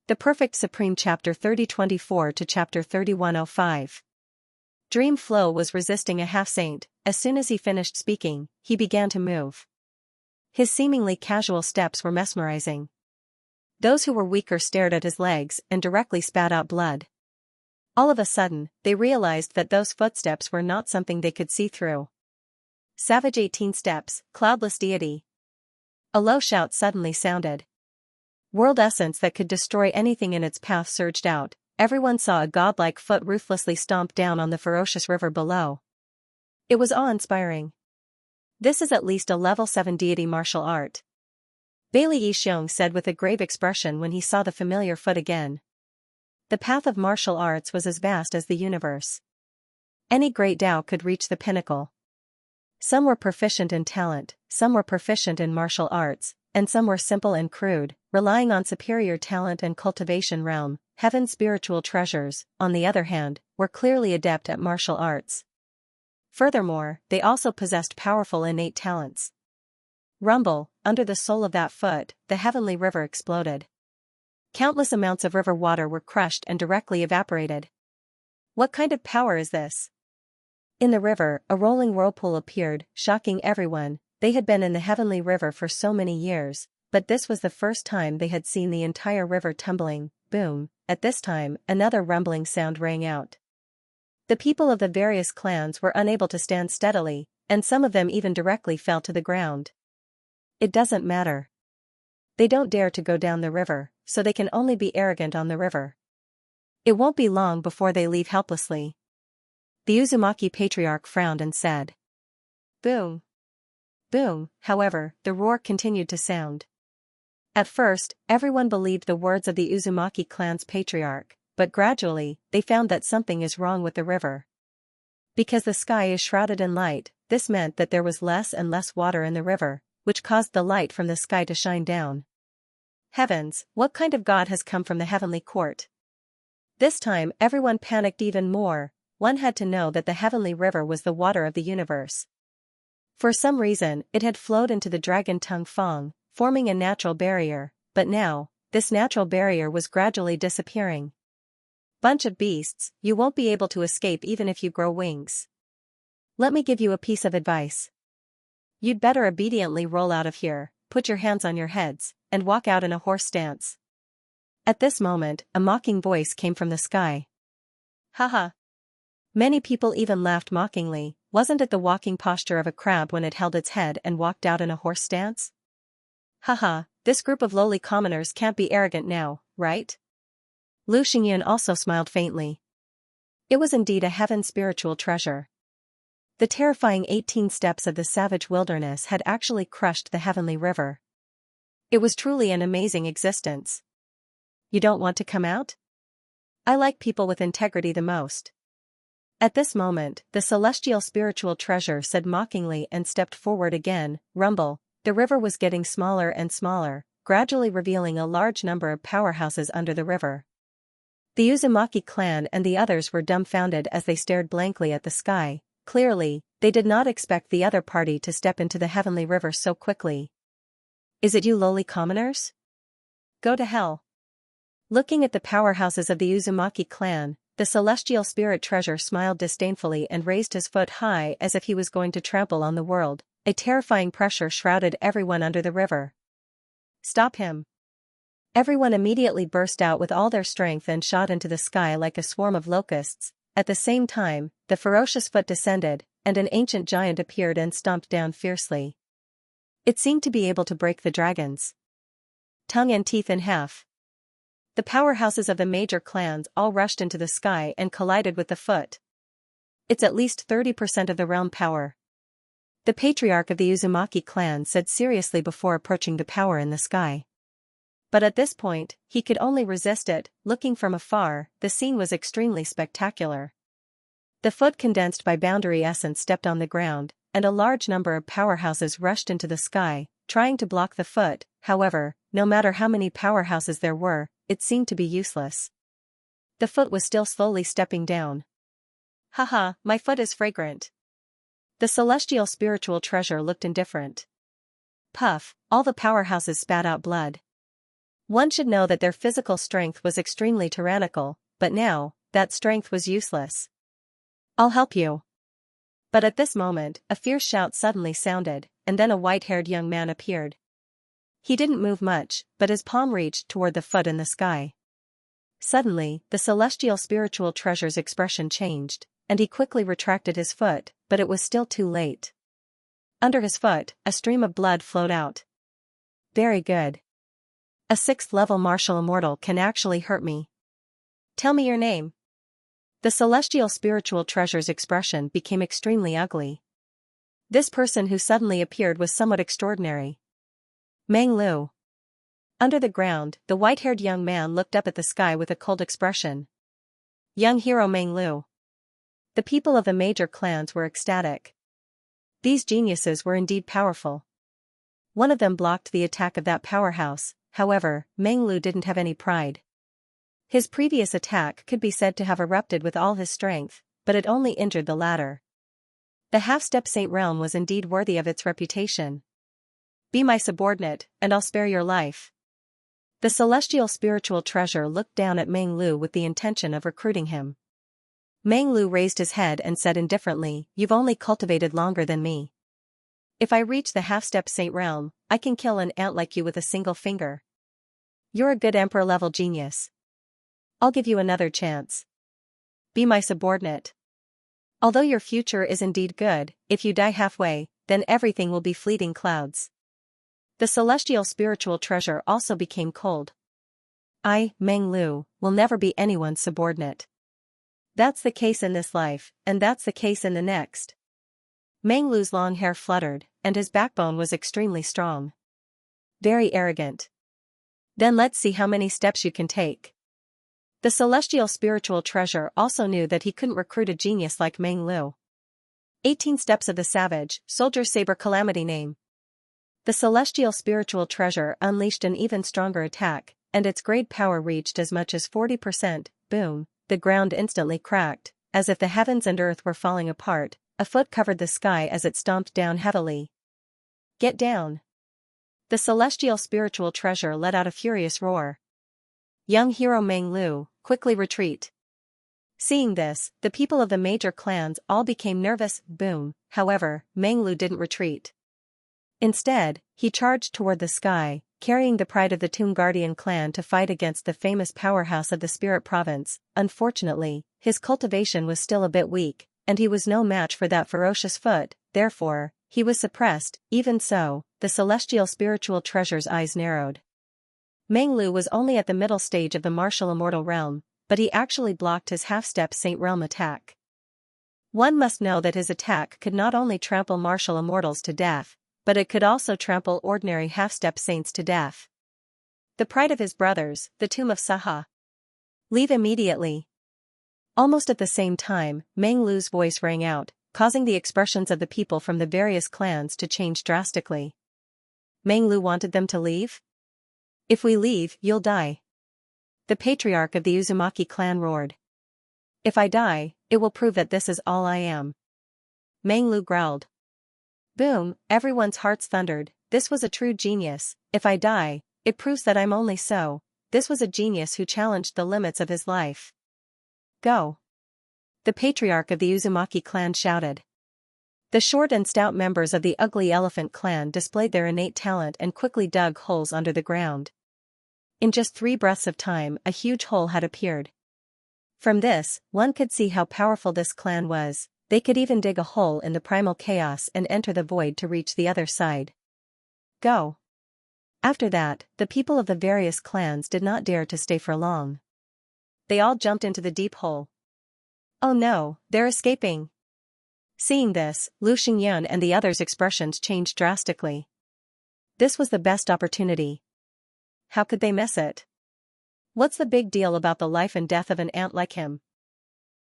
The Perfect Supreme Chapter 3024 to Chapter 3105. Dream Flow was resisting a half-saint. As soon as he finished speaking, he began to move. His seemingly casual steps were mesmerizing. Those who were weaker stared at his legs and directly spat out blood. All of a sudden, they realized that those footsteps were not something they could see through. Savage 18 steps, cloudless deity. A low shout suddenly sounded. World essence that could destroy anything in its path surged out. Everyone saw a godlike foot ruthlessly stomp down on the ferocious river below. It was awe-inspiring. This is at least a level 7 deity martial art. Bailey Yixiong said with a grave expression when he saw the familiar foot again. The path of martial arts was as vast as the universe. Any great Tao could reach the pinnacle. Some were proficient in talent, some were proficient in martial arts, and some were simple and crude, relying on superior talent and cultivation realm. Heaven's spiritual treasures, on the other hand, were clearly adept at martial arts. Furthermore, they also possessed powerful innate talents. Rumble, under the sole of that foot, the heavenly river exploded. Countless amounts of river water were crushed and directly evaporated. What kind of power is this? In the river, a rolling whirlpool appeared, shocking everyone. They had been in the heavenly river for so many years, but this was the first time they had seen the entire river tumbling. Boom. At this time, another rumbling sound rang out. The people of the various clans were unable to stand steadily, and some of them even directly fell to the ground. It doesn't matter. They don't dare to go down the river, so they can only be arrogant on the river. It won't be long before they leave helplessly. The Uzumaki patriarch frowned and said. Boom. Boom. However, the roar continued to sound. At first, everyone believed the words of the Uzumaki clan's patriarch, but gradually, they found that something is wrong with the river. Because the sky is shrouded in light, this meant that there was less and less water in the river, which caused the light from the sky to shine down. Heavens, what kind of god has come from the heavenly court? This time everyone panicked even more. One had to know that the heavenly river was the water of the universe. For some reason, it had flowed into the dragon tongue Fong, forming a natural barrier, but now, this natural barrier was gradually disappearing. Bunch of beasts, you won't be able to escape even if you grow wings. Let me give you a piece of advice. You'd better obediently roll out of here, put your hands on your heads, and walk out in a horse stance. At this moment, a mocking voice came from the sky. Haha. Many people even laughed mockingly. Wasn't it the walking posture of a crab when it held its head and walked out in a horse stance? Haha, this group of lowly commoners can't be arrogant now, right? Lu Xingyan also smiled faintly. It was indeed a heaven spiritual treasure. The terrifying 18 steps of the savage wilderness had actually crushed the heavenly river. It was truly an amazing existence. You don't want to come out? I like people with integrity the most. At this moment, the celestial spiritual treasure said mockingly and stepped forward again. Rumble. The river was getting smaller and smaller, gradually revealing a large number of powerhouses under the river. The Uzumaki clan and the others were dumbfounded as they stared blankly at the sky. Clearly, they did not expect the other party to step into the heavenly river so quickly. Is it you lowly commoners? Go to hell. Looking at the powerhouses of the Uzumaki clan, the celestial spirit treasure smiled disdainfully and raised his foot high as if he was going to trample on the world. A terrifying pressure shrouded everyone under the river. Stop him. Everyone immediately burst out with all their strength and shot into the sky like a swarm of locusts. At the same time, the ferocious foot descended, and an ancient giant appeared and stomped down fiercely. It seemed to be able to break the dragon's tongue and teeth in half. The powerhouses of the major clans all rushed into the sky and collided with the foot. It's at least 30% of the realm power. The patriarch of the Uzumaki clan said seriously before approaching the power in the sky. But at this point, he could only resist it. Looking from afar, the scene was extremely spectacular. The foot condensed by boundary essence stepped on the ground, and a large number of powerhouses rushed into the sky, trying to block the foot. However, no matter how many powerhouses there were, it seemed to be useless. The foot was still slowly stepping down. Haha, my foot is fragrant. The celestial spiritual treasure looked indifferent. Puff, all the powerhouses spat out blood. One should know that their physical strength was extremely tyrannical, but now, that strength was useless. I'll help you. But at this moment, a fierce shout suddenly sounded, and then a white-haired young man appeared. He didn't move much, but his palm reached toward the foot in the sky. Suddenly, the celestial spiritual treasure's expression changed, and he quickly retracted his foot, but it was still too late. Under his foot, a stream of blood flowed out. Very good. A 6th-level martial immortal can actually hurt me. Tell me your name. The celestial spiritual treasure's expression became extremely ugly. This person who suddenly appeared was somewhat extraordinary. Meng Lu. Under the ground, the white-haired young man looked up at the sky with a cold expression. Young hero Meng Lu. The people of the major clans were ecstatic. These geniuses were indeed powerful. One of them blocked the attack of that powerhouse, however, Meng Lu didn't have any pride. His previous attack could be said to have erupted with all his strength, but it only injured the latter. The half-step Saint realm was indeed worthy of its reputation. Be my subordinate, and I'll spare your life. The celestial spiritual treasure looked down at Meng Lu with the intention of recruiting him. Meng Lu raised his head and said indifferently, "You've only cultivated longer than me. If I reach the half-step Saint realm, I can kill an ant like you with a single finger. You're a good emperor-level genius. I'll give you another chance. Be my subordinate. Although your future is indeed good, if you die halfway, then everything will be fleeting clouds." The celestial spiritual treasure also became cold. I, Meng Lu, will never be anyone's subordinate. That's the case in this life, and that's the case in the next. Meng Lu's long hair fluttered, and his backbone was extremely strong. Very arrogant. Then let's see how many steps you can take. The celestial spiritual treasure also knew that he couldn't recruit a genius like Meng Lu. 18 Steps of the Savage, Soldier Saber Calamity Name. The celestial spiritual treasure unleashed an even stronger attack, and its grade power reached as much as 40%. Boom, the ground instantly cracked, as if the heavens and earth were falling apart. A foot covered the sky as it stomped down heavily. Get down. The celestial spiritual treasure let out a furious roar. Young hero Meng Lu, quickly retreat. Seeing this, the people of the major clans all became nervous. Boom, however, Meng Lu didn't retreat. Instead, he charged toward the sky, carrying the pride of the Tomb Guardian clan to fight against the famous powerhouse of the Spirit Province. Unfortunately, his cultivation was still a bit weak, and he was no match for that ferocious foot, therefore, he was suppressed. Even so, the celestial spiritual treasure's eyes narrowed. Meng Lu was only at the middle stage of the martial immortal realm, but he actually blocked his half-step Saint realm attack. One must know that his attack could not only trample martial immortals to death, but it could also trample ordinary half-step saints to death. The pride of his brothers, the tomb of Saha. Leave immediately. Almost at the same time, Meng Lu's voice rang out, causing the expressions of the people from the various clans to change drastically. Meng Lu wanted them to leave? If we leave, you'll die. The patriarch of the Uzumaki clan roared. If I die, it will prove that this is all I am. Meng Lu growled. Boom, everyone's hearts thundered. This was a true genius. If I die, it proves that I'm only so. This was a genius who challenged the limits of his life. Go. The patriarch of the Uzumaki clan shouted. The short and stout members of the Ugly Elephant clan displayed their innate talent and quickly dug holes under the ground. In just 3 breaths of time, a huge hole had appeared. From this, one could see how powerful this clan was. They could even dig a hole in the primal chaos and enter the void to reach the other side. Go. After that, the people of the various clans did not dare to stay for long. They all jumped into the deep hole. Oh no, they're escaping. Seeing this, Lu Xingyun and the others' expressions changed drastically. This was the best opportunity. How could they miss it? What's the big deal about the life and death of an ant like him?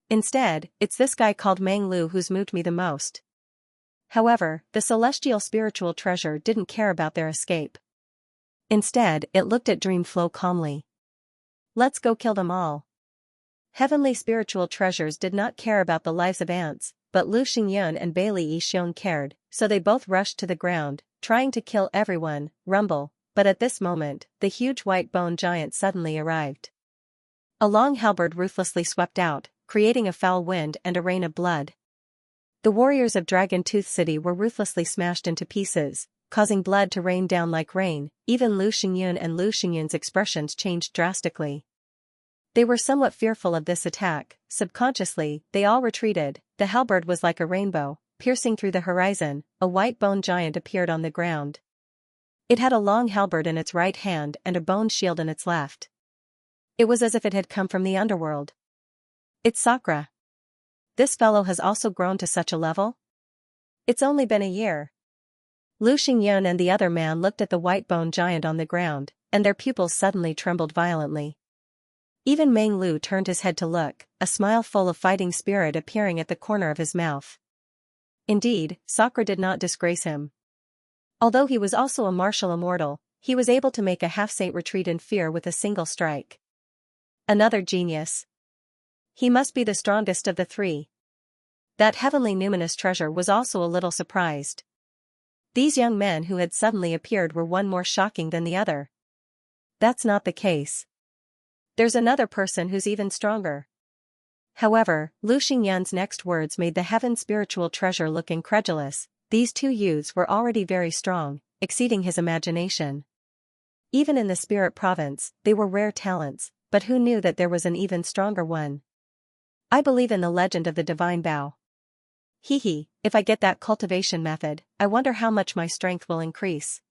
Instead, it's this guy called Meng Lu who's moved me the most. However, the celestial spiritual treasure didn't care about their escape. Instead, it looked at Dream Flow calmly. Let's go kill them all. Heavenly spiritual treasures did not care about the lives of ants, but Lu Xingyun and Bailey Yixiong cared, so they both rushed to the ground, trying to kill everyone. Rumble, but at this moment, the huge white bone giant suddenly arrived. A long halberd ruthlessly swept out, creating a foul wind and a rain of blood. The warriors of Dragon Tooth City were ruthlessly smashed into pieces, causing blood to rain down like rain. Even Lu Xingyun and Lu Xingyun's expressions changed drastically. They were somewhat fearful of this attack. Subconsciously, they all retreated. The halberd was like a rainbow, piercing through the horizon. A white bone giant appeared on the ground. It had a long halberd in its right hand and a bone shield in its left. It was as if it had come from the underworld. It's Sakura. This fellow has also grown to such a level? It's only been a year. Lu Xingyun and the other man looked at the white bone giant on the ground, and their pupils suddenly trembled violently. Even Meng Lu turned his head to look, a smile full of fighting spirit appearing at the corner of his mouth. Indeed, Sakura did not disgrace him. Although he was also a martial immortal, he was able to make a half-saint retreat in fear with a single strike. Another genius. He must be the strongest of the three. That heavenly numinous treasure was also a little surprised. These young men who had suddenly appeared were one more shocking than the other. That's not the case. There's another person who's even stronger. However, Lu Xingyun's next words made the heaven spiritual treasure look incredulous. These two youths were already very strong, exceeding his imagination. Even in the spirit province, they were rare talents, but who knew that there was an even stronger one? I believe in the legend of the divine bow. Hee, if I get that cultivation method, I wonder how much my strength will increase.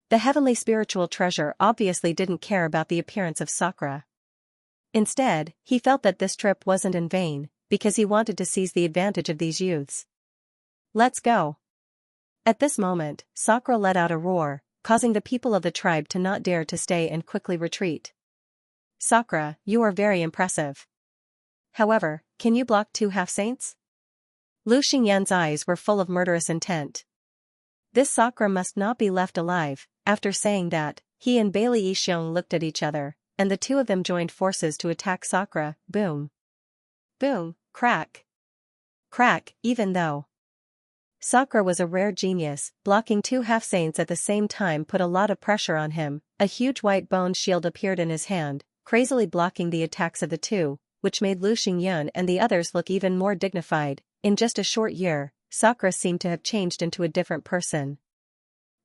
The heavenly spiritual treasure obviously didn't care about the appearance of Sakura. Instead, he felt that this trip wasn't in vain, because he wanted to seize the advantage of these youths. Let's go. At this moment, Sakura let out a roar, causing the people of the tribe to not dare to stay and quickly retreat. Sakura, you are very impressive. However, can you block two half-saints? Lu Xingyun's eyes were full of murderous intent. This Sakura must not be left alive. After saying that, he and Bailey Yixiong looked at each other, and the two of them joined forces to attack Sakura. Boom. Boom, crack. Crack, even though Sakura was a rare genius, blocking two half-saints at the same time put a lot of pressure on him. A huge white bone shield appeared in his hand, crazily blocking the attacks of the two, which made Lu Xingyun and the others look even more dignified. In just a short year, Sakura seemed to have changed into a different person.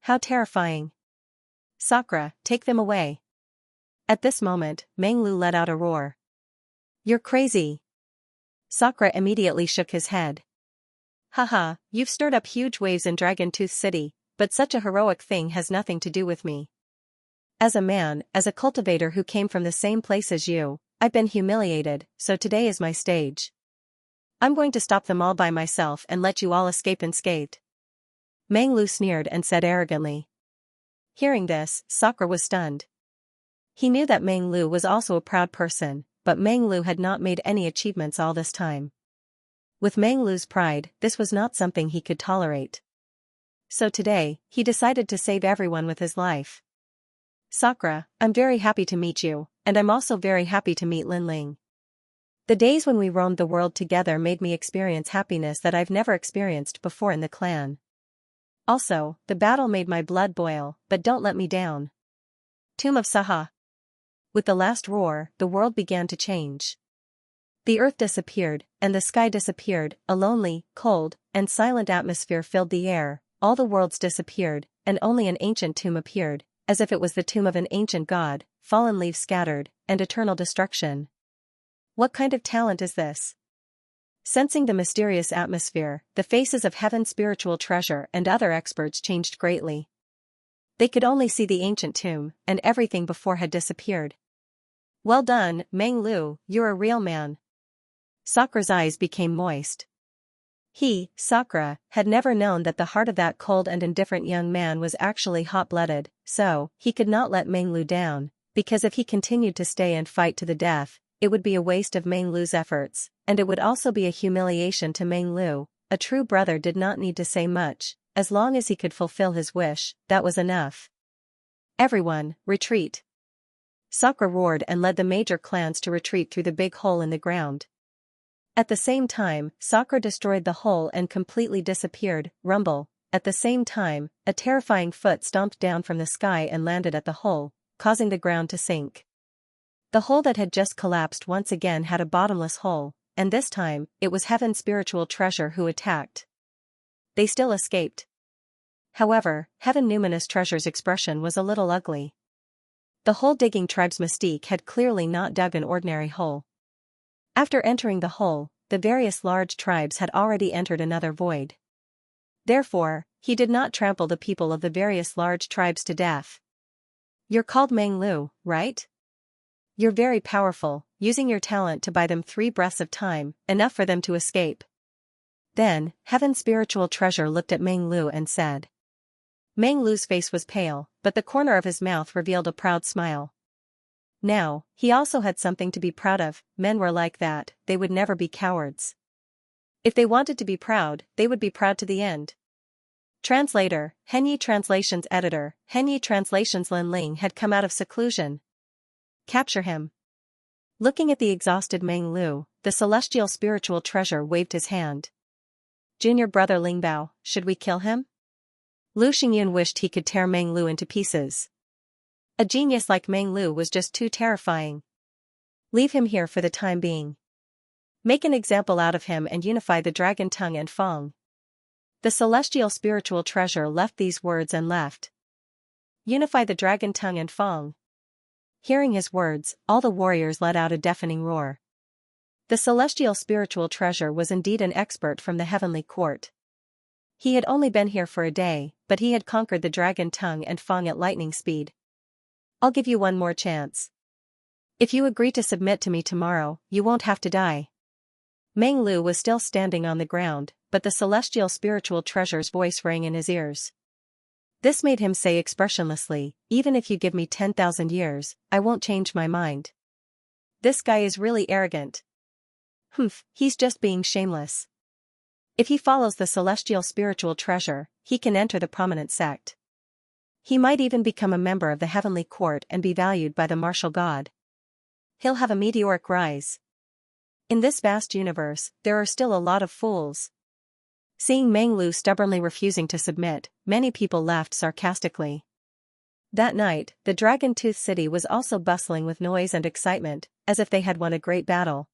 How terrifying. Sakura, take them away. At this moment, Meng Lu let out a roar. You're crazy. Sakura immediately shook his head. Haha, you've stirred up huge waves in Dragon Tooth City, but such a heroic thing has nothing to do with me. As a man, as a cultivator who came from the same place as you, I've been humiliated, so today is my stage. I'm going to stop them all by myself and let you all escape unscathed. Meng Lu sneered and said arrogantly. Hearing this, Sakura was stunned. He knew that Meng Lu was also a proud person, but Meng Lu had not made any achievements all this time. With Meng Lu's pride, this was not something he could tolerate. So today, he decided to save everyone with his life. Sakura, I'm very happy to meet you, and I'm also very happy to meet Linling. The days when we roamed the world together made me experience happiness that I've never experienced before in the clan. Also, the battle made my blood boil, but don't let me down. Tomb of Saha. With the last roar, the world began to change. The earth disappeared, and the sky disappeared. A lonely, cold, and silent atmosphere filled the air. All the worlds disappeared, and only an ancient tomb appeared, as if it was the tomb of an ancient god. Fallen leaves scattered, and eternal destruction. What kind of talent is this? Sensing the mysterious atmosphere, the faces of heaven's spiritual treasure and other experts changed greatly. They could only see the ancient tomb, and everything before had disappeared. Well done, Meng Lu, you're a real man. Sakura's eyes became moist. He, Sakura, had never known that the heart of that cold and indifferent young man was actually hot-blooded, so, he could not let Meng Lu down, because if he continued to stay and fight to the death, it would be a waste of Meng Lu's efforts, and it would also be a humiliation to Meng Lu. A true brother did not need to say much, as long as he could fulfill his wish, that was enough. Everyone, retreat. Sakura roared and led the major clans to retreat through the big hole in the ground. At the same time, Sakura destroyed the hole and completely disappeared. Rumble, at the same time, a terrifying foot stomped down from the sky and landed at the hole, causing the ground to sink. The hole that had just collapsed once again had a bottomless hole, and this time, it was Heaven's spiritual treasure who attacked. They still escaped. However, Heaven Numinous Treasure's expression was a little ugly. The hole-digging tribe's mystique had clearly not dug an ordinary hole. After entering the hole, the various large tribes had already entered another void. Therefore, he did not trample the people of the various large tribes to death. You're called Meng Lu, right? You're very powerful, using your talent to buy them 3 breaths of time, enough for them to escape. Then, Heaven's spiritual treasure looked at Meng Lu and said. Meng Lu's face was pale, but the corner of his mouth revealed a proud smile. Now, he also had something to be proud of. Men were like that, they would never be cowards. If they wanted to be proud, they would be proud to the end. Translator, Henyi Translations Editor, Henyi Translations Lin Ling had come out of seclusion. Capture him. Looking at the exhausted Meng Lu, the celestial spiritual treasure waved his hand. Junior brother Lingbao, should we kill him? Lu Xingyun wished he could tear Meng Lu into pieces. A genius like Meng Lu was just too terrifying. Leave him here for the time being. Make an example out of him and unify the dragon tongue and Fong. The celestial spiritual treasure left these words and left. Unify the dragon tongue and Fong. Hearing his words, all the warriors let out a deafening roar. The celestial spiritual treasure was indeed an expert from the heavenly court. He had only been here for a day, but he had conquered the dragon tongue and Fong at lightning speed. I'll give you one more chance. If you agree to submit to me tomorrow, you won't have to die. Meng Lu was still standing on the ground, but the celestial spiritual treasure's voice rang in his ears. This made him say expressionlessly, even if you give me 10,000 years, I won't change my mind. This guy is really arrogant. Humph, he's just being shameless. If he follows the celestial spiritual treasure, he can enter the prominent sect. He might even become a member of the heavenly court and be valued by the martial god. He'll have a meteoric rise. In this vast universe, there are still a lot of fools. Seeing Meng Lu stubbornly refusing to submit, many people laughed sarcastically. That night, the Dragon-Tooth City was also bustling with noise and excitement, as if they had won a great battle.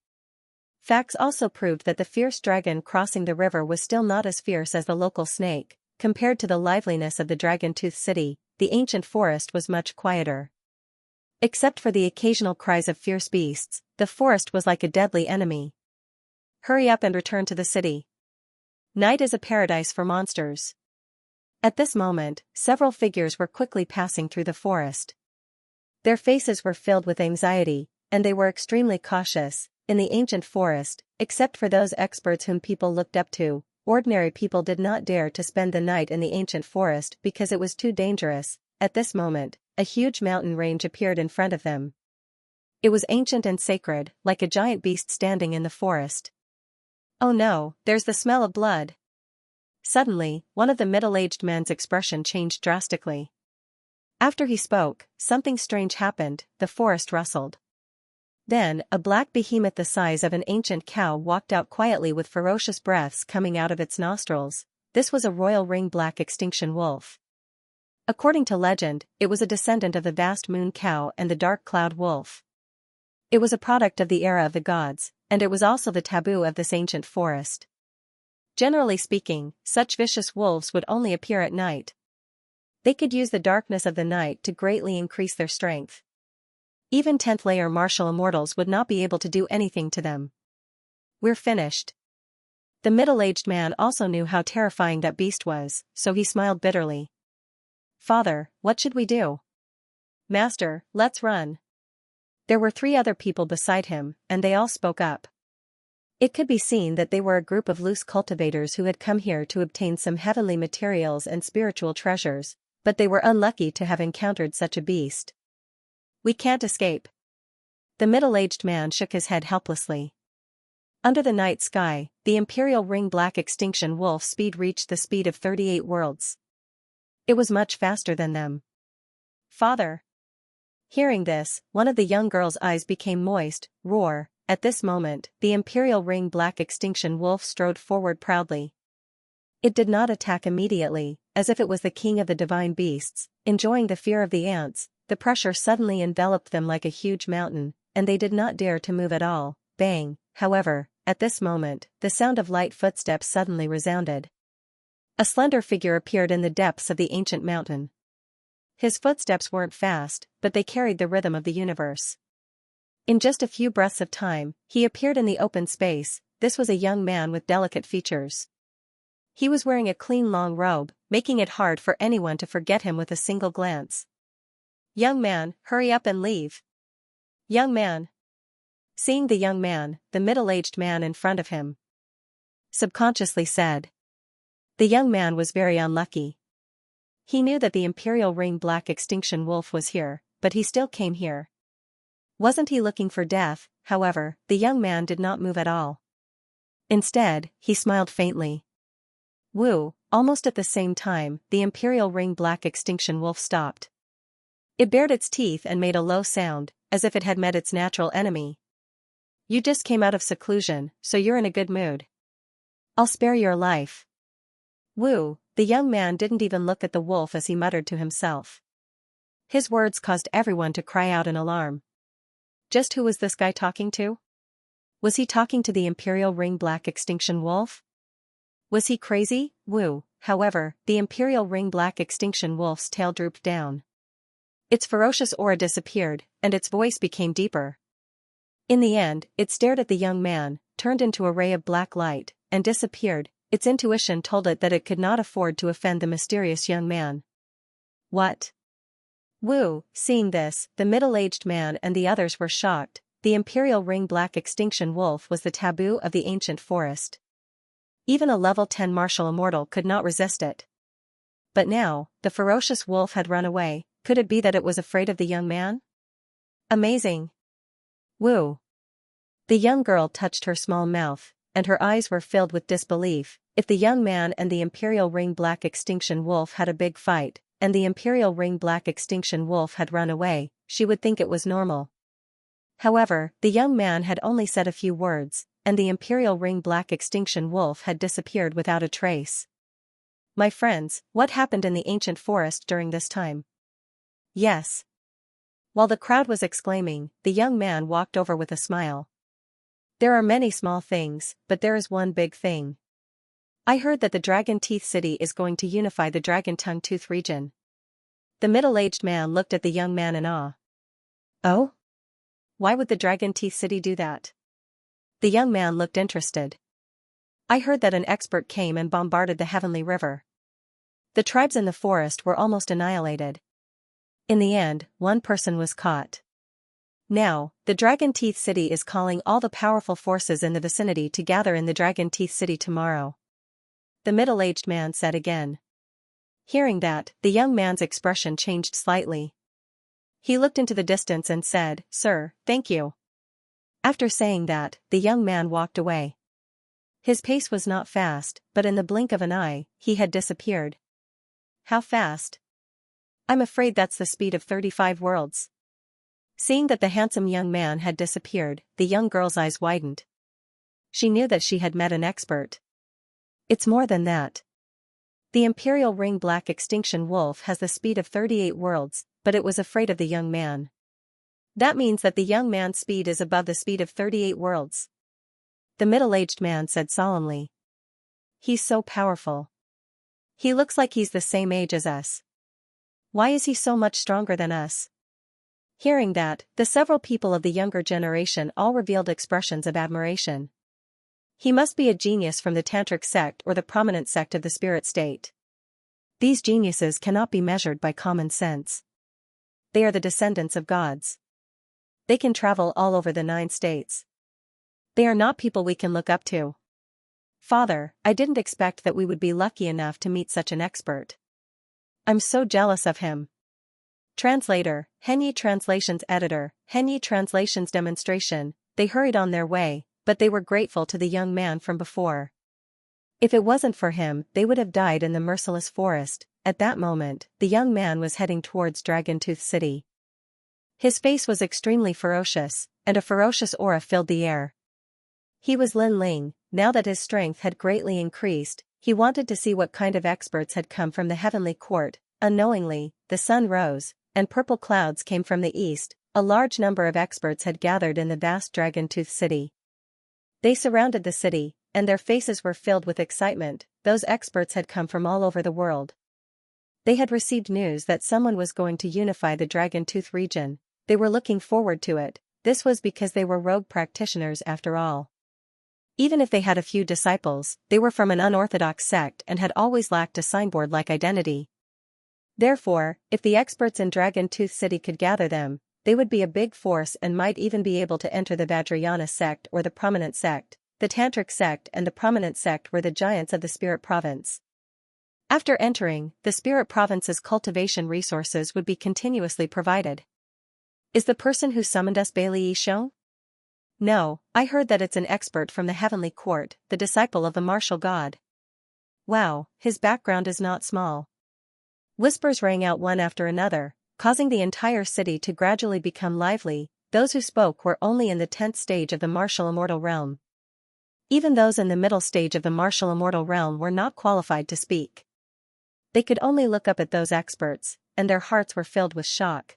Facts also proved that the fierce dragon crossing the river was still not as fierce as the local snake. Compared to the liveliness of the Dragon-Tooth City, the ancient forest was much quieter. Except for the occasional cries of fierce beasts, the forest was like a deadly enemy. Hurry up and return to the city. Night is a paradise for monsters. At this moment, several figures were quickly passing through the forest. Their faces were filled with anxiety, and they were extremely cautious. In the ancient forest, except for those experts whom people looked up to, ordinary people did not dare to spend the night in the ancient forest because it was too dangerous. At this moment, a huge mountain range appeared in front of them. It was ancient and sacred, like a giant beast standing in the forest. Oh no, there's the smell of blood. Suddenly, one of the middle-aged men's expression changed drastically. After he spoke, something strange happened, the forest rustled. Then, a black behemoth the size of an ancient cow walked out quietly with ferocious breaths coming out of its nostrils. This was a royal ring black extinction wolf. According to legend, it was a descendant of the vast moon cow and the dark cloud wolf. It was a product of the era of the gods, and it was also the taboo of this ancient forest. Generally speaking, such vicious wolves would only appear at night. They could use the darkness of the night to greatly increase their strength. Even 10th layer martial immortals would not be able to do anything to them. We're finished. The middle-aged man also knew how terrifying that beast was, so he smiled bitterly. Father, what should we do? Master, let's run. There were 3 other people beside him, and they all spoke up. It could be seen that they were a group of loose cultivators who had come here to obtain some heavenly materials and spiritual treasures, but they were unlucky to have encountered such a beast. We can't escape. The middle-aged man shook his head helplessly. Under the night sky, the Imperial Ring Black Extinction Wolf speed reached the speed of 38 worlds. It was much faster than them. Father. Hearing this, one of the young girl's eyes became moist. Roar. At this moment, the Imperial Ring Black Extinction Wolf strode forward proudly. It did not attack immediately, as if it was the king of the divine beasts, enjoying the fear of the ants. The pressure suddenly enveloped them like a huge mountain, and they did not dare to move at all. Bang, however, at this moment, the sound of light footsteps suddenly resounded. A slender figure appeared in the depths of the ancient mountain. His footsteps weren't fast, but they carried the rhythm of the universe. In just a few breaths of time, he appeared in the open space. This was a young man with delicate features. He was wearing a clean long robe, making it hard for anyone to forget him with a single glance. "Young man, hurry up and leave. Young man." Seeing the young man, the middle-aged man in front of him subconsciously said. The young man was very unlucky. He knew that the Imperial Ring Black Extinction Wolf was here, but he still came here. Wasn't he looking for death? However, the young man did not move at all. Instead, he smiled faintly. Woo! Almost at the same time, the Imperial Ring Black Extinction Wolf stopped. It bared its teeth and made a low sound, as if it had met its natural enemy. "You just came out of seclusion, so you're in a good mood. I'll spare your life." Woo! The young man didn't even look at the wolf as he muttered to himself. His words caused everyone to cry out in alarm. Just who was this guy talking to? Was he talking to the Imperial Ring Black Extinction Wolf? Was he crazy? Woo! However, the Imperial Ring Black Extinction Wolf's tail drooped down. Its ferocious aura disappeared, and its voice became deeper. In the end, it stared at the young man, turned into a ray of black light, and disappeared. Its intuition told it that it could not afford to offend the mysterious young man. What? Woo! Seeing this, the middle-aged man and the others were shocked. The Imperial Ring Black Extinction Wolf was the taboo of the ancient forest. Even a level 10 martial immortal could not resist it. But now, the ferocious wolf had run away. Could it be that it was afraid of the young man? Amazing! Woo! The young girl touched her small mouth, and her eyes were filled with disbelief. If the young man and the Imperial Ring Black Extinction Wolf had a big fight, and the Imperial Ring Black Extinction Wolf had run away, she would think it was normal. However, the young man had only said a few words, and the Imperial Ring Black Extinction Wolf had disappeared without a trace. My friends, what happened in the ancient forest during this time? Yes. While the crowd was exclaiming, the young man walked over with a smile. There are many small things, but there is one big thing. I heard that the Dragon Teeth City is going to unify the Dragon Tongue Tooth region. The middle-aged man looked at the young man in awe. Oh? Why would the Dragon Teeth City do that? The young man looked interested. I heard that an expert came and bombarded the Heavenly River. The tribes in the forest were almost annihilated. In the end, one person was caught. Now, the Dragon Teeth City is calling all the powerful forces in the vicinity to gather in the Dragon Teeth City tomorrow. The middle-aged man said again. Hearing that, the young man's expression changed slightly. He looked into the distance and said, "Sir, thank you." After saying that, the young man walked away. His pace was not fast, but in the blink of an eye, he had disappeared. How fast? I'm afraid that's the speed of 35 worlds. Seeing that the handsome young man had disappeared, the young girl's eyes widened. She knew that she had met an expert. It's more than that. The Imperial Ring Black Extinction Wolf has the speed of 38 worlds, but it was afraid of the young man. That means that the young man's speed is above the speed of 38 worlds. The middle-aged man said solemnly. He's so powerful. He looks like he's the same age as us. Why is he so much stronger than us? Hearing that, the several people of the younger generation all revealed expressions of admiration. He must be a genius from the Tantric sect or the prominent sect of the spirit state. These geniuses cannot be measured by common sense. They are the descendants of gods. They can travel all over the 9 states. They are not people we can look up to. Father, I didn't expect that we would be lucky enough to meet such an expert. I'm so jealous of him. Translator, Henyi Translations Editor, Henyi Translations Demonstration. They hurried on their way, but they were grateful to the young man from before. If it wasn't for him, they would have died in the merciless forest. At that moment, the young man was heading towards Dragon Tooth City. His face was extremely ferocious, and a ferocious aura filled the air. He was Lin Ling. Now that his strength had greatly increased, He wanted to see what kind of experts had come from the heavenly court. Unknowingly, the sun rose, and purple clouds came from the east. A large number of experts had gathered in the vast dragon-toothed city. They surrounded the city, and their faces were filled with excitement. Those experts had come from all over the world. They had received news that someone was going to unify the dragon-tooth region. They were looking forward to it. This was because they were rogue practitioners after all. Even if they had a few disciples, they were from an unorthodox sect and had always lacked a signboard-like identity. Therefore, if the experts in Dragon Tooth City could gather them, they would be a big force and might even be able to enter the Vajrayana sect or the Prominent sect. The Tantric sect and the Prominent sect were the giants of the Spirit Province. After entering, the Spirit Province's cultivation resources would be continuously provided. Is the person who summoned us Bailey Yishou? No, I heard that it's an expert from the heavenly court, the disciple of the martial god. Wow, his background is not small. Whispers rang out one after another, causing the entire city to gradually become lively. Those who spoke were only in the 10th stage of the martial immortal realm. Even those in the middle stage of the martial immortal realm were not qualified to speak. They could only look up at those experts, and their hearts were filled with shock.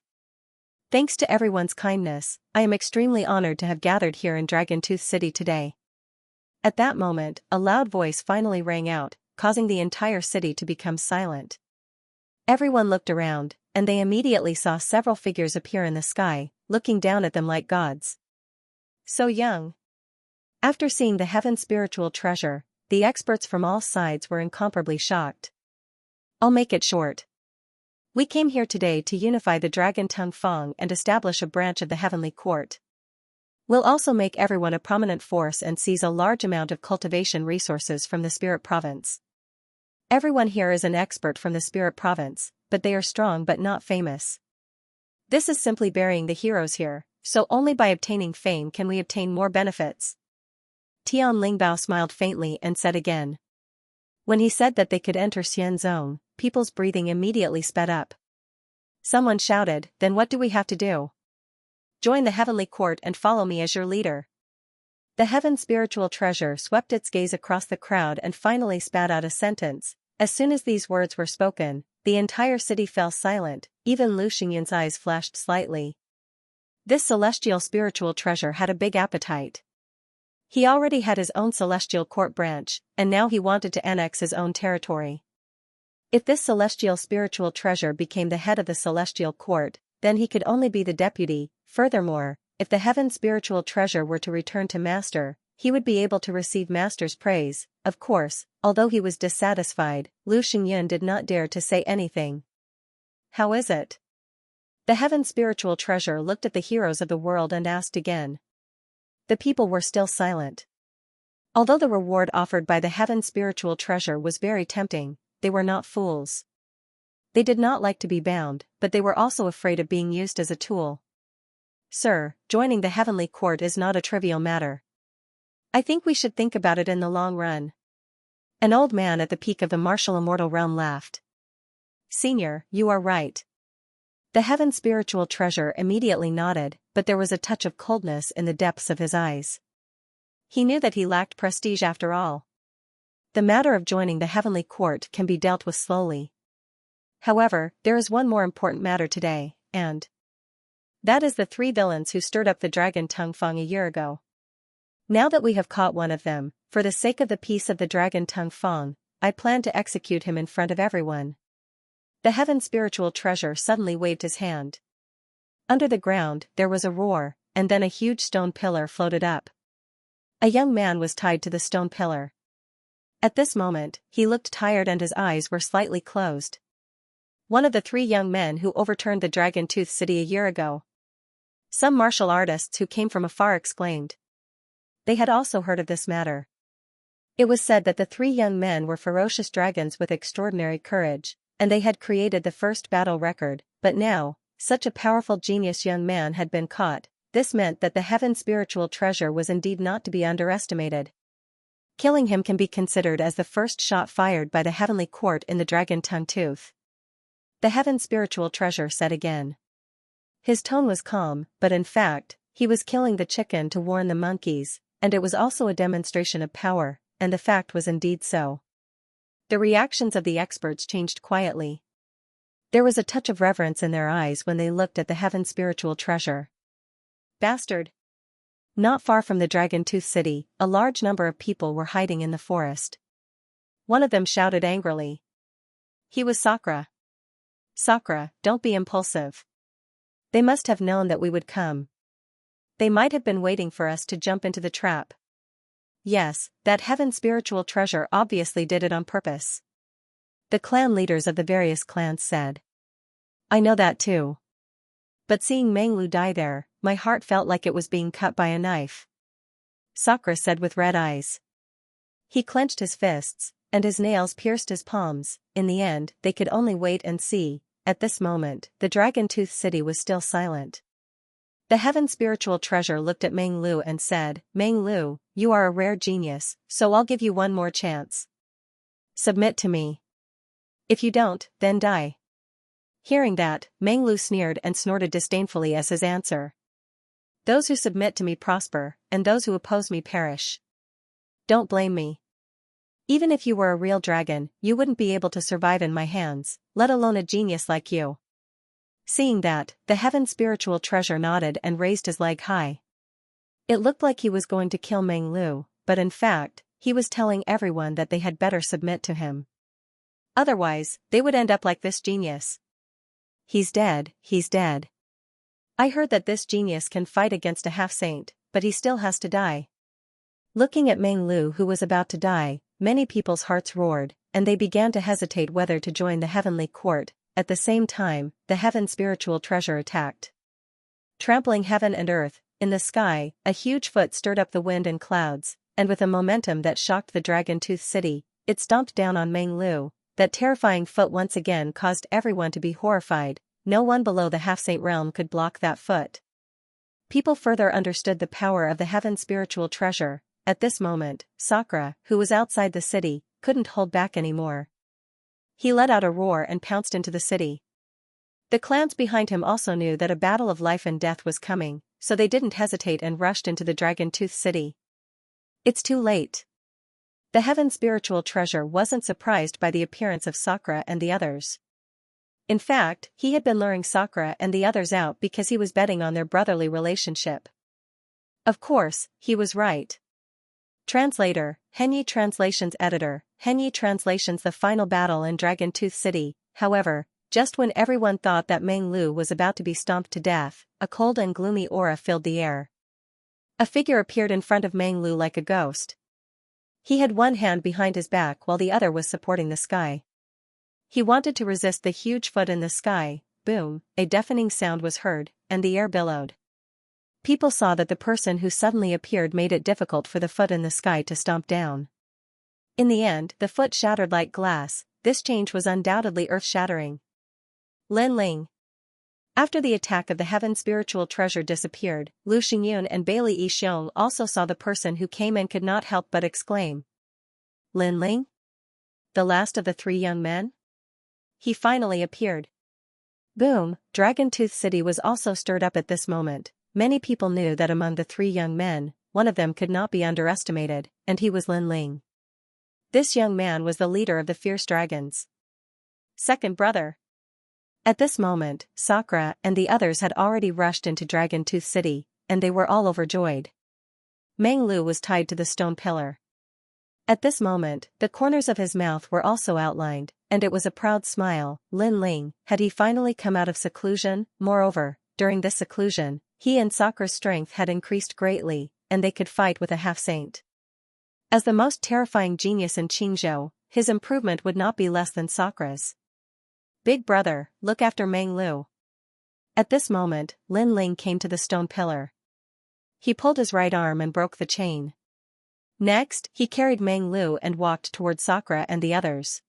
Thanks to everyone's kindness, I am extremely honored to have gathered here in Dragon Tooth City today. At that moment, a loud voice finally rang out, causing the entire city to become silent. Everyone looked around, and they immediately saw several figures appear in the sky, looking down at them like gods. So young. After seeing the heaven spiritual treasure, the experts from all sides were incomparably shocked. I'll make it short. We came here today to unify the Dragon Tongue Fong and establish a branch of the heavenly court. We'll also make everyone a prominent force and seize a large amount of cultivation resources from the Spirit Province. Everyone here is an expert from the Spirit Province, but they are strong but not famous. This is simply burying the heroes here, so only by obtaining fame can we obtain more benefits. Tian Lingbao smiled faintly and said again. When he said that they could enter Xian Zone, people's breathing immediately sped up. Someone shouted, then what do we have to do? Join the heavenly court and follow me as your leader. The heaven spiritual treasure swept its gaze across the crowd and finally spat out a sentence. As soon as these words were spoken, the entire city fell silent, even Lu Xinyan's eyes flashed slightly. This celestial spiritual treasure had a big appetite. He already had his own celestial court branch, and now he wanted to annex his own territory. If this celestial spiritual treasure became the head of the celestial court, then he could only be the deputy. Furthermore, if the heaven spiritual treasure were to return to Master, he would be able to receive Master's praise. Of course, although he was dissatisfied, Lu Xingyan did not dare to say anything. How is it? The heaven spiritual treasure looked at the heroes of the world and asked again. The people were still silent. Although the reward offered by the heaven spiritual treasure was very tempting, they were not fools. They did not like to be bound, but they were also afraid of being used as a tool. Sir, joining the heavenly court is not a trivial matter. I think we should think about it in the long run. An old man at the peak of the martial immortal realm laughed. Senior, you are right. The heaven spiritual treasure immediately nodded, but there was a touch of coldness in the depths of his eyes. He knew that he lacked prestige after all. The matter of joining the heavenly court can be dealt with slowly. However, there is one more important matter today, and that is the 3 villains who stirred up the Dragon Tongue Fong a year ago. Now that we have caught one of them, for the sake of the peace of the Dragon Tongue Fong, I plan to execute him in front of everyone. The heaven spiritual treasure suddenly waved his hand. Under the ground, there was a roar, and then a huge stone pillar floated up. A young man was tied to the stone pillar. At this moment, he looked tired and his eyes were slightly closed. One of the 3 young men who overturned the Dragon Tooth City a year ago. Some martial artists who came from afar exclaimed. They had also heard of this matter. It was said that the 3 young men were ferocious dragons with extraordinary courage, and they had created the first battle record, but now, such a powerful genius young man had been caught. This meant that the heaven spiritual treasure was indeed not to be underestimated. Killing him can be considered as the first shot fired by the heavenly court in the Dragon Tongue Tooth. The heaven spiritual treasure said again. His tone was calm, but in fact, he was killing the chicken to warn the monkeys, and it was also a demonstration of power, and the fact was indeed so. The reactions of the experts changed quietly. There was a touch of reverence in their eyes when they looked at the heaven spiritual treasure. Bastard! Not far from the Dragon Tooth City, a large number of people were hiding in the forest. One of them shouted angrily. He was Sakura. Sakura, don't be impulsive. They must have known that we would come. They might have been waiting for us to jump into the trap. Yes, that heaven spiritual treasure obviously did it on purpose. The clan leaders of the various clans said. I know that too. But seeing Menglu die there, my heart felt like it was being cut by a knife. Sakura said with red eyes. He clenched his fists, and his nails pierced his palms. In the end, they could only wait and see. At this moment, the Dragon Tooth City was still silent. The heaven spiritual treasure looked at Menglu and said, Menglu, you are a rare genius, so I'll give you one more chance. Submit to me. If you don't, then die. Hearing that, Menglu sneered and snorted disdainfully as his answer. Those who submit to me prosper, and those who oppose me perish. Don't blame me. Even if you were a real dragon, you wouldn't be able to survive in my hands, let alone a genius like you. Seeing that, the heaven spiritual treasure nodded and raised his leg high. It looked like he was going to kill Menglu, but in fact, he was telling everyone that they had better submit to him. Otherwise, they would end up like this genius. He's dead, he's dead. I heard that this genius can fight against a half-saint, but he still has to die. Looking at Menglu who was about to die, many people's hearts roared, and they began to hesitate whether to join the heavenly court. At the same time, the heaven spiritual treasure attacked. Trampling heaven and earth, in the sky, a huge foot stirred up the wind and clouds, and with a momentum that shocked the Dragon Tooth City, it stomped down on Menglu. That terrifying foot once again caused everyone to be horrified. No one below the half-saint realm could block that foot. People further understood the power of the heaven spiritual treasure. At this moment, Sakura, who was outside the city, couldn't hold back anymore. He let out a roar and pounced into the city. The clans behind him also knew that a battle of life and death was coming, so they didn't hesitate and rushed into the Dragon Tooth City. It's too late. The heaven spiritual treasure wasn't surprised by the appearance of Sakura and the others. In fact, he had been luring Sakura and the others out because he was betting on their brotherly relationship. Of course, he was right. Translator, Henyi Translations Editor, Henyi Translations. The final battle in Dragon Tooth City. However, just when everyone thought that Menglu was about to be stomped to death, a cold and gloomy aura filled the air. A figure appeared in front of Menglu like a ghost. He had one hand behind his back while the other was supporting the sky. He wanted to resist the huge foot in the sky. Boom, a deafening sound was heard, and the air billowed. People saw that the person who suddenly appeared made it difficult for the foot in the sky to stomp down. In the end, the foot shattered like glass. This change was undoubtedly earth-shattering. Lin Ling. After the attack of the heaven spiritual treasure disappeared, Lu Xingyun and Bailey Yixiong also saw the person who came and could not help but exclaim. Lin Ling? The last of the three young men? He finally appeared. Boom, Dragon Tooth City was also stirred up at this moment. Many people knew that among the three young men, one of them could not be underestimated, and he was Lin Ling. This young man was the leader of the fierce dragons. Second brother. At this moment, Sakura and the others had already rushed into Dragon Tooth City, and they were all overjoyed. Menglu was tied to the stone pillar. At this moment, the corners of his mouth were also outlined, and it was a proud smile. Lin Ling, had he finally come out of seclusion? Moreover, during this seclusion, he and Sakura's strength had increased greatly, and they could fight with a half-saint. As the most terrifying genius in Qingzhou, his improvement would not be less than Sakura's. Big brother, look after Menglu. At this moment, Lin Ling came to the stone pillar. He pulled his right arm and broke the chain. Next, he carried Menglu and walked toward Sakura and the others.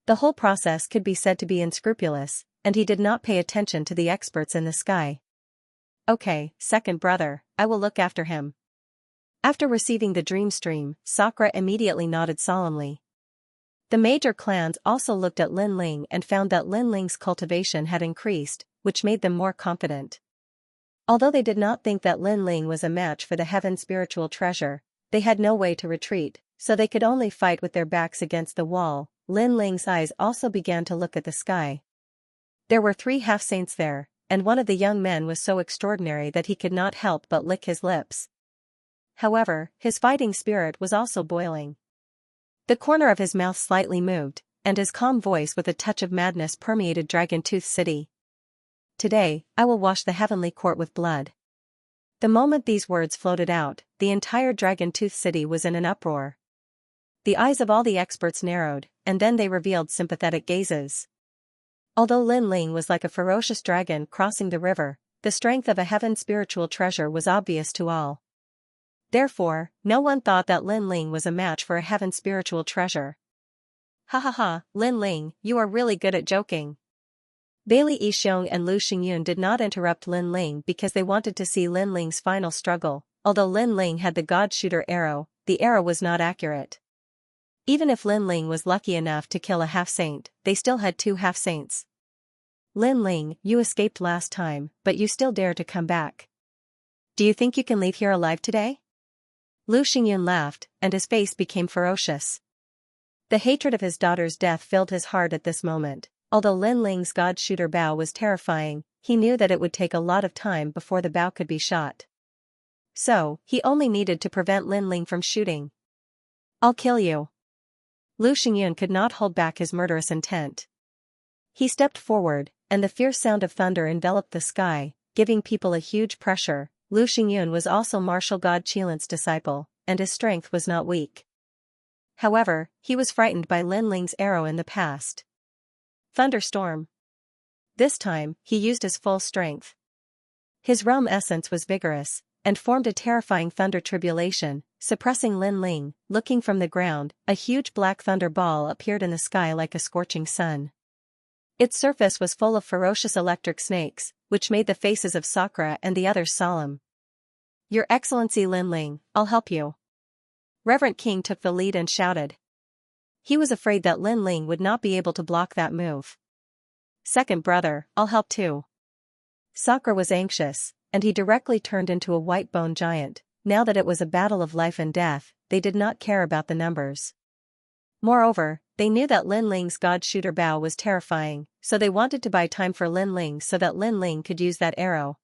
The whole process could be said to be unscrupulous, and he did not pay attention to the experts in the sky. Okay, second brother, I will look after him. After receiving the dream stream, Sakura immediately nodded solemnly. The major clans also looked at Lin Ling and found that Lin Ling's cultivation had increased, which made them more confident. Although they did not think that Lin Ling was a match for the heaven spiritual treasure, they had no way to retreat, so they could only fight with their backs against the wall. Lin Ling's eyes also began to look at the sky. There were 3 half-saints there, and one of the young men was so extraordinary that he could not help but lick his lips. However, his fighting spirit was also boiling. The corner of his mouth slightly moved, and his calm voice with a touch of madness permeated Dragon Tooth City. "Today, I will wash the heavenly court with blood." The moment these words floated out, the entire Dragon Tooth City was in an uproar. The eyes of all the experts narrowed, and then they revealed sympathetic gazes. Although Lin Ling was like a ferocious dragon crossing the river, the strength of a heaven spiritual treasure was obvious to all. Therefore, no one thought that Lin Ling was a match for a heaven spiritual treasure. "Ha ha ha, Lin Ling, you are really good at joking." Bailey Yixiong and Lu Xingyun did not interrupt Lin Ling because they wanted to see Lin Ling's final struggle. Although Lin Ling had the God Shooter arrow, the arrow was not accurate. Even if Lin Ling was lucky enough to kill a half-saint, they still had 2 half-saints. "Lin Ling, you escaped last time, but you still dare to come back. Do you think you can leave here alive today?" Lu Xingyun laughed, and his face became ferocious. The hatred of his daughter's death filled his heart at this moment. Although Lin Ling's God Shooter bow was terrifying, he knew that it would take a lot of time before the bow could be shot. So, he only needed to prevent Lin Ling from shooting. "I'll kill you." Lu Xingyun could not hold back his murderous intent. He stepped forward, and the fierce sound of thunder enveloped the sky, giving people a huge pressure. Lu Xingyun was also martial god Qilin's disciple, and his strength was not weak. However, he was frightened by Lin Ling's arrow in the past. Thunderstorm. This time, he used his full strength. His realm essence was vigorous, and formed a terrifying thunder tribulation, suppressing Lin Ling. Looking from the ground, a huge black thunder ball appeared in the sky like a scorching sun. Its surface was full of ferocious electric snakes, which made the faces of Sakura and the others solemn. "Your Excellency Lin Ling, I'll help you." Reverend King took the lead and shouted. He was afraid that Lin Ling would not be able to block that move. "Second brother, I'll help too." Sakura was anxious, and he directly turned into a white bone giant. Now that it was a battle of life and death, they did not care about the numbers. Moreover, they knew that Lin Ling's God Shooter bow was terrifying, so they wanted to buy time for Lin Ling so that Lin Ling could use that arrow.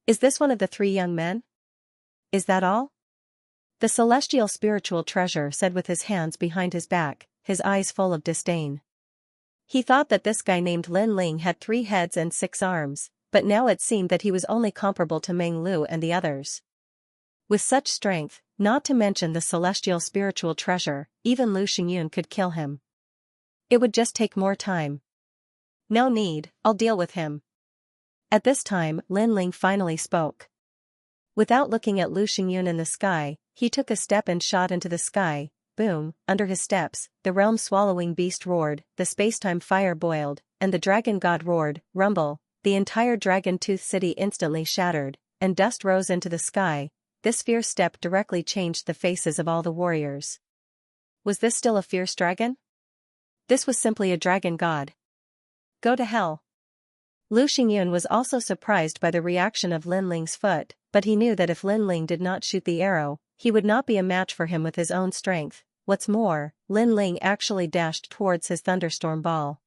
"Is this one of the 3 young men? Is that all?" The celestial spiritual treasure said with his hands behind his back, his eyes full of disdain. He thought that this guy named Lin Ling had 3 heads and 6 arms, but now it seemed that he was only comparable to Meng Lu and the others. With such strength, not to mention the celestial spiritual treasure, even Lu Xingyun could kill him. It would just take more time. "No need, I'll deal with him." At this time, Lin Ling finally spoke. Without looking at Lu Xingyun in the sky, he took a step and shot into the sky. Boom, under his steps, the realm-swallowing beast roared, the space-time fire boiled, and the dragon god roared, rumble. The entire Dragon Tooth City instantly shattered, and dust rose into the sky. This fierce step directly changed the faces of all the warriors. Was this still a fierce dragon? This was simply a dragon god. Go to hell. Lu Xingyun was also surprised by the reaction of Lin Ling's foot, but he knew that if Lin Ling did not shoot the arrow, he would not be a match for him with his own strength. What's more, Lin Ling actually dashed towards his thunderstorm ball.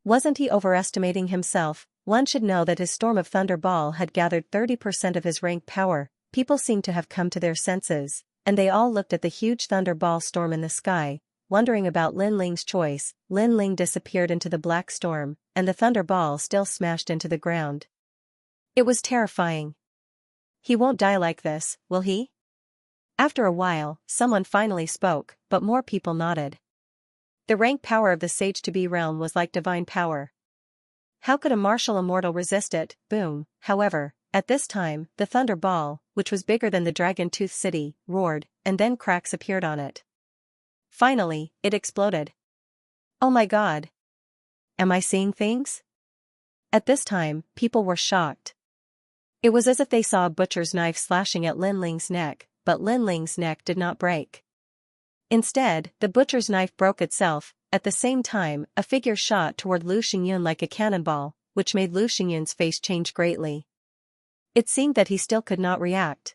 Wasn't he overestimating himself? One should know that his storm of thunder ball had gathered 30% of his rank power. People seemed to have come to their senses, and they all looked at the huge thunder ball storm in the sky, wondering about Lin Ling's choice. Lin Ling disappeared into the black storm, and the thunder ball still smashed into the ground. It was terrifying. He won't die like this, will he? After a while, someone finally spoke, but more people nodded. The rank power of the Sage-to-Be realm was like divine power. How could a martial immortal resist it? Boom. However, at this time, the thunder ball, which was bigger than the Dragon Tooth City, roared, and then cracks appeared on it. Finally, it exploded. Oh my God! Am I seeing things? At this time, people were shocked. It was as if they saw a butcher's knife slashing at Lin Ling's neck, but Lin Ling's neck did not break. Instead, the butcher's knife broke itself. At the same time, a figure shot toward Lu Xingyun like a cannonball, which made Lu Xingyun's face change greatly. It seemed that he still could not react.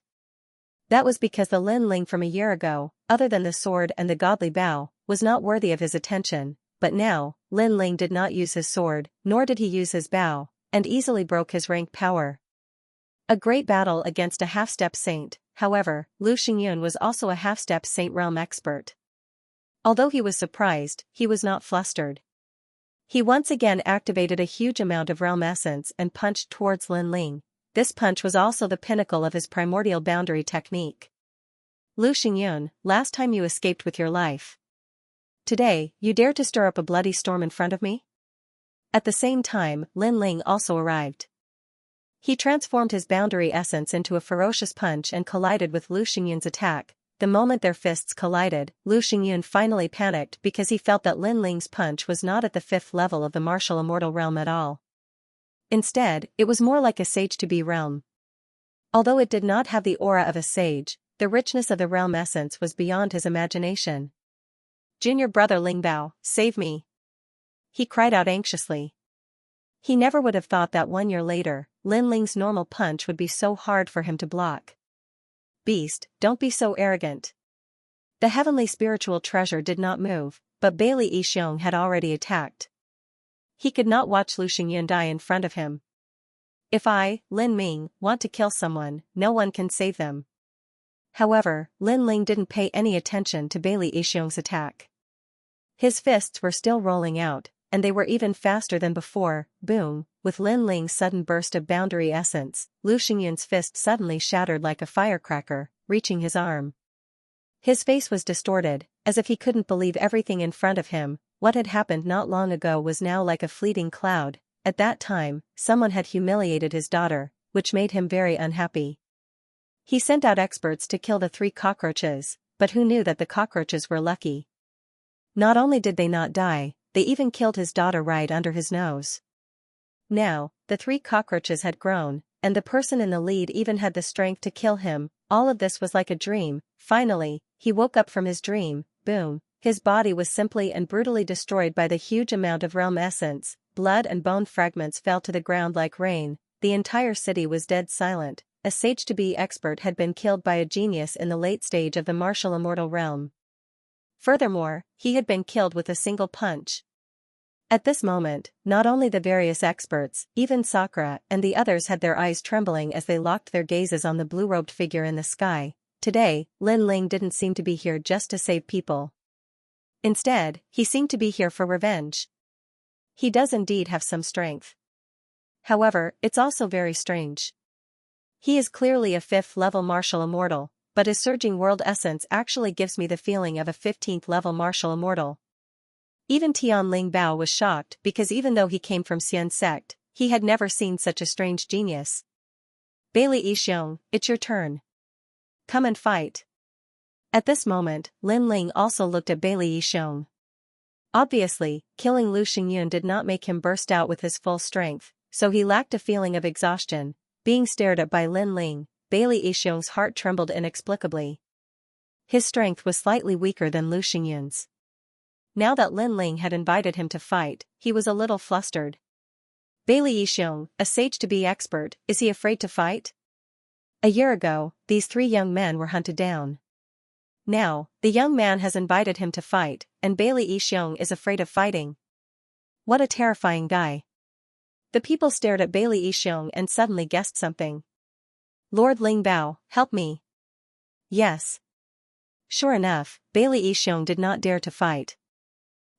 That was because the Lin Ling from a year ago, other than the sword and the godly bow, was not worthy of his attention, but now, Lin Ling did not use his sword, nor did he use his bow, and easily broke his rank power. A great battle against a half-step saint. However, Lu Xingyun was also a half-step saint realm expert. Although he was surprised, he was not flustered. He once again activated a huge amount of realm essence and punched towards Lin Ling. This punch was also the pinnacle of his primordial boundary technique. Lu Xingyun, last time you escaped with your life. Today, you dare to stir up a bloody storm in front of me? At the same time, Lin Ling also arrived. He transformed his boundary essence into a ferocious punch and collided with Lu Xingyun's attack. The moment their fists collided, Lu Xingyun finally panicked because he felt that Lin Ling's punch was not at the 5th level of the martial immortal realm at all. Instead, it was more like a sage-to-be realm. Although it did not have the aura of a sage, the richness of the realm essence was beyond his imagination. Junior brother Lingbao, save me! He cried out anxiously. He never would have thought that 1 year later, Lin Ling's normal punch would be so hard for him to block. Beast, don't be so arrogant. The heavenly spiritual treasure did not move, but Bailey Yixiong had already attacked. He could not watch Lu Xingyun die in front of him. If I, Lin Ming, want to kill someone, no one can save them. However, Lin Ling didn't pay any attention to Bailey Yixiong's attack. His fists were still rolling out, and they were even faster than before. Boom, with Lin Ling's sudden burst of boundary essence, Lu Xingyun's fist suddenly shattered like a firecracker, reaching his arm. His face was distorted, as if he couldn't believe everything in front of him. What had happened not long ago was now like a fleeting cloud. At that time, someone had humiliated his daughter, which made him very unhappy. He sent out experts to kill the 3 cockroaches, but who knew that the cockroaches were lucky? Not only did they not die, they even killed his daughter right under his nose. Now, the 3 cockroaches had grown, and the person in the lead even had the strength to kill him. All of this was like a dream. Finally, he woke up from his dream. Boom, his body was simply and brutally destroyed by the huge amount of realm essence. Blood and bone fragments fell to the ground like rain. The entire city was dead silent. A sage-to-be expert had been killed by a genius in the late stage of the martial immortal realm. Furthermore, he had been killed with a single punch. At this moment, not only the various experts, even Sakura and the others had their eyes trembling as they locked their gazes on the blue-robed figure in the sky. Today, Lin Ling didn't seem to be here just to save people. Instead, he seemed to be here for revenge. He does indeed have some strength. However, it's also very strange. He is clearly a 5th-level martial immortal, but his surging world essence actually gives me the feeling of a 15th-level martial immortal. Even Tian Ling Bao was shocked because even though he came from Xian sect, he had never seen such a strange genius. Bailey Yixiong, it's your turn. Come and fight. At this moment, Lin Ling also looked at Bailey Yixiong. Obviously, killing Lu Xingyun did not make him burst out with his full strength, so he lacked a feeling of exhaustion. Being stared at by Lin Ling, Bailey Yixiong's heart trembled inexplicably. His strength was slightly weaker than Lu Xingyun's. Now that Lin Ling had invited him to fight, he was a little flustered. Bailey Yixiong, a sage-to-be expert, is he afraid to fight? A year ago, these 3 young men were hunted down. Now, the young man has invited him to fight, and Bailey Yixiong is afraid of fighting. What a terrifying guy. The people stared at Bailey Yixiong and suddenly guessed something. Lord Lingbao, help me. Yes. Sure enough, Bailey Yixiong did not dare to fight.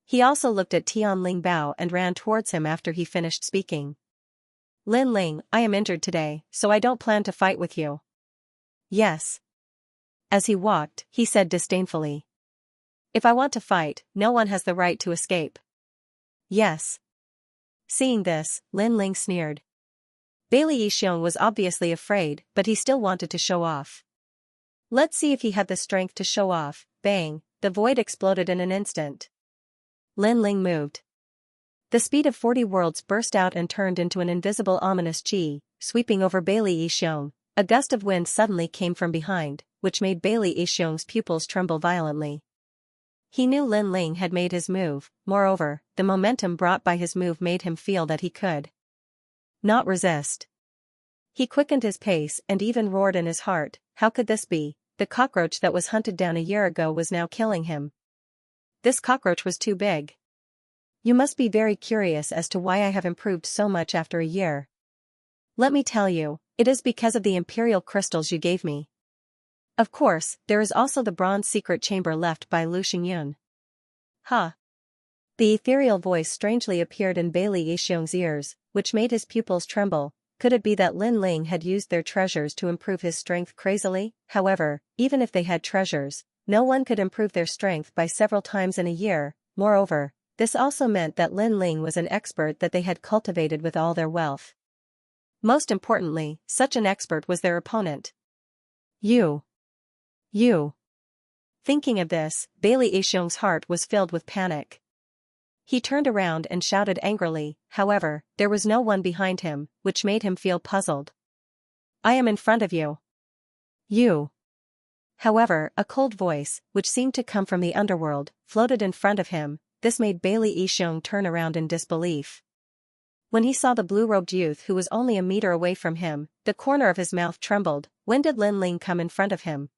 He also looked at Tian Lingbao and ran towards him after he finished speaking. Lin Ling, I am injured today, so I don't plan to fight with you. Yes. As he walked, he said disdainfully. If I want to fight, no one has the right to escape. Yes. Seeing this, Lin Ling sneered. Bailey Yixiong was obviously afraid, but he still wanted to show off. Let's see if he had the strength to show off. Bang, the void exploded in an instant. Lin Ling moved. The speed of 40 worlds burst out and turned into an invisible ominous chi, sweeping over Bailey Yixiong. A gust of wind suddenly came from behind, which made Bailey Yixiong's pupils tremble violently. He knew Lin Ling had made his move. Moreover, the momentum brought by his move made him feel that he could not resist. He quickened his pace and even roared in his heart, how could this be? The cockroach that was hunted down a year ago was now killing him. This cockroach was too big. You must be very curious as to why I have improved so much after a year. Let me tell you, it is because of the imperial crystals you gave me. Of course, there is also the bronze secret chamber left by Lu Xingyun. Ha! The ethereal voice strangely appeared in Bailey Yixiong's ears, which made his pupils tremble. Could it be that Lin Ling had used their treasures to improve his strength crazily? However, even if they had treasures, no one could improve their strength by several times in a year. Moreover, this also meant that Lin Ling was an expert that they had cultivated with all their wealth. Most importantly, such an expert was their opponent. You. Thinking of this, Bailey Yixiong's heart was filled with panic. He turned around and shouted angrily, however, there was no one behind him, which made him feel puzzled. I am in front of you. You. However, a cold voice, which seemed to come from the underworld, floated in front of him. This made Bailey Yixiong turn around in disbelief. When he saw the blue-robed youth who was only a meter away from him, the corner of his mouth trembled. When did Lin Ling come in front of him?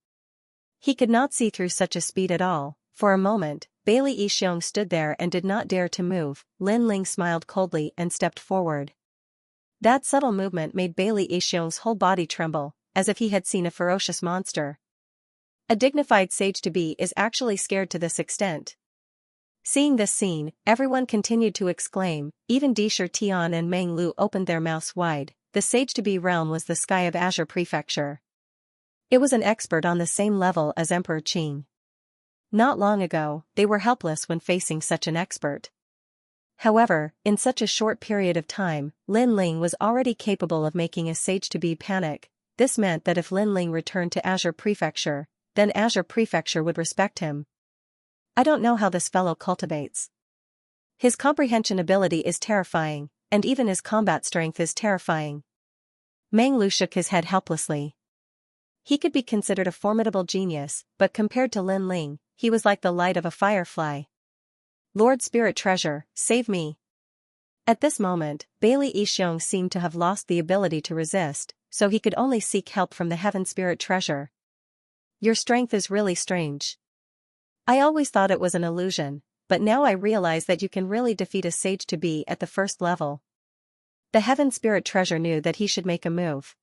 He could not see through such a speed at all. For a moment, Bailey Yixiong stood there and did not dare to move. Lin Ling smiled coldly and stepped forward. That subtle movement made Bailey Yixiong's whole body tremble, as if he had seen a ferocious monster. A dignified sage-to-be is actually scared to this extent. Seeing this scene, everyone continued to exclaim. Even Disher Tian and Meng Lu opened their mouths wide. The sage-to-be realm was the sky of Azure Prefecture. It was an expert on the same level as Emperor Qing. Not long ago, they were helpless when facing such an expert. However, in such a short period of time, Lin Ling was already capable of making a sage-to-be panic. This meant that if Lin Ling returned to Azure Prefecture, then Azure Prefecture would respect him. I don't know how this fellow cultivates. His comprehension ability is terrifying, and even his combat strength is terrifying. Meng Lu shook his head helplessly. He could be considered a formidable genius, but compared to Lin Ling, he was like the light of a firefly. Lord Spirit Treasure, save me. At this moment, Bailey Yixiong seemed to have lost the ability to resist, so he could only seek help from the Heaven Spirit Treasure. Your strength is really strange. I always thought it was an illusion, but now I realize that you can really defeat a sage-to-be at the first level. The Heaven Spirit Treasure knew that he should make a move.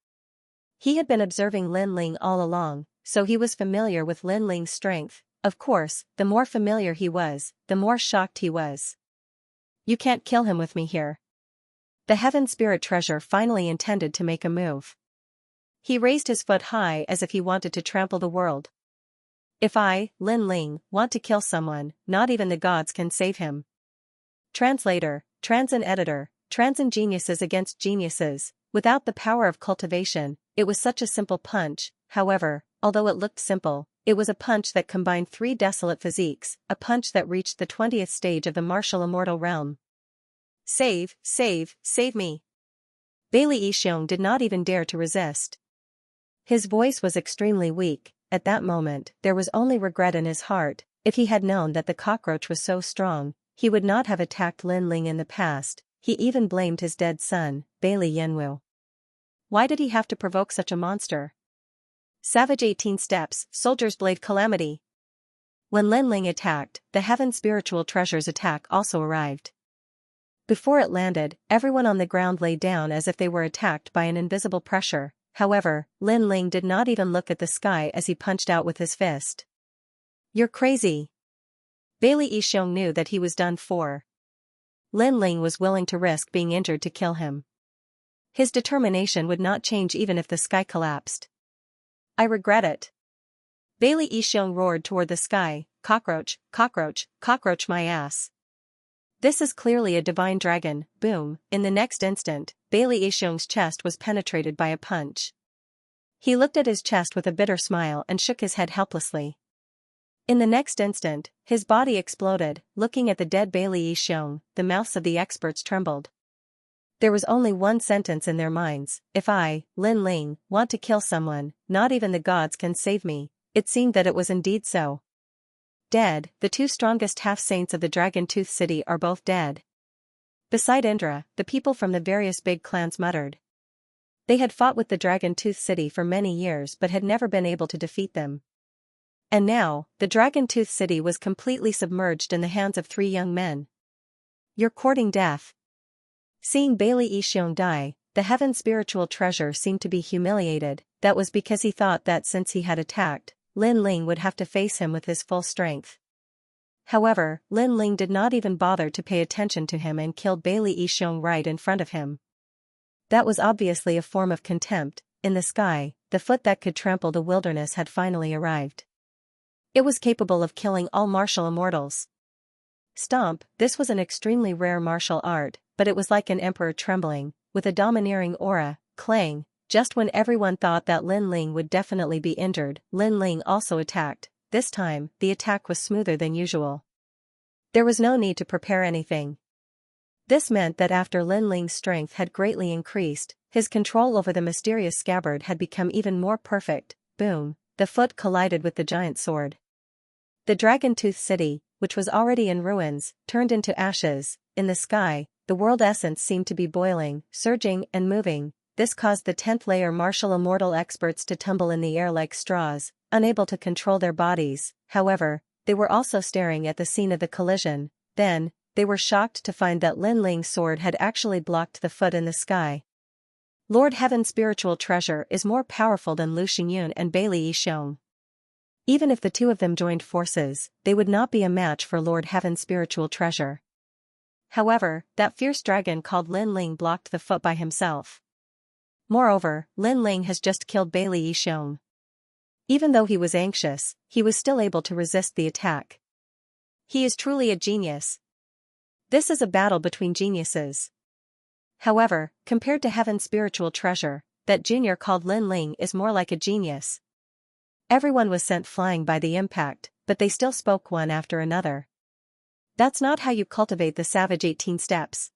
He had been observing Lin Ling all along, so he was familiar with Lin Ling's strength. Of course, the more familiar he was, the more shocked he was. You can't kill him with me here. The Heaven Spirit Treasure finally intended to make a move. He raised his foot high as if he wanted to trample the world. If I, Lin Ling, want to kill someone, not even the gods can save him. Translator, Transin Editor, Transin Geniuses against geniuses. Without the power of cultivation, it was such a simple punch. However, although it looked simple, it was a punch that combined three desolate physiques, a punch that reached the 20th stage of the martial immortal realm. Save me. Bailey Yixiong did not even dare to resist. His voice was extremely weak. At that moment, there was only regret in his heart. If he had known that the cockroach was so strong, he would not have attacked Lin Ling in the past. He even blamed his dead son, Bailey Yanwu. Why did he have to provoke such a monster? Savage 18 Steps, Soldier's Blade Calamity. When Lin Ling attacked, the Heaven Spiritual Treasure's attack also arrived. Before it landed, everyone on the ground lay down as if they were attacked by an invisible pressure. However, Lin Ling did not even look at the sky as he punched out with his fist. You're crazy. Bailey Yixiong knew that he was done for. Lin Ling was willing to risk being injured to kill him. His determination would not change even if the sky collapsed. I regret it. Bailey Yixiong roared toward the sky, cockroach, cockroach, cockroach my ass. This is clearly a divine dragon. Boom. In the next instant, Bailey Yixiong's chest was penetrated by a punch. He looked at his chest with a bitter smile and shook his head helplessly. In the next instant, his body exploded. Looking at the dead Bailey Yixiong, the mouths of the experts trembled. There was only one sentence in their minds: if I, Lin Ling, want to kill someone, not even the gods can save me. It seemed that it was indeed so. Dead, the two strongest half-saints of the Dragon Tooth City are both dead. Beside Indra, the people from the various big clans muttered. They had fought with the Dragon-Tooth City for many years but had never been able to defeat them. And now, the Dragon-Tooth City was completely submerged in the hands of 3 young men. "You're courting death." Seeing Bailey Yixiong die, the Heaven Spiritual Treasure seemed to be humiliated. That was because he thought that since he had attacked, Lin Ling would have to face him with his full strength. However, Lin Ling did not even bother to pay attention to him and killed Bailey Yixiong right in front of him. That was obviously a form of contempt. In the sky, the foot that could trample the wilderness had finally arrived. It was capable of killing all martial immortals. Stomp, this was an extremely rare martial art, but it was like an emperor trembling, with a domineering aura. Clang, just when everyone thought that Lin Ling would definitely be injured, Lin Ling also attacked. This time, the attack was smoother than usual. There was no need to prepare anything. This meant that after Lin Ling's strength had greatly increased, his control over the mysterious scabbard had become even more perfect. Boom, the foot collided with the giant sword. The Dragon-Tooth City, which was already in ruins, turned into ashes. In the sky, the world essence seemed to be boiling, surging, and moving. This caused the 10th layer martial immortal experts to tumble in the air like straws, unable to control their bodies. However, they were also staring at the scene of the collision. Then, they were shocked to find that Lin Ling's sword had actually blocked the foot in the sky. Lord Heaven's Spiritual Treasure is more powerful than Lu Xingyun and Bailey Yixiong. Even if the two of them joined forces, they would not be a match for Lord Heaven's Spiritual Treasure. However, that fierce dragon called Lin Ling blocked the foot by himself. Moreover, Lin Ling has just killed Bailey Yixiong. Even though he was anxious, he was still able to resist the attack. He is truly a genius. This is a battle between geniuses. However, compared to Heaven's Spiritual Treasure, that junior called Lin Ling is more like a genius. Everyone was sent flying by the impact, but they still spoke one after another. That's not how you cultivate the savage 18 steps.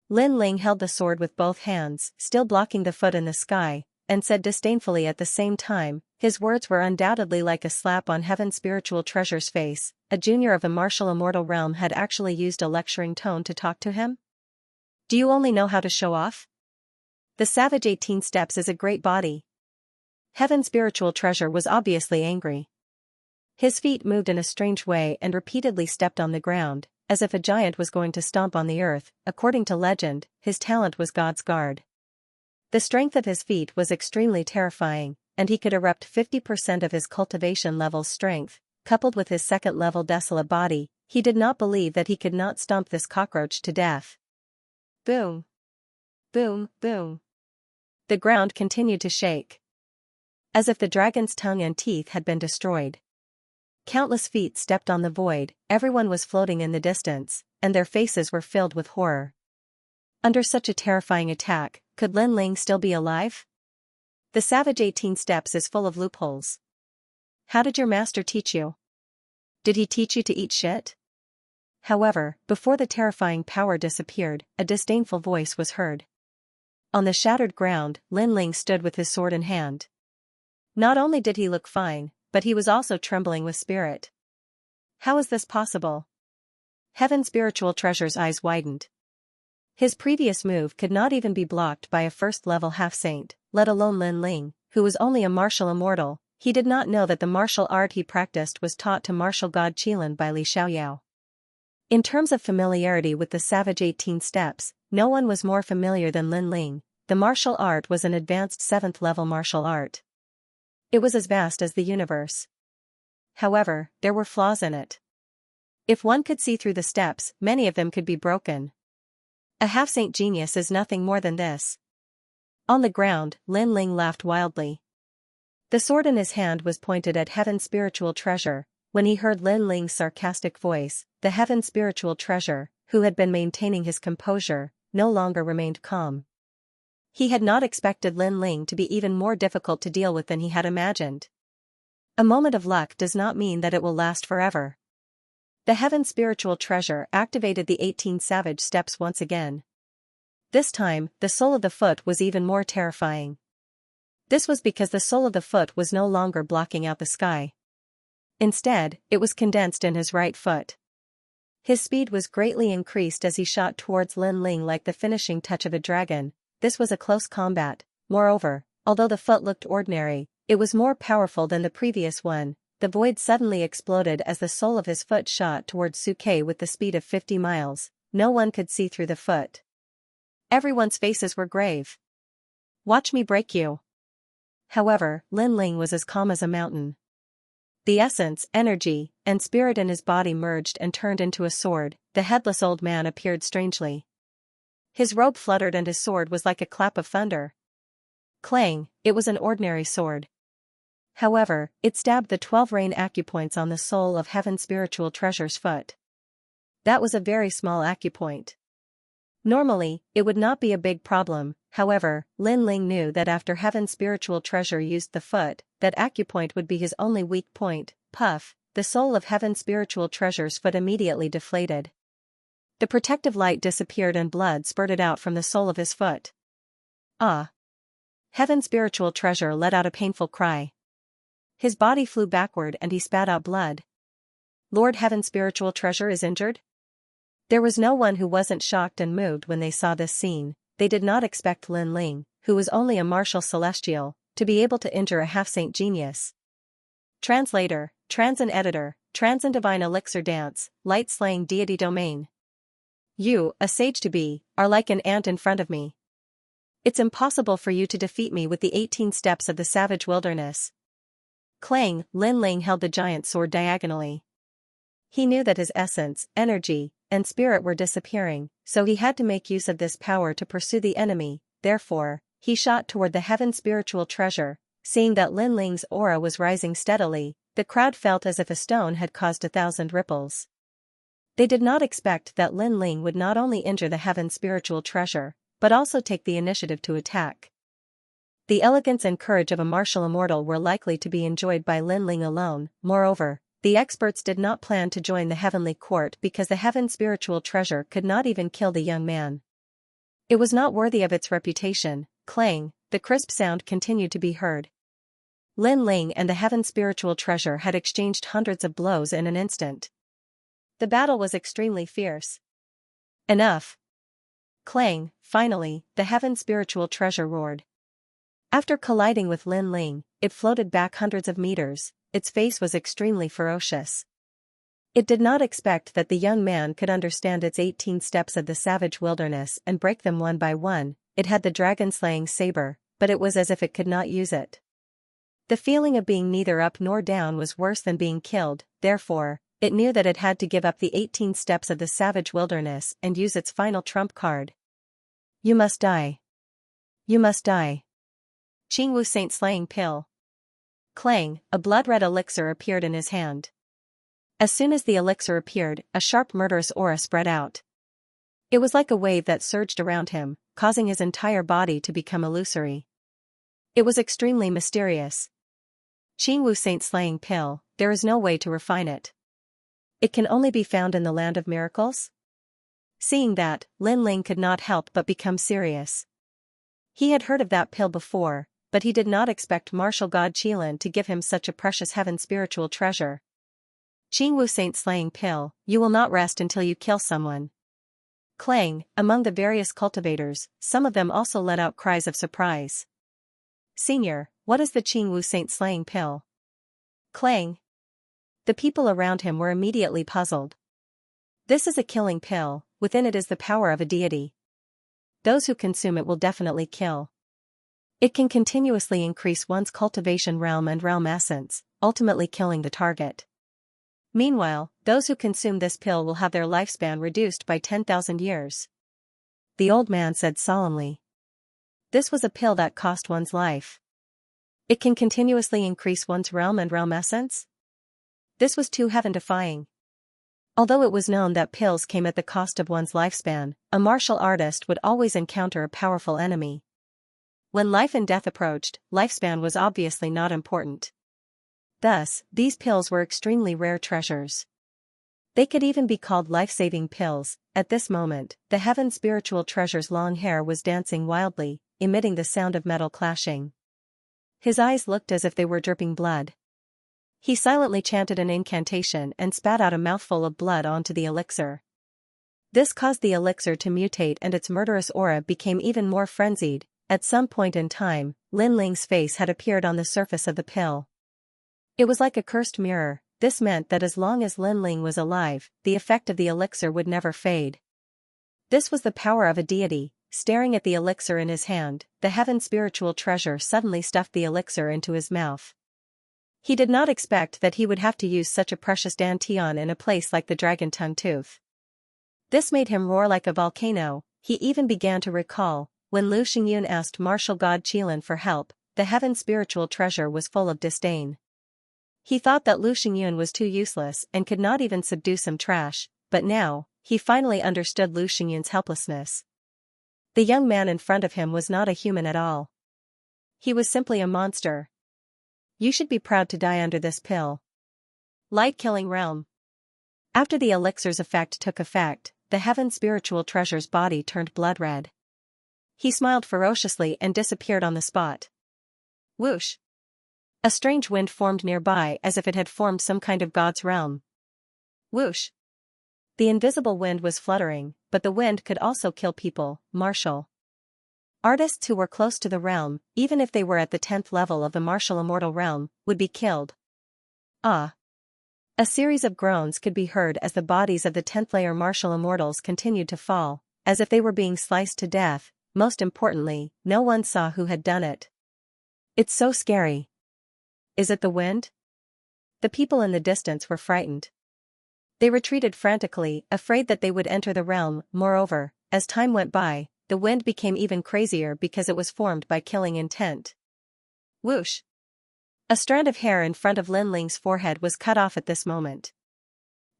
Lin Ling held the sword with both hands, still blocking the foot in the sky, and said disdainfully at the same time. His words were undoubtedly like a slap on Heaven's Spiritual Treasure's face. A junior of the martial immortal realm had actually used a lecturing tone to talk to him? Do you only know how to show off? The Savage 18 Steps is a great body. Heaven's Spiritual Treasure was obviously angry. His feet moved in a strange way and repeatedly stepped on the ground, as if a giant was going to stomp on the earth. According to legend, his talent was God's guard. The strength of his feet was extremely terrifying, and he could erupt 50% of his cultivation level's strength, coupled with his second-level desolate body. He did not believe that he could not stomp this cockroach to death. Boom. Boom, boom. The ground continued to shake, as if the dragon's tongue and teeth had been destroyed. Countless feet stepped on the void. Everyone was floating in the distance, and their faces were filled with horror. Under such a terrifying attack, could Lin Ling still be alive? The Savage 18 Steps is full of loopholes. How did your master teach you? Did he teach you to eat shit? However, before the terrifying power disappeared, a disdainful voice was heard. On the shattered ground, Lin Ling stood with his sword in hand. Not only did he look fine, but he was also trembling with spirit. How is this possible? Heaven's Spiritual Treasure's eyes widened. His previous move could not even be blocked by a first-level half-saint, let alone Lin Ling, who was only a martial immortal. He did not know that the martial art he practiced was taught to martial god Qilin by Li Xiaoyao. In terms of familiarity with the Savage 18 Steps, no one was more familiar than Lin Ling. The martial art was an advanced 7th-level martial art. It was as vast as the universe. However, there were flaws in it. If one could see through the steps, many of them could be broken. A half-saint genius is nothing more than this. On the ground, Lin Ling laughed wildly. The sword in his hand was pointed at Heaven's Spiritual Treasure. When he heard Lin Ling's sarcastic voice, the Heaven's Spiritual Treasure, who had been maintaining his composure, no longer remained calm. He had not expected Lin Ling to be even more difficult to deal with than he had imagined. A moment of luck does not mean that it will last forever. The Heaven's Spiritual Treasure activated the 18 Savage Steps once again. This time, the sole of the foot was even more terrifying. This was because the sole of the foot was no longer blocking out the sky. Instead, it was condensed in his right foot. His speed was greatly increased as he shot towards Lin Ling like the finishing touch of a dragon. This was a close combat. Moreover, although the foot looked ordinary, it was more powerful than the previous one. The void suddenly exploded as the sole of his foot shot towards Suke with the speed of 50 miles. No one could see through the foot. Everyone's faces were grave. "Watch me break you." However, Lin Ling was as calm as a mountain. The essence, energy, and spirit in his body merged and turned into a sword. The headless old man appeared strangely. His robe fluttered and his sword was like a clap of thunder. Clang, it was an ordinary sword. However, it stabbed the 12 rain acupoints on the soul of Heaven's spiritual treasure's foot. That was a very small acupoint. Normally, it would not be a big problem. However, Lin Ling knew that after Heaven's spiritual treasure used the foot, that acupoint would be his only weak point. Puff, the soul of Heaven's spiritual treasure's foot immediately deflated. The protective light disappeared and blood spurted out from the sole of his foot. Ah! Heaven's spiritual treasure let out a painful cry. His body flew backward and he spat out blood. Lord Heaven's spiritual treasure is injured? There was no one who wasn't shocked and moved when they saw this scene. They did not expect Lin Ling, who was only a martial celestial, to be able to injure a half-saint genius. Translator, Trans and Editor, Trans and Divine Elixir Dance, Light-Slaying Deity Domain. You, a sage to be, are like an ant in front of me. It's impossible for you to defeat me with the 18 steps of the savage wilderness. Clang, Lin Ling held the giant sword diagonally. He knew that his essence, energy, and spirit were disappearing, so he had to make use of this power to pursue the enemy. Therefore, he shot toward the Heaven spiritual treasure. Seeing that Lin Ling's aura was rising steadily, the crowd felt as if a stone had caused 1,000 ripples. They did not expect that Lin Ling would not only injure the Heaven spiritual treasure, but also take the initiative to attack. The elegance and courage of a martial immortal were likely to be enjoyed by Lin Ling alone. Moreover, the experts did not plan to join the heavenly court because the Heaven spiritual treasure could not even kill the young man. It was not worthy of its reputation. Clang, the crisp sound continued to be heard. Lin Ling and the Heaven spiritual treasure had exchanged hundreds of blows in an instant. The battle was extremely fierce. Enough! Clang, finally, the Heaven spiritual treasure roared. After colliding with Lin Ling, it floated back hundreds of meters. Its face was extremely ferocious. It did not expect that the young man could understand its 18 steps of the savage wilderness and break them one by one. It had the dragon-slaying saber, but it was as if it could not use it. The feeling of being neither up nor down was worse than being killed. Therefore, it knew that it had to give up the 18 steps of the savage wilderness and use its final trump card. You must die. You must die. Qingwu Saint Slaying Pill. Clang, a blood-red elixir appeared in his hand. As soon as the elixir appeared, a sharp murderous aura spread out. It was like a wave that surged around him, causing his entire body to become illusory. It was extremely mysterious. Qingwu Saint Slaying Pill, there is no way to refine it. It can only be found in the land of miracles? Seeing that, Lin Ling could not help but become serious. He had heard of that pill before, but he did not expect martial god Qilin to give him such a precious Heaven spiritual treasure. Qingwu Saint Slaying Pill, you will not rest until you kill someone. Clang, among the various cultivators, some of them also let out cries of surprise. Senior, what is the Qingwu Saint Slaying Pill? Clang. The people around him were immediately puzzled. This is a killing pill, within it is the power of a deity. Those who consume it will definitely kill. It can continuously increase one's cultivation realm and realm essence, ultimately killing the target. Meanwhile, those who consume this pill will have their lifespan reduced by 10,000 years. The old man said solemnly. This was a pill that cost one's life. It can continuously increase one's realm and realm essence? This was too heaven-defying. Although it was known that pills came at the cost of one's lifespan, a martial artist would always encounter a powerful enemy. When life and death approached, lifespan was obviously not important. Thus, these pills were extremely rare treasures. They could even be called life-saving pills. At this moment, the Heaven spiritual treasure's long hair was dancing wildly, emitting the sound of metal clashing. His eyes looked as if they were dripping blood. He silently chanted an incantation and spat out a mouthful of blood onto the elixir. This caused the elixir to mutate and its murderous aura became even more frenzied. at some point in time, Lin Ling's face had appeared on the surface of the pill. It was like a cursed mirror. This meant that as long as Lin Ling was alive, the effect of the elixir would never fade. This was the power of a deity. Staring at the elixir in his hand, the heaven spiritual treasure suddenly stuffed the elixir into his mouth. He did not expect that he would have to use such a precious dantian in a place like the Dragon Tongue Tooth. This made him roar like a volcano. He even began to recall, when Lu Xingyun asked martial god Qilin for help, the heaven spiritual treasure was full of disdain. He thought that Lu Xingyun was too useless and could not even subdue some trash, but now, he finally understood Lu Xingyun's helplessness. The young man in front of him was not a human at all. He was simply a monster. You should be proud to die under this pill. Light-killing realm. After the elixir's effect took effect, the heaven spiritual treasure's body turned blood red. He smiled ferociously and disappeared on the spot. Whoosh! A strange wind formed nearby as if it had formed some kind of god's realm. Whoosh! The invisible wind was fluttering, but the wind could also kill people. Martial artists who were close to the realm, even if they were at the 10th level of the martial immortal realm, would be killed. Ah! A series of groans could be heard as the bodies of the 10th layer martial immortals continued to fall, as if they were being sliced to death. Most importantly, no one saw who had done it. It's so scary. Is it the wind? The people in the distance were frightened. They retreated frantically, afraid that they would enter the realm. Moreover, as time went by, the wind became even crazier because it was formed by killing intent. Whoosh! A strand of hair in front of Lin Ling's forehead was cut off at this moment.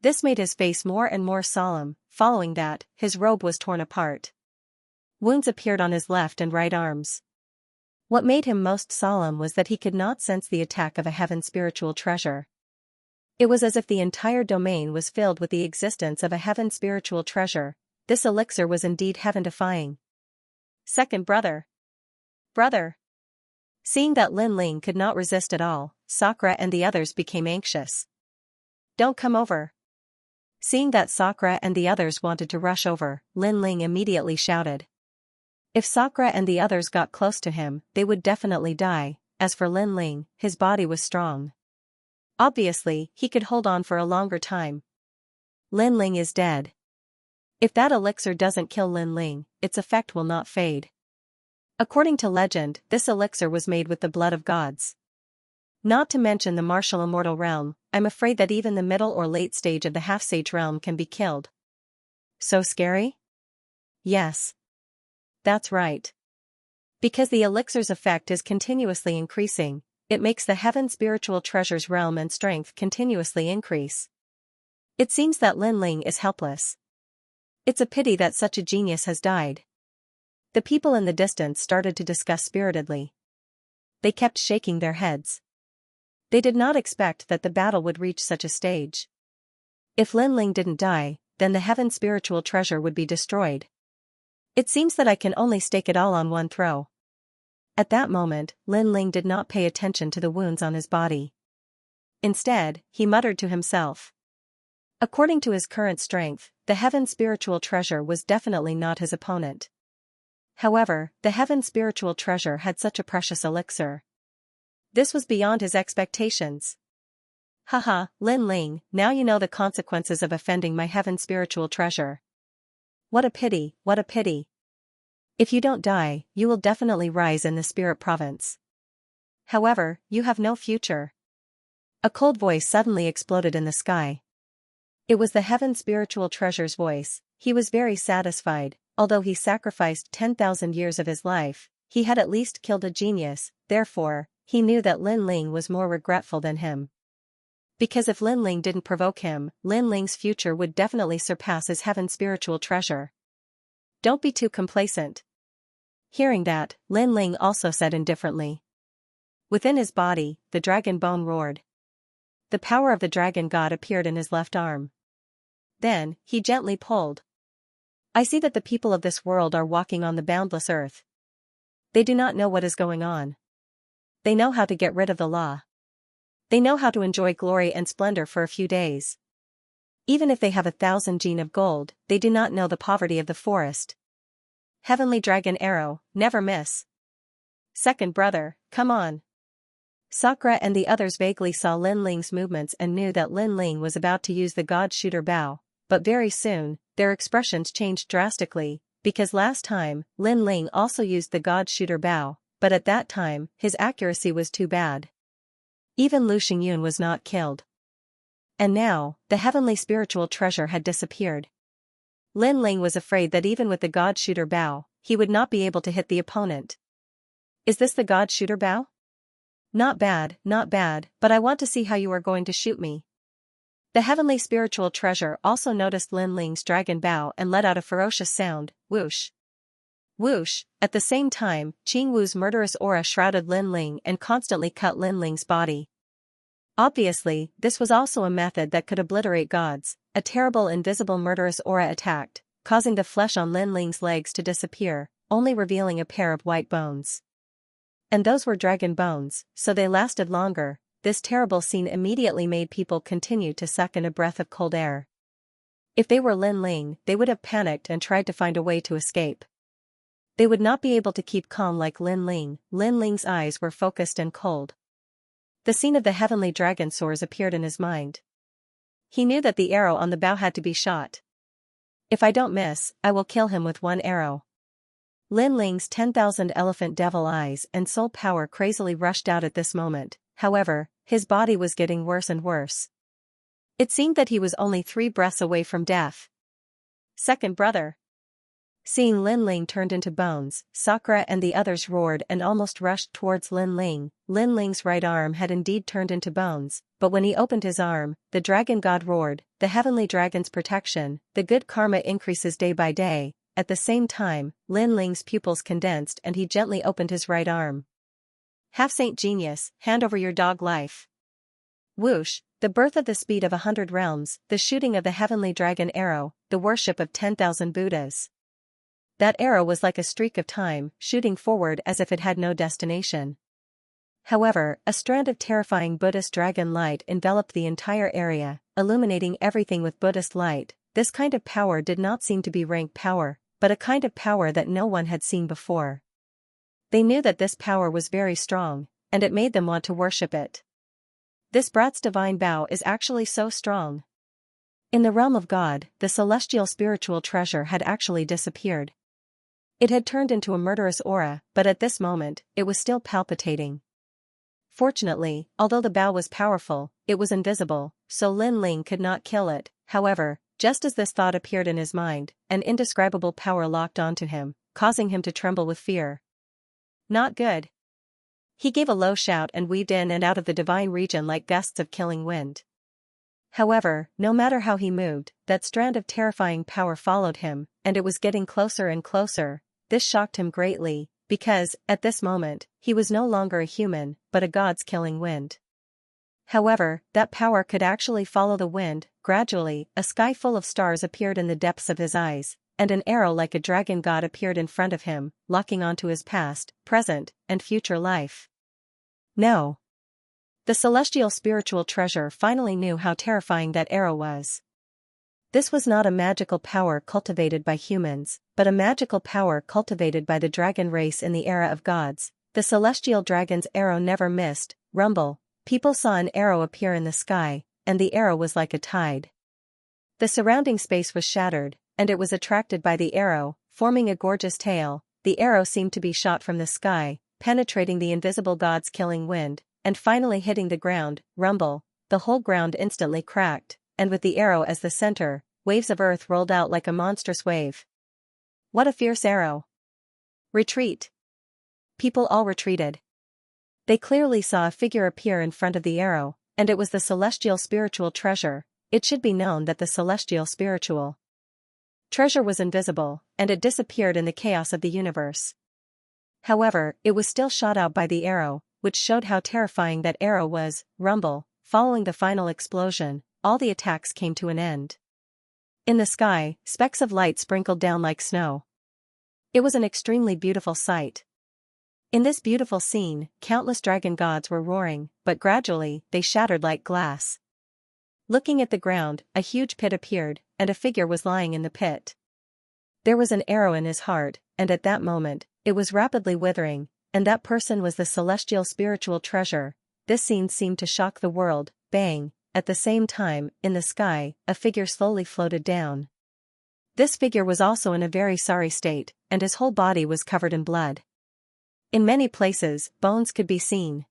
This made his face more and more solemn. Following that, his robe was torn apart. Wounds appeared on his left and right arms. What made him most solemn was that he could not sense the attack of a heaven spiritual treasure. It was as if the entire domain was filled with the existence of a heaven spiritual treasure. This elixir was indeed heaven-defying. Second brother. Brother. Seeing that Lin Ling could not resist at all, Sakura and the others became anxious. Don't come over. Seeing that Sakura and the others wanted to rush over, Lin Ling immediately shouted. If Sakura and the others got close to him, they would definitely die. As for Lin Ling, his body was strong. Obviously, he could hold on for a longer time. Lin Ling is dead. If that elixir doesn't kill Lin Ling, its effect will not fade. According to legend, this elixir was made with the blood of gods. Not to mention the martial immortal realm, I'm afraid that even the middle or late stage of the half-sage realm can be killed. So scary? Yes. That's right. Because the elixir's effect is continuously increasing, it makes the heaven spiritual treasure's realm and strength continuously increase. It seems that Lin Ling is helpless. It's a pity that such a genius has died. The people in the distance started to discuss spiritedly. They kept shaking their heads. They did not expect that the battle would reach such a stage. If Lin Ling didn't die, then the heaven spiritual treasure would be destroyed. It seems that I can only stake it all on one throw. At that moment, Lin Ling did not pay attention to the wounds on his body. Instead, he muttered to himself. According to his current strength, the heaven spiritual treasure was definitely not his opponent. However, the heaven spiritual treasure had such a precious elixir. This was beyond his expectations. Haha, Lin Ling, now you know the consequences of offending my heaven spiritual treasure. What a pity, what a pity. If you don't die, you will definitely rise in the spirit province. However, you have no future. A cold voice suddenly exploded in the sky. It was the heaven spiritual treasure's voice. He was very satisfied. Although he sacrificed 10,000 years of his life, he had at least killed a genius. Therefore, he knew that Lin Ling was more regretful than him. Because if Lin Ling didn't provoke him, Lin Ling's future would definitely surpass his heaven spiritual treasure. Don't be too complacent. Hearing that, Lin Ling also said indifferently. Within his body, the dragon bone roared. The power of the dragon god appeared in his left arm. Then, he gently pulled. I see that the people of this world are walking on the boundless earth. They do not know what is going on. They know how to get rid of the law. They know how to enjoy glory and splendor for a few days. Even if they have 1,000 gene of gold, they do not know the poverty of the forest. Heavenly dragon arrow, never miss. Second brother, come on. Sakura and the others vaguely saw Lin Ling's movements and knew that Lin Ling was about to use the God Shooter Bow, but very soon, their expressions changed drastically, because last time, Lin Ling also used the God Shooter Bow, but at that time, his accuracy was too bad. Even Lu Xingyun was not killed. And now, the heavenly spiritual treasure had disappeared. Lin Ling was afraid that even with the God Shooter Bow, he would not be able to hit the opponent. Is this the God Shooter Bow? Not bad, but I want to see how you are going to shoot me. The heavenly spiritual treasure also noticed Lin Ling's dragon bow and let out a ferocious sound, whoosh. Whoosh. At the same time, Qing Wu's murderous aura shrouded Lin Ling and constantly cut Lin Ling's body. Obviously, this was also a method that could obliterate gods. A terrible invisible murderous aura attacked, causing the flesh on Lin Ling's legs to disappear, only revealing a pair of white bones. And those were dragon bones, so they lasted longer. This terrible scene immediately made people continue to suck in a breath of cold air. If they were Lin Ling, they would have panicked and tried to find a way to escape. They would not be able to keep calm like Lin Ling. Lin Ling's eyes were focused and cold. The scene of the heavenly dragon soars appeared in his mind. He knew that the arrow on the bow had to be shot. If I don't miss, I will kill him with one arrow. Lin Ling's 10,000 elephant devil eyes and soul power crazily rushed out at this moment. However, his body was getting worse and worse. It seemed that he was only 3 breaths away from death. Second brother. Seeing Lin Ling turned into bones, Sakura and the others roared and almost rushed towards Lin Ling. Lin Ling's right arm had indeed turned into bones, but when he opened his arm, the dragon god roared, the heavenly dragon's protection, the good karma increases day by day. At the same time, Lin Ling's pupils condensed and he gently opened his right arm. Half-saint genius, hand over your dog life. Whoosh, the birth of the speed of 100 realms, the shooting of the heavenly dragon arrow, the worship of 10,000 Buddhas. That arrow was like a streak of time, shooting forward as if it had no destination. However, a strand of terrifying Buddhist dragon light enveloped the entire area, illuminating everything with Buddhist light. This kind of power did not seem to be rank power, but a kind of power that no one had seen before. They knew that this power was very strong, and it made them want to worship it. This brat's divine bow is actually so strong. In the realm of God, the celestial spiritual treasure had actually disappeared. It had turned into a murderous aura, but at this moment, it was still palpitating. Fortunately, although the bow was powerful, it was invisible, so Lin Ling could not kill it. However, just as this thought appeared in his mind, an indescribable power locked onto him, causing him to tremble with fear. Not good. He gave a low shout and weaved in and out of the divine region like gusts of killing wind. However, no matter how he moved, that strand of terrifying power followed him, and it was getting closer and closer. This shocked him greatly, because, at this moment, he was no longer a human, but a god's killing wind. However, that power could actually follow the wind. Gradually, a sky full of stars appeared in the depths of his eyes, and an arrow like a dragon god appeared in front of him, locking onto his past, present, and future life. No. The celestial spiritual treasure finally knew how terrifying that arrow was. This was not a magical power cultivated by humans, but a magical power cultivated by the dragon race in the era of gods. The celestial dragon's arrow never missed. Rumble. People saw an arrow appear in the sky, and the arrow was like a tide. The surrounding space was shattered, and it was attracted by the arrow, forming a gorgeous tail. The arrow seemed to be shot from the sky, penetrating the invisible god's killing wind, and finally hitting the ground. Rumble. The whole ground instantly cracked, and with the arrow as the center, waves of earth rolled out like a monstrous wave. What a fierce arrow! Retreat! People all retreated. They clearly saw a figure appear in front of the arrow, and it was the celestial spiritual treasure. It should be known that the celestial spiritual treasure was invisible, and it disappeared in the chaos of the universe. However, it was still shot out by the arrow, which showed how terrifying that arrow was. Rumble. Following the final explosion, all the attacks came to an end. In the sky, specks of light sprinkled down like snow. It was an extremely beautiful sight. In this beautiful scene, countless dragon gods were roaring, but gradually, they shattered like glass. Looking at the ground, a huge pit appeared, and a figure was lying in the pit. There was an arrow in his heart, and at that moment, it was rapidly withering. and that person was the celestial spiritual treasure. This scene seemed to shock the world. Bang! At the same time, in the sky, a figure slowly floated down. This figure was also in a very sorry state, and his whole body was covered in blood. In many places, bones could be seen.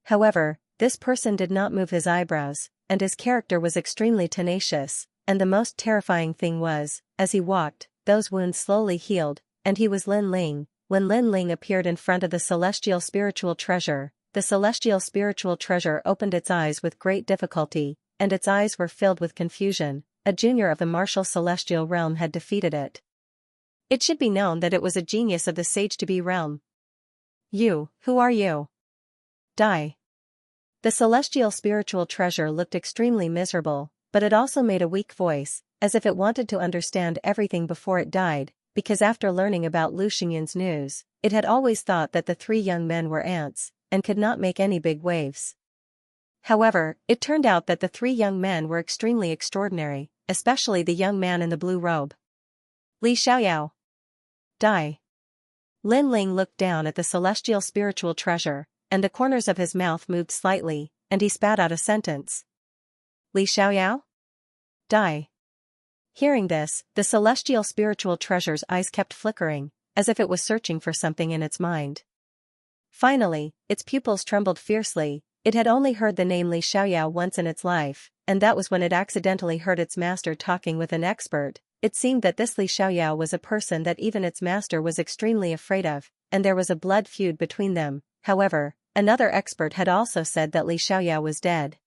However, this person did not move his eyebrows, and his character was extremely tenacious, and the most terrifying thing was, as he walked, those wounds slowly healed, and he was Lin Ling. When Lin Ling appeared in front of the celestial spiritual treasure, the celestial spiritual treasure opened its eyes with great difficulty, and its eyes were filled with confusion. A junior of the martial celestial realm had defeated it. It should be known that it was a genius of the sage-to-be realm. You, who are you? Die. The celestial spiritual treasure looked extremely miserable, but it also made a weak voice, as if it wanted to understand everything before it died, because after learning about Lu Xingyan's news, it had always thought that the three young men were ants, and could not make any big waves. However, it turned out that the three young men were extremely extraordinary, especially the young man in the blue robe. Li Xiaoyao. Die. Lin Ling looked down at the celestial spiritual treasure, and the corners of his mouth moved slightly, and he spat out a sentence. Li Xiaoyao? Die. Hearing this, the celestial spiritual treasure's eyes kept flickering, as if it was searching for something in its mind. Finally, its pupils trembled fiercely. It had only heard the name Li Xiaoyao once in its life, and that was when it accidentally heard its master talking with an expert. It seemed that this Li Xiaoyao was a person that even its master was extremely afraid of, and there was a blood feud between them. However, another expert had also said that Li Xiaoyao was dead.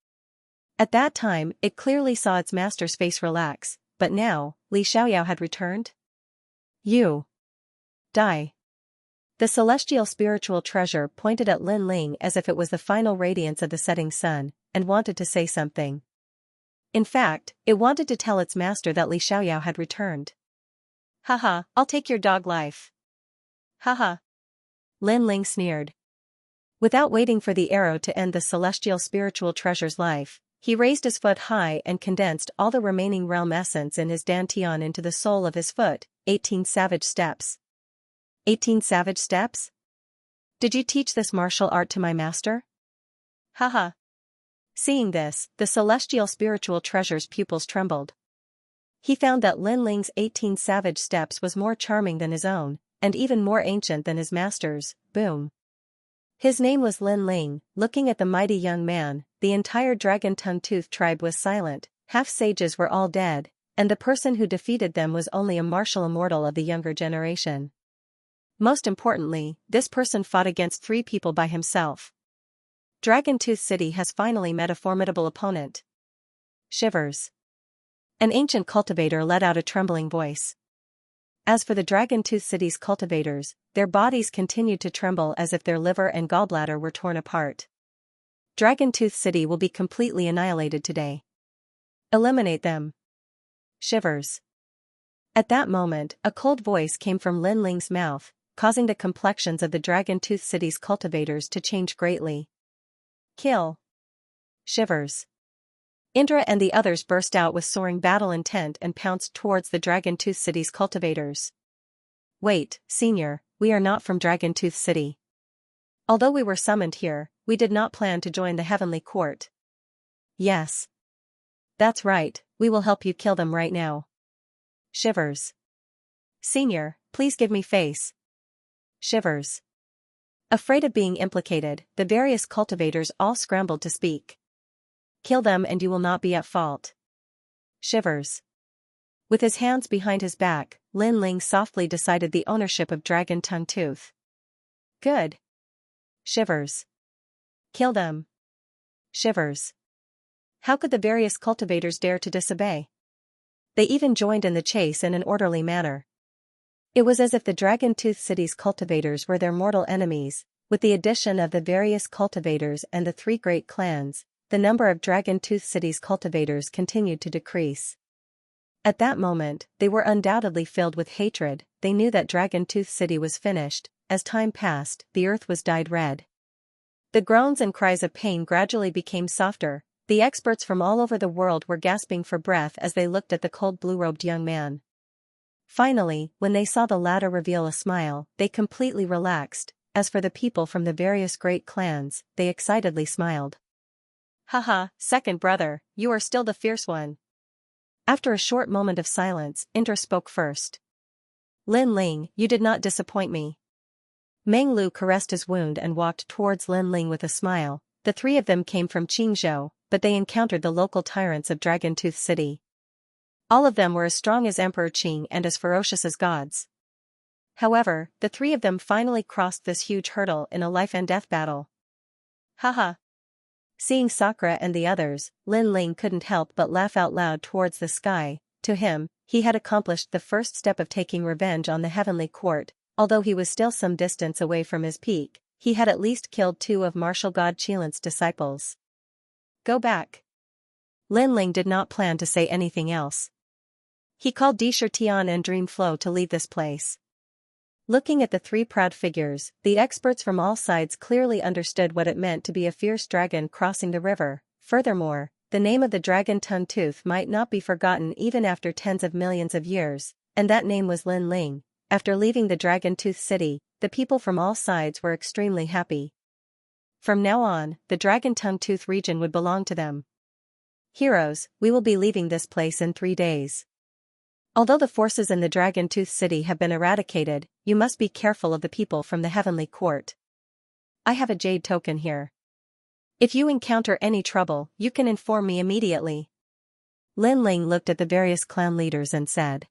At that time, it clearly saw its master's face relax, but now, Li Xiaoyao had returned? You. Die. The celestial spiritual treasure pointed at Lin Ling as if it was the final radiance of the setting sun, and wanted to say something. In fact, it wanted to tell its master that Li Xiaoyao had returned. Haha, I'll take your dog life. Haha. Lin Ling sneered. Without waiting for the arrow to end the celestial spiritual treasure's life, he raised his foot high and condensed all the remaining realm essence in his dantian into the sole of his foot. 18 savage steps. 18 savage steps? Did you teach this martial art to my master? Haha. Seeing this, the celestial spiritual treasure's pupils trembled. He found that Lin Ling's 18 savage steps was more charming than his own, and even more ancient than his master's. Boom. His name was Lin Ling. Looking at the mighty young man, the entire Dragon Tongue-Tooth tribe was silent. Half sages were all dead, and the person who defeated them was only a martial immortal of the younger generation. Most importantly, this person fought against 3 people by himself. Dragon Tooth City has finally met a formidable opponent. Shivers. An ancient cultivator let out a trembling voice. As for the Dragon Tooth City's cultivators, their bodies continued to tremble as if their liver and gallbladder were torn apart. Dragon Tooth City will be completely annihilated today. Eliminate them. Shivers. At that moment, a cold voice came from Lin Ling's mouth, causing the complexions of the Dragon Tooth City's cultivators to change greatly. Kill. Shivers. Indra and the others burst out with soaring battle intent and pounced towards the Dragon Tooth City's cultivators. Wait, Senior, we are not from Dragon Tooth City. Although we were summoned here, we did not plan to join the Heavenly Court. Yes. That's right, we will help you kill them right now. Shivers. Senior, please give me face. Shivers. Afraid of being implicated, the various cultivators all scrambled to speak. Kill them and you will not be at fault. Shivers. With his hands behind his back, Lin Ling softly decided the ownership of Dragon Tongue-Tooth. Good. Shivers. Kill them. Shivers. How could the various cultivators dare to disobey? They even joined in the chase in an orderly manner. It was as if the Dragon Tooth City's cultivators were their mortal enemies. With the addition of the various cultivators and the 3 great clans, the number of Dragon Tooth City's cultivators continued to decrease. At that moment, they were undoubtedly filled with hatred. They knew that Dragon Tooth City was finished. As time passed, the earth was dyed red. The groans and cries of pain gradually became softer. The experts from all over the world were gasping for breath as they looked at the cold blue-robed young man. Finally, when they saw the latter reveal a smile, they completely relaxed. As for the people from the various great clans, they excitedly smiled. Haha, second brother, you are still the fierce one. After a short moment of silence, Indra spoke first. Lin Ling, you did not disappoint me. Meng Lu caressed his wound and walked towards Lin Ling with a smile. The three of them came from Qingzhou, but they encountered the local tyrants of Dragon Tooth City. All of them were as strong as Emperor Qing and as ferocious as gods. However, the three of them finally crossed this huge hurdle in a life-and-death battle. Haha. Seeing Sakura and the others, Lin Ling couldn't help but laugh out loud towards the sky. To him, he had accomplished the first step of taking revenge on the heavenly court. Although he was still some distance away from his peak, he had at least killed 2 of martial god Qilan's disciples. Go back. Lin Ling did not plan to say anything else. He called Disher Tian and Dream Flow to leave this place. Looking at the 3 proud figures, the experts from all sides clearly understood what it meant to be a fierce dragon crossing the river. Furthermore, the name of the dragon Tongue-Tooth might not be forgotten even after tens of millions of years, and that name was Lin Ling. After leaving the Dragon Tooth City, the people from all sides were extremely happy. From now on, the Dragon Tongue-Tooth region would belong to them. Heroes, we will be leaving this place in 3 days. Although the forces in the Dragon Tooth City have been eradicated, you must be careful of the people from the Heavenly Court. I have a jade token here. If you encounter any trouble, you can inform me immediately. Lin Ling looked at the various clan leaders and said.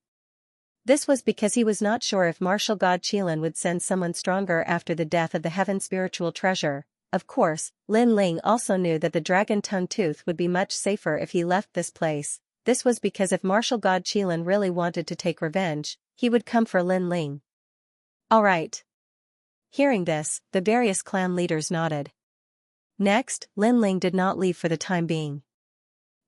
This was because he was not sure if martial god Qilan would send someone stronger after the death of the heaven spiritual treasure. Of course, Lin Ling also knew that the dragon Tongue-Tooth would be much safer if he left this place. This was because if martial god Qilan really wanted to take revenge, he would come for Lin Ling. Alright. Hearing this, the various clan leaders nodded. Next, Lin Ling did not leave for the time being.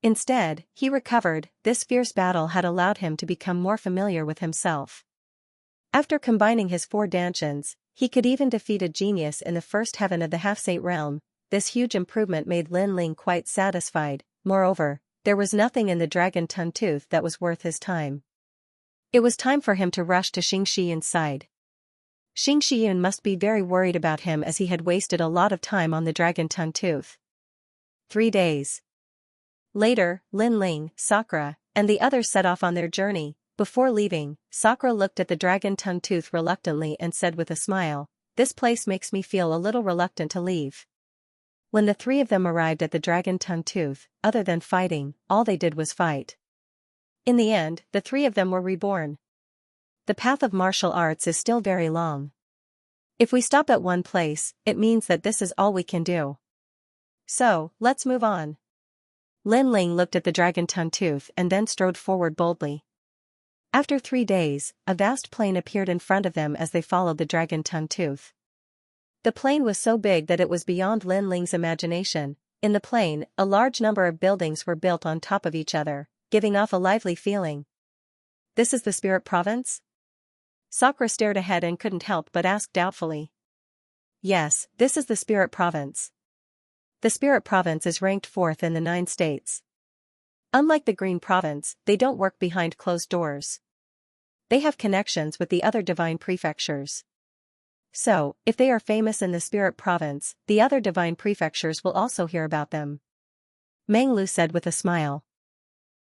Instead, he recovered. This fierce battle had allowed him to become more familiar with himself. After combining his 4 dantians, he could even defeat a genius in the first heaven of the half-saint realm. This huge improvement made Lin Ling quite satisfied. Moreover, there was nothing in the dragon Tongue-Tooth that was worth his time. It was time for him to rush to Xianxia's side. Xianxia must be very worried about him as he had wasted a lot of time on the dragon Tongue-Tooth. 3 days. Later, Lin Ling, Sakura, and the others set off on their journey. Before leaving, Sakura looked at the dragon Tongue-Tooth reluctantly and said with a smile, "This place makes me feel a little reluctant to leave." When the 3 of them arrived at the dragon Tongue-Tooth, other than fighting, all they did was fight. In the end, the 3 of them were reborn. The path of martial arts is still very long. If we stop at one place, it means that this is all we can do. So, let's move on. Lin Ling looked at the dragon Tongue-Tooth and then strode forward boldly. After 3 days, a vast plain appeared in front of them as they followed the dragon Tongue-Tooth. The plain was so big that it was beyond Lin Ling's imagination. In the plain, a large number of buildings were built on top of each other, giving off a lively feeling. This is the Spirit Province? Sakura stared ahead and couldn't help but ask doubtfully. Yes, this is the Spirit Province. The Spirit Province is ranked 4th in the 9 states. Unlike the Green Province, they don't work behind closed doors. They have connections with the other divine prefectures. So, if they are famous in the Spirit Province, the other divine prefectures will also hear about them. Meng Lu said with a smile.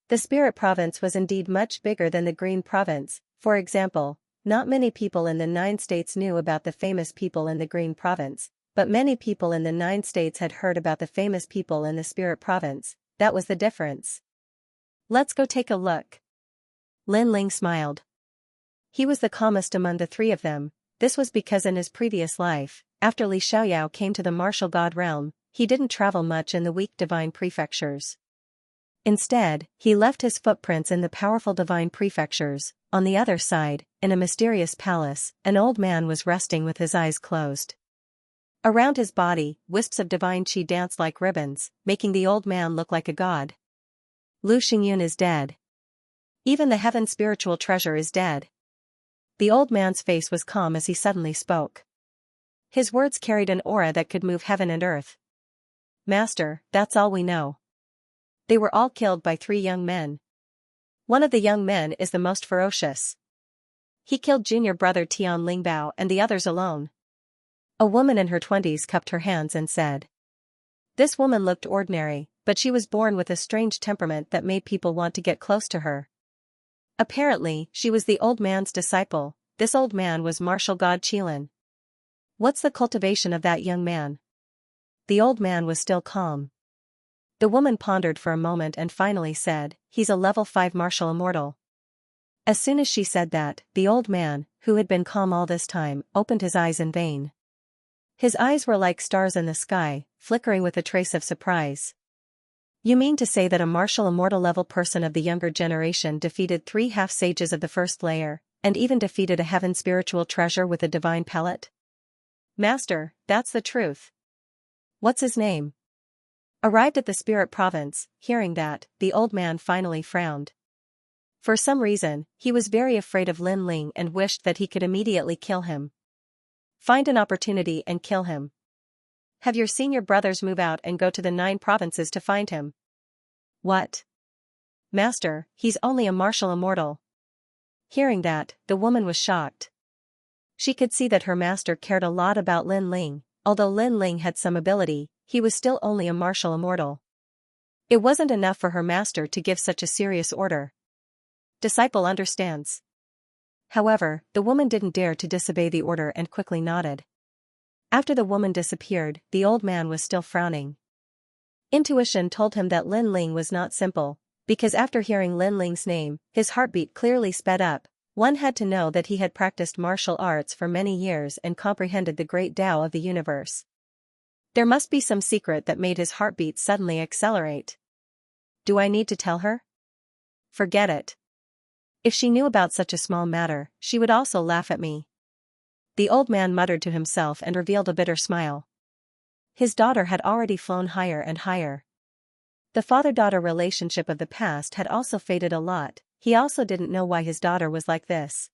The Spirit Province was indeed much bigger than the Green Province. For example, not many people in the 9 states knew about the famous people in the Green Province. But many people in the 9 states had heard about the famous people in the Spirit Province. That was the difference. Let's go take a look. Lin Ling smiled. He was the calmest among the 3 of them. This was because in his previous life, after Li Xiaoyao came to the martial god realm, he didn't travel much in the weak divine prefectures. Instead, he left his footprints in the powerful divine prefectures. On the other side, in a mysterious palace, an old man was resting with his eyes closed. Around his body, wisps of divine qi danced like ribbons, making the old man look like a god. Lu Xingyun is dead. Even the heaven spiritual treasure is dead. The old man's face was calm as he suddenly spoke. His words carried an aura that could move heaven and earth. Master, that's all we know. They were all killed by 3 young men. One of the young men is the most ferocious. He killed junior brother Tian Lingbao and the others alone. A woman in her 20s cupped her hands and said. This woman looked ordinary, but she was born with a strange temperament that made people want to get close to her. Apparently, she was the old man's disciple. This old man was martial god Qilin. What's the cultivation of that young man? The old man was still calm. The woman pondered for a moment and finally said, he's a level 5 martial immortal. As soon as she said that, the old man, who had been calm all this time, opened his eyes in vain. His eyes were like stars in the sky, flickering with a trace of surprise. You mean to say that a martial immortal level person of the younger generation defeated 3 half-sages of the first layer, and even defeated a heaven spiritual treasure with a divine pellet? Master, that's the truth. What's his name? Arrived at the spirit province, hearing that, the old man finally frowned. For some reason, he was very afraid of Lin Ling and wished that he could immediately kill him. Find an opportunity and kill him. Have your senior brothers move out and go to the 9 provinces to find him. What? Master, he's only a martial immortal. Hearing that, the woman was shocked. She could see that her master cared a lot about Lin Ling. Although Lin Ling had some ability, he was still only a martial immortal. It wasn't enough for her master to give such a serious order. Disciple understands. However, the woman didn't dare to disobey the order and quickly nodded. After the woman disappeared, the old man was still frowning. Intuition told him that Lin Ling was not simple, because after hearing Lin Ling's name, his heartbeat clearly sped up. One had to know that he had practiced martial arts for many years and comprehended the great Tao of the universe. There must be some secret that made his heartbeat suddenly accelerate. Do I need to tell her? Forget it. If she knew about such a small matter, she would also laugh at me. The old man muttered to himself and revealed a bitter smile. His daughter had already flown higher and higher. The father-daughter relationship of the past had also faded a lot. He also didn't know why his daughter was like this.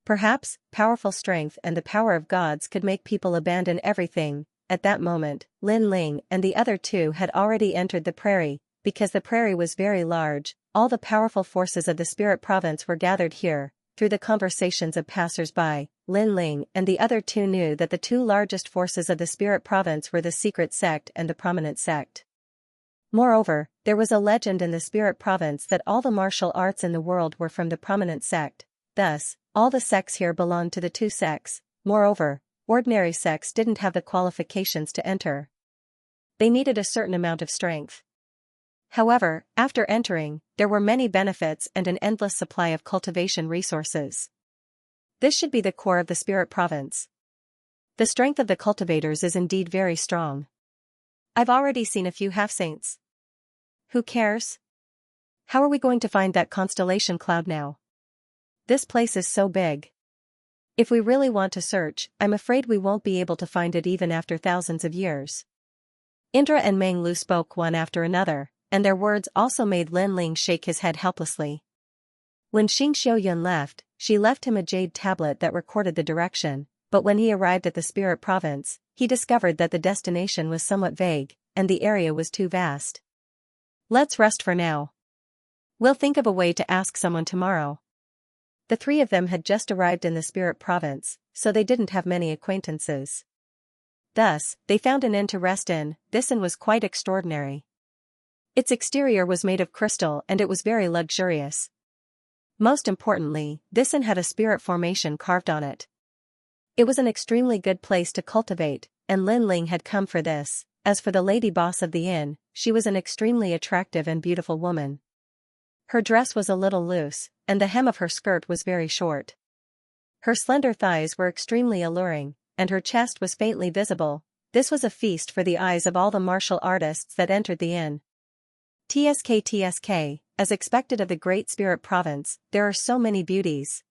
Perhaps, powerful strength and the power of gods could make people abandon everything. At that moment, Lin Ling and the other 2 had already entered the prairie. Because the prairie was very large, all the powerful forces of the spirit province were gathered here. Through the conversations of passers-by, Lin Ling and the other 2 knew that the 2 largest forces of the spirit province were the secret sect and the prominent sect. Moreover, there was a legend in the spirit province that all the martial arts in the world were from the prominent sect. Thus, all the sects here belonged to the 2 sects. Moreover, ordinary sects didn't have the qualifications to enter. They needed a certain amount of strength. However, after entering, there were many benefits and an endless supply of cultivation resources. This should be the core of the spirit province. The strength of the cultivators is indeed very strong. I've already seen a few half-saints. Who cares? How are we going to find that constellation cloud now? This place is so big. If we really want to search, I'm afraid we won't be able to find it even after thousands of years. Indra and Meng Lu spoke one after another, and their words also made Lin Ling shake his head helplessly. When Xianxia left, she left him a jade tablet that recorded the direction, but when he arrived at the spirit province, he discovered that the destination was somewhat vague, and the area was too vast. Let's rest for now. We'll think of a way to ask someone tomorrow. The 3 of them had just arrived in the spirit province, so they didn't have many acquaintances. Thus, they found an inn to rest in. This inn was quite extraordinary. Its exterior was made of crystal and it was very luxurious. Most importantly, this inn had a spirit formation carved on it. It was an extremely good place to cultivate, and Lin Ling had come for this. As for the lady boss of the inn, she was an extremely attractive and beautiful woman. Her dress was a little loose, and the hem of her skirt was very short. Her slender thighs were extremely alluring, and her chest was faintly visible. This was a feast for the eyes of all the martial artists that entered the inn. TSK, as expected of the Great Spirit Province, there are so many beauties.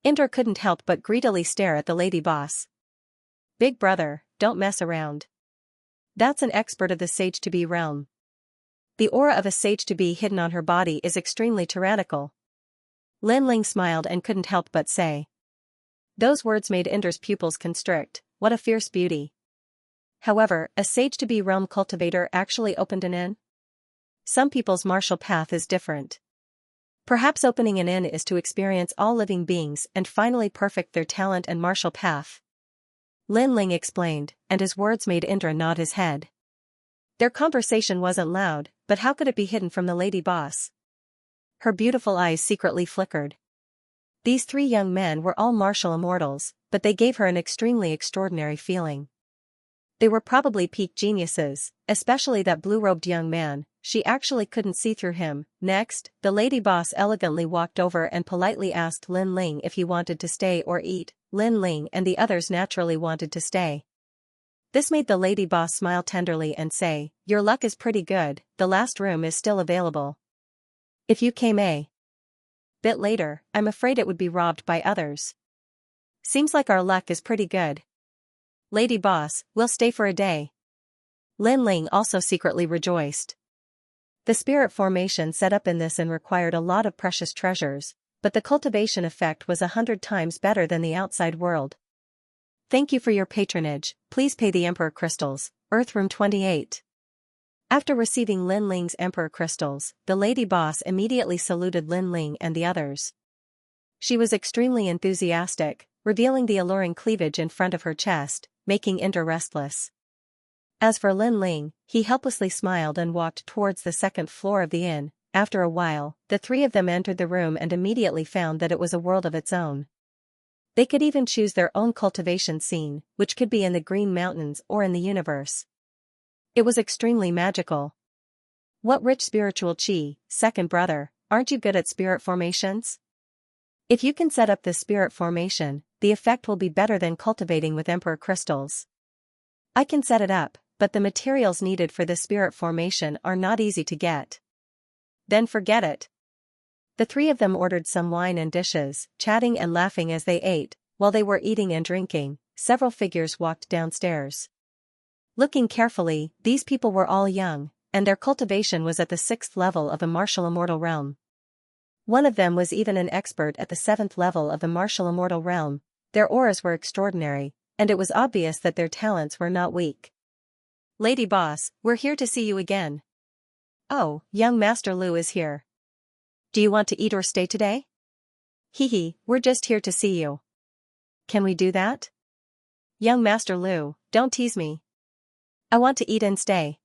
Indra couldn't help but greedily stare at the lady boss. Big brother, don't mess around. That's an expert of the sage-to-be realm. The aura of a sage-to-be hidden on her body is extremely tyrannical. Lin Ling smiled and couldn't help but say. Those words made Indra's pupils constrict. What a fierce beauty. However, a sage-to-be realm cultivator actually opened an inn? Some people's martial path is different. Perhaps opening an inn is to experience all living beings and finally perfect their talent and martial path. Lin Ling explained, and his words made Indra nod his head. Their conversation wasn't loud, but how could it be hidden from the lady boss? Her beautiful eyes secretly flickered. These three young men were all martial immortals, but they gave her an extremely extraordinary feeling. They were probably peak geniuses, especially that blue-robed young man. She actually couldn't see through him. Next, the lady boss elegantly walked over and politely asked Lin Ling if he wanted to stay or eat. Lin Ling and the others naturally wanted to stay. This made the lady boss smile tenderly and say, "Your luck is pretty good, the last room is still available. If you came a bit later, I'm afraid it would be robbed by others. Seems like our luck is pretty good. Lady boss, we'll stay for a day." Lin Ling also secretly rejoiced. The spirit formation set up in this inn required a lot of precious treasures, but the cultivation effect was 100 times better than the outside world. Thank you for your patronage, please pay the Emperor Crystals, Earth Room 28. After receiving Lin Ling's Emperor Crystals, the lady boss immediately saluted Lin Ling and the others. She was extremely enthusiastic, revealing the alluring cleavage in front of her chest, making Indra restless. As for Lin Ling, he helplessly smiled and walked towards the second floor of the inn. After a while, the three of them entered the room and immediately found that it was a world of its own. They could even choose their own cultivation scene, which could be in the Green Mountains or in the universe. It was extremely magical. What rich spiritual chi, second brother, aren't you good at spirit formations? If you can set up this spirit formation, the effect will be better than cultivating with Emperor Crystals. I can set it up, but the materials needed for the spirit formation are not easy to get. Then forget it. The three of them ordered some wine and dishes, chatting and laughing as they ate. While they were eating and drinking, several figures walked downstairs. Looking carefully, these people were all young, and their cultivation was at the 6th level of the martial immortal realm. One of them was even an expert at the 7th level of the martial immortal realm. Their auras were extraordinary, and it was obvious that their talents were not weak. Lady boss, we're here to see you again. Oh, young Master Lu is here. Do you want to eat or stay today? Hee, we're just here to see you. Can we do that? Young Master Lu, don't tease me. I want to eat and stay.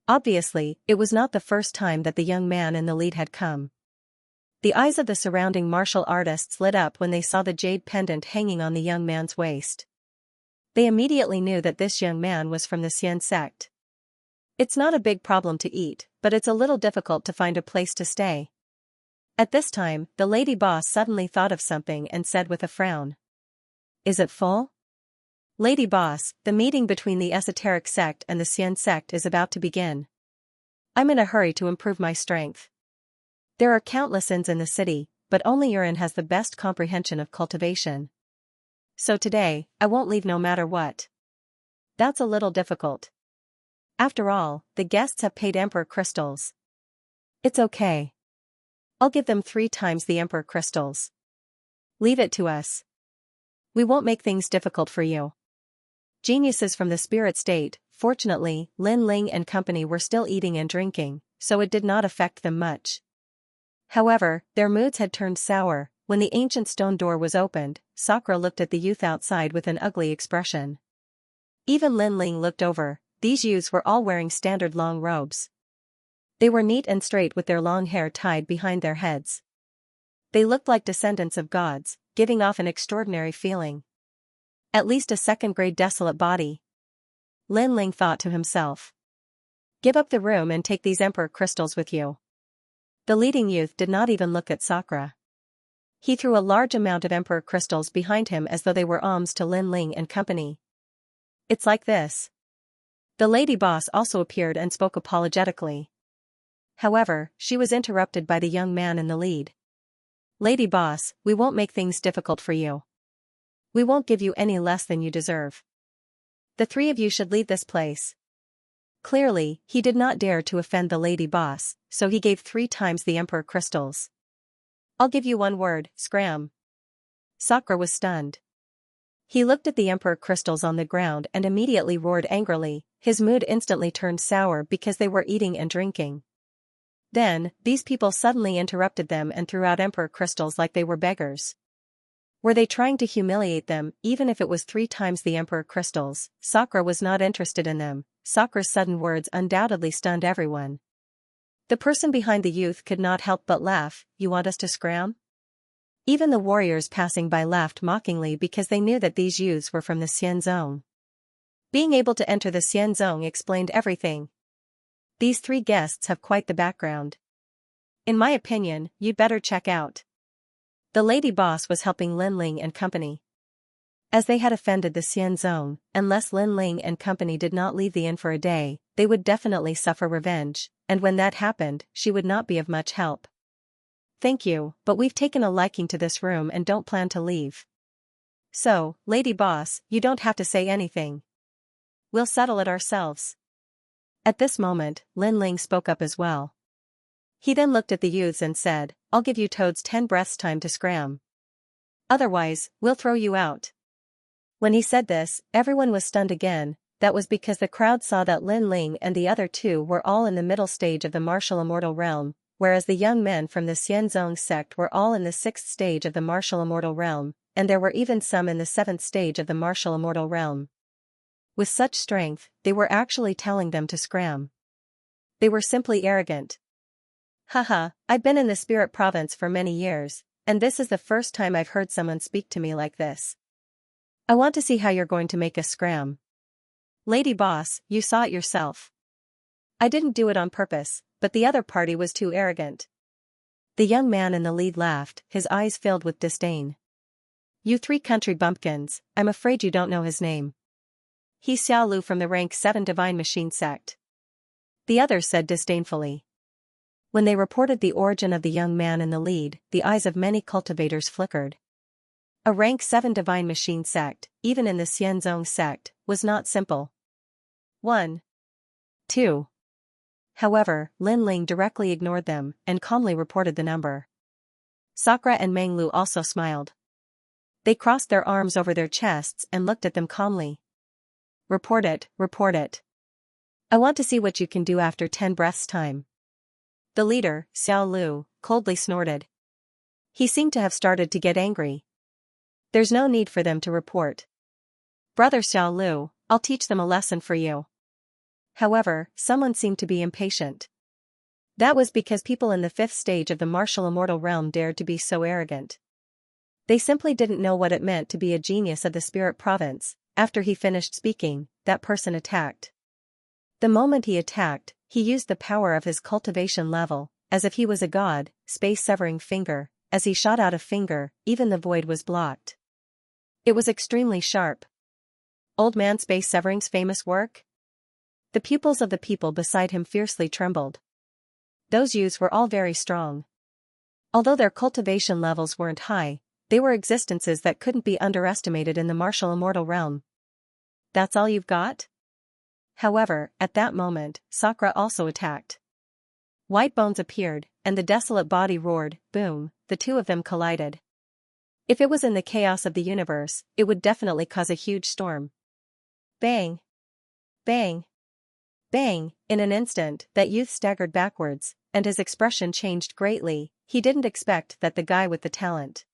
Obviously, it was not the first time that the young man in the lead had come. The eyes of the surrounding martial artists lit up when they saw the jade pendant hanging on the young man's waist. They immediately knew that this young man was from the Xian sect. It's not a big problem to eat, but it's a little difficult to find a place to stay. At this time, the lady boss suddenly thought of something and said with a frown. Is it full? Lady boss, the meeting between the esoteric sect and the Xian sect is about to begin. I'm in a hurry to improve my strength. There are countless inns in the city, but only your inn has the best comprehension of cultivation. So today, I won't leave no matter what. That's a little difficult. After all, the guests have paid Emperor Crystals. It's okay. I'll give them 3 times the Emperor Crystals. Leave it to us. We won't make things difficult for you. Geniuses from the spirit state. Fortunately, Lin Ling and company were still eating and drinking, so it did not affect them much. However, their moods had turned sour. When the ancient stone door was opened, Sakura looked at the youth outside with an ugly expression. Even Lin Ling looked over. These youths were all wearing standard long robes. They were neat and straight with their long hair tied behind their heads. They looked like descendants of gods, giving off an extraordinary feeling. At least a second-grade desolate body. Lin Ling thought to himself. Give up the room and take these Emperor Crystals with you. The leading youth did not even look at Sakura. He threw a large amount of Emperor Crystals behind him as though they were alms to Lin Ling and company. It's like this. The lady boss also appeared and spoke apologetically. However, she was interrupted by the young man in the lead. Lady boss, we won't make things difficult for you. We won't give you any less than you deserve. The 3 of you should leave this place. Clearly, he did not dare to offend the lady boss, so he gave 3 times the Emperor Crystals. I'll give you 1 word, scram. Sakura was stunned. He looked at the Emperor Crystals on the ground and immediately roared angrily. His mood instantly turned sour because they were eating and drinking. Then, these people suddenly interrupted them and threw out Emperor Crystals like they were beggars. Were they trying to humiliate them, even if it was 3 times the Emperor crystals? Sakura was not interested in them. Sakura's sudden words undoubtedly stunned everyone. The person behind the youth could not help but laugh. You want us to scram? Even the warriors passing by laughed mockingly because they knew that these youths were from the Xian Zone. Being able to enter the Xian Zone explained everything. These 3 guests have quite the background. In my opinion, you'd better check out. The lady boss was helping Lin Ling and company. As they had offended the Xian Zone, unless Lin Ling and company did not leave the inn for a day, they would definitely suffer revenge, and when that happened, she would not be of much help. Thank you, but we've taken a liking to this room and don't plan to leave. So, lady boss, you don't have to say anything. We'll settle it ourselves. At this moment, Lin Ling spoke up as well. He then looked at the youths and said, I'll give you toads 10 breaths time to scram. Otherwise, we'll throw you out. When he said this, everyone was stunned again. That was because the crowd saw that Lin Ling and the other 2 were all in the middle stage of the martial immortal realm, whereas the young men from the Xianzong sect were all in the 6th stage of the martial immortal realm, and there were even some in the 7th stage of the martial immortal realm. With such strength, they were actually telling them to scram. They were simply arrogant. Haha, I've been in the spirit province for many years, and this is the first time I've heard someone speak to me like this. I want to see how you're going to make us scram. Lady boss, you saw it yourself. I didn't do it on purpose, but the other party was too arrogant. The young man in the lead laughed, his eyes filled with disdain. You 3 country bumpkins, I'm afraid you don't know his name. He's Xiao Lu from the rank 7 Divine Machine sect. The others said disdainfully. When they reported the origin of the young man in the lead, the eyes of many cultivators flickered. A rank 7 Divine Machine sect, even in the Xianzong sect, was not simple. 1. 2. However, Lin Ling directly ignored them and calmly reported the number. Sakura and Menglu also smiled. They crossed their arms over their chests and looked at them calmly. Report it, report it. I want to see what you can do after 10 breaths time. The leader, Xiao Lu, coldly snorted. He seemed to have started to get angry. There's no need for them to report. Brother Xiao Lu, I'll teach them a lesson for you. However, someone seemed to be impatient. That was because people in the 5th stage of the martial immortal realm dared to be so arrogant. They simply didn't know what it meant to be a genius of the spirit province. After he finished speaking, that person attacked. The moment he attacked, he used the power of his cultivation level, as if he was a god, space-severing finger. As he shot out a finger, even the void was blocked. It was extremely sharp. Old man Space-Severing's famous work? The pupils of the people beside him fiercely trembled. Those youths were all very strong. Although their cultivation levels weren't high, they were existences that couldn't be underestimated in the martial immortal realm. That's all you've got? However, at that moment, Sakura also attacked. White bones appeared, and the desolate body roared, boom, the 2 of them collided. If it was in the chaos of the universe, it would definitely cause a huge storm. Bang! Bang! Bang! In an instant, that youth staggered backwards, and his expression changed greatly. He didn't expect that the guy with the talent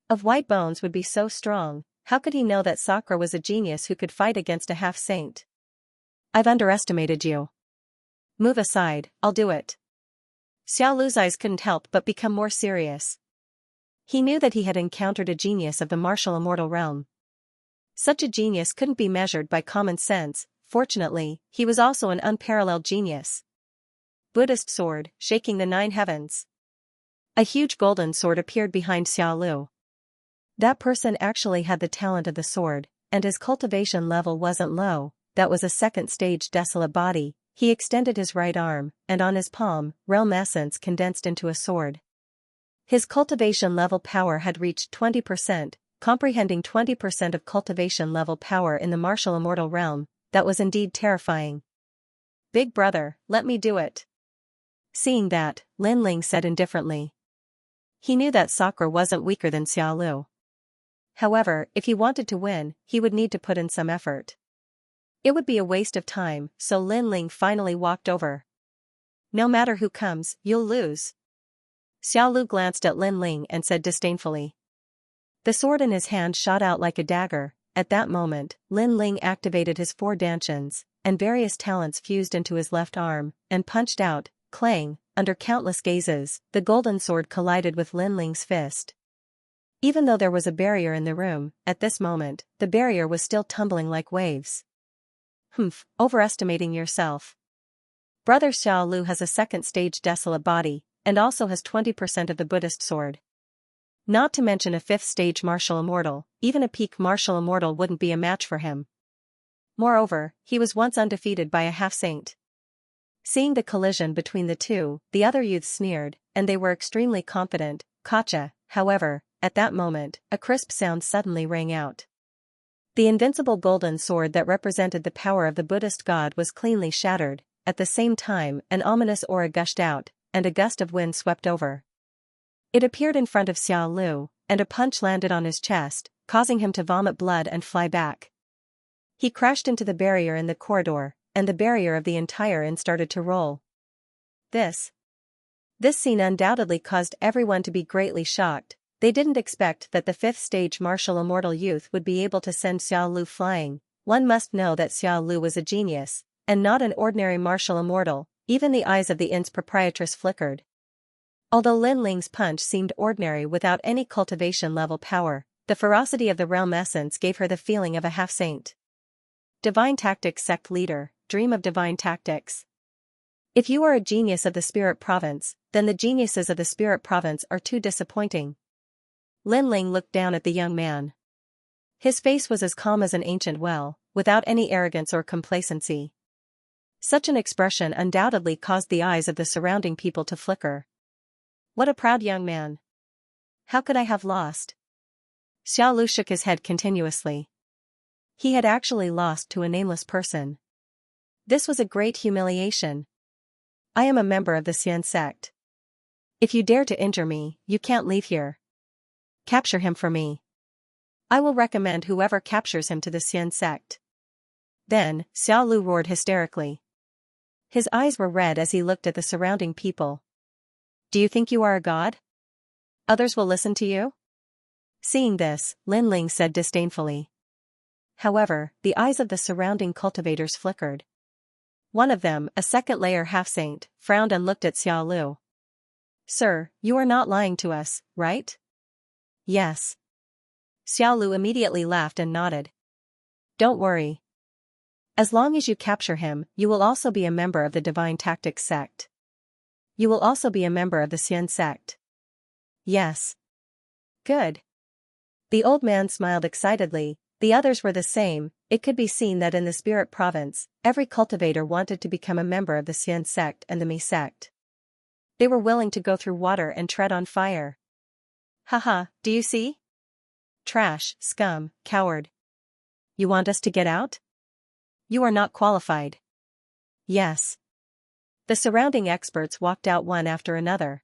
of white bones would be so strong. How could he know that Sakura was a genius who could fight against a half-saint? I've underestimated you. Move aside, I'll do it. Xiao Lu's eyes couldn't help but become more serious. He knew that he had encountered a genius of the martial immortal realm. Such a genius couldn't be measured by common sense. Fortunately, he was also an unparalleled genius. Buddhist sword, shaking the 9 heavens. A huge golden sword appeared behind Xiao Lu. That person actually had the talent of the sword, and his cultivation level wasn't low. That was a 2nd stage desolate body. He extended his right arm, and on his palm, realm essence condensed into a sword. His cultivation level power had reached 20%, comprehending 20% of cultivation level power in the martial immortal realm. That was indeed terrifying. Big brother, let me do it. Seeing that, Lin Ling said indifferently. He knew that Sakura wasn't weaker than Xiao Lu. However, if he wanted to win, he would need to put in some effort. It would be a waste of time, so Lin Ling finally walked over. No matter who comes, you'll lose. Xiao Lu glanced at Lin Ling and said disdainfully. The sword in his hand shot out like a dagger. At that moment, Lin Ling activated his four dantians, and various talents fused into his left arm, and punched out, clang, under countless gazes, the golden sword collided with Lin Ling's fist. Even though there was a barrier in the room, at this moment, the barrier was still tumbling like waves. Overestimating yourself. Brother Xiao Lu has a second-stage desolate body, and also has 20% of the Buddhist sword. Not to mention a fifth-stage martial immortal, even a peak martial immortal wouldn't be a match for him. Moreover, he was once undefeated by a half-saint. Seeing the collision between the two, the other youths sneered, and they were extremely confident. Gotcha. However, at that moment, a crisp sound suddenly rang out. The invincible golden sword that represented the power of the Buddhist god was cleanly shattered. At the same time, an ominous aura gushed out, and a gust of wind swept over. It appeared in front of Xiao Lu, and a punch landed on his chest, causing him to vomit blood and fly back. He crashed into the barrier in the corridor, and the barrier of the entire inn started to roll. This scene undoubtedly caused everyone to be greatly shocked. They didn't expect that the fifth-stage martial immortal youth would be able to send Xiao Lu flying. One must know that Xiao Lu was a genius, and not an ordinary martial immortal. Even the eyes of the inn's proprietress flickered. Although Lin Ling's punch seemed ordinary without any cultivation level power, the ferocity of the realm essence gave her the feeling of a half-saint. Divine Tactics Sect Leader, Dream of Divine Tactics. If you are a genius of the Spirit Province, then the geniuses of the Spirit Province are too disappointing. Lin Ling looked down at the young man. His face was as calm as an ancient well, without any arrogance or complacency. Such an expression undoubtedly caused the eyes of the surrounding people to flicker. What a proud young man. How could I have lost? Xiao Lu shook his head continuously. He had actually lost to a nameless person. This was a great humiliation. I am a member of the Xian sect. If you dare to injure me, you can't leave here. Capture him for me. I will recommend whoever captures him to the Xian sect. Then, Xiao Lu roared hysterically. His eyes were red as he looked at the surrounding people. Do you think you are a god? Others will listen to you? Seeing this, Lin Ling said disdainfully. However, the eyes of the surrounding cultivators flickered. One of them, a second-layer half-saint, frowned and looked at Xiao Lu. Sir, you are not lying to us, right? Yes. Xiao Lu immediately laughed and nodded. Don't worry. As long as you capture him, you will also be a member of the Divine Tactics sect. You will also be a member of the Xian sect. Yes. Good. The old man smiled excitedly. The others were the same. It could be seen that in the Spirit Province, every cultivator wanted to become a member of the Xian sect and the Mi sect. They were willing to go through water and tread on fire. Haha, do you see? Trash, scum, coward. You want us to get out? You are not qualified. Yes. The surrounding experts walked out one after another.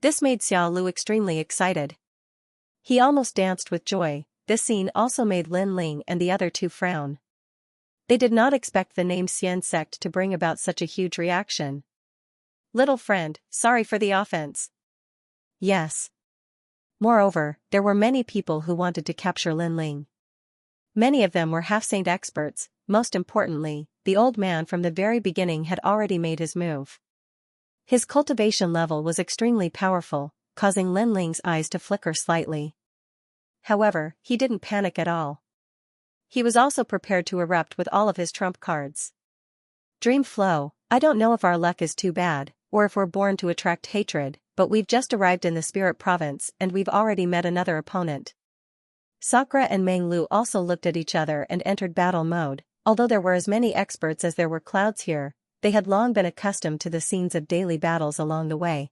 This made Xiao Lu extremely excited. He almost danced with joy. This scene also made Lin Ling and the other two frown. They did not expect the name Xian sect to bring about such a huge reaction. Little friend, sorry for the offense. Yes. Moreover, there were many people who wanted to capture Lin Ling. Many of them were half-saint experts. Most importantly, the old man from the very beginning had already made his move. His cultivation level was extremely powerful, causing Lin Ling's eyes to flicker slightly. However, he didn't panic at all. He was also prepared to erupt with all of his trump cards. Dream flow. I don't know if our luck is too bad, or if we're born to attract hatred, but we've just arrived in the Spirit Province and we've already met another opponent. Sakura and Meng Lu also looked at each other and entered battle mode. Although there were as many experts as there were clouds here, they had long been accustomed to the scenes of daily battles along the way.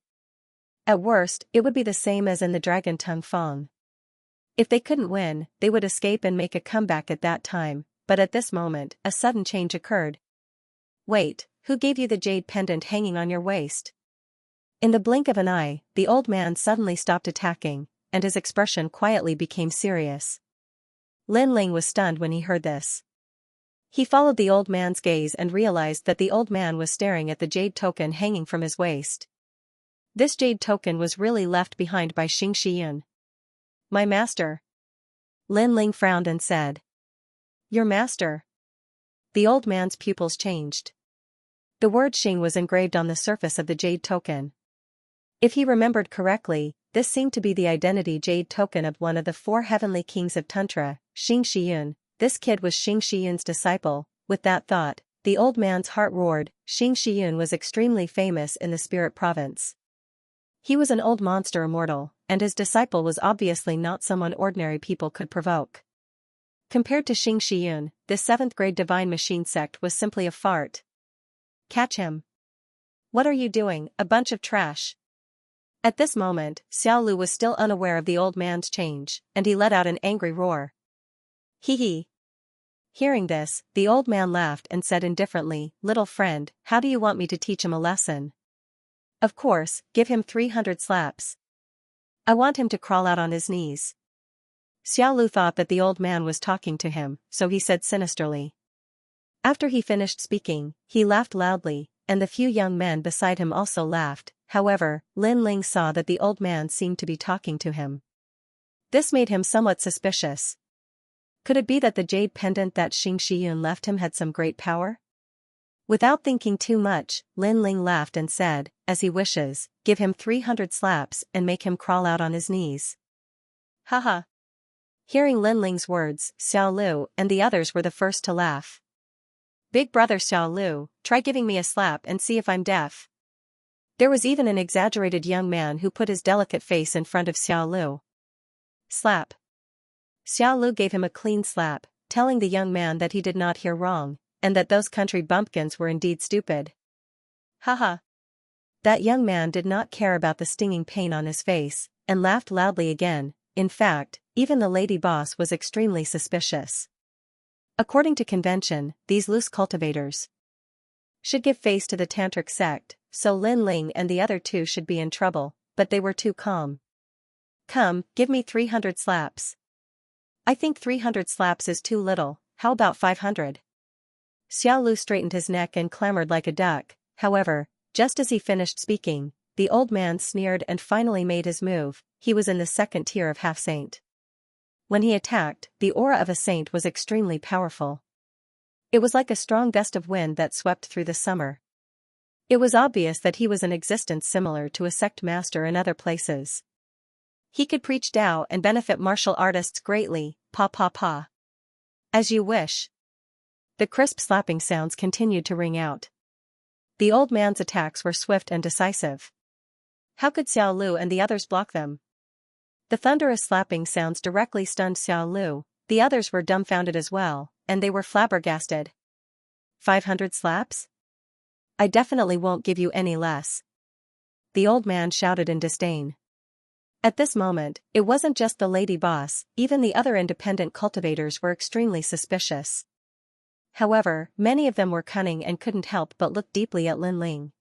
At worst, it would be the same as in the Dragon Tongue Fong. If they couldn't win, they would escape and make a comeback at that time, but at this moment, a sudden change occurred. Wait, who gave you the jade pendant hanging on your waist? In the blink of an eye, the old man suddenly stopped attacking, and his expression quietly became serious. Lin Ling was stunned when he heard this. He followed the old man's gaze and realized that the old man was staring at the jade token hanging from his waist. This jade token was really left behind by Xianxia. My master. Lin Ling frowned and said. Your master? The old man's pupils changed. The word Xing was engraved on the surface of the jade token. If he remembered correctly, this seemed to be the identity jade token of one of the 4 heavenly kings of Tantra, Xianxia. This kid was Xianxia's disciple. With that thought, the old man's heart roared. Xianxia was extremely famous in the spirit province. He was an old monster immortal, and his disciple was obviously not someone ordinary people could provoke. Compared to Xianxia, this 7th grade divine machine sect was simply a fart. Catch him. What are you doing, a bunch of trash? At this moment, Xiao Lu was still unaware of the old man's change, and he let out an angry roar. Hee hee. Hearing this, the old man laughed and said indifferently, Little friend, how do you want me to teach him a lesson? Of course, give him 300 slaps. I want him to crawl out on his knees. Xiao Lu thought that the old man was talking to him, so he said sinisterly. After he finished speaking, he laughed loudly, and the few young men beside him also laughed. However, Lin Ling saw that the old man seemed to be talking to him. This made him somewhat suspicious. Could it be that the jade pendant that Xianxia left him had some great power? Without thinking too much, Lin Ling laughed and said, as he wishes, give him 300 slaps and make him crawl out on his knees. Haha. Hearing Lin Ling's words, Xiao Lu and the others were the first to laugh. Big brother Xiao Lu, try giving me a slap and see if I'm deaf. There was even an exaggerated young man who put his delicate face in front of Xiao Lu. Slap. Xiao Lu gave him a clean slap, telling the young man that he did not hear wrong, and that those country bumpkins were indeed stupid. Haha. That young man did not care about the stinging pain on his face, and laughed loudly again. In fact, even the lady boss was extremely suspicious. According to convention, these loose cultivators should give face to the tantric sect, so Lin Ling and the other 2 should be in trouble, but they were too calm. Come, give me 300 slaps. I think 300 slaps is too little, how about 500? Xiao Lu straightened his neck and clamored like a duck. However, just as he finished speaking, the old man sneered and finally made his move. He was in the 2nd tier of half-saint. When he attacked, the aura of a saint was extremely powerful. It was like a strong gust of wind that swept through the summer. It was obvious that he was in existence similar to a sect master in other places. He could preach Tao and benefit martial artists greatly, pa pa pa. As you wish. The crisp slapping sounds continued to ring out. The old man's attacks were swift and decisive. How could Xiao Lu and the others block them? The thunderous slapping sounds directly stunned Xiao Lu. The others were dumbfounded as well, and they were flabbergasted. 500 slaps? I definitely won't give you any less. The old man shouted in disdain. At this moment, it wasn't just the lady boss, even the other independent cultivators were extremely suspicious. However, many of them were cunning and couldn't help but look deeply at Lin Ling.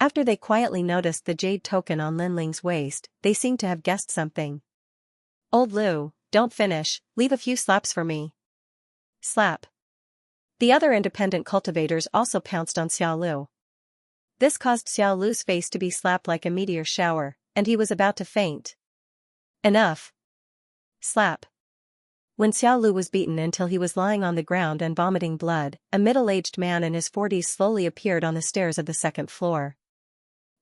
After they quietly noticed the jade token on Lin Ling's waist, they seemed to have guessed something. Old Lu, don't finish, leave a few slaps for me. Slap. The other independent cultivators also pounced on Xiao Lu. This caused Xiao Lu's face to be slapped like a meteor shower, and he was about to faint. Enough. Slap. When Xiao Lu was beaten until he was lying on the ground and vomiting blood, a middle-aged man in his 40s slowly appeared on the stairs of the 2nd floor.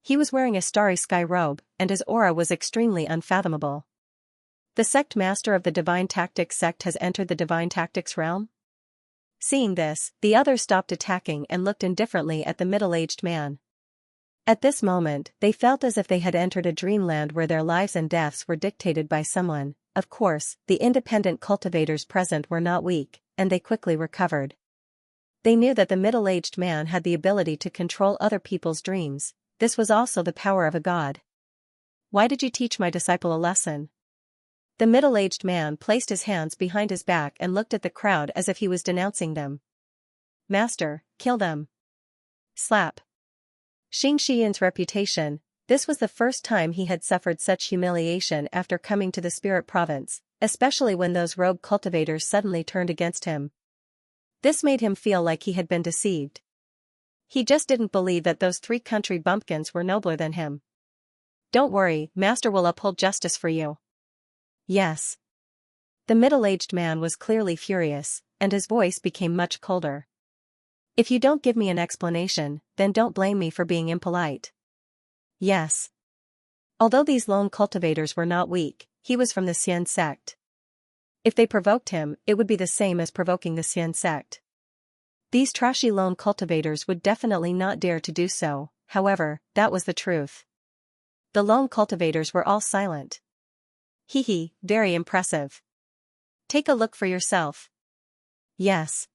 He was wearing a starry sky robe, and his aura was extremely unfathomable. The sect master of the Divine Tactics sect has entered the Divine Tactics realm? Seeing this, the others stopped attacking and looked indifferently at the middle-aged man. At this moment, they felt as if they had entered a dreamland where their lives and deaths were dictated by someone. Of course, the independent cultivators present were not weak, and they quickly recovered. They knew that the middle-aged man had the ability to control other people's dreams. This was also the power of a god. Why did you teach my disciple a lesson? The middle-aged man placed his hands behind his back and looked at the crowd as if he was denouncing them. Master, kill them. Slap. Xianxia's reputation. This was the first time he had suffered such humiliation after coming to the spirit province, especially when those rogue cultivators suddenly turned against him. This made him feel like he had been deceived. He just didn't believe that those 3 country bumpkins were nobler than him. Don't worry, Master will uphold justice for you. Yes. The middle-aged man was clearly furious, and his voice became much colder. If you don't give me an explanation, then don't blame me for being impolite. Yes. Although these lone cultivators were not weak, he was from the Xian sect. If they provoked him, it would be the same as provoking the Xian sect. These trashy lone cultivators would definitely not dare to do so, however, that was the truth. The lone cultivators were all silent. Hee, very impressive. Take a look for yourself. Yes.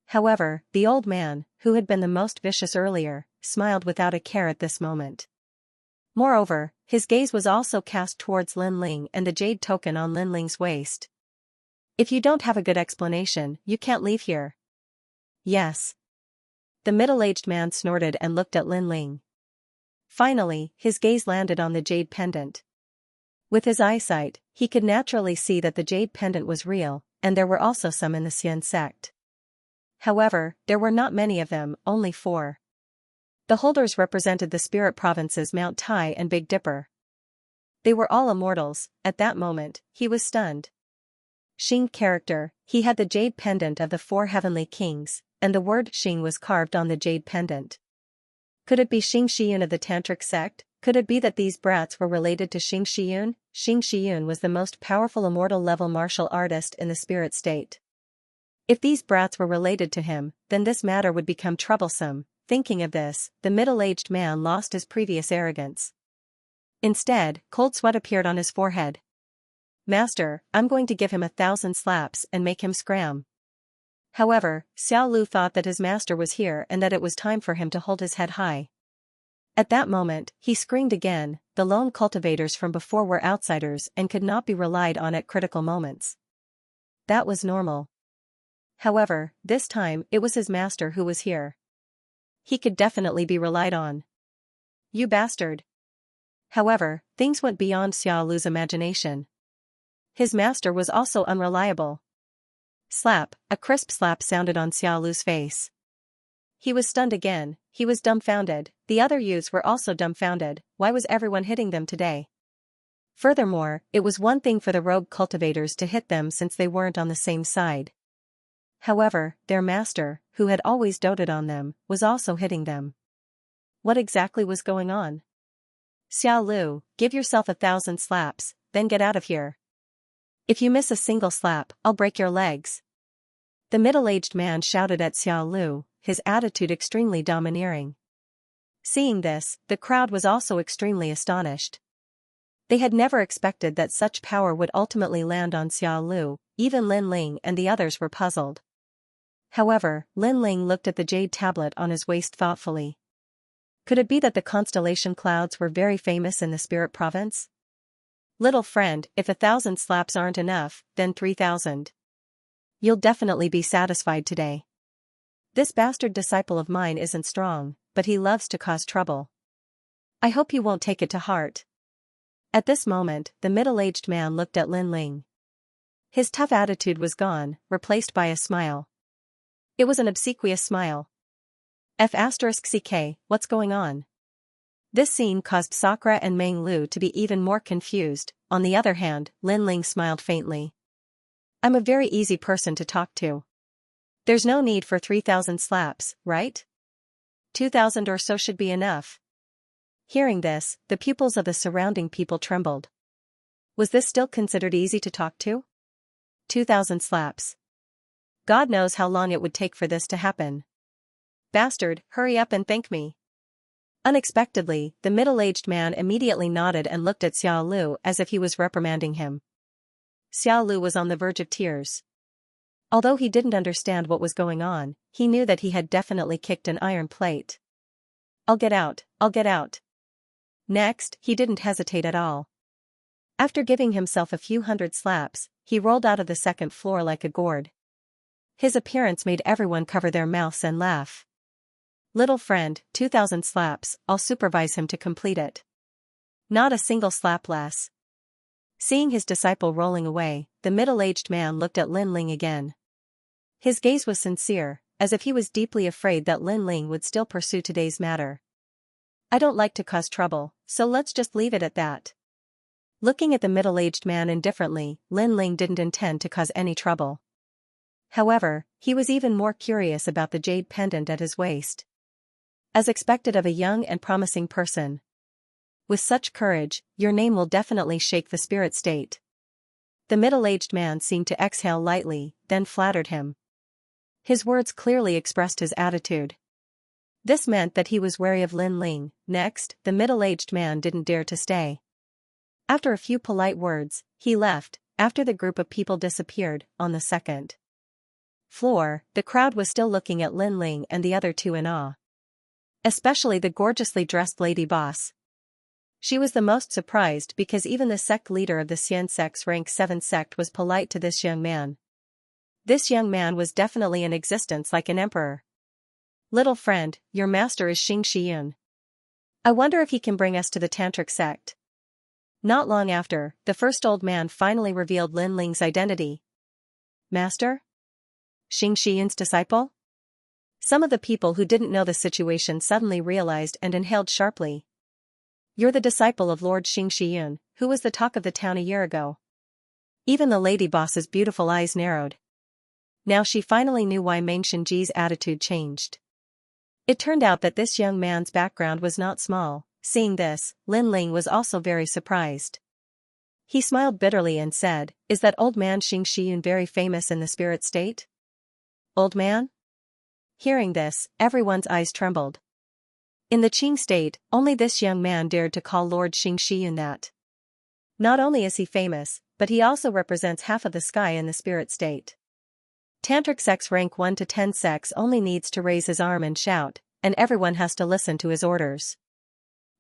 However, the old man, who had been the most vicious earlier, smiled without a care at this moment. Moreover, his gaze was also cast towards Lin Ling and the jade token on Lin Ling's waist. If you don't have a good explanation, you can't leave here. Yes. The middle-aged man snorted and looked at Lin Ling. Finally, his gaze landed on the jade pendant. With his eyesight, he could naturally see that the jade pendant was real, and there were also some in the Xian sect. However, there were not many of them, only 4. The holders represented the spirit provinces Mount Tai and Big Dipper. They were all immortals. At that moment, he was stunned. Xing character, he had the jade pendant of the 4 heavenly kings, and the word Xing was carved on the jade pendant. Could it be Xing Shiyun of the Tantric sect? Could it be that these brats were related to Xing Shiyun? Xing Shiyun was the most powerful immortal-level martial artist in the spirit state. If these brats were related to him, then this matter would become troublesome. Thinking of this, the middle-aged man lost his previous arrogance. Instead, cold sweat appeared on his forehead. Master, I'm going to give him 1,000 slaps and make him scram. However, Xiao Lu thought that his master was here and that it was time for him to hold his head high. At that moment, he screamed again. The lone cultivators from before were outsiders and could not be relied on at critical moments. That was normal. However, this time, it was his master who was here. He could definitely be relied on. You bastard. However, things went beyond Xiao Lu's imagination. His master was also unreliable. Slap, a crisp slap sounded on Xiao Lu's face. He was stunned again, he was dumbfounded, the other youths were also dumbfounded. Why was everyone hitting them today? Furthermore, it was one thing for the rogue cultivators to hit them since they weren't on the same side. However, their master, who had always doted on them, was also hitting them. What exactly was going on? Xiao Lu, give yourself 1,000 slaps, then get out of here. If you miss a single slap, I'll break your legs. The middle-aged man shouted at Xiao Lu, his attitude extremely domineering. Seeing this, the crowd was also extremely astonished. They had never expected that such power would ultimately land on Xiao Lu. Even Lin Ling and the others were puzzled. However, Lin Ling looked at the jade tablet on his waist thoughtfully. Could it be that the constellation clouds were very famous in the spirit province? Little friend, if 1,000 slaps aren't enough, then 3,000. You'll definitely be satisfied today. This bastard disciple of mine isn't strong, but he loves to cause trouble. I hope you won't take it to heart. At this moment, the middle-aged man looked at Lin Ling. His tough attitude was gone, replaced by a smile. It was an obsequious smile. F*CK, what's going on? This scene caused Sakura and Meng Lu to be even more confused. On the other hand, Lin Ling smiled faintly. I'm a very easy person to talk to. There's no need for 3,000 slaps, right? 2,000 or so should be enough. Hearing this, the pupils of the surrounding people trembled. Was this still considered easy to talk to? 2,000 slaps. God knows how long it would take for this to happen. Bastard, hurry up and thank me. Unexpectedly, the middle-aged man immediately nodded and looked at Xiao Lu as if he was reprimanding him. Xiao Lu was on the verge of tears. Although he didn't understand what was going on, he knew that he had definitely kicked an iron plate. I'll get out, I'll get out. Next, he didn't hesitate at all. After giving himself a few hundred slaps, he rolled out of the second floor like a gourd. His appearance made everyone cover their mouths and laugh. Little friend, 2,000 slaps, I'll supervise him to complete it. Not a single slap less. Seeing his disciple rolling away, the middle-aged man looked at Lin Ling again. His gaze was sincere, as if he was deeply afraid that Lin Ling would still pursue today's matter. I don't like to cause trouble, so let's just leave it at that. Looking at the middle-aged man indifferently, Lin Ling didn't intend to cause any trouble. However, he was even more curious about the jade pendant at his waist. As expected of a young and promising person. With such courage, your name will definitely shake the spirit state. The middle-aged man seemed to exhale lightly, then flattered him. His words clearly expressed his attitude. This meant that he was wary of Lin Ling. Next, the middle-aged man didn't dare to stay. After a few polite words, he left. After the group of people disappeared, on the second floor, the crowd was still looking at Lin Ling and the other two in awe. Especially the gorgeously dressed lady boss. She was the most surprised because even the sect leader of the Xianxia's rank 7 sect was polite to this young man. This young man was definitely in existence like an emperor. Little friend, your master is Xianxia. I wonder if he can bring us to the tantric sect. Not long after, the first old man finally revealed Lin Ling's identity. Master? Xianxia's disciple? Some of the people who didn't know the situation suddenly realized and inhaled sharply. You're the disciple of Lord Xianxia, who was the talk of the town a year ago. Even the lady boss's beautiful eyes narrowed. Now she finally knew why Meng Shenji's attitude changed. It turned out that this young man's background was not small. Seeing this, Lin Ling was also very surprised. He smiled bitterly and said, "Is that old man Xianxia very famous in the spirit state?" Old man? Hearing this, everyone's eyes trembled. In the Qing state, only this young man dared to call Lord Xianxia that. Not only is he famous, but he also represents half of the sky in the spirit state. Tantric sects rank 1 to 10 sects only needs to raise his arm and shout, and everyone has to listen to his orders.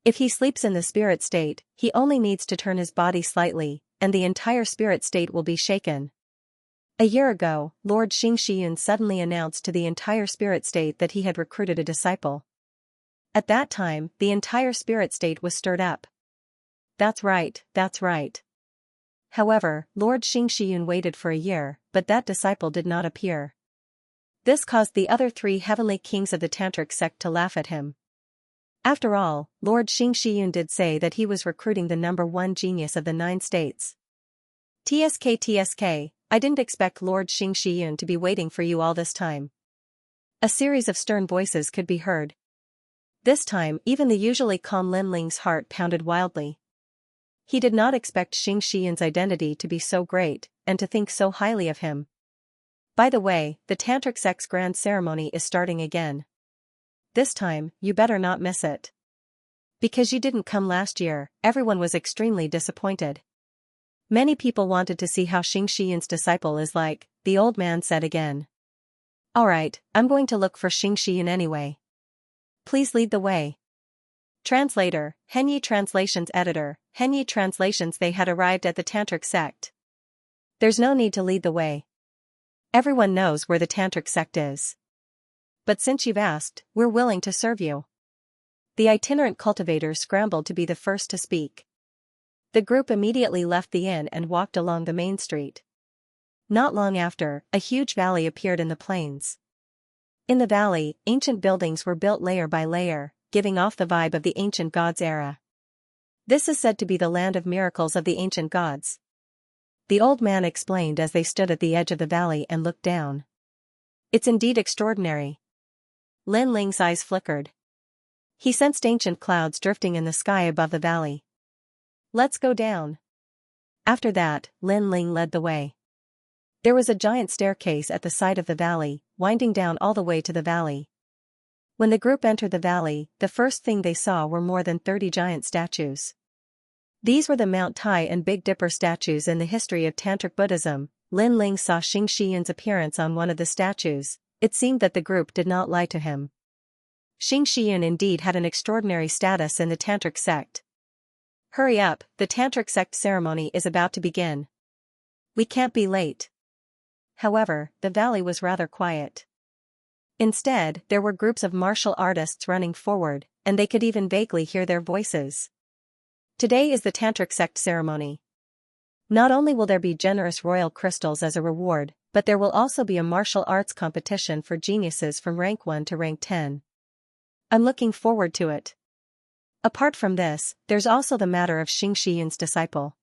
If he sleeps in the spirit state, he only needs to turn his body slightly, and the entire spirit state will be shaken. A year ago, Lord Xianxia suddenly announced to the entire spirit state that he had recruited a disciple. At that time, the entire spirit state was stirred up. That's right, that's right. However, Lord Xianxia waited for a year, but that disciple did not appear. This caused the other 3 heavenly kings of the tantric sect to laugh at him. After all, Lord Xianxia did say that he was recruiting the number 1 genius of the 9 states. TSK, I didn't expect Lord Xianxia to be waiting for you all this time. A series of stern voices could be heard. This time, even the usually calm Lin Ling's heart pounded wildly. He did not expect Xianxia's identity to be so great, and to think so highly of him. By the way, the tantric sect's grand ceremony is starting again. This time, you better not miss it. Because you didn't come last year, everyone was extremely disappointed. Many people wanted to see how Xianxia's disciple is like, the old man said again. Alright, I'm going to look for Xianxia anyway. Please lead the way. Translator, Henyi Translations Editor, Henyi Translations. They had arrived at the tantric sect. There's no need to lead the way. Everyone knows where the tantric sect is. But since you've asked, we're willing to serve you. The itinerant cultivator scrambled to be the first to speak. The group immediately left the inn and walked along the main street. Not long after, a huge valley appeared in the plains. In the valley, ancient buildings were built layer by layer, giving off the vibe of the ancient gods era. This is said to be the land of miracles of the ancient gods. The old man explained as they stood at the edge of the valley and looked down. It's indeed extraordinary. Lin Ling's eyes flickered. He sensed ancient clouds drifting in the sky above the valley. Let's go down. After that, Lin Ling led the way. There was a giant staircase at the side of the valley, winding down all the way to the valley. When the group entered the valley, the first thing they saw were more than 30 giant statues. These were the Mount Tai and Big Dipper statues in the history of Tantric Buddhism. Lin Ling saw Xianxia's appearance on one of the statues. It seemed that the group did not lie to him. Xianxia indeed had an extraordinary status in the Tantric sect. Hurry up, the Tantric sect ceremony is about to begin. We can't be late. However, the valley was rather quiet. Instead, there were groups of martial artists running forward, and they could even vaguely hear their voices. Today is the Tantric sect ceremony. Not only will there be generous royal crystals as a reward, but there will also be a martial arts competition for geniuses from rank 1 to rank 10. I'm looking forward to it. Apart from this, there's also the matter of Xianxia's disciple.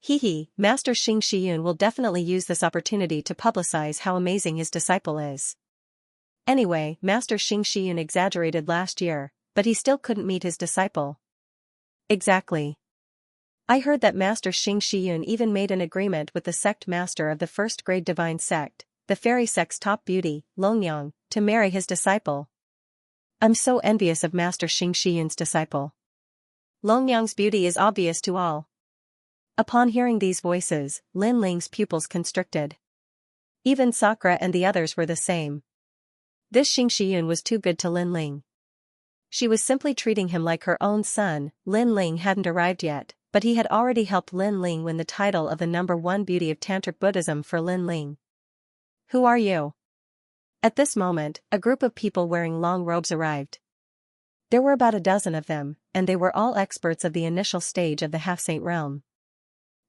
Hee, Master Xianxia will definitely use this opportunity to publicize how amazing his disciple is. Anyway, Master Xianxia exaggerated last year, but he still couldn't meet his disciple. Exactly. I heard that Master Xianxia even made an agreement with the sect master of the first-grade divine sect, the fairy sect's top beauty, Longyang, to marry his disciple. I'm so envious of Master Xianxia's disciple. Longyang's beauty is obvious to all. Upon hearing these voices, Lin Ling's pupils constricted. Even Sakura and the others were the same. This Xianxia was too good to Lin Ling. She was simply treating him like her own son. Lin Ling hadn't arrived yet, but he had already helped Lin Ling win the title of the #1 beauty of Tantric Buddhism for Lin Ling. Who are you? At this moment, a group of people wearing long robes arrived. There were about a dozen of them, and they were all experts of the initial stage of the half-saint realm.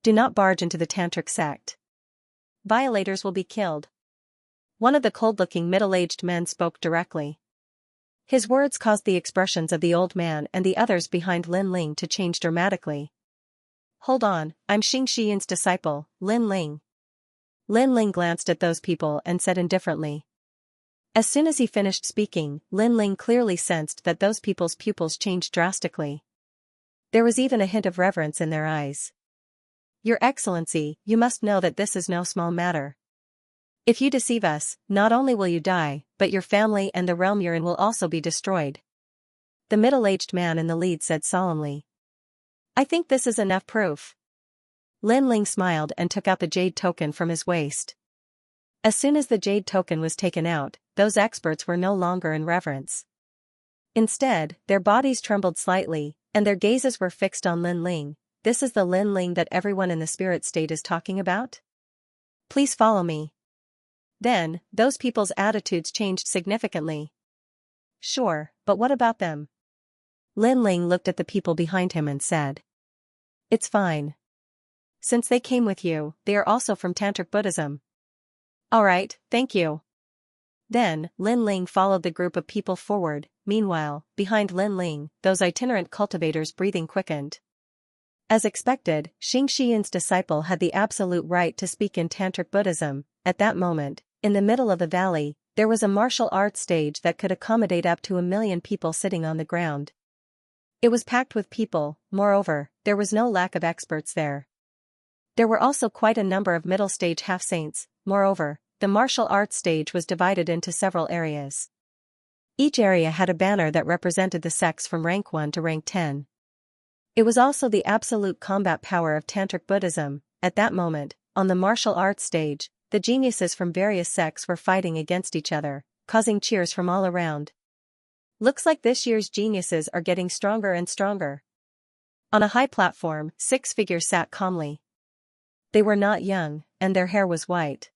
Do not barge into the Tantric sect. Violators will be killed. One of the cold-looking middle-aged men spoke directly. His words caused the expressions of the old man and the others behind Lin Ling to change dramatically. Hold on, I'm Xianxia's disciple, Lin Ling. Lin Ling glanced at those people and said indifferently. As soon as he finished speaking, Lin Ling clearly sensed that those people's pupils changed drastically. There was even a hint of reverence in their eyes. Your Excellency, you must know that this is no small matter. If you deceive us, not only will you die, but your family and the realm you're in will also be destroyed. The middle-aged man in the lead said solemnly. I think this is enough proof. Lin Ling smiled and took out the jade token from his waist. As soon as the jade token was taken out, those experts were no longer in reverence. Instead, their bodies trembled slightly, and their gazes were fixed on Lin Ling. This is the Lin Ling that everyone in the spirit state is talking about? Please follow me. Then, those people's attitudes changed significantly. Sure, but what about them? Lin Ling looked at the people behind him and said. It's fine. Since they came with you, they are also from Tantric Buddhism. Alright, thank you. Then, Lin Ling followed the group of people forward. Meanwhile, behind Lin Ling, those itinerant cultivators' breathing quickened. As expected, Xianxia's disciple had the absolute right to speak in Tantric Buddhism. At that moment, in the middle of the valley, there was a martial arts stage that could accommodate up to 1 million people sitting on the ground. It was packed with people. Moreover, there was no lack of experts there. There were also quite a number of middle-stage half-saints. Moreover, the martial arts stage was divided into several areas. Each area had a banner that represented the sects from rank 1 to rank 10. It was also the absolute combat power of Tantric Buddhism. At that moment, on the martial arts stage, the geniuses from various sects were fighting against each other, causing cheers from all around. Looks like this year's geniuses are getting stronger and stronger. On a high platform, 6 figures sat calmly. They were not young, and their hair was white.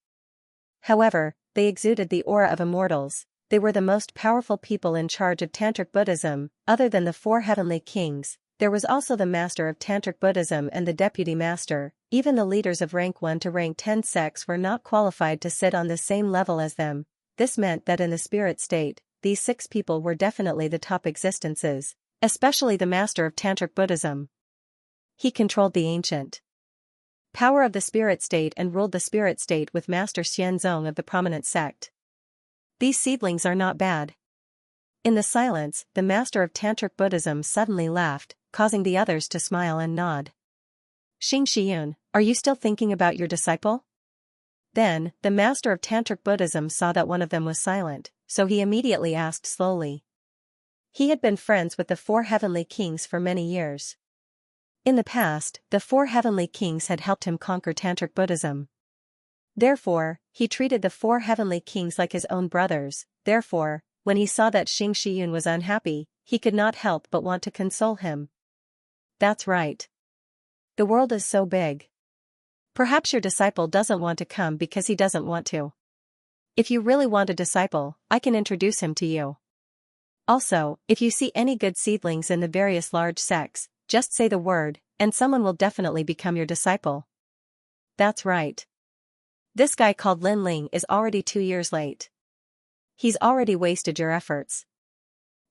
However, they exuded the aura of immortals. They were the most powerful people in charge of Tantric Buddhism. Other than the 4 heavenly kings, there was also the master of Tantric Buddhism and the deputy master. Even the leaders of rank 1 to rank 10 sects were not qualified to sit on the same level as them. This meant that in the spirit state, these 6 people were definitely the top existences, especially the master of Tantric Buddhism. He controlled the ancient power of the spirit state and ruled the spirit state with Master Xianzong of the prominent sect. These seedlings are not bad. In the silence, the master of Tantric Buddhism suddenly laughed, causing the others to smile and nod. Xianxia, are you still thinking about your disciple? Then, the master of Tantric Buddhism saw that one of them was silent, so he immediately asked slowly. He had been friends with the 4 heavenly kings for many years. In the past, the 4 heavenly kings had helped him conquer Tantric Buddhism. Therefore, he treated the 4 heavenly kings like his own brothers. Therefore, when he saw that Xianxia was unhappy, he could not help but want to console him. That's right. The world is so big. Perhaps your disciple doesn't want to come because he doesn't want to. If you really want a disciple, I can introduce him to you. Also, if you see any good seedlings in the various large sects, just say the word, and someone will definitely become your disciple. That's right. This guy called Lin Ling is already 2 years late. He's already wasted your efforts.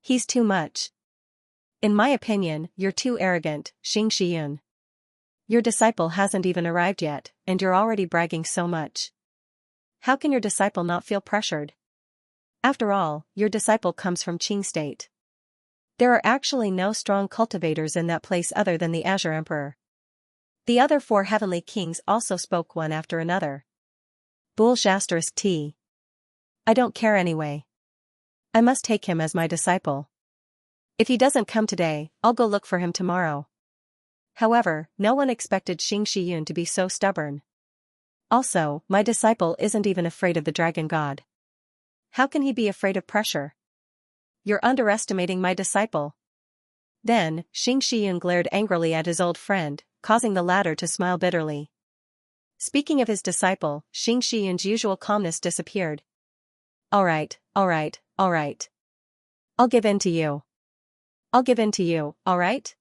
He's too much. In my opinion, you're too arrogant, Xianxia. Your disciple hasn't even arrived yet, and you're already bragging so much. How can your disciple not feel pressured? After all, your disciple comes from Qing state. There are actually no strong cultivators in that place other than the Azure Emperor. The other 4 heavenly kings also spoke one after another. Bull*T. I don't care anyway. I must take him as my disciple. If he doesn't come today, I'll go look for him tomorrow. However, no one expected Xianxia to be so stubborn. Also, my disciple isn't even afraid of the dragon god. How can he be afraid of pressure? You're underestimating my disciple. Then, Xianxia glared angrily at his old friend, causing the latter to smile bitterly. Speaking of his disciple, Xianxia's usual calmness disappeared. Alright. I'll give in to you. Alright?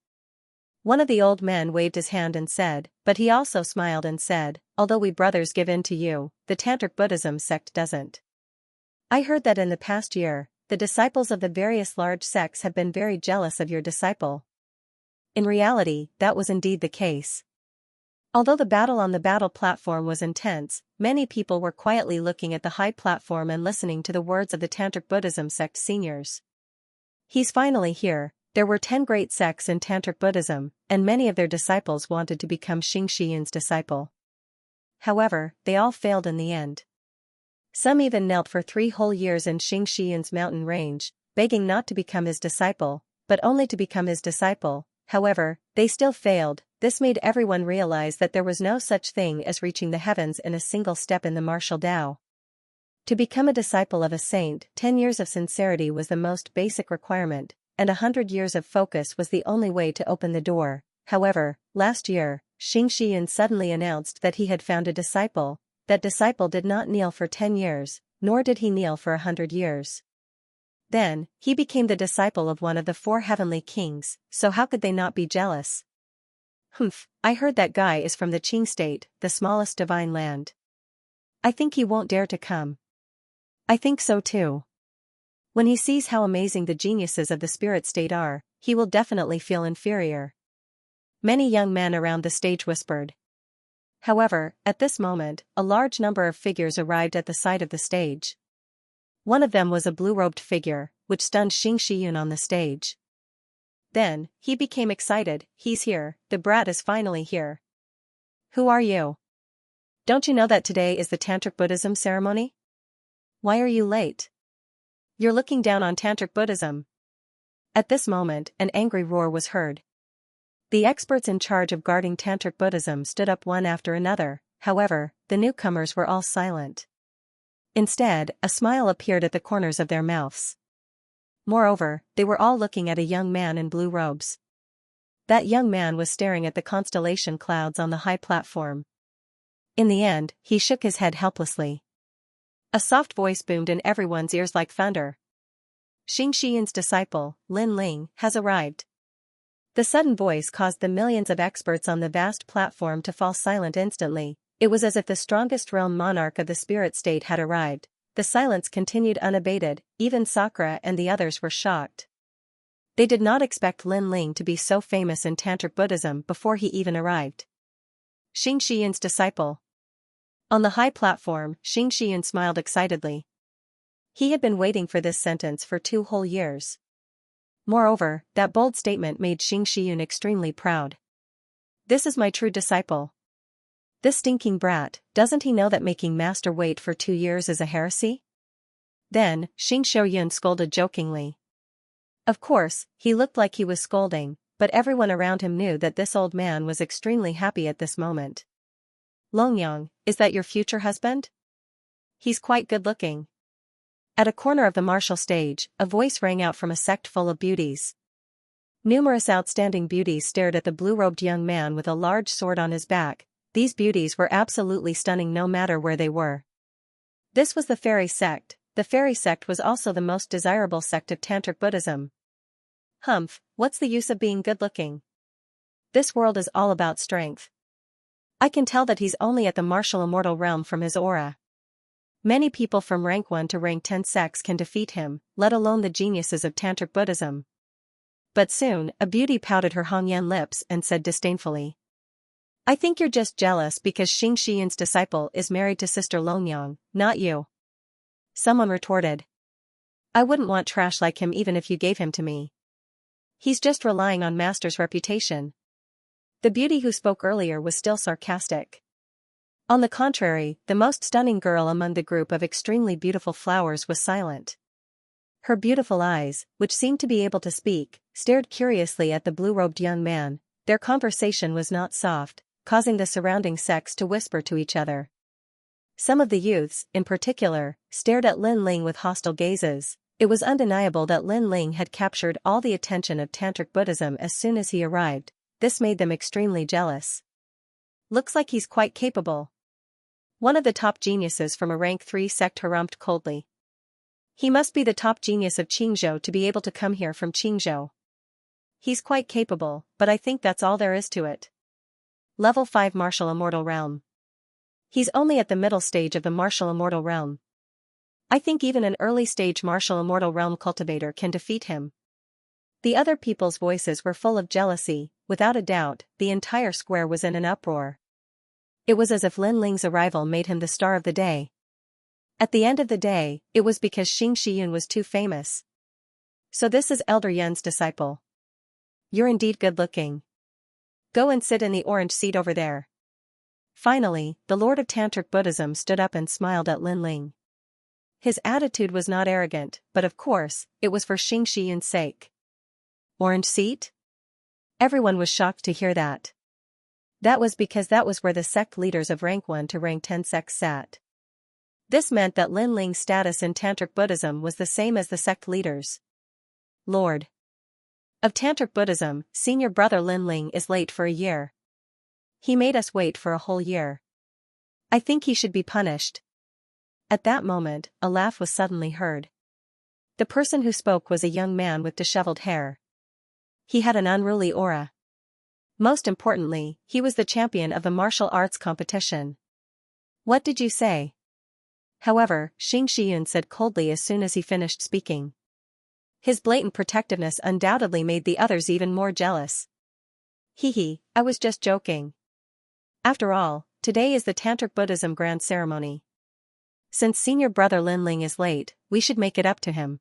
One of the old men waved his hand and said, but he also smiled and said, although we brothers give in to you, the Tantric Buddhism sect doesn't. I heard that in the past year, the disciples of the various large sects have been very jealous of your disciple. In reality, that was indeed the case. Although the battle on the battle platform was intense, many people were quietly looking at the high platform and listening to the words of the Tantric Buddhism sect seniors. He's finally here. There were 10 great sects in Tantric Buddhism, and many of their disciples wanted to become Xianxia's disciple. However, they all failed in the end. Some even knelt for 3 whole years in Xianxia's mountain range, begging not to become his disciple, but only to become his disciple. However, they still failed. This made everyone realize that there was no such thing as reaching the heavens in a single step in the martial Tao. To become a disciple of a saint, 10 years of sincerity was the most basic requirement, and 100 years of focus was the only way to open the door. However, last year, Xianxia suddenly announced that he had found a disciple. That disciple did not kneel for 10 years, nor did he kneel for 100 years. Then, he became the disciple of one of the 4 heavenly kings, so how could they not be jealous? Humph, I heard that guy is from the Qing state, the smallest divine land. I think he won't dare to come. I think so too. When he sees how amazing the geniuses of the spirit state are, he will definitely feel inferior. Many young men around the stage whispered. However, at this moment, a large number of figures arrived at the side of the stage. One of them was a blue-robed figure, which stunned Xianxia on the stage. Then, he became excited. He's here, the brat is finally here. Who are you? Don't you know that today is the Tantric Buddhism ceremony? Why are you late? You're looking down on Tantric Buddhism. At this moment, an angry roar was heard. The experts in charge of guarding Tantric Buddhism stood up one after another. However, the newcomers were all silent. Instead, a smile appeared at the corners of their mouths. Moreover, they were all looking at a young man in blue robes. That young man was staring at the constellation clouds on the high platform. In the end, he shook his head helplessly. A soft voice boomed in everyone's ears like thunder. Xianxia's disciple, Lin Ling, has arrived. The sudden voice caused the millions of experts on the vast platform to fall silent instantly. It was as if the strongest realm monarch of the spirit state had arrived. The silence continued unabated. Even Sakura and the others were shocked. They did not expect Lin Ling to be so famous in Tantric Buddhism before he even arrived. Xianxia's disciple. On the high platform, Xianxia smiled excitedly. He had been waiting for this sentence for 2 whole years. Moreover, that bold statement made Xianxia extremely proud. This is my true disciple. This stinking brat, doesn't he know that making master wait for 2 years is a heresy? Then, Xianxia scolded jokingly. Of course, he looked like he was scolding, but everyone around him knew that this old man was extremely happy at this moment. Longyang, is that your future husband? He's quite good-looking. At a corner of the martial stage, a voice rang out from a sect full of beauties. Numerous outstanding beauties stared at the blue-robed young man with a large sword on his back. These beauties were absolutely stunning no matter where they were. This was the fairy sect. The fairy sect was also the most desirable sect of Tantric Buddhism. Humph, what's the use of being good-looking? This world is all about strength. I can tell that he's only at the martial immortal realm from his aura. Many people from rank 1 to rank 10 sects can defeat him, let alone the geniuses of Tantric Buddhism. But soon, a beauty pouted her Hongyan lips and said disdainfully. I think you're just jealous because Xianxia's disciple is married to Sister Longyang, not you. Someone retorted. I wouldn't want trash like him even if you gave him to me. He's just relying on Master's reputation. The beauty who spoke earlier was still sarcastic. On the contrary, the most stunning girl among the group of extremely beautiful flowers was silent. Her beautiful eyes, which seemed to be able to speak, stared curiously at the blue-robed young man. Their conversation was not soft, causing the surrounding sects to whisper to each other. Some of the youths, in particular, stared at Lin Ling with hostile gazes. It was undeniable that Lin Ling had captured all the attention of Tantric Buddhism as soon as he arrived. This made them extremely jealous. Looks like he's quite capable. One of the top geniuses from a rank 3 sect harumphed coldly. He must be the top genius of Qingzhou to be able to come here from Qingzhou. He's quite capable, but I think that's all there is to it. Level 5 Martial Immortal Realm. He's only at the middle stage of the Martial Immortal Realm. I think even an early-stage Martial Immortal Realm cultivator can defeat him. The other people's voices were full of jealousy. Without a doubt, the entire square was in an uproar. It was as if Lin Ling's arrival made him the star of the day. At the end of the day, it was because Xianxia was too famous. So this is Elder Yun's disciple. You're indeed good-looking. Go and sit in the orange seat over there. Finally, the Lord of Tantric Buddhism stood up and smiled at Lin Ling. His attitude was not arrogant, but of course, it was for Xianxia's sake. Orange seat? Everyone was shocked to hear that. That was because that was where the sect leaders of rank 1 to rank 10 sects sat. This meant that Lin Ling's status in Tantric Buddhism was the same as the sect leaders. Lord of Tantric Buddhism, senior brother Lin Ling is late for a year. He made us wait for a whole year. I think he should be punished. At that moment, a laugh was suddenly heard. The person who spoke was a young man with disheveled hair. He had an unruly aura. Most importantly, he was the champion of the martial arts competition. What did you say? However, Xianxia said coldly as soon as he finished speaking. His blatant protectiveness undoubtedly made the others even more jealous. Hee, I was just joking. After all, today is the Tantric Buddhism grand ceremony. Since senior brother Lin Ling is late, we should make it up to him.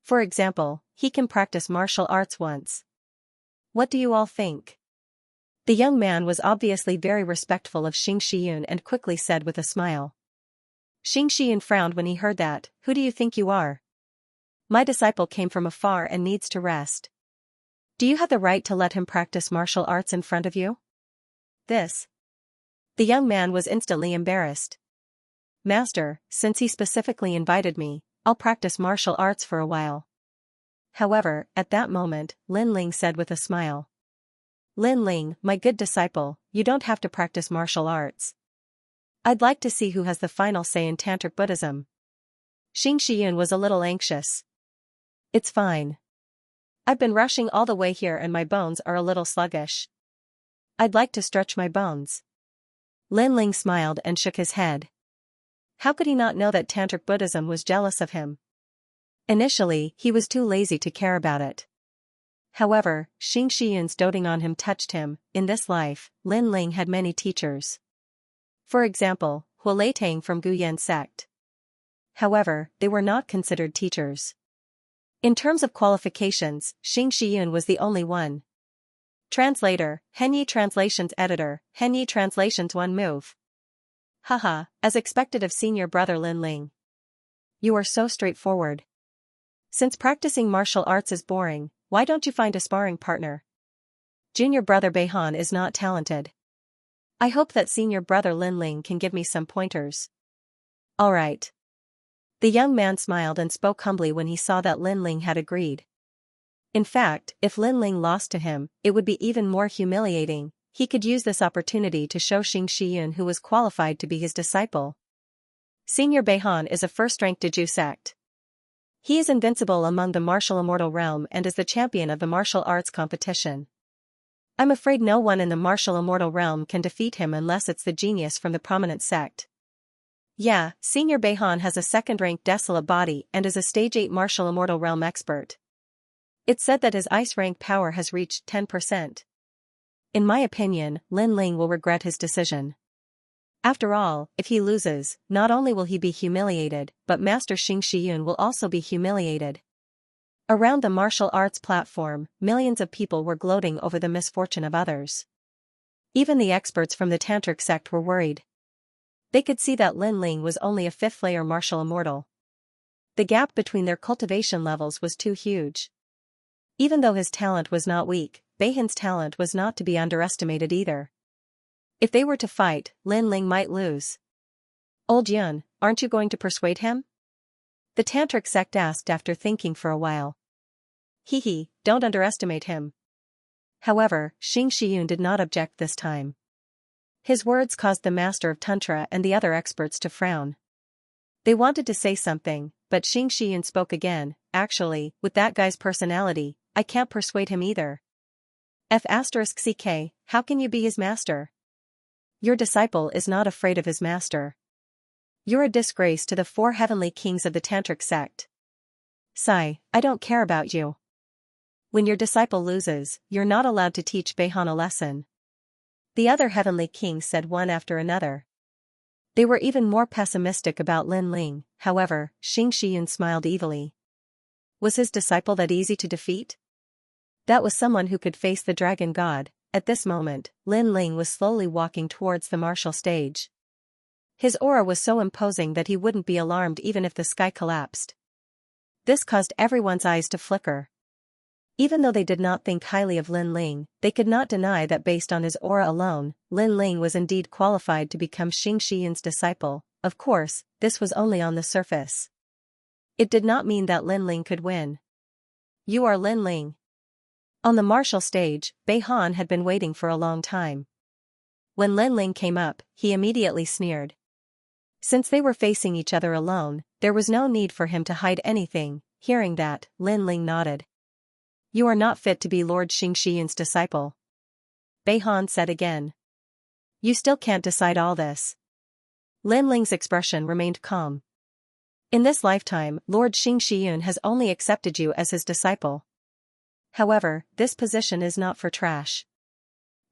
For example, he can practice martial arts once. What do you all think? The young man was obviously very respectful of Xianxia and quickly said with a smile. Xianxia frowned when he heard that. Who do you think you are? My disciple came from afar and needs to rest. Do you have the right to let him practice martial arts in front of you? This. The young man was instantly embarrassed. Master, since he specifically invited me, I'll practice martial arts for a while. However, at that moment, Lin Ling said with a smile. Lin Ling, my good disciple, you don't have to practice martial arts. I'd like to see who has the final say in Tantric Buddhism. Xianxia was a little anxious. It's fine. I've been rushing all the way here and my bones are a little sluggish. I'd like to stretch my bones. Lin Ling smiled and shook his head. How could he not know that Tantric Buddhism was jealous of him? Initially, he was too lazy to care about it. However, Xianxia's doting on him touched him. In this life, Lin Ling had many teachers. For example, Huoleitang from Guyan sect. However, they were not considered teachers. In terms of qualifications, Xianxia was the only one. Translator, Henyi Translations Editor, Henyi Translations 1 move. Haha, as expected of senior brother Lin Ling. You are so straightforward. Since practicing martial arts is boring, why don't you find a sparring partner? Junior brother Beihan is not talented. I hope that senior brother Lin Ling can give me some pointers. All right. The young man smiled and spoke humbly when he saw that Lin Ling had agreed. In fact, if Lin Ling lost to him, it would be even more humiliating. He could use this opportunity to show Xianxia who was qualified to be his disciple. Senior Beihan is a first-rank Diju sect. He is invincible among the martial immortal realm and is the champion of the martial arts competition. I'm afraid no one in the martial immortal realm can defeat him unless it's the genius from the prominent sect. Yeah, Senior Beihan has a second-rank desolate body and is a stage 8 martial immortal realm expert. It's said that his ice rank power has reached 10%. In my opinion, Lin Ling will regret his decision. After all, if he loses, not only will he be humiliated, but Master Xianxia will also be humiliated. Around the martial arts platform, millions of people were gloating over the misfortune of others. Even the experts from the tantric sect were worried. They could see that Lin Ling was only a fifth-layer martial immortal. The gap between their cultivation levels was too huge. Even though his talent was not weak, Beihan's talent was not to be underestimated either. If they were to fight, Lin Ling might lose. Old Yun, aren't you going to persuade him? The tantric sect asked after thinking for a while. Don't underestimate him. However, Xianxia did not object this time. His words caused the master of Tantra and the other experts to frown. They wanted to say something, but Xianxia spoke again. Actually, with that guy's personality, I can't persuade him either. F***ck, how can you be his master? Your disciple is not afraid of his master. You're a disgrace to the 4 heavenly kings of the tantric sect. Sigh, I don't care about you. When your disciple loses, you're not allowed to teach Beihan a lesson. The other heavenly kings said one after another. They were even more pessimistic about Lin Ling. However, Xianxia smiled evilly. Was his disciple that easy to defeat? That was someone who could face the dragon god. At this moment, Lin Ling was slowly walking towards the martial stage. His aura was so imposing that he wouldn't be alarmed even if the sky collapsed. This caused everyone's eyes to flicker. Even though they did not think highly of Lin Ling, they could not deny that based on his aura alone, Lin Ling was indeed qualified to become Xianxia's disciple. Of course, this was only on the surface. It did not mean that Lin Ling could win. You are Lin Ling. On the martial stage, Beihan had been waiting for a long time. When Lin Ling came up, he immediately sneered. Since they were facing each other alone, there was no need for him to hide anything. Hearing that, Lin Ling nodded. You are not fit to be Lord Xianxia's disciple. Beihan said again. You still can't decide all this. Lin Ling's expression remained calm. In this lifetime, Lord Xianxia has only accepted you as his disciple. However, this position is not for trash.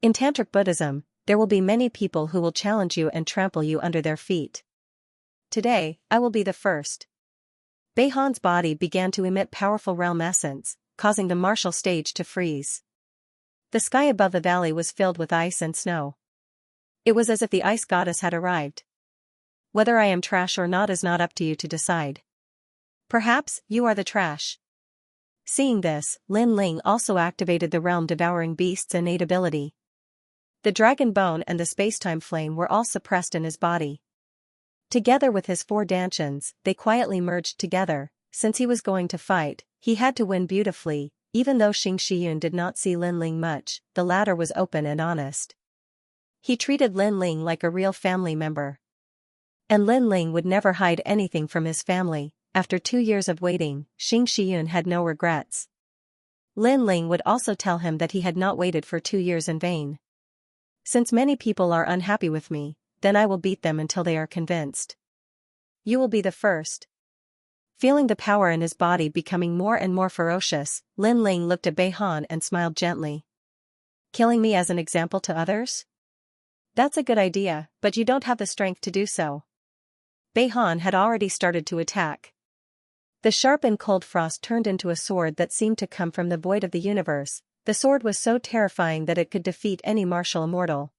In Tantric Buddhism, there will be many people who will challenge you and trample you under their feet. Today, I will be the first. Beihan's body began to emit powerful realm essence, causing the martial stage to freeze. The sky above the valley was filled with ice and snow. It was as if the ice goddess had arrived. Whether I am trash or not is not up to you to decide. Perhaps, you are the trash. Seeing this, Lin Ling also activated the realm-devouring beast's innate ability. The dragon bone and the spacetime flame were all suppressed in his body. Together with his 4 dantians, they quietly merged together. Since he was going to fight, he had to win beautifully. Even though Xianxia did not see Lin Ling much, the latter was open and honest. He treated Lin Ling like a real family member. And Lin Ling would never hide anything from his family. After 2 years of waiting, Xianxia had no regrets. Lin Ling would also tell him that he had not waited for 2 years in vain. Since many people are unhappy with me, then I will beat them until they are convinced. You will be the first. Feeling the power in his body becoming more and more ferocious, Lin Ling looked at Beihan and smiled gently. Killing me as an example to others? That's a good idea, but you don't have the strength to do so. Beihan had already started to attack. The sharp and cold frost turned into a sword that seemed to come from the void of the universe. The sword was so terrifying that it could defeat any martial immortal.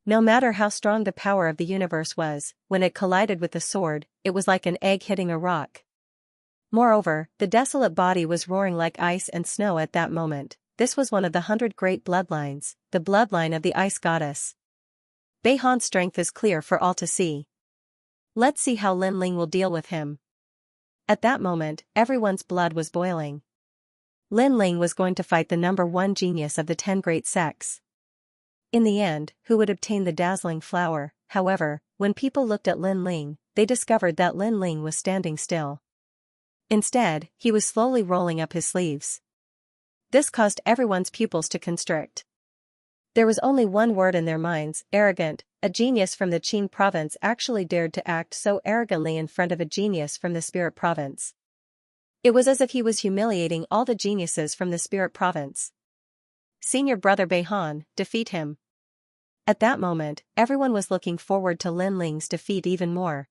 No matter how strong the power of the universe was, when it collided with the sword, it was like an egg hitting a rock. Moreover, the desolate body was roaring like ice and snow at that moment. This was one of the 100 great bloodlines, the bloodline of the ice goddess. Beihan's strength is clear for all to see. Let's see how Lin Ling will deal with him. At that moment, everyone's blood was boiling. Lin Ling was going to fight the number 1 genius of the 10 great sects. In the end, who would obtain the dazzling flower? However, when people looked at Lin Ling, they discovered that Lin Ling was standing still. Instead, he was slowly rolling up his sleeves. This caused everyone's pupils to constrict. There was only one word in their minds: arrogant. A genius from the Qin province actually dared to act so arrogantly in front of a genius from the Spirit province. It was as if he was humiliating all the geniuses from the Spirit province. Senior brother Beihan, defeat him. At that moment, everyone was looking forward to Lin Ling's defeat even more.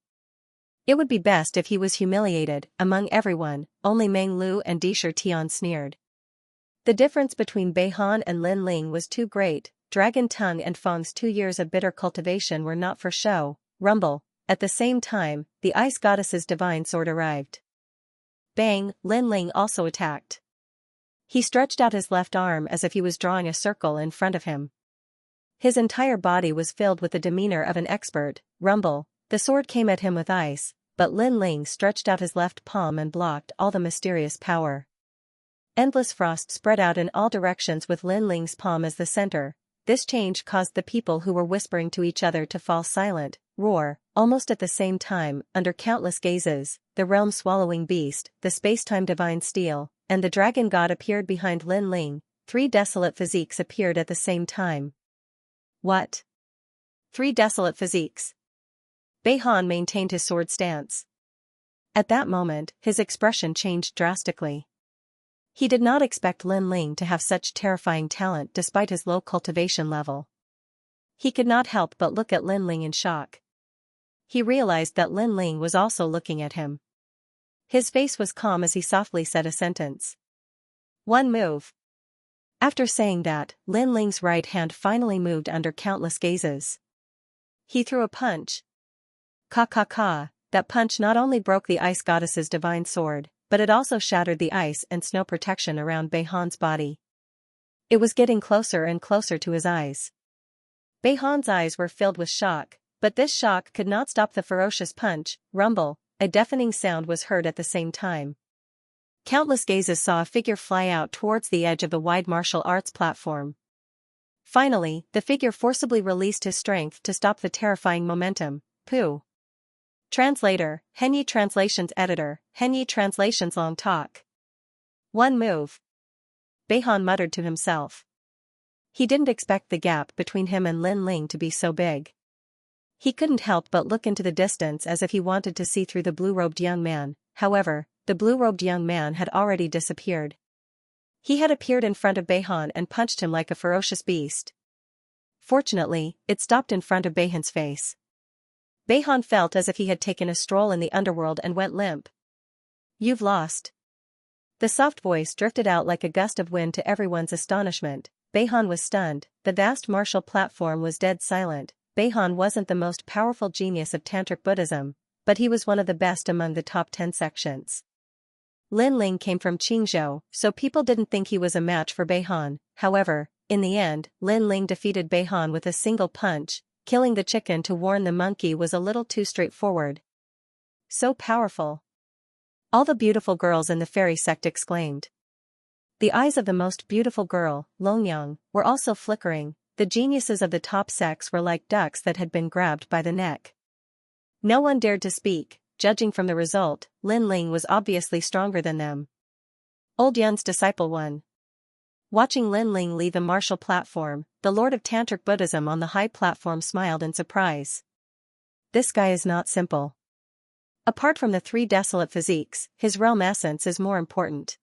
It would be best if he was humiliated. Among everyone, only Meng Lu and Disher Tian sneered. The difference between Beihan and Lin Ling was too great. Dragon Tongue and Feng's 2 years of bitter cultivation were not for show. Rumble. At the same time, the ice goddess's divine sword arrived. Bang, Lin Ling also attacked. He stretched out his left arm as if he was drawing a circle in front of him. His entire body was filled with the demeanor of an expert. Rumble. The sword came at him with ice, but Lin Ling stretched out his left palm and blocked all the mysterious power. Endless frost spread out in all directions with Lin Ling's palm as the center. This change caused the people who were whispering to each other to fall silent, roar, almost at the same time, under countless gazes. The realm-swallowing beast, the space-time divine steel, and the dragon god appeared behind Lin Ling. 3 desolate physiques appeared at the same time. What? 3 desolate physiques? Beihan maintained his sword stance. At that moment, his expression changed drastically. He did not expect Lin Ling to have such terrifying talent despite his low cultivation level. He could not help but look at Lin Ling in shock. He realized that Lin Ling was also looking at him. His face was calm as he softly said a sentence. One move. After saying that, Lin Ling's right hand finally moved under countless gazes. He threw a punch. Ka ka ka, that punch not only broke the ice goddess's divine sword, but it also shattered the ice and snow protection around Beihan's body. It was getting closer and closer to his eyes. Beihan's eyes were filled with shock, but this shock could not stop the ferocious punch. Rumble. A deafening sound was heard at the same time. Countless gazes saw a figure fly out towards the edge of the wide martial arts platform. Finally, the figure forcibly released his strength to stop the terrifying momentum. Pooh. Translator, Henyi Translations Editor, Henyi Translations Long Talk. One move. Beihan muttered to himself. He didn't expect the gap between him and Lin Ling to be so big. He couldn't help but look into the distance as if he wanted to see through the blue-robed young man. However, the blue-robed young man had already disappeared. He had appeared in front of Beihan and punched him like a ferocious beast. Fortunately, it stopped in front of Beihan's face. Beihan felt as if he had taken a stroll in the underworld and went limp. You've lost. The soft voice drifted out like a gust of wind to everyone's astonishment. Beihan was stunned. The vast martial platform was dead silent. Beihan wasn't the most powerful genius of Tantric Buddhism, but he was one of the best among the top 10 sections. Lin Ling came from Qingzhou, so people didn't think he was a match for Beihan. However, in the end, Lin Ling defeated Beihan with a single punch. Killing the chicken to warn the monkey was a little too straightforward. So powerful. All the beautiful girls in the fairy sect exclaimed. The eyes of the most beautiful girl, Longyang, were also flickering. The geniuses of the top sects were like ducks that had been grabbed by the neck. No one dared to speak. Judging from the result, Lin Ling was obviously stronger than them. Old Yun's disciple won. Watching Lin Ling leave the martial platform, the Lord of Tantric Buddhism on the high platform smiled in surprise. This guy is not simple. Apart from the 3 desolate physiques, his realm essence is more important.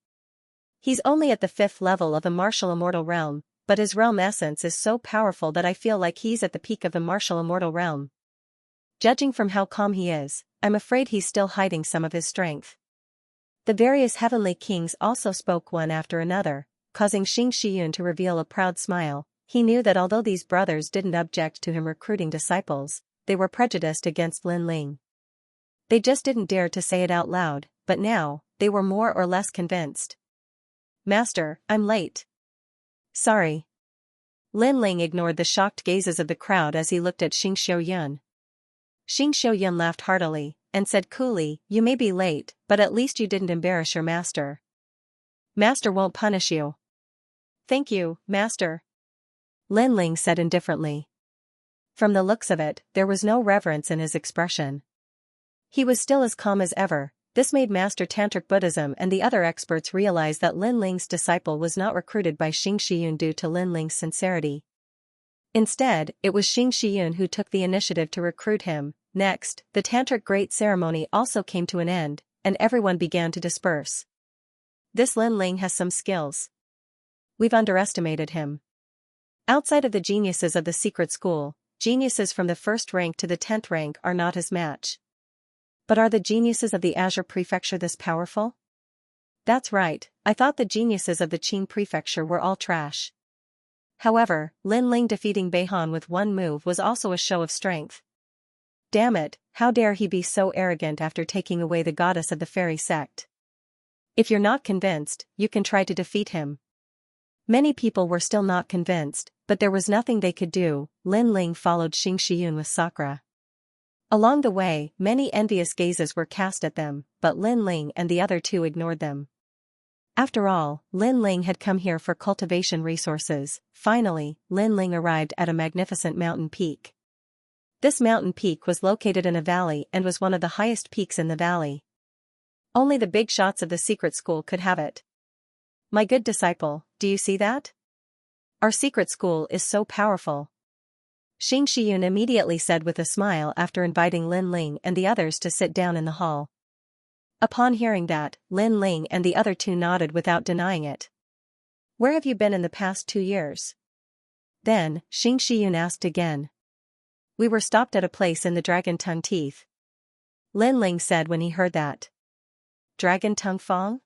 He's only at the 5th level of the martial immortal realm, but his realm essence is so powerful that I feel like he's at the peak of the martial immortal realm. Judging from how calm he is, I'm afraid he's still hiding some of his strength. The various heavenly kings also spoke one after another, causing Xianxia to reveal a proud smile. He knew that although these brothers didn't object to him recruiting disciples, they were prejudiced against Lin Ling. They just didn't dare to say it out loud, but now, they were more or less convinced. Master, I'm late. Sorry. Lin Ling ignored the shocked gazes of the crowd as he looked at Xianxia. Xianxia laughed heartily, and said coolly, you may be late, but at least you didn't embarrass your master. Master won't punish you. Thank you, Master. Lin Ling said indifferently. From the looks of it, there was no reverence in his expression. He was still as calm as ever. This made Master Tantric Buddhism and the other experts realize that Lin Ling's disciple was not recruited by Xianxia due to Lin Ling's sincerity. Instead, it was Xianxia who took the initiative to recruit him. Next, the Tantric Great Ceremony also came to an end, and everyone began to disperse. This Lin Ling has some skills. We've underestimated him. Outside of the geniuses of the secret school, geniuses from the 1st rank to the 10th rank are not his match. But are the geniuses of the Azure Prefecture this powerful? That's right, I thought the geniuses of the Qing Prefecture were all trash. However, Lin Ling defeating Beihan with one move was also a show of strength. Damn it, how dare he be so arrogant after taking away the goddess of the fairy sect. If you're not convinced, you can try to defeat him. Many people were still not convinced, but there was nothing they could do. Lin Ling followed Xianxia with Sakura. Along the way, many envious gazes were cast at them, but Lin Ling and the other two ignored them. After all, Lin Ling had come here for cultivation resources. Finally, Lin Ling arrived at a magnificent mountain peak. This mountain peak was located in a valley and was one of the highest peaks in the valley. Only the big shots of the secret school could have it. My good disciple, do you see that? Our secret school is so powerful. Xing Shiyun immediately said with a smile after inviting Lin Ling and the others to sit down in the hall. Upon hearing that, Lin Ling and the other two nodded without denying it. Where have you been in the past 2 years? Then, Xing Shiyun asked again. We were stopped at a place in the Dragon Tongue Teeth. Lin Ling said when he heard that. Dragon Tongue Fong?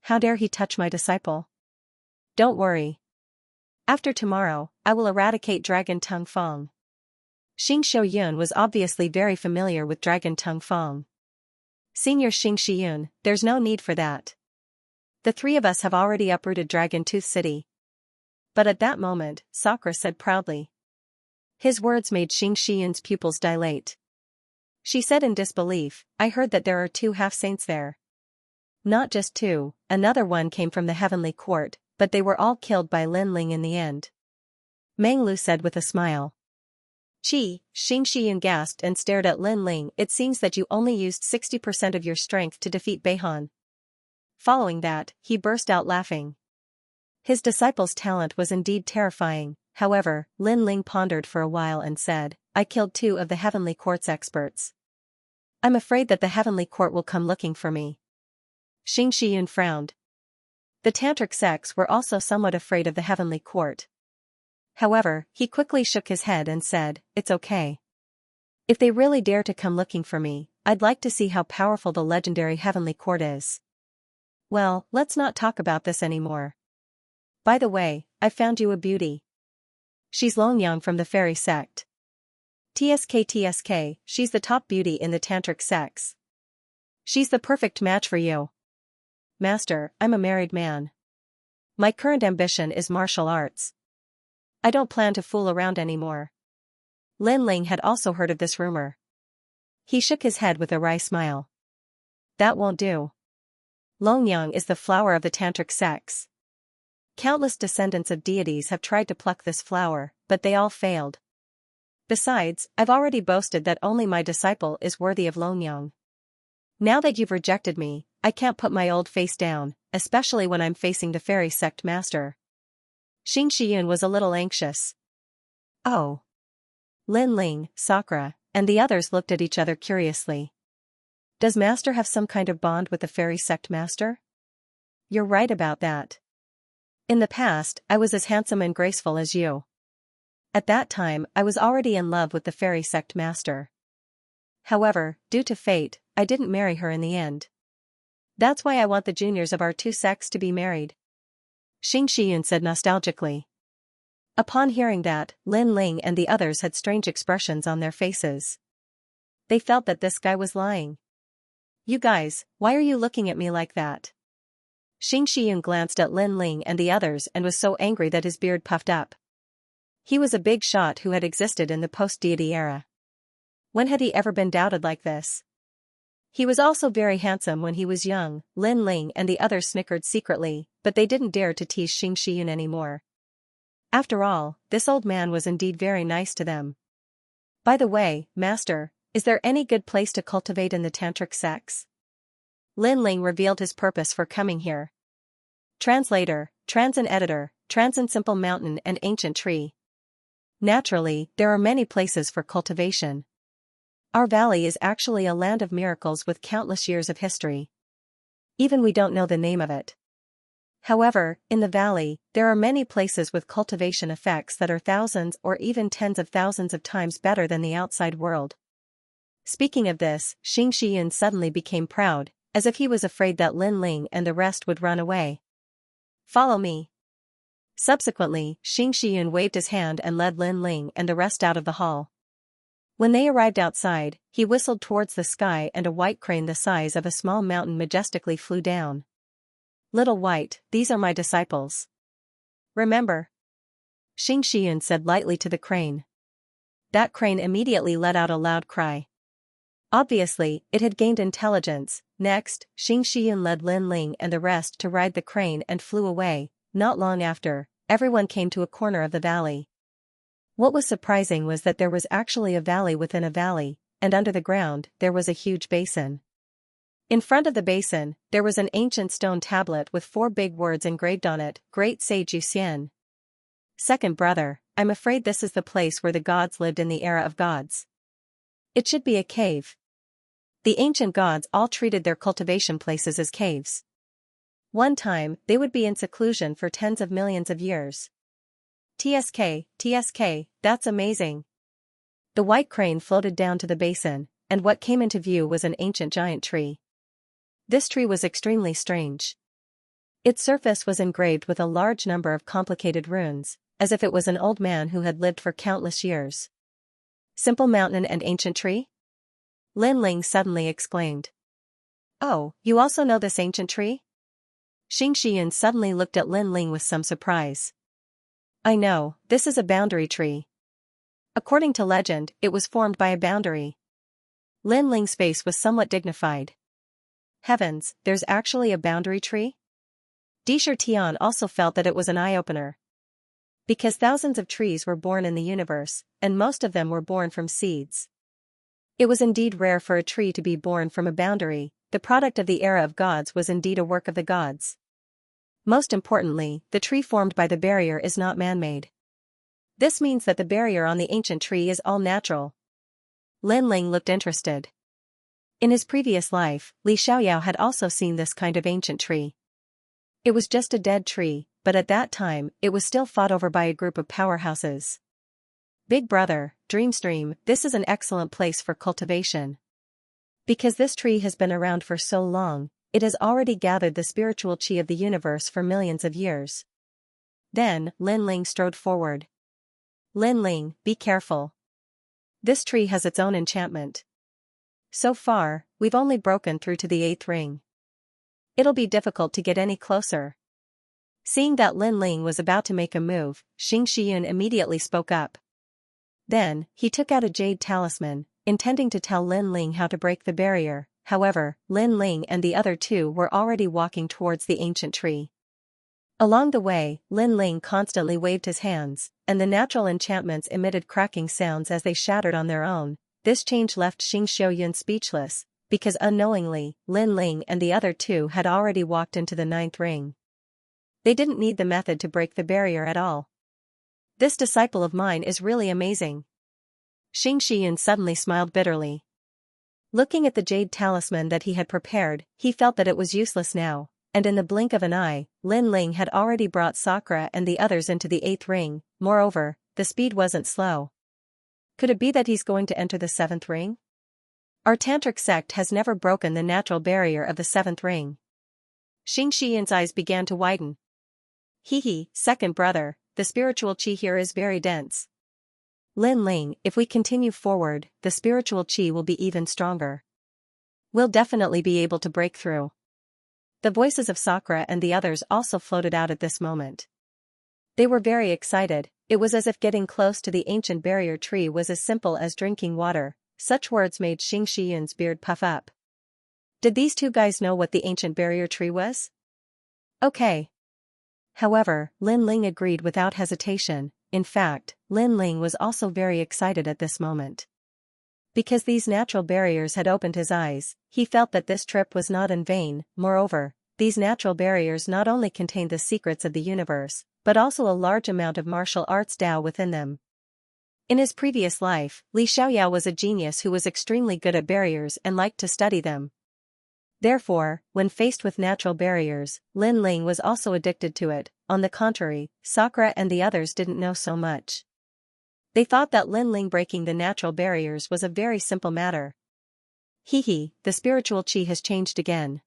How dare he touch my disciple? Don't worry. After tomorrow, I will eradicate Dragon Tongue Fong. Xing Xiuyun was obviously very familiar with Dragon Tongue Fong. Senior Xing Shiyun, there's no need for that. The 3 of us have already uprooted Dragon Tooth City. But at that moment, Sakura said proudly. His words made Xing Shiyun's pupils dilate. She said in disbelief, I heard that there are 2 half-saints there. Not just 2, another one came from the Heavenly Court, but they were all killed by Lin Ling in the end. Meng Lu said with a smile. Xing Shiyun gasped and stared at Lin Ling. It seems that you only used 60% of your strength to defeat Beihan. Following that, he burst out laughing. His disciple's talent was indeed terrifying. However, Lin Ling pondered for a while and said, I killed 2 of the Heavenly Court's experts. I'm afraid that the Heavenly Court will come looking for me. Xing Shiyun frowned. The tantric sects were also somewhat afraid of the Heavenly Court. However, he quickly shook his head and said, it's okay. If they really dare to come looking for me, I'd like to see how powerful the legendary Heavenly Court is. Well, let's not talk about this anymore. By the way, I found you a beauty. She's Longyang from the fairy sect. TSK, she's the top beauty in the tantric sects. She's the perfect match for you. Master, I'm a married man. My current ambition is martial arts. I don't plan to fool around anymore. Lin Ling had also heard of this rumor. He shook his head with a wry smile. That won't do. Longyang is the flower of the tantric sects. Countless descendants of deities have tried to pluck this flower, but they all failed. Besides, I've already boasted that only my disciple is worthy of Longyang. Now that you've rejected me, I can't put my old face down, especially when I'm facing the fairy sect master. Xing Shiyun was a little anxious. Oh. Lin Ling, Sakura, and the others looked at each other curiously. Does master have some kind of bond with the fairy sect master? You're right about that. In the past, I was as handsome and graceful as you. At that time, I was already in love with the fairy sect master. However, due to fate, I didn't marry her in the end. That's why I want the juniors of our 2 sects to be married. Xing Shiyun said nostalgically. Upon hearing that, Lin Ling and the others had strange expressions on their faces. They felt that this guy was lying. You guys, why are you looking at me like that? Xing Shiyun glanced at Lin Ling and the others and was so angry that his beard puffed up. He was a big shot who had existed in the post-deity era. When had he ever been doubted like this? He was also very handsome when he was young. Lin Ling and the others snickered secretly, but they didn't dare to tease Xing Shiyun anymore. After all, this old man was indeed very nice to them. By the way, master, is there any good place to cultivate in the tantric sects? Lin Ling revealed his purpose for coming here. Translator, Transin Editor, Transin Simple Mountain and Ancient Tree. Naturally, there are many places for cultivation. Our valley is actually a land of miracles with countless years of history. Even we don't know the name of it. However, in the valley, there are many places with cultivation effects that are thousands or even tens of thousands of times better than the outside world. Speaking of this, Xianxia suddenly became proud, as if he was afraid that Lin Ling and the rest would run away. "Follow me." Subsequently, Xianxia waved his hand and led Lin Ling and the rest out of the hall. When they arrived outside, he whistled towards the sky and a white crane the size of a small mountain majestically flew down. "Little White, these are my disciples. Remember?" Xianxia said lightly to the crane. That crane immediately let out a loud cry. Obviously, it had gained intelligence. Next, Xianxia led Lin Ling and the rest to ride the crane and flew away. Not long after, everyone came to a corner of the valley. What was surprising was that there was actually a valley within a valley, and under the ground, there was a huge basin. In front of the basin, there was an ancient stone tablet with 4 big words engraved on it: Great Sage Xian. Second brother, I'm afraid this is the place where the gods lived in the era of gods. It should be a cave. The ancient gods all treated their cultivation places as caves. One time, they would be in seclusion for tens of millions of years. TSK, that's amazing. The white crane floated down to the basin, and what came into view was an ancient giant tree. This tree was extremely strange. Its surface was engraved with a large number of complicated runes, as if it was an old man who had lived for countless years. "Simple mountain and ancient tree?" Lin Ling suddenly exclaimed. "Oh, you also know this ancient tree?" Xianxia suddenly looked at Lin Ling with some surprise. "I know, this is a boundary tree. According to legend, it was formed by a boundary." Lin Ling's face was somewhat dignified. "Heavens, there's actually a boundary tree?" Disher Tian also felt that it was an eye-opener. Because thousands of trees were born in the universe, and most of them were born from seeds. It was indeed rare for a tree to be born from a boundary. The product of the era of gods was indeed a work of the gods. Most importantly, the tree formed by the barrier is not man-made. This means that the barrier on the ancient tree is all natural. Lin Ling looked interested. In his previous life, Li Xiaoyao had also seen this kind of ancient tree. It was just a dead tree, but at that time, it was still fought over by a group of powerhouses. "Big brother, Dreamstream, this is an excellent place for cultivation. Because this tree has been around for so long, it has already gathered the spiritual qi of the universe for millions of years." Then, Lin Ling strode forward. "Lin Ling, be careful. This tree has its own enchantment. So far, we've only broken through to the 8th ring. It'll be difficult to get any closer." Seeing that Lin Ling was about to make a move, Xianxia immediately spoke up. Then, he took out a jade talisman, intending to tell Lin Ling how to break the barrier. However, Lin Ling and the other 2 were already walking towards the ancient tree. Along the way, Lin Ling constantly waved his hands, and the natural enchantments emitted cracking sounds as they shattered on their own. This change left Xianxia speechless, because unknowingly, Lin Ling and the other 2 had already walked into the 9th ring. They didn't need the method to break the barrier at all. "This disciple of mine is really amazing." Xianxia suddenly smiled bitterly. Looking at the jade talisman that he had prepared, he felt that it was useless now, and in the blink of an eye, Lin Ling had already brought Sakura and the others into the 8th ring. Moreover, the speed wasn't slow. Could it be that he's going to enter the 7th ring? Our tantric sect has never broken the natural barrier of the 7th ring. Xianxia's eyes began to widen. "Hee, second brother, the spiritual qi here is very dense. Lin Ling, if we continue forward, the spiritual qi will be even stronger. We'll definitely be able to break through." The voices of Sakura and the others also floated out at this moment. They were very excited. It was as if getting close to the ancient barrier tree was as simple as drinking water. Such words made Xianxia's beard puff up. Did these 2 guys know what the ancient barrier tree was? Okay. However, Lin Ling agreed without hesitation. In fact, Lin Ling was also very excited at this moment. Because these natural barriers had opened his eyes, he felt that this trip was not in vain. Moreover, these natural barriers not only contained the secrets of the universe, but also a large amount of martial arts Tao within them. In his previous life, Li Xiaoyao was a genius who was extremely good at barriers and liked to study them. Therefore, when faced with natural barriers, Lin Ling was also addicted to it. On the contrary, Sakura and the others didn't know so much. They thought that Lin Ling breaking the natural barriers was a very simple matter. Hee, the spiritual chi has changed again.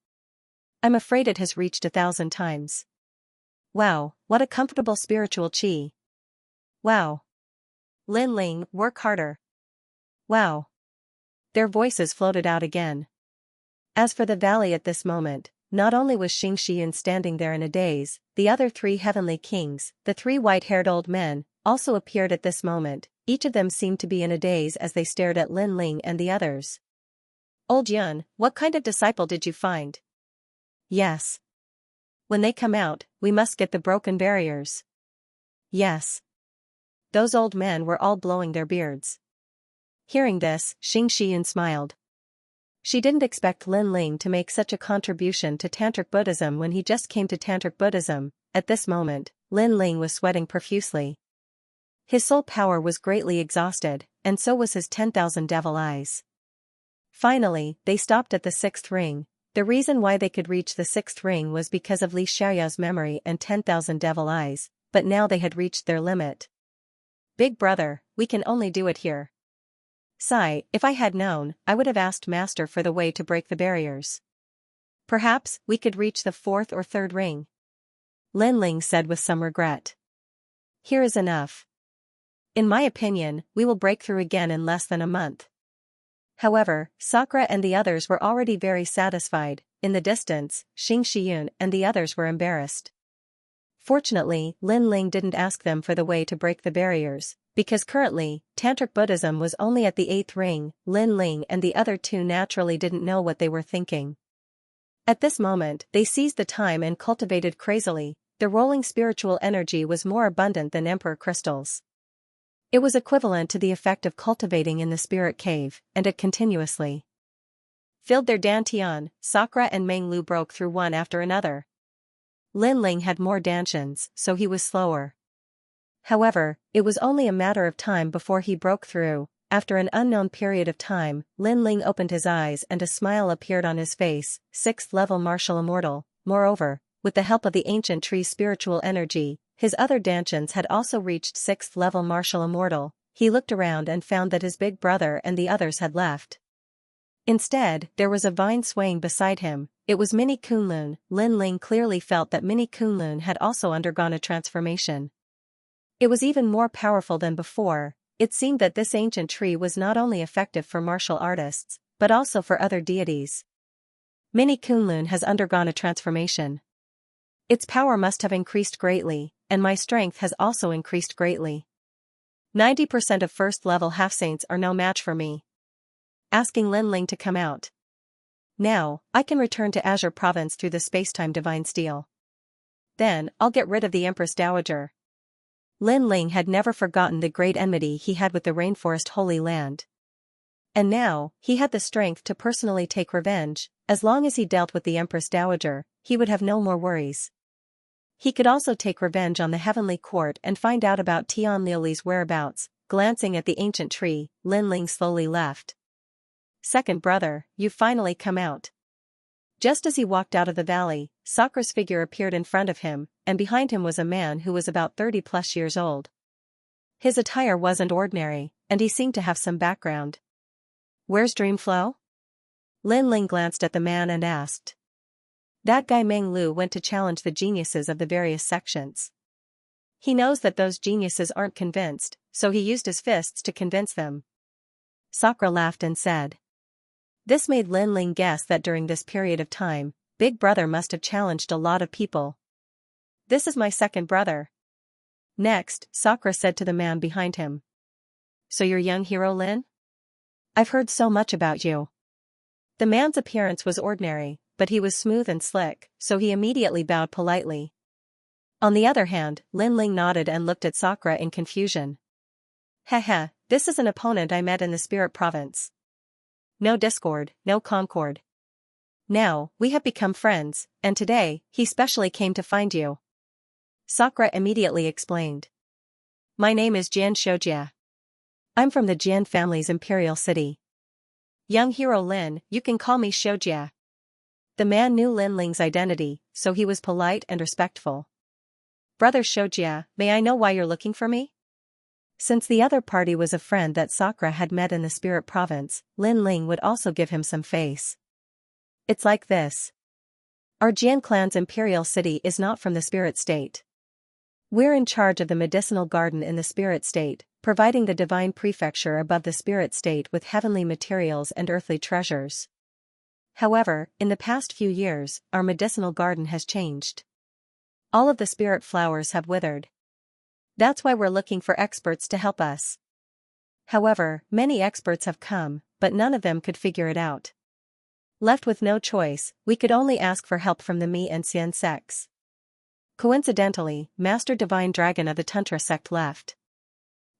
I'm afraid it has reached 1,000 times. Wow, what a comfortable spiritual chi. Wow. Lin Ling, work harder. Wow. Their voices floated out again. As for the valley at this moment, not only was Xianxia standing there in a daze, the other 3 heavenly kings, the 3 white-haired old men, also appeared at this moment. Each of them seemed to be in a daze as they stared at Lin Ling and the others. Old Yun, what kind of disciple did you find? Yes. When they come out, we must get the broken barriers. Yes. Those old men were all blowing their beards. Hearing this, Xianxia smiled. She didn't expect Lin Ling to make such a contribution to Tantric Buddhism when he just came to Tantric Buddhism. At this moment, Lin Ling was sweating profusely. His soul power was greatly exhausted, and so was his 10,000 devil eyes. Finally, they stopped at the 6th ring. The reason why they could reach the 6th ring was because of Li Xiaoyao's memory and 10,000 devil eyes, but now they had reached their limit. Big brother, we can only do it here. Sigh, if I had known, I would have asked Master for the way to break the barriers. Perhaps we could reach the 4th or 3rd ring. Lin Ling said with some regret. Here is enough. In my opinion, we will break through again in less than a month. However, Sakura and the others were already very satisfied. In the distance, Xianxia and the others were embarrassed. Fortunately, Lin Ling didn't ask them for the way to break the barriers, because currently, Tantric Buddhism was only at the 8th ring. Lin Ling and the other 2 naturally didn't know what they were thinking. At this moment, they seized the time and cultivated crazily. The rolling spiritual energy was more abundant than emperor crystals. It was equivalent to the effect of cultivating in the spirit cave, and it continuously filled their dantian. Sakura and Meng Lu broke through one after another. Lin Ling had more dantians, so he was slower. However, it was only a matter of time before he broke through. After an unknown period of time, Lin Ling opened his eyes and a smile appeared on his face. 6th level martial immortal. Moreover, with the help of the ancient tree's spiritual energy, his other dantians had also reached 6th level martial immortal. He looked around and found that his big brother and the others had left. Instead, there was a vine swaying beside him. It was Mini Kunlun. Lin Ling clearly felt that Mini Kunlun had also undergone a transformation. It was even more powerful than before. It seemed that this ancient tree was not only effective for martial artists, but also for other deities. Mini Kunlun has undergone a transformation. Its power must have increased greatly, and my strength has also increased greatly. 90% of 1st level half-saints are no match for me. Asking Lin Ling to come out. Now, I can return to Azure Province through the space-time divine steel. Then, I'll get rid of the Empress Dowager. Lin Ling had never forgotten the great enmity he had with the Rainforest Holy Land. And now, he had the strength to personally take revenge. As long as he dealt with the Empress Dowager, he would have no more worries. He could also take revenge on the Heavenly Court and find out about Tian Liuli's whereabouts. Glancing at the ancient tree, Lin Ling slowly left. Second brother, you've finally come out. Just as he walked out of the valley, Sakura's figure appeared in front of him, and behind him was a man who was about 30+ years old. His attire wasn't ordinary, and he seemed to have some background. Where's Dreamflow? Lin Ling glanced at the man and asked. That guy Meng Lu went to challenge the geniuses of the various sections. He knows that those geniuses aren't convinced, so he used his fists to convince them. Sakura laughed and said. This made Lin Ling guess that during this period of time, Big Brother must have challenged a lot of people. This is my second brother. Next, Sakura said to the man behind him. So you're young hero Lin? I've heard so much about you. The man's appearance was ordinary, but he was smooth and slick, so he immediately bowed politely. On the other hand, Lin Ling nodded and looked at Sakura in confusion. Heh, this is an opponent I met in the Spirit Province. No discord, no concord. Now, we have become friends, and today, he specially came to find you. Sakura immediately explained. My name is Xianxia. I'm from the Jian family's imperial city. Young hero Lin, you can call me Xianxia. The man knew Lin Ling's identity, so he was polite and respectful. Brother Xianxia, may I know why you're looking for me? Since the other party was a friend that Sakura had met in the spirit province, Lin Ling would also give him some face. It's like this. Our Jian clan's imperial city is not from the spirit state. We're in charge of the medicinal garden in the spirit state, providing the divine prefecture above the spirit state with heavenly materials and earthly treasures. However, in the past few years, our medicinal garden has changed. All of the spirit flowers have withered. That's why we're looking for experts to help us. However, many experts have come, but none of them could figure it out. Left with no choice, we could only ask for help from the Mi and Xian sects. Coincidentally, Master Divine Dragon of the Tantra sect left.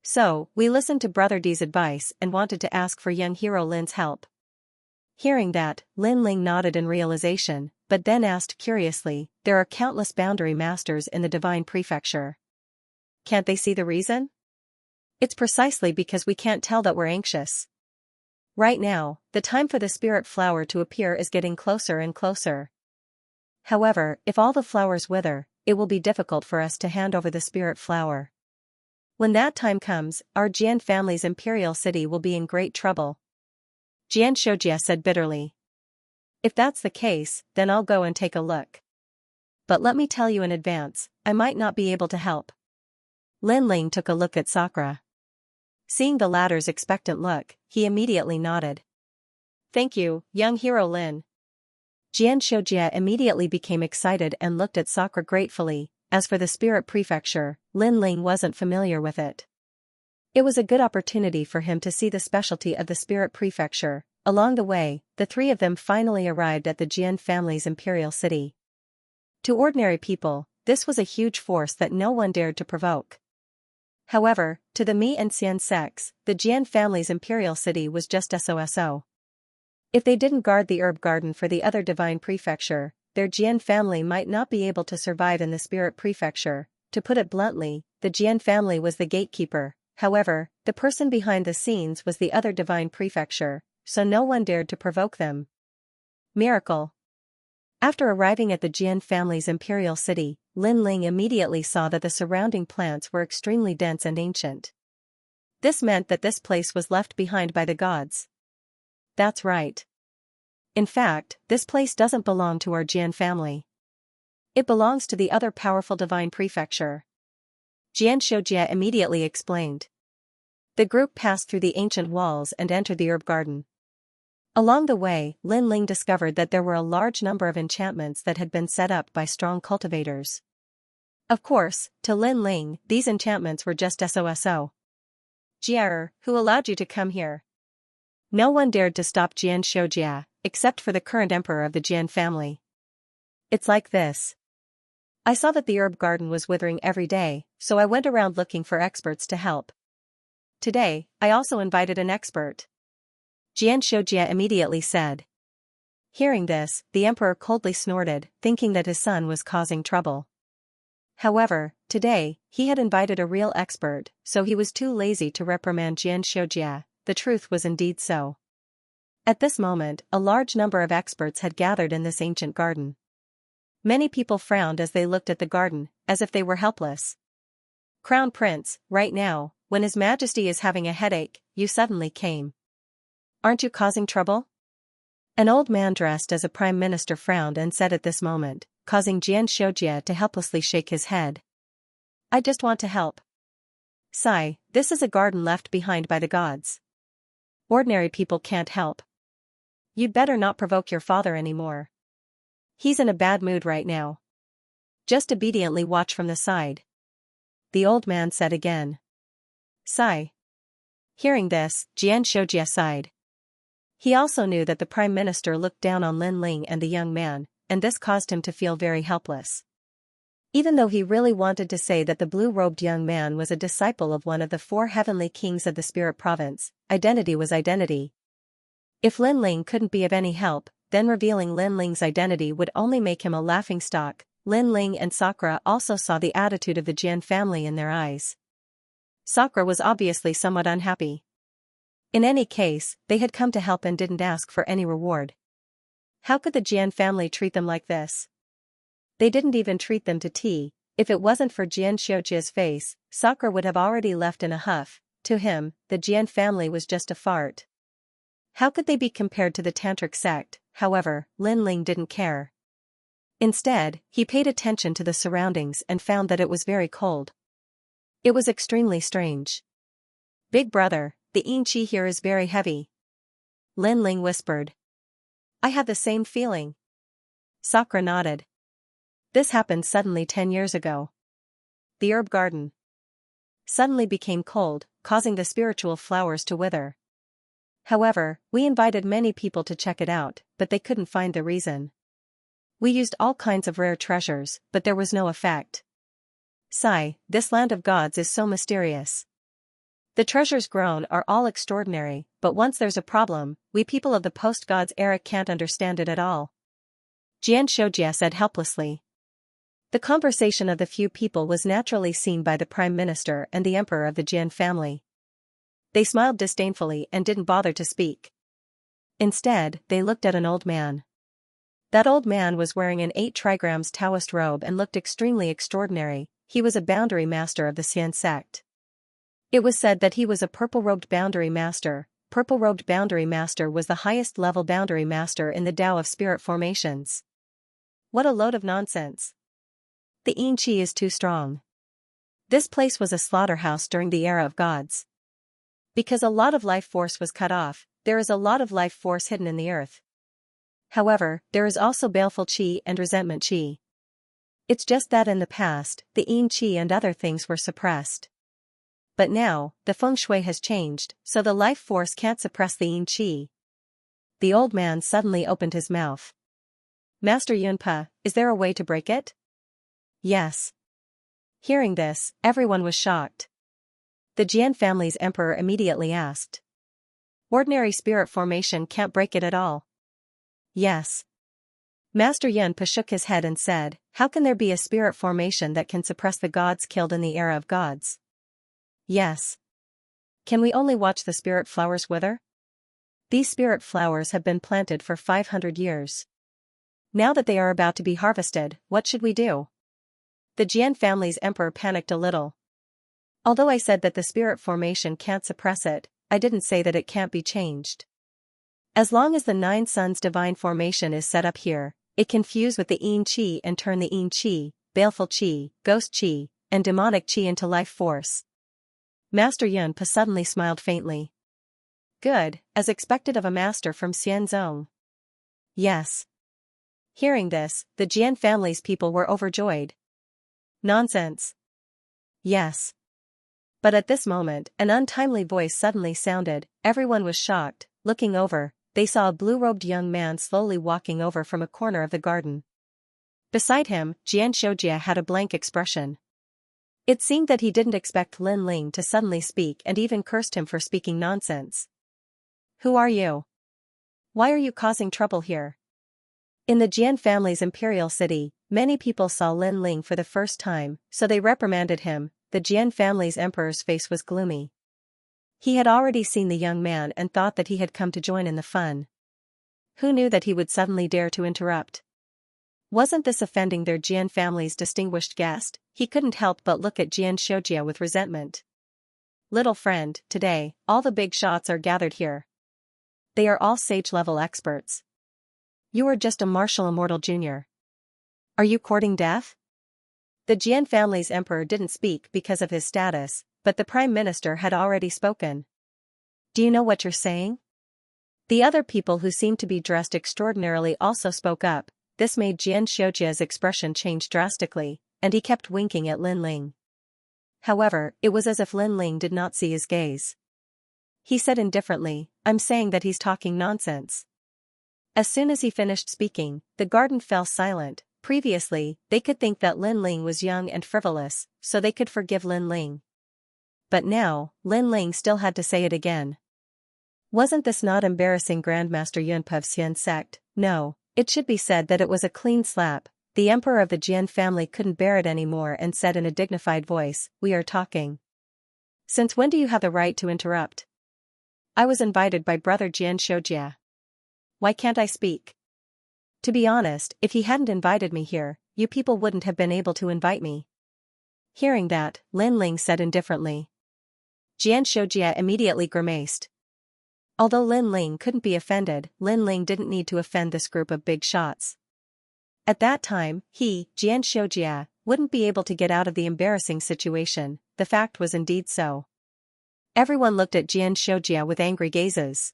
So, we listened to Brother D's advice and wanted to ask for young hero Lin's help. Hearing that, Lin Ling nodded in realization, but then asked curiously, there are countless boundary masters in the divine prefecture. Can't they see the reason? It's precisely because we can't tell that we're anxious. Right now, the time for the spirit flower to appear is getting closer and closer. However, if all the flowers wither, it will be difficult for us to hand over the spirit flower. When that time comes, our Jian family's imperial city will be in great trouble. Xianxia said bitterly. If that's the case, then I'll go and take a look. But let me tell you in advance, I might not be able to help. Lin Ling took a look at Sakura. Seeing the latter's expectant look, he immediately nodded. Thank you, young hero Lin. Xianxia immediately became excited and looked at Sakura gratefully. As for the spirit prefecture, Lin Ling wasn't familiar with it. It was a good opportunity for him to see the specialty of the spirit prefecture. Along the way, the three of them finally arrived at the Jian family's imperial city. To ordinary people, this was a huge force that no one dared to provoke. However, to the Mi and Xian sects, the Jian family's imperial city was just SOSO. If they didn't guard the herb garden for the other divine prefecture, their Jian family might not be able to survive in the spirit prefecture. To put it bluntly, the Jian family was the gatekeeper. However, the person behind the scenes was the other divine prefecture, so no one dared to provoke them. Miracle. After arriving at the Jian family's imperial city, Lin Ling immediately saw that the surrounding plants were extremely dense and ancient. This meant that this place was left behind by the gods. That's right. In fact, this place doesn't belong to our Jian family. It belongs to the other powerful divine prefecture. Xianxia immediately explained. The group passed through the ancient walls and entered the herb garden. Along the way, Lin Ling discovered that there were a large number of enchantments that had been set up by strong cultivators. Of course, to Lin Ling, these enchantments were just SOSO. Jier, who allowed you to come here? No one dared to stop Xianxia, except for the current emperor of the Jian family. It's like this. I saw that the herb garden was withering every day, so I went around looking for experts to help. Today, I also invited an expert. Xianxia immediately said. Hearing this, the emperor coldly snorted, thinking that his son was causing trouble. However, today, he had invited a real expert, so he was too lazy to reprimand Xianxia. The truth was indeed so. At this moment, a large number of experts had gathered in this ancient garden. Many people frowned as they looked at the garden, as if they were helpless. Crown Prince, right now, when His Majesty is having a headache, you suddenly came. Aren't you causing trouble? An old man dressed as a prime minister frowned and said at this moment, causing Xianxia to helplessly shake his head. I just want to help. Sigh, this is a garden left behind by the gods. Ordinary people can't help. You'd better not provoke your father anymore. He's in a bad mood right now. Just obediently watch from the side. The old man said again. Sigh. Hearing this, Xianxia sighed. He also knew that the prime minister looked down on Lin Ling and the young man, and this caused him to feel very helpless. Even though he really wanted to say that the blue-robed young man was a disciple of one of the 4 heavenly kings of the spirit province, identity was identity. If Lin Ling couldn't be of any help, then revealing Lin Ling's identity would only make him a laughingstock. Lin Ling and Sakura also saw the attitude of the Jian family in their eyes. Sakura was obviously somewhat unhappy. In any case, they had come to help and didn't ask for any reward. How could the Jian family treat them like this? They didn't even treat them to tea. If it wasn't for Xianxia's face, Sakura would have already left in a huff. To him, the Jian family was just a fart. How could they be compared to the tantric sect? However, Lin Ling didn't care. Instead, he paid attention to the surroundings and found that it was very cold. It was extremely strange. Big brother, the yin qi here is very heavy. Lin Ling whispered. I had the same feeling. Sakura nodded. This happened suddenly 10 years ago. The herb garden suddenly became cold, causing the spiritual flowers to wither. However, we invited many people to check it out, but they couldn't find the reason. We used all kinds of rare treasures, but there was no effect. Sigh, this land of gods is so mysterious. The treasures grown are all extraordinary, but once there's a problem, we people of the post-gods era can't understand it at all. Xianxia said helplessly. The conversation of the few people was naturally seen by the Prime Minister and the Emperor of the Jian family. They smiled disdainfully and didn't bother to speak. Instead, they looked at an old man. That old man was wearing an 8 trigrams Taoist robe and looked extremely extraordinary. He was a boundary master of the Xian sect. It was said that he was a purple-robed boundary master. Purple-robed boundary master was the highest level boundary master in the Tao of spirit formations. What a load of nonsense. The yin qi is too strong. This place was a slaughterhouse during the era of gods. Because a lot of life force was cut off, there is a lot of life force hidden in the earth. However, there is also baleful qi and resentment qi. It's just that in the past, the yin qi and other things were suppressed. But now, the feng shui has changed, so the life force can't suppress the yin qi. The old man suddenly opened his mouth. Master Yunpa, is there a way to break it? Yes. Hearing this, everyone was shocked. The Jian family's emperor immediately asked. Ordinary spirit formation can't break it at all. Yes. Master Yunpa shook his head and said, how can there be a spirit formation that can suppress the gods killed in the era of gods? Yes. Can we only watch the spirit flowers wither? These spirit flowers have been planted for 500 years. Now that they are about to be harvested, what should we do? The Jian family's emperor panicked a little. Although I said that the spirit formation can't suppress it, I didn't say that it can't be changed. As long as the 9 suns divine formation is set up here, it can fuse with the yin qi and turn the yin qi, baleful qi, ghost qi, and demonic qi into life force. Master Yunpa suddenly smiled faintly. Good, as expected of a master from Xianzong. Yes. Hearing this, the Jian family's people were overjoyed. Nonsense. Yes. But at this moment, an untimely voice suddenly sounded. Everyone was shocked. Looking over, they saw a blue-robed young man slowly walking over from a corner of the garden. Beside him, Xianxia had a blank expression. It seemed that he didn't expect Lin Ling to suddenly speak and even cursed him for speaking nonsense. Who are you? Why are you causing trouble here? In the Jian family's imperial city, many people saw Lin Ling for the first time, so they reprimanded him. The Jian family's emperor's face was gloomy. He had already seen the young man and thought that he had come to join in the fun. Who knew that he would suddenly dare to interrupt? Wasn't this offending their Jian family's distinguished guest? He couldn't help but look at Xianxia with resentment. Little friend, today, all the big shots are gathered here. They are all sage-level experts. You are just a martial immortal junior. Are you courting death? The Jian family's emperor didn't speak because of his status, but the prime minister had already spoken. Do you know what you're saying? The other people who seemed to be dressed extraordinarily also spoke up. This made Xianxia's expression change drastically, and he kept winking at Lin Ling. However, it was as if Lin Ling did not see his gaze. He said indifferently, I'm saying that he's talking nonsense. As soon as he finished speaking, the garden fell silent. Previously, they could think that Lin Ling was young and frivolous, so they could forgive Lin Ling. But now, Lin Ling still had to say it again. Wasn't this not embarrassing, Grandmaster Yunpa of Xian sect? No, it should be said that it was a clean slap. The emperor of the Jian family couldn't bear it anymore and said in a dignified voice, we are talking. Since when do you have the right to interrupt? I was invited by brother Xianxia. Why can't I speak? To be honest, if he hadn't invited me here, you people wouldn't have been able to invite me. Hearing that, Lin Ling said indifferently. Xianxia immediately grimaced. Although Lin Ling couldn't be offended, Lin Ling didn't need to offend this group of big shots. At that time, he, Xianxia, wouldn't be able to get out of the embarrassing situation. The fact was indeed so. Everyone looked at Xianxia with angry gazes.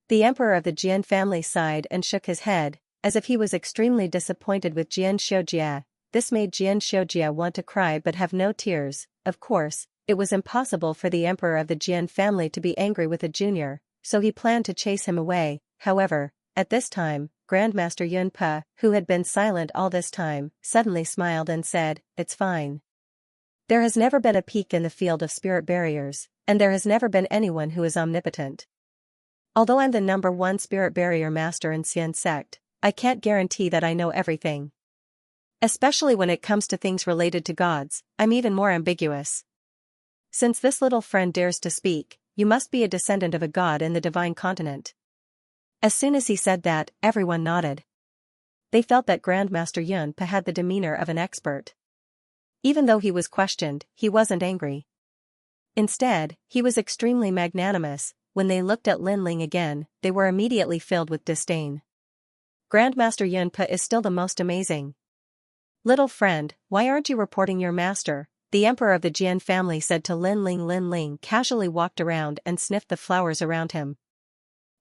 The emperor of the Jian family sighed and shook his head, as if he was extremely disappointed with Xianxia. This made Xianxia want to cry but have no tears. Of course, it was impossible for the emperor of the Jian family to be angry with a junior, so he planned to chase him away. However, at this time, Grandmaster Yunpa, who had been silent all this time, suddenly smiled and said, "It's fine. There has never been a peak in the field of spirit barriers, and there has never been anyone who is omnipotent. Although I'm the #1 spirit barrier master in Xian sect, I can't guarantee that I know everything. Especially when it comes to things related to gods, I'm even more ambiguous. Since this little friend dares to speak, you must be a descendant of a god in the divine continent." As soon as he said that, everyone nodded. They felt that Grandmaster Yunpa had the demeanor of an expert. Even though he was questioned, he wasn't angry. Instead, he was extremely magnanimous. When they looked at Lin Ling again, they were immediately filled with disdain. Grandmaster Yunpa is still the most amazing. "Little friend, why aren't you reporting your master?" the emperor of the Jian family said to Lin Ling. Lin Ling casually walked around and sniffed the flowers around him.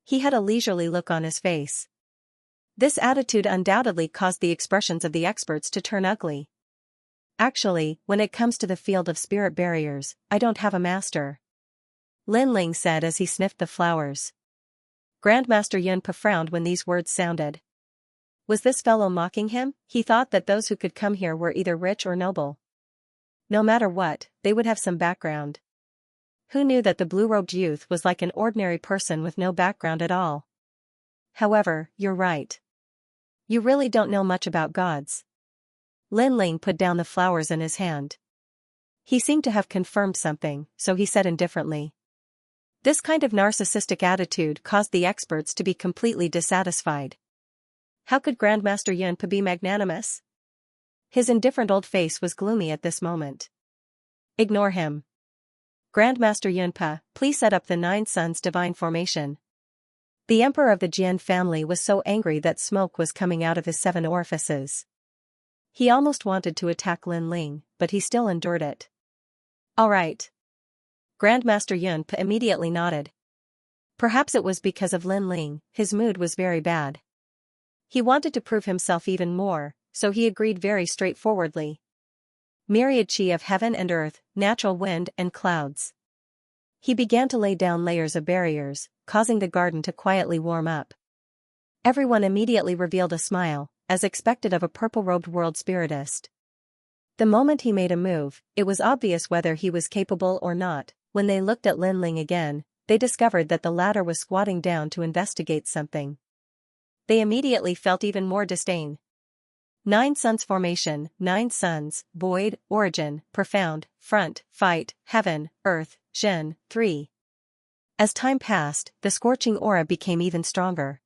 He had a leisurely look on his face. This attitude undoubtedly caused the expressions of the experts to turn ugly. "Actually, when it comes to the field of spirit barriers, I don't have a master," Lin Ling said as he sniffed the flowers. Grandmaster Yunpa frowned when these words sounded. Was this fellow mocking him? He thought that those who could come here were either rich or noble. No matter what, they would have some background. Who knew that the blue-robed youth was like an ordinary person with no background at all? However, you're right. You really don't know much about gods. Lin Ling put down the flowers in his hand. He seemed to have confirmed something, so he said indifferently. This kind of narcissistic attitude caused the experts to be completely dissatisfied. How could Grandmaster Yunpa be magnanimous? His indifferent old face was gloomy at this moment. Ignore him. Grandmaster Yunpa, please set up the 9 Suns divine formation. The emperor of the Jian family was so angry that smoke was coming out of his 7 orifices. He almost wanted to attack Lin Ling, but he still endured it. All right. Grandmaster Yunpa immediately nodded. Perhaps it was because of Lin Ling, his mood was very bad. He wanted to prove himself even more, so he agreed very straightforwardly. Myriad chi of heaven and earth, natural wind and clouds. He began to lay down layers of barriers, causing the garden to quietly warm up. Everyone immediately revealed a smile, as expected of a purple-robed world spiritist. The moment he made a move, it was obvious whether he was capable or not. When they looked at Lin Ling again, they discovered that the latter was squatting down to investigate something. They immediately felt even more disdain. 9 Suns formation, 9 Suns, void, origin, profound, front, fight, heaven, earth, Zhen, 3. As time passed, the scorching aura became even stronger.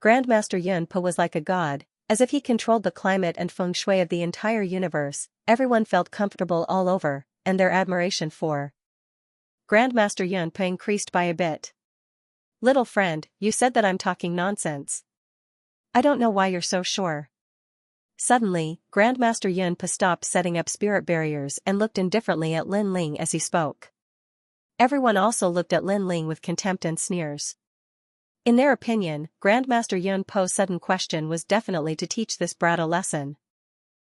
Grandmaster Yunpa was like a god, as if he controlled the climate and feng shui of the entire universe. Everyone felt comfortable all over, and their admiration for Grandmaster Yunpa increased by a bit. Little friend, you said that I'm talking nonsense. I don't know why you're so sure. Suddenly, Grandmaster Yunpa stopped setting up spirit barriers and looked indifferently at Lin Ling as he spoke. Everyone also looked at Lin Ling with contempt and sneers. In their opinion, Grandmaster Yunpa's sudden question was definitely to teach this brat a lesson.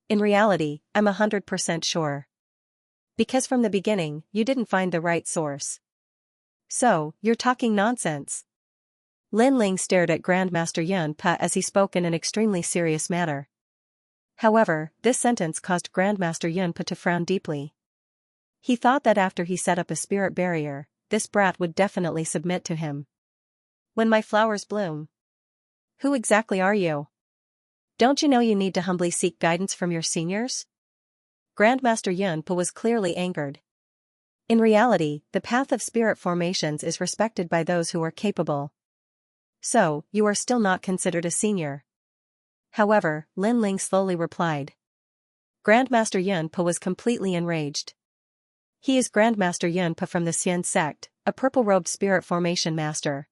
In reality, I'm 100% sure. Because from the beginning, you didn't find the right source. So, you're talking nonsense. Lin Ling stared at Grandmaster Yunpa as he spoke in an extremely serious manner. However, this sentence caused Grandmaster Yunpa to frown deeply. He thought that after he set up a spirit barrier, this brat would definitely submit to him. When my flowers bloom. Who exactly are you? Don't you know you need to humbly seek guidance from your seniors? Grandmaster Yunpa was clearly angered. In reality, the path of spirit formations is respected by those who are capable. So, you are still not considered a senior. However, Lin Ling slowly replied. Grandmaster Yunpa was completely enraged. He is Grandmaster Yunpa from the Xian sect, a purple-robed spirit formation master.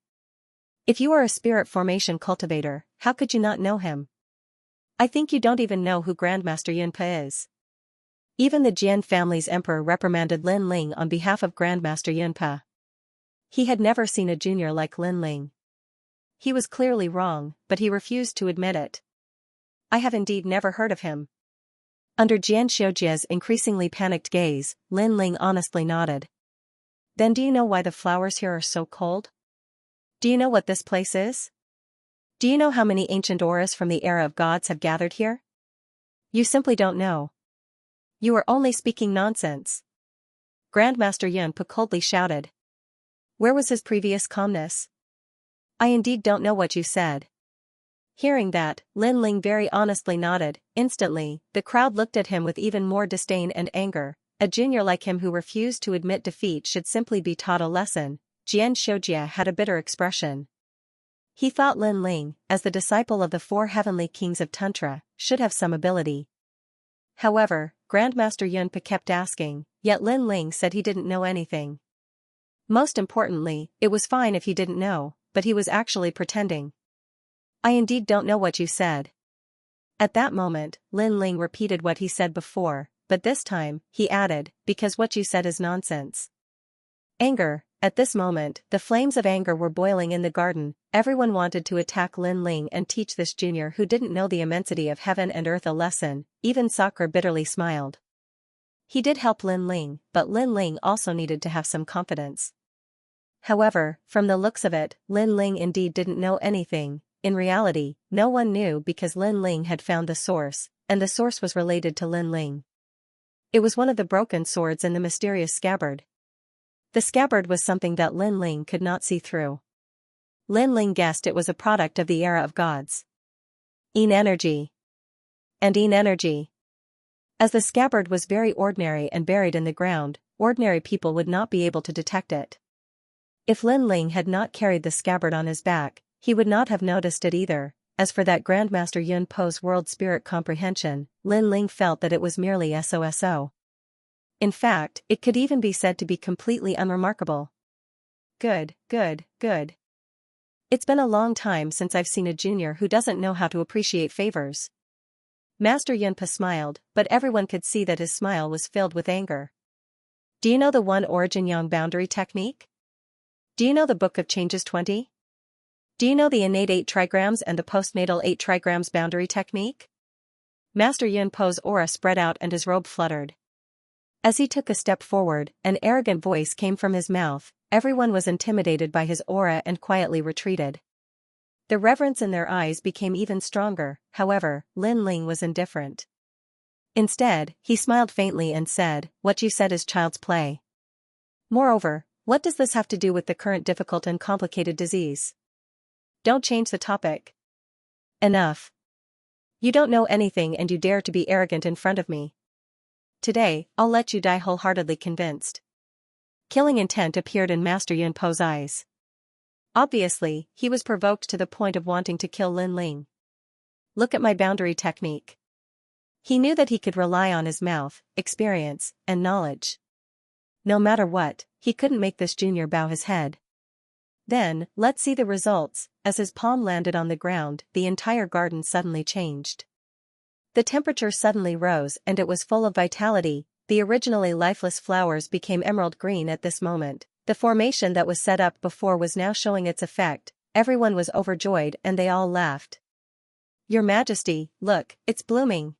If you are a spirit formation cultivator, how could you not know him? I think you don't even know who Grandmaster Yunpa is. Even the Jian family's emperor reprimanded Lin Ling on behalf of Grandmaster Yunpa. He had never seen a junior like Lin Ling. He was clearly wrong, but he refused to admit it. I have indeed never heard of him. Under Xianxia's increasingly panicked gaze, Lin Ling honestly nodded. Then do you know why the flowers here are so cold? Do you know what this place is? Do you know how many ancient auras from the era of gods have gathered here? You simply don't know. You are only speaking nonsense. Grandmaster Yunpa coldly shouted. Where was his previous calmness? I indeed don't know what you said. Hearing that, Lin Ling very honestly nodded. Instantly, the crowd looked at him with even more disdain and anger. A junior like him who refused to admit defeat should simply be taught a lesson. Xianxia had a bitter expression. He thought Lin Ling, as the disciple of the 4 heavenly kings of Tantra, should have some ability. However, Grandmaster Yunpa kept asking, yet Lin Ling said he didn't know anything. Most importantly, it was fine if he didn't know, but he was actually pretending. I indeed don't know what you said. At that moment, Lin Ling repeated what he said before, but this time, he added, because what you said is nonsense. Anger. At this moment, the flames of anger were boiling in the garden. Everyone wanted to attack Lin Ling and teach this junior who didn't know the immensity of heaven and earth a lesson. Even Sakura bitterly smiled. He did help Lin Ling, but Lin Ling also needed to have some confidence. However, from the looks of it, Lin Ling indeed didn't know anything. In reality, no one knew because Lin Ling had found the source, and the source was related to Lin Ling. It was one of the broken swords in the mysterious scabbard. The scabbard was something that Lin Ling could not see through. Lin Ling guessed it was a product of the era of gods. Yin energy. And Yin energy. As the scabbard was very ordinary and buried in the ground, ordinary people would not be able to detect it. If Lin Ling had not carried the scabbard on his back, he would not have noticed it either. As for that Grandmaster Yunpa's world spirit comprehension, Lin Ling felt that it was merely SOSO. In fact, it could even be said to be completely unremarkable. Good. It's been a long time since I've seen a junior who doesn't know how to appreciate favors. Master Yunpa smiled, but everyone could see that his smile was filled with anger. Do you know the 1 origin yang boundary technique? Do you know the Book of Changes 20? Do you know the innate 8 trigrams and the postnatal 8 trigrams boundary technique? Master Yunpa's aura spread out and his robe fluttered. As he took a step forward, an arrogant voice came from his mouth. Everyone was intimidated by his aura and quietly retreated. The reverence in their eyes became even stronger. However, Lin Ling was indifferent. Instead, he smiled faintly and said, "What you said is child's play. Moreover, what does this have to do with the current difficult and complicated disease? Don't change the topic. Enough. You don't know anything and you dare to be arrogant in front of me. Today, I'll let you die wholeheartedly convinced." Killing intent appeared in Master Yunpa's eyes. Obviously, he was provoked to the point of wanting to kill Lin Ling. Look at my boundary technique. He knew that he could rely on his mouth, experience, and knowledge. No matter what, he couldn't make this junior bow his head. Then, let's see the results. As his palm landed on the ground, the entire garden suddenly changed. The temperature suddenly rose and it was full of vitality. The originally lifeless flowers became emerald green at this moment. The formation that was set up before was now showing its effect. Everyone was overjoyed and they all laughed. "Your Majesty, look, it's blooming."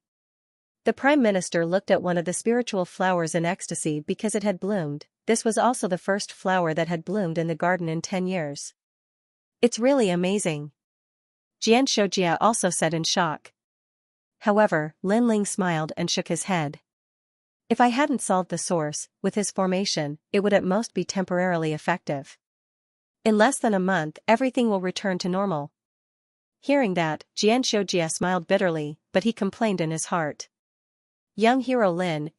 The Prime Minister looked at one of the spiritual flowers in ecstasy because it had bloomed. This was also the first flower that had bloomed in the garden in 10 years. "It's really amazing," Xianxia also said in shock. However, Lin Ling smiled and shook his head. If I hadn't solved the source, with his formation, it would at most be temporarily effective. In less than a month, everything will return to normal. Hearing that, Xianxia smiled bitterly, but he complained in his heart. Young Hero Lin,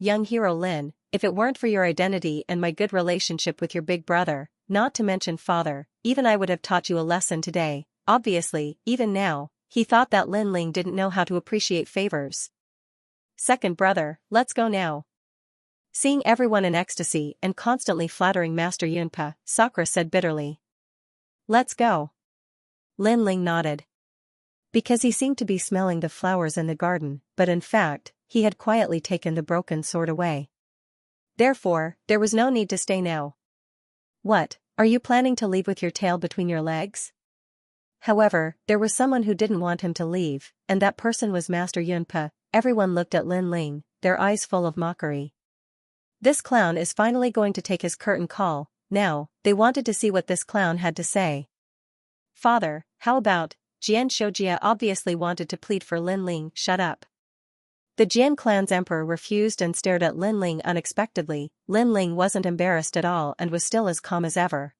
if it weren't for your identity and my good relationship with your big brother, not to mention father, even I would have taught you a lesson today. Obviously, even now, He thought that Lin Ling didn't know how to appreciate favors. Second brother, let's go now. Seeing everyone in ecstasy and constantly flattering Master Yunpa, Sakura said bitterly. Let's go. Lin Ling nodded. Because he seemed to be smelling the flowers in the garden, but in fact, he had quietly taken the broken sword away. Therefore, there was no need to stay now. What, are you planning to leave with your tail between your legs? However, there was someone who didn't want him to leave, and that person was Master Yunpa. Everyone looked at Lin Ling, their eyes full of mockery. This clown is finally going to take his curtain call. Now, they wanted to see what this clown had to say. Father, how about, Xianxia obviously wanted to plead for Lin Ling. Shut up. The Jian clan's emperor refused and stared at Lin Ling unexpectedly. Lin Ling wasn't embarrassed at all and was still as calm as ever.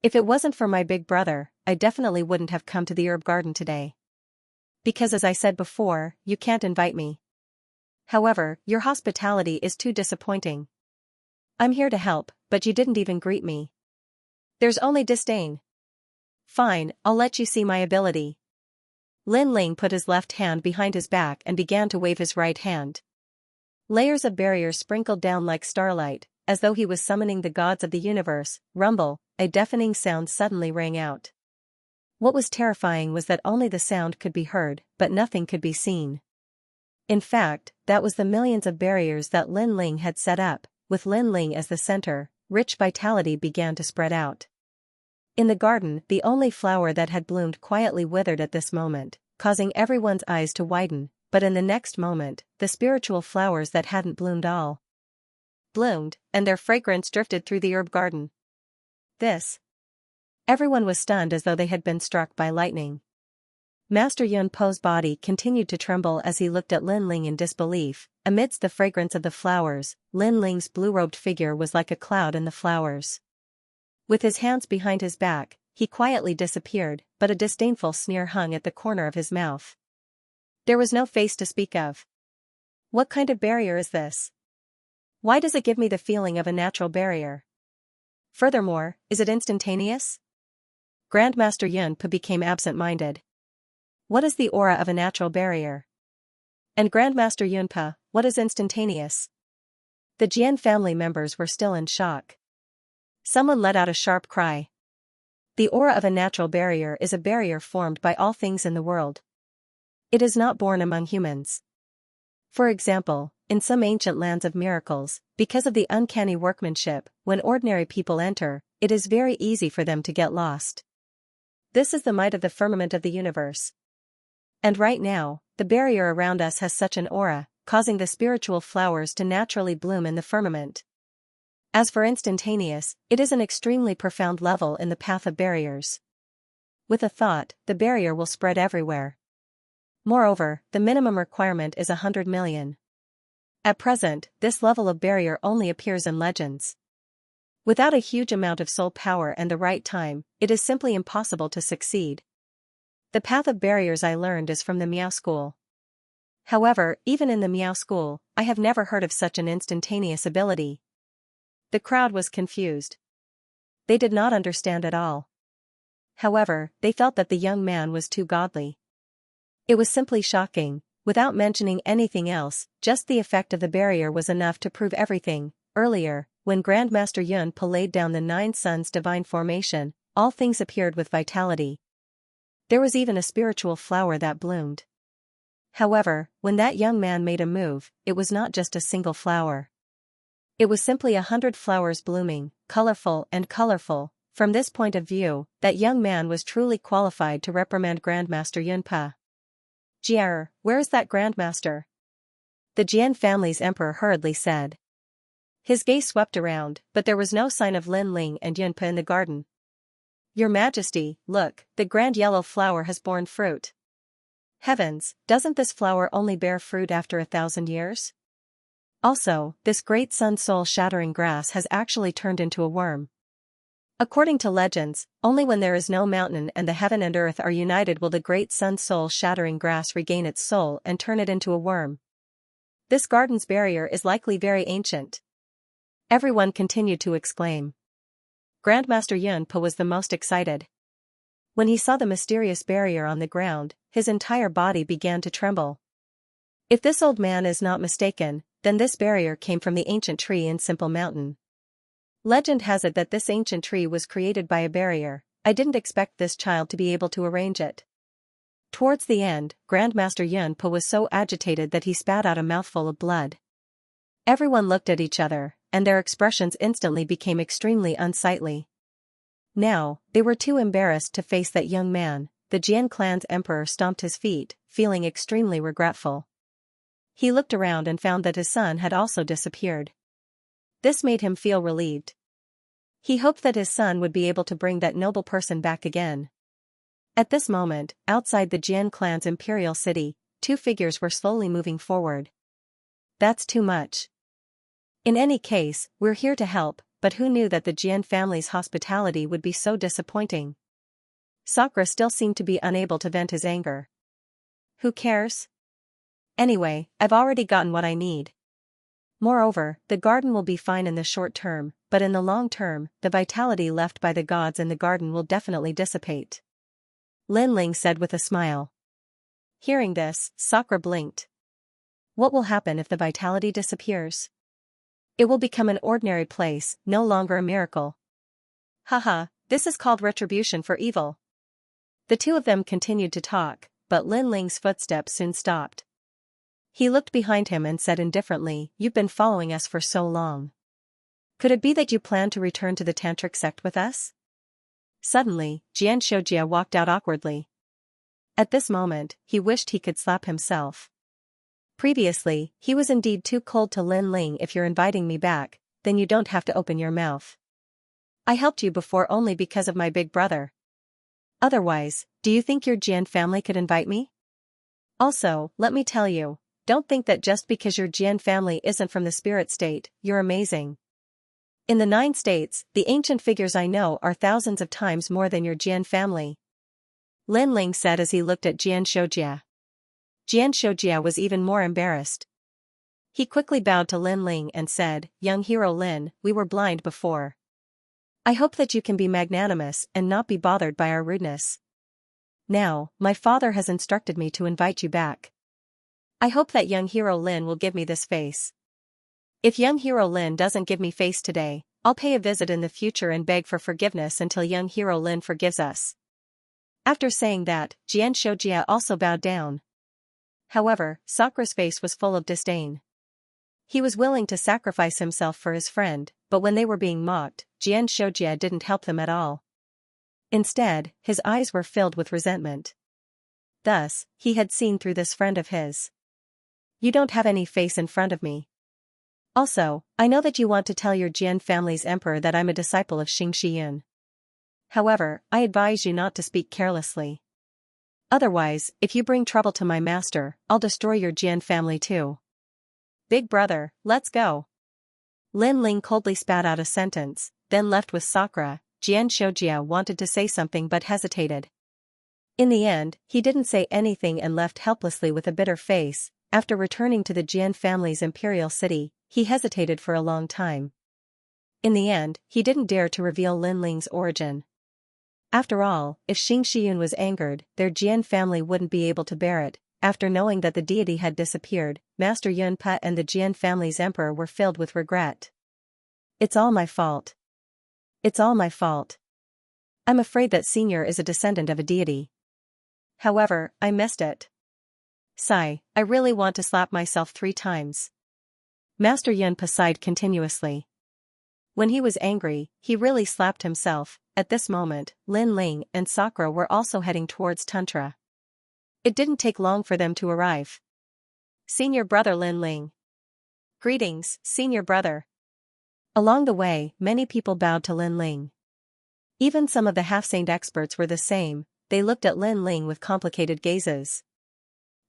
If it wasn't for my big brother, I definitely wouldn't have come to the herb garden today. Because as I said before, you can't invite me. However, your hospitality is too disappointing. I'm here to help, but you didn't even greet me. There's only disdain. Fine, I'll let you see my ability. Lin Ling put his left hand behind his back and began to wave his right hand. Layers of barriers sprinkled down like starlight, as though he was summoning the gods of the universe. Rumble, a deafening sound suddenly rang out. What was terrifying was that only the sound could be heard, but nothing could be seen. In fact, that was the millions of barriers that Lin Ling had set up, with Lin Ling as the center. Rich vitality began to spread out. In the garden, the only flower that had bloomed quietly withered at this moment, causing everyone's eyes to widen, but in the next moment, the spiritual flowers that hadn't bloomed all bloomed, and their fragrance drifted through the herb garden. Everyone was stunned as though they had been struck by lightning. Master Yun Po's body continued to tremble as he looked at Lin Ling in disbelief. Amidst the fragrance of the flowers, Lin Ling's blue-robed figure was like a cloud in the flowers. With his hands behind his back, he quietly disappeared, but a disdainful sneer hung at the corner of his mouth. There was no face to speak of. What kind of barrier is this? Why does it give me the feeling of a natural barrier? Furthermore, is it instantaneous? Grandmaster Yunpa became absent-minded. What is the aura of a natural barrier? And Grandmaster Yunpa, what is instantaneous? The Jian family members were still in shock. Someone let out a sharp cry. The aura of a natural barrier is a barrier formed by all things in the world. It is not born among humans. For example, in some ancient lands of miracles, because of the uncanny workmanship, when ordinary people enter, it is very easy for them to get lost. This is the might of the firmament of the universe. And right now, the barrier around us has such an aura, causing the spiritual flowers to naturally bloom in the firmament. As for instantaneous, it is an extremely profound level in the path of barriers. With a thought, the barrier will spread everywhere. Moreover, the minimum requirement is 100 million. At present, this level of barrier only appears in legends. Without a huge amount of soul power and the right time, it is simply impossible to succeed. The path of barriers I learned is from the Miao school. However, even in the Miao school, I have never heard of such an instantaneous ability. The crowd was confused. They did not understand at all. However, they felt that the young man was too godly. It was simply shocking. Without mentioning anything else, just the effect of the barrier was enough to prove everything. Earlier, when Grandmaster Yun Pa laid down the 9 suns divine formation, all things appeared with vitality. There was even a spiritual flower that bloomed. However, when that young man made a move, it was not just a single flower. It was simply 100 flowers blooming, colorful and colorful. From this point of view, that young man was truly qualified to reprimand Grandmaster Yun Pa. Jier, where is that Grandmaster? The Jian family's emperor hurriedly said. His gaze swept around, but there was no sign of Lin Ling and Yun Pa in the garden. Your Majesty, look, the grand yellow flower has borne fruit. Heavens, doesn't this flower only bear fruit after 1,000 years? Also, this great sun soul shattering grass has actually turned into a worm. According to legends, only when there is no mountain and the heaven and earth are united will the great sun soul shattering grass regain its soul and turn it into a worm. This garden's barrier is likely very ancient. Everyone continued to exclaim. Grandmaster Yun Pa was the most excited. When he saw the mysterious barrier on the ground, his entire body began to tremble. If this old man is not mistaken, then this barrier came from the ancient tree in Simple Mountain. Legend has it that this ancient tree was created by a barrier. I didn't expect this child to be able to arrange it. Towards the end, Grandmaster Yunpa was so agitated that he spat out a mouthful of blood. Everyone looked at each other, and their expressions instantly became extremely unsightly. Now, they were too embarrassed to face that young man. The Jian clan's emperor stomped his feet, feeling extremely regretful. He looked around and found that his son had also disappeared. This made him feel relieved. He hoped that his son would be able to bring that noble person back again. At this moment, outside the Jian clan's imperial city, two figures were slowly moving forward. That's too much. In any case, we're here to help, but who knew that the Jian family's hospitality would be so disappointing? Sakura still seemed to be unable to vent his anger. Who cares? Anyway, I've already gotten what I need. Moreover, the garden will be fine in the short term, but in the long term, the vitality left by the gods in the garden will definitely dissipate. Lin Ling said with a smile. Hearing this, Sakura blinked. What will happen if the vitality disappears? It will become an ordinary place, no longer a miracle. Haha, this is called retribution for evil. The two of them continued to talk, but Lin Ling's footsteps soon stopped. He looked behind him and said indifferently, You've been following us for so long. Could it be that you plan to return to the tantric sect with us? Suddenly, Xianxia walked out awkwardly. At this moment, he wished he could slap himself. Previously, he was indeed too cold to Lin Ling. If you're inviting me back, then you don't have to open your mouth. I helped you before only because of my big brother. Otherwise, do you think your Jian family could invite me? Also, let me tell you, don't think that just because your Jian family isn't from the spirit state, you're amazing. In the 9 states, the ancient figures I know are thousands of times more than your Jian family. Lin Ling said as he looked at Xianxia. Xianxia was even more embarrassed. He quickly bowed to Lin Ling and said, Young hero Lin, we were blind before. I hope that you can be magnanimous and not be bothered by our rudeness. Now, my father has instructed me to invite you back. I hope that young hero Lin will give me this face. If young hero Lin doesn't give me face today, I'll pay a visit in the future and beg for forgiveness until young hero Lin forgives us. After saying that, Xianxia also bowed down. However, Sakura's face was full of disdain. He was willing to sacrifice himself for his friend, but when they were being mocked, Xianxia didn't help them at all. Instead, his eyes were filled with resentment. Thus, he had seen through this friend of his. You don't have any face in front of me. Also, I know that you want to tell your Jian family's emperor that I'm a disciple of Xianxia. However, I advise you not to speak carelessly. Otherwise, if you bring trouble to my master, I'll destroy your Jian family too. Big brother, let's go. Lin Ling coldly spat out a sentence, then left with Sakura. Xianxia wanted to say something but hesitated. In the end, he didn't say anything and left helplessly with a bitter face. After returning to the Jian family's imperial city, he hesitated for a long time. In the end, he didn't dare to reveal Lin Ling's origin. After all, if Xianxia was angered, their Jian family wouldn't be able to bear it. After knowing that the deity had disappeared, Master Yunpa and the Jian family's emperor were filled with regret. It's all my fault. It's all my fault. I'm afraid that Senior is a descendant of a deity. However, I missed it. Sigh, I really want to slap myself 3 times. Master Yunpa sighed continuously. When he was angry, he really slapped himself. At this moment, Lin Ling and Sakura were also heading towards Tantra. It didn't take long for them to arrive. Senior brother Lin Ling. Greetings, senior brother. Along the way, many people bowed to Lin Ling. Even some of the half-saint experts were the same. They looked at Lin Ling with complicated gazes.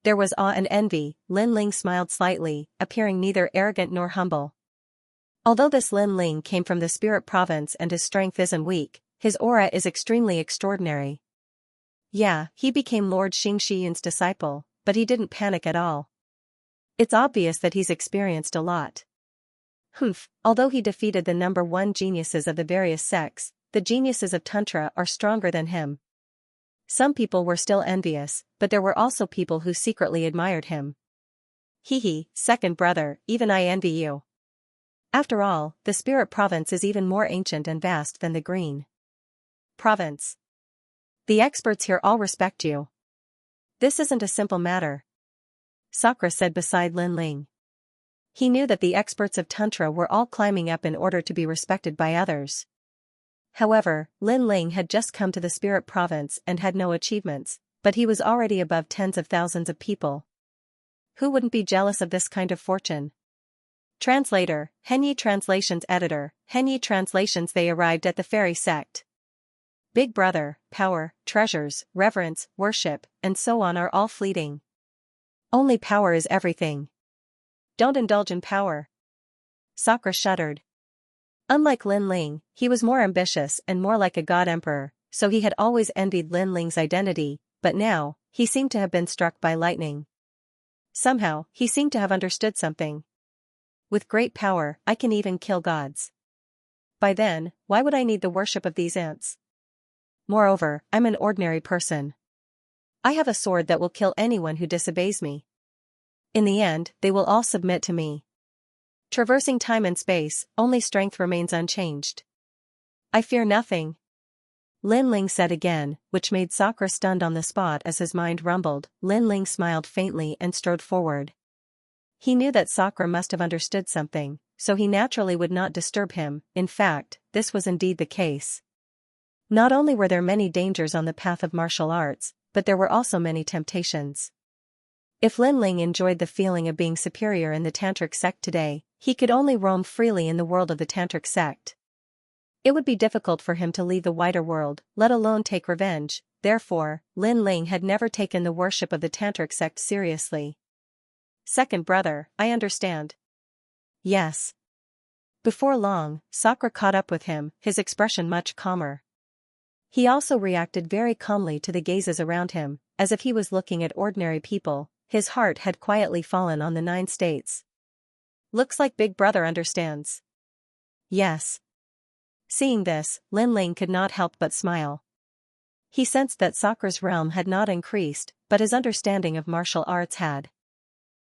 There was awe and envy. Lin Ling smiled slightly, appearing neither arrogant nor humble. Although this Lin Ling came from the spirit province and his strength isn't weak, his aura is extremely extraordinary. Yeah, he became Lord Xianxian's disciple, but he didn't panic at all. It's obvious that he's experienced a lot. Although he defeated the number 1 geniuses of the various sects, the geniuses of Tantra are stronger than him. Some people were still envious, but there were also people who secretly admired him. Hehe, second brother, even I envy you. After all, the Spirit Province is even more ancient and vast than the Green Province. The experts here all respect you. This isn't a simple matter, Sakura said beside Lin Ling. He knew that the experts of Tantra were all climbing up in order to be respected by others. However, Lin Ling had just come to the Spirit Province and had no achievements, but he was already above tens of thousands of people. Who wouldn't be jealous of this kind of fortune? Translator, Henyi Translations Editor, Henyi Translations. They arrived at the fairy sect. Big Brother, power, treasures, reverence, worship, and so on are all fleeting. Only power is everything. Don't indulge in power. Sakura shuddered. Unlike Lin Ling, he was more ambitious and more like a god emperor, so he had always envied Lin Ling's identity, but now, he seemed to have been struck by lightning. Somehow, he seemed to have understood something. With great power, I can even kill gods. By then, why would I need the worship of these ants? Moreover, I'm an ordinary person. I have a sword that will kill anyone who disobeys me. In the end, they will all submit to me. Traversing time and space, only strength remains unchanged. I fear nothing. Lin Ling said again, which made Sakura stunned on the spot as his mind rumbled. Lin Ling smiled faintly and strode forward. He knew that Sakura must have understood something, so he naturally would not disturb him. In fact, this was indeed the case. Not only were there many dangers on the path of martial arts, but there were also many temptations. If Lin Ling enjoyed the feeling of being superior in the Tantric sect today, he could only roam freely in the world of the Tantric sect. It would be difficult for him to leave the wider world, let alone take revenge. Therefore, Lin Ling had never taken the worship of the Tantric sect seriously. Second brother, I understand. Yes. Before long, Sakura caught up with him, his expression much calmer. He also reacted very calmly to the gazes around him, as if he was looking at ordinary people. His heart had quietly fallen on the 9 states. Looks like Big Brother understands. Yes. Seeing this, Lin Ling could not help but smile. He sensed that Sakura's realm had not increased, but his understanding of martial arts had.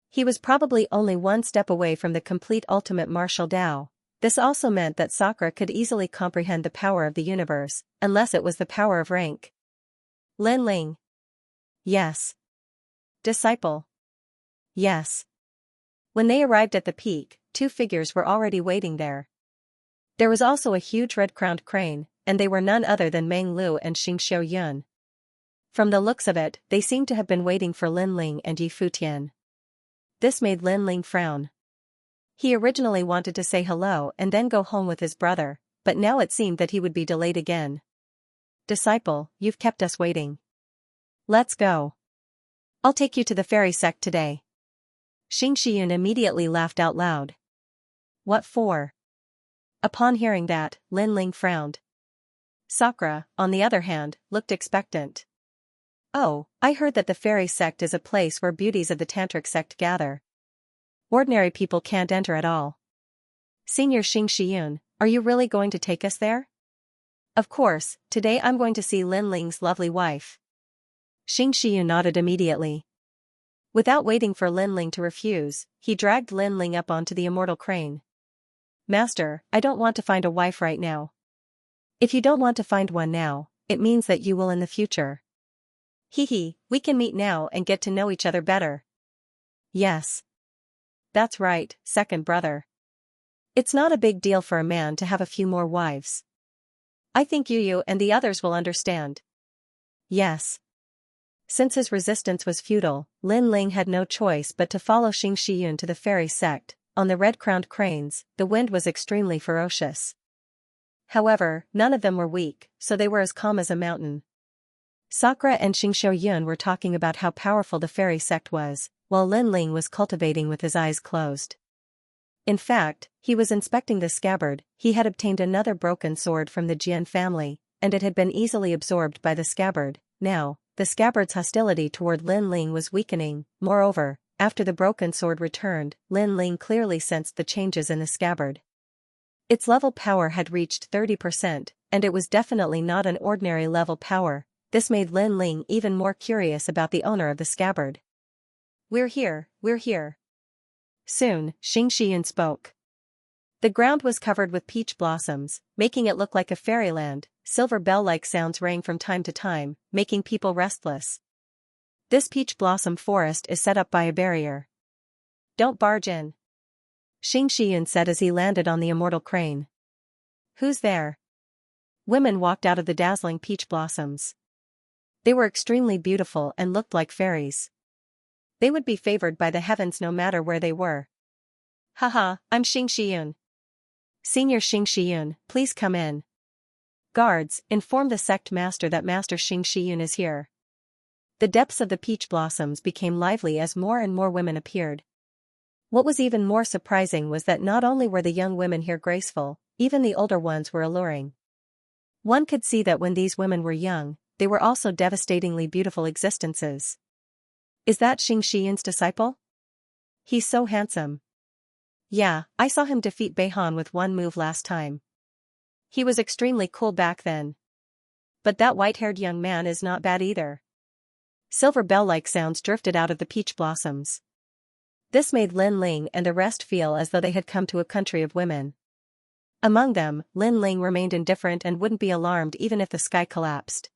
He was probably only one step away from the complete ultimate martial Tao. This also meant that Sakura could easily comprehend the power of the universe, unless it was the power of rank. Lin Ling. Yes. Disciple. Yes. When they arrived at the peak, 2 figures were already waiting there. There was also a huge red-crowned crane, and they were none other than Meng Lu and Xianxia Yun. From the looks of it, they seemed to have been waiting for Lin Ling and Yi Futian. This made Lin Ling frown. He originally wanted to say hello and then go home with his brother, but now it seemed that he would be delayed again. Disciple, you've kept us waiting. Let's go. I'll take you to the fairy sect today. Xianxia Yun immediately laughed out loud. What for? Upon hearing that, Lin Ling frowned. Sakura, on the other hand, looked expectant. Oh, I heard that the fairy sect is a place where beauties of the Tantric sect gather. Ordinary people can't enter at all. Senior Xianxia Yun, are you really going to take us there? Of course, today I'm going to see Lin Ling's lovely wife. Xianxia Yun nodded immediately. Without waiting for Lin Ling to refuse, he dragged Lin Ling up onto the immortal crane. Master, I don't want to find a wife right now. If you don't want to find one now, it means that you will in the future. Hehe, we can meet now and get to know each other better. Yes. That's right, second brother. It's not a big deal for a man to have a few more wives. I think you and the others will understand. Yes. Since his resistance was futile, Lin Ling had no choice but to follow Xianxia Yun to the fairy sect. On the red-crowned cranes, the wind was extremely ferocious. However, none of them were weak, so they were as calm as a mountain. Sakura and Xianxia Yun were talking about how powerful the fairy sect was, while Lin Ling was cultivating with his eyes closed. In fact, he was inspecting the scabbard. He had obtained another broken sword from the Jian family, and it had been easily absorbed by the scabbard. Now, the scabbard's hostility toward Lin Ling was weakening. Moreover, after the broken sword returned, Lin Ling clearly sensed the changes in the scabbard. Its level power had reached 30%, and it was definitely not an ordinary level power. This made Lin Ling even more curious about the owner of the scabbard. We're here, we're here. Soon, Xianxia spoke. The ground was covered with peach blossoms, making it look like a fairyland. Silver bell-like sounds rang from time to time, making people restless. This peach blossom forest is set up by a barrier. Don't barge in, Xianxia said as he landed on the immortal crane. Who's there? Women walked out of the dazzling peach blossoms. They were extremely beautiful and looked like fairies. They would be favored by the heavens no matter where they were. Haha, I'm Xianxia. Senior Xianxia, please come in. Guards, inform the sect master that Master Xianxia is here. The depths of the peach blossoms became lively as more and more women appeared. What was even more surprising was that not only were the young women here graceful, even the older ones were alluring. One could see that when these women were young, they were also devastatingly beautiful existences. Is that Xianxia's disciple? He's so handsome. Yeah, I saw him defeat Beihan with one move last time. He was extremely cool back then. But that white-haired young man is not bad either. Silver bell-like sounds drifted out of the peach blossoms. This made Lin Ling and the rest feel as though they had come to a country of women. Among them, Lin Ling remained indifferent and wouldn't be alarmed even if the sky collapsed.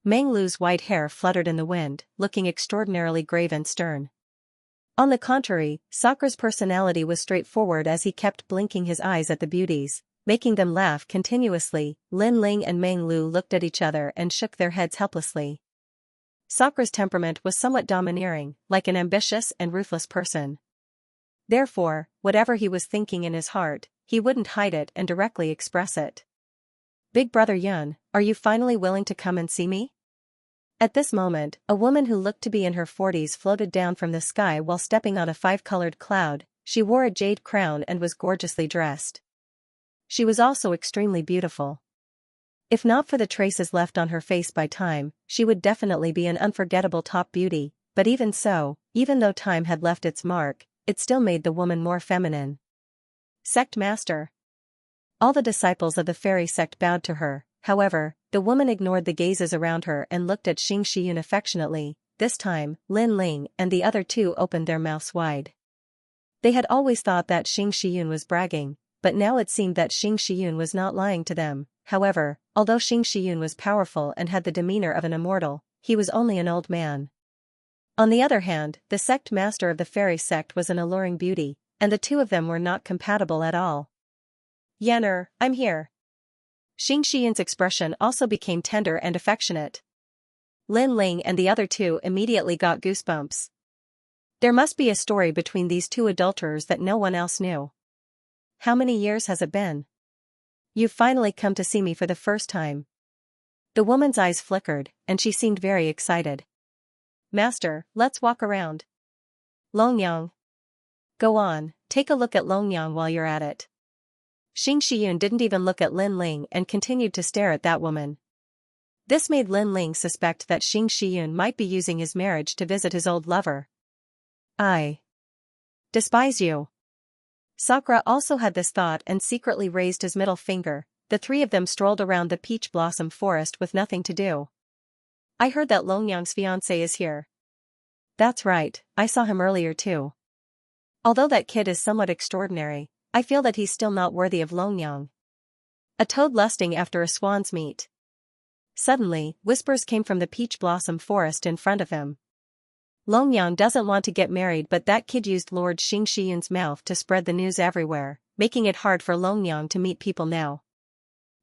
Meng Lu's white hair fluttered in the wind, looking extraordinarily grave and stern. On the contrary, Sakura's personality was straightforward as he kept blinking his eyes at the beauties, making them laugh continuously. Lin Ling and Meng Lu looked at each other and shook their heads helplessly. Sakura's temperament was somewhat domineering, like an ambitious and ruthless person. Therefore, whatever he was thinking in his heart, he wouldn't hide it and directly express it. Big brother Yun, are you finally willing to come and see me? At this moment, a woman who looked to be in her 40s floated down from the sky while stepping on a 5-colored cloud. She wore a jade crown and was gorgeously dressed. She was also extremely beautiful. If not for the traces left on her face by time, she would definitely be an unforgettable top beauty, but even so, even though time had left its mark, it still made the woman more feminine. Sect Master. All the disciples of the fairy sect bowed to her. However, the woman ignored the gazes around her and looked at Xianxia affectionately. This time, Lin Ling and the other two opened their mouths wide. They had always thought that Xianxia was bragging, but now it seemed that Xianxia was not lying to them. However, although Xianxia was powerful and had the demeanor of an immortal, he was only an old man. On the other hand, the sect master of the fairy sect was an alluring beauty, and the two of them were not compatible at all. Yanner, I'm here. Xianxia's expression also became tender and affectionate. Lin Ling and the other two immediately got goosebumps. There must be a story between these two adulterers that no one else knew. How many years has it been? You've finally come to see me for the first time. The woman's eyes flickered, and she seemed very excited. Master, let's walk around. Longyang. Go on, take a look at Longyang while you're at it. Xianxia didn't even look at Lin Ling and continued to stare at that woman. This made Lin Ling suspect that Xianxia might be using his marriage to visit his old lover. I despise you. Sakura also had this thought and secretly raised his middle finger. The three of them strolled around the peach blossom forest with nothing to do. I heard that Longyang's fiancé is here. That's right, I saw him earlier too. Although that kid is somewhat extraordinary, I feel that he's still not worthy of Longyang. A toad lusting after a swan's meat. Suddenly, whispers came from the peach blossom forest in front of him. Longyang doesn't want to get married, but that kid used Lord Xianxia's mouth to spread the news everywhere, making it hard for Longyang to meet people now.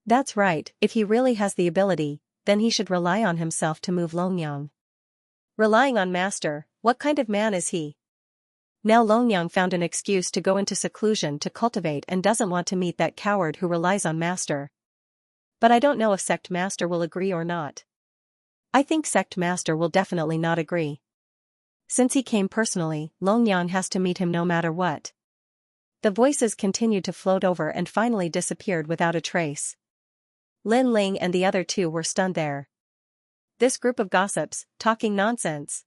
That's right, if he really has the ability, then he should rely on himself to move Longyang. Relying on Master, what kind of man is he? Now Longyang found an excuse to go into seclusion to cultivate and doesn't want to meet that coward who relies on Master. But I don't know if Sect Master will agree or not. I think Sect Master will definitely not agree. Since he came personally, Longyang has to meet him no matter what. The voices continued to float over and finally disappeared without a trace. Lin Ling and the other two were stunned there. This group of gossips, talking nonsense.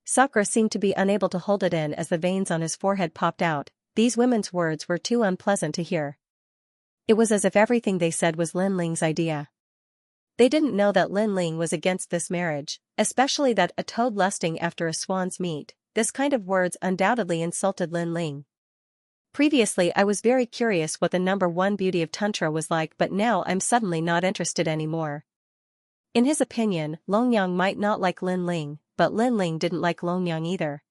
Sakura seemed to be unable to hold it in as the veins on his forehead popped out. These women's words were too unpleasant to hear. It was as if everything they said was Lin Ling's idea. They didn't know that Lin Ling was against this marriage, especially that a toad lusting after a swan's meat. This kind of words undoubtedly insulted Lin Ling. Previously I was very curious what the number one beauty of Tantra was like, but now I'm suddenly not interested anymore. In his opinion, Longyang might not like Lin Ling, but Lin Ling didn't like Longyang either.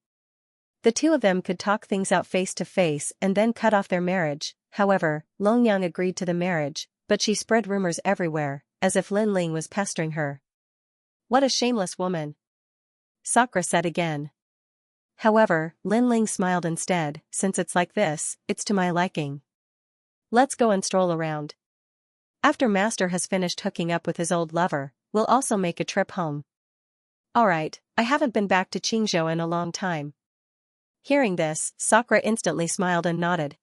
The two of them could talk things out face to face and then cut off their marriage. However, Longyang agreed to the marriage, but she spread rumors everywhere, as if Lin Ling was pestering her. What a shameless woman, Sakura said again. However, Lin Ling smiled instead. Since it's like this, it's to my liking. Let's go and stroll around. After Master has finished hooking up with his old lover, we'll also make a trip home. Alright, I haven't been back to Qingzhou in a long time. Hearing this, Sakura instantly smiled and nodded.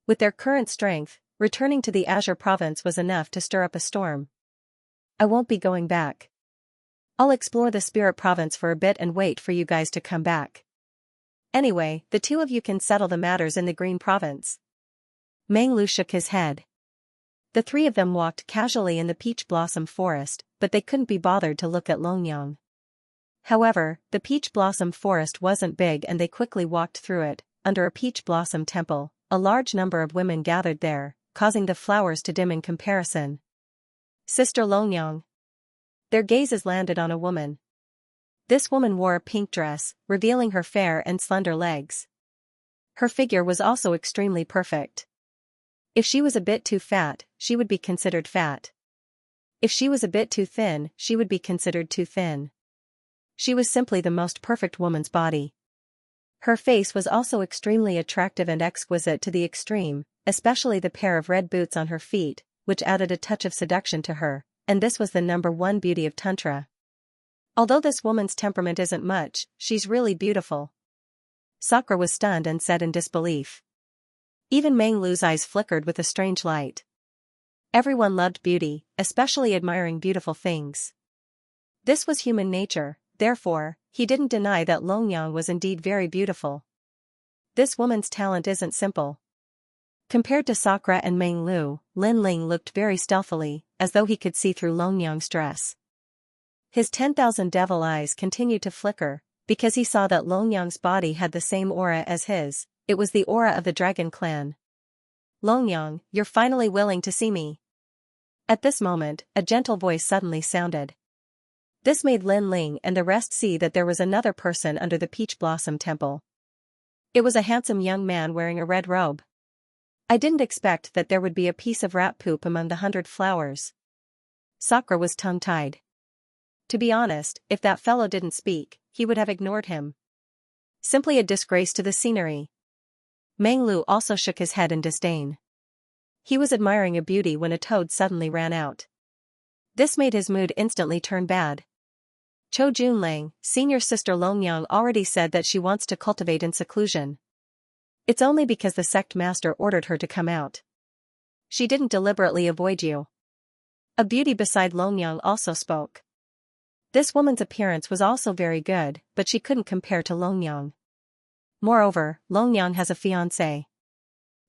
With their current strength, returning to the Azure province was enough to stir up a storm. I won't be going back. I'll explore the Spirit province for a bit and wait for you guys to come back. Anyway, the two of you can settle the matters in the Green province. Menglu shook his head. The three of them walked casually in the peach blossom forest, but they couldn't be bothered to look at Longyang. However, the peach blossom forest wasn't big and they quickly walked through it. Under a peach blossom temple, a large number of women gathered there, causing the flowers to dim in comparison. Sister Longyang. Their gazes landed on a woman. This woman wore a pink dress, revealing her fair and slender legs. Her figure was also extremely perfect. If she was a bit too fat, she would be considered fat. If she was a bit too thin, she would be considered too thin. She was simply the most perfect woman's body. Her face was also extremely attractive and exquisite to the extreme, especially the pair of red boots on her feet, which added a touch of seduction to her, and this was the number one beauty of Tantra. Although this woman's temperament isn't much, she's really beautiful. Sakura was stunned and said in disbelief. Even Menglu's eyes flickered with a strange light. Everyone loved beauty, especially admiring beautiful things. This was human nature, therefore, he didn't deny that Longyang was indeed very beautiful. This woman's talent isn't simple. Compared to Sakura and Menglu, Lin Ling looked very stealthily, as though he could see through Longyang's dress. His 10,000 devil eyes continued to flicker, because he saw that Longyang's body had the same aura as his. It was the aura of the Dragon Clan. Longyang, you're finally willing to see me. At this moment, a gentle voice suddenly sounded. This made Lin Ling and the rest see that there was another person under the Peach Blossom Temple. It was a handsome young man wearing a red robe. I didn't expect that there would be a piece of rat poop among the 100 flowers. Sakura was tongue-tied. To be honest, if that fellow didn't speak, he would have ignored him. Simply a disgrace to the scenery. Menglu also shook his head in disdain. He was admiring a beauty when a toad suddenly ran out. This made his mood instantly turn bad. Cho Junlang, senior sister Longyang already said that she wants to cultivate in seclusion. It's only because the sect master ordered her to come out. She didn't deliberately avoid you. A beauty beside Longyang also spoke. This woman's appearance was also very good, but she couldn't compare to Longyang. Moreover, Longyang has a fiancé.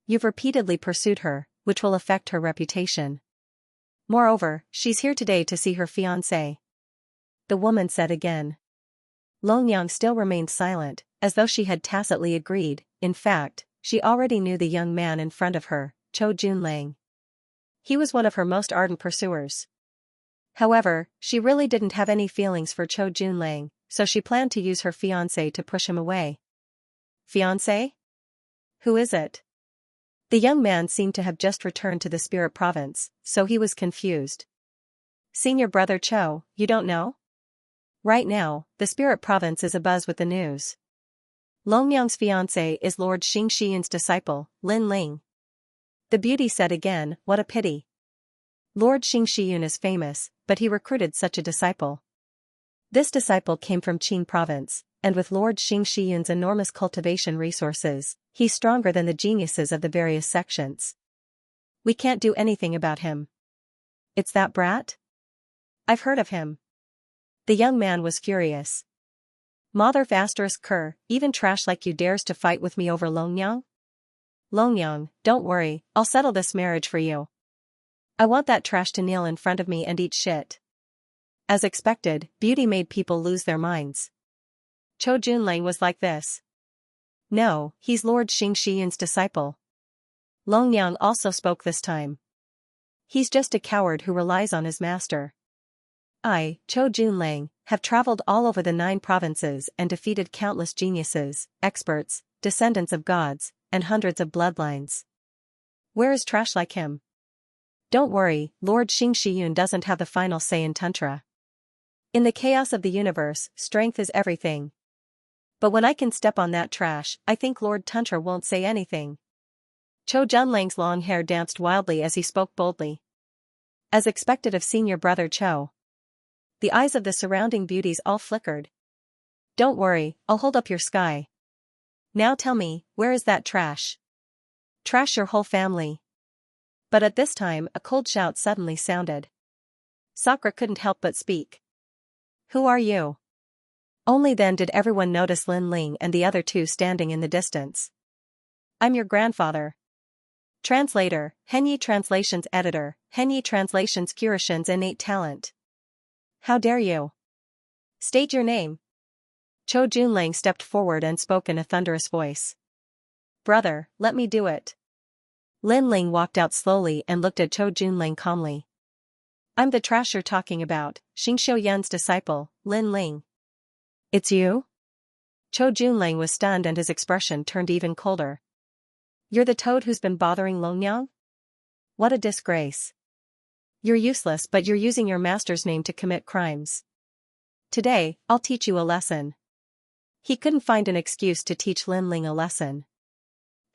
You've repeatedly pursued her, which will affect her reputation. Moreover, she's here today to see her fiancé. The woman said again. Longyang still remained silent, as though she had tacitly agreed. In fact, she already knew the young man in front of her, Cho Junlang. He was one of her most ardent pursuers. However, she really didn't have any feelings for Cho Junlang, so she planned to use her fiancé to push him away. Fiancé? Who is it? The young man seemed to have just returned to the Spirit province, so he was confused. Senior brother Cho, you don't know? Right now, the Spirit province is abuzz with the news. Longyang's fiancé is Lord Xianxia's disciple, Lin Ling. The beauty said again, what a pity. Lord Xianxia is famous, but he recruited such a disciple. This disciple came from Qin province, and with Lord Xianxia's enormous cultivation resources, he's stronger than the geniuses of the various sections. We can't do anything about him. It's that brat? I've heard of him. The young man was furious. Mother asterisk cur, even trash like you dares to fight with me over Longyang? Longyang, don't worry, I'll settle this marriage for you. I want that trash to kneel in front of me and eat shit. As expected, beauty made people lose their minds. Zhou Junlang was like this. No, he's Lord Xianxia's disciple. Longyang also spoke this time. He's just a coward who relies on his master. I, Zhou Junlang, have traveled all over the 9 provinces and defeated countless geniuses, experts, descendants of gods, and hundreds of bloodlines. Where is trash like him? Don't worry, Lord Xianxia doesn't have the final say in Tantra. In the chaos of the universe, strength is everything. But when I can step on that trash, I think Lord Tantra won't say anything. Zhou Junlang's long hair danced wildly as he spoke boldly. As expected of senior brother Zhou. The eyes of the surrounding beauties all flickered. Don't worry, I'll hold up your sky. Now tell me, where is that trash? Trash your whole family. But at this time, a cold shout suddenly sounded. Sakura couldn't help but speak. Who are you? Only then did everyone notice Lin Ling and the other 2 standing in the distance. I'm your grandfather. Translator, Henyi Translations Editor, Henyi Translations Kuroshin's innate talent. How dare you? State your name. Zhou Junlang stepped forward and spoke in a thunderous voice. Brother, let me do it. Lin Ling walked out slowly and looked at Zhou Junlang calmly. I'm the trash you're talking about, Xingxiu Yan's disciple, Lin Ling. It's you? Zhou Junlang was stunned and his expression turned even colder. You're the toad who's been bothering Longyang? What a disgrace. You're useless, but you're using your master's name to commit crimes. Today, I'll teach you a lesson. He couldn't find an excuse to teach Lin Ling a lesson.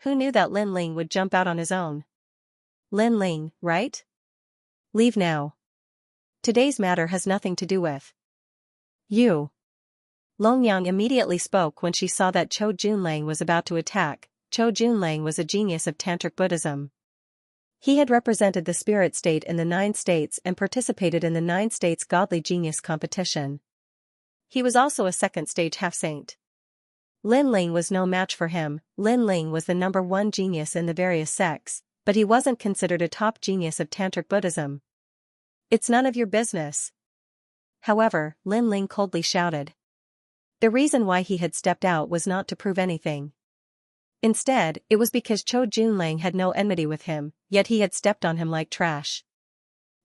Who knew that Lin Ling would jump out on his own? Lin Ling, right? Leave now. Today's matter has nothing to do with you. Longyang immediately spoke when she saw that Zhou Junlang was about to attack. Zhou Junlang was a genius of Tantric Buddhism. He had represented the spirit state in the 9 states and participated in the 9 states godly genius competition. He was also a second-stage half-saint. Lin Ling was no match for him. Lin Ling was the number 1 genius in the various sects, but he wasn't considered a top genius of Tantric Buddhism. It's none of your business. However, Lin Ling coldly shouted. The reason why he had stepped out was not to prove anything. Instead, it was because Zhou Junlang had no enmity with him, yet he had stepped on him like trash.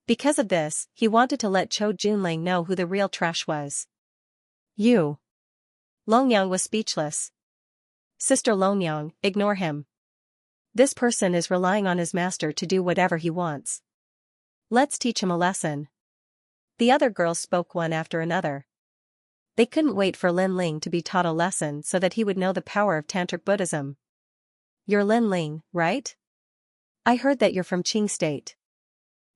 Because of this, he wanted to let Zhou Junlang know who the real trash was. You. Longyang was speechless. Sister Longyang, ignore him. This person is relying on his master to do whatever he wants. Let's teach him a lesson. The other girls spoke one after another. They couldn't wait for Lin Ling to be taught a lesson so that he would know the power of Tantric Buddhism. You're Lin Ling, right? I heard that you're from Qing State.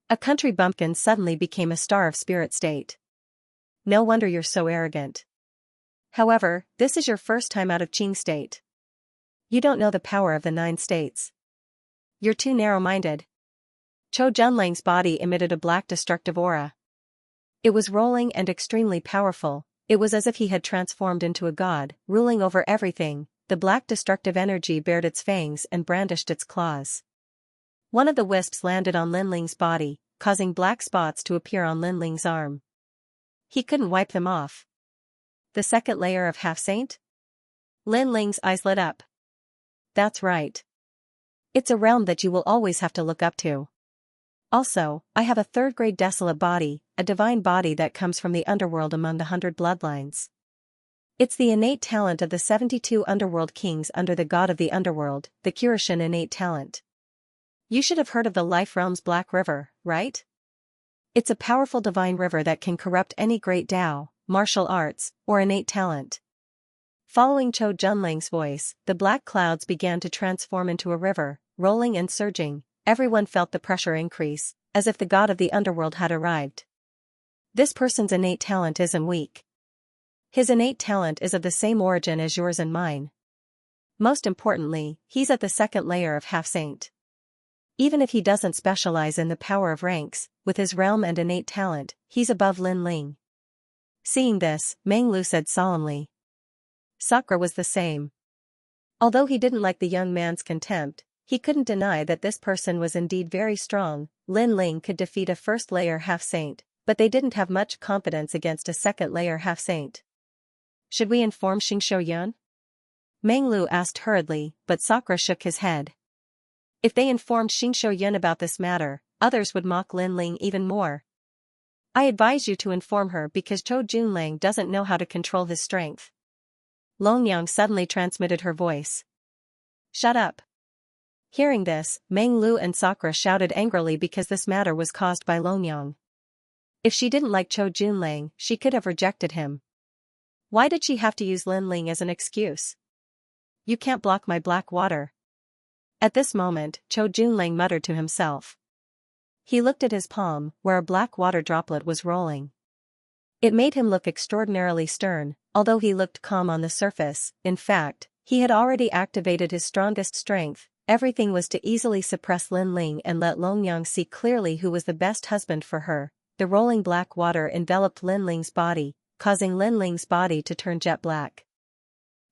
A country bumpkin suddenly became a star of spirit state. No wonder you're so arrogant. However, this is your first time out of Qing State. You don't know the power of the 9 states. You're too narrow-minded. Zhou Junlang's body emitted a black destructive aura. It was rolling and extremely powerful. It was as if he had transformed into a god, ruling over everything. The black destructive energy bared its fangs and brandished its claws. One of the wisps landed on Lin Ling's body, causing black spots to appear on Lin Ling's arm. He couldn't wipe them off. The second layer of half-saint? Lin Ling's eyes lit up. That's right. It's a realm that you will always have to look up to. Also, I have a 3rd-grade desolate body, a divine body that comes from the underworld among the 100 bloodlines. It's the innate talent of the 72 underworld kings under the god of the underworld, the Kuroshin innate talent. You should have heard of the Life Realm's Black River, right? It's a powerful divine river that can corrupt any great Tao, martial arts, or innate talent. Following Zhou Junlang's voice, the black clouds began to transform into a river, rolling and surging. Everyone felt the pressure increase, as if the god of the underworld had arrived. This person's innate talent isn't weak. His innate talent is of the same origin as yours and mine. Most importantly, he's at the 2nd layer of half-saint. Even if he doesn't specialize in the power of ranks, with his realm and innate talent, he's above Lin Ling. Seeing this, Meng Lu said solemnly. Sakura was the same. Although he didn't like the young man's contempt, He couldn't deny that this person was indeed very strong. Lin Ling could defeat a first-layer half-saint, but they didn't have much confidence against a second-layer half-saint. Should we inform Xianxia Yun? Meng Lu asked hurriedly, but Sakura shook his head. If they informed Xianxia Yun about this matter, others would mock Lin Ling even more. I advise you to inform her because Zhou Junlang doesn't know how to control his strength. Longyang suddenly transmitted her voice. Shut up. Hearing this, Meng Lu and Sakura shouted angrily because this matter was caused by Longyang. If she didn't like Zhou Junlang, she could have rejected him. Why did she have to use Lin Ling as an excuse? You can't block my black water. At this moment, Zhou Junlang muttered to himself. He looked at his palm, where a black water droplet was rolling. It made him look extraordinarily stern, although he looked calm on the surface. In fact, he had already activated his strongest strength. Everything was to easily suppress Lin Ling and let Longyang see clearly who was the best husband for her. The rolling black water enveloped Lin Ling's body, causing Lin Ling's body to turn jet black.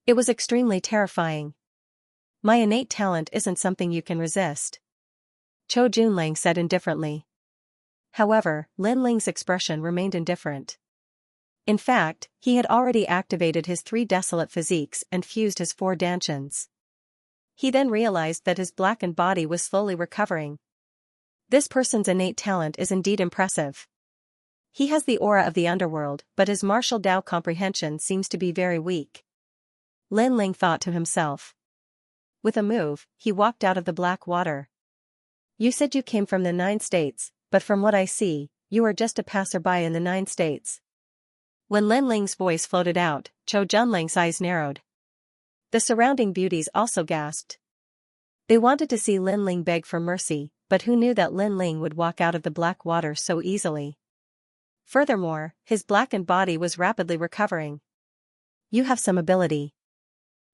It was extremely terrifying. My innate talent isn't something you can resist, Zhou Junlang said indifferently. However, Lin Ling's expression remained indifferent. In fact, he had already activated his 3 desolate physiques and fused his 4 dantians. He then realized that his blackened body was slowly recovering. This person's innate talent is indeed impressive. He has the aura of the underworld, but his martial Dao comprehension seems to be very weak. Lin Ling thought to himself. With a move, he walked out of the black water. You said you came from the 9 states, but from what I see, you are just a passerby in the 9 states. When Lin Ling's voice floated out, Zhou Junlang's eyes narrowed. The surrounding beauties also gasped. They wanted to see Lin Ling beg for mercy, but who knew that Lin Ling would walk out of the black water so easily? Furthermore, his blackened body was rapidly recovering. You have some ability.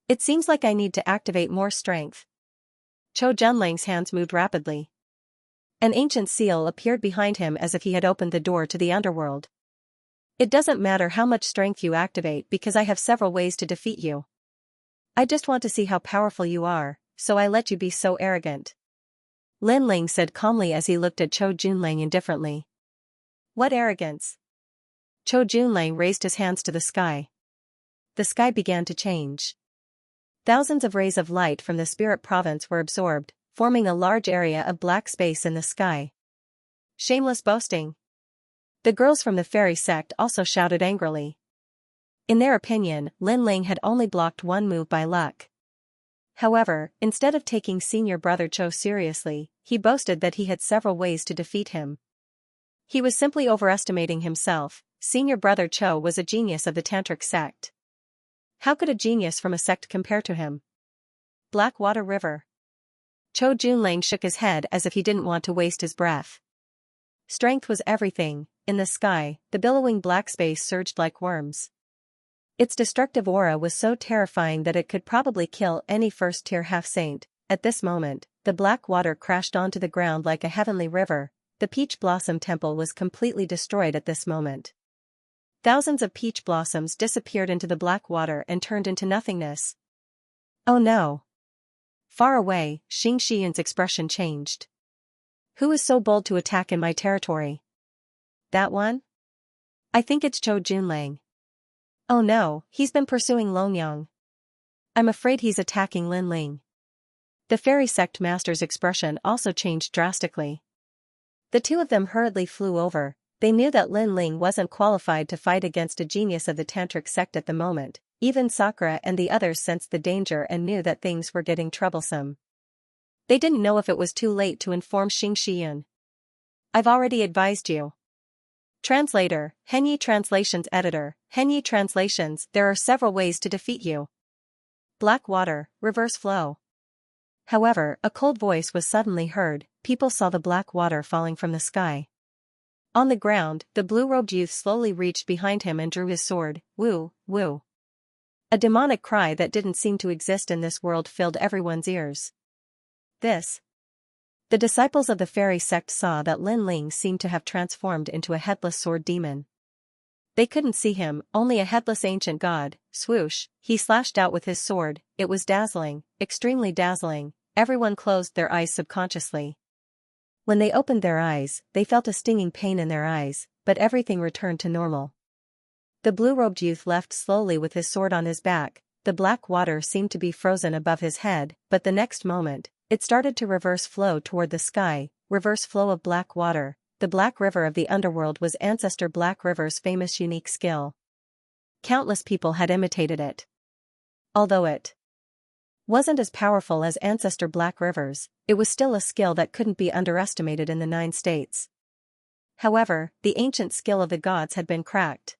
It seems like I need to activate more strength. Zhou Junlang's hands moved rapidly. An ancient seal appeared behind him as if he had opened the door to the underworld. It doesn't matter how much strength you activate because I have several ways to defeat you. I just want to see how powerful you are, so I let you be so arrogant. Lin Ling said calmly as he looked at Zhou Junlang indifferently. What arrogance? Zhou Junlang raised his hands to the sky. The sky began to change. Thousands of rays of light from the spirit province were absorbed, forming a large area of black space in the sky. Shameless boasting. The girls from the fairy sect also shouted angrily. In their opinion, Lin Ling had only blocked 1 move by luck. However, instead of taking senior brother Zhou seriously, he boasted that he had several ways to defeat him. He was simply overestimating himself. Senior brother Zhou was a genius of the tantric sect. How could a genius from a sect compare to him? Blackwater River. Zhou Junlang shook his head as if he didn't want to waste his breath. Strength was everything. In the sky, the billowing black space surged like worms. Its destructive aura was so terrifying that it could probably kill any first-tier half-saint. At this moment, the black water crashed onto the ground like a heavenly river. The peach blossom temple was completely destroyed at this moment. Thousands of peach blossoms disappeared into the black water and turned into nothingness. Oh no! Far away, Xianxia Yun's expression changed. Who is so bold to attack in my territory? That one? I think it's Zhou Junlang. Oh no, he's been pursuing Longyang. I'm afraid he's attacking Lin Ling. The fairy sect master's expression also changed drastically. The 2 of them hurriedly flew over. They knew that Lin Ling wasn't qualified to fight against a genius of the tantric sect at the moment. Even Sakura and the others sensed the danger and knew that things were getting troublesome. They didn't know if it was too late to inform Xianxia Yun. I've already advised you. Translator, Henyi Translations Editor, Henyi Translations. There are several ways to defeat you. Black water, reverse flow. However, a cold voice was suddenly heard. People saw the black water falling from the sky. On the ground, the blue-robed youth slowly reached behind him and drew his sword. Woo, woo. A demonic cry that didn't seem to exist in this world filled everyone's ears. The disciples of the fairy sect saw that Lin Ling seemed to have transformed into a headless sword demon. They couldn't see him, only a headless ancient god. Swoosh, he slashed out with his sword. It was dazzling, extremely dazzling. everyone closed their eyes subconsciously. When they opened their eyes, they felt a stinging pain in their eyes, but everything returned to normal. The blue-robed youth left slowly with his sword on his back. The black water seemed to be frozen above his head, but the next moment, it started to reverse flow toward the sky. Reverse flow of black water. The Black River of the underworld was Ancestor Black River's famous unique skill. Countless people had imitated it. Although it wasn't as powerful as Ancestor Black River's, it was still a skill that couldn't be underestimated in the 9 states. However, the ancient skill of the gods had been cracked.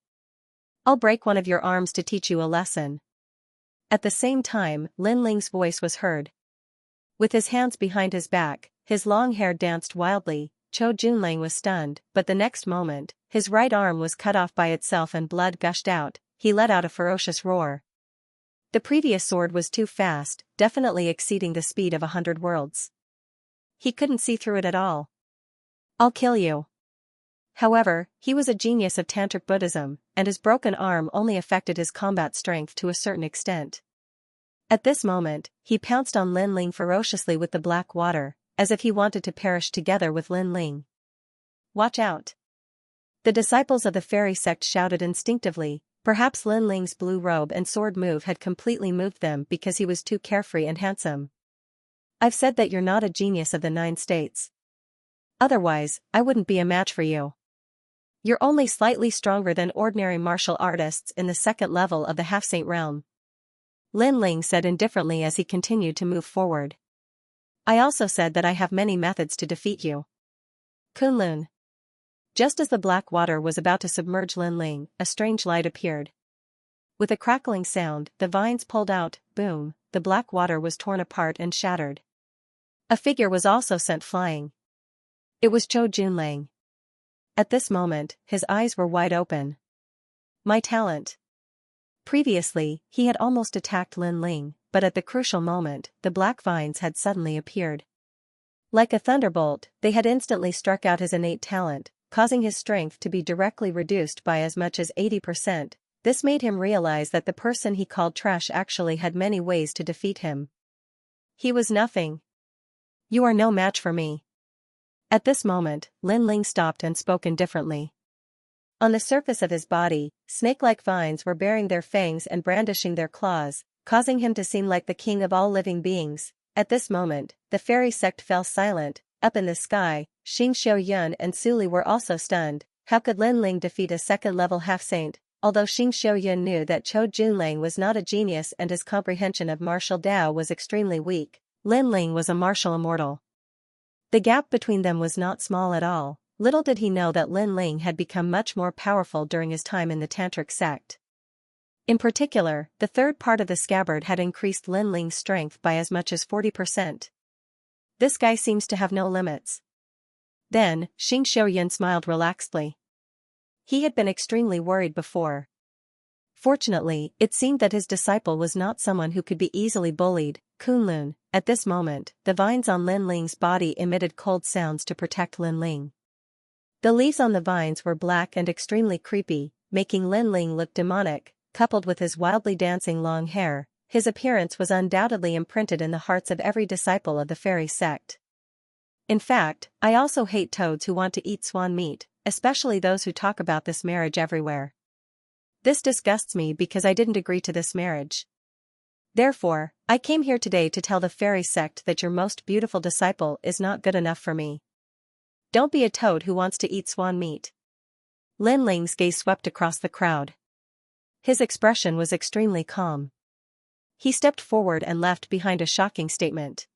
I'll break one of your arms to teach you a lesson. At the same time, Lin Ling's voice was heard. With his hands behind his back, his long hair danced wildly. Chou Junlang was stunned, but the next moment, his right arm was cut off by itself and blood gushed out. He let out a ferocious roar. The previous sword was too fast, definitely exceeding the speed of 100 worlds. He couldn't see through it at all. I'll kill you. However, he was a genius of Tantric Buddhism, and his broken arm only affected his combat strength to a certain extent. At this moment, he pounced on Lin Ling ferociously with the black water, as if he wanted to perish together with Lin Ling. Watch out! The disciples of the fairy sect shouted instinctively. Perhaps Lin Ling's blue robe and sword move had completely moved them because he was too carefree and handsome. I've said that you're not a genius of the 9 states. Otherwise, I wouldn't be a match for you. You're only slightly stronger than ordinary martial artists in the 2nd level of the half-saint realm. Lin Ling said indifferently as he continued to move forward. I also said that I have many methods to defeat you. Kunlun. Just as the black water was about to submerge Lin Ling, a strange light appeared. With a crackling sound, the vines pulled out. Boom, the black water was torn apart and shattered. A figure was also sent flying. It was Chou Junlang. At this moment, his eyes were wide open. My talent. Previously, he had almost attacked Lin Ling, but at the crucial moment, the black vines had suddenly appeared. Like a thunderbolt, they had instantly struck out his innate talent, causing his strength to be directly reduced by as much as 80%. This made him realize that the person he called trash actually had many ways to defeat him. He was nothing. You are no match for me. At this moment, Lin Ling stopped and spoke indifferently. On the surface of his body, snake-like vines were baring their fangs and brandishing their claws, causing him to seem like the king of all living beings. At this moment, the fairy sect fell silent. Up in the sky, Xianxia Yun and Suli were also stunned. How could Lin Ling defeat a 2nd-level half-saint? Although Xianxia Yun knew that Chou Junlang was not a genius and his comprehension of martial Dao was extremely weak, Lin Ling was a martial immortal. The gap between them was not small at all. Little did he know that Lin Ling had become much more powerful during his time in the Tantric sect. In particular, the 3rd part of the scabbard had increased Lin Ling's strength by as much as 40%. This guy seems to have no limits. Then, Xing Xiaoyan smiled relaxedly. He had been extremely worried before. Fortunately, it seemed that his disciple was not someone who could be easily bullied. Kunlun. At this moment, the vines on Lin Ling's body emitted cold sounds to protect Lin Ling. The leaves on the vines were black and extremely creepy, making Lin Ling look demonic. Coupled with his wildly dancing long hair, his appearance was undoubtedly imprinted in the hearts of every disciple of the fairy sect. In fact, I also hate toads who want to eat swan meat, especially those who talk about this marriage everywhere. This disgusts me because I didn't agree to this marriage. Therefore, I came here today to tell the fairy sect that your most beautiful disciple is not good enough for me. Don't be a toad who wants to eat swan meat. Lin Ling's gaze swept across the crowd. His expression was extremely calm. He stepped forward and left behind a shocking statement.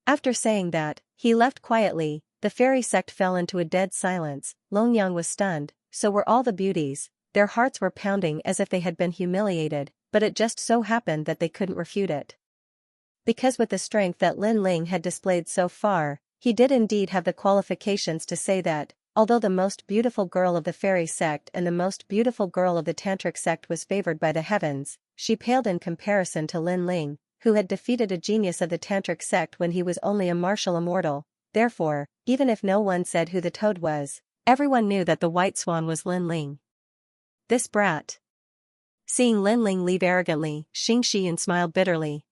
After saying that, he left quietly. The fairy sect fell into a dead silence. Longyang was stunned, so were all the beauties. Their hearts were pounding as if they had been humiliated, but it just so happened that they couldn't refute it. Because with the strength that Lin Ling had displayed so far, he did indeed have the qualifications to say that, although the most beautiful girl of the fairy sect and the most beautiful girl of the tantric sect was favored by the heavens, she paled in comparison to Lin Ling, who had defeated a genius of the tantric sect when he was only a martial immortal. Therefore, even if no one said who the toad was, everyone knew that the white swan was Lin Ling. This brat. Seeing Lin Ling leave arrogantly, Xing Xian smiled bitterly.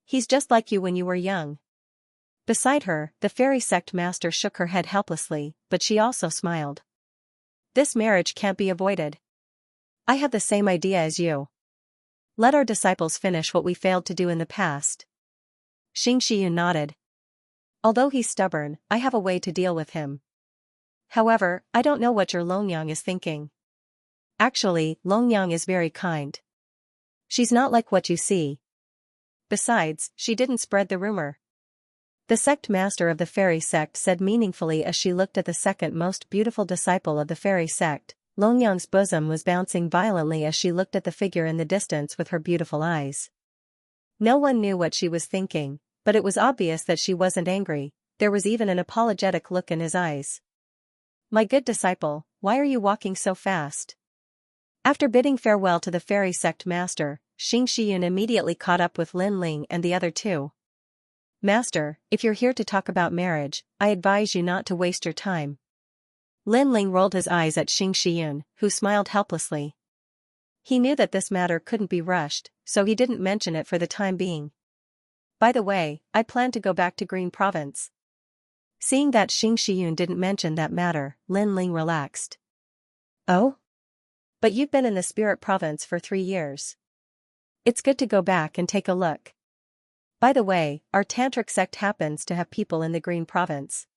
He's just like you when you were young. Beside her, the fairy sect master shook her head helplessly, but she also smiled. This marriage can't be avoided. I have the same idea as you. Let our disciples finish what we failed to do in the past. Xianxia nodded. Although he's stubborn, I have a way to deal with him. However, I don't know what your Longyang is thinking. Actually, Longyang is very kind. She's not like what you see. Besides, she didn't spread the rumor. The sect master of the fairy sect said meaningfully as she looked at the second most beautiful disciple of the fairy sect. Longyang's bosom was bouncing violently as she looked at the figure in the distance with her beautiful eyes. No one knew what she was thinking, but it was obvious that she wasn't angry. There was even an apologetic look in his eyes. My good disciple, why are you walking so fast? After bidding farewell to the fairy sect master, Xianxia immediately caught up with Lin Ling and the other two. Master, if you're here to talk about marriage, I advise you not to waste your time. Lin Ling rolled his eyes at Xianxia, who smiled helplessly. He knew that this matter couldn't be rushed, so he didn't mention it for the time being. By the way, I plan to go back to Green Province. Seeing that Xianxia didn't mention that matter, Lin Ling relaxed. Oh? But you've been in the Spirit Province for 3 years. It's good to go back and take a look. By the way, our tantric sect happens to have people in the Green Province.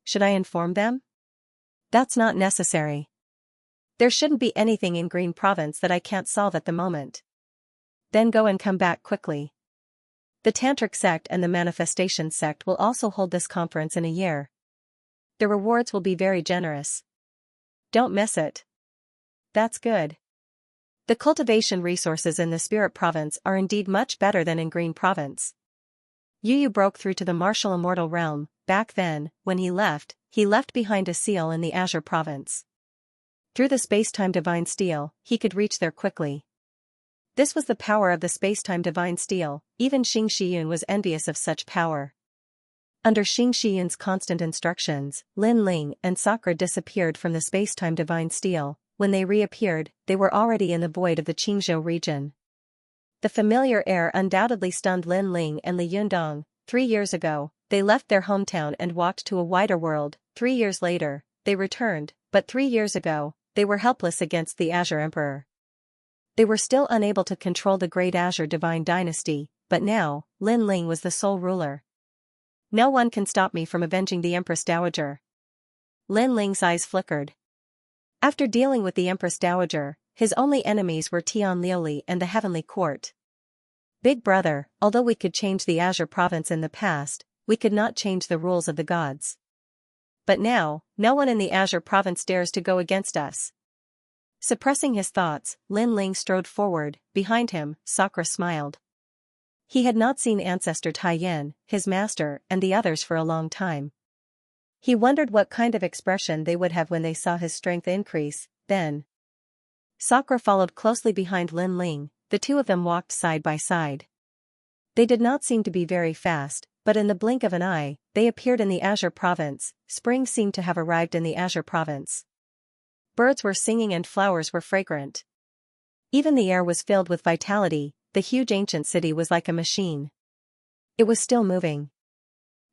Should I inform them? That's not necessary. There shouldn't be anything in Green Province that I can't solve at the moment. Then go and come back quickly. The tantric sect and the manifestation sect will also hold this conference in a year. The rewards will be very generous. Don't miss it. That's good. The cultivation resources in the Spirit Province are indeed much better than in Green Province. Yu broke through to the martial immortal realm. Back then, when he left behind a seal in the Azure Province. Through the space-time divine steel, he could reach there quickly. This was the power of the space-time divine steel. Even Xianxia was envious of such power. Under Xianxia's constant instructions, Lin Ling and Sakura disappeared from the space-time divine steel. When they reappeared, they were already in the void of the Qingzhou region. The familiar air undoubtedly stunned Lin Ling and Li Yundong. 3 years ago, they left their hometown and walked to a wider world. 3 years later, they returned, but 3 years ago, they were helpless against the Azure Emperor. They were still unable to control the Great Azure Divine Dynasty, but now, Lin Ling was the sole ruler. No one can stop me from avenging the Empress Dowager. Lin Ling's eyes flickered. After dealing with the Empress Dowager, his only enemies were Tian Liuli and the Heavenly Court. Big brother, although we could change the Azure Province in the past, we could not change the rules of the gods. But now, no one in the Azure Province dares to go against us. Suppressing his thoughts, Lin Ling strode forward. Behind him, Sakura smiled. He had not seen Ancestor Taiyan, his master, and the others for a long time. He wondered what kind of expression they would have when they saw his strength increase. Then, Sakura followed closely behind Lin Ling. The two of them walked side by side. They did not seem to be very fast, but in the blink of an eye, they appeared in the Azure Province. Spring seemed to have arrived in the Azure Province. Birds were singing and flowers were fragrant. Even the air was filled with vitality. The huge ancient city was like a machine. It was still moving.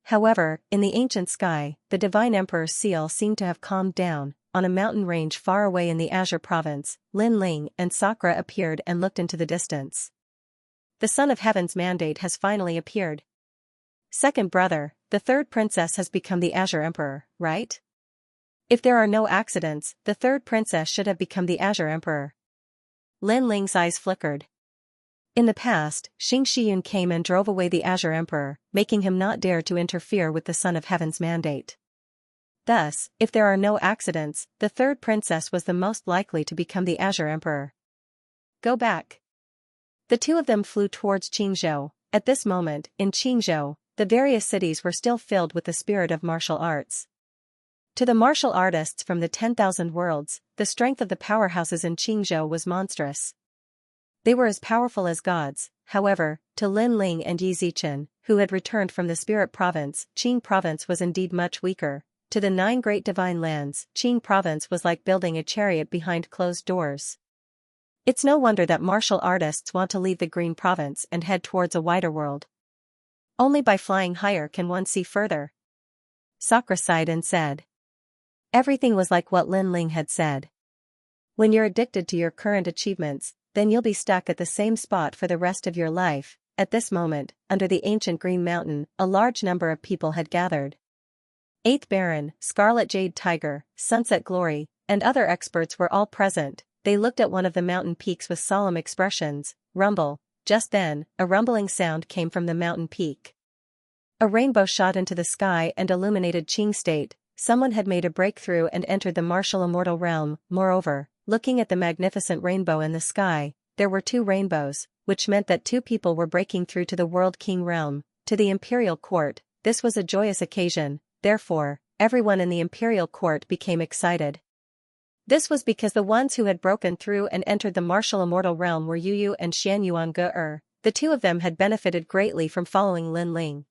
However, in the ancient sky, the Divine Emperor's seal seemed to have calmed down. On a mountain range far away in the Azure Province, Lin Ling and Sakura appeared and looked into the distance. The Son of Heaven's mandate has finally appeared. Second brother, the third princess has become the Azure Emperor, right? If there are no accidents, the third princess should have become the Azure Emperor. Lin Ling's eyes flickered. In the past, Xianxia came and drove away the Azure Emperor, making him not dare to interfere with the Son of Heaven's mandate. Thus, if there are no accidents, the third princess was the most likely to become the Azure Emperor. Go back. The two of them flew towards Qingzhou. At this moment, in Qingzhou, the various cities were still filled with the spirit of martial arts. To the martial artists from the 10,000 worlds, the strength of the powerhouses in Qingzhou was monstrous. They were as powerful as gods. However, to Lin Ling and Yi Zichen, who had returned from the Spirit Province, Qing Province was indeed much weaker. To the 9 great divine lands, Qing Province was like building a chariot behind closed doors. It's no wonder that martial artists want to leave the Green Province and head towards a wider world. Only by flying higher can one see further. Sakura sighed and said. Everything was like what Lin Ling had said. When you're addicted to your current achievements, then you'll be stuck at the same spot for the rest of your life. At this moment, under the ancient green mountain, a large number of people had gathered. 8th Baron, Scarlet Jade Tiger, Sunset Glory, and other experts were all present. They looked at one of the mountain peaks with solemn expressions. Rumble. Just then, a rumbling sound came from the mountain peak. A rainbow shot into the sky and illuminated Qing State. Someone had made a breakthrough and entered the martial immortal realm. Moreover, looking at the magnificent rainbow in the sky, there were 2 rainbows, which meant that 2 people were breaking through to the World King realm, to the imperial court. This was a joyous occasion, therefore, everyone in the imperial court became excited. This was because the ones who had broken through and entered the martial immortal realm were Yu Yu and Xianxia. The 2 of them had benefited greatly from following Lin Ling.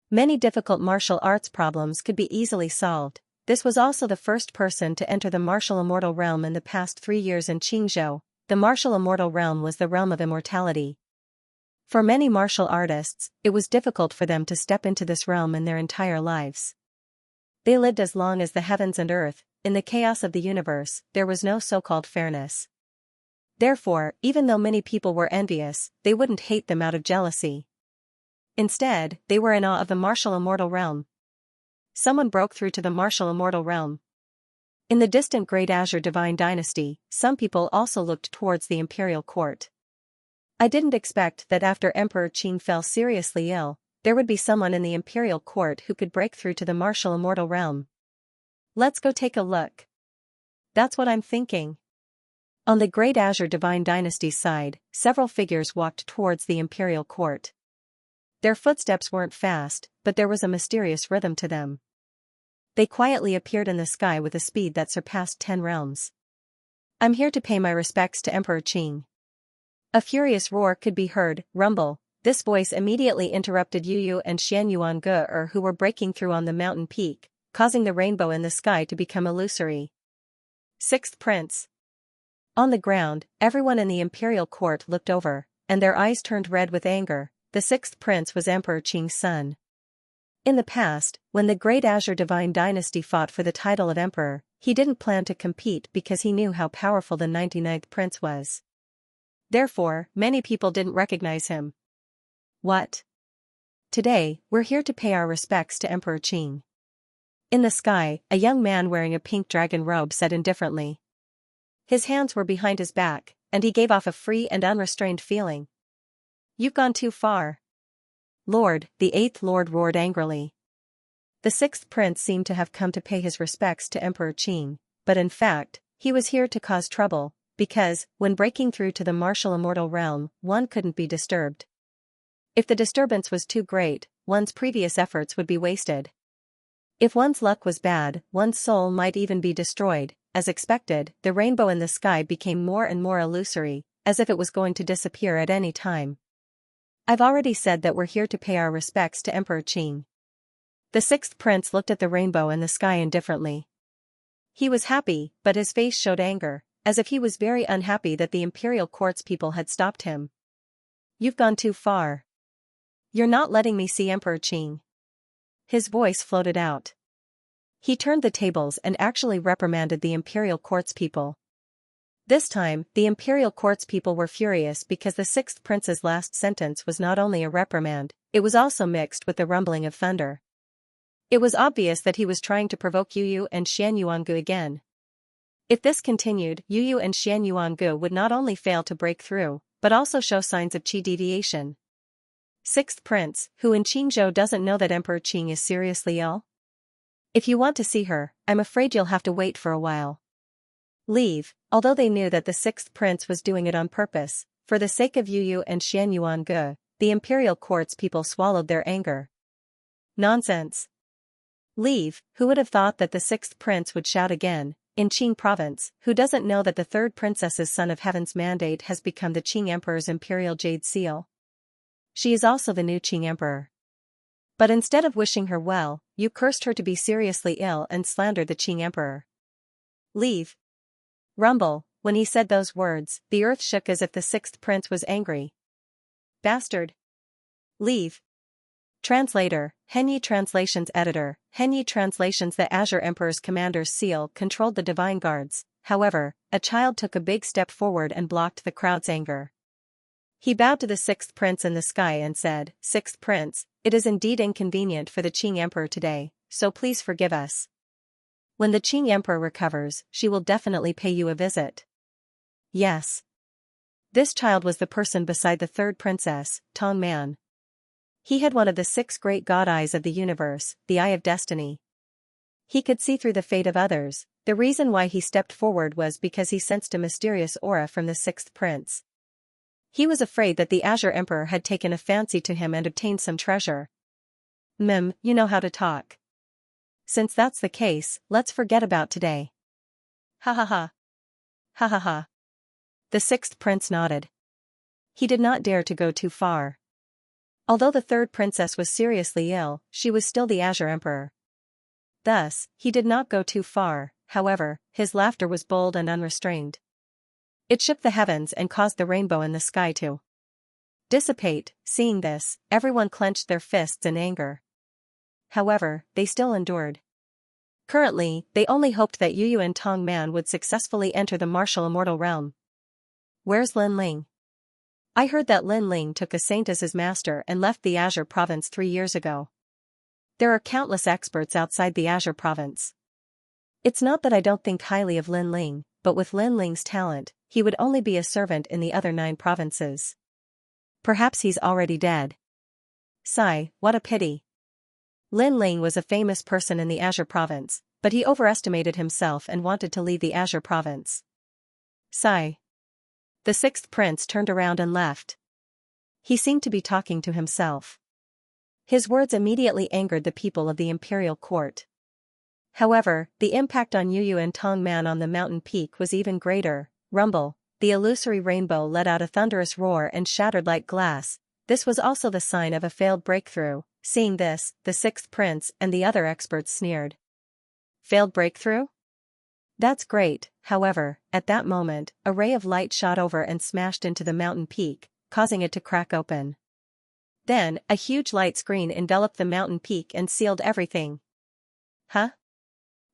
Many difficult martial arts problems could be easily solved. This was also the first person to enter the martial immortal realm in the past 3 years in Qingzhou. The martial immortal realm was the realm of immortality. For many martial artists, it was difficult for them to step into this realm in their entire lives. They lived as long as the heavens and earth. In the chaos of the universe, there was no so-called fairness. Therefore, even though many people were envious, they wouldn't hate them out of jealousy. Instead, they were in awe of the martial immortal realm. Someone broke through to the martial immortal realm. In the distant Great Azure Divine Dynasty, some people also looked towards the imperial court. I didn't expect that after Emperor Qing fell seriously ill, there would be someone in the imperial court who could break through to the martial immortal realm. Let's go take a look. That's what I'm thinking. On the Great Azure Divine Dynasty's side, several figures walked towards the imperial court. Their footsteps weren't fast, but there was a mysterious rhythm to them. They quietly appeared in the sky with a speed that surpassed 10 realms. I'm here to pay my respects to Emperor Qing. A furious roar could be heard. Rumble. This voice immediately interrupted Yu Yu and Xianxia, who were breaking through on the mountain peak, causing the rainbow in the sky to become illusory. 6th Prince. On the ground, everyone in the imperial court looked over, and their eyes turned red with anger. The 6th Prince was Emperor Qing's son. In the past, when the Great Azure Divine Dynasty fought for the title of Emperor, he didn't plan to compete because he knew how powerful the 99th Prince was. Therefore, many people didn't recognize him. What? Today, we're here to pay our respects to Emperor Qing. In the sky, a young man wearing a pink dragon robe said indifferently. His hands were behind his back, and he gave off a free and unrestrained feeling. You've gone too far. Lord, the 8th Lord roared angrily. The 6th Prince seemed to have come to pay his respects to Emperor Qing, but in fact, he was here to cause trouble, because, when breaking through to the martial immortal realm, one couldn't be disturbed. If the disturbance was too great, one's previous efforts would be wasted. If one's luck was bad, one's soul might even be destroyed. As expected, the rainbow in the sky became more and more illusory, as if it was going to disappear at any time. I've already said that we're here to pay our respects to Emperor Qing. The 6th Prince looked at the rainbow in the sky indifferently. He was happy, but his face showed anger, as if he was very unhappy that the imperial court's people had stopped him. You've gone too far. You're not letting me see Emperor Qing. His voice floated out. He turned the tables and actually reprimanded the imperial court's people. This time, the imperial court's people were furious because the 6th Prince's last sentence was not only a reprimand, it was also mixed with the rumbling of thunder. It was obvious that he was trying to provoke Yu Yu and Xianxia again. If this continued, Yu Yu and Xianxia would not only fail to break through, but also show signs of qi deviation. 6th Prince, who in Qingzhou doesn't know that Emperor Qing is seriously ill? If you want to see her, I'm afraid you'll have to wait for a while. Leave. Although they knew that the 6th Prince was doing it on purpose, for the sake of Yu Yu and Xianxia, the imperial court's people swallowed their anger. Nonsense. Leave. Who would have thought that the 6th Prince would shout again? In Qing province, who doesn't know that the 3rd Princess's Son of Heaven's mandate has become the Qing Emperor's imperial jade seal? She is also the new Qing Emperor. But instead of wishing her well, you cursed her to be seriously ill and slandered the Qing Emperor. Leave. Rumble. When he said those words, the earth shook as if the 6th Prince was angry. Bastard. Leave. Translator, Henyi Translations Editor, Henyi Translations. The Azure Emperor's commander's seal controlled the divine guards. However, a child took a big step forward and blocked the crowd's anger. He bowed to the sixth prince in the sky and said, "Sixth prince, it is indeed inconvenient for the Qing Emperor today, so please forgive us. When the Qing Emperor recovers, she will definitely pay you a visit." Yes. This child was the person beside the third princess, Tong Man. He had one of the 6 great god eyes of the universe, the Eye of Destiny. He could see through the fate of others. The reason why he stepped forward was because he sensed a mysterious aura from the sixth prince. He was afraid that the Azure Emperor had taken a fancy to him and obtained some treasure. You know how to talk. Since that's the case, let's forget about today. Ha ha ha. Ha ha ha. The sixth prince nodded. He did not dare to go too far. Although the third princess was seriously ill, she was still the Azure Emperor. Thus, he did not go too far. However, his laughter was bold and unrestrained. It shook the heavens and caused the rainbow in the sky to dissipate. Seeing this, everyone clenched their fists in anger. However, they still endured. Currently, they only hoped that Yu and Tong Man would successfully enter the martial immortal realm. Where's Lin Ling? I heard that Lin Ling took a saint as his master and left the Azure province 3 years ago. There are countless experts outside the Azure province. It's not that I don't think highly of Lin Ling, but with Lin Ling's talent, he would only be a servant in the other 9 provinces. Perhaps he's already dead. Sigh, what a pity. Lin Ling was a famous person in the Azure province, but he overestimated himself and wanted to leave the Azure province. Sigh. The sixth prince turned around and left. He seemed to be talking to himself. His words immediately angered the people of the imperial court. However, the impact on Yu and Tong Man on the mountain peak was even greater. Rumble, the illusory rainbow let out a thunderous roar and shattered like glass. This was also the sign of a failed breakthrough. Seeing this, the sixth prince and the other experts sneered. Failed breakthrough? That's great. However, at that moment, a ray of light shot over and smashed into the mountain peak, causing it to crack open. Then, a huge light screen enveloped the mountain peak and sealed everything. Huh?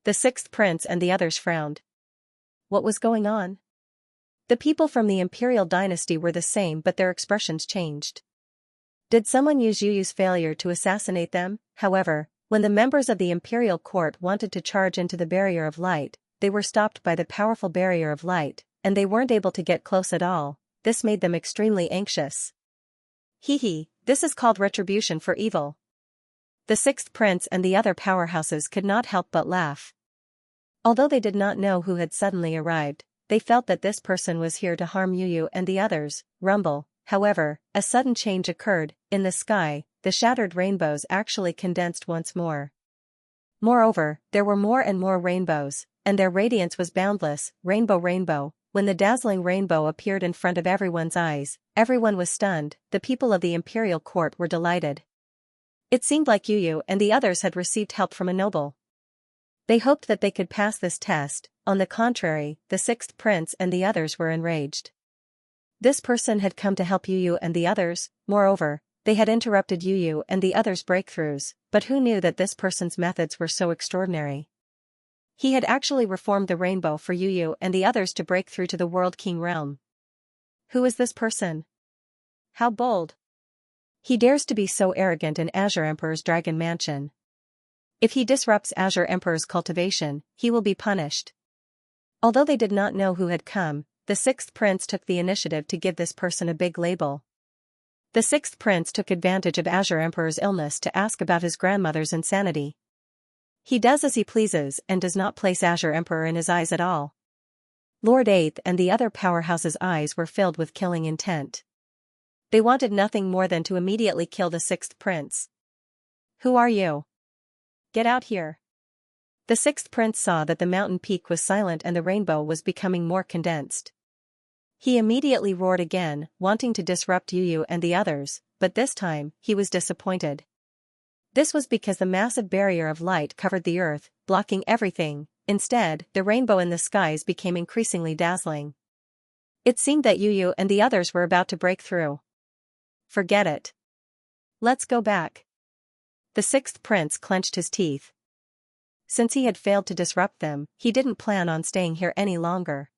The sixth prince and the others frowned. What was going on? The people from the imperial dynasty were the same, but their expressions changed. Did someone use Yu's failure to assassinate them? However, when the members of the imperial court wanted to charge into the barrier of light, they were stopped by the powerful barrier of light, and they weren't able to get close at all. This made them extremely anxious. Hee, this is called retribution for evil. The sixth prince and the other powerhouses could not help but laugh. Although they did not know who had suddenly arrived, they felt that this person was here to harm Yu and the others. Rumble. However, a sudden change occurred. In the sky, the shattered rainbows actually condensed once more. Moreover, there were more and more rainbows, and their radiance was boundless. Rainbow. When the dazzling rainbow appeared in front of everyone's eyes, everyone was stunned. The people of the imperial court were delighted. It seemed like Yu and the others had received help from a noble. They hoped that they could pass this test. On the contrary, the sixth prince and the others were enraged. This person had come to help Yu and the others. Moreover, they had interrupted Yu and the others' breakthroughs, but who knew that this person's methods were so extraordinary? He had actually reformed the rainbow for Yu and the others to break through to the World King realm. Who is this person? How bold! He dares to be so arrogant in Azure Emperor's Dragon Mansion. If he disrupts Azure Emperor's cultivation, he will be punished. Although they did not know who had come, the sixth prince took the initiative to give this person a big label. The sixth prince took advantage of Azure Emperor's illness to ask about his grandmother's insanity. He does as he pleases and does not place Azure Emperor in his eyes at all. Lord Eighth and the other powerhouse's eyes were filled with killing intent. They wanted nothing more than to immediately kill the sixth prince. Who are you? Get out here. The sixth prince saw that the mountain peak was silent and the rainbow was becoming more condensed. He immediately roared again, wanting to disrupt Yu and the others, but this time, he was disappointed. This was because the massive barrier of light covered the earth, blocking everything. Instead, the rainbow in the skies became increasingly dazzling. It seemed that Yu and the others were about to break through. Forget it. Let's go back. The sixth prince clenched his teeth. Since he had failed to disrupt them, he didn't plan on staying here any longer.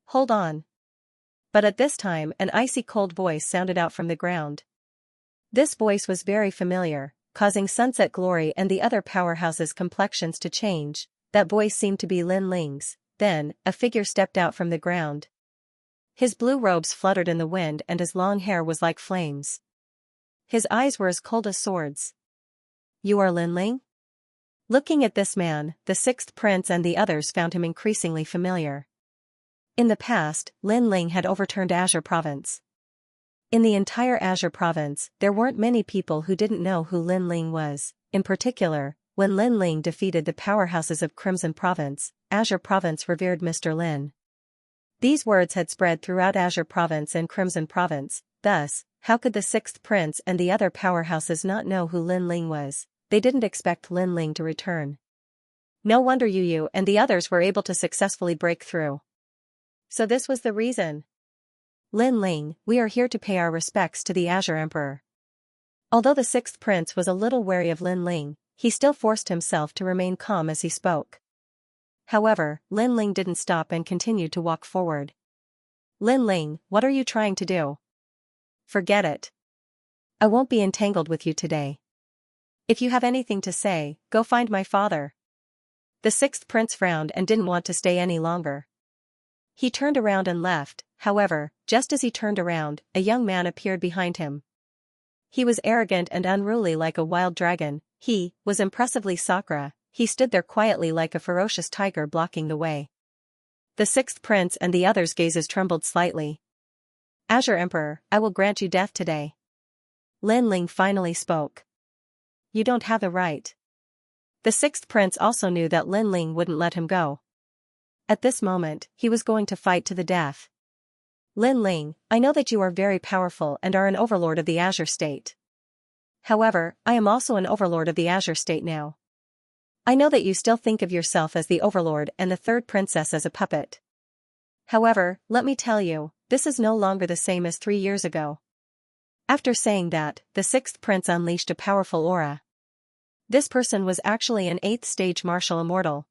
Hold on. But at this time an icy cold voice sounded out from the ground. This voice was very familiar, causing Sunset Glory and the other powerhouses' complexions to change. That voice seemed to be Lin Ling's. Then, a figure stepped out from the ground. His blue robes fluttered in the wind and his long hair was like flames. His eyes were as cold as swords. You are Lin Ling? Looking at this man, the sixth prince and the others found him increasingly familiar. In the past, Lin Ling had overturned Azure Province. In the entire Azure Province, there weren't many people who didn't know who Lin Ling was. In particular, when Lin Ling defeated the powerhouses of Crimson Province, Azure Province revered Mr. Lin. These words had spread throughout Azure Province and Crimson Province, thus, how could the sixth prince and the other powerhouses not know who Lin Ling was? They didn't expect Lin Ling to return. No wonder Yu and the others were able to successfully break through. So this was the reason. Lin Ling, we are here to pay our respects to the Azure Emperor. Although the sixth prince was a little wary of Lin Ling, he still forced himself to remain calm as he spoke. However, Lin Ling didn't stop and continued to walk forward. Lin Ling, what are you trying to do? Forget it. I won't be entangled with you today. If you have anything to say, go find my father. The sixth prince frowned and didn't want to stay any longer. He turned around and left. However, just as he turned around, a young man appeared behind him. He was arrogant and unruly like a wild dragon. He was impressively Sakura. He stood there quietly like a ferocious tiger blocking the way. The sixth prince and the others' gazes trembled slightly. Azure Emperor, I will grant you death today. Lin Ling finally spoke. You don't have the right. The sixth prince also knew that Lin Ling wouldn't let him go. At this moment, he was going to fight to the death. Lin Ling, I know that you are very powerful and are an overlord of the Azure State. However, I am also an overlord of the Azure State now. I know that you still think of yourself as the overlord and the third princess as a puppet. However, let me tell you, this is no longer the same as 3 years ago. After saying that, the sixth prince unleashed a powerful aura. This person was actually an 8th stage martial immortal.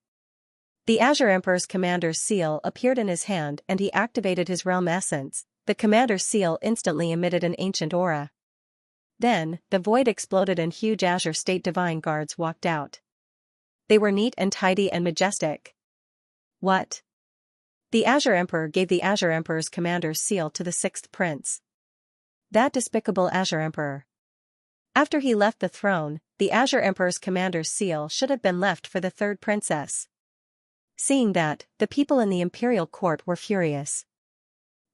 The Azure Emperor's commander's seal appeared in his hand and he activated his realm essence. The commander's seal instantly emitted an ancient aura. Then, the void exploded and huge Azure State Divine Guards walked out. They were neat and tidy and majestic. What? The Azure Emperor gave the Azure Emperor's commander's seal to the sixth prince. That despicable Azure Emperor. After he left the throne, the Azure Emperor's commander's seal should have been left for the third princess. Seeing that, the people in the imperial court were furious.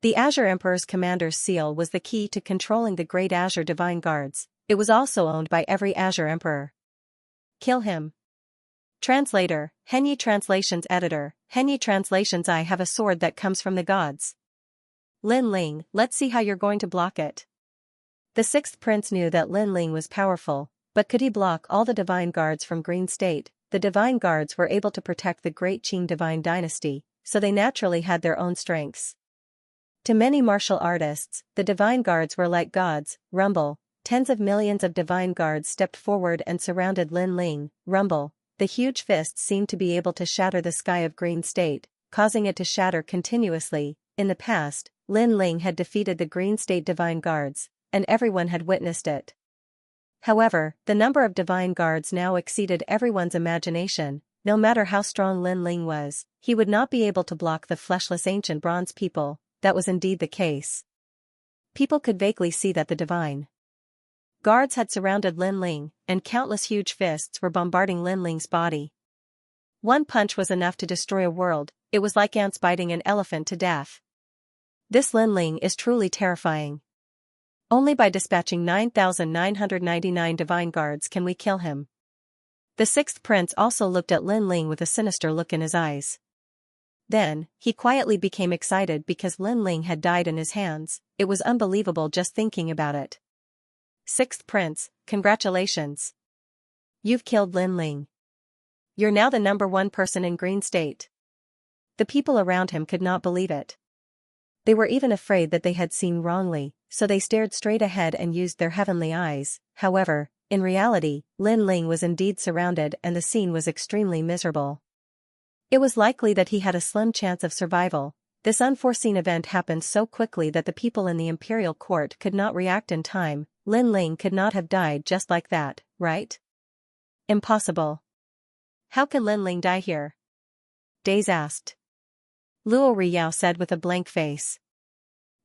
The Azure Emperor's commander's seal was the key to controlling the Great Azure Divine Guards. It was also owned by every Azure Emperor. Kill him. Translator, Henyi Translations Editor, Henyi Translations I have a sword that comes from the gods. Lin Ling, let's see how you're going to block it. The sixth prince knew that Lin Ling was powerful, but could he block all the divine guards from Green State? The divine guards were able to protect the Great Qing divine dynasty, so they naturally had their own strengths. To many martial artists, the divine guards were like gods. Rumble. Tens of millions of divine guards stepped forward and surrounded Lin Ling. Rumble. The huge fists seemed to be able to shatter the sky of Green State, causing it to shatter continuously. In the past, Lin Ling had defeated the Green State divine guards, and everyone had witnessed it. However, the number of divine guards now exceeded everyone's imagination. No matter how strong Lin Ling was, he would not be able to block the fleshless ancient bronze people. That was indeed the case. People could vaguely see that the divine guards had surrounded Lin Ling, and countless huge fists were bombarding Lin Ling's body. One punch was enough to destroy a world. It was like ants biting an elephant to death. This Lin Ling is truly terrifying. Only by dispatching 9,999 divine guards can we kill him. The sixth prince also looked at Lin Ling with a sinister look in his eyes. Then, he quietly became excited because Lin Ling had died in his hands. It was unbelievable just thinking about it. Sixth prince, congratulations. You've killed Lin Ling. You're now the #1 person in Green State. The people around him could not believe it. They were even afraid that they had seen wrongly, so they stared straight ahead and used their heavenly eyes. However, In reality, Lin Ling was indeed surrounded and the scene was extremely miserable. It was likely that he had a slim chance of survival. This unforeseen event happened so quickly that the people in the imperial court could not react in time. Lin Ling could not have died just like that, right? Impossible. How can Lin Ling die here? Days asked. Luo Riyao said with a blank face.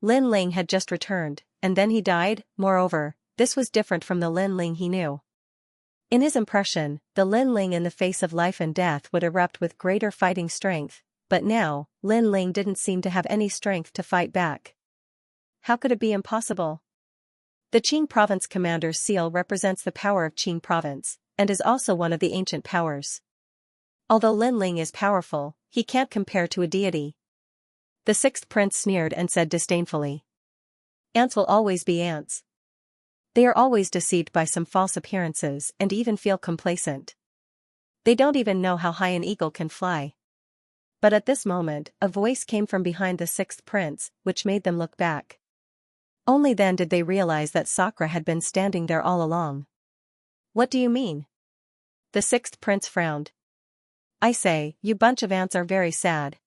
Lin Ling had just returned, and then he died. Moreover, this was different from the Lin Ling he knew. In his impression, the Lin Ling in the face of life and death would erupt with greater fighting strength, but now, Lin Ling didn't seem to have any strength to fight back. How could it be impossible? The Qing province commander's seal represents the power of Qing province, and is also one of the ancient powers. Although Lin Ling is powerful, he can't compare to a deity. The sixth prince sneered and said disdainfully. Ants will always be ants. They are always deceived by some false appearances and even feel complacent. They don't even know how high an eagle can fly. But at this moment, a voice came from behind the sixth prince, which made them look back. Only then did they realize that Sakura had been standing there all along. What do you mean? The sixth prince frowned. I say, you bunch of ants are very sad.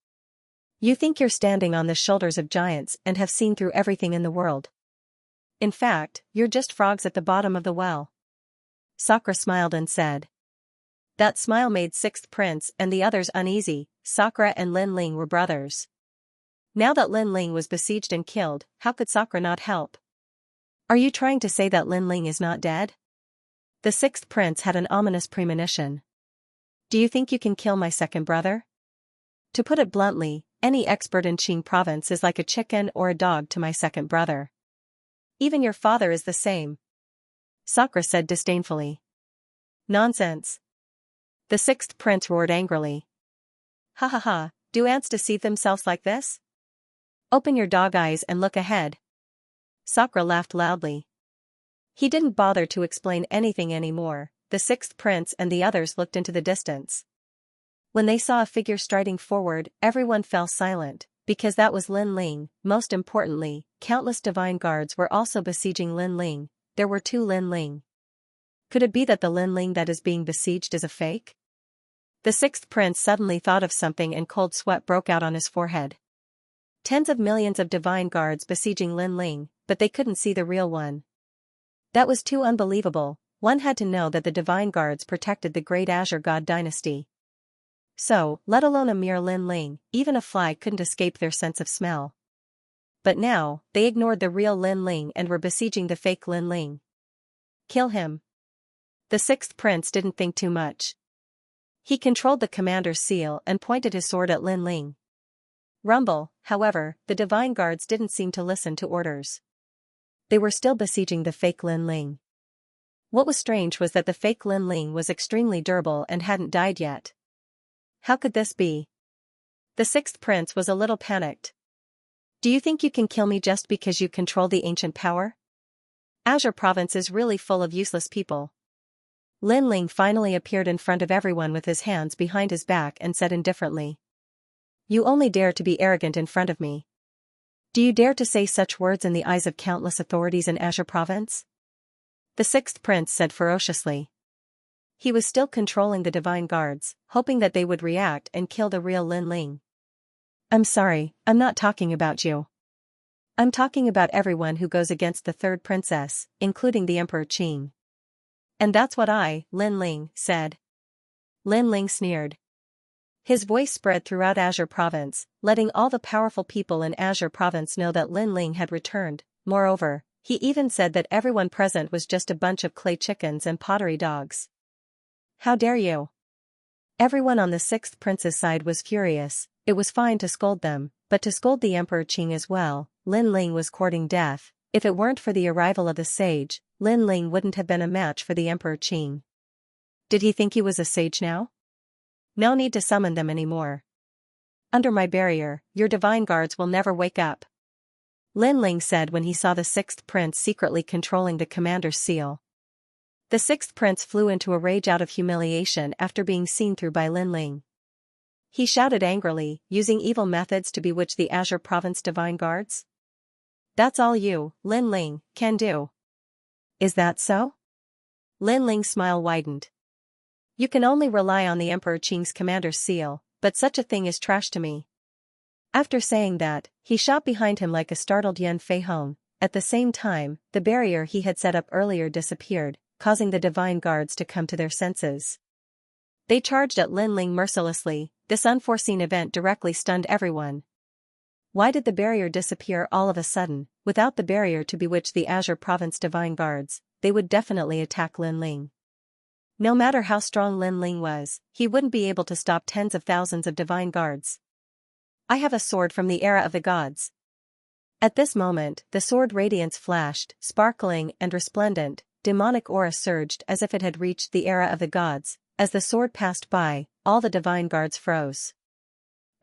You think you're standing on the shoulders of giants and have seen through everything in the world. In fact, you're just frogs at the bottom of the well. Sakura smiled and said. That smile made sixth prince and the others uneasy. Sakura and Lin Ling were brothers. Now that Lin Ling was besieged and killed, how could Sakura not help? Are you trying to say that Lin Ling is not dead? The sixth prince had an ominous premonition. Do you think you can kill my second brother? To put it bluntly, any expert in Qing province is like a chicken or a dog to my second brother. Even your father is the same. Sakura said disdainfully. Nonsense. The sixth prince roared angrily. Ha ha ha, do ants deceive themselves like this? Open your dog eyes and look ahead. Sakura laughed loudly. He didn't bother to explain anything anymore. The sixth prince and the others looked into the distance. When they saw a figure striding forward, everyone fell silent, because that was Lin Ling. Most importantly, countless divine guards were also besieging Lin Ling. There were two Lin Ling. Could it be that the Lin Ling that is being besieged is a fake? The sixth prince suddenly thought of something and cold sweat broke out on his forehead. Tens of millions of divine guards besieging Lin Ling, but they couldn't see the real one. That was too unbelievable. One had to know that the divine guards protected the great Azure God dynasty. So, let alone a mere Lin Ling, even a fly couldn't escape their sense of smell. But now, they ignored the real Lin Ling and were besieging the fake Lin Ling. Kill him. The sixth prince didn't think too much. He controlled the commander's seal and pointed his sword at Lin Ling. Rumble, however, the divine guards didn't seem to listen to orders. They were still besieging the fake Lin Ling. What was strange was that the fake Lin Ling was extremely durable and hadn't died yet. How could this be? The sixth prince was a little panicked. Do you think you can kill me just because you control the ancient power? Azure province is really full of useless people. Lin Ling finally appeared in front of everyone with his hands behind his back and said indifferently. You only dare to be arrogant in front of me. Do you dare to say such words in the eyes of countless authorities in Azure province? The sixth prince said ferociously. He was still controlling the divine guards, hoping that they would react and kill the real Lin Ling. I'm sorry, I'm not talking about you. I'm talking about everyone who goes against the third princess, including the Emperor Qing. And that's what I, Lin Ling, said. Lin Ling sneered. His voice spread throughout Azure province, letting all the powerful people in Azure province know that Lin Ling had returned. Moreover, he even said that everyone present was just a bunch of clay chickens and pottery dogs. How dare you? Everyone on the sixth prince's side was furious. It was fine to scold them, but to scold the Emperor Qing as well. Lin Ling was courting death. If it weren't for the arrival of the sage, Lin Ling wouldn't have been a match for the Emperor Qing. Did he think he was a sage now? No need to summon them anymore. Under my barrier, your divine guards will never wake up. Lin Ling said when he saw the sixth prince secretly controlling the commander's seal. The sixth prince flew into a rage out of humiliation after being seen through by Lin Ling. He shouted angrily, using evil methods to bewitch the Azure province divine guards. That's all you, Lin Ling, can do. Is that so? Lin Ling's smile widened. You can only rely on the Emperor Qing's commander's seal, but such a thing is trash to me. After saying that, he shot behind him like a startled Yan Feihong. At the same time, the barrier he had set up earlier disappeared, causing the divine guards to come to their senses. They charged at Lin Ling mercilessly. This unforeseen event directly stunned everyone. Why did the barrier disappear all of a sudden? Without the barrier to bewitch the Azure Province divine guards, they would definitely attack Lin Ling. No matter how strong Lin Ling was, he wouldn't be able to stop tens of thousands of divine guards. I have a sword from the era of the gods. At this moment, the sword radiance flashed, sparkling and resplendent. Demonic aura surged as if it had reached the era of the gods. As the sword passed by, all the divine guards froze.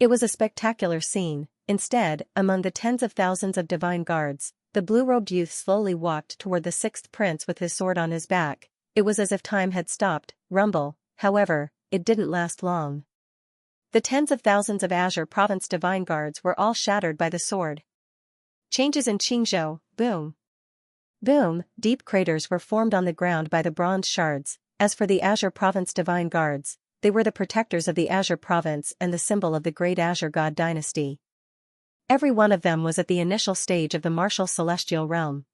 It was a spectacular scene. Instead, among the tens of thousands of divine guards, the blue-robed youth slowly walked toward the sixth prince with his sword on his back. It was as if time had stopped. Rumble, however, it didn't last long. The tens of thousands of Azure Province divine guards were all shattered by the sword. Changes in Qingzhou, boom. Boom, deep craters were formed on the ground by the bronze shards. As for the Azure Province divine guards, they were the protectors of the Azure Province and the symbol of the great Azure God dynasty. Every one of them was at the initial stage of the martial celestial realm.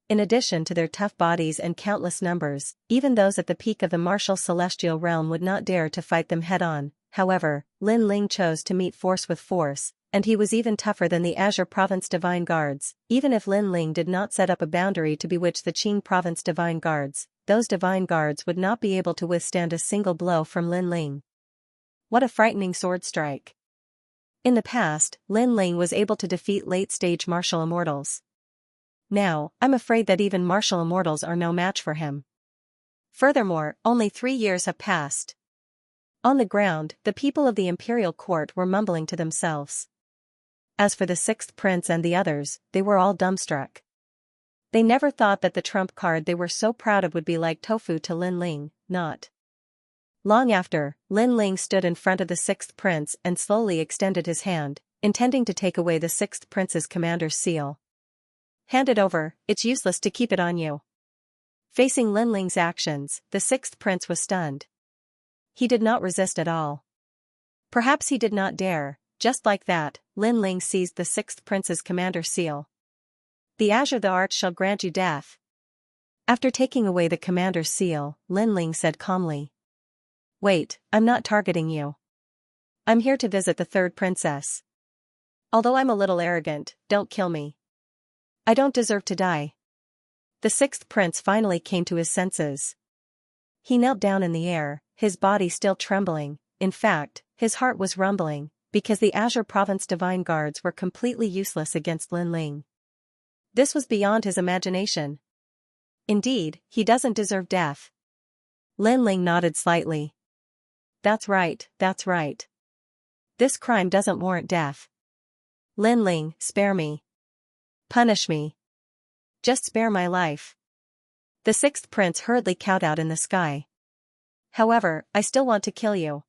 In addition to their tough bodies and countless numbers, even those at the peak of the martial celestial realm would not dare to fight them head-on. However, Lin Ling chose to meet force with force, and he was even tougher than the Azure Province divine guards. Even if Lin Ling did not set up a boundary to bewitch the Qing Province divine guards, those divine guards would not be able to withstand a single blow from Lin Ling. What a frightening sword strike. In the past, Lin Ling was able to defeat late-stage martial immortals. Now, I'm afraid that even martial immortals are no match for him. Furthermore, only 3 years have passed. On the ground, the people of the imperial court were mumbling to themselves. As for the sixth prince and the others, they were all dumbstruck. They never thought that the trump card they were so proud of would be like tofu to Lin Ling. Not long after, Lin Ling stood in front of the sixth prince and slowly extended his hand, intending to take away the sixth prince's commander's seal. Hand it over, it's useless to keep it on you. Facing Lin Ling's actions, the sixth prince was stunned. He did not resist at all. Perhaps he did not dare. Just like that, Lin Ling seized the sixth prince's commander's seal. The Azure the Arch shall grant you death. After taking away the commander's seal, Lin Ling said calmly. Wait, I'm not targeting you. I'm here to visit the third princess. Although I'm a little arrogant, don't kill me. I don't deserve to die. The sixth prince finally came to his senses. He knelt down in the air, his body still trembling. In fact, his heart was rumbling, because the Azure Province divine guards were completely useless against Lin Ling. This was beyond his imagination. Indeed, he doesn't deserve death. Lin Ling nodded slightly. That's right, that's right. This crime doesn't warrant death. Lin Ling, spare me. Punish me. Just spare my life. The sixth prince hurriedly cowed out in the sky. However, I still want to kill you.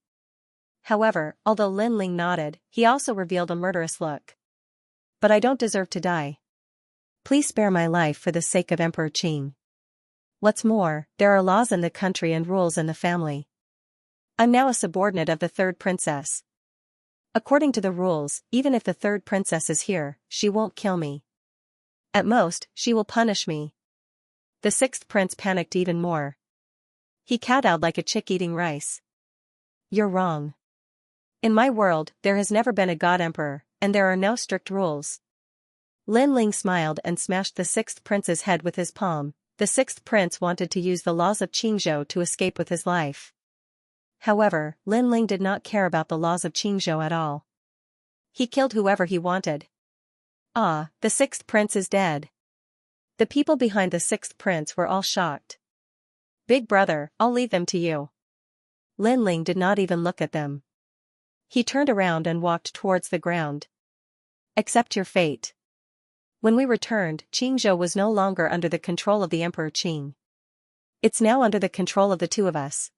However, although Lin Ling nodded, he also revealed a murderous look. But I don't deserve to die. Please spare my life for the sake of Emperor Qing. What's more, there are laws in the country and rules in the family. I'm now a subordinate of the third princess. According to the rules, even if the third princess is here, she won't kill me. At most, she will punish me. The sixth prince panicked even more. He kowtowed like a chick eating rice. You're wrong. In my world, there has never been a god emperor, and there are no strict rules. Lin Ling smiled and smashed the sixth prince's head with his palm. The sixth prince wanted to use the laws of Qingzhou to escape with his life. However, Lin Ling did not care about the laws of Qingzhou at all. He killed whoever he wanted. Ah, the sixth prince is dead. The people behind the sixth prince were all shocked. Big brother, I'll leave them to you. Lin Ling did not even look at them. He turned around and walked towards the ground. Accept your fate. When we returned, Qingzhou was no longer under the control of the Emperor Qing. It's now under the control of the two of us.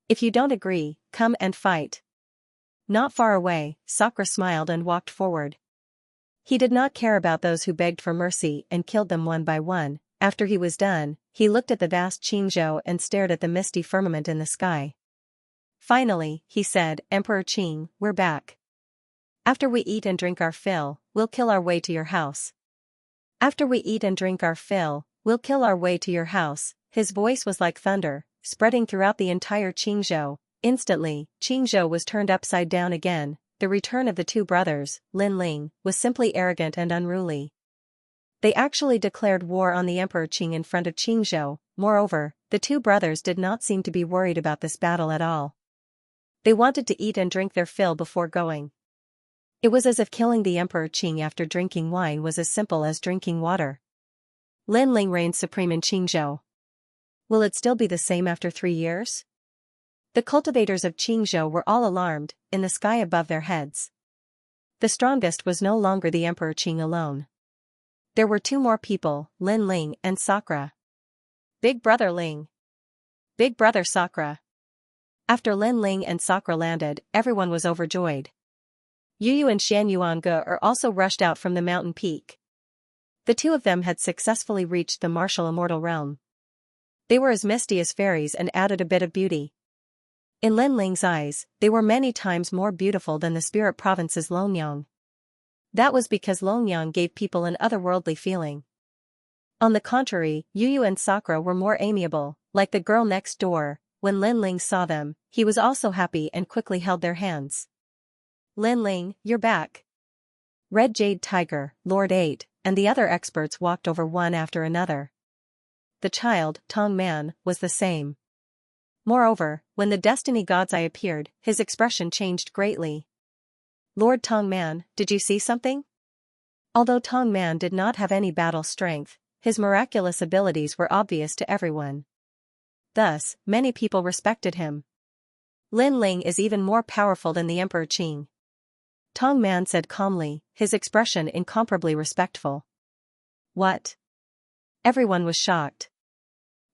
If you don't agree, come and fight. Not far away, Sakura smiled and walked forward. He did not care about those who begged for mercy and killed them one by one. After he was done, he looked at the vast Qingzhou and stared at the misty firmament in the sky. Finally, he said, Emperor Qing, we're back. After we eat and drink our fill, we'll kill our way to your house. After we eat and drink our fill, we'll kill our way to your house. His voice was like thunder, spreading throughout the entire Qingzhou. Instantly, Qingzhou was turned upside down again. The return of the two brothers, Lin Ling, was simply arrogant and unruly. They actually declared war on the Emperor Qing in front of Qingzhou. Moreover, the two brothers did not seem to be worried about this battle at all. They wanted to eat and drink their fill before going. It was as if killing the Emperor Qing after drinking wine was as simple as drinking water. Lin Ling reigns supreme in Qingzhou. Will it still be the same after 3 years? The cultivators of Qingzhou were all alarmed, in the sky above their heads. The strongest was no longer the Emperor Qing alone. There were 2 more people, Lin Ling and Sakura. Big brother Ling. Big brother Sakura. After Lin Ling and Sakura landed, everyone was overjoyed. Yu and Xianxia also rushed out from the mountain peak. The 2 of them had successfully reached the martial immortal realm. They were as misty as fairies and added a bit of beauty. In Lin Ling's eyes, they were many times more beautiful than the spirit province's Longyang. That was because Longyang gave people an otherworldly feeling. On the contrary, Yu and Sakura were more amiable, like the girl next door. When Lin Ling saw them, he was also happy and quickly held their hands. Lin Ling, you're back. Red Jade Tiger, Lord 8, and the other experts walked over one after another. The child, Tong Man, was the same. Moreover, when the Destiny God's Eye appeared, his expression changed greatly. Lord Tong Man, did you see something? Although Tong Man did not have any battle strength, his miraculous abilities were obvious to everyone. Thus, many people respected him. Lin Ling is even more powerful than the Emperor Qing. Tong Man said calmly, his expression incomparably respectful. What? Everyone was shocked.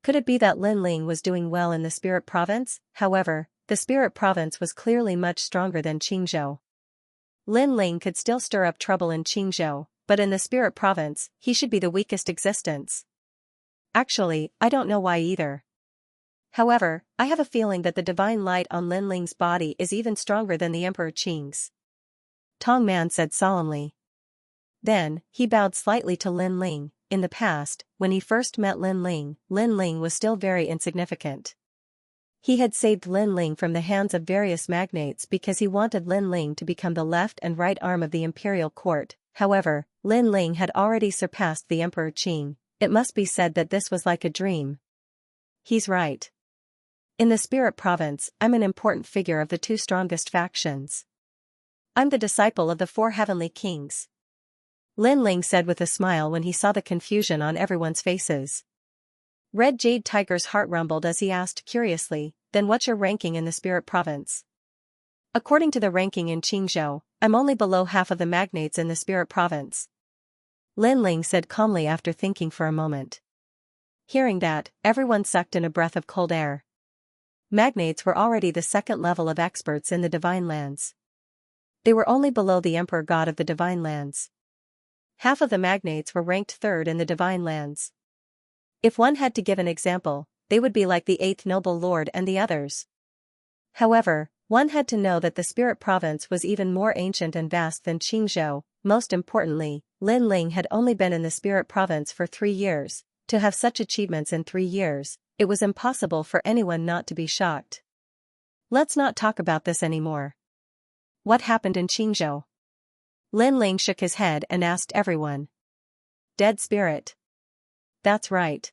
Could it be that Lin Ling was doing well in the Spirit Province? However, the Spirit Province was clearly much stronger than Qingzhou. Lin Ling could still stir up trouble in Qingzhou, but in the Spirit Province, he should be the weakest existence. Actually, I don't know why either. However, I have a feeling that the divine light on Lin Ling's body is even stronger than the Emperor Qing's. Tong Man said solemnly. Then, he bowed slightly to Lin Ling. In the past, when he first met Lin Ling was still very insignificant. He had saved Lin Ling from the hands of various magnates because he wanted Lin Ling to become the left and right arm of the imperial court. However, Lin Ling had already surpassed the Emperor Qing. It must be said that this was like a dream. He's right. In the Spirit Province, I'm an important figure of the 2 strongest factions. I'm the disciple of the 4 heavenly kings. Lin Ling said with a smile when he saw the confusion on everyone's faces. Red Jade Tiger's heart rumbled as he asked curiously, then what's your ranking in the Spirit Province? According to the ranking in Qingzhou, I'm only below half of the magnates in the Spirit Province. Lin Ling said calmly after thinking for a moment. Hearing that, everyone sucked in a breath of cold air. Magnates were already the 2nd level of experts in the Divine Lands. They were only below the Emperor God of the Divine Lands. Half of the magnates were ranked 3rd in the Divine Lands. If one had to give an example, they would be like the 8th noble lord and the others. However, one had to know that the Spirit Province was even more ancient and vast than Qingzhou. Most importantly, Lin Ling had only been in the Spirit Province for 3 years. To have such achievements in 3 years, it was impossible for anyone not to be shocked. Let's not talk about this anymore. What happened in Qingzhou? Lin Ling shook his head and asked everyone. Dead spirit. That's right.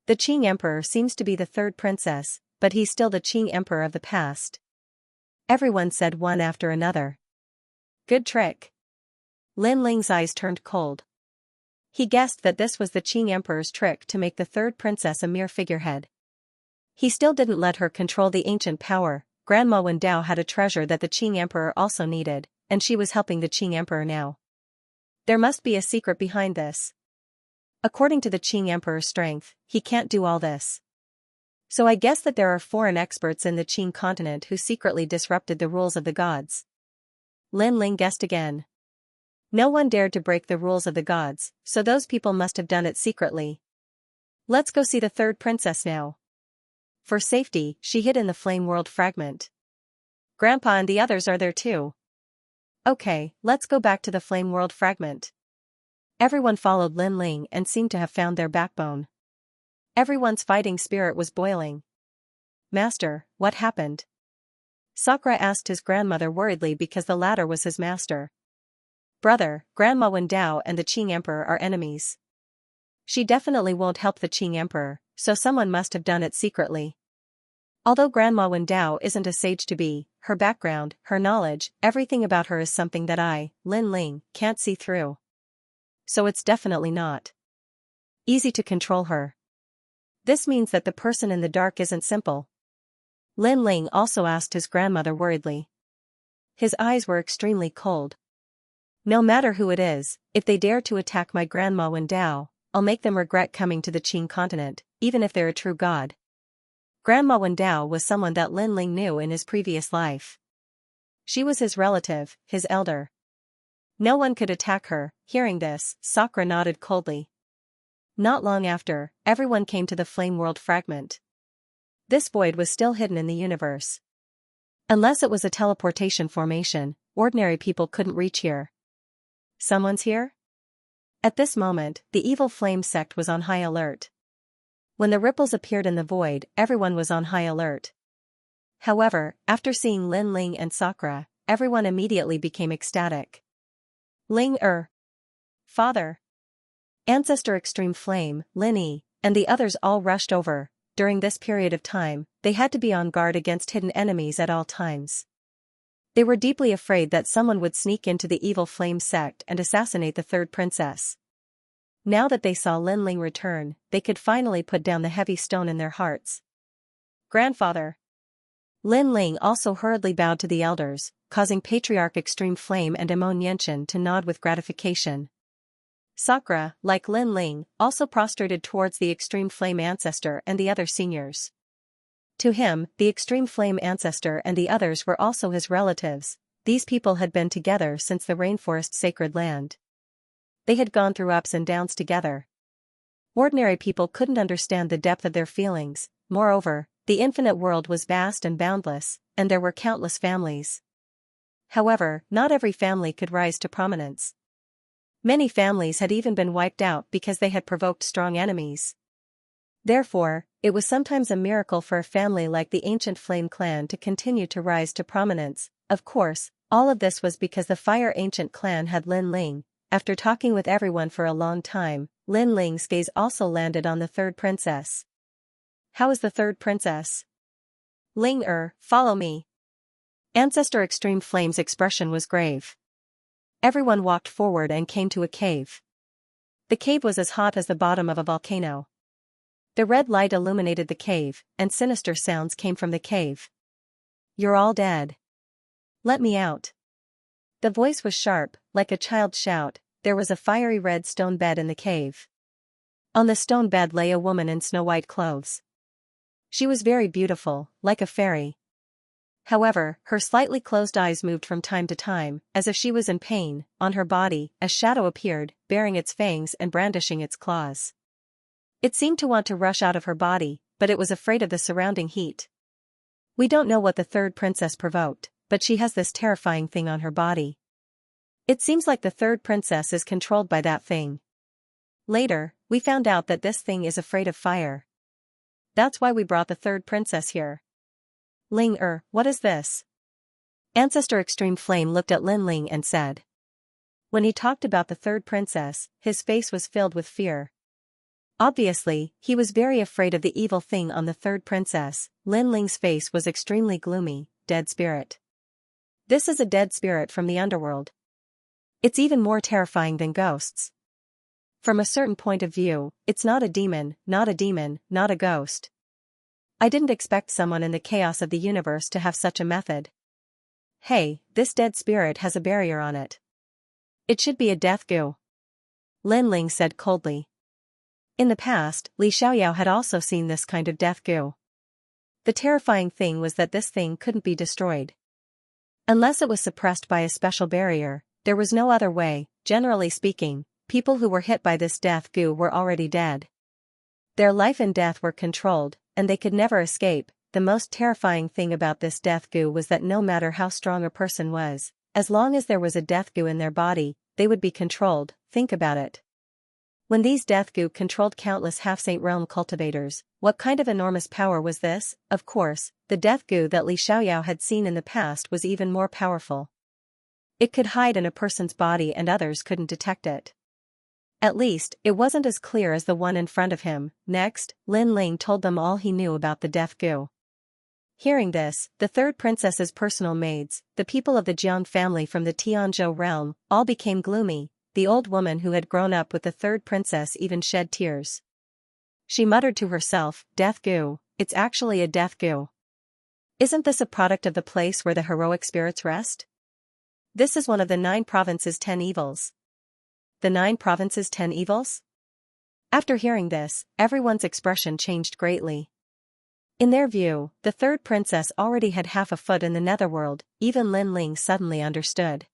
The Qing Emperor seems to be the 3rd princess, but he's still the Qing Emperor of the past. Everyone said one after another. Good trick. Lin Ling's eyes turned cold. He guessed that this was the Qing Emperor's trick to make the 3rd princess a mere figurehead. He still didn't let her control the ancient power. Grandma Wendao had a treasure that the Qing Emperor also needed, and she was helping the Qing Emperor now. There must be a secret behind this. According to the Qing Emperor's strength, he can't do all this. So I guess that there are foreign experts in the Qing continent who secretly disrupted the rules of the gods. Lin Ling guessed again. No one dared to break the rules of the gods, so those people must have done it secretly. Let's go see the third princess now. For safety, she hid in the flame world fragment. Grandpa and the others are there too. Okay, let's go back to the flame world fragment. Everyone followed Lin Ling and seemed to have found their backbone. Everyone's fighting spirit was boiling. Master, what happened? Sakura asked his grandmother worriedly because the latter was his master. Brother, Grandma Wendao and the Qing Emperor are enemies. She definitely won't help the Qing Emperor, so someone must have done it secretly. Although Grandma Wendao isn't a sage to be, her background, her knowledge, everything about her is something that I, Lin Ling, can't see through. So it's definitely not easy to control her. This means that the person in the dark isn't simple. Lin Ling also asked his grandmother worriedly. His eyes were extremely cold. No matter who it is, if they dare to attack my Grandma Wendao, I'll make them regret coming to the Qing continent, even if they're a true god. Grandma Wendao was someone that Lin Ling knew in his previous life. She was his relative, his elder. No one could attack her. Hearing this, Sakura nodded coldly. Not long after, everyone came to the flame world fragment. This void was still hidden in the universe. Unless it was a teleportation formation, ordinary people couldn't reach here. Someone's here? At this moment, the evil flame sect was on high alert. When the ripples appeared in the void, everyone was on high alert. However, after seeing Lin Ling and Sakura, everyone immediately became ecstatic. Father. Ancestor Extreme Flame, Lin Yi, and the others all rushed over. During this period of time, they had to be on guard against hidden enemies at all times. They were deeply afraid that someone would sneak into the evil flame sect and assassinate the third princess. Now that they saw Lin Ling return, they could finally put down the heavy stone in their hearts. Grandfather. Lin Ling also hurriedly bowed to the elders, causing Patriarch Extreme Flame and Emo Niantian to nod with gratification. Sakura, like Lin Ling, also prostrated towards the Extreme Flame Ancestor and the other seniors. To him, the Extreme Flame Ancestor and the others were also his relatives. These people had been together since the Rainforest Sacred Land. They had gone through ups and downs together. Ordinary people couldn't understand the depth of their feelings. Moreover, the infinite world was vast and boundless, and there were countless families. However, not every family could rise to prominence. Many families had even been wiped out because they had provoked strong enemies. Therefore, it was sometimes a miracle for a family like the ancient Flame Clan to continue to rise to prominence. Of course, all of this was because the Fire Ancient Clan had Lin Ling. After talking with everyone for a long time, Lin Ling's gaze also landed on the third princess. How is the third princess? Follow me. Ancestor Extreme Flame's expression was grave. Everyone walked forward and came to a cave. The cave was as hot as the bottom of a volcano. The red light illuminated the cave, and sinister sounds came from the cave. You're all dead. Let me out. The voice was sharp, like a child's shout. There was a fiery red stone bed in the cave. On the stone bed lay a woman in snow-white clothes. She was very beautiful, like a fairy. However, her slightly closed eyes moved from time to time, as if she was in pain. On her body, a shadow appeared, baring its fangs and brandishing its claws. It seemed to want to rush out of her body, but it was afraid of the surrounding heat. We don't know what the third princess provoked, but she has this terrifying thing on her body. It seems like the third princess is controlled by that thing. Later, we found out that this thing is afraid of fire. That's why we brought the third princess here. What is this? Ancestor Extreme Flame looked at Lin Ling and said. When he talked about the third princess, his face was filled with fear. Obviously, he was very afraid of the evil thing on the third princess. Lin Ling's face was extremely gloomy. Dead spirit. This is a dead spirit from the underworld. It's even more terrifying than ghosts. From a certain point of view, it's not a demon, not a ghost. I didn't expect someone in the chaos of the universe to have such a method. Hey, this dead spirit has a barrier on it. It should be a death goo. Lin Ling said coldly. In the past, Li Xiaoyao had also seen this kind of death goo. The terrifying thing was that this thing couldn't be destroyed. Unless it was suppressed by a special barrier, there was no other way. Generally speaking, people who were hit by this death goo were already dead. Their life and death were controlled, and they could never escape. The most terrifying thing about this death goo was that no matter how strong a person was, as long as there was a death goo in their body, they would be controlled. Think about it. When these death goo controlled countless half-saint realm cultivators, what kind of enormous power was this? Of course, the death goo that Li Xiaoyao had seen in the past was even more powerful. It could hide in a person's body and others couldn't detect it. At least, it wasn't as clear as the one in front of him. Next, Lin Ling told them all he knew about the death goo. Hearing this, the third princess's personal maids, the people of the Jiang family from the Tianzhou realm, all became gloomy. The old woman who had grown up with the third princess even shed tears. She muttered to herself, "Death goo, it's actually a death goo. Isn't this a product of the place where the heroic spirits rest? This is one of the 9 provinces' 10 evils." The 9 provinces' 10 evils? After hearing this, everyone's expression changed greatly. In their view, the third princess already had half a foot in the netherworld. Even Lin Ling suddenly understood.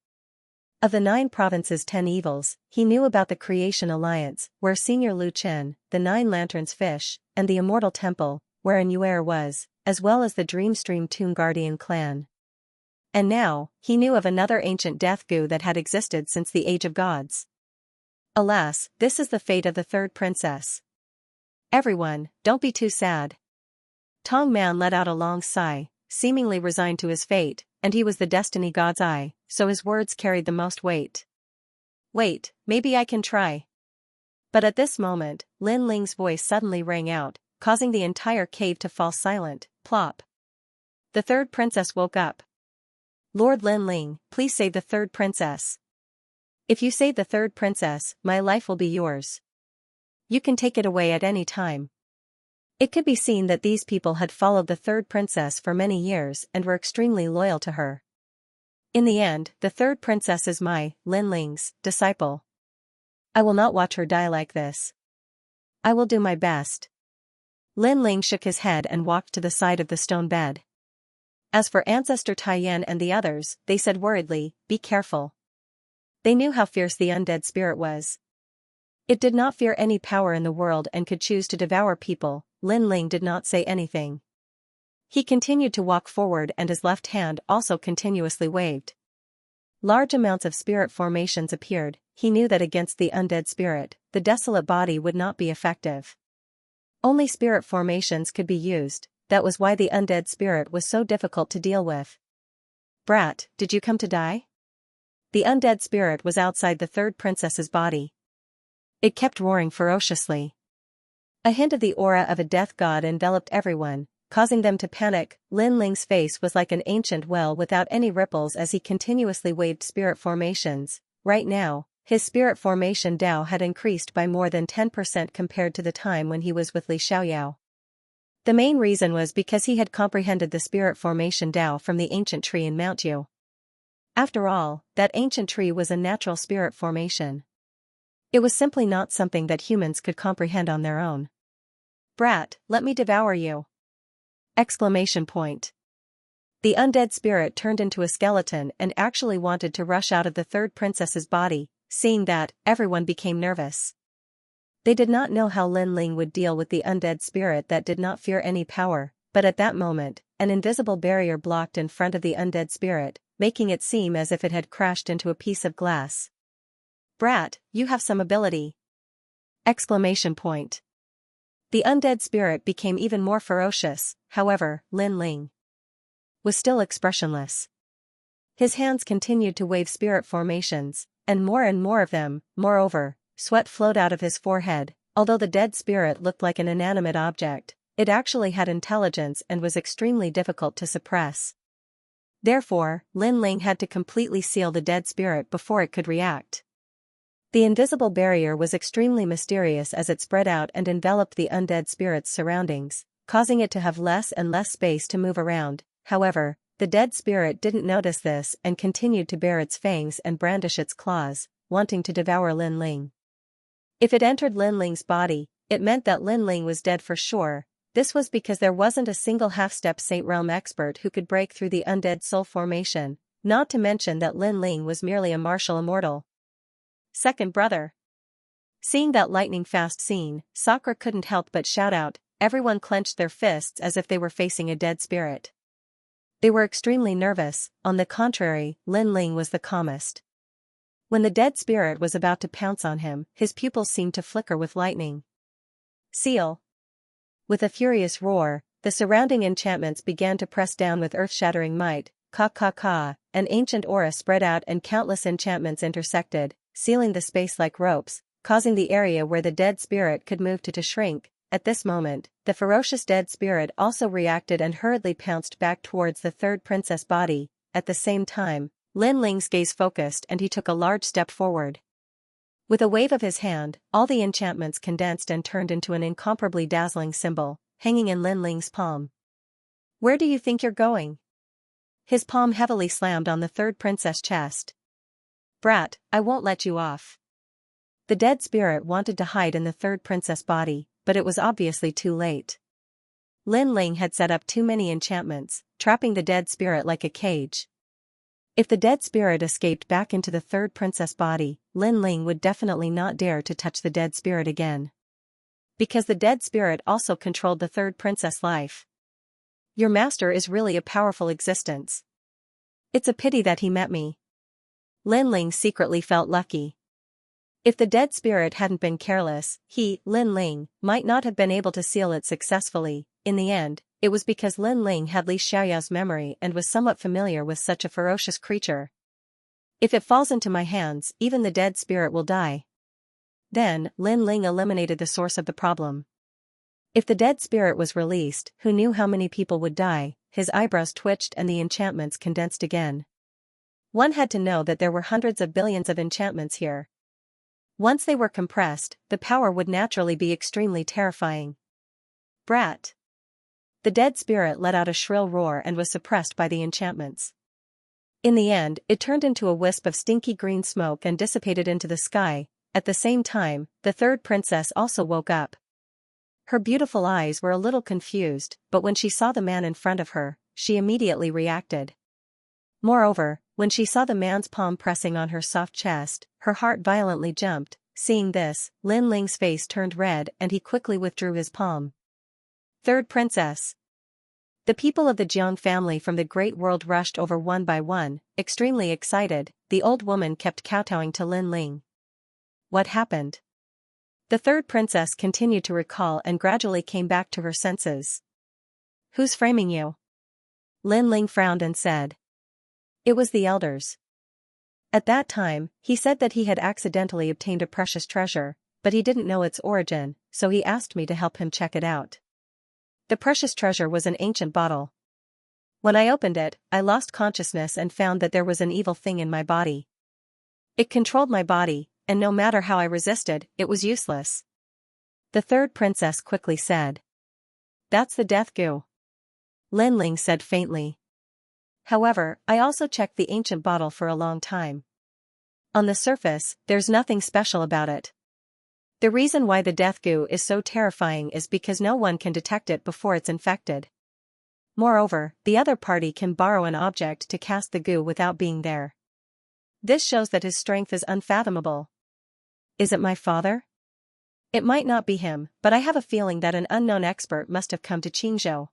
Of the 9 provinces' 10 evils, he knew about the Creation Alliance, where Senior Lu Chen, the 9 Lanterns Fish, and the Immortal Temple, wherein Yuer was, as well as the Dreamstream Tomb Guardian clan. And now, he knew of another ancient death goo that had existed since the Age of Gods. Alas, this is the fate of the third princess. Everyone, don't be too sad. Tong Man let out a long sigh, seemingly resigned to his fate, and he was the destiny god's eye, so his words carried the most weight. Wait, maybe I can try. But at this moment, Lin Ling's voice suddenly rang out, causing the entire cave to fall silent. Plop. The third princess woke up. Lord Lin Ling, please save the third princess. If you save the third princess, my life will be yours. You can take it away at any time. It could be seen that these people had followed the third princess for many years and were extremely loyal to her. In the end, the third princess is my, Lin Ling's, disciple. I will not watch her die like this. I will do my best. Lin Ling shook his head and walked to the side of the stone bed. As for Ancestor Taiyan and the others, they said worriedly, "Be careful." They knew how fierce the undead spirit was. It did not fear any power in the world and could choose to devour people. Lin Ling did not say anything. He continued to walk forward and his left hand also continuously waved. Large amounts of spirit formations appeared. He knew that against the undead spirit, the desolate body would not be effective. Only spirit formations could be used. That was why the undead spirit was so difficult to deal with. "Brat, did you come to die?" The undead spirit was outside the third princess's body. It kept roaring ferociously. A hint of the aura of a death god enveloped everyone, causing them to panic. Lin Ling's face was like an ancient well without any ripples as he continuously waved spirit formations. Right now, his spirit formation Dao had increased by more than 10% compared to the time when he was with Li Xiaoyao. The main reason was because he had comprehended the spirit formation Dao from the ancient tree in Mount Yu. After all, that ancient tree was a natural spirit formation. It was simply not something that humans could comprehend on their own. "Brat, let me devour you!" Exclamation point. The undead spirit turned into a skeleton and actually wanted to rush out of the third princess's body. Seeing that, everyone became nervous. They did not know how Lin Ling would deal with the undead spirit that did not fear any power, but at that moment, an invisible barrier blocked in front of the undead spirit, making it seem as if it had crashed into a piece of glass. "Brat, you have some ability!" Exclamation point. The undead spirit became even more ferocious. However, Lin Ling was still expressionless. His hands continued to wave spirit formations, and more of them. Moreover, sweat flowed out of his forehead. Although the dead spirit looked like an inanimate object, it actually had intelligence and was extremely difficult to suppress. Therefore, Lin Ling had to completely seal the dead spirit before it could react. The invisible barrier was extremely mysterious as it spread out and enveloped the undead spirit's surroundings, causing it to have less and less space to move around. However, the dead spirit didn't notice this and continued to bare its fangs and brandish its claws, wanting to devour Lin Ling. If it entered Lin Ling's body, it meant that Lin Ling was dead for sure. This was because there wasn't a single half-step Saint Realm expert who could break through the undead soul formation, not to mention that Lin Ling was merely a martial immortal. Second brother. Seeing that lightning-fast scene, Sakura couldn't help but shout out. Everyone clenched their fists as if they were facing a dead spirit. They were extremely nervous. On the contrary, Lin Ling was the calmest. When the dead spirit was about to pounce on him, his pupils seemed to flicker with lightning. Seal! With a furious roar, the surrounding enchantments began to press down with earth-shattering might. Ka, an ancient aura spread out and countless enchantments intersected, sealing the space like ropes, causing the area where the dead spirit could move to shrink. At this moment, the ferocious dead spirit also reacted and hurriedly pounced back towards the third princess body. At the same time, Lin Ling's gaze focused and he took a large step forward. With a wave of his hand, all the enchantments condensed and turned into an incomparably dazzling symbol, hanging in Lin Ling's palm. Where do you think you're going? His palm heavily slammed on the third princess' chest. Brat, I won't let you off. The dead spirit wanted to hide in the third princess' body, but it was obviously too late. Lin Ling had set up too many enchantments, trapping the dead spirit like a cage. If the dead spirit escaped back into the third princess' body, Lin Ling would definitely not dare to touch the dead spirit again. Because the dead spirit also controlled the third princess' life. Your master is really a powerful existence. It's a pity that he met me. Lin Ling secretly felt lucky. If the dead spirit hadn't been careless, he, Lin Ling, might not have been able to seal it successfully. In the end, it was because Lin Ling had Li Xiaoyao's memory and was somewhat familiar with such a ferocious creature. If it falls into my hands, even the dead spirit will die. Then, Lin Ling eliminated the source of the problem. If the dead spirit was released, who knew how many people would die? His eyebrows twitched and the enchantments condensed again. One had to know that there were hundreds of billions of enchantments here. Once they were compressed, the power would naturally be extremely terrifying. Brat! The dead spirit let out a shrill roar and was suppressed by the enchantments. In the end, it turned into a wisp of stinky green smoke and dissipated into the sky. At the same time, the third princess also woke up. Her beautiful eyes were a little confused, but when she saw the man in front of her, she immediately reacted. Moreover, when she saw the man's palm pressing on her soft chest, her heart violently jumped. Seeing this, Lin Ling's face turned red and he quickly withdrew his palm. Third princess. The people of the Jiang family from the great world rushed over one by one, extremely excited. The old woman kept kowtowing to Lin Ling. What happened? The third princess continued to recall and gradually came back to her senses. Who's framing you? Lin Ling frowned and said. It was the elders. At that time, he said that he had accidentally obtained a precious treasure, but he didn't know its origin, so he asked me to help him check it out. The precious treasure was an ancient bottle. When I opened it, I lost consciousness and found that there was an evil thing in my body. It controlled my body, and no matter how I resisted, it was useless. The third princess quickly said. That's the death goo. Lin Ling said faintly. However, I also checked the ancient bottle for a long time. On the surface, there's nothing special about it. The reason why the death goo is so terrifying is because no one can detect it before it's infected. Moreover, the other party can borrow an object to cast the goo without being there. This shows that his strength is unfathomable. Is it my father? It might not be him, but I have a feeling that an unknown expert must have come to Qingzhou.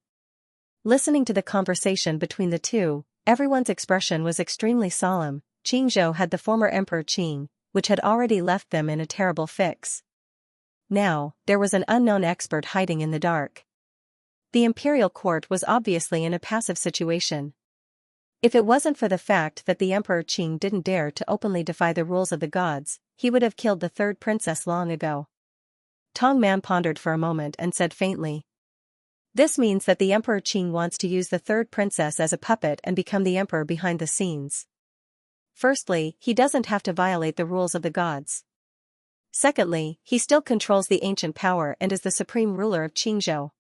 Listening to the conversation between the two, everyone's expression was extremely solemn. Qingzhou had the former Emperor Qing, which had already left them in a terrible fix. Now, there was an unknown expert hiding in the dark. The imperial court was obviously in a passive situation. If it wasn't for the fact that the Emperor Qing didn't dare to openly defy the rules of the gods, he would have killed the third princess long ago. Tong Man pondered for a moment and said faintly. This means that the Emperor Qing wants to use the third princess as a puppet and become the emperor behind the scenes. Firstly, he doesn't have to violate the rules of the gods. Secondly, he still controls the ancient power and is the supreme ruler of Qingzhou.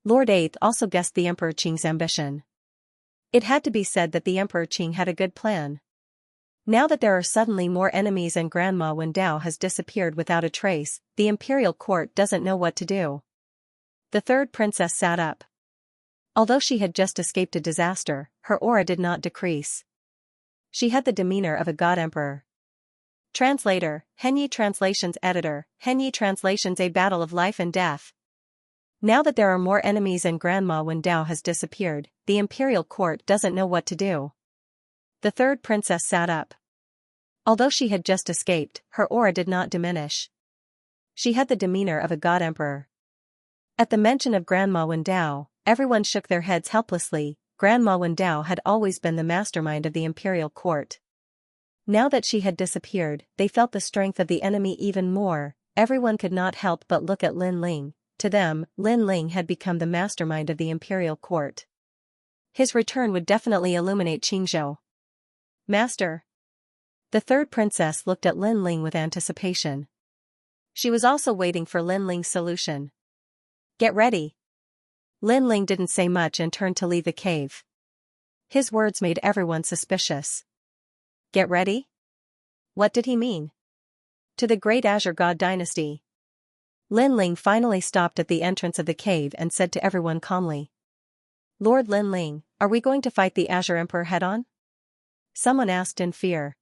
Lord Eighth also guessed the Emperor Qing's ambition. It had to be said that the Emperor Qing had a good plan. Now that there are suddenly more enemies and Grandma Wen Dao has disappeared without a trace, the imperial court doesn't know what to do. The third princess sat up. Although she had just escaped a disaster, her aura did not decrease. She had the demeanor of a god emperor. Translator, Henyi Translations Editor, Henyi Translations A Battle of Life and Death. Now that there are more enemies and Grandma Wendao has disappeared, the imperial court doesn't know what to do. The third princess sat up. Although she had just escaped, her aura did not diminish. She had the demeanor of a god emperor. At the mention of Grandma Wendao, everyone shook their heads helplessly. Grandma Wendao had always been the mastermind of the imperial court. Now that she had disappeared, they felt the strength of the enemy even more. Everyone could not help but look at Lin Ling. To them, Lin Ling had become the mastermind of the imperial court. His return would definitely illuminate Qingzhou. Master. The third princess looked at Lin Ling with anticipation. She was also waiting for Lin Ling's solution. Get ready. Lin Ling didn't say much and turned to leave the cave. His words made everyone suspicious. Get ready? What did he mean? To the Great Azure God Dynasty. Lin Ling finally stopped at the entrance of the cave and said to everyone calmly. Lord Lin Ling, are we going to fight the Azure Emperor head-on? Someone asked in fear.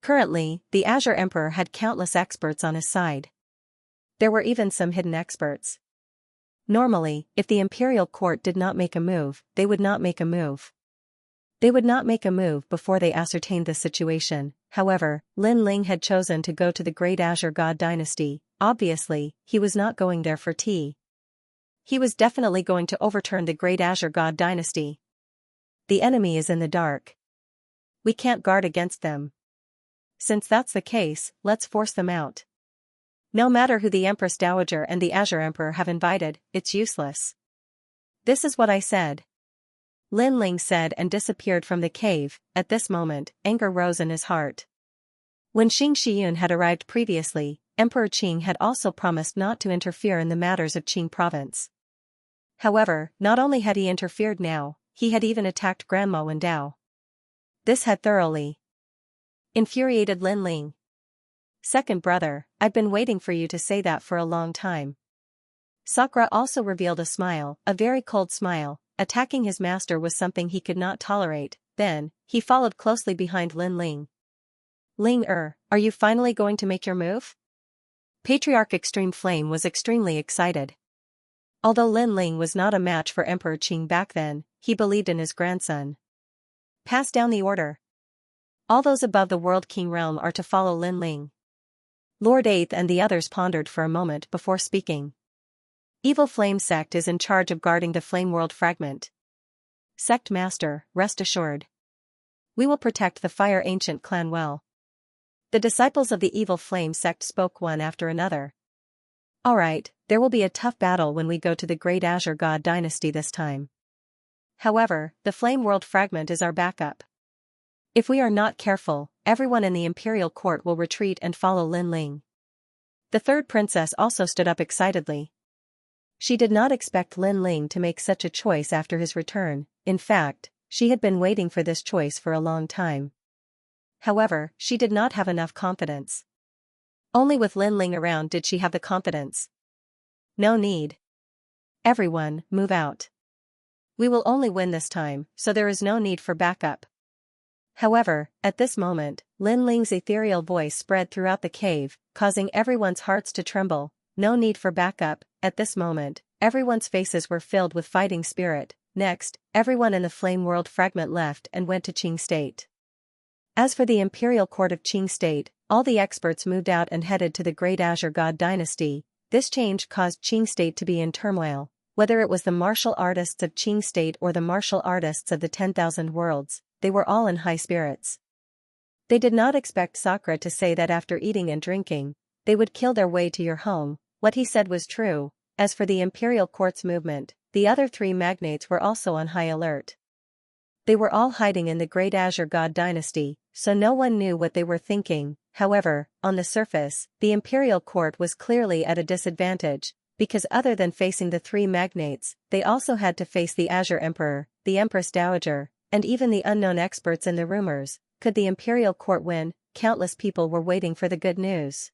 Currently, the Azure Emperor had countless experts on his side. There were even some hidden experts. Normally, if the imperial court did not make a move, they would not make a move. They would not make a move before they ascertained the situation. However, Lin Ling had chosen to go to the Great Azure God Dynasty. Obviously, he was not going there for tea. He was definitely going to overturn the Great Azure God Dynasty. The enemy is in the dark. We can't guard against them. Since that's the case, let's force them out. No matter who the Empress Dowager and the Azure Emperor have invited, it's useless. This is what I said. Lin Ling said and disappeared from the cave. At this moment, anger rose in his heart. When Xing Xiyun had arrived previously, Emperor Qing had also promised not to interfere in the matters of Qing province. However, not only had he interfered now, he had even attacked Grandma Wendao. This had thoroughly infuriated Lin Ling. Second brother, I've been waiting for you to say that for a long time. Sakura also revealed a smile, a very cold smile. Attacking his master was something he could not tolerate. Then, he followed closely behind Lin Ling. Are you finally going to make your move? Patriarch Extreme Flame was extremely excited. Although Lin Ling was not a match for Emperor Qing back then, he believed in his grandson. Pass down the order. All those above the World King realm are to follow Lin Ling. Lord Eighth and the others pondered for a moment before speaking. Evil Flame Sect is in charge of guarding the Flame World Fragment. Sect Master, rest assured. We will protect the Fire Ancient clan well. The disciples of the Evil Flame Sect spoke one after another. Alright, there will be a tough battle when we go to the Great Azure God Dynasty this time. However, the Flame World Fragment is our backup. If we are not careful, everyone in the Imperial Court will retreat and follow Lin Ling. The third princess also stood up excitedly. She did not expect Lin Ling to make such a choice after his return. In fact, she had been waiting for this choice for a long time. However, she did not have enough confidence. Only with Lin Ling around did she have the confidence. No need. Everyone, move out. We will only win this time, so there is no need for backup. However, at this moment, Lin Ling's ethereal voice spread throughout the cave, causing everyone's hearts to tremble. No need for backup. At this moment, everyone's faces were filled with fighting spirit. Next, everyone in the Flame World Fragment left and went to Qing State. As for the Imperial Court of Qing State, all the experts moved out and headed to the Great Azure God Dynasty. This change caused Qing State to be in turmoil. Whether it was the martial artists of Qing State or the martial artists of the 10,000 Worlds, they were all in high spirits. They did not expect Sakura to say that after eating and drinking, they would kill their way to your home. What he said was true. As for the Imperial Court's movement, the other three magnates were also on high alert. They were all hiding in the Great Azure God Dynasty, so no one knew what they were thinking. However, on the surface, the Imperial Court was clearly at a disadvantage, because other than facing the three magnates, they also had to face the Azure Emperor, the Empress Dowager, and even the unknown experts in the rumors. Could the Imperial Court win? Countless people were waiting for the good news.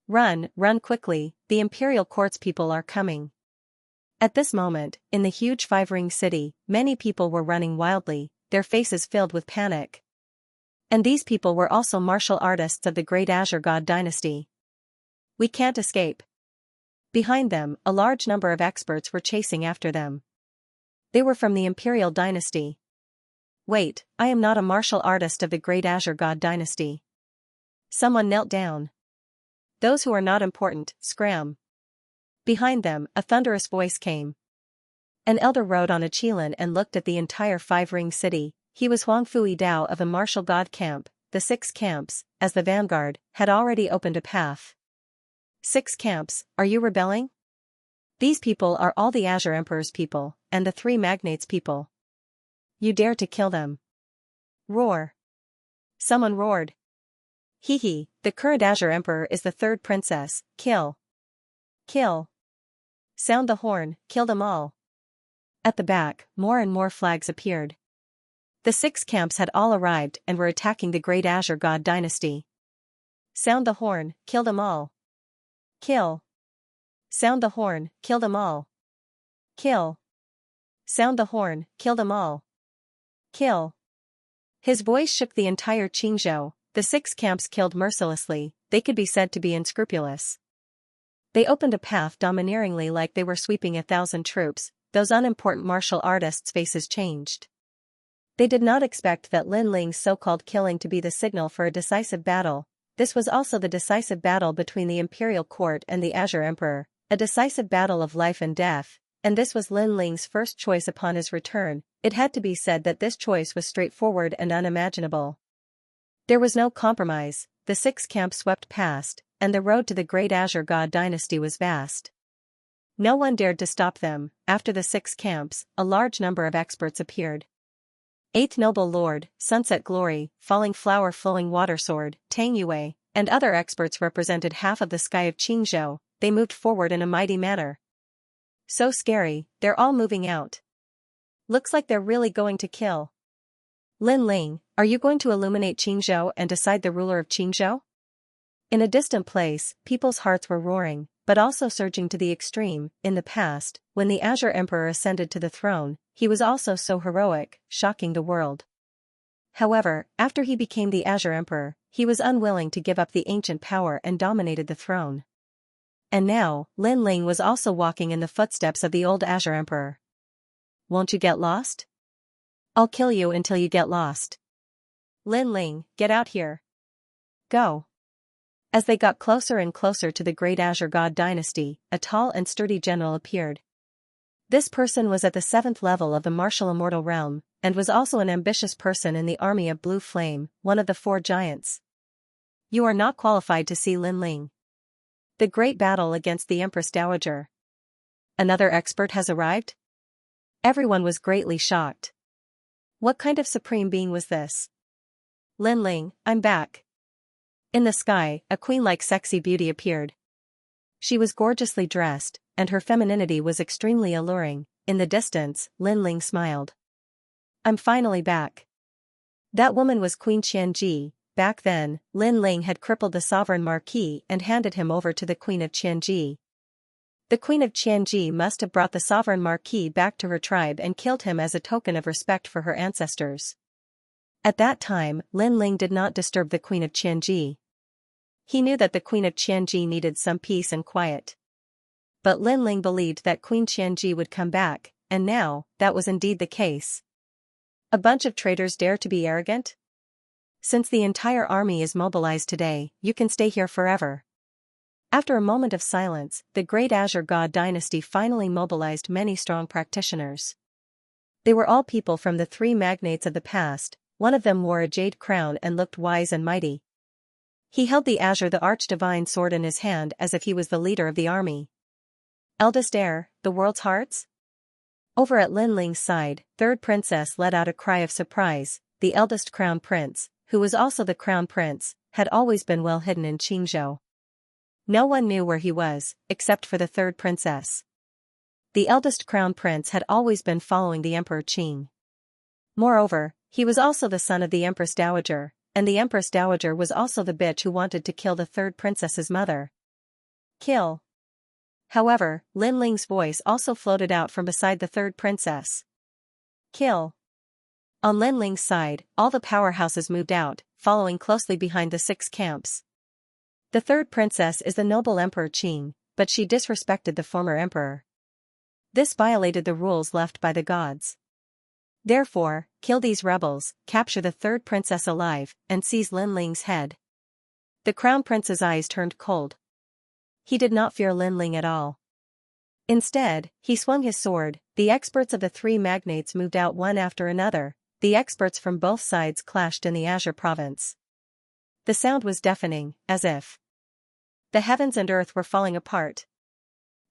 Run quickly, the Imperial Court's people are coming. At this moment, in the huge five-ring city, many people were running wildly, their faces filled with panic. And these people were also martial artists of the Great Azure God dynasty. We can't escape. Behind them, a large number of experts were chasing after them. They were from the Imperial dynasty. Wait, I am not a martial artist of the Great Azure God dynasty. Someone knelt down. Those who are not important, scram. Behind them, a thunderous voice came. An elder rode on a qilin and looked at the entire five-ring city. He was Huang Fui Dao of a martial god camp. The 6 camps, as the vanguard, had already opened a path. 6 camps, are you rebelling? These people are all the Azure Emperor's people, and the 3 magnates' people. You dare to kill them. Roar. Someone roared. Hee hee, the current Azure Emperor is the 3rd princess, kill. Kill. Sound the horn, kill them all. At the back, more and more flags appeared. The 6 camps had all arrived and were attacking the Great Azure God dynasty. Sound the horn, kill them all. Kill. Sound the horn, kill them all. Kill. Sound the horn, kill them all. Kill. His voice shook the entire Qingzhou. The 6 camps killed mercilessly. They could be said to be unscrupulous. They opened a path domineeringly like they were sweeping 1,000 troops. Those unimportant martial artists' faces changed. They did not expect that Lin Ling's so-called killing to be the signal for a decisive battle. This was also the decisive battle between the imperial court and the Azure Emperor, a decisive battle of life and death, and this was Lin Ling's first choice upon his return. It had to be said that this choice was straightforward and unimaginable. There was no compromise. The 6 camps swept past, and the road to the Great Azure God dynasty was vast. No one dared to stop them. After the 6 camps, a large number of experts appeared. 8th Noble Lord, Sunset Glory, Falling Flower Flowing Water Sword, Tang Yue, and other experts represented half of the sky of Qingzhou. They moved forward in a mighty manner. So scary, they're all moving out. Looks like they're really going to kill. Lin Ling, are you going to illuminate Qingzhou and decide the ruler of Qingzhou? In a distant place, people's hearts were roaring, but also surging to the extreme. In the past, when the Azure Emperor ascended to the throne, he was also so heroic, shocking the world. However, after he became the Azure Emperor, he was unwilling to give up the ancient power and dominated the throne. And now, Lin Ling was also walking in the footsteps of the old Azure Emperor. Won't you get lost? I'll kill you until you get lost. Lin Ling, get out here. Go. As they got closer and closer to the Great Azure God dynasty, a tall and sturdy general appeared. This person was at the 7th level of the martial immortal realm, and was also an ambitious person in the army of Blue Flame, one of the 4 giants. You are not qualified to see Lin Ling. The great battle against the Empress Dowager. Another expert has arrived? Everyone was greatly shocked. What kind of supreme being was this? Lin Ling, I'm back. In the sky, a queen-like sexy beauty appeared. She was gorgeously dressed, and her femininity was extremely alluring. In the distance, Lin Ling smiled. I'm finally back. That woman was Queen Xianxia. Back then, Lin Ling had crippled the sovereign marquis and handed him over to the Queen of Xianxia. The Queen of Xianxia must have brought the sovereign marquis back to her tribe and killed him as a token of respect for her ancestors. At that time, Lin Ling did not disturb the Queen of Xianxia. He knew that the Queen of Xianxia needed some peace and quiet. But Lin Ling believed that Queen Xianxia would come back, and now, that was indeed the case. A bunch of traitors dare to be arrogant? Since the entire army is mobilized today, you can stay here forever. After a moment of silence, the Great Azure God dynasty finally mobilized many strong practitioners. They were all people from the 3 magnates of the past. One of them wore a jade crown and looked wise and mighty. He held the Azure the Archdivine sword in his hand as if he was the leader of the army. Eldest heir, the world's hearts? Over at Lin Ling's side, 3rd princess let out a cry of surprise. The eldest crown prince, who was also the crown prince, had always been well hidden in Qingzhou. No one knew where he was, except for the 3rd princess. The eldest crown prince had always been following the Emperor Qing. Moreover, he was also the son of the Empress Dowager, and the Empress Dowager was also the bitch who wanted to kill the 3rd princess's mother. Kill. However, Lin Ling's voice also floated out from beside the 3rd princess. Kill. On Lin Ling's side, all the powerhouses moved out, following closely behind the 6 camps. The third princess is the noble Emperor Qing, but she disrespected the former emperor. This violated the rules left by the gods. Therefore, kill these rebels, capture the third princess alive, and seize Lin Ling's head. The crown prince's eyes turned cold. He did not fear Lin Ling at all. Instead, he swung his sword. The experts of the 3 magnates moved out one after another. The experts from both sides clashed in the Azure province. The sound was deafening, as if the heavens and earth were falling apart.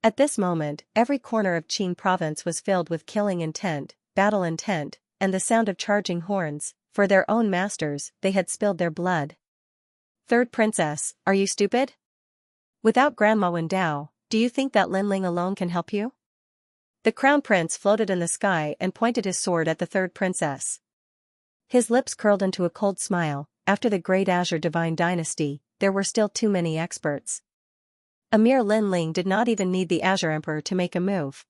At this moment, every corner of Qing province was filled with killing intent, battle intent, and the sound of charging horns. For their own masters, they had spilled their blood. Third princess, are you stupid? Without Grandma Wendao, do you think that Lin Ling alone can help you? The crown prince floated in the sky and pointed his sword at the third princess. His lips curled into a cold smile. After the great Azure Divine Dynasty, there were still too many experts. A mere Lin Ling did not even need the Azure Emperor to make a move.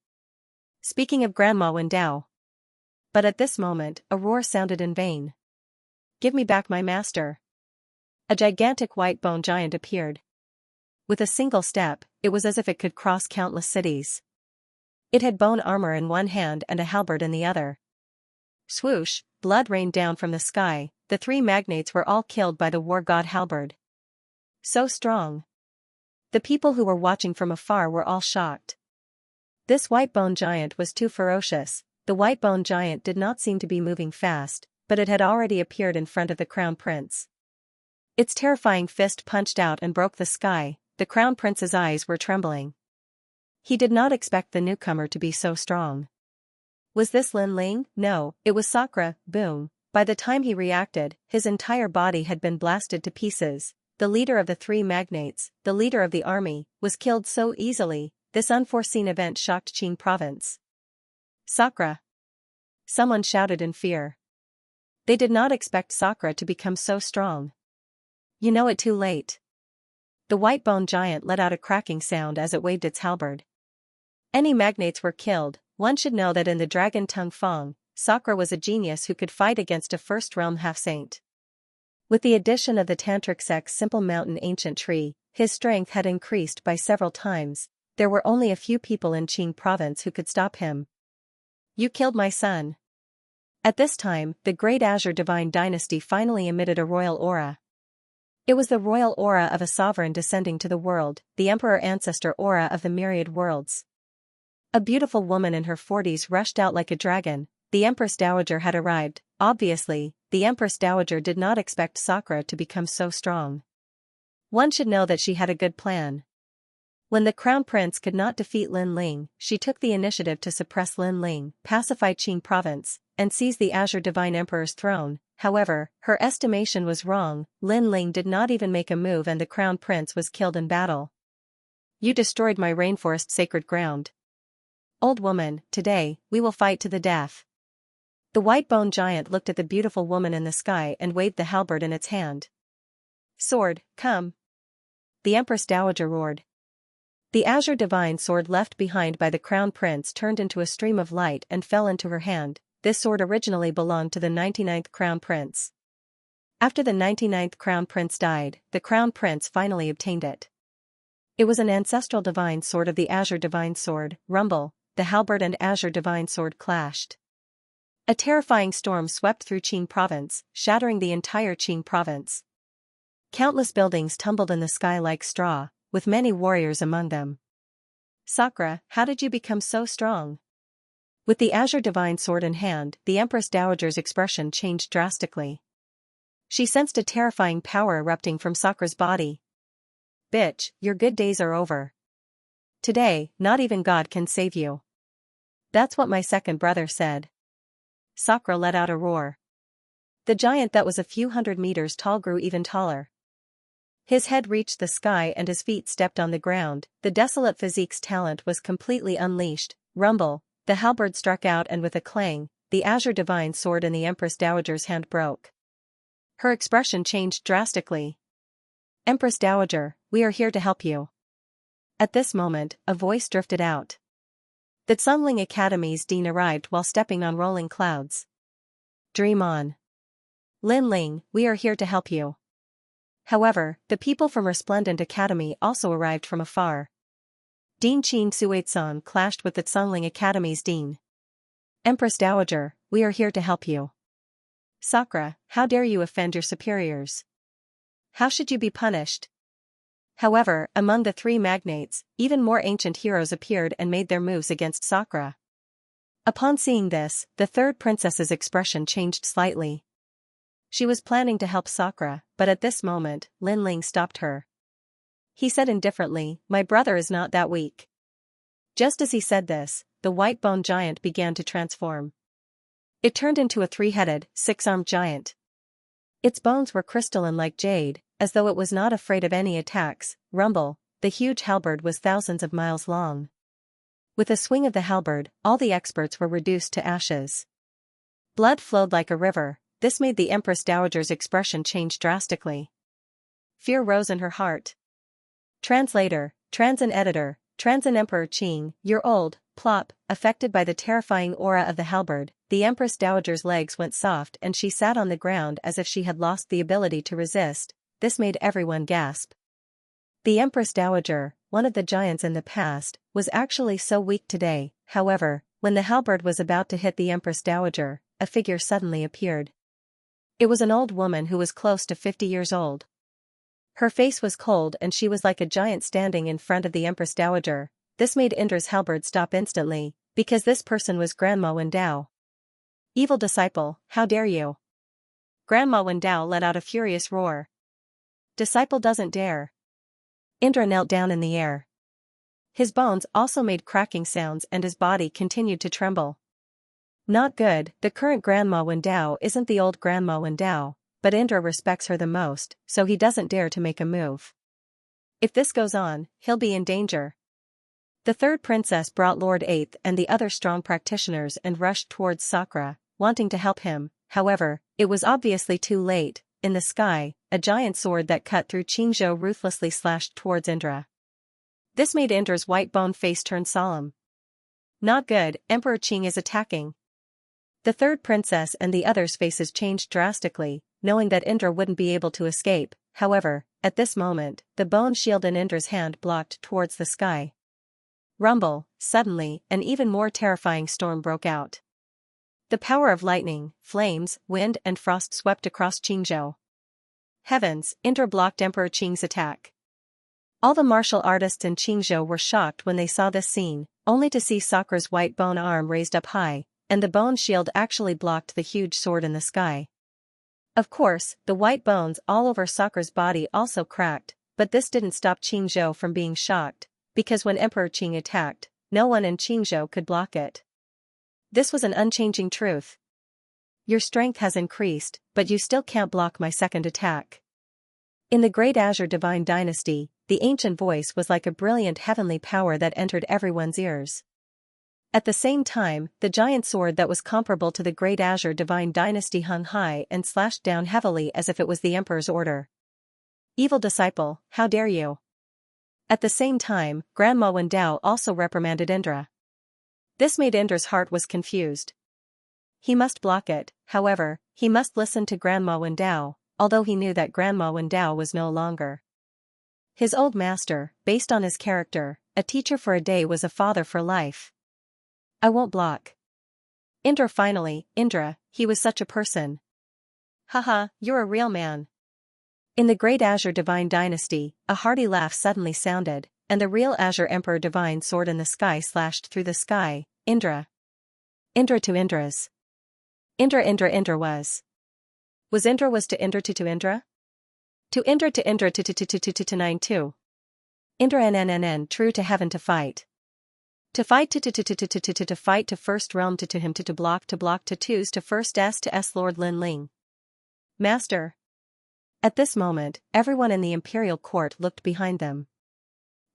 Speaking of Grandma Wendao. But at this moment, a roar sounded in vain. Give me back my master. A gigantic white bone giant appeared. With a single step, it was as if it could cross countless cities. It had bone armor in one hand and a halberd in the other. Swoosh, blood rained down from the sky. The 3 magnates were all killed by the war god halberd. So strong. The people who were watching from afar were all shocked. This white bone giant was too ferocious. The white bone giant did not seem to be moving fast, but it had already appeared in front of the crown prince. Its terrifying fist punched out and broke the sky. The crown prince's eyes were trembling. He did not expect the newcomer to be so strong. Was this Lin Ling? No, it was Sakura. Boom. By the time he reacted, his entire body had been blasted to pieces. The leader of the 3 magnates, the leader of the army, was killed so easily. This unforeseen event shocked Qing province. Sakura! Someone shouted in fear. They did not expect Sakura to become so strong. You know it too late. The white bone giant let out a cracking sound as it waved its halberd. Any magnates were killed. One should know that in the Dragon Tongue Fong, Sakura was a genius who could fight against a first-realm half-saint. With the addition of the Tantric sect's Simple Mountain Ancient Tree, his strength had increased by several times. There were only a few people in Qing province who could stop him. You killed my son. At this time, the Great Azure Divine Dynasty finally emitted a royal aura. It was the royal aura of a sovereign descending to the world, the emperor ancestor aura of the myriad worlds. A beautiful woman in her 40s rushed out like a dragon. The Empress Dowager had arrived. Obviously, the Empress Dowager did not expect Sakura to become so strong. One should know that she had a good plan. When the crown prince could not defeat Lin Ling, she took the initiative to suppress Lin Ling, pacify Qing province, and seize the Azure Divine Emperor's throne. However, her estimation was wrong. Lin Ling did not even make a move and the crown prince was killed in battle. You destroyed my rainforest sacred ground. Old woman, today, we will fight to the death. The white bone giant looked at the beautiful woman in the sky and waved the halberd in its hand. Sword, come. The Empress Dowager roared. The Azure Divine sword left behind by the crown prince turned into a stream of light and fell into her hand. This sword originally belonged to the 99th crown prince. After the 99th crown prince died, the crown prince finally obtained it. It was an ancestral divine sword of the Azure Divine Sword. Rumble, the halberd and Azure Divine Sword clashed. A terrifying storm swept through Qing province, shattering the entire Qing province. Countless buildings tumbled in the sky like straw, with many warriors among them. Sakura, how did you become so strong? With the Azure Divine Sword in hand, the Empress Dowager's expression changed drastically. She sensed a terrifying power erupting from Sakura's body. Bitch, your good days are over. Today, not even God can save you. That's what my second brother said. Sakura let out a roar. The giant that was a few hundred meters tall grew even taller. His head reached the sky and his feet stepped on the ground. The desolate physique's talent was completely unleashed. Rumble, the halberd struck out and with a clang, the Azure Divine Sword in the Empress Dowager's hand broke. Her expression changed drastically. Empress Dowager, we are here to help you. At this moment, a voice drifted out. The Tsungling Academy's dean arrived while stepping on rolling clouds. dream on. Lin Ling, we are here to help you. However, the people from Resplendent Academy also arrived from afar. Dean Qin Suizong clashed with the Tsungling Academy's dean. Empress Dowager, we are here to help you. Sakura, how dare you offend your superiors? How should you be punished? However, among the three magnates, even more ancient heroes appeared and made their moves against Sakura. Upon seeing this, the third princess's expression changed slightly. She was planning to help Sakura, but at this moment, Lin Ling stopped her. He said indifferently, my brother is not that weak. Just as he said this, the white bone giant began to transform. It turned into a three-headed, six-armed giant. Its bones were crystalline like jade, as though it was not afraid of any attacks. Rumble, the huge halberd was thousands of miles long. With a swing of the halberd, all the experts were reduced to ashes. Blood flowed like a river. This made the Empress Dowager's expression change drastically. Fear rose in her heart. Translator, Transin Editor, Transin Emperor Qing, you're old, plop, affected by the terrifying aura of the halberd, the Empress Dowager's legs went soft and she sat on the ground as if she had lost the ability to resist. This made everyone gasp. The Empress Dowager, one of the giants in the past, was actually so weak today. However, when the halberd was about to hit the Empress Dowager, a figure suddenly appeared. It was an old woman who was close to 50 years old. Her face was cold and she was like a giant standing in front of the Empress Dowager. This made Indra's halberd stop instantly, because this person was Grandma Wendao. Evil disciple, how dare you? Grandma Wendao let out a furious roar. Disciple doesn't dare. Indra knelt down in the air. His bones also made cracking sounds and his body continued to tremble. Not good, the current Grandma Wendao isn't the old Grandma Wendao, but Indra respects her the most, so he doesn't dare to make a move. If this goes on, he'll be in danger. The third princess brought Lord Eighth and the other strong practitioners and rushed towards Sakura, wanting to help him. However, it was obviously too late. In the sky, a giant sword that cut through Qingzhou ruthlessly slashed towards Indra. This made Indra's white bone face turn solemn. Not good, Emperor Qing is attacking. The third princess and the others' faces changed drastically, knowing that Indra wouldn't be able to escape. However, at this moment, the bone shield in Indra's hand blocked towards the sky. Rumble, suddenly, an even more terrifying storm broke out. The power of lightning, flames, wind and frost swept across Qingzhou. Heavens, Indra blocked Emperor Qing's attack. All the martial artists in Qingzhou were shocked when they saw this scene, only to see Sakura's white bone arm raised up high, and the bone shield actually blocked the huge sword in the sky. Of course, the white bones all over Sakura's body also cracked, but this didn't stop Qingzhou from being shocked, because when Emperor Qing attacked, no one in Qingzhou could block it. This was an unchanging truth. Your strength has increased, but you still can't block my second attack. In the Great Azure Divine Dynasty, the ancient voice was like a brilliant heavenly power that entered everyone's ears. At the same time, the giant sword that was comparable to the Great Azure Divine Dynasty hung high and slashed down heavily as if it was the Emperor's order. Evil disciple, how dare you? At the same time, Grandma Wendao also reprimanded Indra. This made Indra's heart was confused. He must block it, however, he must listen to Grandma Wendao, although he knew that Grandma Wendao was no longer his old master. Based on his character, a teacher for a day was a father for life. I won't block. Indra finally, Indra, he was such a person. Haha, you're a real man. In the Great Azure Divine Dynasty, a hearty laugh suddenly sounded, and the real Azure Emperor Divine sword in the sky slashed through the sky. Indra. Indra to Indra's. Indra was. Was Indra was to Indra to Indra? To Indra to 9-2. Indra NNNN true to heaven to fight. To fight to fight to first realm to him to block to twos to first S to S Lord Lin Ling. Master. At this moment, everyone in the imperial court looked behind them.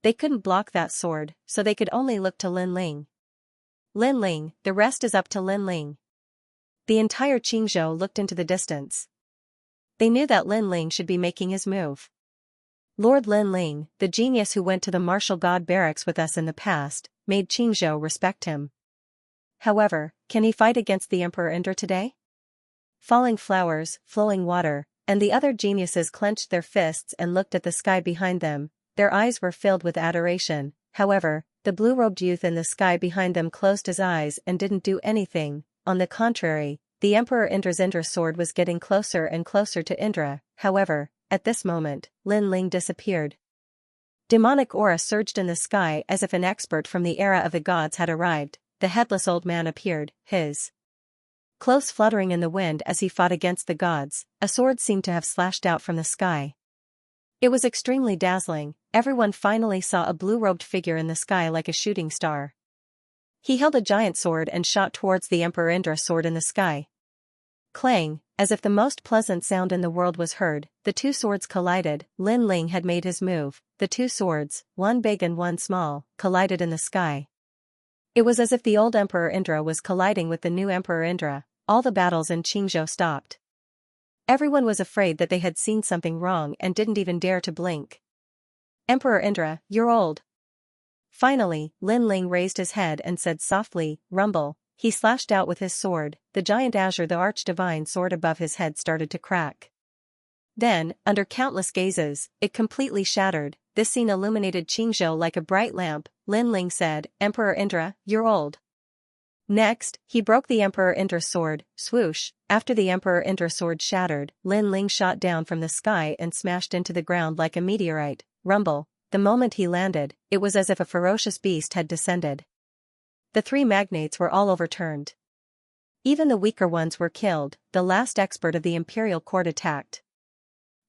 They couldn't block that sword, so they could only look to Lin Ling. Lin Ling, the rest is up to Lin Ling. The entire Qingzhou looked into the distance. They knew that Lin Ling should be making his move. Lord Lin Ling, the genius who went to the martial god barracks with us in the past, made Qingzhou respect him. However, can he fight against the Emperor Indra today? falling flowers, flowing water, and the other geniuses clenched their fists and looked at the sky behind them. Their eyes were filled with adoration. However, the blue-robed youth in the sky behind them closed his eyes and didn't do anything. On the contrary, the Emperor Indra's sword was getting closer and closer to Indra. However, at this moment, Lin Ling disappeared. Demonic aura surged in the sky as if an expert from the era of the gods had arrived. The headless old man appeared, his clothes fluttering in the wind as he fought against the gods. A sword seemed to have slashed out from the sky. It was extremely dazzling. Everyone finally saw a blue-robed figure in the sky like a shooting star. He held a giant sword and shot towards the Emperor Indra's sword in the sky. Clang, as if the most pleasant sound in the world was heard, the two swords collided. Lin Ling had made his move. The two swords, one big and one small, collided in the sky. It was as if the old Emperor Indra was colliding with the new Emperor Indra. All the battles in Xianxia stopped. Everyone was afraid that they had seen something wrong and didn't even dare to blink. Emperor Indra, you're old. Finally, Lin Ling raised his head and said softly, rumble. He slashed out with his sword. The giant azure, the arch-divine sword above his head, started to crack. Then, under countless gazes, it completely shattered. This scene illuminated Xianxia like a bright lamp. Lin Ling said, Emperor Indra, you're old. Next, he broke the Emperor Indra's sword. Swoosh. After the Emperor Indra's sword shattered, Lin Ling shot down from the sky and smashed into the ground like a meteorite. Rumble. The moment he landed, it was as if a ferocious beast had descended. The three magnates were all overturned. Even the weaker ones were killed. The last expert of the imperial court attacked.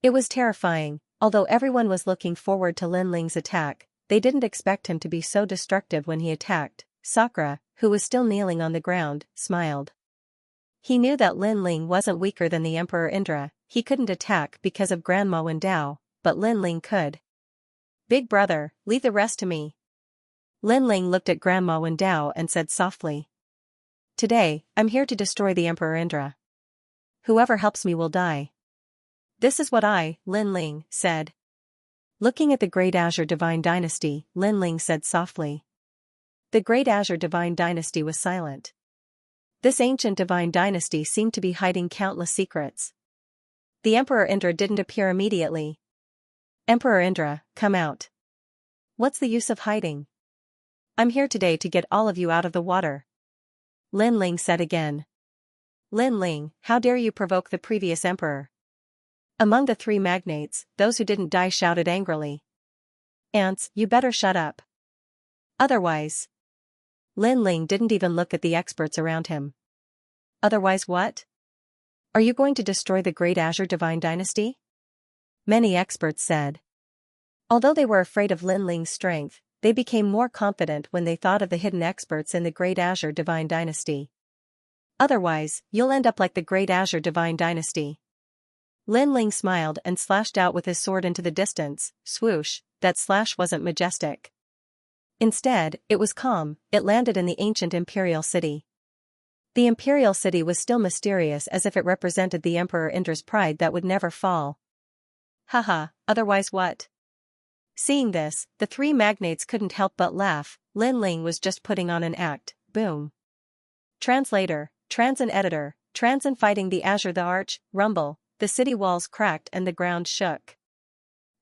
It was terrifying. Although everyone was looking forward to Lin Ling's attack, they didn't expect him to be so destructive when he attacked. Sakura, who was still kneeling on the ground, smiled. He knew that Lin Ling wasn't weaker than the Emperor Indra. He couldn't attack because of Grandma Wendao, but Lin Ling could. Big brother, leave the rest to me. Lin Ling looked at Grandma Wendao and said softly. Today, I'm here to destroy the Emperor Indra. Whoever helps me will die. This is what I, Lin Ling, said. Looking at the Great Azure Divine Dynasty, Lin Ling said softly. The Great Azure Divine Dynasty was silent. This ancient divine dynasty seemed to be hiding countless secrets. The Emperor Indra didn't appear immediately. Emperor Indra, come out. What's the use of hiding? I'm here today to get all of you out of the water. Lin Ling said again. Lin Ling, how dare you provoke the previous emperor? Among the three magnates, those who didn't die shouted angrily. Ants, you better shut up. Otherwise. Lin Ling didn't even look at the experts around him. Otherwise what? Are you going to destroy the Great Azure Divine Dynasty? Many experts said. Although they were afraid of Lin Ling's strength, they became more confident when they thought of the hidden experts in the Great Azure Divine Dynasty. Otherwise, you'll end up like the Great Azure Divine Dynasty. Lin Ling smiled and slashed out with his sword into the distance. Swoosh, that slash wasn't majestic. Instead, it was calm. It landed in the ancient imperial city. The imperial city was still mysterious, as if it represented the Emperor Indra's pride that would never fall. Haha, otherwise what? Seeing this, the three magnates couldn't help but laugh. Lin Ling was just putting on an act. Boom. Translator, trans and editor, trans and fighting the Azure, the arch, rumble, the city walls cracked and the ground shook.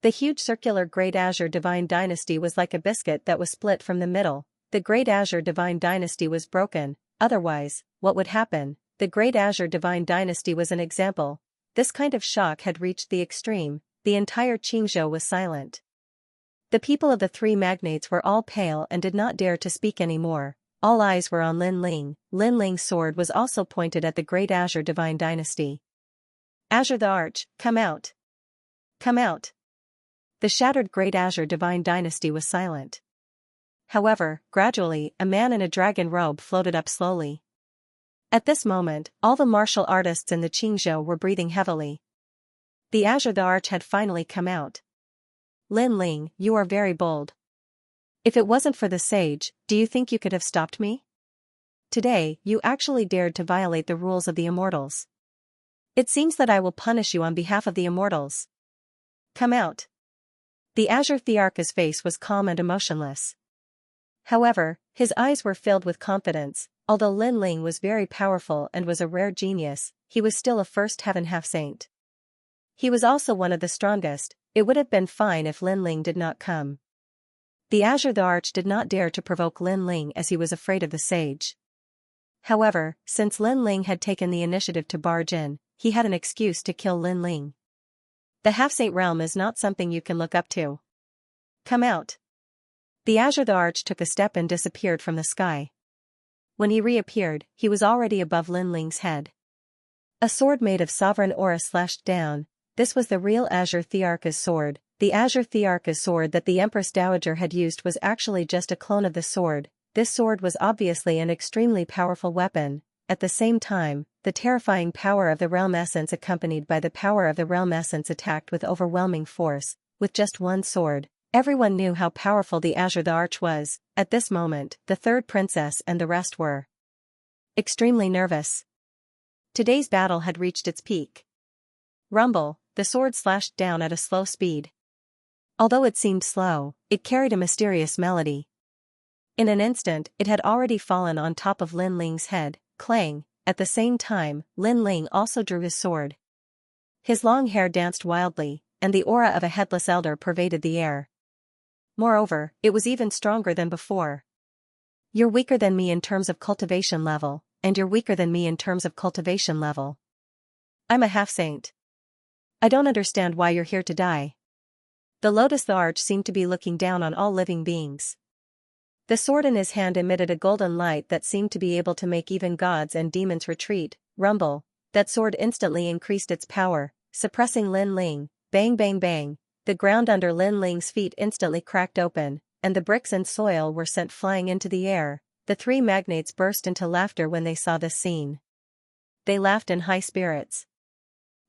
The huge circular Great Azure Divine Dynasty was like a biscuit that was split from the middle. The Great Azure Divine Dynasty was broken. Otherwise, what would happen? The Great Azure Divine Dynasty was an example. This kind of shock had reached the extreme. The entire Xianxia was silent. The people of the three magnates were all pale and did not dare to speak anymore. All eyes were on Lin Ling. Lin Ling's sword was also pointed at the Great Azure Divine Dynasty. Azure the Arch, come out. Come out. The shattered Great Azure Divine Dynasty was silent. However, gradually, a man in a dragon robe floated up slowly. At this moment, all the martial artists in the Xianxia were breathing heavily. The Azure the Arch had finally come out. Lin Ling, you are very bold. If it wasn't for the sage, do you think you could have stopped me? Today, you actually dared to violate the rules of the immortals. It seems that I will punish you on behalf of the immortals. Come out. The Azure Thearch's face was calm and emotionless. However, his eyes were filled with confidence. Although Lin Ling was very powerful and was a rare genius, he was still a first heaven half-saint. He was also one of the strongest. It would have been fine if Lin Ling did not come. The Azure the Arch did not dare to provoke Lin Ling as he was afraid of the sage. However, since Lin Ling had taken the initiative to barge in, he had an excuse to kill Lin Ling. The half-saint realm is not something you can look up to. Come out. The Azure the Arch took a step and disappeared from the sky. When he reappeared, he was already above Lin Ling's head. A sword made of sovereign aura slashed down. This was the real Azure Thearcha's sword. The Azure Thearcha's sword that the Empress Dowager had used was actually just a clone of the sword. This sword was obviously an extremely powerful weapon. At the same time, the terrifying power of the realm essence accompanied by the power of the realm essence attacked with overwhelming force. With just one sword, everyone knew how powerful the Azure the Arch was. At this moment, the third princess and the rest were extremely nervous. Today's battle had reached its peak. Rumble, the sword slashed down at a slow speed. Although it seemed slow, it carried a mysterious melody. In an instant, it had already fallen on top of Lin Ling's head. Clang. At the same time, Lin Ling also drew his sword. His long hair danced wildly, and the aura of a headless elder pervaded the air. Moreover, it was even stronger than before. You're weaker than me in terms of cultivation level, and you're weaker than me in terms of cultivation level. I'm a half-saint. I don't understand why you're here to die. The Lotus the Arch seemed to be looking down on all living beings. The sword in his hand emitted a golden light that seemed to be able to make even gods and demons retreat. Rumble. That sword instantly increased its power, suppressing Lin Ling. Bang bang bang. The ground under Lin Ling's feet instantly cracked open, and the bricks and soil were sent flying into the air. The three magnates burst into laughter when they saw this scene. They laughed in high spirits.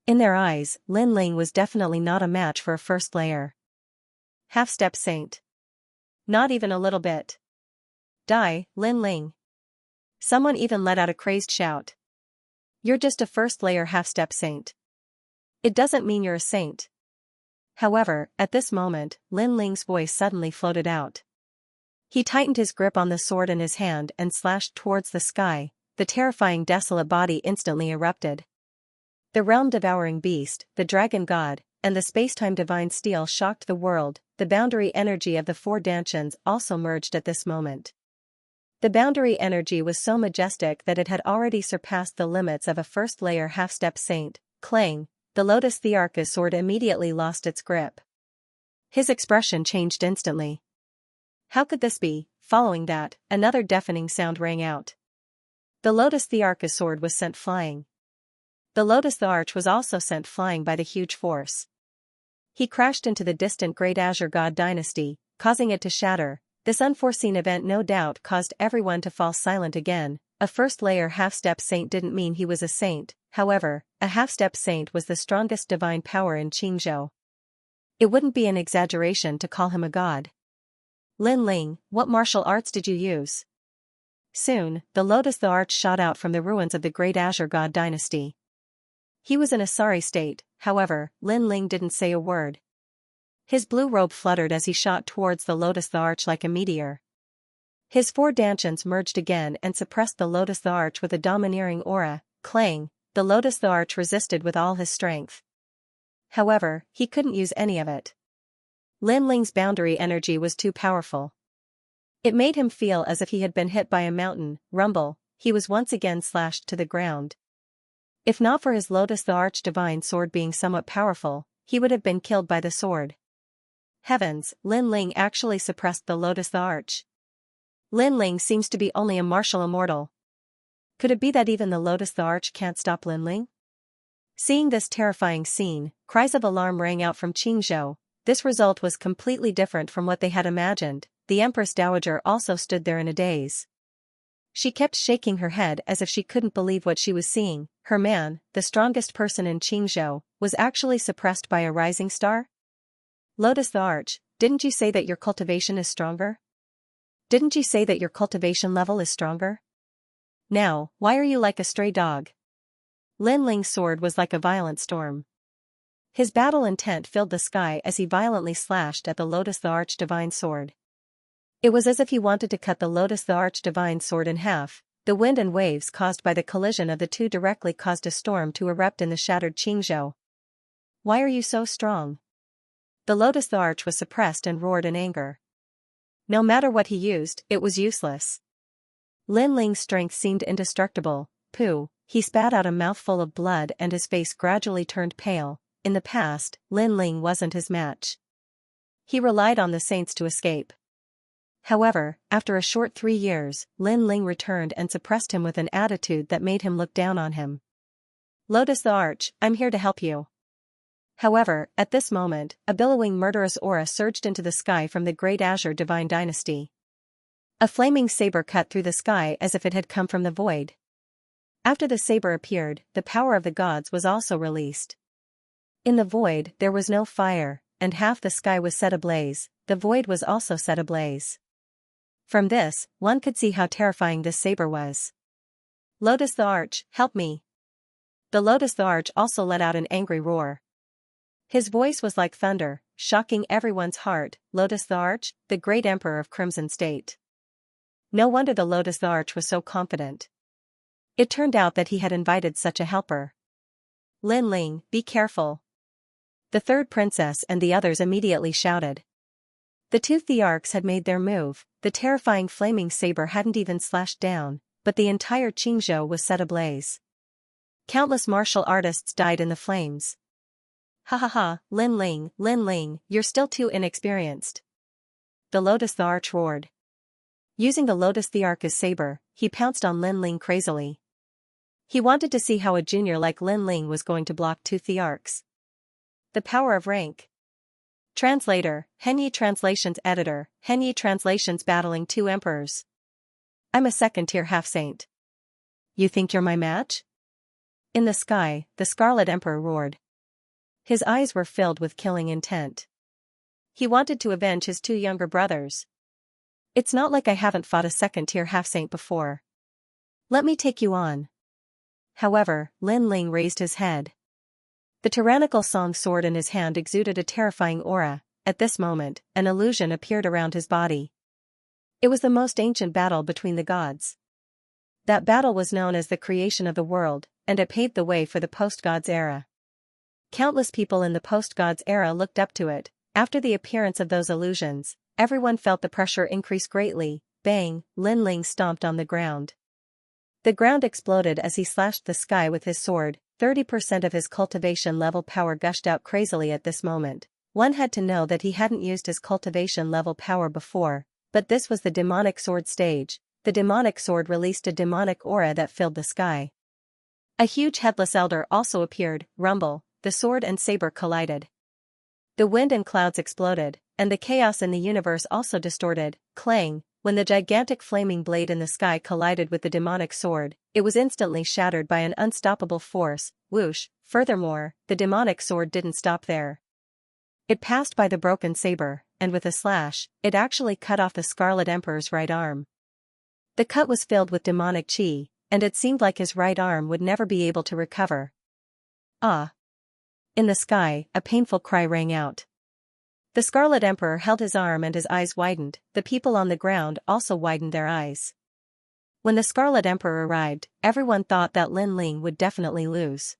In their eyes, Lin Ling was definitely not a match for a first layer half-step saint. Not even a little bit. Die, Lin Ling. Someone even let out a crazed shout. You're just a first-layer half-step saint. It doesn't mean you're a saint. However, at this moment, Lin Ling's voice suddenly floated out. He tightened his grip on the sword in his hand and slashed towards the sky. The terrifying desolate body instantly erupted. The realm-devouring beast, the dragon god, and the space-time divine steel shocked the world. The boundary energy of the four Dantians also merged at this moment. The boundary energy was so majestic that it had already surpassed the limits of a first-layer half-step saint. Clang. The Lotus Thearcha's sword immediately lost its grip. His expression changed instantly. How could this be? Following that, another deafening sound rang out. The Lotus Thearcha's sword was sent flying. The Lotus the Arch was also sent flying by the huge force. He crashed into the distant Great Azure God dynasty, causing it to shatter. This unforeseen event no doubt caused everyone to fall silent again. A first-layer half-step saint didn't mean he was a saint. However, a half-step saint was the strongest divine power in Xianxia. It wouldn't be an exaggeration to call him a god. Lin Ling, what martial arts did you use? Soon, the Lotus the Arch shot out from the ruins of the Great Azure God dynasty. He was in a sorry state. However, Lin Ling didn't say a word. His blue robe fluttered as he shot towards the Lotus the Arch like a meteor. His four Dantians merged again and suppressed the Lotus the Arch with a domineering aura. Clang. The Lotus the Arch resisted with all his strength. However, he couldn't use any of it. Lin Ling's boundary energy was too powerful. It made him feel as if he had been hit by a mountain. Rumble. He was once again slashed to the ground. If not for his Lotus the Arch divine sword being somewhat powerful, he would have been killed by the sword. Heavens, Lin Ling actually suppressed the Lotus the Arch. Lin Ling seems to be only a martial immortal. Could it be that even the Lotus the Arch can't stop Lin Ling? Seeing this terrifying scene, cries of alarm rang out from Qingzhou. This result was completely different from what they had imagined. The Empress Dowager also stood there in a daze. She kept shaking her head as if she couldn't believe what she was seeing. Her man, the strongest person in Qingzhou, was actually suppressed by a rising star? Lotus the Arch, didn't you say that your cultivation is stronger? Didn't you say that your cultivation level is stronger? Now, why are you like a stray dog? Lin Ling's sword was like a violent storm. His battle intent filled the sky as he violently slashed at the Lotus the Arch divine sword. It was as if he wanted to cut the Lotus the Arch divine sword in half. The wind and waves caused by the collision of the two directly caused a storm to erupt in the shattered Xianxia. Why are you so strong? The lotus the arch was suppressed and roared in anger. No matter what he used, it was useless. Lin Ling's strength seemed indestructible. Pooh, he spat out a mouthful of blood and his face gradually turned pale. In the past, Lin Ling wasn't his match. He relied on the saints to escape. However, after a short 3 years, Lin Ling returned and suppressed him with an attitude that made him look down on him. Lotus the Arch, I'm here to help you. However, at this moment, a billowing murderous aura surged into the sky from the Great Azure Divine Dynasty. A flaming saber cut through the sky as if it had come from the void. After the saber appeared, the power of the gods was also released. In the void, there was no fire, and half the sky was set ablaze. The void was also set ablaze. From this, one could see how terrifying this saber was. Lotus the Arch, help me. The Lotus the Arch also let out an angry roar. His voice was like thunder, shocking everyone's heart. Lotus the Arch, the great emperor of Crimson State. No wonder the Lotus the Arch was so confident. It turned out that he had invited such a helper. Lin Ling, be careful. The third princess and the others immediately shouted. The two Thearchs had made their move. The terrifying flaming saber hadn't even slashed down, but the entire Xianxia was set ablaze. Countless martial artists died in the flames. Ha ha ha, Lin Ling, you're still too inexperienced. The Lotus the Arch roared. Using the Lotus Thearch's saber, he pounced on Lin Ling crazily. He wanted to see how a junior like Lin Ling was going to block two Thearchs. The power of rank. Translator, Henyi Translations Editor, Henyi Translations battling two emperors. I'm a second-tier half-saint. You think you're my match? In the sky, the Scarlet Emperor roared. His eyes were filled with killing intent. He wanted to avenge his two younger brothers. It's not like I haven't fought a second-tier half-saint before. Let me take you on. However, Lin Ling raised his head. The tyrannical song sword in his hand exuded a terrifying aura. At this moment, an illusion appeared around his body. It was the most ancient battle between the gods. That battle was known as the creation of the world, and it paved the way for the post-gods era. Countless people in the post-gods era looked up to it. After the appearance of those illusions, everyone felt the pressure increase greatly. Bang, Lin Ling stomped on the ground. The ground exploded as he slashed the sky with his sword. 30% of his cultivation level power gushed out crazily at this moment. One had to know that he hadn't used his cultivation level power before, but this was the demonic sword stage. The demonic sword released a demonic aura that filled the sky. A huge headless elder also appeared. Rumble, the sword and saber collided. The wind and clouds exploded, and the chaos in the universe also distorted. Clang, when the gigantic flaming blade in the sky collided with the demonic sword, it was instantly shattered by an unstoppable force. Whoosh. Furthermore, the demonic sword didn't stop there. It passed by the broken saber, and with a slash, it actually cut off the Scarlet Emperor's right arm. The cut was filled with demonic chi, and it seemed like his right arm would never be able to recover. Ah! In the sky, a painful cry rang out. The Scarlet Emperor held his arm and his eyes widened. The people on the ground also widened their eyes. When the Scarlet Emperor arrived, everyone thought that Lin Ling would definitely lose.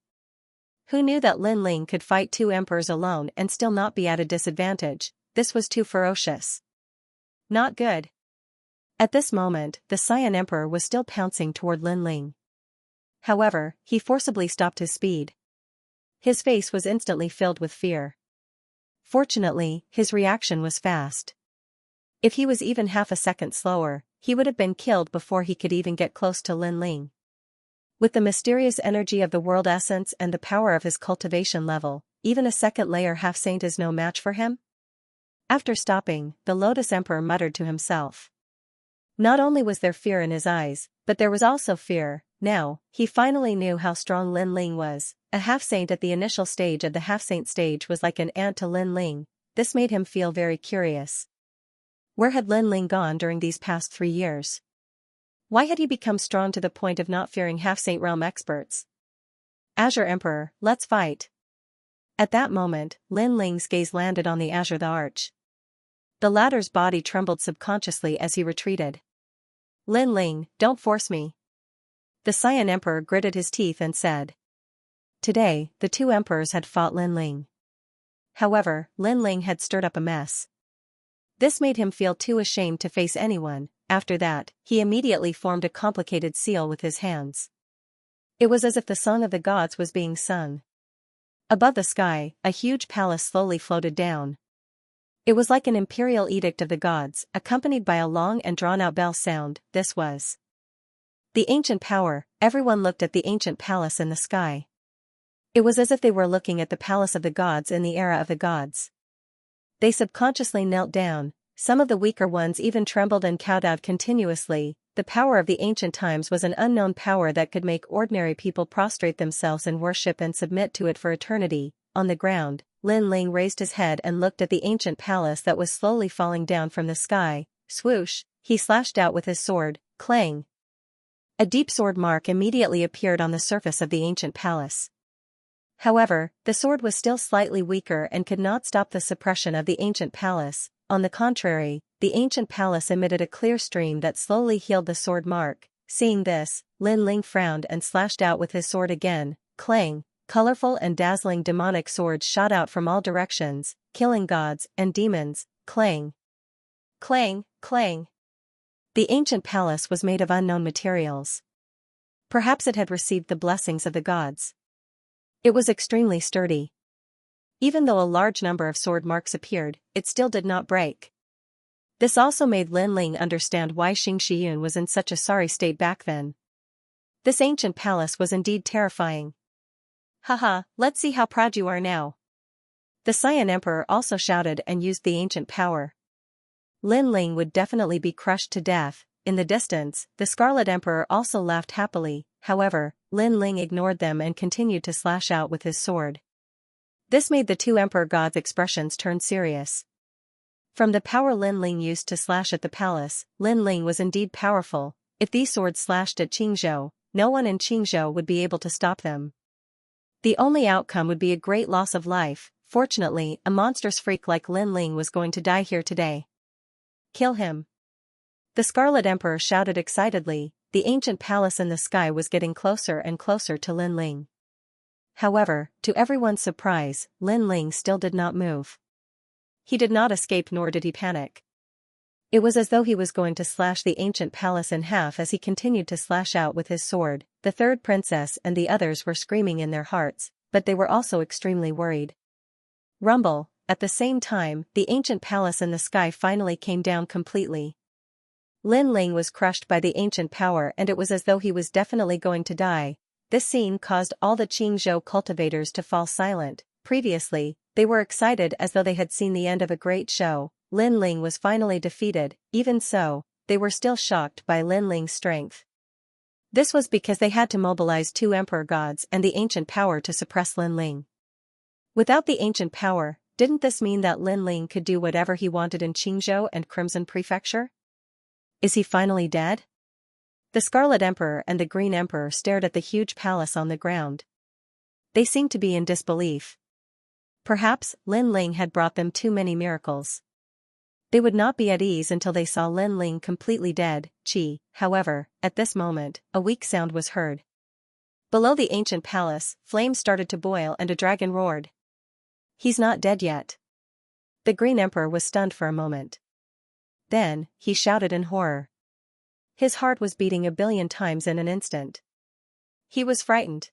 Who knew that Lin Ling could fight two emperors alone and still not be at a disadvantage? This was too ferocious. Not good. At this moment, the Cyan Emperor was still pouncing toward Lin Ling. However, he forcibly stopped his speed. His face was instantly filled with fear. Fortunately, his reaction was fast. If he was even half a second slower, he would have been killed before he could even get close to Lin Ling. With the mysterious energy of the world essence and the power of his cultivation level, even a second-layer half-saint is no match for him? After stopping, the Lotus Emperor muttered to himself. Not only was there fear in his eyes, but there was also fear. Now, he finally knew how strong Lin Ling was. A half-saint at the initial stage of the half-saint stage was like an ant to Lin Ling. This made him feel very curious. Where had Lin Ling gone during these past 3 years? Why had he become strong to the point of not fearing half-saint realm experts? Azure Emperor, let's fight. At that moment, Lin Ling's gaze landed on the Azure the Arch. The latter's body trembled subconsciously as he retreated. Lin Ling, don't force me. The Cyan Emperor gritted his teeth and said. Today, the two emperors had fought Lin Ling. However, Lin Ling had stirred up a mess. This made him feel too ashamed to face anyone. After that, he immediately formed a complicated seal with his hands. It was as if the song of the gods was being sung. Above the sky, a huge palace slowly floated down. It was like an imperial edict of the gods, accompanied by a long and drawn-out bell sound. This was the ancient power. Everyone looked at the ancient palace in the sky. It was as if they were looking at the palace of the gods in the era of the gods. They subconsciously knelt down. Some of the weaker ones even trembled and kowtowed continuously. The power of the ancient times was an unknown power that could make ordinary people prostrate themselves in worship and submit to it for eternity. On the ground, Lin Ling raised his head and looked at the ancient palace that was slowly falling down from the sky. Swoosh, he slashed out with his sword. Clang! A deep sword mark immediately appeared on the surface of the ancient palace. However, the sword was still slightly weaker and could not stop the suppression of the ancient palace. On the contrary, the ancient palace emitted a clear stream that slowly healed the sword mark. Seeing this, Lin Ling frowned and slashed out with his sword again. Clang! Colorful and dazzling demonic swords shot out from all directions, killing gods and demons. Clang! Clang! Clang! The ancient palace was made of unknown materials. Perhaps it had received the blessings of the gods. It was extremely sturdy. Even though a large number of sword marks appeared, it still did not break. This also made Lin Ling understand why Xianxia was in such a sorry state back then. This ancient palace was indeed terrifying. Haha, let's see how proud you are now. The Cyan Emperor also shouted and used the ancient power. Lin Ling would definitely be crushed to death. In the distance, the Scarlet Emperor also laughed happily. However, Lin Ling ignored them and continued to slash out with his sword. This made the two Emperor gods' expressions turn serious. From the power Lin Ling used to slash at the palace, Lin Ling was indeed powerful. If these swords slashed at Qingzhou, no one in Qingzhou would be able to stop them. The only outcome would be a great loss of life. Fortunately, a monstrous freak like Lin Ling was going to die here today. Kill him! The Scarlet Emperor shouted excitedly. The ancient palace in the sky was getting closer and closer to Lin Ling. However, to everyone's surprise, Lin Ling still did not move. He did not escape nor did he panic. It was as though he was going to slash the ancient palace in half as he continued to slash out with his sword. The third princess and the others were screaming in their hearts, but they were also extremely worried. Rumble! At the same time, the ancient palace in the sky finally came down completely. Lin Ling was crushed by the ancient power and it was as though he was definitely going to die. This scene caused all the Qingzhou cultivators to fall silent. Previously, they were excited as though they had seen the end of a great show. Lin Ling was finally defeated. Even so, they were still shocked by Lin Ling's strength. This was because they had to mobilize two emperor gods and the ancient power to suppress Lin Ling. Without the ancient power, didn't this mean that Lin Ling could do whatever he wanted in Qingzhou and Crimson Prefecture? Is he finally dead? The Scarlet Emperor and the Green Emperor stared at the huge palace on the ground. They seemed to be in disbelief. Perhaps Lin Ling had brought them too many miracles. They would not be at ease until they saw Lin Ling completely dead. However, at this moment, a weak sound was heard. Below the ancient palace, flames started to boil and a dragon roared. He's not dead yet. The Green Emperor was stunned for a moment. Then, he shouted in horror. His heart was beating 1,000,000,000 times in an instant. He was frightened.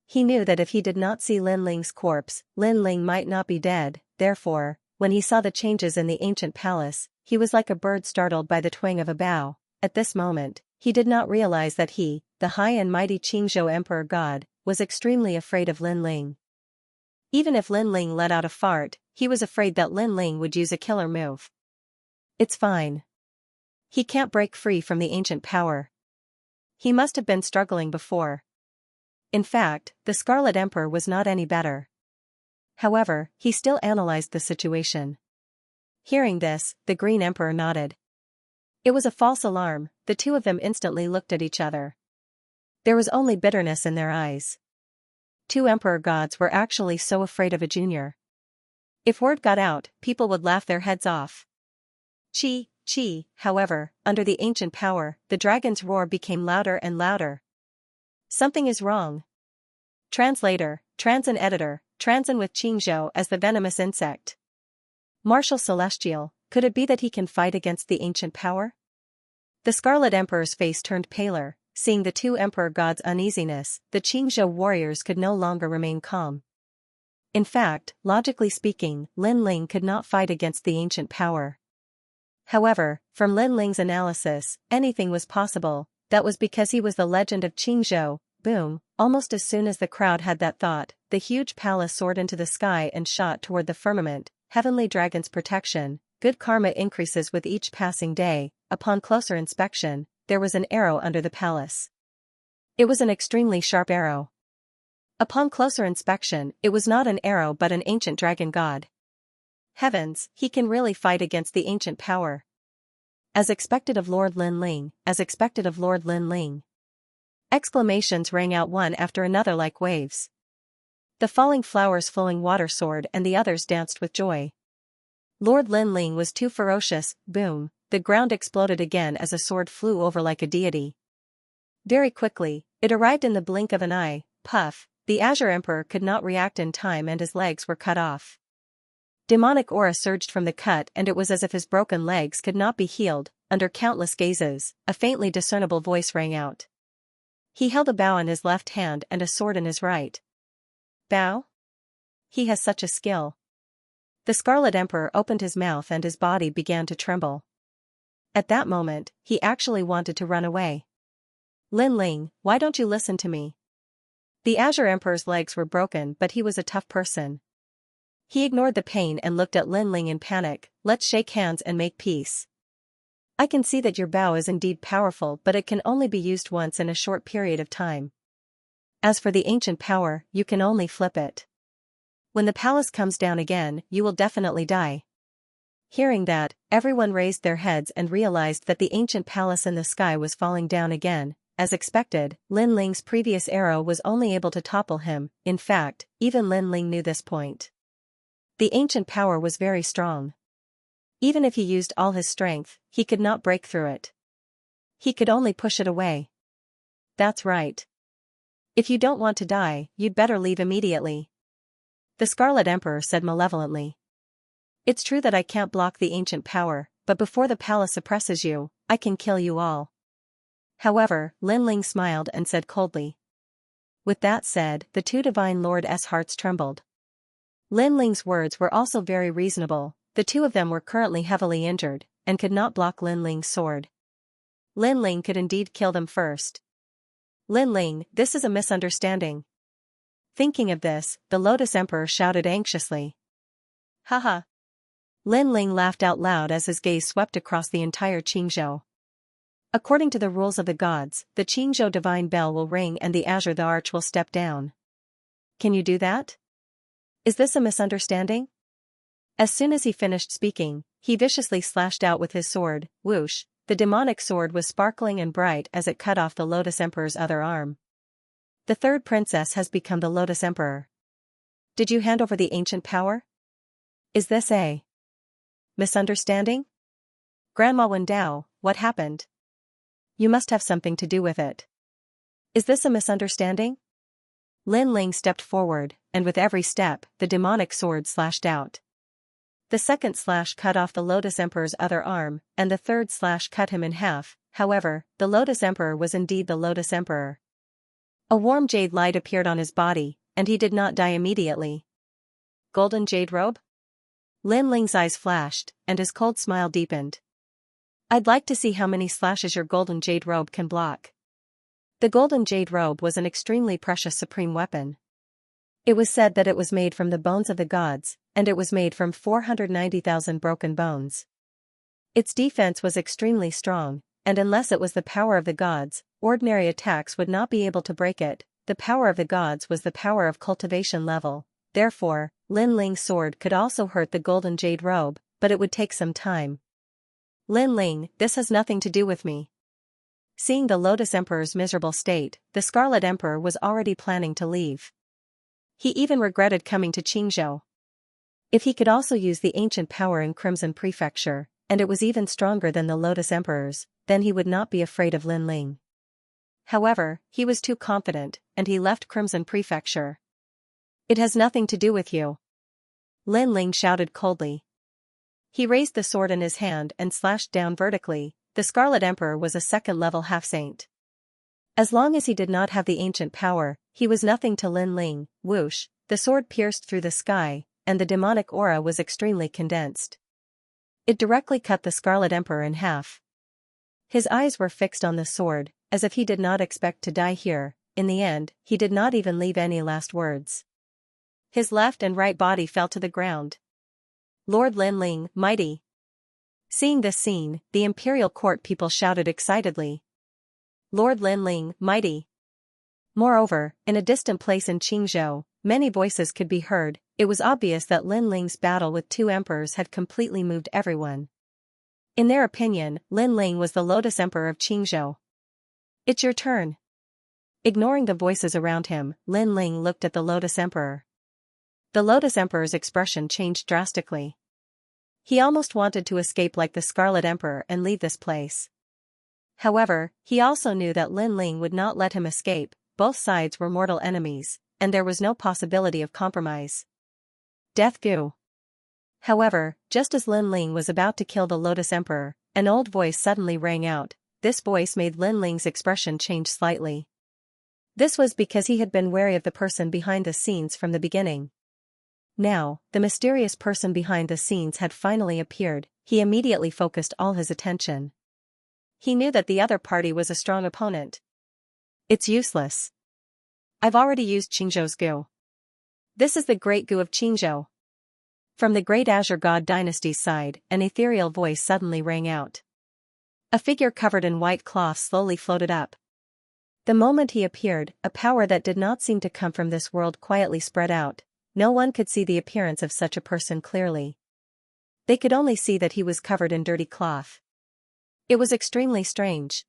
He knew that if he did not see Lin Ling's corpse, Lin Ling might not be dead. Therefore, when he saw the changes in the ancient palace, he was like a bird startled by the twang of a bough. At this moment, he did not realize that he, the high and mighty Qingzhou Emperor God, was extremely afraid of Lin Ling. Even if Lin Ling let out a fart, he was afraid that Lin Ling would use a killer move. It's fine. He can't break free from the ancient power. He must have been struggling before. In fact, the Scarlet Emperor was not any better. However, he still analyzed the situation. Hearing this, the Green Emperor nodded. It was a false alarm. The two of them instantly looked at each other. There was only bitterness in their eyes. Two Emperor gods were actually so afraid of a junior. If word got out, people would laugh their heads off. However, under the ancient power, the dragon's roar became louder and louder. Something is wrong. Translator, Transin editor, Transin with Xianxia as the venomous insect. Martial Celestial, could it be that he can fight against the ancient power? The Scarlet Emperor's face turned paler, seeing the two Emperor Gods' uneasiness, the Xianxia warriors could no longer remain calm. In fact, logically speaking, Lin Ling could not fight against the ancient power. However, from Lin Ling's analysis, anything was possible. That was because he was the legend of Xianxia. Boom, almost as soon as the crowd had that thought, the huge palace soared into the sky and shot toward the firmament. Heavenly Dragon's protection, good karma increases with each passing day. Upon closer inspection, there was an arrow under the palace. It was an extremely sharp arrow. Upon closer inspection, it was not an arrow but an ancient dragon god. Heavens, he can really fight against the ancient power. As expected of Lord Lin Ling, as expected of Lord Lin Ling. Exclamations rang out one after another like waves. The falling flowers flowing water soared and the others danced with joy. Lord Lin Ling was too ferocious. Boom, the ground exploded again as a sword flew over like a deity. Very quickly, it arrived in the blink of an eye. Puff, the Azure Emperor could not react in time and his legs were cut off. Demonic aura surged from the cut and it was as if his broken legs could not be healed. Under countless gazes, a faintly discernible voice rang out. He held a bow in his left hand and a sword in his right. Bow? He has such a skill. The Scarlet Emperor opened his mouth and his body began to tremble. At that moment, he actually wanted to run away. Lin Ling, why don't you listen to me? The Azure Emperor's legs were broken but he was a tough person. He ignored the pain and looked at Lin Ling in panic. Let's shake hands and make peace. I can see that your bow is indeed powerful but it can only be used once in a short period of time. As for the ancient power, you can only flip it. When the palace comes down again, you will definitely die. Hearing that, everyone raised their heads and realized that the ancient palace in the sky was falling down again. As expected, Lin Ling's previous arrow was only able to topple him. In fact, even Lin Ling knew this point. The ancient power was very strong. Even if he used all his strength, he could not break through it. He could only push it away. That's right. If you don't want to die, you'd better leave immediately. The Scarlet Emperor said malevolently. It's true that I can't block the ancient power, but before the palace suppresses you, I can kill you all. However, Lin Ling smiled and said coldly. With that said, the two Divine Lord's hearts trembled. Lin Ling's words were also very reasonable. The two of them were currently heavily injured, and could not block Lin Ling's sword. Lin Ling could indeed kill them first. Lin Ling, this is a misunderstanding. Thinking of this, the Lotus Emperor shouted anxiously. Haha. Lin Ling laughed out loud as his gaze swept across the entire Xianxia. According to the rules of the gods, the Xianxia divine bell will ring and the Azure the arch will step down. Can you do that? Is this a misunderstanding? As soon as he finished speaking, he viciously slashed out with his sword. Whoosh, the demonic sword was sparkling and bright as it cut off the Lotus Emperor's other arm. The third princess has become the Lotus Emperor. Did you hand over the ancient power? Is this a misunderstanding? Grandma Wendao, what happened? You must have something to do with it. Is this a misunderstanding? Lin Ling stepped forward, and with every step, the demonic sword slashed out. The second slash cut off the Lotus Emperor's other arm, and the third slash cut him in half. However, the Lotus Emperor was indeed the Lotus Emperor. A warm jade light appeared on his body, and he did not die immediately. Golden jade robe? Lin Ling's eyes flashed, and his cold smile deepened. I'd like to see how many slashes your golden jade robe can block. The golden jade robe was an extremely precious supreme weapon. It was said that it was made from the bones of the gods, and it was made from 490,000 broken bones. Its defense was extremely strong, and unless it was the power of the gods, ordinary attacks would not be able to break it. The power of the gods was the power of cultivation level. Therefore, Lin Ling's sword could also hurt the golden jade robe, but it would take some time. Lin Ling, this has nothing to do with me. Seeing the Lotus Emperor's miserable state, the Scarlet Emperor was already planning to leave. He even regretted coming to Xianxia. If he could also use the ancient power in Crimson Prefecture, and it was even stronger than the Lotus Emperor's, then he would not be afraid of Lin Ling. However, he was too confident, and he left Crimson Prefecture. It has nothing to do with you. Lin Ling shouted coldly. He raised the sword in his hand and slashed down vertically. The Scarlet Emperor was a second-level half-saint. As long as he did not have the ancient power, he was nothing to Lin Ling. Whoosh, the sword pierced through the sky, and the demonic aura was extremely condensed. It directly cut the Scarlet Emperor in half. His eyes were fixed on the sword, as if he did not expect to die here. In the end, he did not even leave any last words. His left and right body fell to the ground. Lord Lin Ling, mighty! Seeing this scene, the imperial court people shouted excitedly. Lord Lin Ling, mighty! Moreover, in a distant place in Qingzhou, many voices could be heard. It was obvious that Lin Ling's battle with two emperors had completely moved everyone. In their opinion, Lin Ling was the Lotus Emperor of Qingzhou. It's your turn. Ignoring the voices around him, Lin Ling looked at the Lotus Emperor. The Lotus Emperor's expression changed drastically. He almost wanted to escape like the Scarlet Emperor and leave this place. However, he also knew that Lin Ling would not let him escape. Both sides were mortal enemies, and there was no possibility of compromise. Death Gu. However, just as Lin Ling was about to kill the Lotus Emperor, an old voice suddenly rang out. This voice made Lin Ling's expression change slightly. This was because he had been wary of the person behind the scenes from the beginning. Now, the mysterious person behind the scenes had finally appeared. He immediately focused all his attention. He knew that the other party was a strong opponent. It's useless. I've already used Qingzhou's Gu. This is the Great Gu of Qingzhou. From the Great Azure God Dynasty's side, an ethereal voice suddenly rang out. A figure covered in white cloth slowly floated up. The moment he appeared, a power that did not seem to come from this world quietly spread out. No one could see the appearance of such a person clearly. They could only see that he was covered in dirty cloth. It was extremely strange.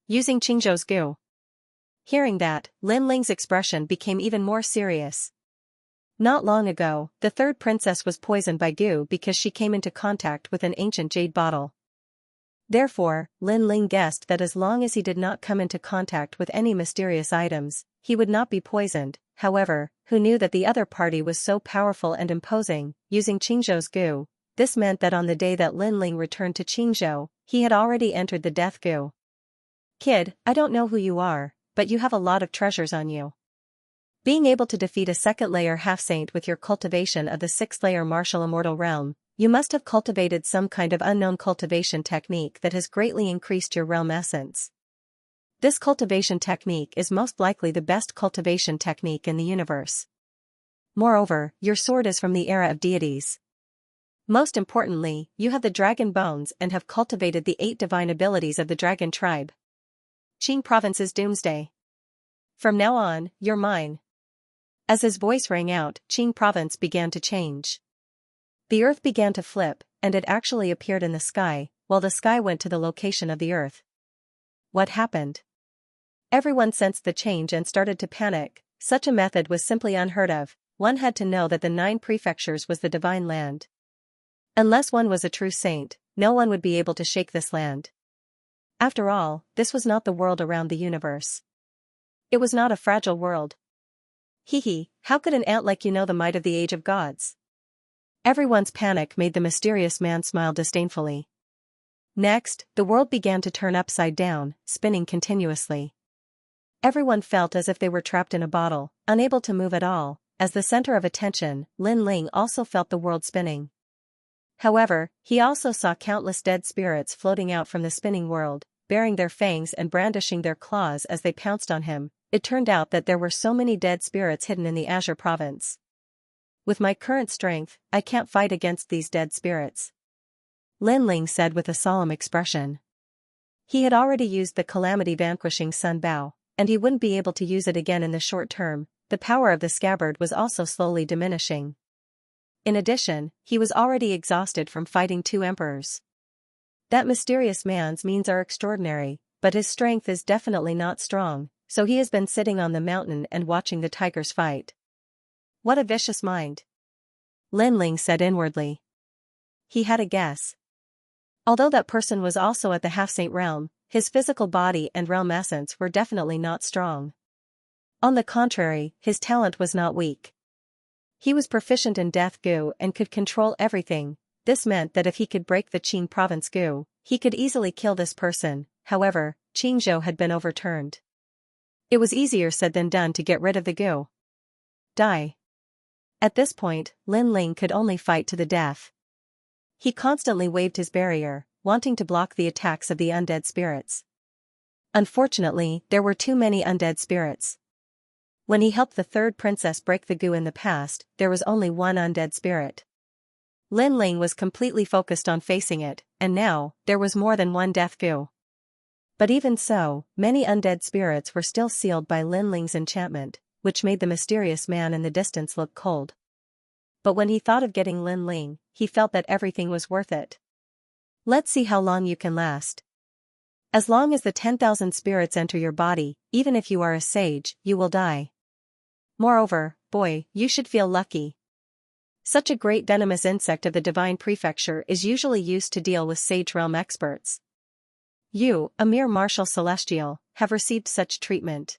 Using Qingzhou's Gu. Hearing that, Lin Ling's expression became even more serious. Not long ago, the third princess was poisoned by Gu because she came into contact with an ancient jade bottle. Therefore, Lin Ling guessed that as long as he did not come into contact with any mysterious items, he would not be poisoned. However, who knew that the other party was so powerful and imposing? Using Qingzhou's Gu, this meant that on the day that Lin Ling returned to Qingzhou, he had already entered the Death Gu. Kid, I don't know who you are, but you have a lot of treasures on you. Being able to defeat a second-layer half-saint with your cultivation of the sixth-layer martial immortal realm, you must have cultivated some kind of unknown cultivation technique that has greatly increased your realm essence. This cultivation technique is most likely the best cultivation technique in the universe. Moreover, your sword is from the era of deities. Most importantly, you have the dragon bones and have cultivated the 8 divine abilities of the dragon tribe. Qing Province's Doomsday. From now on, you're mine. As his voice rang out, Qing Province began to change. The earth began to flip, and it actually appeared in the sky, while the sky went to the location of the earth. What happened? Everyone sensed the change and started to panic. Such a method was simply unheard of. One had to know that the 9 prefectures was the divine land. Unless one was a true saint, no one would be able to shake this land. After all, this was not the world around the universe. It was not a fragile world. Hee, how could an ant like you know the might of the age of gods? Everyone's panic made the mysterious man smile disdainfully. Next, the world began to turn upside down, spinning continuously. Everyone felt as if they were trapped in a bottle, unable to move at all. As the center of attention, Lin Ling also felt the world spinning. However, he also saw countless dead spirits floating out from the spinning world, baring their fangs and brandishing their claws as they pounced on him. It turned out that there were so many dead spirits hidden in the Azure Province. With my current strength, I can't fight against these dead spirits. Lin Ling said with a solemn expression. He had already used the Calamity Vanquishing Sun Bao, and he wouldn't be able to use it again in the short term. The power of the scabbard was also slowly diminishing. In addition, he was already exhausted from fighting 2 emperors. That mysterious man's means are extraordinary, but his strength is definitely not strong, so he has been sitting on the mountain and watching the tigers fight. What a vicious mind. Lin Ling said inwardly. He had a guess. Although that person was also at the half-saint realm, his physical body and realm essence were definitely not strong. On the contrary, his talent was not weak. He was proficient in death goo and could control everything. This meant that if he could break the Qing province goo, he could easily kill this person. However, Qingzhou had been overturned. It was easier said than done to get rid of the goo. Die. At this point, Lin Ling could only fight to the death. He constantly waved his barrier, wanting to block the attacks of the undead spirits. Unfortunately, there were too many undead spirits. When he helped the third princess break the goo in the past, there was only one undead spirit. Lin Ling was completely focused on facing it, and now, there was more than one death goo. But even so, many undead spirits were still sealed by Lin Ling's enchantment, which made the mysterious man in the distance look cold. But when he thought of getting Lin Ling, he felt that everything was worth it. Let's see how long you can last. As long as the 10,000 spirits enter your body, even if you are a sage, you will die. Moreover, boy, you should feel lucky. Such a great venomous insect of the divine prefecture is usually used to deal with sage realm experts. You, a mere martial celestial, have received such treatment.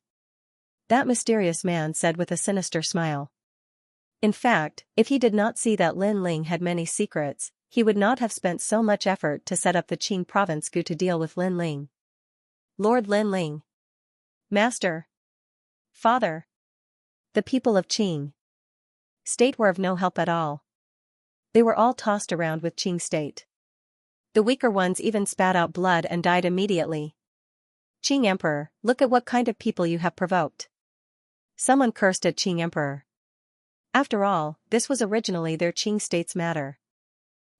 That mysterious man said with a sinister smile. In fact, if he did not see that Lin Ling had many secrets, he would not have spent so much effort to set up the Qing province goo to deal with Lin Ling. Lord Lin Ling. Master. Father. The people of Qing State were of no help at all. They were all tossed around with Qing State. The weaker ones even spat out blood and died immediately. Qing Emperor, look at what kind of people you have provoked. Someone cursed at Qing Emperor. After all, this was originally their Qing State's matter.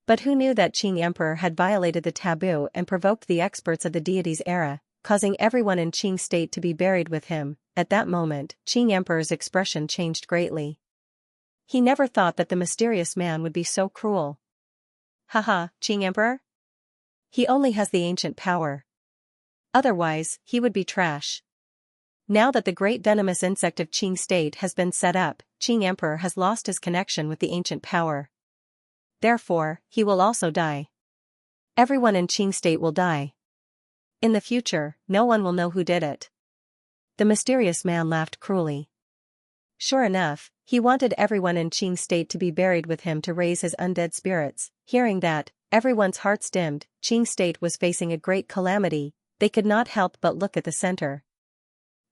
But who knew that Qing Emperor had violated the taboo and provoked the experts of the deity's era, causing everyone in Qing State to be buried with him? At that moment, Qing Emperor's expression changed greatly. He never thought that the mysterious man would be so cruel. Haha, Qing Emperor? He only has the ancient power. Otherwise, he would be trash. Now that the great venomous insect of Qing State has been set up, Qing Emperor has lost his connection with the ancient power. Therefore, he will also die. Everyone in Qing State will die. In the future, no one will know who did it. The mysterious man laughed cruelly. Sure enough, he wanted everyone in Qing State to be buried with him to raise his undead spirits. Hearing that, everyone's hearts dimmed. Qing State was facing a great calamity. They could not help but look at the center.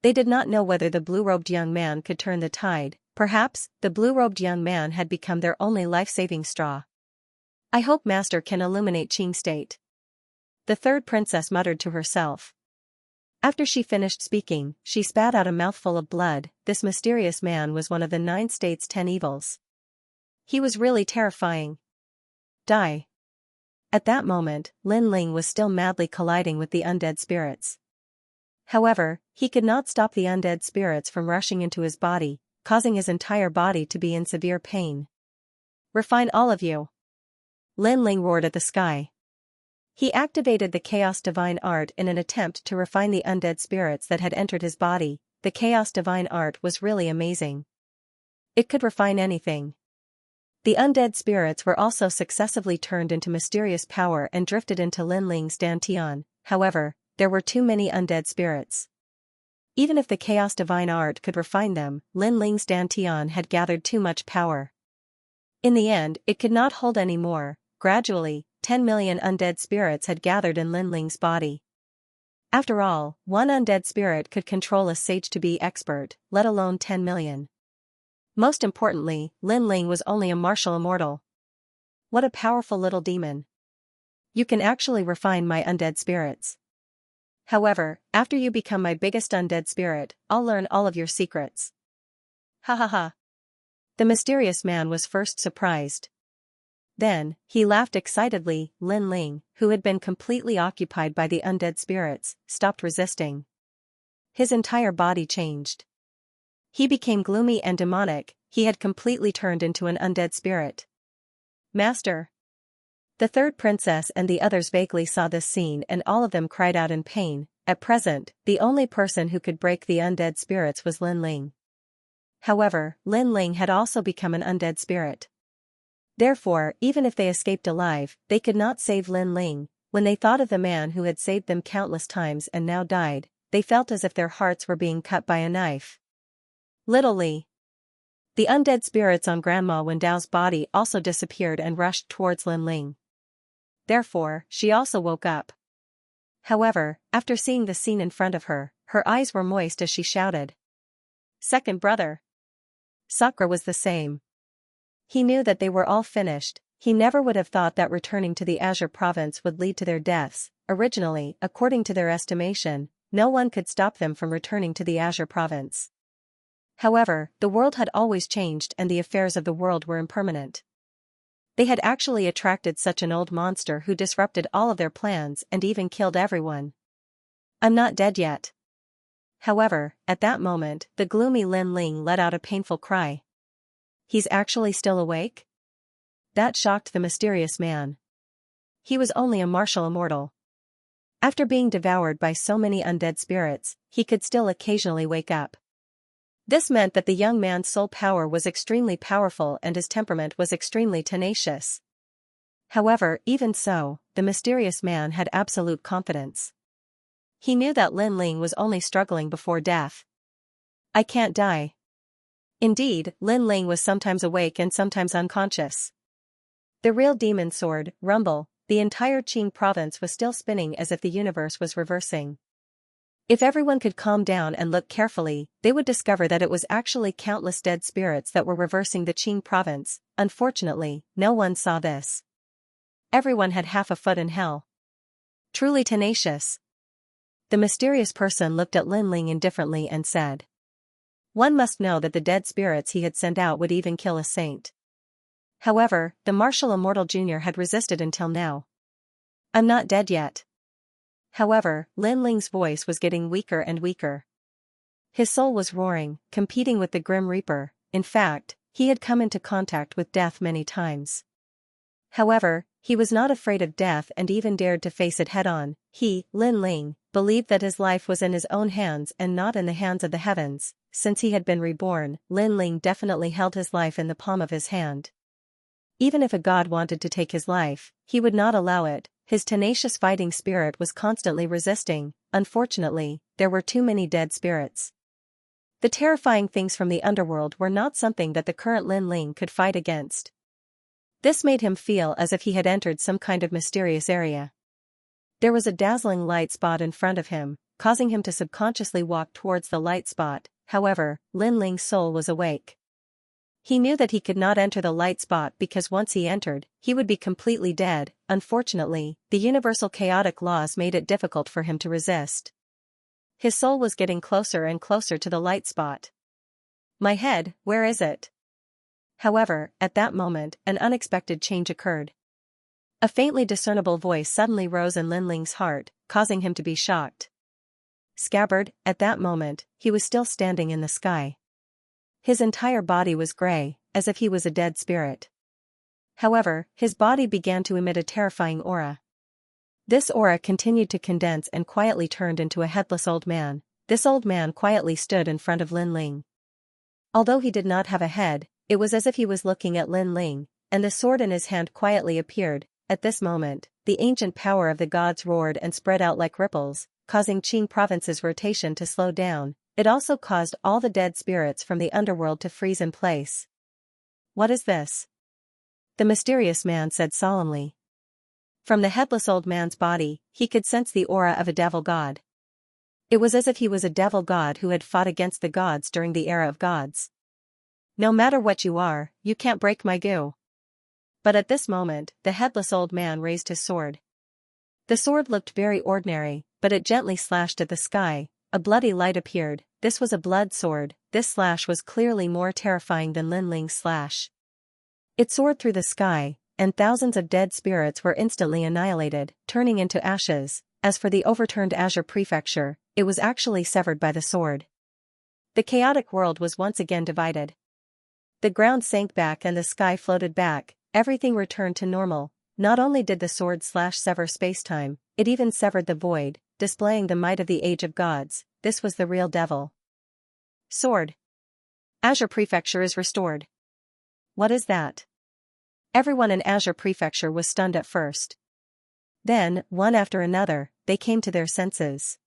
They did not know whether the blue-robed young man could turn the tide. Perhaps, the blue-robed young man had become their only life-saving straw. I hope Master can illuminate Qing State. The third princess muttered to herself. After she finished speaking, she spat out a mouthful of blood. This mysterious man was one of the 9 states' 10 evils. He was really terrifying. Die. At that moment, Lin Ling was still madly colliding with the undead spirits. However, he could not stop the undead spirits from rushing into his body, causing his entire body to be in severe pain. Refine all of you. Lin Ling roared at the sky. He activated the Chaos Divine Art in an attempt to refine the undead spirits that had entered his body. The Chaos Divine Art was really amazing. It could refine anything. The undead spirits were also successively turned into mysterious power and drifted into Lin Ling's Dantian. However, there were too many undead spirits. Even if the Chaos Divine Art could refine them, Lin Ling's Dantian had gathered too much power. In the end, it could not hold any more. Gradually, 10 million undead spirits had gathered in Lin Ling's body. After all, one undead spirit could control a sage-to-be expert, let alone 10 million. Most importantly, Lin Ling was only a martial immortal. What a powerful little demon. You can actually refine my undead spirits. However, after you become my biggest undead spirit, I'll learn all of your secrets. Ha ha ha. The mysterious man was first surprised. Then, he laughed excitedly. Lin Ling, who had been completely occupied by the undead spirits, stopped resisting. His entire body changed. He became gloomy and demonic. He had completely turned into an undead spirit. Master. The third princess and the others vaguely saw this scene and all of them cried out in pain. At present, the only person who could break the undead spirits was Lin Ling. However, Lin Ling had also become an undead spirit. Therefore, even if they escaped alive, they could not save Lin Ling. when they thought of the man who had saved them countless times and now died, they felt as if their hearts were being cut by a knife. Little Li. The undead spirits on Grandma Wendao's body also disappeared and rushed towards Lin Ling. Therefore, she also woke up. However, after seeing the scene in front of her, her eyes were moist as she shouted. Second brother. Sakura was the same. He knew that they were all finished. He never would have thought that returning to the Azure province would lead to their deaths. Originally, according to their estimation, no one could stop them from returning to the Azure province. However, the world had always changed and the affairs of the world were impermanent. They had actually attracted such an old monster who disrupted all of their plans and even killed everyone. I'm not dead yet. However, at that moment, the gloomy Lin Ling let out a painful cry. He's actually still awake? That shocked the mysterious man. He was only a martial immortal. After being devoured by so many undead spirits, he could still occasionally wake up. This meant that the young man's soul power was extremely powerful and his temperament was extremely tenacious. However, even so, the mysterious man had absolute confidence. He knew that Lin Ling was only struggling before death. I can't die. Indeed, Lin Ling was sometimes awake and sometimes unconscious. The real demon sword, Rumble, the entire Qing province was still spinning as if the universe was reversing. If everyone could calm down and look carefully, they would discover that it was actually countless dead spirits that were reversing the Qing province. Unfortunately, no one saw this. Everyone had half a foot in hell. Truly tenacious. The mysterious person looked at Lin Ling indifferently and said. One must know that the dead spirits he had sent out would even kill a saint. However, the martial immortal junior had resisted until now. I'm not dead yet. However, Lin Ling's voice was getting weaker and weaker. His soul was roaring, competing with the Grim Reaper. In fact, he had come into contact with death many times. However, he was not afraid of death and even dared to face it head-on. He, Lin Ling, believed that his life was in his own hands and not in the hands of the heavens. Since he had been reborn, Lin Ling definitely held his life in the palm of his hand. Even if a god wanted to take his life, he would not allow it. His tenacious fighting spirit was constantly resisting. Unfortunately, there were too many dead spirits. The terrifying things from the underworld were not something that the current Lin Ling could fight against. This made him feel as if he had entered some kind of mysterious area. There was a dazzling light spot in front of him, causing him to subconsciously walk towards the light spot. However, Lin Ling's soul was awake. He knew that he could not enter the light spot because once he entered, he would be completely dead. Unfortunately, the universal chaotic laws made it difficult for him to resist. His soul was getting closer and closer to the light spot. My head, where is it? However, at that moment, an unexpected change occurred. A faintly discernible voice suddenly rose in Lin Ling's heart, causing him to be shocked. Scabbard, at that moment, he was still standing in the sky. His entire body was gray, as if he was a dead spirit. However, his body began to emit a terrifying aura. This aura continued to condense and quietly turned into a headless old man. This old man quietly stood in front of Lin Ling. Although he did not have a head, it was as if he was looking at Lin Ling, and the sword in his hand quietly appeared. At this moment, the ancient power of the gods roared and spread out like ripples, causing Qing province's rotation to slow down. It also caused all the dead spirits from the underworld to freeze in place. What is this? The mysterious man said solemnly. From the headless old man's body, he could sense the aura of a devil god. It was as if he was a devil god who had fought against the gods during the era of gods. No matter what you are, you can't break my goo. But at this moment, the headless old man raised his sword. The sword looked very ordinary, but it gently slashed at the sky. A bloody light appeared. This was a blood sword. This slash was clearly more terrifying than Lin Ling's slash. It soared through the sky, and thousands of dead spirits were instantly annihilated, turning into ashes. As for the overturned Azure Prefecture, it was actually severed by the sword. The chaotic world was once again divided. The ground sank back and the sky floated back. Everything returned to normal. Not only did the sword slash sever space-time, it even severed the void, displaying the might of the Age of Gods. This was the real devil. Sword. Azure Prefecture is restored. What is that? Everyone in Azure Prefecture was stunned at first. Then, one after another, they came to their senses.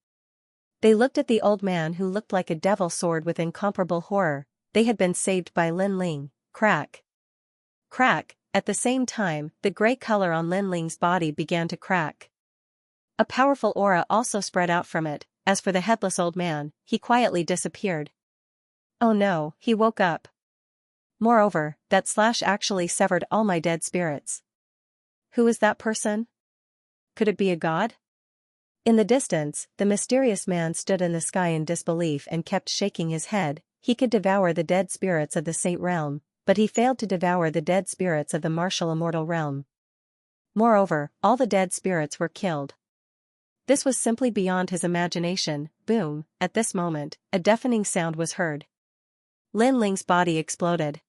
They looked at the old man who looked like a devil sword with incomparable horror. They had been saved by Lin Ling. Crack. Crack. At the same time, the gray color on Lin Ling's body began to crack. A powerful aura also spread out from it. As for the headless old man, he quietly disappeared. Oh no, he woke up. Moreover, that slash actually severed all my dead spirits. Who is that person? Could it be a god? In the distance, the mysterious man stood in the sky in disbelief and kept shaking his head. He could devour the dead spirits of the Saint realm, but he failed to devour the dead spirits of the martial immortal realm. Moreover, all the dead spirits were killed. This was simply beyond his imagination. Boom, at this moment, a deafening sound was heard. Lin Ling's body exploded.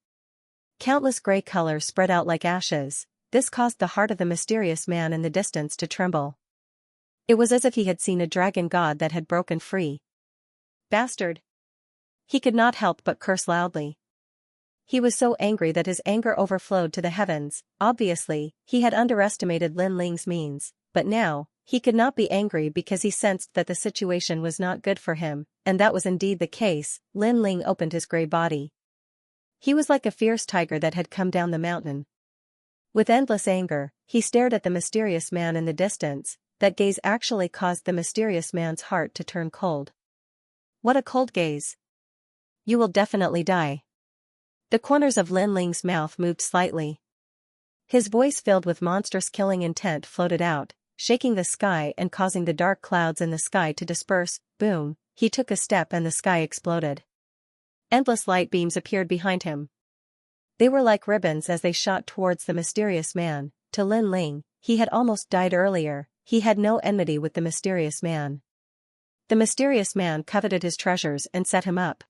Countless gray colors spread out like ashes. This caused the heart of the mysterious man in the distance to tremble. It was as if he had seen a dragon god that had broken free. Bastard! He could not help but curse loudly. He was so angry that his anger overflowed to the heavens. Obviously, he had underestimated Lin Ling's means, but now, he could not be angry because he sensed that the situation was not good for him, and that was indeed the case. Lin Ling opened his gray body. He was like a fierce tiger that had come down the mountain. With endless anger, he stared at the mysterious man in the distance. That gaze actually caused the mysterious man's heart to turn cold. What a cold gaze. You will definitely die. The corners of Lin Ling's mouth moved slightly. His voice filled with monstrous killing intent floated out, shaking the sky and causing the dark clouds in the sky to disperse. Boom, he took a step and the sky exploded. Endless light beams appeared behind him. They were like ribbons as they shot towards the mysterious man. To Lin Ling, he had almost died earlier. He had no enmity with the mysterious man. The mysterious man coveted his treasures and set him up.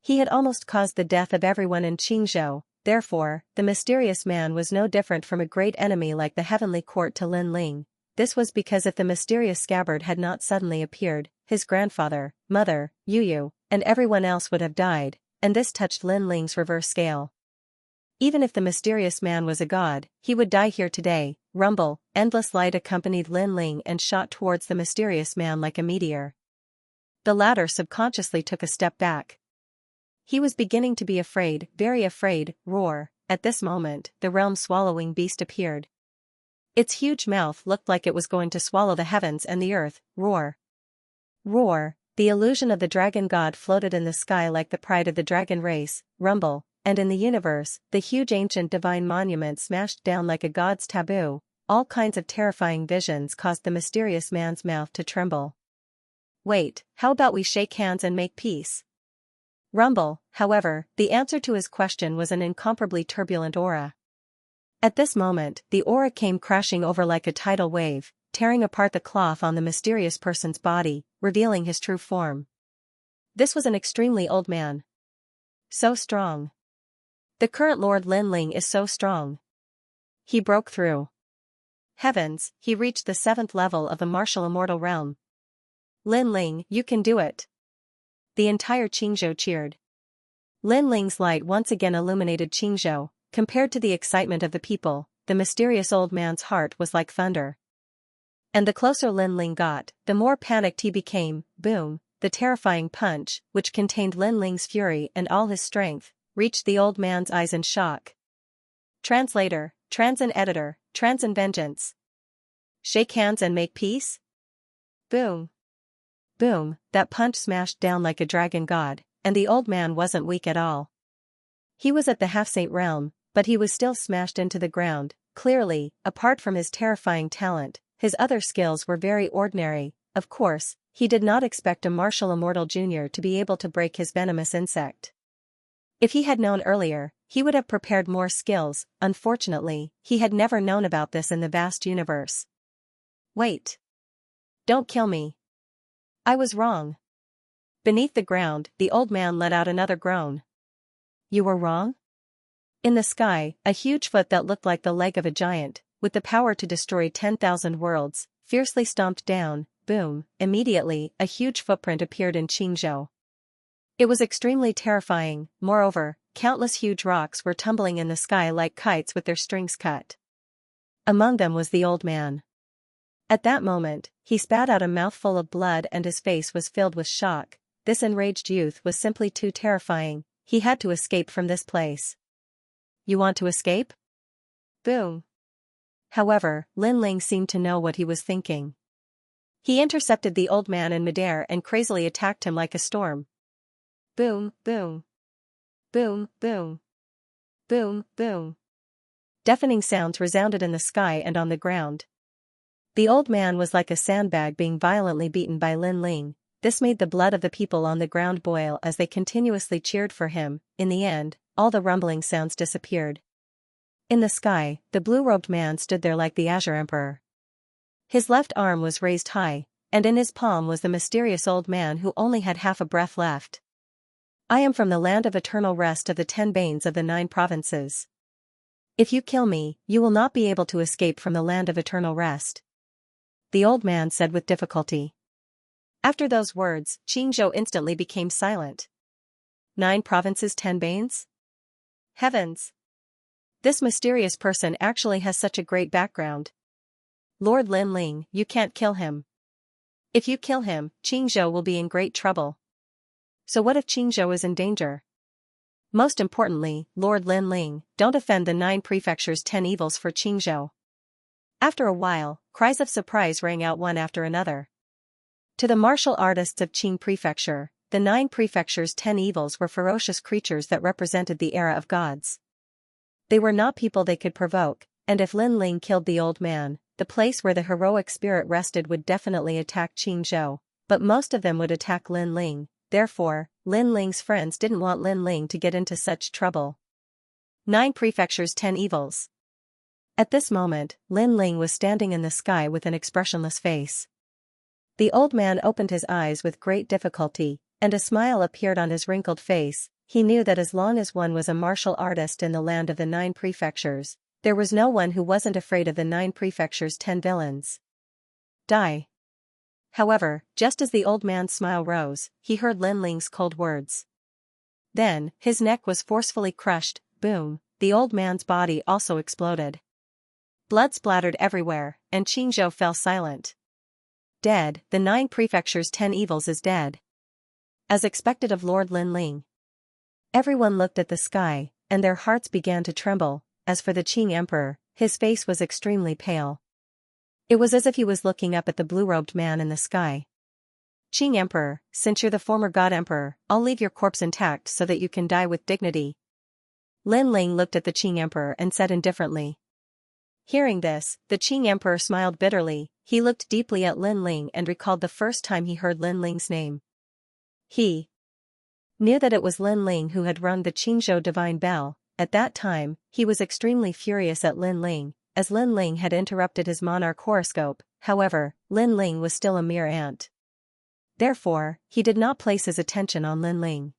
He had almost caused the death of everyone in Qingzhou, therefore, the mysterious man was no different from a great enemy like the heavenly court to Lin Ling. This was because if the mysterious scabbard had not suddenly appeared, his grandfather, mother, Yu, and everyone else would have died, and this touched Lin Ling's reverse scale. Even if the mysterious man was a god, he would die here today. Rumble, endless light accompanied Lin Ling and shot towards the mysterious man like a meteor. The latter subconsciously took a step back. He was beginning to be afraid, very afraid. Roar, at this moment, the realm-swallowing beast appeared. Its huge mouth looked like it was going to swallow the heavens and the earth. Roar. Roar, the illusion of the dragon god floated in the sky like the pride of the dragon race. Rumble. And in the universe, the huge ancient divine monument smashed down like a god's taboo. All kinds of terrifying visions caused the mysterious man's mouth to tremble. Wait, how about we shake hands and make peace? Rumble, however, the answer to his question was an incomparably turbulent aura. At this moment, the aura came crashing over like a tidal wave, tearing apart the cloth on the mysterious person's body, revealing his true form. This was an extremely old man. So strong. The current Lord Lin Ling is so strong. He broke through. Heavens, he reached the 7th level of the martial immortal realm. Lin Ling, you can do it. The entire Qingzhou cheered. Lin Ling's light once again illuminated Qingzhou. Compared to the excitement of the people, the mysterious old man's heart was like thunder. And the closer Lin Ling got, the more panicked he became. Boom, the terrifying punch, which contained Lin Ling's fury and all his strength, reached the old man's eyes in shock. Translator, Transin editor, Transin vengeance. Shake hands and make peace? Boom. Boom, that punch smashed down like a dragon god, and the old man wasn't weak at all. He was at the half-saint realm, but he was still smashed into the ground. Clearly, apart from his terrifying talent, his other skills were very ordinary. Of course, he did not expect a martial immortal junior to be able to break his venomous insect. If he had known earlier, he would have prepared more skills. Unfortunately, he had never known about this in the vast universe. Wait. Don't kill me. I was wrong. Beneath the ground, the old man let out another groan. You were wrong? In the sky, a huge foot that looked like the leg of a giant, with the power to destroy 10,000 worlds, fiercely stomped down. Boom, immediately, a huge footprint appeared in Qingzhou. It was extremely terrifying. Moreover, countless huge rocks were tumbling in the sky like kites with their strings cut. Among them was the old man. At that moment, he spat out a mouthful of blood and his face was filled with shock. This enraged youth was simply too terrifying. He had to escape from this place. You want to escape? Boom. However, Lin Ling seemed to know what he was thinking. He intercepted the old man in midair and crazily attacked him like a storm. Boom, boom. Boom, boom. Boom, boom. Deafening sounds resounded in the sky and on the ground. The old man was like a sandbag being violently beaten by Lin Ling. This made the blood of the people on the ground boil as they continuously cheered for him. In the end, all the rumbling sounds disappeared. In the sky, the blue-robed man stood there like the Azure Emperor. His left arm was raised high, and in his palm was the mysterious old man who only had half a breath left. I am from the land of eternal rest of the 10 Banes of the 9 provinces. If you kill me, you will not be able to escape from the land of eternal rest. The old man said with difficulty. After those words, Xianxia instantly became silent. 9 provinces 10 Banes? Heavens! This mysterious person actually has such a great background. Lord Lin Ling, you can't kill him. If you kill him, Xianxia will be in great trouble. So what if Xianxia is in danger? Most importantly, Lord Lin Ling, don't offend the 9 prefectures' 10 evils for Xianxia. After a while, cries of surprise rang out one after another. To the martial artists of Qing Prefecture, the 9 prefectures' 10 evils were ferocious creatures that represented the era of gods. They were not people they could provoke, and if Lin Ling killed the old man, the place where the heroic spirit rested would definitely attack Xianxia, but most of them would attack Lin Ling. Therefore, Lin Ling's friends didn't want Lin Ling to get into such trouble. 9 prefectures 10 evils. At this moment, Lin Ling was standing in the sky with an expressionless face. The old man opened his eyes with great difficulty, and a smile appeared on his wrinkled face. He knew that as long as one was a martial artist in the land of the 9 prefectures, there was no one who wasn't afraid of the 9 prefectures' 10 villains. Die. However, just as the old man's smile rose, he heard Lin Ling's cold words. Then, his neck was forcefully crushed. Boom, the old man's body also exploded. Blood splattered everywhere, and Xianxia fell silent. Dead, the 9 prefectures' 10 evils is dead. As expected of Lord Lin Ling. Everyone looked at the sky, and their hearts began to tremble. As for the Qing Emperor, his face was extremely pale. It was as if he was looking up at the blue-robed man in the sky. Qing Emperor, since you're the former God Emperor, I'll leave your corpse intact so that you can die with dignity. Lin Ling looked at the Qing Emperor and said indifferently. Hearing this, the Qing Emperor smiled bitterly. He looked deeply at Lin Ling and recalled the first time he heard Lin Ling's name. He knew that it was Lin Ling who had rung the Qingzhou divine bell. At that time, he was extremely furious at Lin Ling, as Lin Ling had interrupted his monarch horoscope. However, Lin Ling was still a mere ant. Therefore, he did not place his attention on Lin Ling.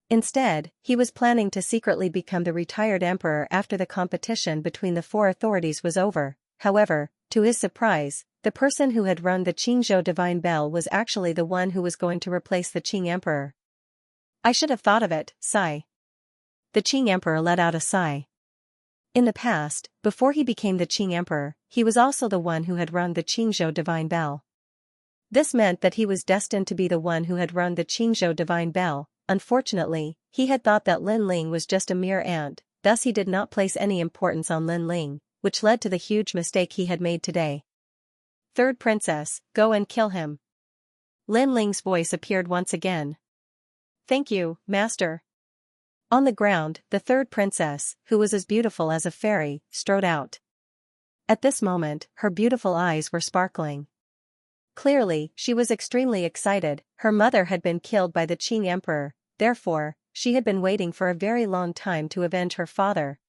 Instead, he was planning to secretly become the retired emperor after the competition between the 4 authorities was over. However, to his surprise, the person who had rung the Qingzhou divine bell was actually the one who was going to replace the Qing Emperor. I should have thought of it, sigh. The Qing Emperor let out a sigh. In the past, before he became the Qing Emperor, he was also the one who had rung the Qingzhou divine bell. This meant that he was destined to be the one who had rung the Qingzhou divine bell. Unfortunately, he had thought that Lin Ling was just a mere ant, thus he did not place any importance on Lin Ling, which led to the huge mistake he had made today. Third Princess, go and kill him. Lin Ling's voice appeared once again. Thank you, Master. On the ground, the 3rd princess, who was as beautiful as a fairy, strode out. At this moment, her beautiful eyes were sparkling. Clearly, she was extremely excited. Her mother had been killed by the Qing Emperor, therefore, she had been waiting for a very long time to avenge her father.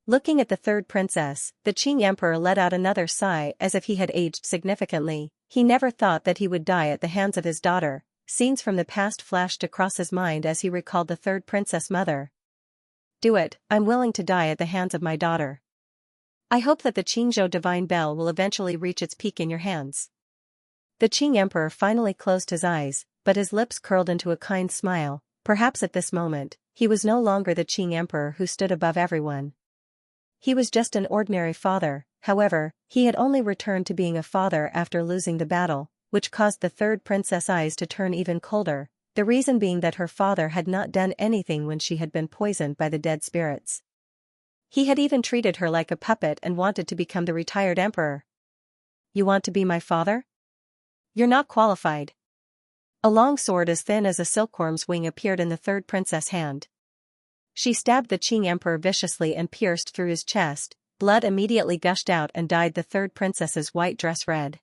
Looking at the 3rd princess, the Qing Emperor let out another sigh as if he had aged significantly. He never thought that he would die at the hands of his daughter. Scenes from the past flashed across his mind as he recalled the 3rd princess mother. Do it, I'm willing to die at the hands of my daughter. I hope that the Qingzhou divine bell will eventually reach its peak in your hands. The Qing Emperor finally closed his eyes, but his lips curled into a kind smile. Perhaps at this moment, he was no longer the Qing Emperor who stood above everyone. He was just an ordinary father, However, he had only returned to being a father after losing the battle, which caused the third princess' eyes to turn even colder, the reason being that her father had not done anything when she had been poisoned by the dead spirits. He had even treated her like a puppet and wanted to become the retired emperor. You want to be my father? You're not qualified. A long sword as thin as a silkworm's wing appeared in the third princess' hand. She stabbed the Qing emperor viciously and pierced through his chest. Blood immediately gushed out and dyed the third princess's white dress red.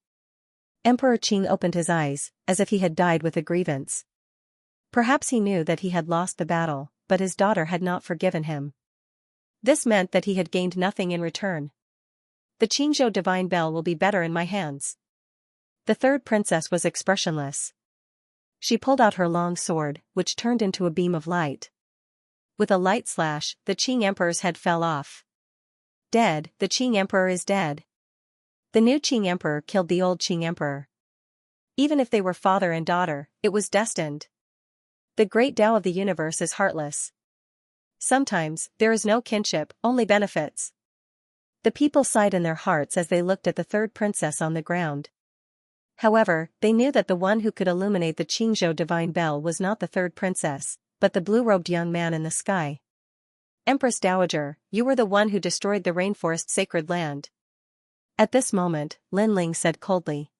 Emperor Qing opened his eyes, as if he had died with a grievance. Perhaps he knew that he had lost the battle, but his daughter had not forgiven him. This meant that he had gained nothing in return. The Qingzhou divine bell will be better in my hands. The third princess was expressionless. She pulled out her long sword, which turned into a beam of light. With a light slash, the Qing emperor's head fell off. Dead, the Qing emperor is dead. The new Qing emperor killed the old Qing emperor. Even if they were father and daughter, it was destined. The great Tao of the universe is heartless. Sometimes, there is no kinship, only benefits. The people sighed in their hearts as they looked at the third princess on the ground. However, they knew that the one who could illuminate the Qingzhou divine bell was not the third princess, but the blue-robed young man in the sky. Empress Dowager, you were the one who destroyed the rainforest sacred land. At this moment, Lin Ling said coldly.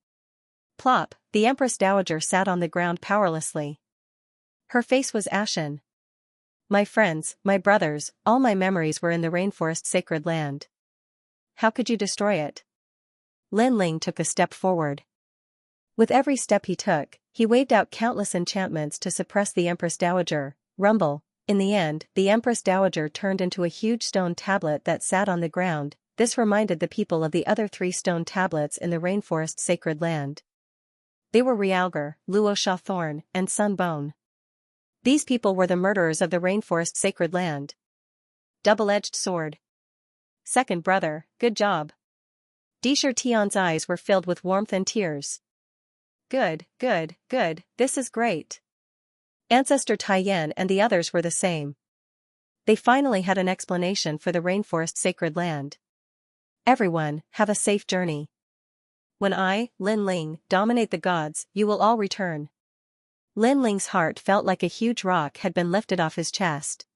Plop, the Empress Dowager sat on the ground powerlessly. Her face was ashen. My friends, my brothers, all my memories were in the rainforest sacred land. How could you destroy it? Lin Ling took a step forward. With every step he took, he waved out countless enchantments to suppress the Empress Dowager. Rumble. In the end, the Empress Dowager turned into a huge stone tablet that sat on the ground. This reminded the people of the other 3 stone tablets in the rainforest sacred land. They were Realgar, Luo Shawthorn, and Sun Bone. These people were the murderers of the rainforest sacred land. Double-edged sword. Second brother, good job. Disher Tian's eyes were filled with warmth and tears. Good, good, good, this is great. Ancestor Taiyan and the others were the same. They finally had an explanation for the rainforest sacred land. Everyone, have a safe journey. When I, Lin Ling, dominate the gods, you will all return. Lin Ling's heart felt like a huge rock had been lifted off his chest.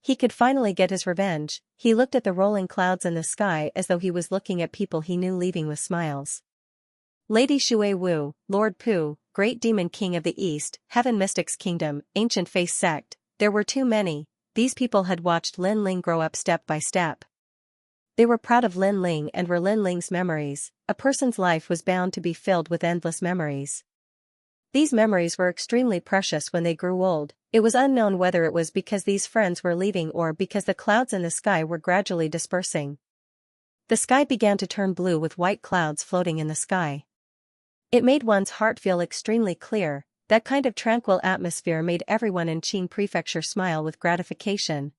He could finally get his revenge. He looked at the rolling clouds in the sky as though he was looking at people he knew leaving with smiles. Lady Shui Wu, Lord Pu, Great Demon King of the East, Heaven Mystics Kingdom, Ancient Face Sect, there were too many. These people had watched Lin Ling grow up step by step. They were proud of Lin Ling and were Lin Ling's memories. A person's life was bound to be filled with endless memories. These memories were extremely precious when they grew old. It was unknown whether it was because these friends were leaving or because the clouds in the sky were gradually dispersing. The sky began to turn blue with white clouds floating in the sky. It made one's heart feel extremely clear. That kind of tranquil atmosphere made everyone in Qing Prefecture smile with gratification.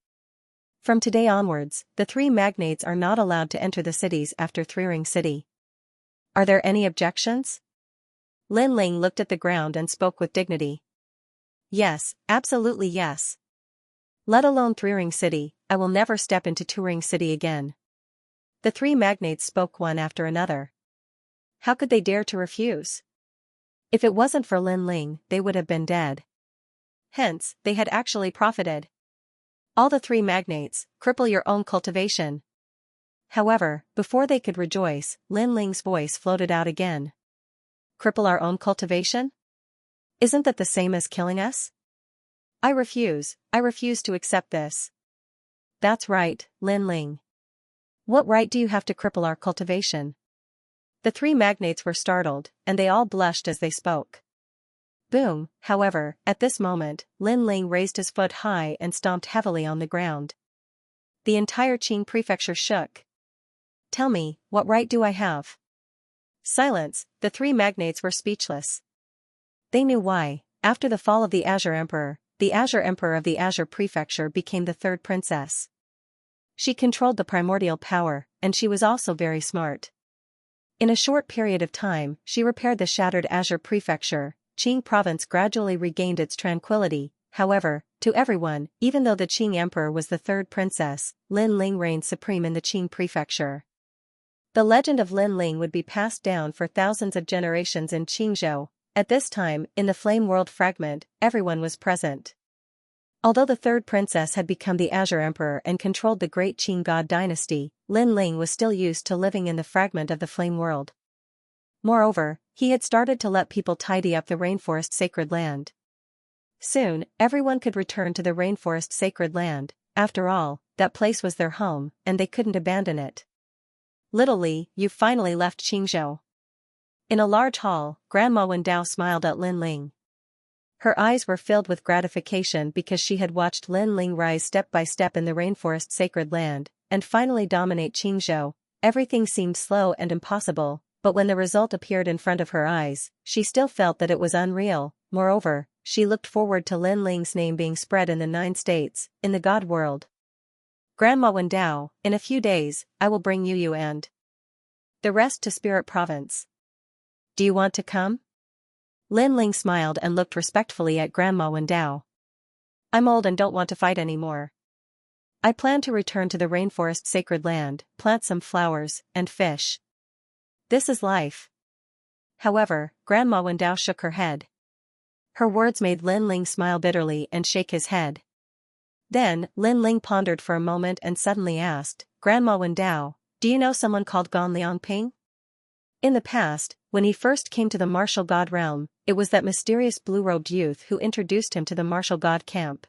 From today onwards, the 3 magnates are not allowed to enter the cities after Threering City. Are there any objections? Lin Ling looked at the ground and spoke with dignity. Yes, absolutely yes. Let alone Threering City, I will never step into Turing City again. The 3 magnates spoke one after another. How could they dare to refuse? If it wasn't for Lin Ling, they would have been dead. Hence, they had actually profited. All the 3 magnates, cripple your own cultivation. However, before they could rejoice, Lin Ling's voice floated out again. Cripple our own cultivation? Isn't that the same as killing us? I refuse to accept this. That's right, Lin Ling. What right do you have to cripple our cultivation? The 3 magnates were startled, and they all blushed as they spoke. Boom, however, at this moment, Lin Ling raised his foot high and stomped heavily on the ground. The entire Qing Prefecture shook. Tell me, what right do I have? Silence, the 3 magnates were speechless. They knew why. After the fall of the Azure Emperor of the Azure Prefecture became the 3rd princess. She controlled the primordial power, and she was also very smart. In a short period of time, she repaired the shattered Azure Prefecture. Qing province gradually regained its tranquility. However, to everyone, even though the Qing Emperor was the 3rd princess, Lin Ling reigned supreme in the Qing Prefecture. The legend of Lin Ling would be passed down for thousands of generations in Qingzhou. At this time, in the Flame World fragment, everyone was present. Although the third princess had become the Azure Emperor and controlled the great Qing God dynasty, Lin Ling was still used to living in the fragment of the Flame World. Moreover, he had started to let people tidy up the rainforest sacred land. Soon, everyone could return to the rainforest sacred land. After all, that place was their home, and they couldn't abandon it. Little Li, you finally left Qingzhou. In a large hall, Grandma Wendao smiled at Lin Ling. Her eyes were filled with gratification because she had watched Lin Ling rise step by step in the rainforest sacred land, and finally dominate Qingzhou. Everything seemed slow and impossible, but when the result appeared in front of her eyes, she still felt that it was unreal. Moreover, she looked forward to Lin Ling's name being spread in the 9 states, in the God world. Grandma Wendao, in a few days, I will bring you and the rest to Spirit Province. Do you want to come? Lin Ling smiled and looked respectfully at Grandma Wendao. I'm old and don't want to fight anymore. I plan to return to the rainforest sacred land, plant some flowers, and fish. This is life. However, Grandma Wendao shook her head. Her words made Lin Ling smile bitterly and shake his head. Then, Lin Ling pondered for a moment and suddenly asked, Grandma Wendao, do you know someone called Gan Liangping? In the past, when he first came to the martial god realm, it was that mysterious blue-robed youth who introduced him to the martial god camp.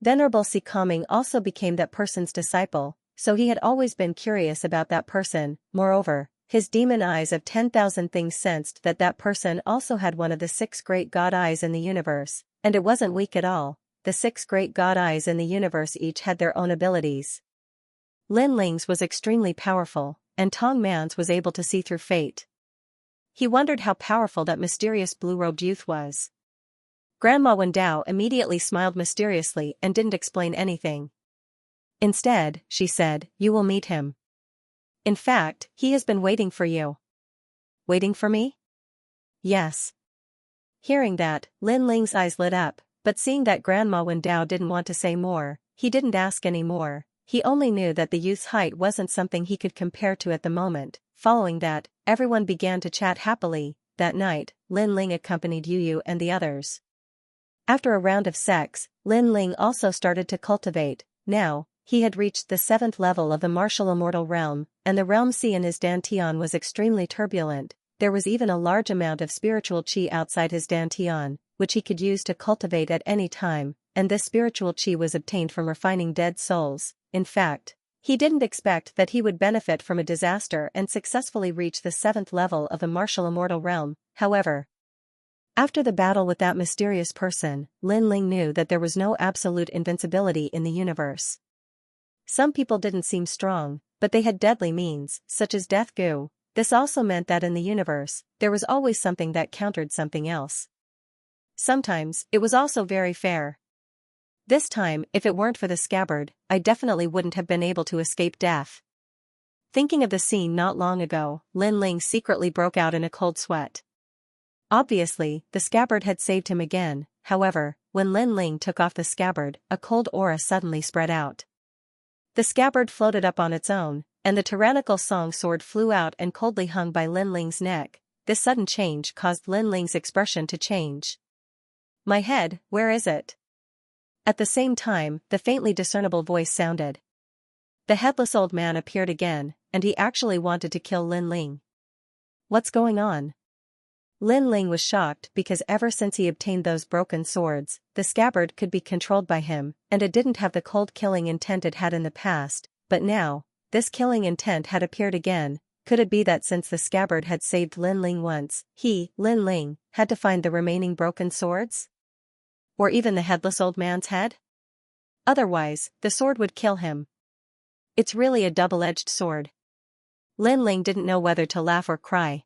Venerable Si Kaming also became that person's disciple, so he had always been curious about that person. Moreover, his demon eyes of 10,000 things sensed that that person also had one of the 6 great god eyes in the universe, and it wasn't weak at all. The 6 great god eyes in the universe each had their own abilities. Lin Ling's was extremely powerful, and Tong Man's was able to see through fate. He wondered how powerful that mysterious blue-robed youth was. Grandma Wendao immediately smiled mysteriously and didn't explain anything. Instead, she said, you will meet him. In fact, he has been waiting for you. Waiting for me? Yes. Hearing that, Lin Ling's eyes lit up, but seeing that Grandma Wendao didn't want to say more, he didn't ask any more. He only knew that the youth's height wasn't something he could compare to at the moment. Following that, everyone began to chat happily. That night, Lin Ling accompanied Yu and the others. After a round of sex, Lin Ling also started to cultivate. Now, he had reached the 7th level of the martial immortal realm, and the realm sea in his dantian was extremely turbulent. There was even a large amount of spiritual qi outside his dantian, which he could use to cultivate at any time, and this spiritual qi was obtained from refining dead souls. In fact, he didn't expect that he would benefit from a disaster and successfully reach the 7th level of the martial immortal realm. However, after the battle with that mysterious person, Lin Ling knew that there was no absolute invincibility in the universe. Some people didn't seem strong, but they had deadly means, such as death goo. This also meant that in the universe, there was always something that countered something else. Sometimes, it was also very fair. This time, if it weren't for the scabbard, I definitely wouldn't have been able to escape death. Thinking of the scene not long ago, Lin Ling secretly broke out in a cold sweat. Obviously, the scabbard had saved him again. However, when Lin Ling took off the scabbard, a cold aura suddenly spread out. The scabbard floated up on its own, and the tyrannical song sword flew out and coldly hung by Lin Ling's neck. This sudden change caused Lin Ling's expression to change. My head, where is it? At the same time, the faintly discernible voice sounded. The headless old man appeared again, and he actually wanted to kill Lin Ling. What's going on? Lin Ling was shocked because ever since he obtained those broken swords, the scabbard could be controlled by him, and it didn't have the cold killing intent it had in the past, but now, this killing intent had appeared again. Could it be that since the scabbard had saved Lin Ling once, he, Lin Ling, had to find the remaining broken swords? Or even the headless old man's head? Otherwise, the sword would kill him. It's really a double-edged sword. Lin Ling didn't know whether to laugh or cry.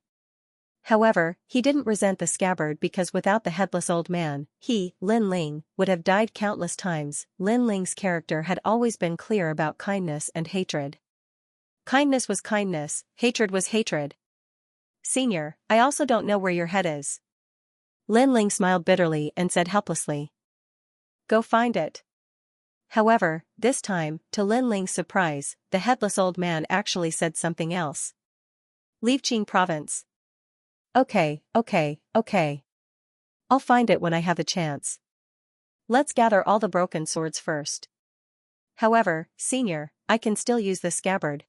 However, he didn't resent the scabbard because without the headless old man, he, Lin Ling, would have died countless times. Lin Ling's character had always been clear about kindness and hatred. Kindness was kindness, hatred was hatred. Senior, I also don't know where your head is. Lin Ling smiled bitterly and said helplessly. Go find it. However, this time, to Lin Ling's surprise, the headless old man actually said something else. Leave Qing province. Okay. I'll find it when I have the chance. Let's gather all the broken swords first. However, senior, I can still use the scabbard.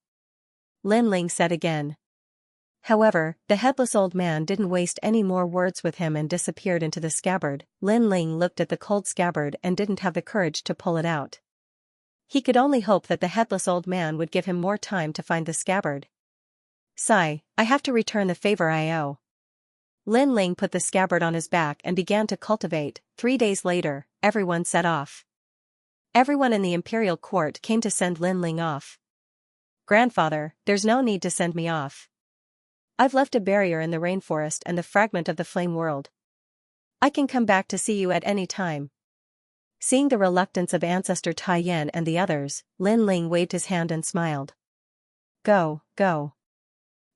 Lin Ling said again. However, the headless old man didn't waste any more words with him and disappeared into the scabbard. Lin Ling looked at the cold scabbard and didn't have the courage to pull it out. He could only hope that the headless old man would give him more time to find the scabbard. Sigh, I have to return the favor I owe. Lin Ling put the scabbard on his back and began to cultivate. 3 days later, everyone set off. Everyone in the imperial court came to send Lin Ling off. Grandfather, there's no need to send me off. I've left a barrier in the rainforest and the fragment of the flame world. I can come back to see you at any time. Seeing the reluctance of Ancestor Tai Yan and the others, Lin Ling waved his hand and smiled. Go.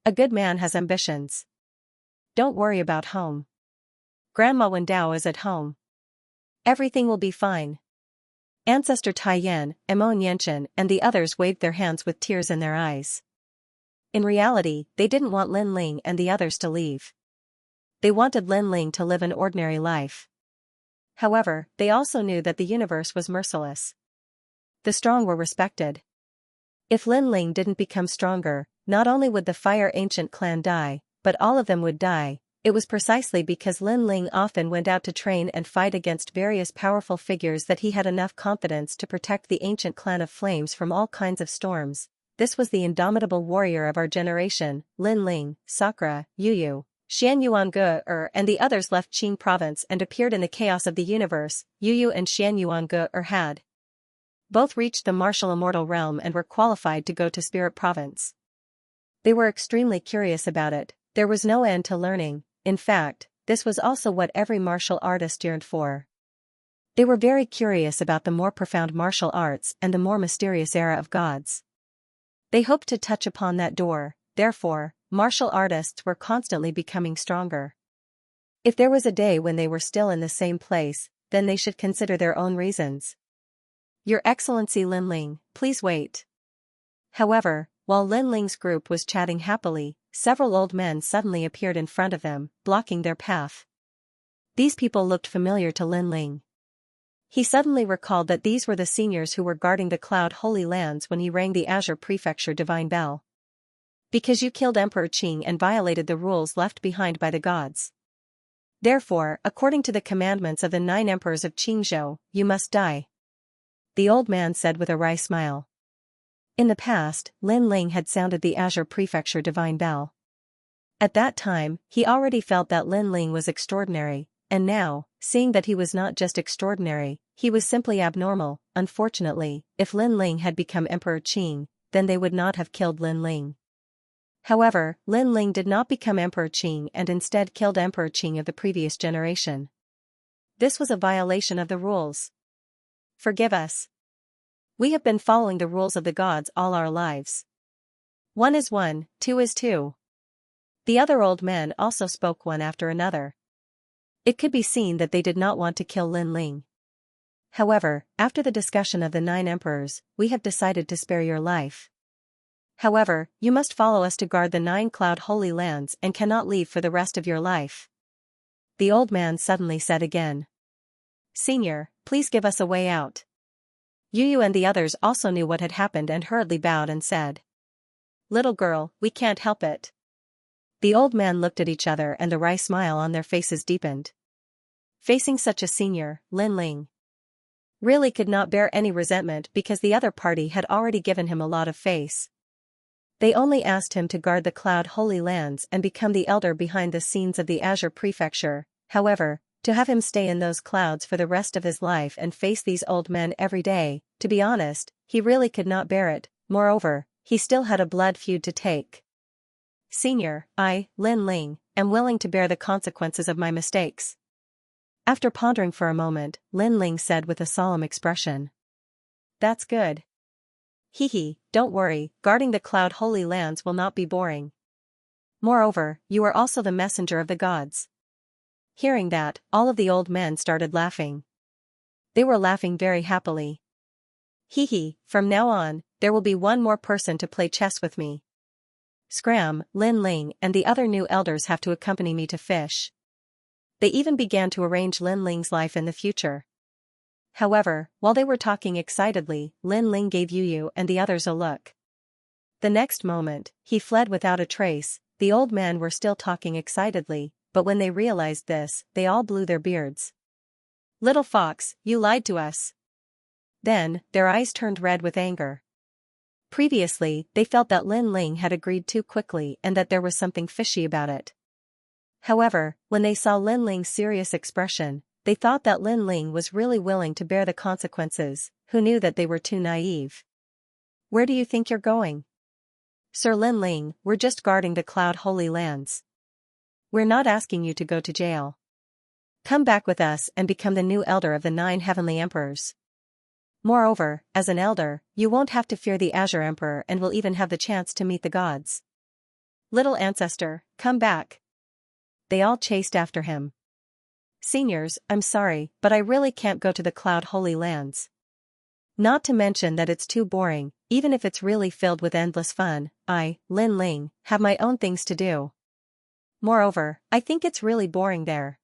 A good man has ambitions. Don't worry about home. Grandma Wendao is at home. Everything will be fine. Ancestor Tai Yan, Emo Nianchen and the others waved their hands with tears in their eyes. In reality, they didn't want Lin Ling and the others to leave. They wanted Lin Ling to live an ordinary life. However, they also knew that the universe was merciless. The strong were respected. If Lin Ling didn't become stronger, not only would the Fire Ancient clan die, but all of them would die. It was precisely because Lin Ling often went out to train and fight against various powerful figures that he had enough confidence to protect the ancient clan of flames from all kinds of storms. This was the indomitable warrior of our generation. Lin Ling, Sakura, Yu, Xianyuange and the others left Qing province and appeared in the chaos of the universe. Yu and Xianyuange had both reached the martial immortal realm and were qualified to go to Spirit Province. They were extremely curious about it. There was no end to learning. In fact, this was also what every martial artist yearned for. They were very curious about the more profound martial arts and the more mysterious era of gods. They hoped to touch upon that door. Therefore, martial artists were constantly becoming stronger. If there was a day when they were still in the same place, then they should consider their own reasons. Your Excellency Lin Ling, please wait. However, while Lin Ling's group was chatting happily, several old men suddenly appeared in front of them, blocking their path. These people looked familiar to Lin Ling. He suddenly recalled that these were the seniors who were guarding the Cloud Holy Lands when he rang the Azure Prefecture Divine Bell. Because you killed Emperor Qing and violated the rules left behind by the gods. Therefore, according to the commandments of the 9 emperors of Qingzhou, you must die. The old man said with a wry smile. In the past, Lin Ling had sounded the Azure Prefecture Divine Bell. At that time, he already felt that Lin Ling was extraordinary, and now, seeing that he was not just extraordinary, he was simply abnormal. Unfortunately, if Lin Ling had become Emperor Qing, then they would not have killed Lin Ling. However, Lin Ling did not become Emperor Qing and instead killed Emperor Qing of the previous generation. This was a violation of the rules. Forgive us. We have been following the rules of the gods all our lives. 1 is 1, 2 is 2. The other old men also spoke one after another. It could be seen that they did not want to kill Lin Ling. However, after the discussion of the 9 emperors, we have decided to spare your life. However, you must follow us to guard the 9 Cloud Holy Lands and cannot leave for the rest of your life. The old man suddenly said again. Senior, please give us a way out. Yu and the others also knew what had happened and hurriedly bowed and said. Little girl, we can't help it. The old man looked at each other and the wry smile on their faces deepened. Facing such a senior, Lin Ling really could not bear any resentment because the other party had already given him a lot of face. They only asked him to guard the Cloud Holy Lands and become the elder behind the scenes of the Azure Prefecture. However, to have him stay in those clouds for the rest of his life and face these old men every day, to be honest, he really could not bear it. Moreover, he still had a blood feud to take. Senior, I, Lin Ling, am willing to bear the consequences of my mistakes. After pondering for a moment, Lin Ling said with a solemn expression. That's good. Don't worry, guarding the Cloud Holy Lands will not be boring. Moreover, you are also the messenger of the gods. Hearing that, all of the old men started laughing. They were laughing very happily. From now on, there will be one more person to play chess with me. Scram, Lin Ling and the other new elders have to accompany me to fish. They even began to arrange Lin Ling's life in the future. However, while they were talking excitedly, Lin Ling gave Yu and the others a look. The next moment, he fled without a trace. The old men were still talking excitedly, but when they realized this, they all blew their beards. "Little fox, you lied to us." Then, their eyes turned red with anger. Previously, they felt that Lin Ling had agreed too quickly and that there was something fishy about it. However, when they saw Lin Ling's serious expression, they thought that Lin Ling was really willing to bear the consequences. Who knew that they were too naive? "Where do you think you're going?" "Sir Lin Ling, we're just guarding the Cloud Holy Lands. We're not asking you to go to jail. Come back with us and become the new elder of the 9 heavenly emperors. Moreover, as an elder, you won't have to fear the Azure Emperor and will even have the chance to meet the gods. Little ancestor, come back." They all chased after him. "Seniors, I'm sorry, but I really can't go to the Cloud Holy Lands. Not to mention that it's too boring, even if it's really filled with endless fun. I, Lin Ling, have my own things to do. Moreover, I think it's really boring there.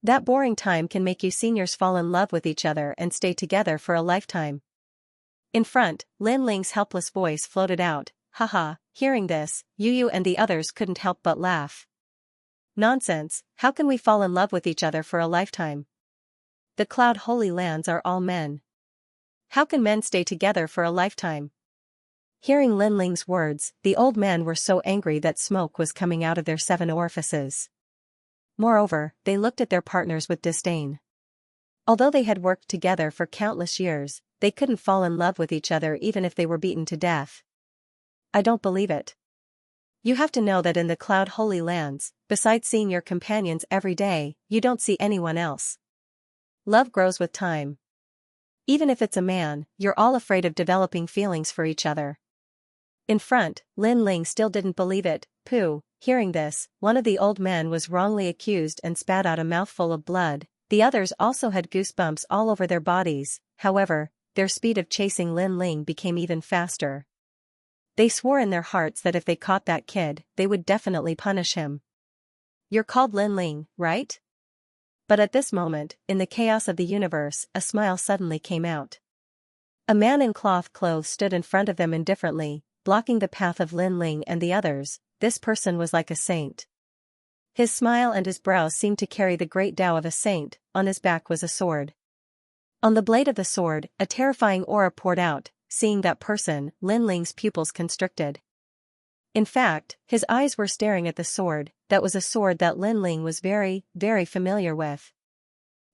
That boring time can make you seniors fall in love with each other and stay together for a lifetime." In front, Lin Ling's helpless voice floated out, "Haha." Hearing this, Yu and the others couldn't help but laugh. "Nonsense, how can we fall in love with each other for a lifetime? The Cloud Holy Lands are all men. How can men stay together for a lifetime?" Hearing Lin Ling's words, the old men were so angry that smoke was coming out of their 7 orifices. Moreover, they looked at their partners with disdain. Although they had worked together for countless years, they couldn't fall in love with each other even if they were beaten to death. "I don't believe it. You have to know that in the Cloud Holy Lands, besides seeing your companions every day, you don't see anyone else. Love grows with time. Even if it's a man, you're all afraid of developing feelings for each other." In front, Lin Ling still didn't believe it. "Pooh." Hearing this, one of the old men was wrongly accused and spat out a mouthful of blood. The others also had goosebumps all over their bodies. However, their speed of chasing Lin Ling became even faster. They swore in their hearts that if they caught that kid, they would definitely punish him. "You're called Lin Ling, right?" But at this moment, in the chaos of the universe, a smile suddenly came out. A man in cloth clothes stood in front of them indifferently, blocking the path of Lin Ling and the others. This person was like a saint. His smile and his brows seemed to carry the great Tao of a saint. On his back was a sword. On the blade of the sword, a terrifying aura poured out. Seeing that person, Lin Ling's pupils constricted. In fact, his eyes were staring at the sword. That was a sword that Lin Ling was very, very familiar with.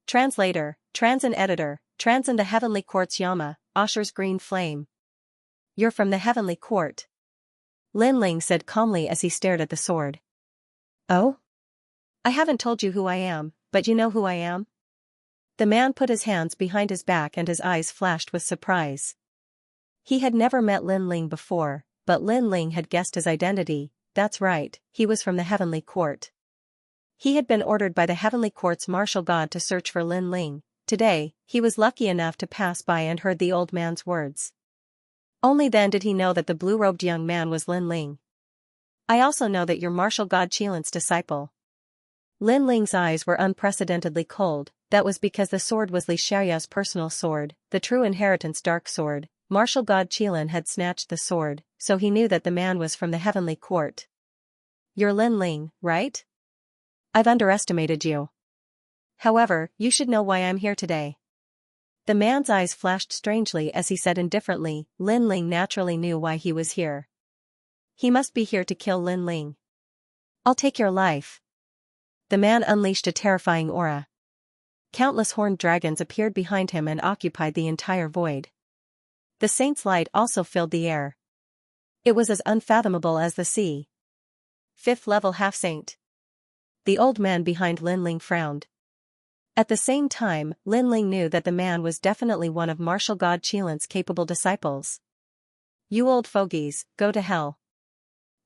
Translator, Transin Editor, Transin the Heavenly Court's Yama, Asher's Green Flame. "You're from the Heavenly Court," Lin Ling said calmly as he stared at the sword. "Oh? I haven't told you who I am, but you know who I am?" The man put his hands behind his back and his eyes flashed with surprise. He had never met Lin Ling before, but Lin Ling had guessed his identity. That's right, he was from the Heavenly Court. He had been ordered by the Heavenly Court's martial god to search for Lin Ling. Today, he was lucky enough to pass by and heard the old man's words. Only then did he know that the blue-robed young man was Lin Ling. "I also know that you're martial god Qilin's disciple." Lin Ling's eyes were unprecedentedly cold. That was because the sword was Li Xiaoya's personal sword, the true inheritance dark sword. Martial god Qilin had snatched the sword, so he knew that the man was from the Heavenly Court. "You're Lin Ling, right? I've underestimated you. However, you should know why I'm here today." The man's eyes flashed strangely as he said indifferently. Lin Ling naturally knew why he was here. He must be here to kill Lin Ling. "I'll take your life." The man unleashed a terrifying aura. Countless horned dragons appeared behind him and occupied the entire void. The saint's light also filled the air. It was as unfathomable as the sea. 5th level half-saint. The old man behind Lin Ling frowned. At the same time, Lin Ling knew that the man was definitely one of martial god Qilin's capable disciples. "You old fogies, go to hell.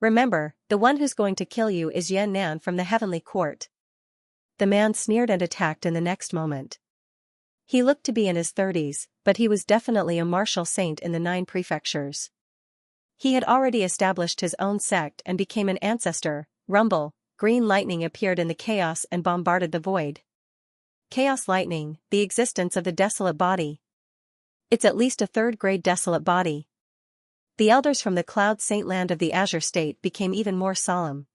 Remember, the one who's going to kill you is Yan Nan from the Heavenly Court." The man sneered and attacked in the next moment. He looked to be in his 30s, but he was definitely a martial saint in the 9 prefectures. He had already established his own sect and became an ancestor. Rumble, green lightning appeared in the chaos and bombarded the void. Chaos lightning, the existence of the desolate body. It's at least a third-grade desolate body. The elders from the Cloud Saint land of the Azure State became even more solemn.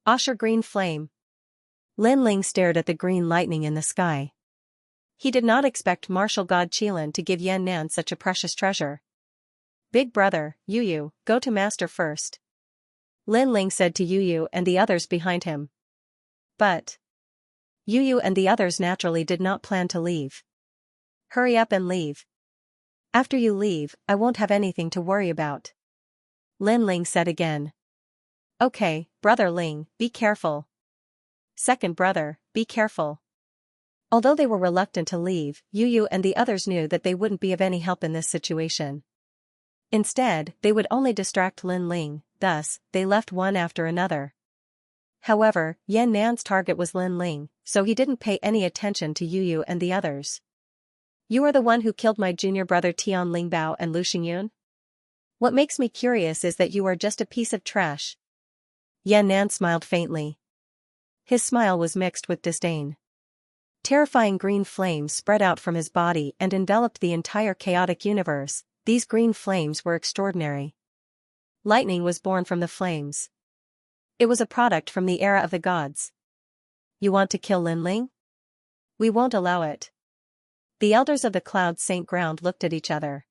Osher green flame. Lin Ling stared at the green lightning in the sky. He did not expect martial god Qilin to give Yan Nan such a precious treasure. Big brother, Yu, go to master first. Lin Ling said to Yu and the others behind him. But Yu and the others naturally did not plan to leave. Hurry up and leave. After you leave, I won't have anything to worry about. Lin Ling said again. Okay, brother Ling, be careful. Second brother, be careful. Although they were reluctant to leave, Yu and the others knew that they wouldn't be of any help in this situation. Instead, they would only distract Lin Ling, thus, they left one after another. However, Yan Nan's target was Lin Ling, so he didn't pay any attention to Yu and the others. You are the one who killed my junior brother Tian Lingbao and Lu Xingyun? What makes me curious is that you are just a piece of trash. Yan Nan smiled faintly. His smile was mixed with disdain. Terrifying green flames spread out from his body and enveloped the entire chaotic universe. These green flames were extraordinary. Lightning was born from the flames. It was a product from the era of the gods. You want to kill Lin Ling? We won't allow it. The elders of the Cloud Saint ground looked at each other.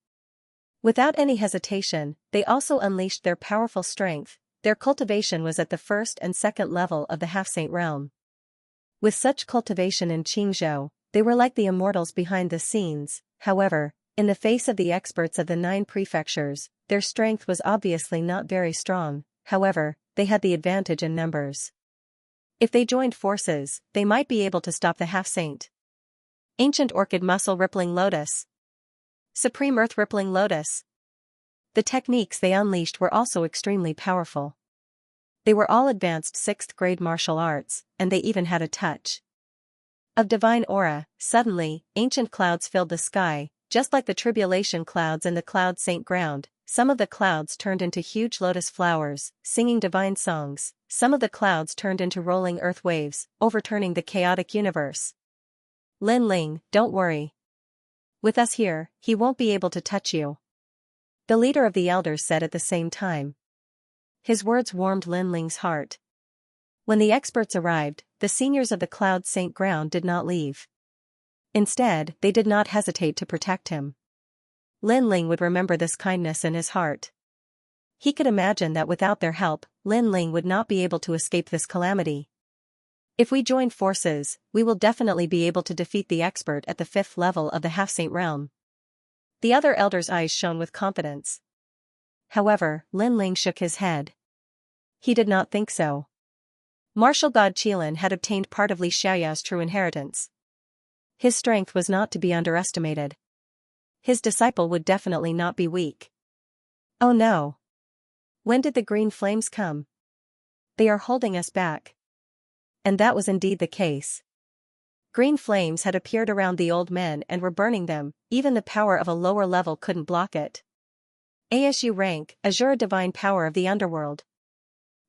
Without any hesitation, they also unleashed their powerful strength. Their cultivation was at the first and second level of the half-saint realm. With such cultivation in Qingzhou, they were like the immortals behind the scenes. However, in the face of the experts of the 9 prefectures, their strength was obviously not very strong. However, they had the advantage in numbers. If they joined forces, they might be able to stop the half-saint. Ancient Orchid Muscle Rippling Lotus. Supreme Earth Rippling Lotus. The techniques they unleashed were also extremely powerful. They were all advanced 6th grade martial arts, and they even had a touch of divine aura. Suddenly, ancient clouds filled the sky, just like the tribulation clouds in the Cloud Saint ground. Some of the clouds turned into huge lotus flowers, singing divine songs. Some of the clouds turned into rolling earth waves, overturning the chaotic universe. Lin Ling, don't worry. With us here, he won't be able to touch you. The leader of the elders said at the same time. His words warmed Lin Ling's heart. When the experts arrived, the seniors of the Cloud Saint ground did not leave. Instead, they did not hesitate to protect him. Lin Ling would remember this kindness in his heart. He could imagine that without their help, Lin Ling would not be able to escape this calamity. If we join forces, we will definitely be able to defeat the expert at the 5th level of the half-saint realm. The other elders' eyes shone with confidence. However, Lin Ling shook his head. He did not think so. Martial god Qilin had obtained part of Li Xiaoyao's true inheritance. His strength was not to be underestimated. His disciple would definitely not be weak. Oh no. When did the green flames come? They are holding us back. And that was indeed the case. Green flames had appeared around the old men and were burning them. Even the power of a lower level couldn't block it. ASU rank, Azure divine power of the underworld.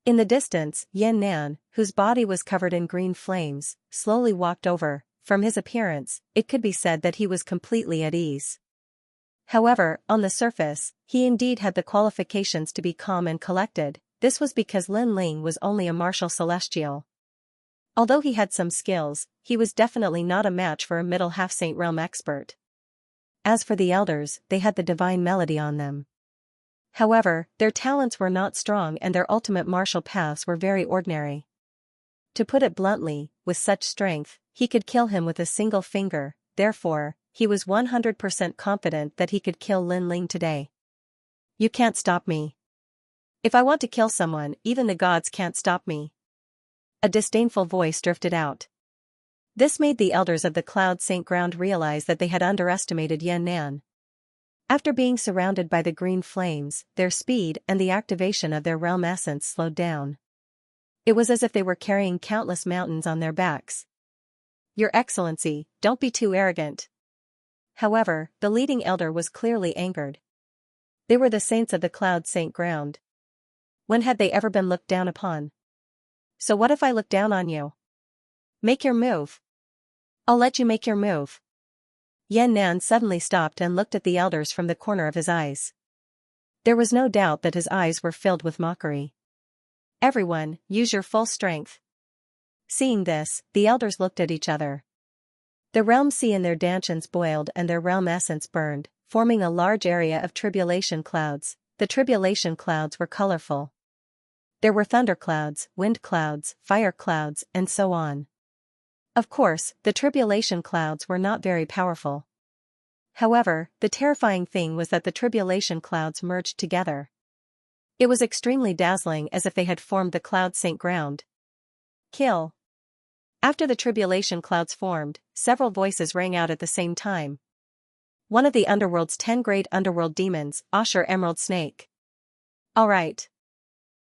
In the distance, Yan Nan, whose body was covered in green flames, slowly walked over. From his appearance, it could be said that he was completely at ease. However, on the surface, he indeed had the qualifications to be calm and collected. This was because Lin Ling was only a martial celestial. Although he had some skills, he was definitely not a match for a middle half-saint realm expert. As for the elders, they had the divine melody on them. However, their talents were not strong and their ultimate martial paths were very ordinary. To put it bluntly, with such strength, he could kill him with a single finger. Therefore, he was 100% confident that he could kill Lin Ling today. You can't stop me. If I want to kill someone, even the gods can't stop me. A disdainful voice drifted out. This made the elders of the Cloud Saint ground realize that they had underestimated Yan Nan. After being surrounded by the green flames, their speed and the activation of their realm essence slowed down. It was as if they were carrying countless mountains on their backs. Your Excellency, don't be too arrogant. However, the leading elder was clearly angered. They were the saints of the cloud saint ground. When had they ever been looked down upon? So what if I look down on you? Make your move. I'll let you make your move. Yan'an suddenly stopped and looked at the elders from the corner of his eyes. There was no doubt that his eyes were filled with mockery. Everyone, use your full strength. Seeing this, the elders looked at each other. The realm sea in their dantians boiled and their realm essence burned, forming a large area of tribulation clouds. The tribulation clouds were colorful. There were thunder clouds, wind clouds, fire clouds, and so on. Of course, the tribulation clouds were not very powerful. However, the terrifying thing was that the tribulation clouds merged together. It was extremely dazzling, as if they had formed the cloud saint ground. Kill. After the tribulation clouds formed, several voices rang out at the same time. One of the underworld's 10 great underworld demons, Ashur Emerald Snake. All right.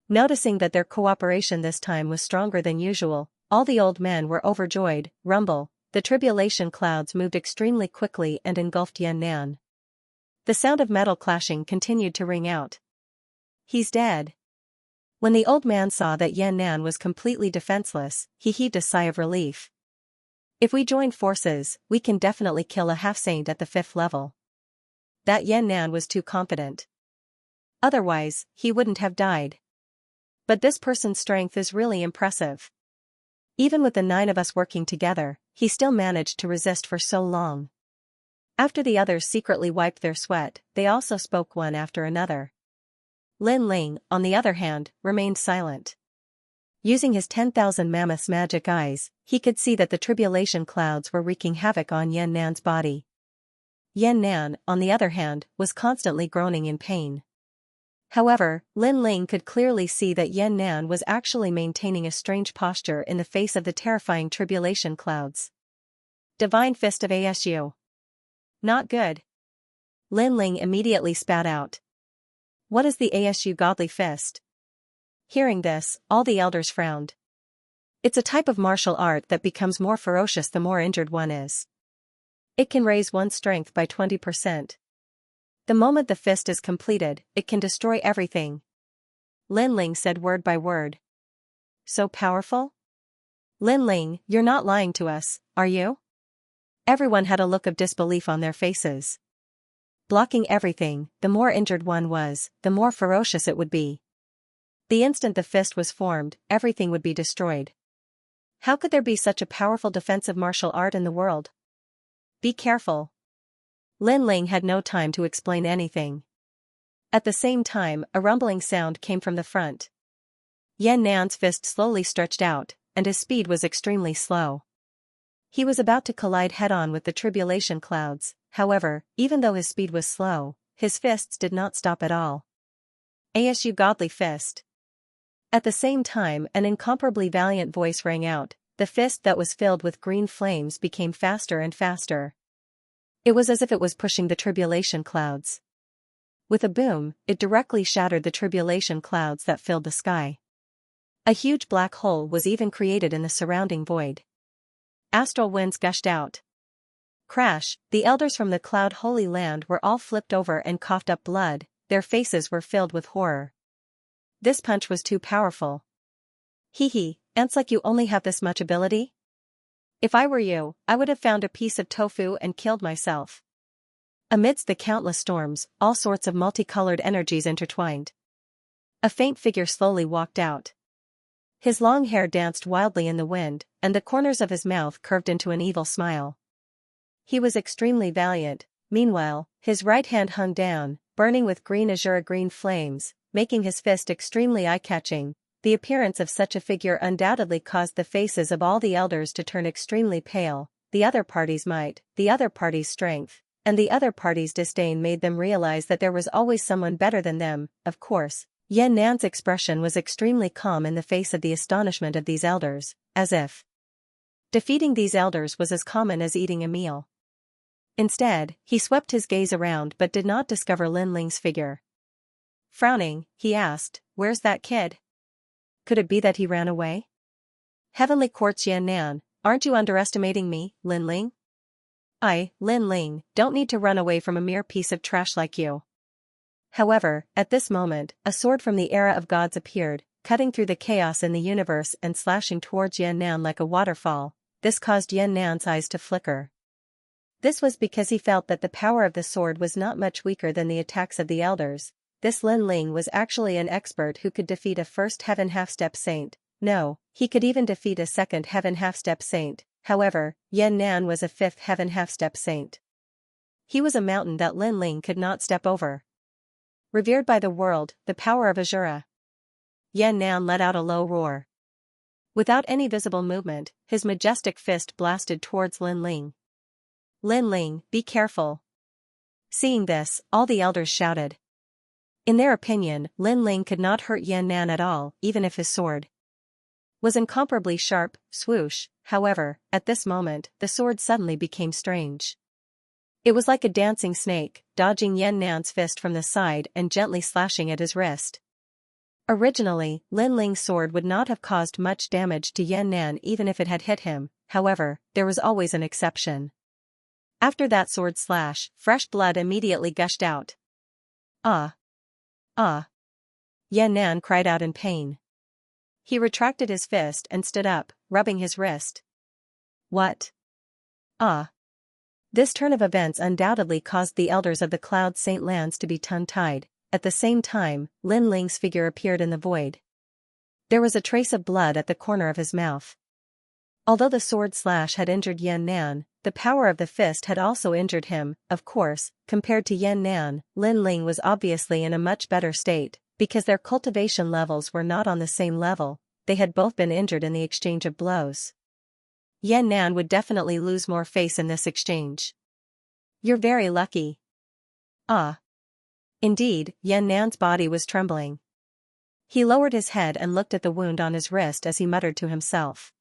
Noticing that their cooperation this time was stronger than usual, all the old men were overjoyed. Rumble. The tribulation clouds moved extremely quickly and engulfed Yan'an. The sound of metal clashing continued to ring out. He's dead. When the old man saw that Yan'an was completely defenseless, he heaved a sigh of relief. If we join forces, we can definitely kill a half-saint at the 5th level. That Yan'an was too confident. Otherwise, he wouldn't have died. But this person's strength is really impressive. Even with the 9 of us working together, he still managed to resist for so long. After the others secretly wiped their sweat, they also spoke one after another. Lin Ling, on the other hand, remained silent. Using his 10,000 mammoths' magic eyes, he could see that the tribulation clouds were wreaking havoc on Yan'an's body. Yan'an, on the other hand, was constantly groaning in pain. However, Lin Ling could clearly see that Yan'an was actually maintaining a strange posture in the face of the terrifying tribulation clouds. Divine Fist of Asu. Not good. Lin Ling immediately spat out. What is the Asu Godly Fist? Hearing this, all the elders frowned. It's a type of martial art that becomes more ferocious the more injured one is. It can raise one's strength by 20%. The moment the fist is completed, it can destroy everything. Lin Ling said word by word. So powerful? Lin Ling, you're not lying to us, are you? Everyone had a look of disbelief on their faces. Blocking everything, the more injured one was, the more ferocious it would be. The instant the fist was formed, everything would be destroyed. How could there be such a powerful defensive martial art in the world? Be careful. Lin Ling had no time to explain anything. At the same time, a rumbling sound came from the front. Yan'an's fist slowly stretched out, and his speed was extremely slow. He was about to collide head-on with the tribulation clouds. However, even though his speed was slow, his fists did not stop at all. Asu Godly Fist. At the same time, an incomparably valiant voice rang out. The fist that was filled with green flames became faster and faster. It was as if it was pushing the tribulation clouds. With a boom, it directly shattered the tribulation clouds that filled the sky. A huge black hole was even created in the surrounding void. Astral winds gushed out. Crash, the elders from the Cloud Holy Land were all flipped over and coughed up blood, their faces were filled with horror. This punch was too powerful. Hee, ants like you only have this much ability? If I were you, I would have found a piece of tofu and killed myself. Amidst the countless storms, all sorts of multicolored energies intertwined. A faint figure slowly walked out. His long hair danced wildly in the wind, and the corners of his mouth curved into an evil smile. He was extremely valiant. Meanwhile, his right hand hung down, burning with green azure green flames, making his fist extremely eye-catching. The appearance of such a figure undoubtedly caused the faces of all the elders to turn extremely pale. The other party's might, the other party's strength, and the other party's disdain made them realize that there was always someone better than them. Of course, Yan'an's expression was extremely calm in the face of the astonishment of these elders, as if defeating these elders was as common as eating a meal. Instead, he swept his gaze around but did not discover Lin Ling's figure. Frowning, he asked, "Where's that kid? Could it be that he ran away?" Heavenly Quartz Yan'an, aren't you underestimating me, Lin Ling? I, Lin Ling, don't need to run away from a mere piece of trash like you. However, at this moment, a sword from the era of gods appeared, cutting through the chaos in the universe and slashing towards Yan'an like a waterfall. This caused Yan'an's eyes to flicker. This was because he felt that the power of the sword was not much weaker than the attacks of the elders. This Lin Ling was actually an expert who could defeat a first heaven half-step saint. No, he could even defeat a second heaven half-step saint. However, Yan'an was a fifth heaven half-step saint. He was a mountain that Lin Ling could not step over. Revered by the world, the power of Azura. Yan'an let out a low roar. Without any visible movement, his majestic fist blasted towards Lin Ling. Lin Ling, be careful. Seeing this, all the elders shouted. In their opinion, Lin Ling could not hurt Yan'an at all, even if his sword was incomparably sharp. Swoosh. However, at this moment, the sword suddenly became strange. It was like a dancing snake, dodging Yan'an's fist from the side and gently slashing at his wrist. Originally, Lin Ling's sword would not have caused much damage to Yan'an even if it had hit him. However, there was always an exception. After that sword slash, fresh blood immediately gushed out. Ah! Ah! Yan'an cried out in pain. He retracted his fist and stood up, rubbing his wrist. What? Ah! This turn of events undoubtedly caused the elders of the Cloud Saint lands to be tongue-tied. At the same time, Lin Ling's figure appeared in the void. There was a trace of blood at the corner of his mouth. Although the sword slash had injured Yan'an, the power of the fist had also injured him. Of course, compared to Yan'an, Lin Ling was obviously in a much better state, because their cultivation levels were not on the same level. They had both been injured in the exchange of blows. Yan'an would definitely lose more face in this exchange. You're very lucky. Ah. Indeed, Yan'an's body was trembling. He lowered his head and looked at the wound on his wrist as he muttered to himself.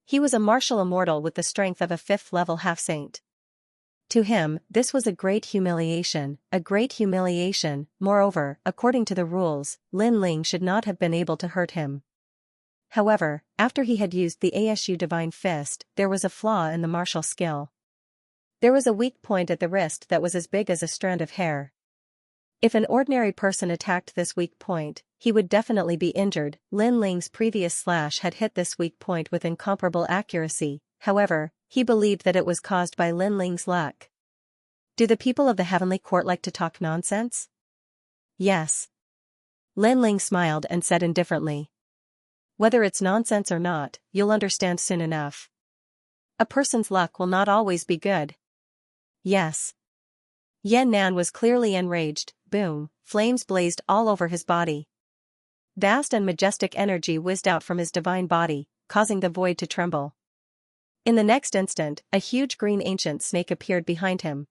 He was a martial immortal with the strength of a fifth-level half-saint. To him, this was a great humiliation, Moreover, according to the rules, Lin Ling should not have been able to hurt him. However, after he had used the ASU Divine Fist, there was a flaw in the martial skill. There was a weak point at the wrist that was as big as a strand of hair. If an ordinary person attacked this weak point, he would definitely be injured. Lin Ling's previous slash had hit this weak point with incomparable accuracy. However, he believed that it was caused by Lin Ling's luck. Do the people of the Heavenly Court like to talk nonsense? Yes. Lin Ling smiled and said indifferently. Whether it's nonsense or not, you'll understand soon enough. A person's luck will not always be good. Yes. Yan'an was clearly enraged. Boom, flames blazed all over his body. Vast and majestic energy whizzed out from his divine body, causing the void to tremble. In the next instant, a huge green ancient snake appeared behind him.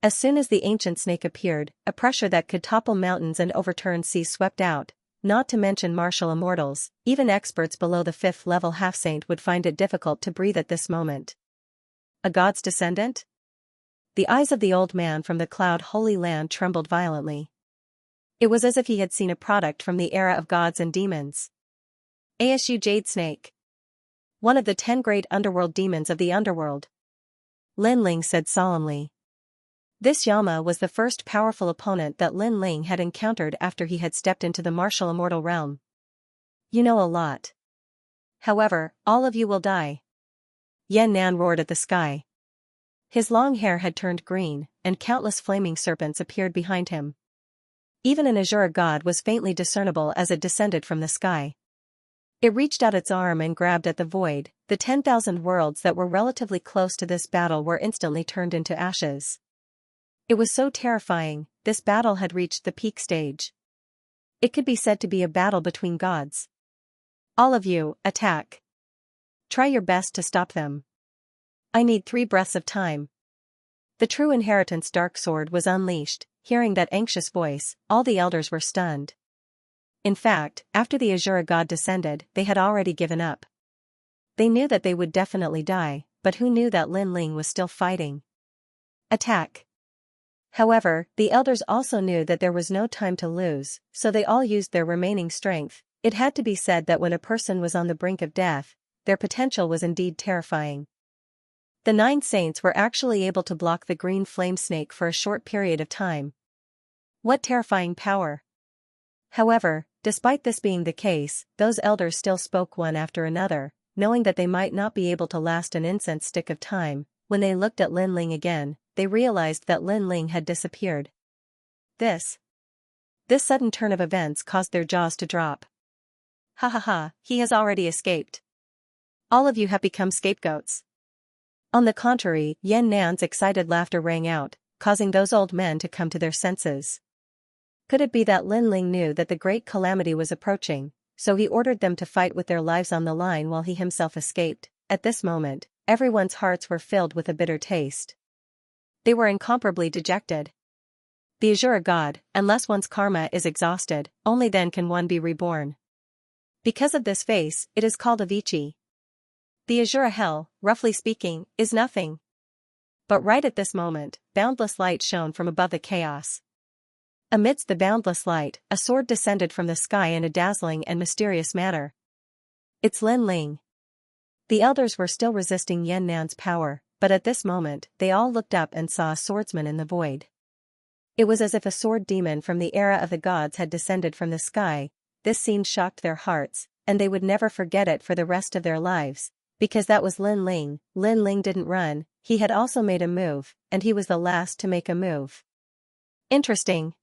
As soon as the ancient snake appeared, a pressure that could topple mountains and overturn seas swept out, not to mention martial immortals. Even experts below the fifth-level half-saint would find it difficult to breathe at this moment. A god's descendant? The eyes of the old man from the Cloud Holy Land trembled violently. It was as if he had seen a product from the era of gods and demons. ASU Jade Snake. One of the 10 great underworld demons of the underworld. Lin Ling said solemnly. This Yama was the first powerful opponent that Lin Ling had encountered after he had stepped into the martial immortal realm. You know a lot. However, all of you will die. Yan'an roared at the sky. His long hair had turned green, and countless flaming serpents appeared behind him. Even an azure god was faintly discernible as it descended from the sky. It reached out its arm and grabbed at the void. The 10,000 worlds that were relatively close to this battle were instantly turned into ashes. It was so terrifying. This battle had reached the peak stage. It could be said to be a battle between gods. All of you, attack. Try your best to stop them. I need 3 breaths of time. The true inheritance dark sword was unleashed. Hearing that anxious voice, all the elders were stunned. In fact, after the Azura god descended, they had already given up. They knew that they would definitely die, but who knew that Lin Ling was still fighting? Attack. However, the elders also knew that there was no time to lose, so they all used their remaining strength. It had to be said that when a person was on the brink of death, their potential was indeed terrifying. The 9 saints were actually able to block the green flame snake for a short period of time. What terrifying power! However, despite this being the case, those elders still spoke one after another, knowing that they might not be able to last an incense stick of time. When they looked at Lin Ling again, they realized that Lin Ling had disappeared. This sudden turn of events caused their jaws to drop. Ha ha ha, he has already escaped. All of you have become scapegoats. On the contrary, Yan Nan's excited laughter rang out, causing those old men to come to their senses. Could it be that Lin Ling knew that the great calamity was approaching, so he ordered them to fight with their lives on the line while he himself escaped? At this moment, everyone's hearts were filled with a bitter taste. They were incomparably dejected. The Azura god, unless one's karma is exhausted, only then can one be reborn. Because of this face, it is called Avicii. The Azura hell, roughly speaking, is nothing. But right at this moment, boundless light shone from above the chaos. Amidst the boundless light, a sword descended from the sky in a dazzling and mysterious manner. It's Lin Ling. The elders were still resisting Yan Nan's power, but at this moment, they all looked up and saw a swordsman in the void. It was as if a sword demon from the era of the gods had descended from the sky. This scene shocked their hearts, and they would never forget it for the rest of their lives, because that was Lin Ling. Lin Ling didn't run, he had also made a move, and he was the last to make a move. Interesting.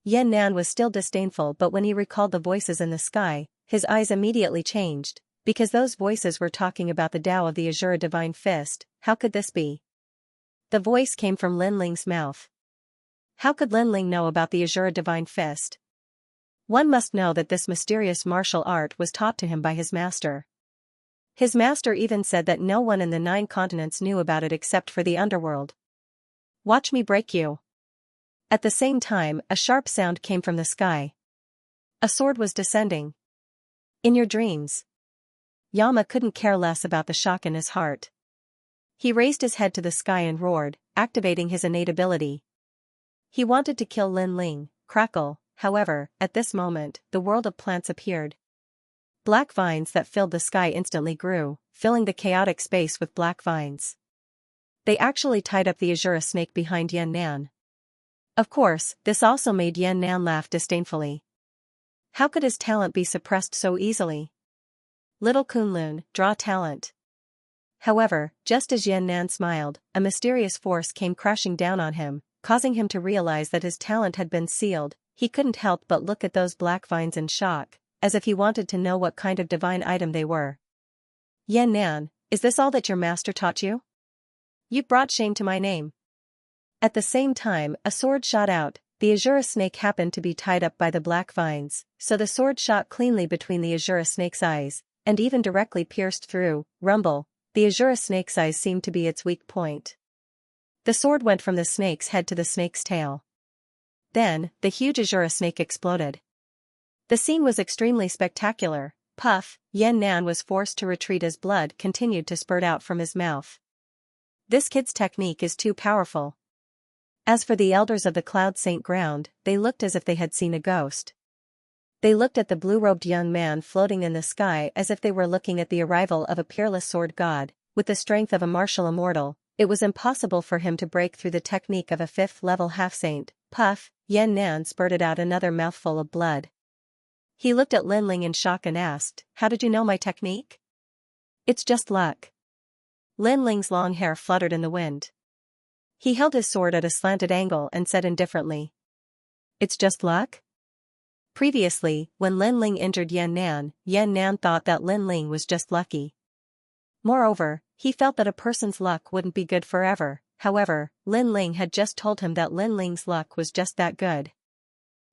Yan Nan was still disdainful, but when he recalled the voices in the sky, his eyes immediately changed, because those voices were talking about the Tao of the Azura Divine Fist. How could this be? The voice came from Lin Ling's mouth. How could Lin Ling know about the Azura Divine Fist? One must know that this mysterious martial art was taught to him by his master. His master even said that no one in the 9 continents knew about it except for the underworld. Watch me break you. At the same time, a sharp sound came from the sky. A sword was descending. In your dreams. Yama couldn't care less about the shock in his heart. He raised his head to the sky and roared, activating his innate ability. He wanted to kill Lin Ling. Crackle. However, at this moment, the world of plants appeared. Black vines that filled the sky instantly grew, filling the chaotic space with black vines. They actually tied up the Azura snake behind Yan Nan. Of course, this also made Yan Nan laugh disdainfully. How could his talent be suppressed so easily? Little Kunlun, draw talent. However, just as Yan Nan smiled, a mysterious force came crashing down on him, causing him to realize that his talent had been sealed. He couldn't help but look at those black vines in shock, as if he wanted to know what kind of divine item they were. Yan Nan, is this all that your master taught you? You've brought shame to my name. At the same time, a sword shot out. The Azura snake happened to be tied up by the black vines, so the sword shot cleanly between the Azura snake's eyes, and even directly pierced through. Rumble. The Azura snake's eyes seemed to be its weak point. The sword went from the snake's head to the snake's tail. Then, the huge Azura snake exploded. The scene was extremely spectacular. Puff, Yan Nan was forced to retreat as blood continued to spurt out from his mouth. This kid's technique is too powerful. As for the elders of the Cloud Saint ground, they looked as if they had seen a ghost. They looked at the blue-robed young man floating in the sky as if they were looking at the arrival of a peerless sword god. With the strength of a martial immortal, it was impossible for him to break through the technique of a 5th-level half-saint. Puff, Yan Nan spurted out another mouthful of blood. He looked at Lin Ling in shock and asked, "How did you know my technique?" "It's just luck." Lin Ling's long hair fluttered in the wind. He held his sword at a slanted angle and said indifferently, "It's just luck?" Previously, when Lin Ling injured Yan Nan thought that Lin Ling was just lucky. Moreover, he felt that a person's luck wouldn't be good forever. However, Lin Ling had just told him that Lin Ling's luck was just that good.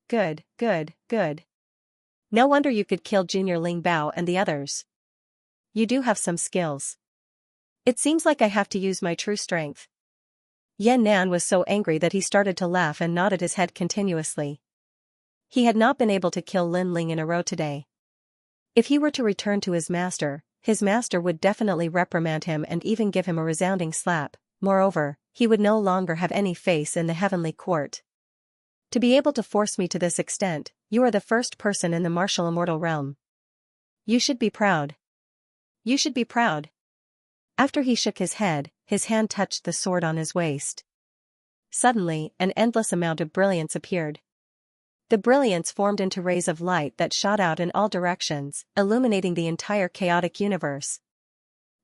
Good, good, good. No wonder you could kill Junior Ling Bao and the others. You do have some skills. It seems like I have to use my true strength. Yan Nan was so angry that he started to laugh and nodded his head continuously. He had not been able to kill Lin Ling in a row today. If he were to return to his master would definitely reprimand him and even give him a resounding slap. Moreover, he would no longer have any face in the heavenly court. To be able to force me to this extent, you are the first person in the martial immortal realm. You should be proud. You should be proud. After he shook his head, his hand touched the sword on his waist. Suddenly, an endless amount of brilliance appeared. The brilliance formed into rays of light that shot out in all directions, illuminating the entire chaotic universe.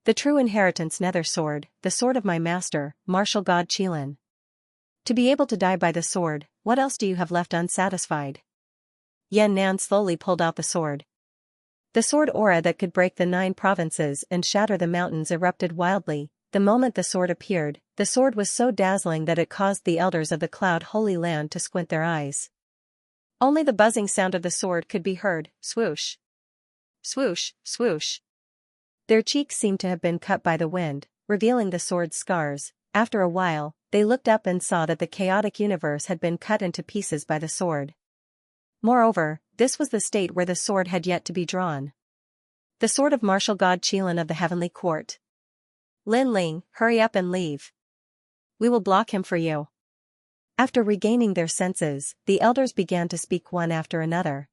The true inheritance nether sword, the sword of my master, martial god Qilin. To be able to die by the sword, what else do you have left unsatisfied? Yan'an slowly pulled out the sword. The sword aura that could break the 9 provinces and shatter the mountains erupted wildly. The moment the sword appeared, the sword was so dazzling that it caused the elders of the Cloud Holy Land to squint their eyes. Only the buzzing sound of the sword could be heard, swoosh. Swoosh, swoosh. Their cheeks seemed to have been cut by the wind, revealing the sword's scars. After a while, they looked up and saw that the chaotic universe had been cut into pieces by the sword. Moreover, this was the state where the sword had yet to be drawn. The sword of martial god Qilin of the Heavenly Court. Lin Ling, hurry up and leave. We will block him for you. After regaining their senses, the elders began to speak one after another.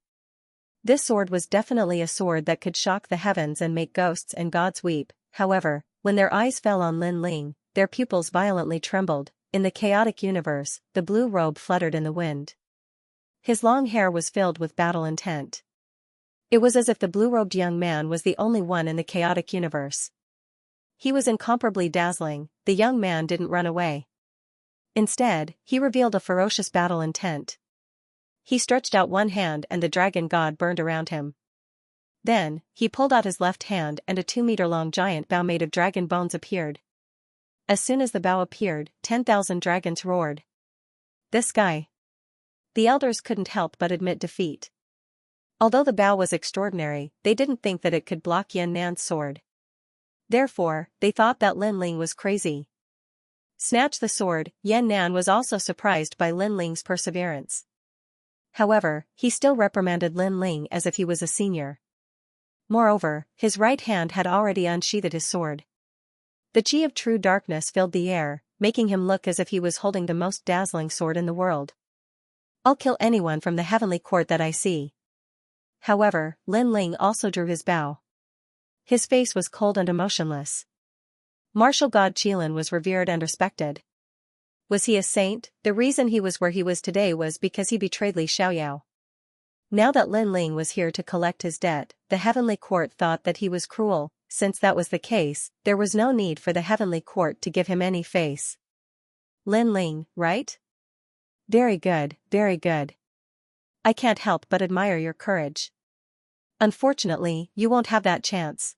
This sword was definitely a sword that could shock the heavens and make ghosts and gods weep. However, when their eyes fell on Lin Ling, their pupils violently trembled. In the chaotic universe, the blue robe fluttered in the wind. His long hair was filled with battle intent. It was as if the blue-robed young man was the only one in the chaotic universe. He was incomparably dazzling. The young man didn't run away. Instead, he revealed a ferocious battle intent. He stretched out one hand and the dragon god burned around him. Then, he pulled out his left hand and a 2-meter-long giant bow made of dragon bones appeared. As soon as the bow appeared, 10,000 dragons roared. This guy. The elders couldn't help but admit defeat. Although the bow was extraordinary, they didn't think that it could block Yan'an's sword. Therefore, they thought that Lin Ling was crazy. Snatch the sword. Yan'an was also surprised by Lin Ling's perseverance. However, he still reprimanded Lin Ling as if he was a senior. Moreover, his right hand had already unsheathed his sword. The chi of true darkness filled the air, making him look as if he was holding the most dazzling sword in the world. I'll kill anyone from the heavenly court that I see. However, Lin Ling also drew his bow. His face was cold and emotionless. Martial god Qilin was revered and respected. Was he a saint? The reason he was where he was today was because he betrayed Li Xiaoyao. Now that Lin Ling was here to collect his debt, the heavenly court thought that he was cruel. Since that was the case, there was no need for the heavenly court to give him any face. Lin Ling, right? Very good, very good. I can't help but admire your courage. Unfortunately, you won't have that chance.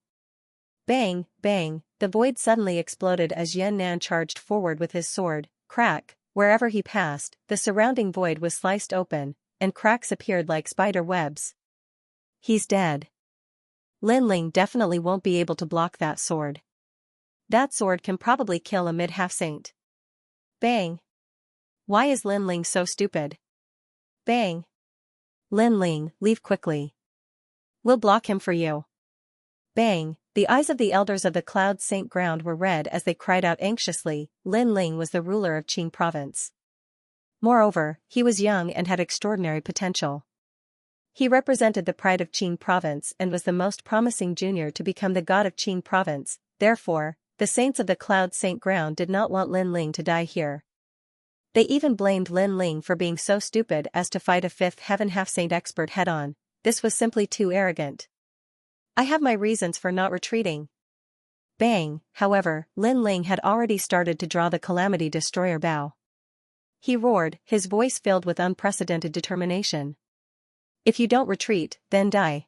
Bang, bang, the void suddenly exploded as Yan'an charged forward with his sword. Crack, wherever he passed, the surrounding void was sliced open, and cracks appeared like spider webs. He's dead. Lin Ling definitely won't be able to block that sword. That sword can probably kill a mid-half saint. Bang. Why is Lin Ling so stupid? Bang. Lin Ling, leave quickly. We'll block him for you. Bang, the eyes of the elders of the Cloud Saint ground were red as they cried out anxiously. Lin Ling was the ruler of Qing province. Moreover, he was young and had extraordinary potential. He represented the pride of Qing province and was the most promising junior to become the god of Qing province. Therefore, the saints of the Cloud Saint ground did not want Lin Ling to die here. They even blamed Lin Ling for being so stupid as to fight a 5th heaven half-saint expert head-on. This was simply too arrogant. I have my reasons for not retreating. Bang, however, Lin Ling had already started to draw the Calamity Destroyer bow. He roared, his voice filled with unprecedented determination. If you don't retreat, then die.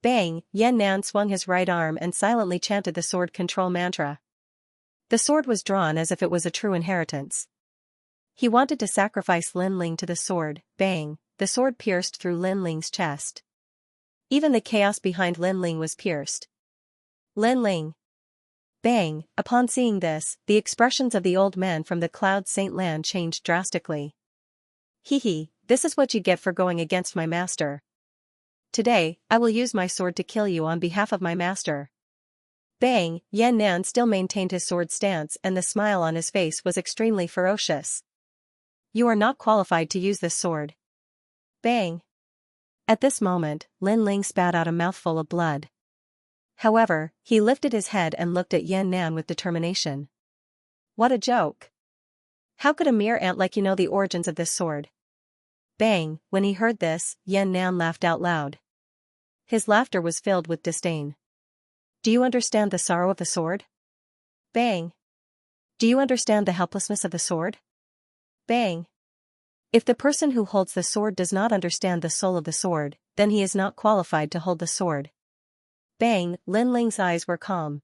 Bang, Yan'an swung his right arm and silently chanted the sword control mantra. The sword was drawn as if it was a true inheritance. He wanted to sacrifice Lin Ling to the sword. Bang, the sword pierced through Lin Ling's chest. Even the chaos behind Lin Ling was pierced. Lin Ling. Bang, upon seeing this, the expressions of the old men from the Cloud Saint land changed drastically. Hee, this is what you get for going against my master. Today, I will use my sword to kill you on behalf of my master. Bang, Yan'an still maintained his sword stance and the smile on his face was extremely ferocious. You are not qualified to use this sword. Bang. At this moment, Lin Ling spat out a mouthful of blood. However, he lifted his head and looked at Yan'an with determination. What a joke. How could a mere ant like you know the origins of this sword? Bang, when he heard this, Yan laughed out loud. His laughter was filled with disdain. Do you understand the sorrow of the sword? Bang. Do you understand the helplessness of the sword? Bang. If the person who holds the sword does not understand the soul of the sword, then he is not qualified to hold the sword. Bang, Lin Ling's eyes were calm.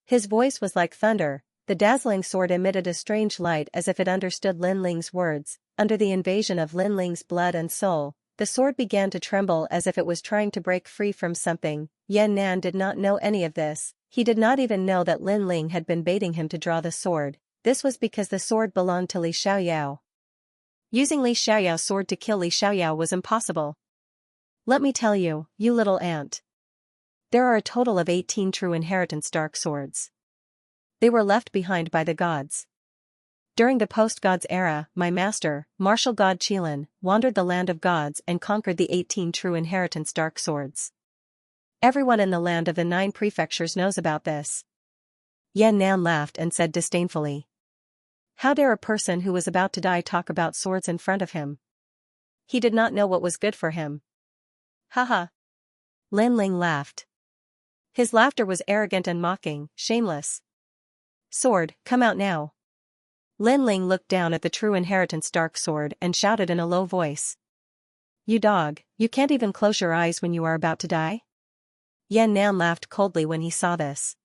His voice was like thunder. The dazzling sword emitted a strange light as if it understood Lin Ling's words. Under the invasion of Lin Ling's blood and soul, the sword began to tremble as if it was trying to break free from something. Yan did not know any of this. He did not even know that Lin Ling had been baiting him to draw the sword. This was because the sword belonged to Li Xiaoyao. Using Li Xiaoyao's sword to kill Li Xiaoyao was impossible. Let me tell you, you little ant. There are a total of 18 true inheritance dark swords. They were left behind by the gods. During the post-gods era, my master, martial god Qilin, wandered the land of gods and conquered the 18 true inheritance dark swords. Everyone in the land of the 9 prefectures knows about this. Yan laughed and said disdainfully. How dare a person who was about to die talk about swords in front of him? He did not know what was good for him. Haha. Lin Ling laughed. His laughter was arrogant and mocking, shameless. Sword, come out now. Lin Ling looked down at the true inheritance dark sword and shouted in a low voice. You dog, you can't even close your eyes when you are about to die? Yan laughed coldly when he saw this.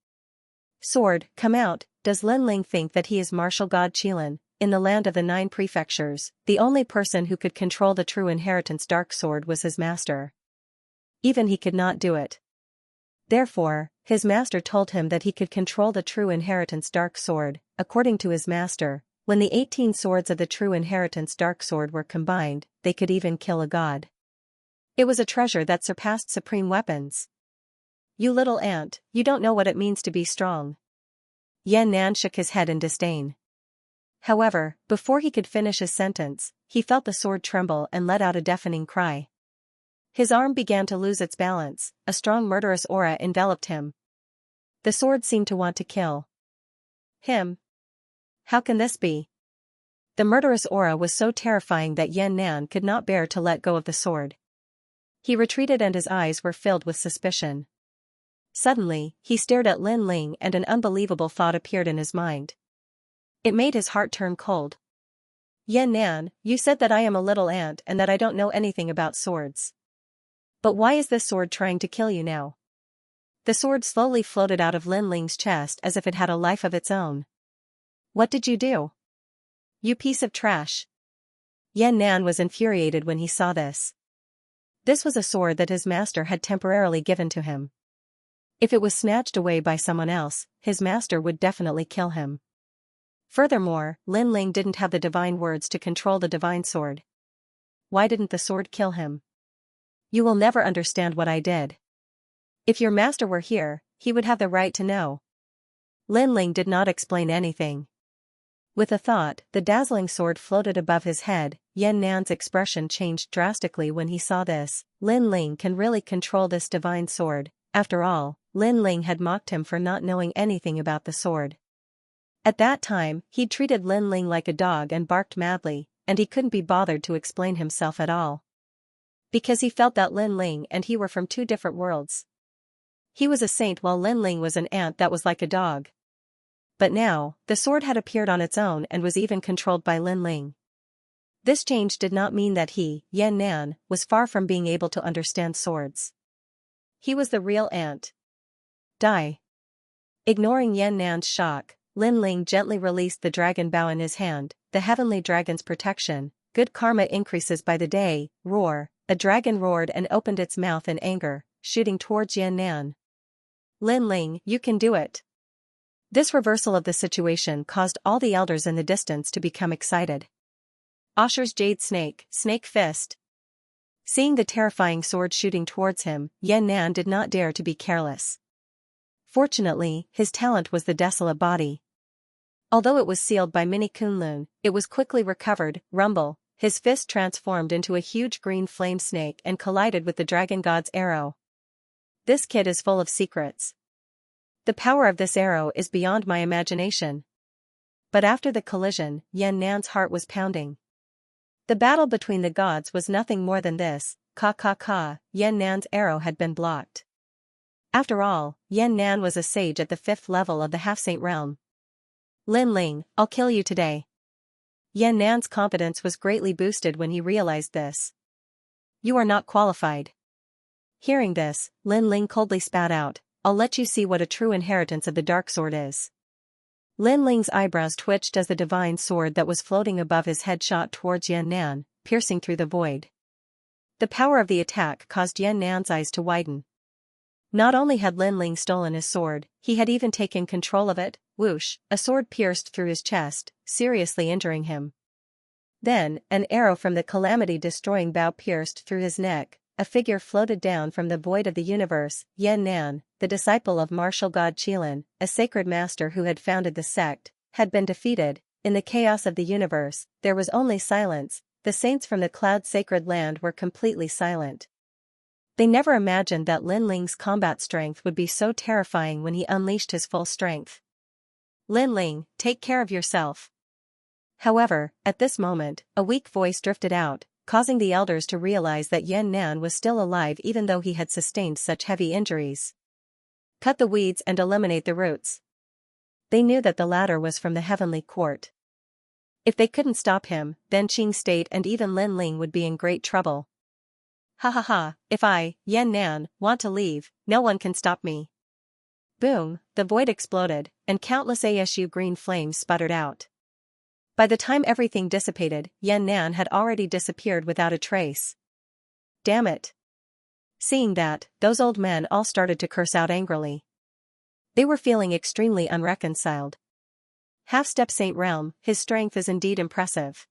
Sword, come out. Does Lin Ling think that he is martial god Qilin, in the land of the 9 prefectures? The only person who could control the true inheritance dark sword was his master. Even he could not do it. Therefore, his master told him that he could control the true inheritance dark sword. According to his master, when the 18 swords of the true inheritance dark sword were combined, they could even kill a god. It was a treasure that surpassed supreme weapons. You little ant, you don't know what it means to be strong. Yan shook his head in disdain. However, before he could finish his sentence, he felt the sword tremble and let out a deafening cry. His arm began to lose its balance, a strong murderous aura enveloped him. The sword seemed to want to kill him. How can this be? The murderous aura was so terrifying that Yan could not bear to let go of the sword. He retreated and his eyes were filled with suspicion. Suddenly, he stared at Lin Ling and an unbelievable thought appeared in his mind. It made his heart turn cold. Yan, you said that I am a little ant and that I don't know anything about swords. But why is this sword trying to kill you now? The sword slowly floated out of Lin Ling's chest as if it had a life of its own. What did you do? You piece of trash. Yan was infuriated when he saw this. This was a sword that his master had temporarily given to him. If it was snatched away by someone else, his master would definitely kill him. Furthermore, Lin Ling didn't have the divine words to control the divine sword. Why didn't the sword kill him? You will never understand what I did. If your master were here, he would have the right to know. Lin Ling did not explain anything. With a thought, the dazzling sword floated above his head. Yan's expression changed drastically when he saw this. Lin Ling can really control this divine sword. After all, Lin Ling had mocked him for not knowing anything about the sword. At that time, he'd treated Lin Ling like a dog and barked madly, and he couldn't be bothered to explain himself at all. Because he felt that Lin Ling and he were from 2 different worlds. He was a saint while Lin Ling was an ant that was like a dog. But now, the sword had appeared on its own and was even controlled by Lin Ling. This change did not mean that he, Yan, was far from being able to understand swords. He was the real ant. Die. Ignoring Yan's shock, Lin Ling gently released the dragon bow in his hand. The heavenly dragon's protection, good karma increases by the day. Roar. A dragon roared and opened its mouth in anger, shooting towards Yan. Lin Ling, you can do it. This reversal of the situation caused all the elders in the distance to become excited. Asher's jade snake, snake fist. Seeing the terrifying sword shooting towards him, Yan did not dare to be careless. Fortunately, his talent was the desolate body. Although it was sealed by mini Kunlun, it was quickly recovered. Rumble, his fist transformed into a huge green flame snake and collided with the dragon god's arrow. This kid is full of secrets. The power of this arrow is beyond my imagination. but after the collision, Yan Nan's heart was pounding. The battle between the gods was nothing more than this, Yan Nan's arrow had been blocked. After all, Yan Nan was a sage at the 5th level of the half-saint realm. Lin Ling, I'll kill you today. Yan Nan's confidence was greatly boosted when he realized this. You are not qualified. Hearing this, Lin Ling coldly spat out, I'll let you see what a true inheritance of the dark sword is. Lin Ling's eyebrows twitched as the divine sword that was floating above his head shot towards Yan Nan, piercing through the void. The power of the attack caused Yan Nan's eyes to widen. Not only had Lin Ling stolen his sword, he had even taken control of it. Whoosh, a sword pierced through his chest, seriously injuring him. Then, an arrow from the calamity-destroying bow pierced through his neck. A figure floated down from the void of the universe. Yan Nan, the disciple of martial god Qilin, a sacred master who had founded the sect, had been defeated. In the chaos of the universe, there was only silence. The saints from the cloud-sacred land were completely silent. They never imagined that Lin Ling's combat strength would be so terrifying when he unleashed his full strength. Lin Ling, take care of yourself. However, at this moment, a weak voice drifted out, causing the elders to realize that Yan Nan was still alive even though he had sustained such heavy injuries. Cut the weeds and eliminate the roots. They knew that the latter was from the heavenly court. If they couldn't stop him, then Qing State and even Lin Ling would be in great trouble. Ha ha ha, if I, Yan Nan, want to leave, no one can stop me. Boom, the void exploded, and countless ASU green flames sputtered out. By the time everything dissipated, Yan Nan had already disappeared without a trace. Damn it. Seeing that, those old men all started to curse out angrily. They were feeling extremely unreconciled. Half-step Saint Realm, his strength is indeed impressive.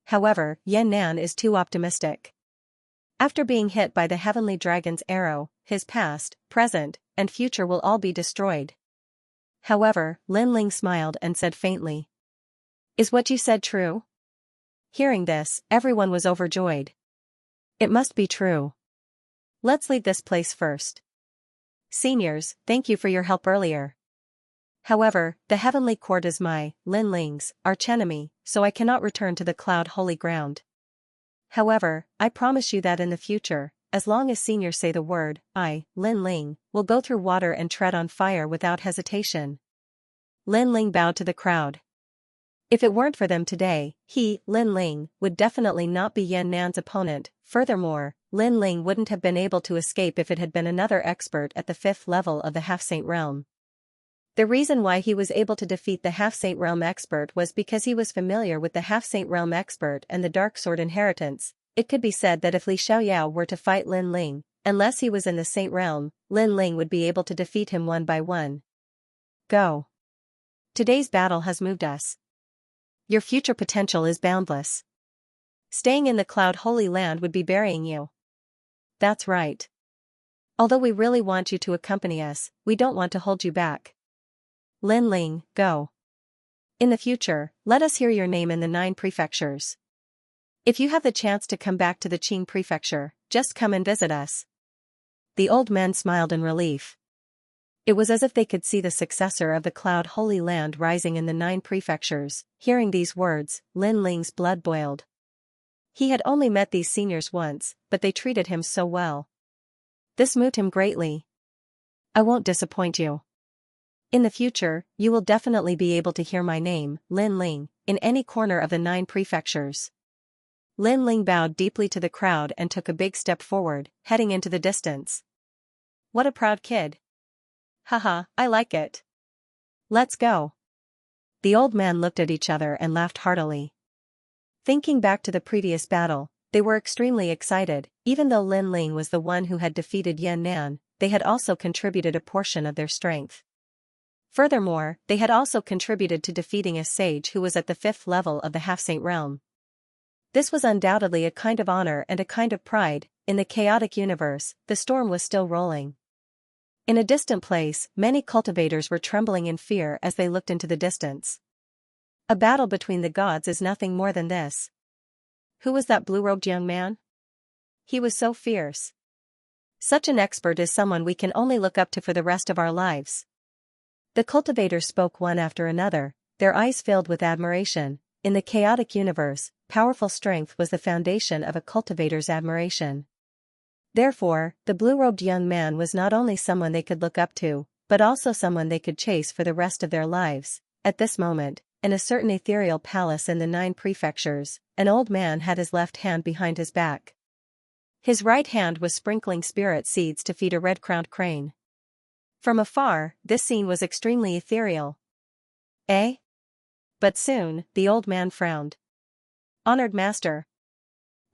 However, Yan Nan is too optimistic. After being hit by the heavenly dragon's arrow, his past, present, and future will all be destroyed. However, Lin Ling smiled and said faintly, Is what you said true? Hearing this, everyone was overjoyed. It must be true. Let's leave this place first. Seniors, thank you for your help earlier. However, the heavenly court is my, Lin Ling's, archenemy, so I cannot return to the cloud holy ground. However, I promise you that in the future, as long as seniors say the word, I, Lin Ling, will go through water and tread on fire without hesitation. Lin Ling bowed to the crowd. If it weren't for them today, he, Lin Ling, would definitely not be Yan Nan's opponent. Furthermore, Lin Ling wouldn't have been able to escape if it had been another expert at the 5th level of the half-saint realm. The reason why he was able to defeat the half-saint realm expert was because he was familiar with the half-saint realm expert and the dark sword inheritance. It could be said that if Li Xiaoyao were to fight Lin Ling, unless he was in the saint realm, Lin Ling would be able to defeat him one by one. Go. Today's battle has moved us. Your future potential is boundless. Staying in the cloud holy land would be burying you. That's right. Although we really want you to accompany us, we don't want to hold you back. Lin Ling, go. In the future, let us hear your name in the 9 prefectures. If you have the chance to come back to the Qing prefecture, just come and visit us. The old men smiled in relief. It was as if they could see the successor of the cloud holy land rising in the 9 prefectures. Hearing these words, Lin Ling's blood boiled. He had only met these seniors once, but they treated him so well. This moved him greatly. I won't disappoint you. In the future, you will definitely be able to hear my name, Lin Ling, in any corner of the 9 prefectures. Lin Ling bowed deeply to the crowd and took a big step forward, heading into the distance. What a proud kid. Haha, I like it. Let's go. The old men looked at each other and laughed heartily. Thinking back to the previous battle, they were extremely excited. Even though Lin Ling was the one who had defeated Yan Nan, they had also contributed a portion of their strength. Furthermore, they had also contributed to defeating a sage who was at the 5th level of the half-saint realm. This was undoubtedly a kind of honor and a kind of pride. In the chaotic universe, the storm was still rolling. In a distant place, many cultivators were trembling in fear as they looked into the distance. A battle between the gods is nothing more than this. Who was that blue-robed young man? He was so fierce. Such an expert is someone we can only look up to for the rest of our lives. The cultivators spoke one after another. their eyes filled with admiration. In the chaotic universe, powerful strength was the foundation of a cultivator's admiration. Therefore, the blue-robed young man was not only someone they could look up to, but also someone they could chase for the rest of their lives. At this moment, in a certain ethereal palace in the 9 prefectures, an old man had his left hand behind his back. His right hand was sprinkling spirit seeds to feed a red-crowned crane. From afar, this scene was extremely ethereal. Eh? But soon, the old man frowned. Honored master.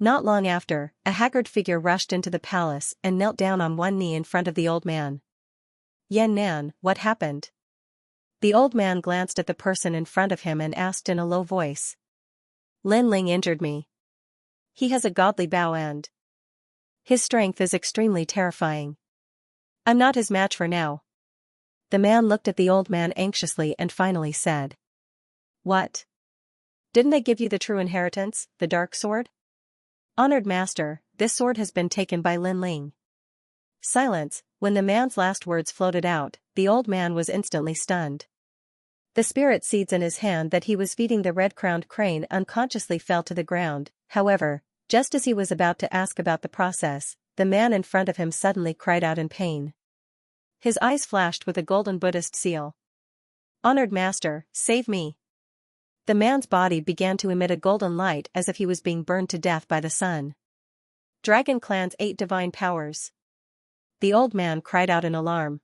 Not long after, a haggard figure rushed into the palace and knelt down on one knee in front of the old man. Yan Nan, what happened? The old man glanced at the person in front of him and asked in a low voice. Lin Ling injured me. He has a godly bow and his strength is extremely terrifying. I'm not his match for now. The man looked at the old man anxiously and finally said. What? Didn't they give you the true inheritance, the dark sword? Honored master, this sword has been taken by Lin Ling. Silence. When the man's last words floated out, the old man was instantly stunned. The spirit seeds in his hand that he was feeding the red-crowned crane unconsciously fell to the ground. However, just as he was about to ask about the process, the man in front of him suddenly cried out in pain. His eyes flashed with a golden Buddhist seal. Honored master, save me. The man's body began to emit a golden light as if he was being burned to death by the sun. Dragon Clan's 8 divine powers. The old man cried out in alarm.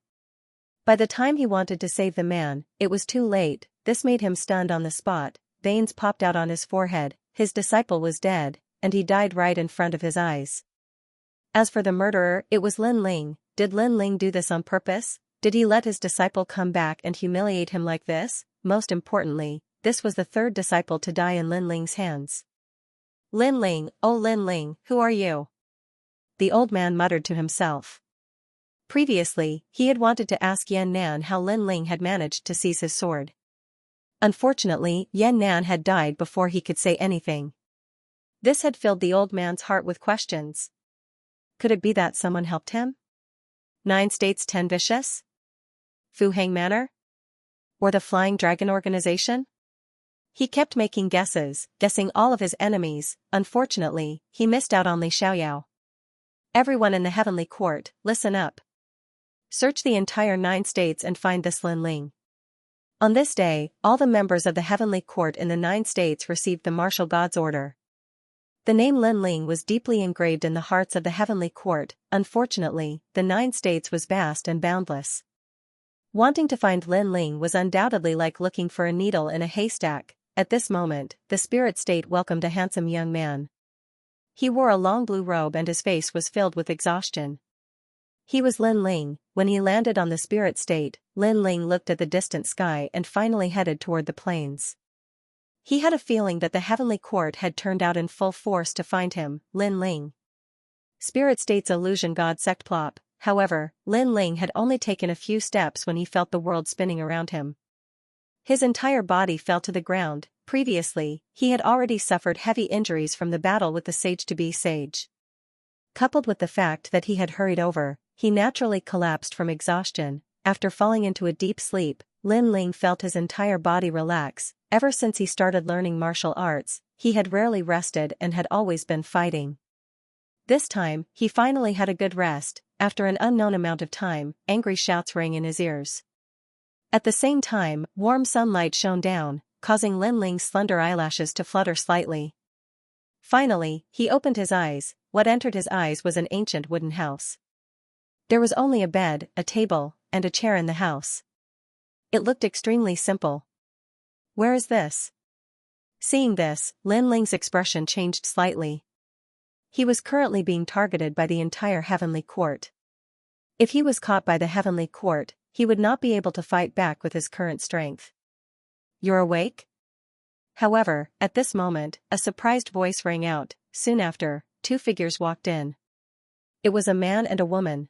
By the time he wanted to save the man, it was too late. This made him stunned on the spot. Veins popped out on his forehead. His disciple was dead, and he died right in front of his eyes. As for the murderer, it was Lin Ling. Did Lin Ling do this on purpose? Did he let his disciple come back and humiliate him like this? Most importantly, this was the 3rd disciple to die in Lin Ling's hands. Lin Ling, oh Lin Ling, who are you? The old man muttered to himself. Previously, he had wanted to ask Yan Nan how Lin Ling had managed to seize his sword. Unfortunately, Yan Nan had died before he could say anything. This had filled the old man's heart with questions. Could it be that someone helped him? 9 States 10 Vicious? Fu Hang Manor? Or the Flying Dragon Organization? He kept making guesses, guessing all of his enemies. Unfortunately, he missed out on Li Xiaoyao. Everyone in the heavenly court, listen up. Search the entire 9 states and find this Lin Ling. On this day, all the members of the heavenly court in the 9 states received the martial god's order. The name Lin Ling was deeply engraved in the hearts of the heavenly court. Unfortunately, the 9 states was vast and boundless. Wanting to find Lin Ling was undoubtedly like looking for a needle in a haystack. At this moment, the spirit state welcomed a handsome young man. He wore a long blue robe and his face was filled with exhaustion. He was Lin Ling. When he landed on the spirit state, Lin Ling looked at the distant sky and finally headed toward the plains. He had a feeling that the heavenly court had turned out in full force to find him, Lin Ling. Spirit state's illusion god sect plop. However, Lin Ling had only taken a few steps when he felt the world spinning around him. His entire body fell to the ground. Previously, he had already suffered heavy injuries from the battle with the sage-to-be sage. Coupled with the fact that he had hurried over, he naturally collapsed from exhaustion. After falling into a deep sleep, Lin Ling felt his entire body relax. Ever since he started learning martial arts, he had rarely rested and had always been fighting. This time, he finally had a good rest. After an unknown amount of time, angry shouts rang in his ears. At the same time, warm sunlight shone down, causing Lin Ling's slender eyelashes to flutter slightly. Finally, he opened his eyes. What entered his eyes was an ancient wooden house. There was only a bed, a table, and a chair in the house. It looked extremely simple. Where is this? Seeing this, Lin Ling's expression changed slightly. He was currently being targeted by the entire heavenly court. If he was caught by the heavenly court, he would not be able to fight back with his current strength. You're awake? However, at this moment, a surprised voice rang out. Soon after, 2 figures walked in. It was a man and a woman.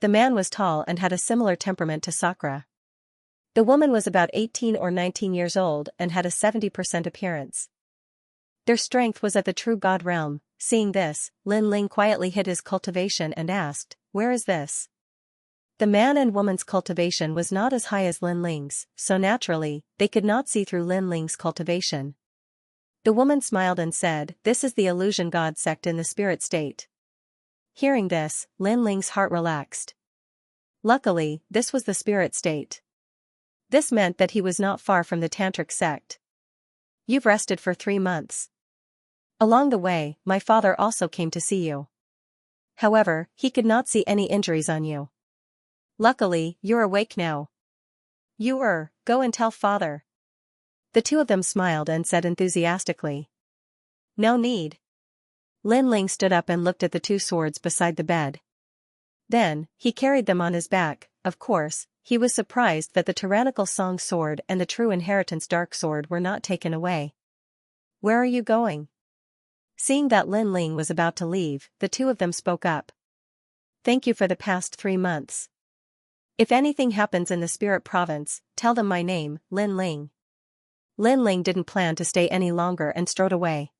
The man was tall and had a similar temperament to Sakura. The woman was about 18 or 19 years old and had a 70% appearance. Their strength was at the true god realm. Seeing this, Lin Ling quietly hid his cultivation and asked, "Where is this?" The man and woman's cultivation was not as high as Lin Ling's, so naturally, they could not see through Lin Ling's cultivation. The woman smiled and said, "This is the illusion god sect in the spirit state." Hearing this, Lin Ling's heart relaxed. Luckily, this was the spirit state. This meant that he was not far from the tantric sect. "You've rested for 3 months. Along the way, my father also came to see you. However, he could not see any injuries on you. Luckily, you're awake now. Go and tell father." The two of them smiled and said enthusiastically, "No need." Lin Ling stood up and looked at the 2 swords beside the bed. Then, he carried them on his back. Of course, he was surprised that the tyrannical Song sword and the true inheritance dark sword were not taken away. "Where are you going?" Seeing that Lin Ling was about to leave, the two of them spoke up. "Thank you for the past 3 months. If anything happens in the spirit province, tell them my name, Lin Ling." Lin Ling didn't plan to stay any longer and strode away.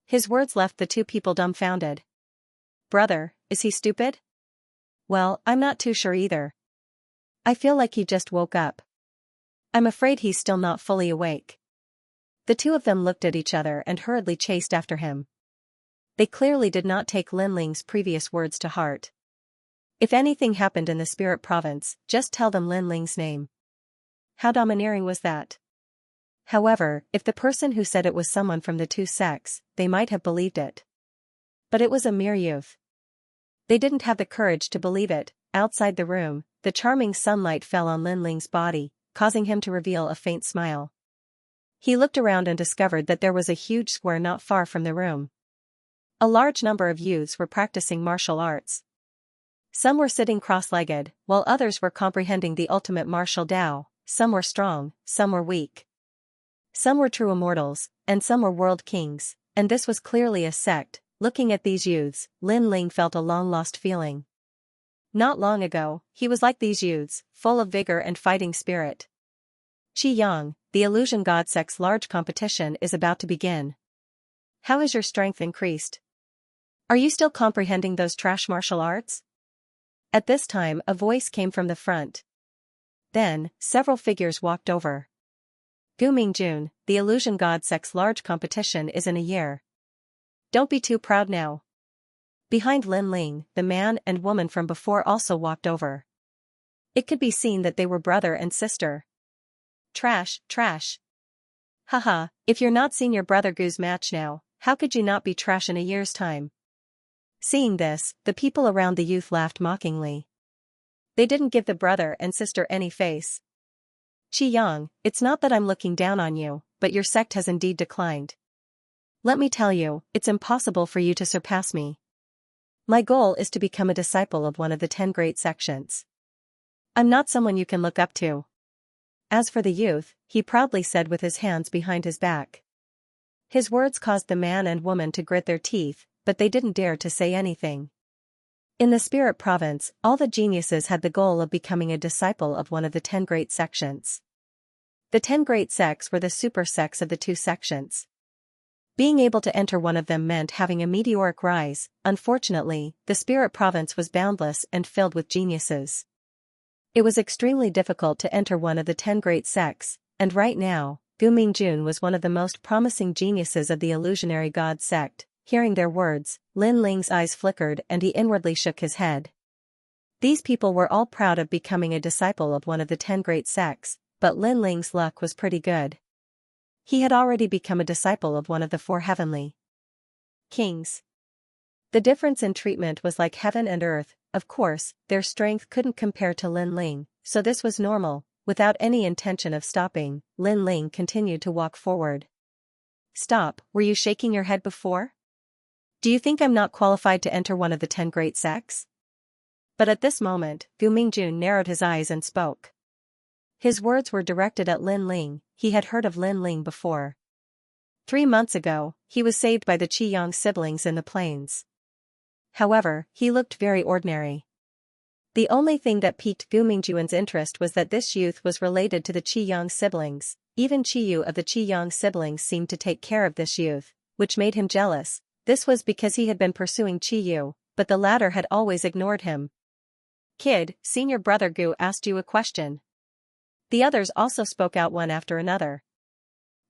His words left the 2 people dumbfounded. "Brother, is he stupid?" "Well, I'm not too sure either. I feel like he just woke up. I'm afraid he's still not fully awake." The two of them looked at each other and hurriedly chased after him. They clearly did not take Lin Ling's previous words to heart. If anything happened in the spirit province, just tell them Lin Ling's name. How domineering was that? However, if the person who said it was someone from the 2 sects, they might have believed it. But it was a mere youth. They didn't have the courage to believe it. Outside the room, the charming sunlight fell on Lin Ling's body, causing him to reveal a faint smile. He looked around and discovered that there was a huge square not far from the room. A large number of youths were practicing martial arts. Some were sitting cross-legged, while others were comprehending the ultimate martial Tao. Some were strong, some were weak. Some were true immortals, and some were world kings, and this was clearly a sect. Looking at these youths, Lin Ling felt a long-lost feeling. Not long ago, he was like these youths, full of vigor and fighting spirit. "Qi, the illusion god sect's large competition is about to begin. How has your strength increased? Are you still comprehending those trash martial arts?" At this time, a voice came from the front. Then, several figures walked over. "Gu Mingjun, the illusion god sect's large competition is in a year. Don't be too proud now." Behind Lin Ling, the man and woman from before also walked over. It could be seen that they were brother and sister. "Trash, trash. Haha, if you're not seeing your brother Gu's match now, how could you not be trash in a year's time?" Seeing this, the people around the youth laughed mockingly. They didn't give the brother and sister any face. "Qi, it's not that I'm looking down on you, but your sect has indeed declined. Let me tell you, it's impossible for you to surpass me. My goal is to become a disciple of one of the 10 great sections. I'm not someone you can look up to." As for the youth, he proudly said with his hands behind his back. His words caused the man and woman to grit their teeth, but they didn't dare to say anything. In the spirit province, all the geniuses had the goal of becoming a disciple of one of the 10 great sections. The 10 great sects were the super sects of the 2 sections. Being able to enter one of them meant having a meteoric rise. Unfortunately, the spirit province was boundless and filled with geniuses. It was extremely difficult to enter one of the 10 great sects, and right now, Gu Mingjun was one of the most promising geniuses of the illusionary god sect. Hearing their words, Lin Ling's eyes flickered and he inwardly shook his head. These people were all proud of becoming a disciple of one of the 10 great sects, but Lin Ling's luck was pretty good. He had already become a disciple of one of the 4 heavenly kings. The difference in treatment was like heaven and earth. Of course, their strength couldn't compare to Lin Ling, so this was normal. Without any intention of stopping, Lin Ling continued to walk forward. "Stop, were you shaking your head before? Do you think I'm not qualified to enter one of the 10 great sects?" But at this moment, Gu Mingjun narrowed his eyes and spoke. His words were directed at Lin Ling. He had heard of Lin Ling before. 3 months ago, he was saved by the Qiyang siblings in the plains. However, he looked very ordinary. The only thing that piqued Gu Mingjun's interest was that this youth was related to the Qiyang siblings. Even Qiyu of the Qiyang siblings seemed to take care of this youth, which made him jealous. This was because he had been pursuing Qiyu, but the latter had always ignored him. Kid, senior brother Gu asked you a question. The others also spoke out one after another.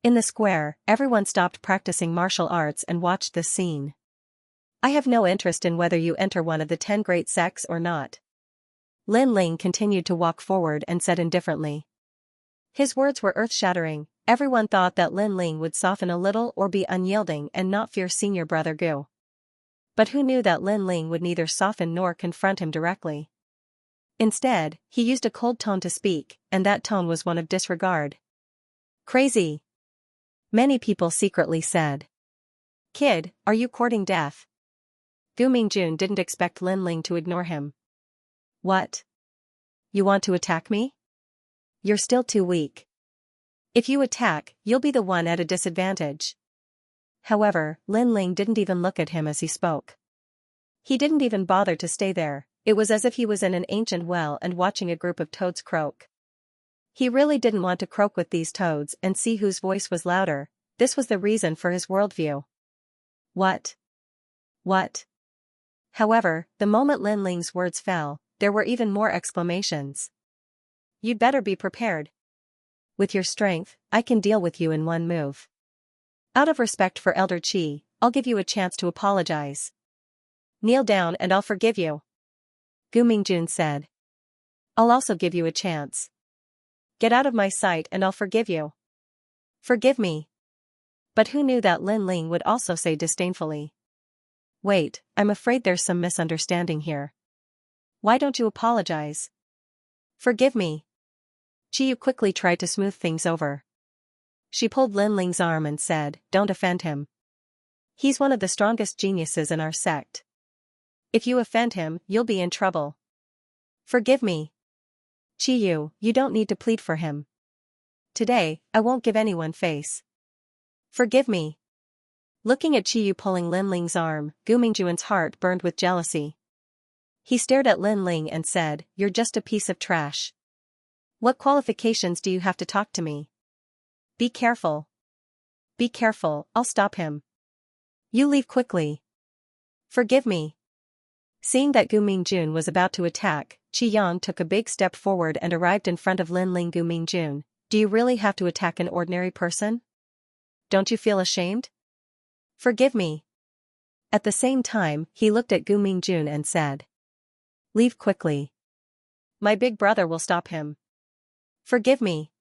In the square, everyone stopped practicing martial arts and watched this scene. I have no interest in whether you enter one of the 10 great sects or not. Lin Ling continued to walk forward and said indifferently. His words were earth-shattering. Everyone thought that Lin Ling would soften a little or be unyielding and not fear senior brother Gu. But who knew that Lin Ling would neither soften nor confront him directly? Instead, he used a cold tone to speak, and that tone was one of disregard. Crazy. Many people secretly said. Kid, are you courting death? Gu Mingjun didn't expect Lin Ling to ignore him. What? You want to attack me? You're still too weak. If you attack, you'll be the one at a disadvantage. However, Lin Ling didn't even look at him as he spoke. He didn't even bother to stay there. It was as if he was in an ancient well and watching a group of toads croak. He really didn't want to croak with these toads and see whose voice was louder. This was the reason for his worldview. What? What? However, the moment Lin Ling's words fell, there were even more exclamations. You'd better be prepared. With your strength, I can deal with you in one move. Out of respect for Elder Qi, I'll give you a chance to apologize. Kneel down and I'll forgive you. Gu Mingjun said. I'll also give you a chance. Get out of my sight and I'll forgive you. Forgive me. But who knew that Lin Ling would also say disdainfully. Wait, I'm afraid there's some misunderstanding here. Why don't you apologize? Forgive me. Qiyu quickly tried to smooth things over. She pulled Lin Ling's arm and said, don't offend him. He's one of the strongest geniuses in our sect. If you offend him, you'll be in trouble. Forgive me. Qiyu, you don't need to plead for him. Today, I won't give anyone face. Forgive me. Looking at Qiyu pulling Lin Ling's arm, Gu Mingjuan's heart burned with jealousy. He stared at Lin Ling and said, you're just a piece of trash. What qualifications do you have to talk to me? Be careful. Be careful, I'll stop him. You leave quickly. Forgive me. Seeing that Gu Mingjun was about to attack, Qi Yang took a big step forward and arrived in front of Lin Ling. Gu Mingjun, do you really have to attack an ordinary person? Don't you feel ashamed? Forgive me. At the same time, he looked at Gu Mingjun and said. Leave quickly. My big brother will stop him. Forgive me.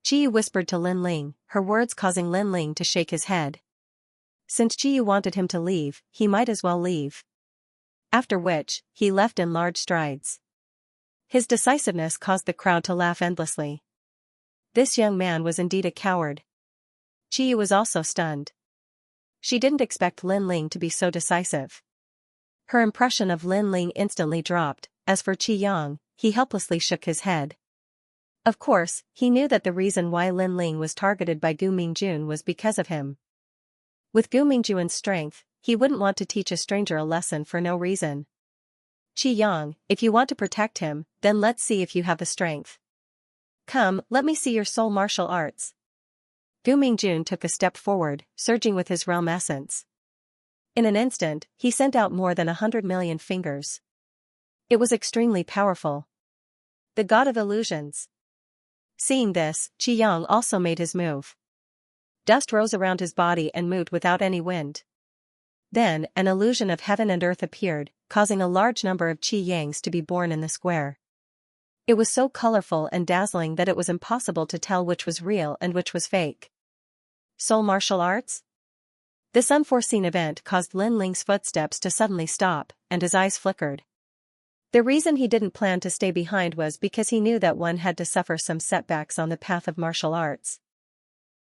Qiyu whispered to Lin Ling, her words causing Lin Ling to shake his head. Since Qiyu wanted him to leave, he might as well leave. After which, he left in large strides. His decisiveness caused the crowd to laugh endlessly. This young man was indeed a coward. Qiyu was also stunned. She didn't expect Lin Ling to be so decisive. Her impression of Lin Ling instantly dropped. As for Qi Yang, he helplessly shook his head. Of course, he knew that the reason why Lin Ling was targeted by Gu Mingjun was because of him. With Gu Mingjuan's strength, he wouldn't want to teach a stranger a lesson for no reason. Qi Yang, if you want to protect him, then let's see if you have the strength. Come, let me see your soul martial arts. Gu Mingjun took a step forward, surging with his realm essence. In an instant, he sent out more than 100 million fingers. It was extremely powerful. The god of illusions. Seeing this, Qi Yang also made his move. Dust rose around his body and moved without any wind. Then, an illusion of heaven and earth appeared, causing a large number of Qi Yangs to be born in the square. It was so colorful and dazzling that it was impossible to tell which was real and which was fake. Soul martial arts? This unforeseen event caused Lin Ling's footsteps to suddenly stop, and his eyes flickered. The reason he didn't plan to stay behind was because he knew that one had to suffer some setbacks on the path of martial arts.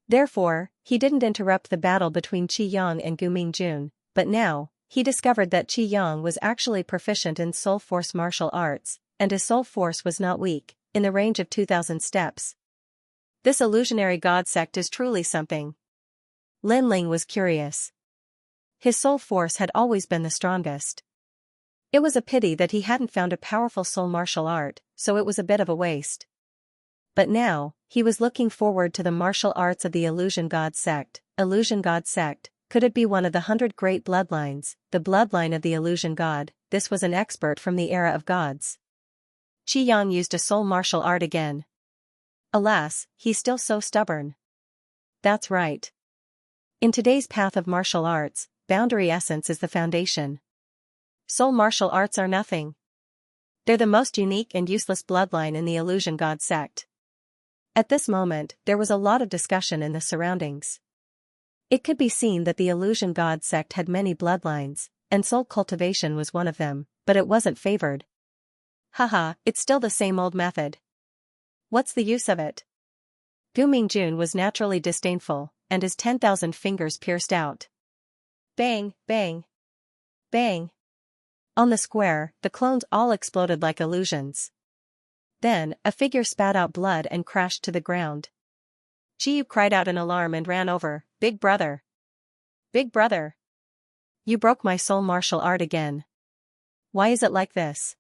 Therefore, he didn't interrupt the battle between Qi Yang and Gu Mingjun, but now, he discovered that Qi Yang was actually proficient in soul force martial arts, and his soul force was not weak, in the range of 2,000 steps. This illusionary god sect is truly something. Lin Ling was curious. His soul force had always been the strongest. It was a pity that he hadn't found a powerful soul martial art, so it was a bit of a waste. But now, he was looking forward to the martial arts of the Illusion God sect. Illusion God sect, could it be one of the 100 great bloodlines, the bloodline of the Illusion God? This was an expert from the era of gods. Qi Yang used a soul martial art again. Alas, he's still so stubborn. That's right. In today's path of martial arts, boundary essence is the foundation. Soul martial arts are nothing. They're the most unique and useless bloodline in the Illusion God sect. At this moment, there was a lot of discussion in the surroundings. It could be seen that the Illusion God sect had many bloodlines, and soul cultivation was one of them, but it wasn't favored. Haha, it's still the same old method. What's the use of it? Gu Mingjun was naturally disdainful, and his 10,000 fingers pierced out. Bang, bang, bang. On the square, the clones all exploded like illusions. Then, a figure spat out blood and crashed to the ground. Chiyu cried out in alarm and ran over. Big brother. Big brother. You broke my soul martial art again. Why is it like this?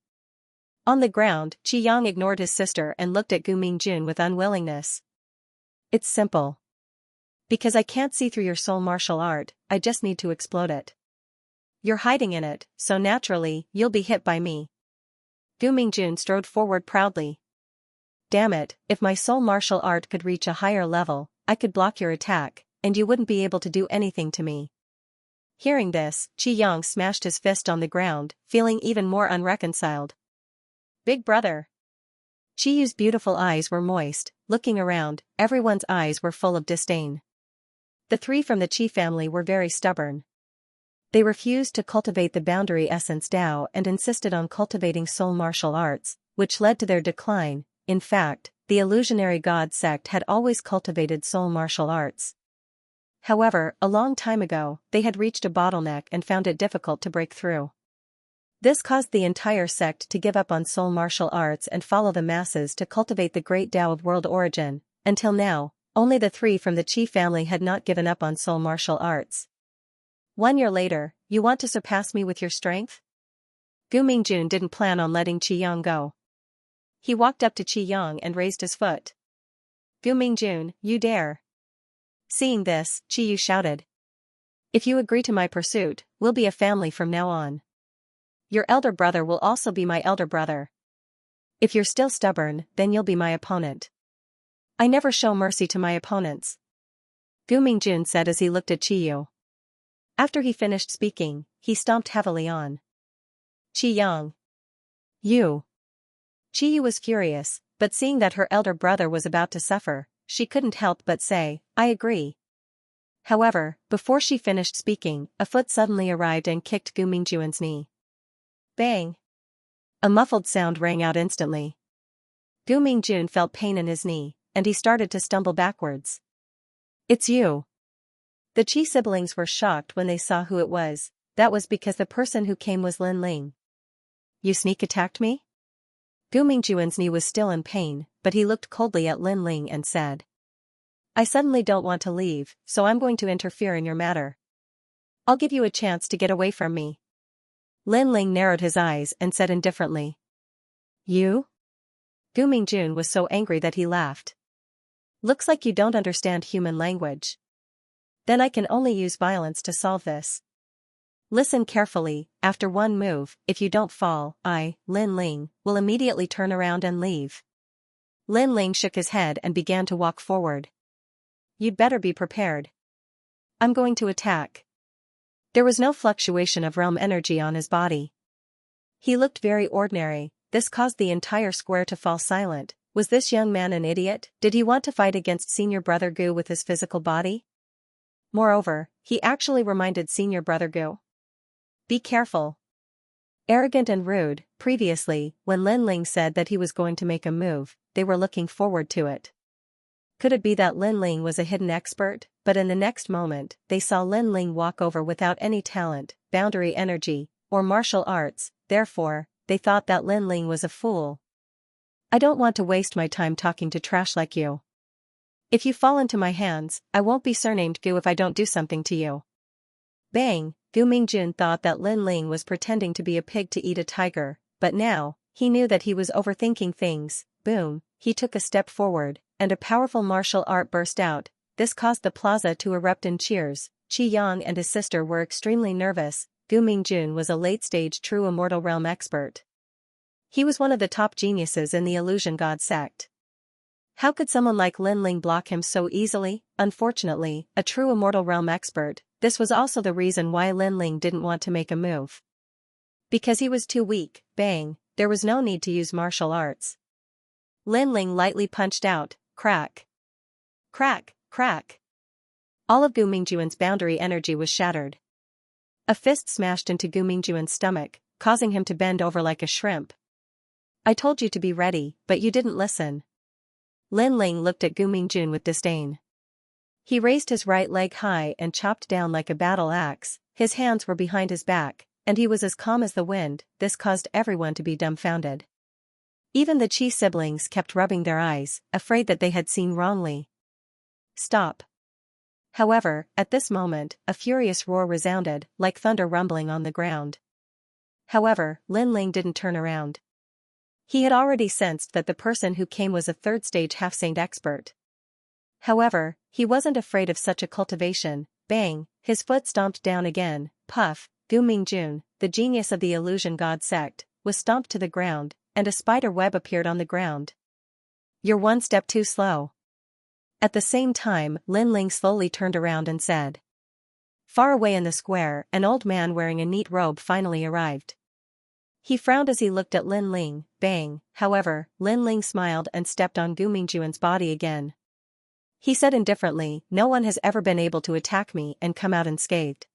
On the ground, Qi Yang ignored his sister and looked at Gu Mingjun with unwillingness. It's simple. Because I can't see through your soul martial art, I just need to explode it. You're hiding in it, so naturally, you'll be hit by me. Gu Mingjun strode forward proudly. Damn it, if my soul martial art could reach a higher level, I could block your attack, and you wouldn't be able to do anything to me. Hearing this, Qi Yang smashed his fist on the ground, feeling even more unreconciled. Big brother. Chiyu's beautiful eyes were moist. Looking around, everyone's eyes were full of disdain. The three from the Qi family were very stubborn. They refused to cultivate the boundary essence Tao and insisted on cultivating soul martial arts, which led to their decline. In fact, the illusionary god sect had always cultivated soul martial arts. However, a long time ago, they had reached a bottleneck and found it difficult to break through. This caused the entire sect to give up on soul martial arts and follow the masses to cultivate the great Tao of world origin. Until now, only the three from the Qi family had not given up on soul martial arts. 1 year later, you want to surpass me with your strength? Gu Mingjun didn't plan on letting Qi Yang go. He walked up to Qi Yang and raised his foot. Gu Mingjun, you dare. Seeing this, Qi Yu shouted. If you agree to my pursuit, we'll be a family from now on. Your elder brother will also be my elder brother. If you're still stubborn, then you'll be my opponent. I never show mercy to my opponents. Gu Mingjun said as he looked at Qi Yu. After he finished speaking, he stomped heavily on Qi Yang. You. Qi Yu was furious, but seeing that her elder brother was about to suffer, she couldn't help but say, I agree. However, before she finished speaking, a foot suddenly arrived and kicked Gu Mingjun's knee. Bang! A muffled sound rang out instantly. Gu Mingjun felt pain in his knee, and he started to stumble backwards. It's you. The Qi siblings were shocked when they saw who it was. That was because the person who came was Lin Ling. You sneak attacked me? Gu Mingjun's knee was still in pain, but he looked coldly at Lin Ling and said. I suddenly don't want to leave, so I'm going to interfere in your matter. I'll give you a chance to get away from me. Lin Ling narrowed his eyes and said indifferently. You? Gu Mingjun was so angry that he laughed. Looks like you don't understand human language. Then I can only use violence to solve this. Listen carefully, after one move, if you don't fall, I, Lin Ling, will immediately turn around and leave. Lin Ling shook his head and began to walk forward. You'd better be prepared. I'm going to attack. There was no fluctuation of realm energy on his body. He looked very ordinary. This caused the entire square to fall silent. Was this young man an idiot? Did he want to fight against senior brother Gu with his physical body? Moreover, he actually reminded senior brother Gu. Be careful. Arrogant and rude. Previously, when Lin Ling said that he was going to make a move, they were looking forward to it. Could it be that Lin Ling was a hidden expert? But in the next moment, they saw Lin Ling walk over without any talent, boundary energy, or martial arts. Therefore, they thought that Lin Ling was a fool. I don't want to waste my time talking to trash like you. If you fall into my hands, I won't be surnamed Gu if I don't do something to you. Bang! Gu Mingjun thought that Lin Ling was pretending to be a pig to eat a tiger, but now, he knew that he was overthinking things. Boom! He took a step forward, and a powerful martial art burst out. This caused the plaza to erupt in cheers. Qi Yang and his sister were extremely nervous. Gu Mingjun was a late-stage true immortal realm expert. He was one of the top geniuses in the illusion god sect. How could someone like Lin Ling block him so easily? Unfortunately, a true immortal realm expert, this was also the reason why Lin Ling didn't want to make a move. Because he was too weak. Bang, there was no need to use martial arts. Lin Ling lightly punched out, crack. Crack, crack. All of Gu Mingjuan's boundary energy was shattered. A fist smashed into Gu Mingjuan's stomach, causing him to bend over like a shrimp. I told you to be ready, but you didn't listen. Lin Ling looked at Gu Mingjun with disdain. He raised his right leg high and chopped down like a battle axe. His hands were behind his back, and he was as calm as the wind. This caused everyone to be dumbfounded. Even the Qi siblings kept rubbing their eyes, afraid that they had seen wrongly. Stop. However, at this moment, a furious roar resounded, like thunder rumbling on the ground. However, Lin Ling didn't turn around. He had already sensed that the person who came was a third-stage half-saint expert. However, he wasn't afraid of such a cultivation. Bang, his foot stomped down again. Puff, Gu Mingjun, the genius of the illusion god sect, was stomped to the ground, and a spider web appeared on the ground. You're one step too slow. At the same time, Lin Ling slowly turned around and said. Far away in the square, an old man wearing a neat robe finally arrived. He frowned as he looked at Lin Ling. Bang, however, Lin Ling smiled and stepped on Gu Mingjuan's body again. He said indifferently, no one has ever been able to attack me and come out unscathed.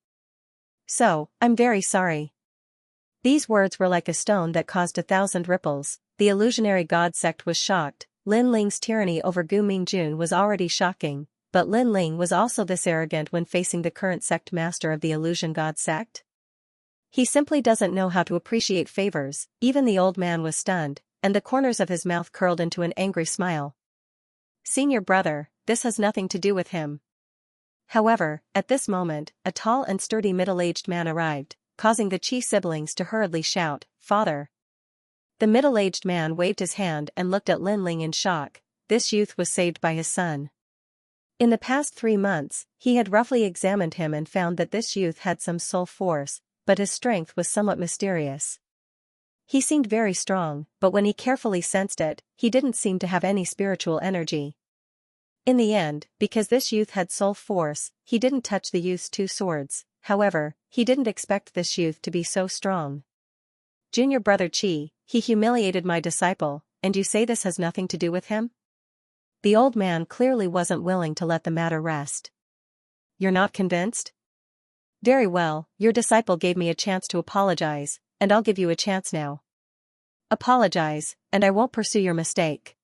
So, I'm very sorry. These words were like a stone that caused 1,000 ripples. The illusionary god sect was shocked. Lin Ling's tyranny over Gu Mingjun was already shocking, but Lin Ling was also this arrogant when facing the current sect master of the illusion god sect? He simply doesn't know how to appreciate favors. Even the old man was stunned, and the corners of his mouth curled into an angry smile. Senior brother, this has nothing to do with him. However, at this moment, a tall and sturdy middle-aged man arrived, causing the Qi siblings to hurriedly shout, Father. The middle-aged man waved his hand and looked at Lin Ling in shock. This youth was saved by his son. In the past 3 months, he had roughly examined him and found that this youth had some soul force, but his strength was somewhat mysterious. He seemed very strong, but when he carefully sensed it, he didn't seem to have any spiritual energy. In the end, because this youth had soul force, he didn't touch the youth's 2 swords. However, he didn't expect this youth to be so strong. Junior brother Qi, he humiliated my disciple, and you say this has nothing to do with him? The old man clearly wasn't willing to let the matter rest. You're not convinced? Very well, your disciple gave me a chance to apologize, and I'll give you a chance now. Apologize, and I won't pursue your mistake.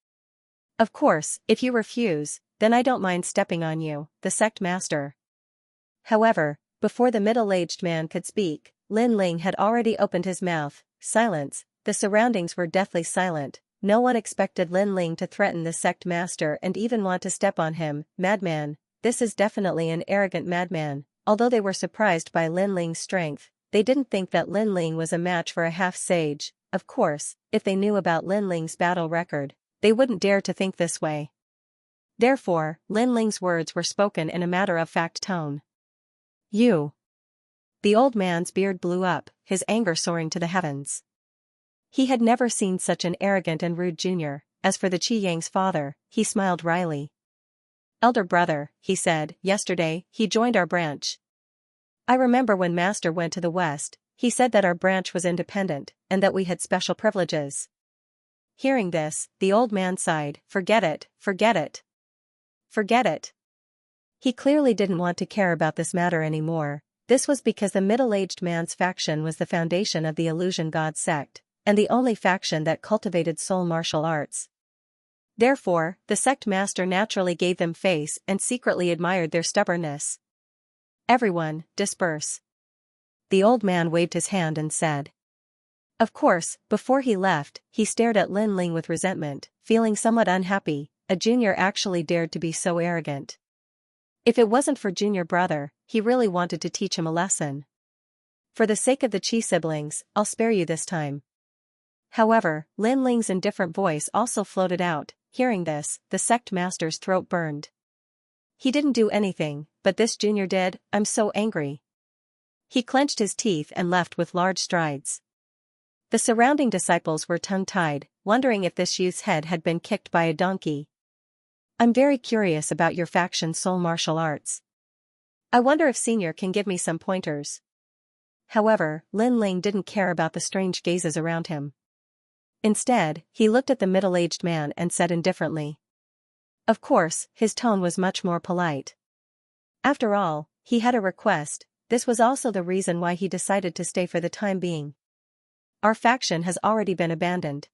Of course, if you refuse, then I don't mind stepping on you, the sect master. However, before the middle-aged man could speak, Lin Ling had already opened his mouth. Silence, the surroundings were deathly silent. No one expected Lin Ling to threaten the sect master and even want to step on him. Madman, this is definitely an arrogant madman. Although they were surprised by Lin Ling's strength, they didn't think that Lin Ling was a match for a half-sage. Of course, if they knew about Lin Ling's battle record, they wouldn't dare to think this way. Therefore, Lin Ling's words were spoken in a matter-of-fact tone. You. The old man's beard blew up, his anger soaring to the heavens. He had never seen such an arrogant and rude junior. As for the Qi Yang's father, he smiled wryly. Elder brother, he said, yesterday, he joined our branch. I remember when Master went to the west, he said that our branch was independent, and that we had special privileges. Hearing this, the old man sighed. Forget it, forget it. Forget it. He clearly didn't want to care about this matter anymore. This was because the middle-aged man's faction was the foundation of the illusion god sect, and the only faction that cultivated soul martial arts. Therefore, the sect master naturally gave them face and secretly admired their stubbornness. Everyone, disperse. The old man waved his hand and said. Of course, before he left, he stared at Lin Ling with resentment, feeling somewhat unhappy. A junior actually dared to be so arrogant. If it wasn't for junior brother, he really wanted to teach him a lesson. For the sake of the Qi siblings, I'll spare you this time. However, Lin Ling's indifferent voice also floated out. Hearing this, the sect master's throat burned. He didn't do anything, but this junior did. I'm so angry. He clenched his teeth and left with large strides. The surrounding disciples were tongue-tied, wondering if this youth's head had been kicked by a donkey. I'm very curious about your faction's soul martial arts. I wonder if Senior can give me some pointers. However, Lin Ling didn't care about the strange gazes around him. Instead, he looked at the middle-aged man and said indifferently. Of course, his tone was much more polite. After all, he had a request. This was also the reason why he decided to stay for the time being. Our faction has already been abandoned.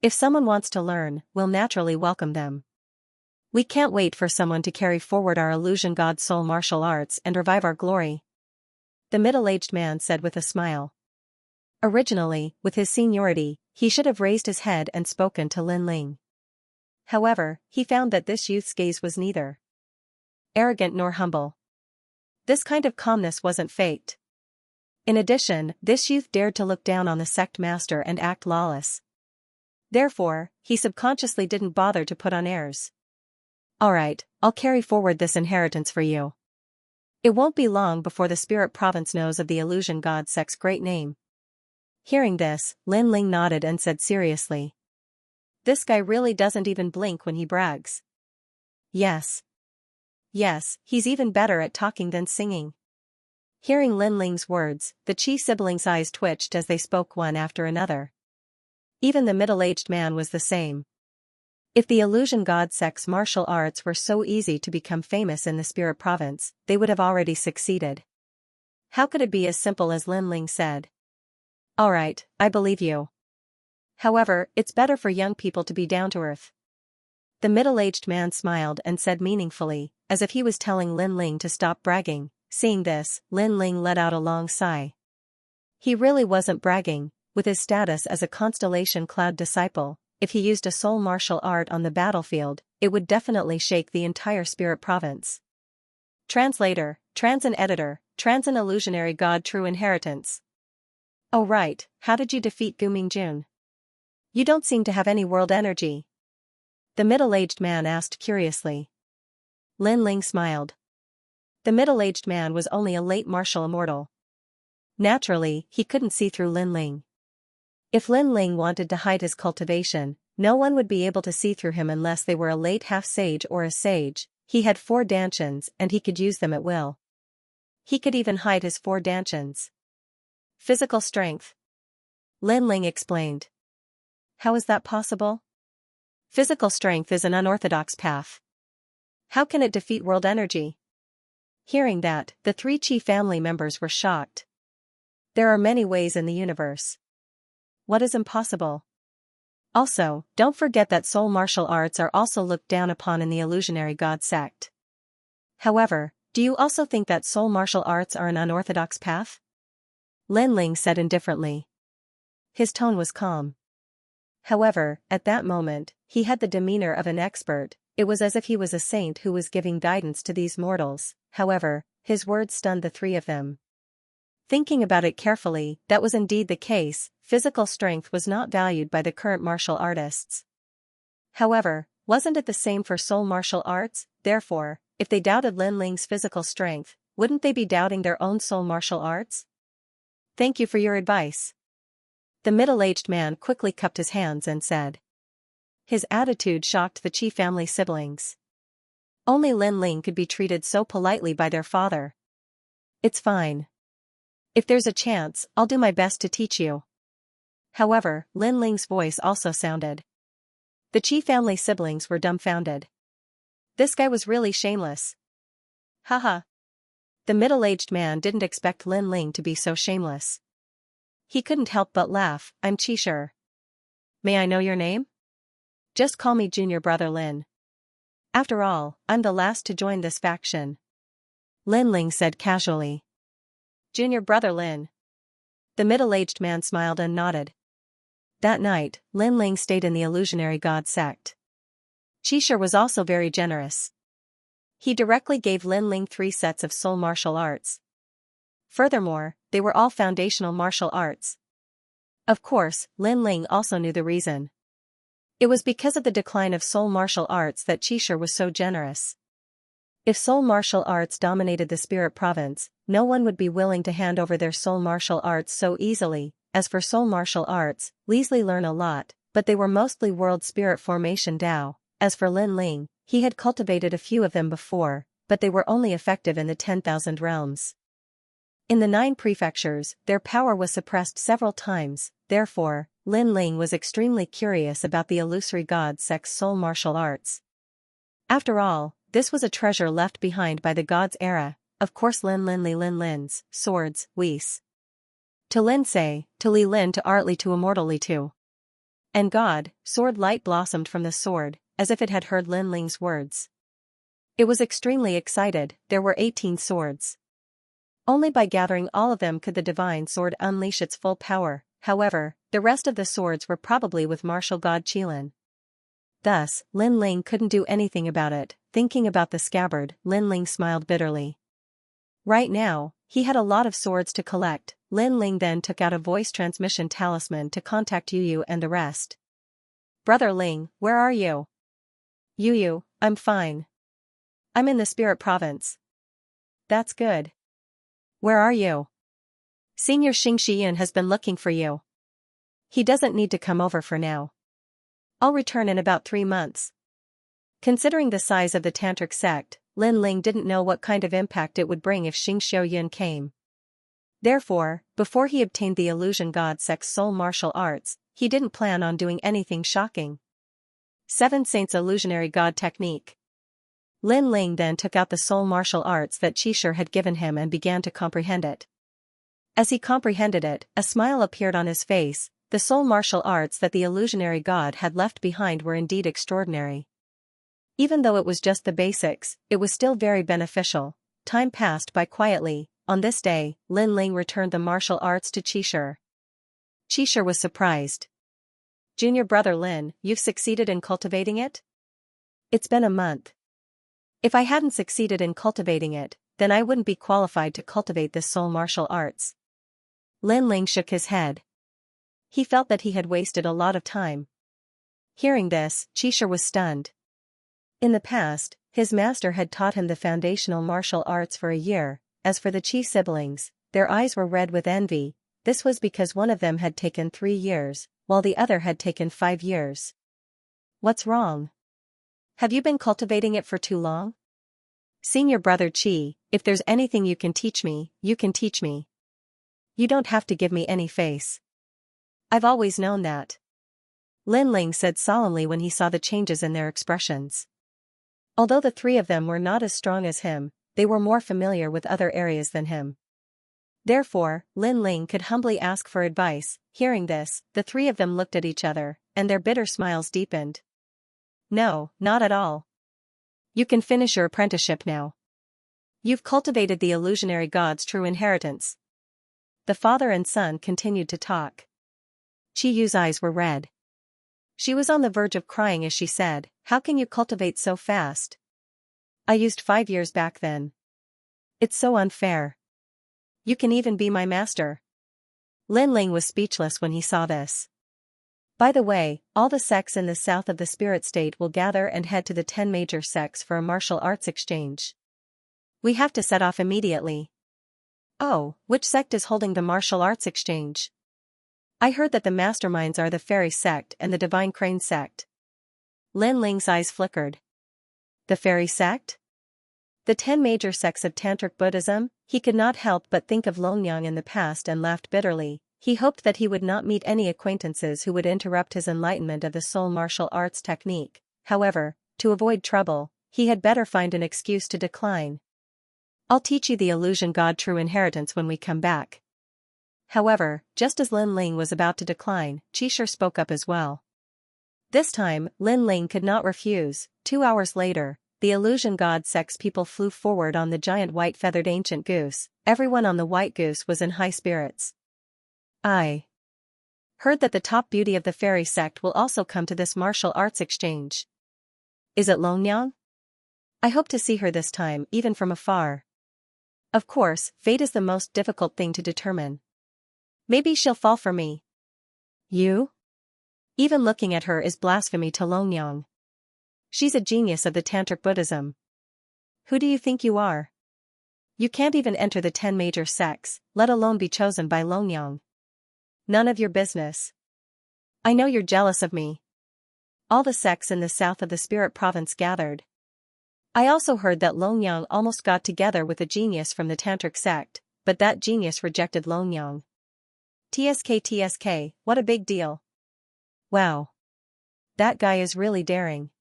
If someone wants to learn, we'll naturally welcome them. We can't wait for someone to carry forward our illusion god soul martial arts and revive our glory. The middle-aged man said with a smile. Originally, with his seniority, he should have raised his head and spoken to Lin Ling. However, he found that this youth's gaze was neither arrogant nor humble. This kind of calmness wasn't faked. In addition, this youth dared to look down on the sect master and act lawless. Therefore, he subconsciously didn't bother to put on airs. Alright, I'll carry forward this inheritance for you. It won't be long before the spirit province knows of the illusion god sect's great name. Hearing this, Lin Ling nodded and said seriously. This guy really doesn't even blink when he brags. Yes. Yes, he's even better at talking than singing. Hearing Lin Ling's words, the Qi siblings' eyes twitched as they spoke one after another. Even the middle-aged man was the same. If the illusion god sect's martial arts were so easy to become famous in the spirit province, they would have already succeeded. How could it be as simple as Lin Ling said? Alright, I believe you. However, it's better for young people to be down to earth. The middle-aged man smiled and said meaningfully, as if he was telling Lin Ling to stop bragging. Seeing this, Lin Ling let out a long sigh. He really wasn't bragging. With his status as a Constellation Cloud disciple, if he used a soul martial art on the battlefield, it would definitely shake the entire spirit province. Translator, Transin Editor, Transin Illusionary God True Inheritance. Oh right, how did you defeat Gu Mingjun? You don't seem to have any world energy. The middle-aged man asked curiously. Lin Ling smiled. The middle-aged man was only a late martial immortal. Naturally, he couldn't see through Lin Ling. If Lin Ling wanted to hide his cultivation, no one would be able to see through him unless they were a late half-sage or a sage. He had 4 dantians and he could use them at will. He could even hide his 4 dantians. Physical strength. Lin Ling explained. How is that possible? Physical strength is an unorthodox path. How can it defeat world energy? Hearing that, the 3 Qi family members were shocked. There are many ways in the universe. What is impossible? Also, don't forget that soul martial arts are also looked down upon in the illusionary god sect. However, do you also think that soul martial arts are an unorthodox path? Lin Ling said indifferently. His tone was calm. However, at that moment, he had the demeanor of an expert. It was as if he was a saint who was giving guidance to these mortals. However, his words stunned the 3 of them. Thinking about it carefully, that was indeed the case. Physical strength was not valued by the current martial artists. However, wasn't it the same for soul martial arts? Therefore, if they doubted Lin Ling's physical strength, wouldn't they be doubting their own soul martial arts? Thank you for your advice. The middle-aged man quickly cupped his hands and said. His attitude shocked the Qi family siblings. Only Lin Ling could be treated so politely by their father. It's fine. If there's a chance, I'll do my best to teach you. However, Lin Ling's voice also sounded. The Qi family siblings were dumbfounded. This guy was really shameless. Haha. The middle-aged man didn't expect Lin Ling to be so shameless. He couldn't help but laugh. I'm Qi Shi. May I know your name? Just call me Junior Brother Lin. After all, I'm the last to join this faction. Lin Ling said casually. Junior Brother Lin. The middle-aged man smiled and nodded. That night, Lin Ling stayed in the illusionary god sect. Qi Shi was also very generous. He directly gave Lin Ling 3 sets of soul martial arts. Furthermore, they were all foundational martial arts. Of course, Lin Ling also knew the reason. It was because of the decline of soul martial arts that Qi Shi was so generous. If soul martial arts dominated the spirit province, no one would be willing to hand over their soul martial arts so easily. As for soul martial arts, Leslie learned a lot, but they were mostly world spirit formation Dao. As for Lin Ling, he had cultivated a few of them before, but they were only effective in the 10,000 realms. In the 9 prefectures, their power was suppressed several times, therefore, Lin Ling was extremely curious about the illusory god sect's soul martial arts. After all, this was a treasure left behind by the gods' era. Of course Lin Lin's, swords, Weiss. To Lin say, to Li Lin to Artly to Immortal Li to. And God, sword light blossomed from the sword, as if it had heard Lin Ling's words. It was extremely excited. There were 18 swords. Only by gathering all of them could the divine sword unleash its full power. However, the rest of the swords were probably with martial god Qilin. Thus, Lin Ling couldn't do anything about it. Thinking about the scabbard, Lin Ling smiled bitterly. Right now, he had a lot of swords to collect. Lin Ling then took out a voice transmission talisman to contact Yu and the rest. Brother Ling, where are you? Yu, I'm fine. I'm in the spirit province. That's good. Where are you? Senior Xianxia has been looking for you. He doesn't need to come over for now. I'll return in about 3 months. Considering the size of the tantric sect, Lin Ling didn't know what kind of impact it would bring if Xianxia came. Therefore, before he obtained the illusion god sect's soul martial arts, he didn't plan on doing anything shocking. 7 Saints Illusionary God Technique. Lin Ling then took out the soul martial arts that Qishir had given him and began to comprehend it. As he comprehended it, a smile appeared on his face. The soul martial arts that the illusionary god had left behind were indeed extraordinary. Even though it was just the basics, it was still very beneficial. Time passed by quietly. On this day, Lin Ling returned the martial arts to Qishir. Qishir was surprised. Junior brother Lin, you've succeeded in cultivating it? It's been a month. If I hadn't succeeded in cultivating it, then I wouldn't be qualified to cultivate this soul martial arts. Lin Ling shook his head. He felt that he had wasted a lot of time. Hearing this, Qishir was stunned. In the past, his master had taught him the foundational martial arts for a year. As for the Qi siblings, their eyes were red with envy. This was because one of them had taken 3 years, while the other had taken 5 years. What's wrong? Have you been cultivating it for too long? Senior brother Qi, if there's anything you can teach me, you can teach me. You don't have to give me any face. I've always known that. Lin Ling said solemnly when he saw the changes in their expressions. Although the 3 of them were not as strong as him, they were more familiar with other areas than him. Therefore, Lin Ling could humbly ask for advice. Hearing this, the 3 of them looked at each other, and their bitter smiles deepened. No, not at all. You can finish your apprenticeship now. You've cultivated the illusionary god's true inheritance. The father and son continued to talk. Qi Yu's eyes were red. She was on the verge of crying as she said, "How can you cultivate so fast? I used 5 years back then. It's so unfair. You can even be my master." Lin Ling was speechless when he saw this. By the way, all the sects in the south of the spirit state will gather and head to the 10 major sects for a martial arts exchange. We have to set off immediately. Oh, which sect is holding the martial arts exchange? I heard that the masterminds are the Fairy sect and the Divine Crane sect. Lin Ling's eyes flickered. The Fairy sect? The 10 major sects of Tantric Buddhism? He could not help but think of Longyang in the past and laughed bitterly. He hoped that he would not meet any acquaintances who would interrupt his enlightenment of the soul martial arts technique. However, to avoid trouble, he had better find an excuse to decline. I'll teach you the illusion god true inheritance when we come back. However, just as Lin Ling was about to decline, Qishir spoke up as well. This time, Lin Ling could not refuse. 2 hours later, the illusion god sect's people flew forward on the giant white-feathered ancient goose. Everyone on the white goose was in high spirits. I heard that the top beauty of the fairy sect will also come to this martial arts exchange. Is it Longyang? I hope to see her this time, even from afar. Of course, fate is the most difficult thing to determine. Maybe she'll fall for me. You? Even looking at her is blasphemy to Longyang. She's a genius of the Tantric Buddhism. Who do you think you are? You can't even enter the 10 major sects, let alone be chosen by Longyang. None of your business. I know you're jealous of me. All the sects in the south of the spirit province gathered. I also heard that Longyang almost got together with a genius from the tantric sect, but that genius rejected Longyang. TSK, what a big deal. Wow. That guy is really daring.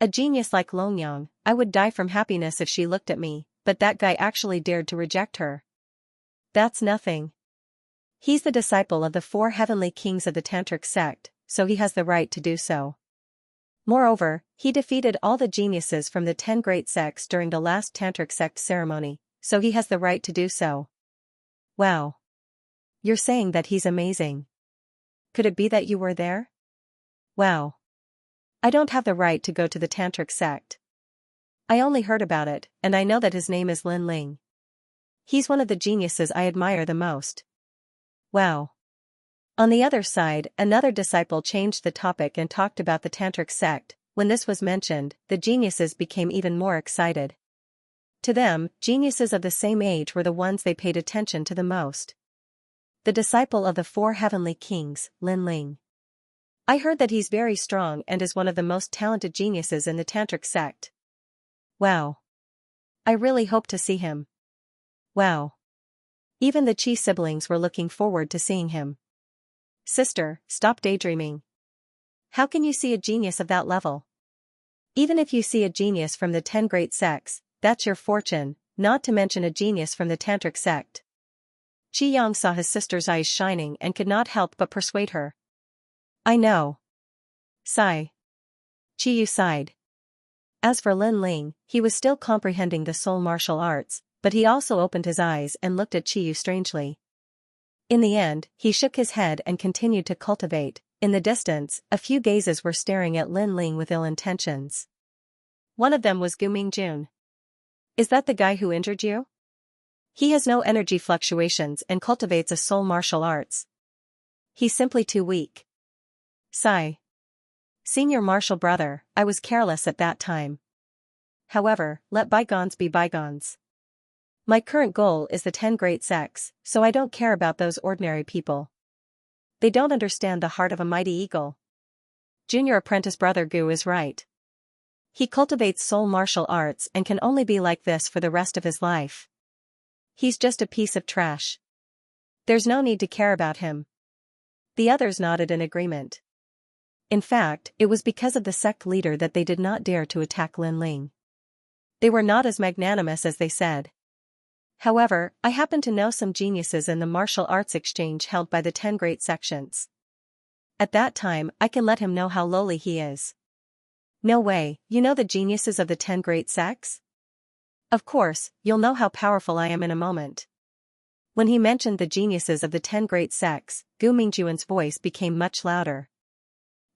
A genius like Longyang, I would die from happiness if she looked at me, but that guy actually dared to reject her. That's nothing. He's the disciple of the 4 heavenly kings of the tantric sect, so he has the right to do so. Moreover, he defeated all the geniuses from the 10 great sects during the last tantric sect ceremony, so he has the right to do so. Wow. You're saying that he's amazing. Could it be that you were there? Wow. I don't have the right to go to the tantric sect. I only heard about it, and I know that his name is Lin Ling. He's one of the geniuses I admire the most. Wow. On the other side, another disciple changed the topic and talked about the tantric sect. When this was mentioned, the geniuses became even more excited. To them, geniuses of the same age were the ones they paid attention to the most. The disciple of the 4 heavenly kings, Lin Ling. I heard that he's very strong and is one of the most talented geniuses in the tantric sect. Wow. I really hope to see him. Wow. Even the Chi siblings were looking forward to seeing him. Sister, stop daydreaming. How can you see a genius of that level? Even if you see a genius from the 10 great sects, that's your fortune, not to mention a genius from the tantric sect. Qi saw his sister's eyes shining and could not help but persuade her. I know. Sigh. Qiyu sighed. As for Lin Ling, he was still comprehending the soul martial arts, but he also opened his eyes and looked at Qiyu strangely. In the end, he shook his head and continued to cultivate. In the distance, a few gazes were staring at Lin Ling with ill intentions. One of them was Gu Mingjun. Is that the guy who injured you? He has no energy fluctuations and cultivates a soul martial arts. He's simply too weak. Sigh. Senior martial brother, I was careless at that time. However, let bygones be bygones. My current goal is the 10 great sects, so I don't care about those ordinary people. They don't understand the heart of a mighty eagle. Junior apprentice brother Gu is right. He cultivates soul martial arts and can only be like this for the rest of his life. He's just a piece of trash. There's no need to care about him. The others nodded in agreement. In fact, it was because of the sect leader that they did not dare to attack Lin Ling. They were not as magnanimous as they said. However, I happen to know some geniuses in the martial arts exchange held by the 10 great sections. At that time, I can let him know how lowly he is. No way, you know the geniuses of the 10 great sects? Of course, you'll know how powerful I am in a moment. When he mentioned the geniuses of the 10 great sects, Gu Mingjuan's voice became much louder.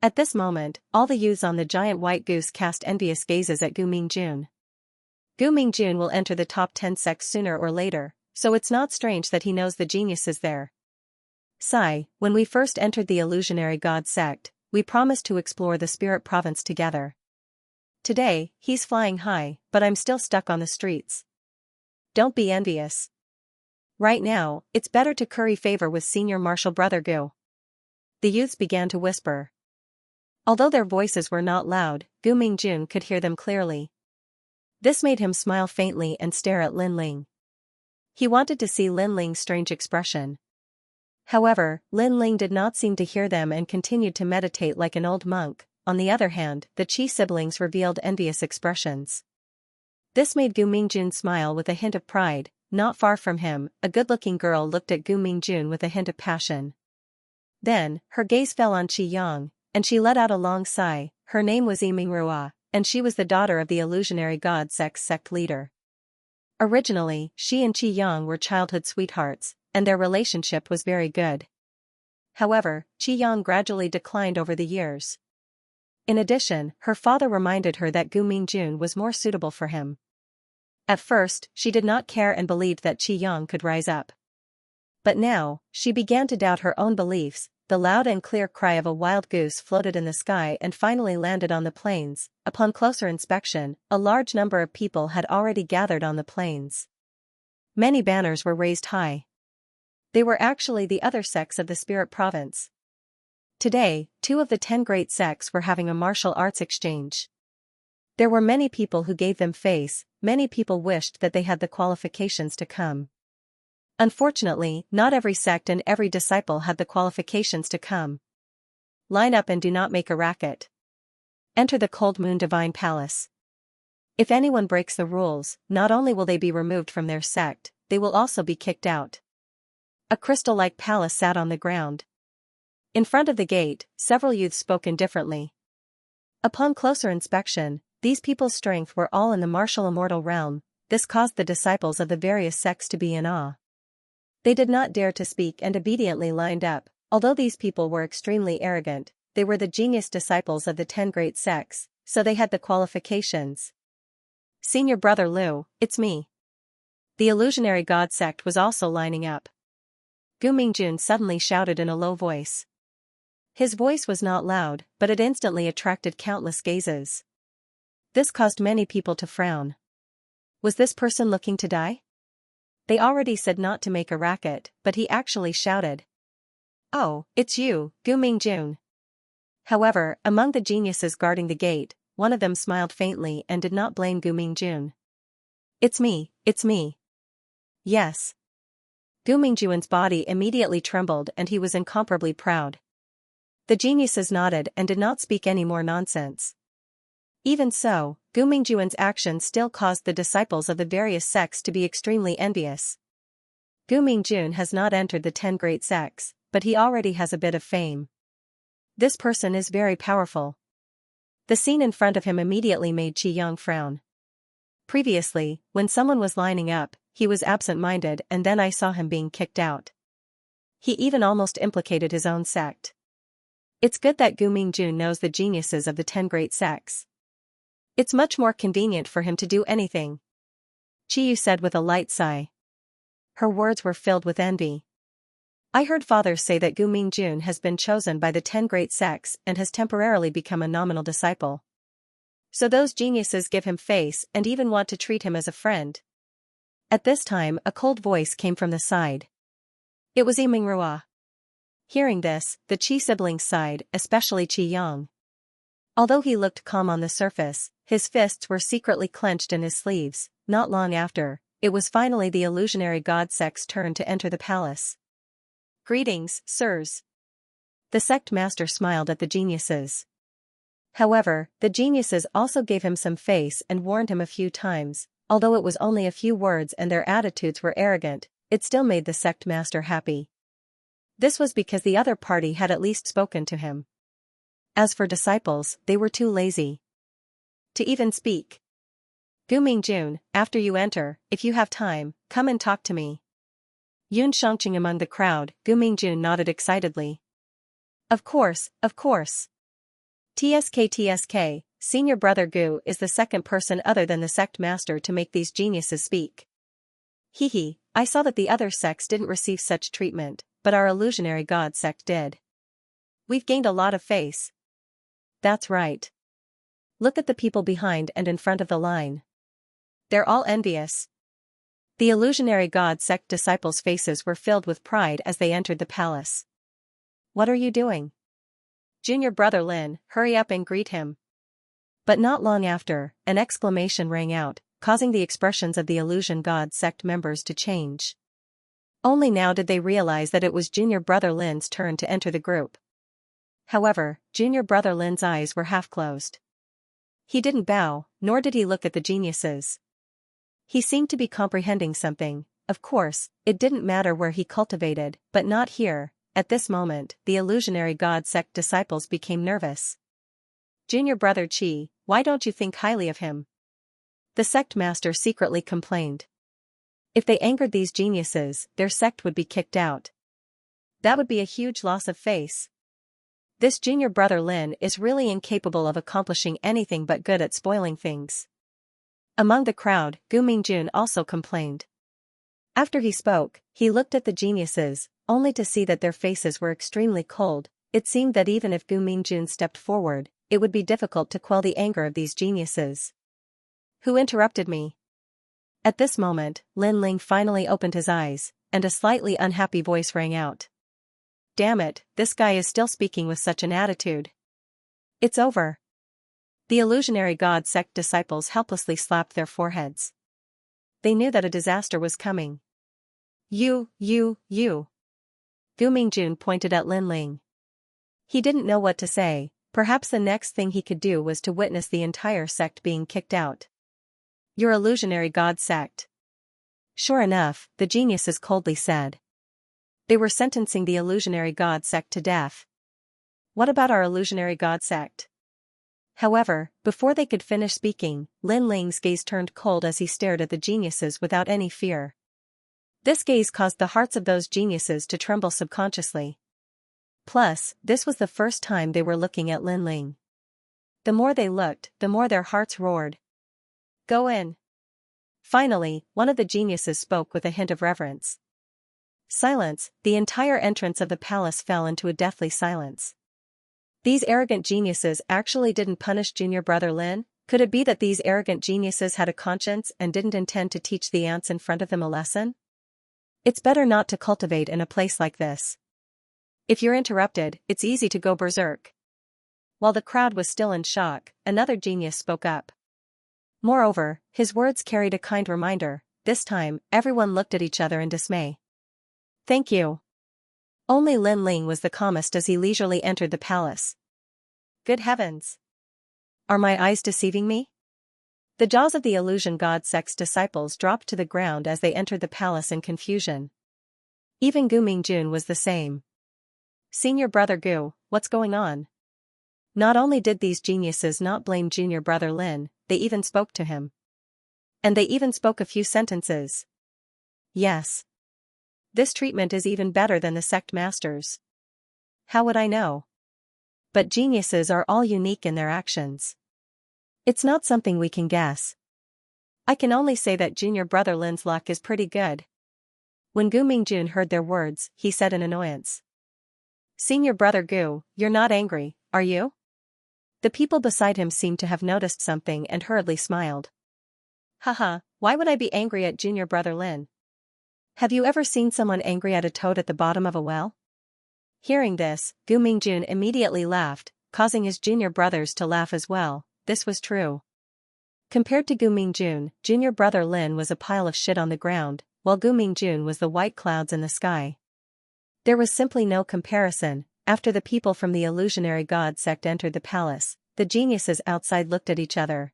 At this moment, all the youths on the giant white goose cast envious gazes at Gu Mingjun. Gu Mingjun will enter the top 10 sects sooner or later, so it's not strange that he knows the geniuses there. Sigh, when we first entered the illusionary god sect, we promised to explore the spirit province together. Today, he's flying high, but I'm still stuck on the streets. Don't be envious. Right now, it's better to curry favor with senior martial brother Gu. The youths began to whisper. Although their voices were not loud, Gu Mingjun could hear them clearly. This made him smile faintly and stare at Lin Ling. He wanted to see Lin Ling's strange expression. However, Lin Ling did not seem to hear them and continued to meditate like an old monk. On the other hand, the Qi siblings revealed envious expressions. This made Gu Mingjun smile with a hint of pride. Not far from him, a good-looking girl looked at Gu Mingjun with a hint of passion. Then, her gaze fell on Qi Yang, and she let out a long sigh. Her name was Yimingrua, and she was the daughter of the illusionary god sect leader. Originally, she and Qi Yang were childhood sweethearts, and their relationship was very good. However, Qi Yang gradually declined over the years. In addition, her father reminded her that Gu Mingjun was more suitable for him. At first, she did not care and believed that Qi Yang could rise up. But now, she began to doubt her own beliefs. The loud and clear cry of a wild goose floated in the sky and finally landed on the plains. Upon closer inspection, a large number of people had already gathered on the plains. Many banners were raised high. They were actually the other sects of the spirit province. Today, 2 of the 10 great sects were having a martial arts exchange. There were many people who gave them face, many people wished that they had the qualifications to come. Unfortunately, not every sect and every disciple had the qualifications to come. Line up and do not make a racket. Enter the Cold Moon Divine Palace. If anyone breaks the rules, not only will they be removed from their sect, they will also be kicked out. A crystal-like palace sat on the ground. In front of the gate, several youths spoke indifferently. Upon closer inspection, these people's strength were all in the martial immortal realm. This caused the disciples of the various sects to be in awe. They did not dare to speak and obediently lined up. Although these people were extremely arrogant, they were the genius disciples of the 10 great sects, so they had the qualifications. Senior Brother Liu, it's me. The illusionary god sect was also lining up. Gu Mingjun suddenly shouted in a low voice. His voice was not loud, but it instantly attracted countless gazes. This caused many people to frown. Was this person looking to die? They already said not to make a racket, but he actually shouted. Oh, it's you, Gu Mingjun. However, among the geniuses guarding the gate, one of them smiled faintly and did not blame Gu Mingjun. It's me, it's me. Yes. Gu Mingjun's body immediately trembled and he was incomparably proud. The geniuses nodded and did not speak any more nonsense. Even so, Gu Mingjun's actions still caused the disciples of the various sects to be extremely envious. Gu Mingjun has not entered the 10 great sects, but he already has a bit of fame. This person is very powerful. The scene in front of him immediately made Qi Yang frown. Previously, when someone was lining up, he was absent-minded and then I saw him being kicked out. He even almost implicated his own sect. It's good that Gu Mingjun knows the geniuses of the 10 great sects. It's much more convenient for him to do anything. Qi Yu said with a light sigh. Her words were filled with envy. I heard father say that Gu Mingjun has been chosen by the 10 great sects and has temporarily become a nominal disciple. So those geniuses give him face and even want to treat him as a friend. At this time a cold voice came from the side. It was Yiming Rua. Hearing this, the Qi siblings sighed, especially Qi Yang. Although he looked calm on the surface, his fists were secretly clenched in his sleeves. Not long after, it was finally the illusionary god sect's turn to enter the palace. Greetings, sirs. The sect master smiled at the geniuses. However, the geniuses also gave him some face and warned him a few times. Although it was only a few words and their attitudes were arrogant, it still made the sect master happy. This was because the other party had at least spoken to him. As for disciples, they were too lazy to even speak. Gu Mingjun, after you enter, if you have time, come and talk to me. Yun Shangqing among the crowd, Gu Mingjun nodded excitedly. Of course, of course. TSK, Senior Brother Gu is the second person other than the sect master to make these geniuses speak. Hehe, I saw that the other sects didn't receive such treatment, but our illusionary god sect did. We've gained a lot of face. That's right. Look at the people behind and in front of the line. They're all envious. The illusionary god sect disciples' faces were filled with pride as they entered the palace. What are you doing? Junior Brother Lin, hurry up and greet him. But not long after, an exclamation rang out, causing the expressions of the illusion god sect members to change. Only now did they realize that it was Junior Brother Lin's turn to enter the group. However, Junior Brother Lin's eyes were half closed. He didn't bow, nor did he look at the geniuses. He seemed to be comprehending something. Of course, it didn't matter where he cultivated, but not here. At this moment, the illusionary god sect disciples became nervous. Junior Brother Qi, why don't you think highly of him? The sect master secretly complained. If they angered these geniuses, their sect would be kicked out. That would be a huge loss of face. This Junior Brother Lin is really incapable of accomplishing anything but good at spoiling things. Among the crowd, Gu Mingjun also complained. After he spoke, he looked at the geniuses, only to see that their faces were extremely cold. It seemed that even if Gu Mingjun stepped forward, it would be difficult to quell the anger of these geniuses. Who interrupted me? At this moment, Lin Ling finally opened his eyes. and a slightly unhappy voice rang out. Damn it, this guy is still speaking with such an attitude. It's over. The illusionary god sect disciples helplessly slapped their foreheads. They knew that a disaster was coming. You. Gu Mingjun pointed at Lin Ling. He didn't know what to say. Perhaps the next thing he could do was to witness the entire sect being kicked out. Your illusionary god sect. Sure enough, the geniuses coldly said. They were sentencing the illusionary god sect to death. What about our illusionary god sect? However, before they could finish speaking, Lin Ling's gaze turned cold as he stared at the geniuses without any fear. This gaze caused the hearts of those geniuses to tremble subconsciously. Plus, this was the first time they were looking at Lin Ling. The more they looked, the more their hearts roared. Go in. Finally, one of the geniuses spoke with a hint of reverence. Silence. The entire entrance of the palace fell into a deathly silence. These arrogant geniuses actually didn't punish junior brother Lin? Could it be that these arrogant geniuses had a conscience and didn't intend to teach the ants in front of them a lesson? It's better not to cultivate in a place like this. If you're interrupted, it's easy to go berserk. While the crowd was still in shock, another genius spoke up. Moreover, his words carried a kind reminder. This time, everyone looked at each other in dismay. Thank you. Only Lin Ling was the calmest as he leisurely entered the palace. Good heavens! Are my eyes deceiving me? The jaws of the illusion god sect's disciples dropped to the ground as they entered the palace in confusion. Even Gu Mingjun was the same. Senior brother Gu, what's going on? Not only did these geniuses not blame junior brother Lin, they even spoke to him. And they even spoke a few sentences. Yes. This treatment is even better than the sect masters. How would I know? But geniuses are all unique in their actions. It's not something we can guess. I can only say that junior brother Lin's luck is pretty good. When Gu Mingjun heard their words, he said in annoyance. Senior brother Gu, you're not angry, are you? The people beside him seemed to have noticed something and hurriedly smiled. Haha, why would I be angry at junior brother Lin? Have you ever seen someone angry at a toad at the bottom of a well? Hearing this, Gu Mingjun immediately laughed, causing his junior brothers to laugh as well. This was true. Compared to Gu Mingjun, junior brother Lin was a pile of shit on the ground, while Gu Mingjun was the white clouds in the sky. There was simply no comparison. After the people from the illusionary god sect entered the palace, the geniuses outside looked at each other.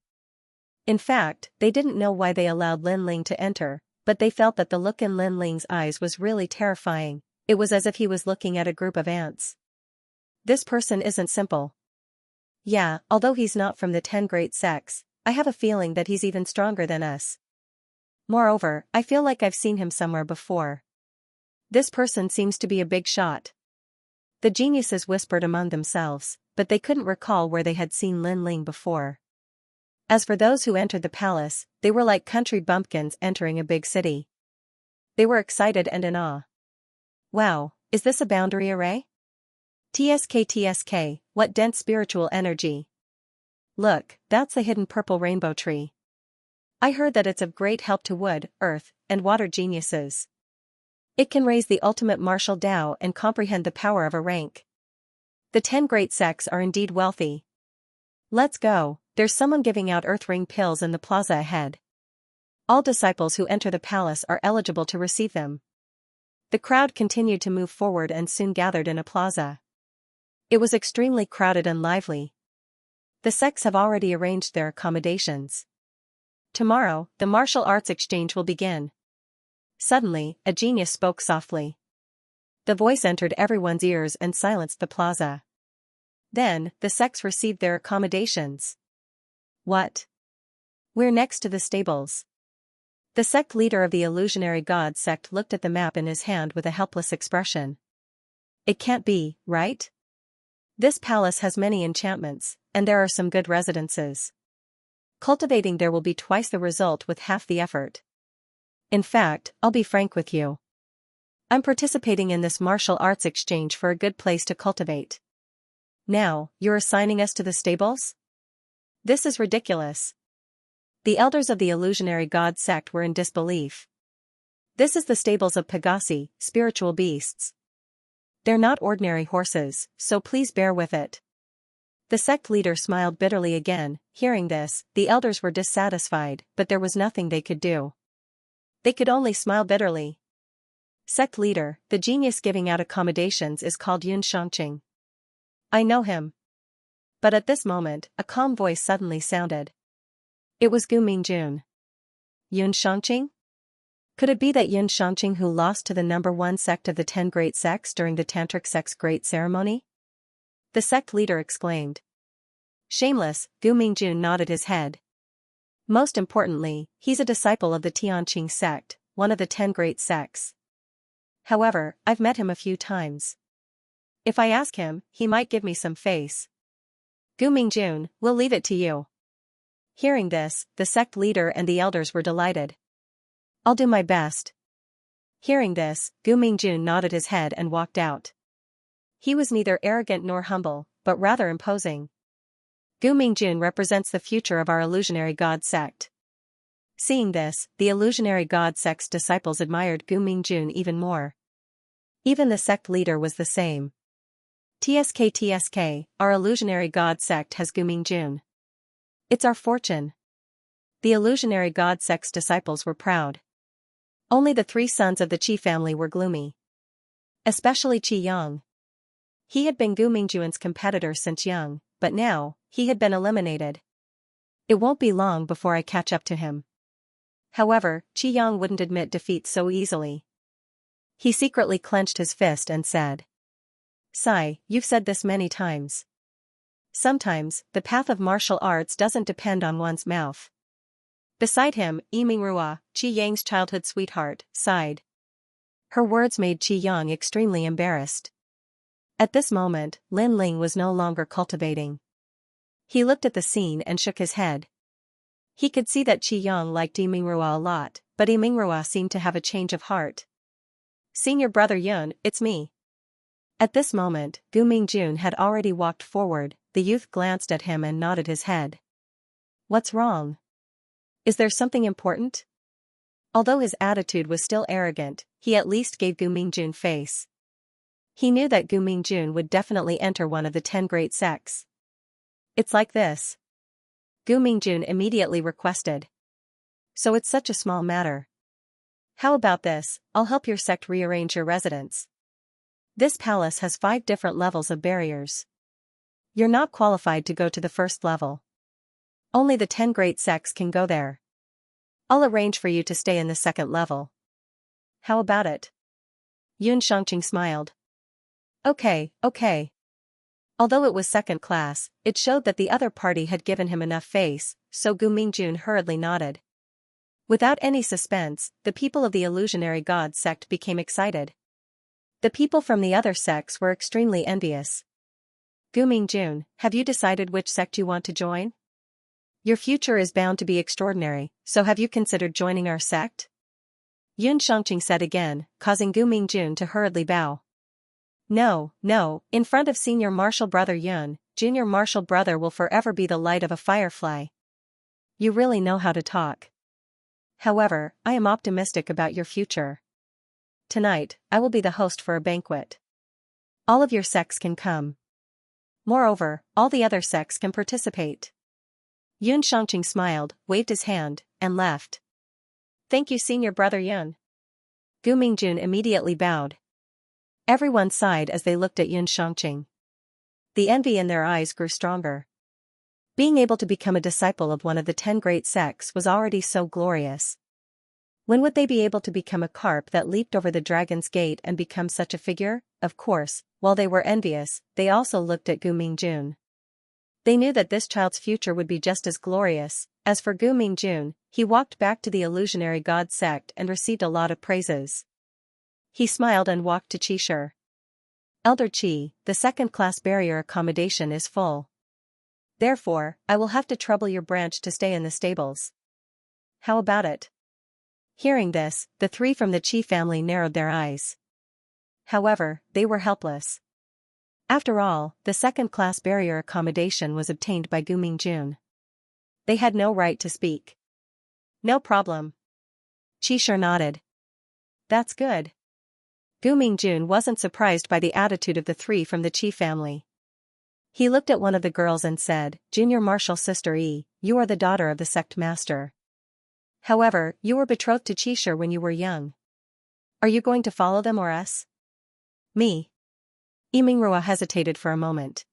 In fact, they didn't know why they allowed Lin Ling to enter, but they felt that the look in Lin Ling's eyes was really terrifying. It was as if he was looking at a group of ants. This person isn't simple. Yeah, although he's not from the 10 great sects, I have a feeling that he's even stronger than us. Moreover, I feel like I've seen him somewhere before. This person seems to be a big shot. The geniuses whispered among themselves, but they couldn't recall where they had seen Lin Ling before. As for those who entered the palace, they were like country bumpkins entering a big city. They were excited and in awe. Wow, is this a boundary array? TSK, what dense spiritual energy. Look, that's the hidden purple rainbow tree. I heard that it's of great help to wood, earth, and water geniuses. It can raise the ultimate martial Tao and comprehend the power of a rank. The 10 great sects are indeed wealthy. Let's go, there's someone giving out earth ring pills in the plaza ahead. All disciples who enter the palace are eligible to receive them. The crowd continued to move forward and soon gathered in a plaza. It was extremely crowded and lively. The sects have already arranged their accommodations. Tomorrow, the martial arts exchange will begin. Suddenly, a genius spoke softly. The voice entered everyone's ears and silenced the plaza. Then, the sects received their accommodations. What? We're next to the stables. The sect leader of the illusionary god sect looked at the map in his hand with a helpless expression. It can't be, right? This palace has many enchantments, and there are some good residences. Cultivating there will be twice the result with half the effort. In fact, I'll be frank with you. I'm participating in this martial arts exchange for a good place to cultivate. Now, you're assigning us to the stables? This is ridiculous. The elders of the illusionary god sect were in disbelief. This is the stables of Pegasi, spiritual beasts. They're not ordinary horses, so please bear with it. The sect leader smiled bitterly again. Hearing this, the elders were dissatisfied, but there was nothing they could do. They could only smile bitterly. Sect leader, the genius giving out accommodations is called Xianxia. I know him. But at this moment, a calm voice suddenly sounded. It was Gu Mingjun. Xianxia? Could it be that Xianxia who lost to the number one sect of the 10 great sects during the Tantric sect's great ceremony? The sect leader exclaimed. Shameless, Gu Mingjun nodded his head. Most importantly, he's a disciple of the Tianqing sect, one of the 10 great sects. However, I've met him a few times. If I ask him, he might give me some face. Gu Mingjun, we'll leave it to you. Hearing this, the sect leader and the elders were delighted. I'll do my best. Hearing this, Gu Mingjun nodded his head and walked out. He was neither arrogant nor humble, but rather imposing. Gu Mingjun represents the future of our illusionary god sect. Seeing this, the illusionary god sect's disciples admired Gu Mingjun even more. Even the sect leader was the same. TSK, our illusionary god sect has Gu Mingjun. It's our fortune. The illusionary god sect's disciples were proud. Only the 3 sons of the Qi family were gloomy. Especially Qi Yang. He had been Gu Mingjun's competitor since young, but now, he had been eliminated. It won't be long before I catch up to him. However, Qi Yang wouldn't admit defeat so easily. He secretly clenched his fist and said. Sai, you've said this many times. Sometimes, the path of martial arts doesn't depend on one's mouth. Beside him, Yi Mingrua, Qi Yang's childhood sweetheart, sighed. Her words made Qi Yang extremely embarrassed. At this moment, Lin Ling was no longer cultivating. He looked at the scene and shook his head. He could see that Qi Yang liked Yi Mingrua a lot, but Yi Mingrua seemed to have a change of heart. Senior brother Yun, it's me. At this moment, Gu Mingjun had already walked forward. The youth glanced at him and nodded his head. What's wrong? Is there something important? Although his attitude was still arrogant, he at least gave Gu Mingjun face. He knew that Gu Mingjun would definitely enter one of the 10 great sects. It's like this. Gu Mingjun immediately requested. So it's such a small matter. How about this, I'll help your sect rearrange your residence. This palace has 5 different levels of barriers. You're not qualified to go to the first level. Only the 10 great sects can go there. I'll arrange for you to stay in the second level. How about it? Yun Shangqing smiled. Okay. Although it was second class, it showed that the other party had given him enough face, so Gu Mingjun hurriedly nodded. Without any suspense, the people of the illusionary god sect became excited. The people from the other sects were extremely envious. Gu Mingjun, have you decided which sect you want to join? Your future is bound to be extraordinary, so have you considered joining our sect? Yun Shangqing said again, causing Gu Mingjun to hurriedly bow. No, in front of senior martial brother Yun, junior martial brother will forever be the light of a firefly. You really know how to talk. However, I am optimistic about your future. Tonight, I will be the host for a banquet. All of your sects can come. Moreover, all the other sects can participate. Yun Shangqing smiled, waved his hand, and left. Thank you, senior brother Yun. Gu Mingjun immediately bowed. Everyone sighed as they looked at Yun Shangqing. The envy in their eyes grew stronger. Being able to become a disciple of one of the 10 great sects was already so glorious. When would they be able to become a carp that leaped over the dragon's gate and become such a figure? Of course, while they were envious, they also looked at Gu Mingjun. They knew that this child's future would be just as glorious. As for Gu Mingjun, he walked back to the illusionary god sect and received a lot of praises. He smiled and walked to Qi. Elder Qi, the second-class barrier accommodation is full. Therefore, I will have to trouble your branch to stay in the stables. How about it? Hearing this, the 3 from the Qi family narrowed their eyes. However, they were helpless. After all, the second-class barrier accommodation was obtained by Gu Mingjun. They had no right to speak. No problem. Qi nodded. That's good. Gu Mingjun wasn't surprised by the attitude of the three from the Qi family. He looked at one of the girls and said, "Junior martial sister Yi, you are the daughter of the sect master. However, you were betrothed to Qishir when you were young. Are you going to follow them or us?" "Me?" Yi Mingrua hesitated for a moment.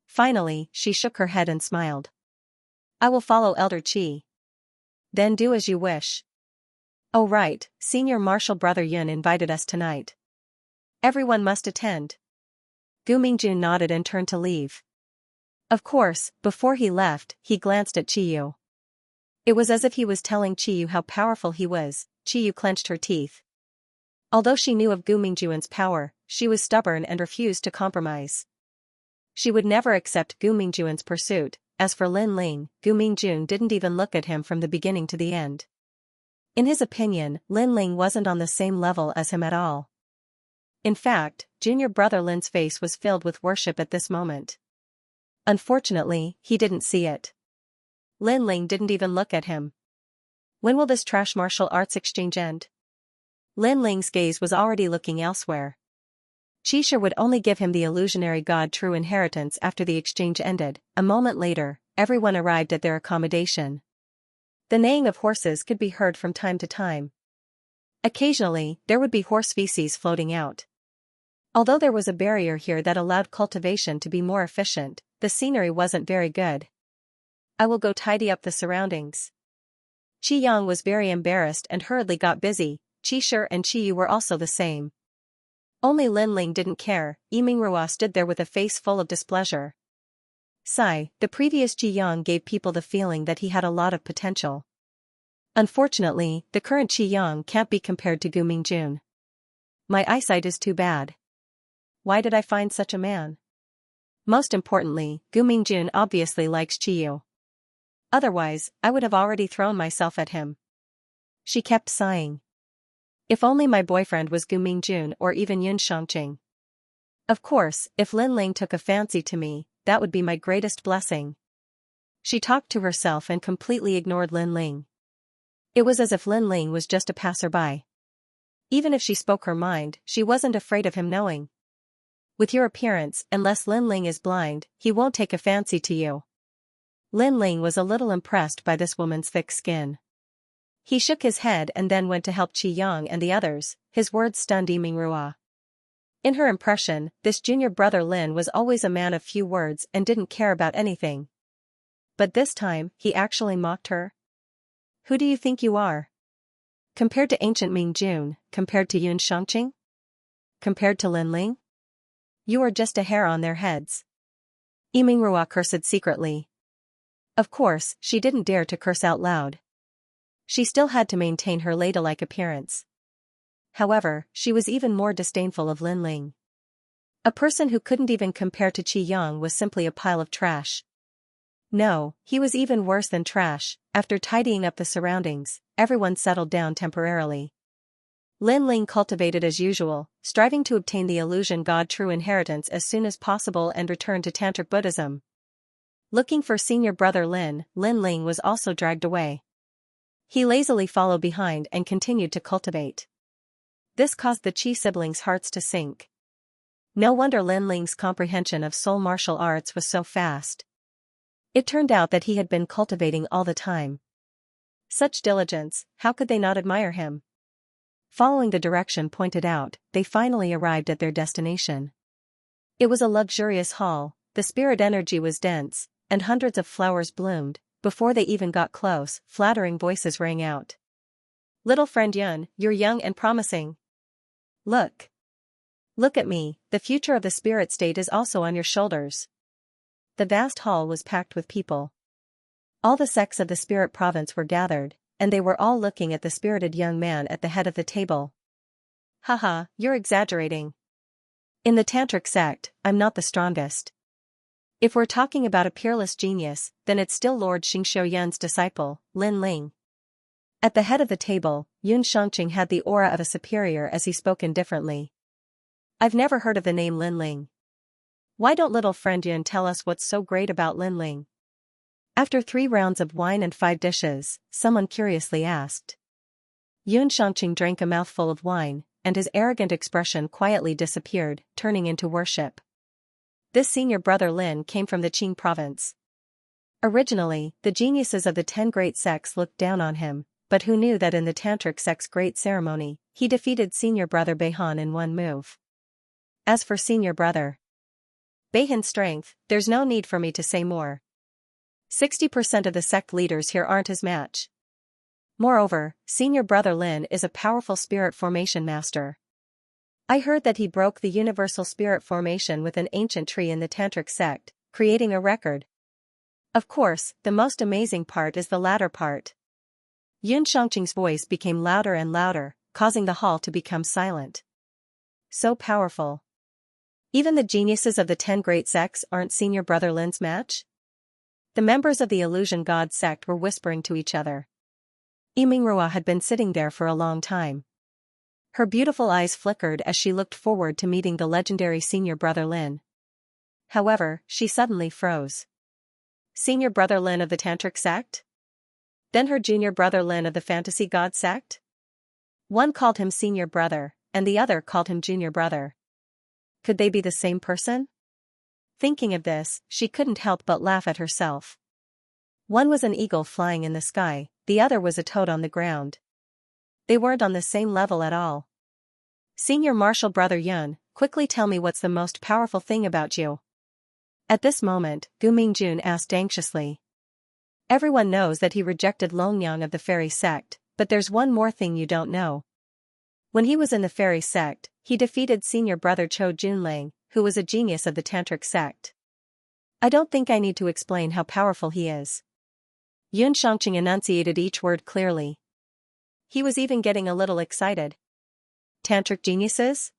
Finally, she shook her head and smiled. "I will follow Elder Qi." "Then do as you wish." "Oh right, Senior Martial Brother Yun invited us tonight. Everyone must attend." Gu Mingjun nodded and turned to leave. Of course, before he left, he glanced at Qiyu. It was as if he was telling Qiyu how powerful he was. Qiyu clenched her teeth. Although she knew of Gu Mingjun's power, she was stubborn and refused to compromise. She would never accept Gu Mingjun's pursuit. As for Lin Ling, Gu Mingjun didn't even look at him from the beginning to the end. In his opinion, Lin Ling wasn't on the same level as him at all. In fact, junior brother Lin's face was filled with worship at this moment. Unfortunately, he didn't see it. Lin Ling didn't even look at him. When will this trash martial arts exchange end? Lin Ling's gaze was already looking elsewhere. Qishir would only give him the illusionary god true inheritance after the exchange ended. A moment later, everyone arrived at their accommodation. The neighing of horses could be heard from time to time. Occasionally, there would be horse feces floating out. Although there was a barrier here that allowed cultivation to be more efficient, the scenery wasn't very good. "I will go tidy up the surroundings." Qi Yang was very embarrassed and hurriedly got busy. Qishir and Qiyu were also the same. Only Lin Ling didn't care. Yi Mingrua stood there with a face full of displeasure. The previous Qi Yang gave people the feeling that he had a lot of potential. Unfortunately, the current Qi Yang can't be compared to Gu Mingjun. My eyesight is too bad. Why did I find such a man? Most importantly, Gu Mingjun obviously likes Qiyu. Otherwise, I would have already thrown myself at him. She kept sighing. If only my boyfriend was Gu Mingjun or even Yun Shangqing. Of course, if Lin Ling took a fancy to me, that would be my greatest blessing. She talked to herself and completely ignored Lin Ling. It was as if Lin Ling was just a passerby. Even if she spoke her mind, she wasn't afraid of him knowing. With your appearance, unless Lin Ling is blind, he won't take a fancy to you. Lin Ling was a little impressed by this woman's thick skin. He shook his head and then went to help Qi Yang and the others. His words stunned Yi Mingrua. In her impression, this junior brother Lin was always a man of few words and didn't care about anything. But this time, he actually mocked her? Who do you think you are? Compared to ancient Mingjun, compared to Yun Shangqing? Compared to Lin Ling? You are just a hair on their heads. Yi Mingrua cursed secretly. Of course, she didn't dare to curse out loud. She still had to maintain her ladylike appearance. However, she was even more disdainful of Lin Ling. A person who couldn't even compare to Qi Yang was simply a pile of trash. No, he was even worse than trash. After tidying up the surroundings, everyone settled down temporarily. Lin Ling cultivated as usual, striving to obtain the illusion god true inheritance as soon as possible and return to Tantric Buddhism. Looking for senior brother Lin Ling was also dragged away. He lazily followed behind and continued to cultivate. This caused the Qi siblings' hearts to sink. No wonder Lin Ling's comprehension of soul martial arts was so fast. It turned out that he had been cultivating all the time. Such diligence, how could they not admire him? Following the direction pointed out, they finally arrived at their destination. It was a luxurious hall, the spirit energy was dense, and hundreds of flowers bloomed. Before they even got close, flattering voices rang out. "Little friend Yun, you're young and promising. Look. Look at me, the future of the spirit state is also on your shoulders." The vast hall was packed with people. All the sects of the spirit province were gathered, and they were all looking at the spirited young man at the head of the table. "Haha, you're exaggerating. In the Tantric sect, I'm not the strongest. If we're talking about a peerless genius, then it's still Lord Xingxiu Yun's disciple, Lin Ling." At the head of the table, Yun Shangqing had the aura of a superior as he spoke indifferently. "I've never heard of the name Lin Ling. Why don't little friend Yun tell us what's so great about Lin Ling?" After 3 rounds of wine and 5 dishes, someone curiously asked. Yun Shangqing drank a mouthful of wine, and his arrogant expression quietly disappeared, turning into worship. This senior brother Lin came from the Qing province. Originally, the geniuses of the 10 great sects looked down on him, but who knew that in the Tantric sect's great ceremony, he defeated senior brother Beihan in one move. As for senior brother Beihan's strength, there's no need for me to say more. 60% of the sect leaders here aren't his match. Moreover, senior brother Lin is a powerful spirit formation master. I heard that he broke the universal spirit formation with an ancient tree in the Tantric sect, creating a record. Of course, the most amazing part is the latter part. Yun Shangqing's voice became louder and louder, causing the hall to become silent. So powerful. Even the geniuses of the 10 great sects aren't senior brother Lin's match? The members of the Illusion God sect were whispering to each other. Yimingrua had been sitting there for a long time. Her beautiful eyes flickered as she looked forward to meeting the legendary senior brother Lin. However, she suddenly froze. Senior brother Lin of the Tantric sect? Then her junior brother Lin of the Fantasy God sect? One called him senior brother, and the other called him junior brother. Could they be the same person? Thinking of this, she couldn't help but laugh at herself. One was an eagle flying in the sky, the other was a toad on the ground. They weren't on the same level at all. Senior Martial Brother Yun, quickly tell me what's the most powerful thing about you. At this moment, Gu Mingjun asked anxiously. Everyone knows that he rejected Longyang of the fairy sect, but there's one more thing you don't know. When he was in the fairy sect, he defeated senior brother Cho Junlang, who was a genius of the Tantric sect. I don't think I need to explain how powerful he is. Yun Shangqing enunciated each word clearly. He was even getting a little excited. Tantric geniuses?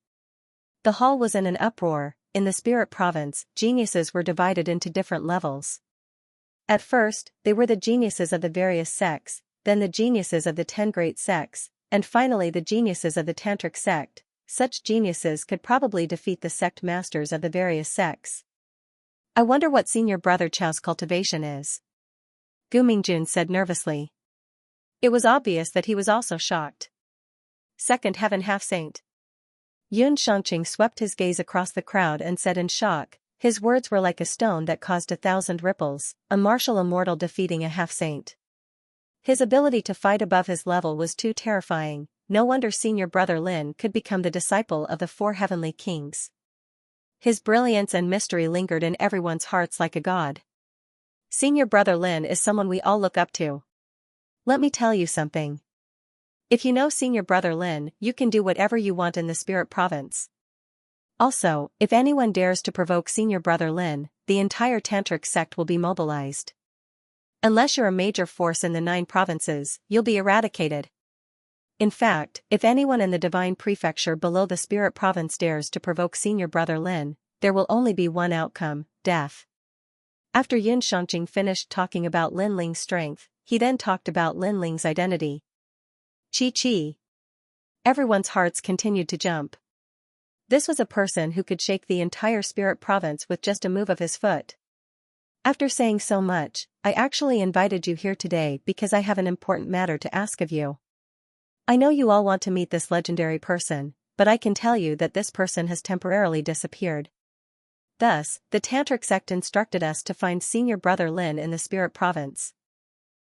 The hall was in an uproar. In the spirit province, geniuses were divided into different levels. At first, they were the geniuses of the various sects, then the geniuses of the 10 great sects, and finally the geniuses of the Tantric sect. Such geniuses could probably defeat the sect masters of the various sects. I wonder what senior brother Chao's cultivation is. Gu Mingjun said nervously. It was obvious that he was also shocked. Second heaven half-saint. Yun Shangqing swept his gaze across the crowd and said in shock, his words were like a stone that caused 1,000 ripples, a martial immortal defeating a half-saint. His ability to fight above his level was too terrifying, no wonder senior brother Lin could become the disciple of the 4 heavenly kings. His brilliance and mystery lingered in everyone's hearts like a god. Senior brother Lin is someone we all look up to. Let me tell you something. If you know senior brother Lin, you can do whatever you want in the spirit province. Also, if anyone dares to provoke senior brother Lin, the entire Tantric sect will be mobilized. Unless you're a major force in the 9 provinces, you'll be eradicated. In fact, if anyone in the divine prefecture below the spirit province dares to provoke senior brother Lin, there will only be one outcome, death. After Yun Shangqing finished talking about Lin Ling's strength, he then talked about Lin Ling's identity. Chi. Everyone's hearts continued to jump. This was a person who could shake the entire spirit province with just a move of his foot. After saying so much, I actually invited you here today because I have an important matter to ask of you. I know you all want to meet this legendary person, but I can tell you that this person has temporarily disappeared. Thus, the Tantric sect instructed us to find senior brother Lin in the spirit province.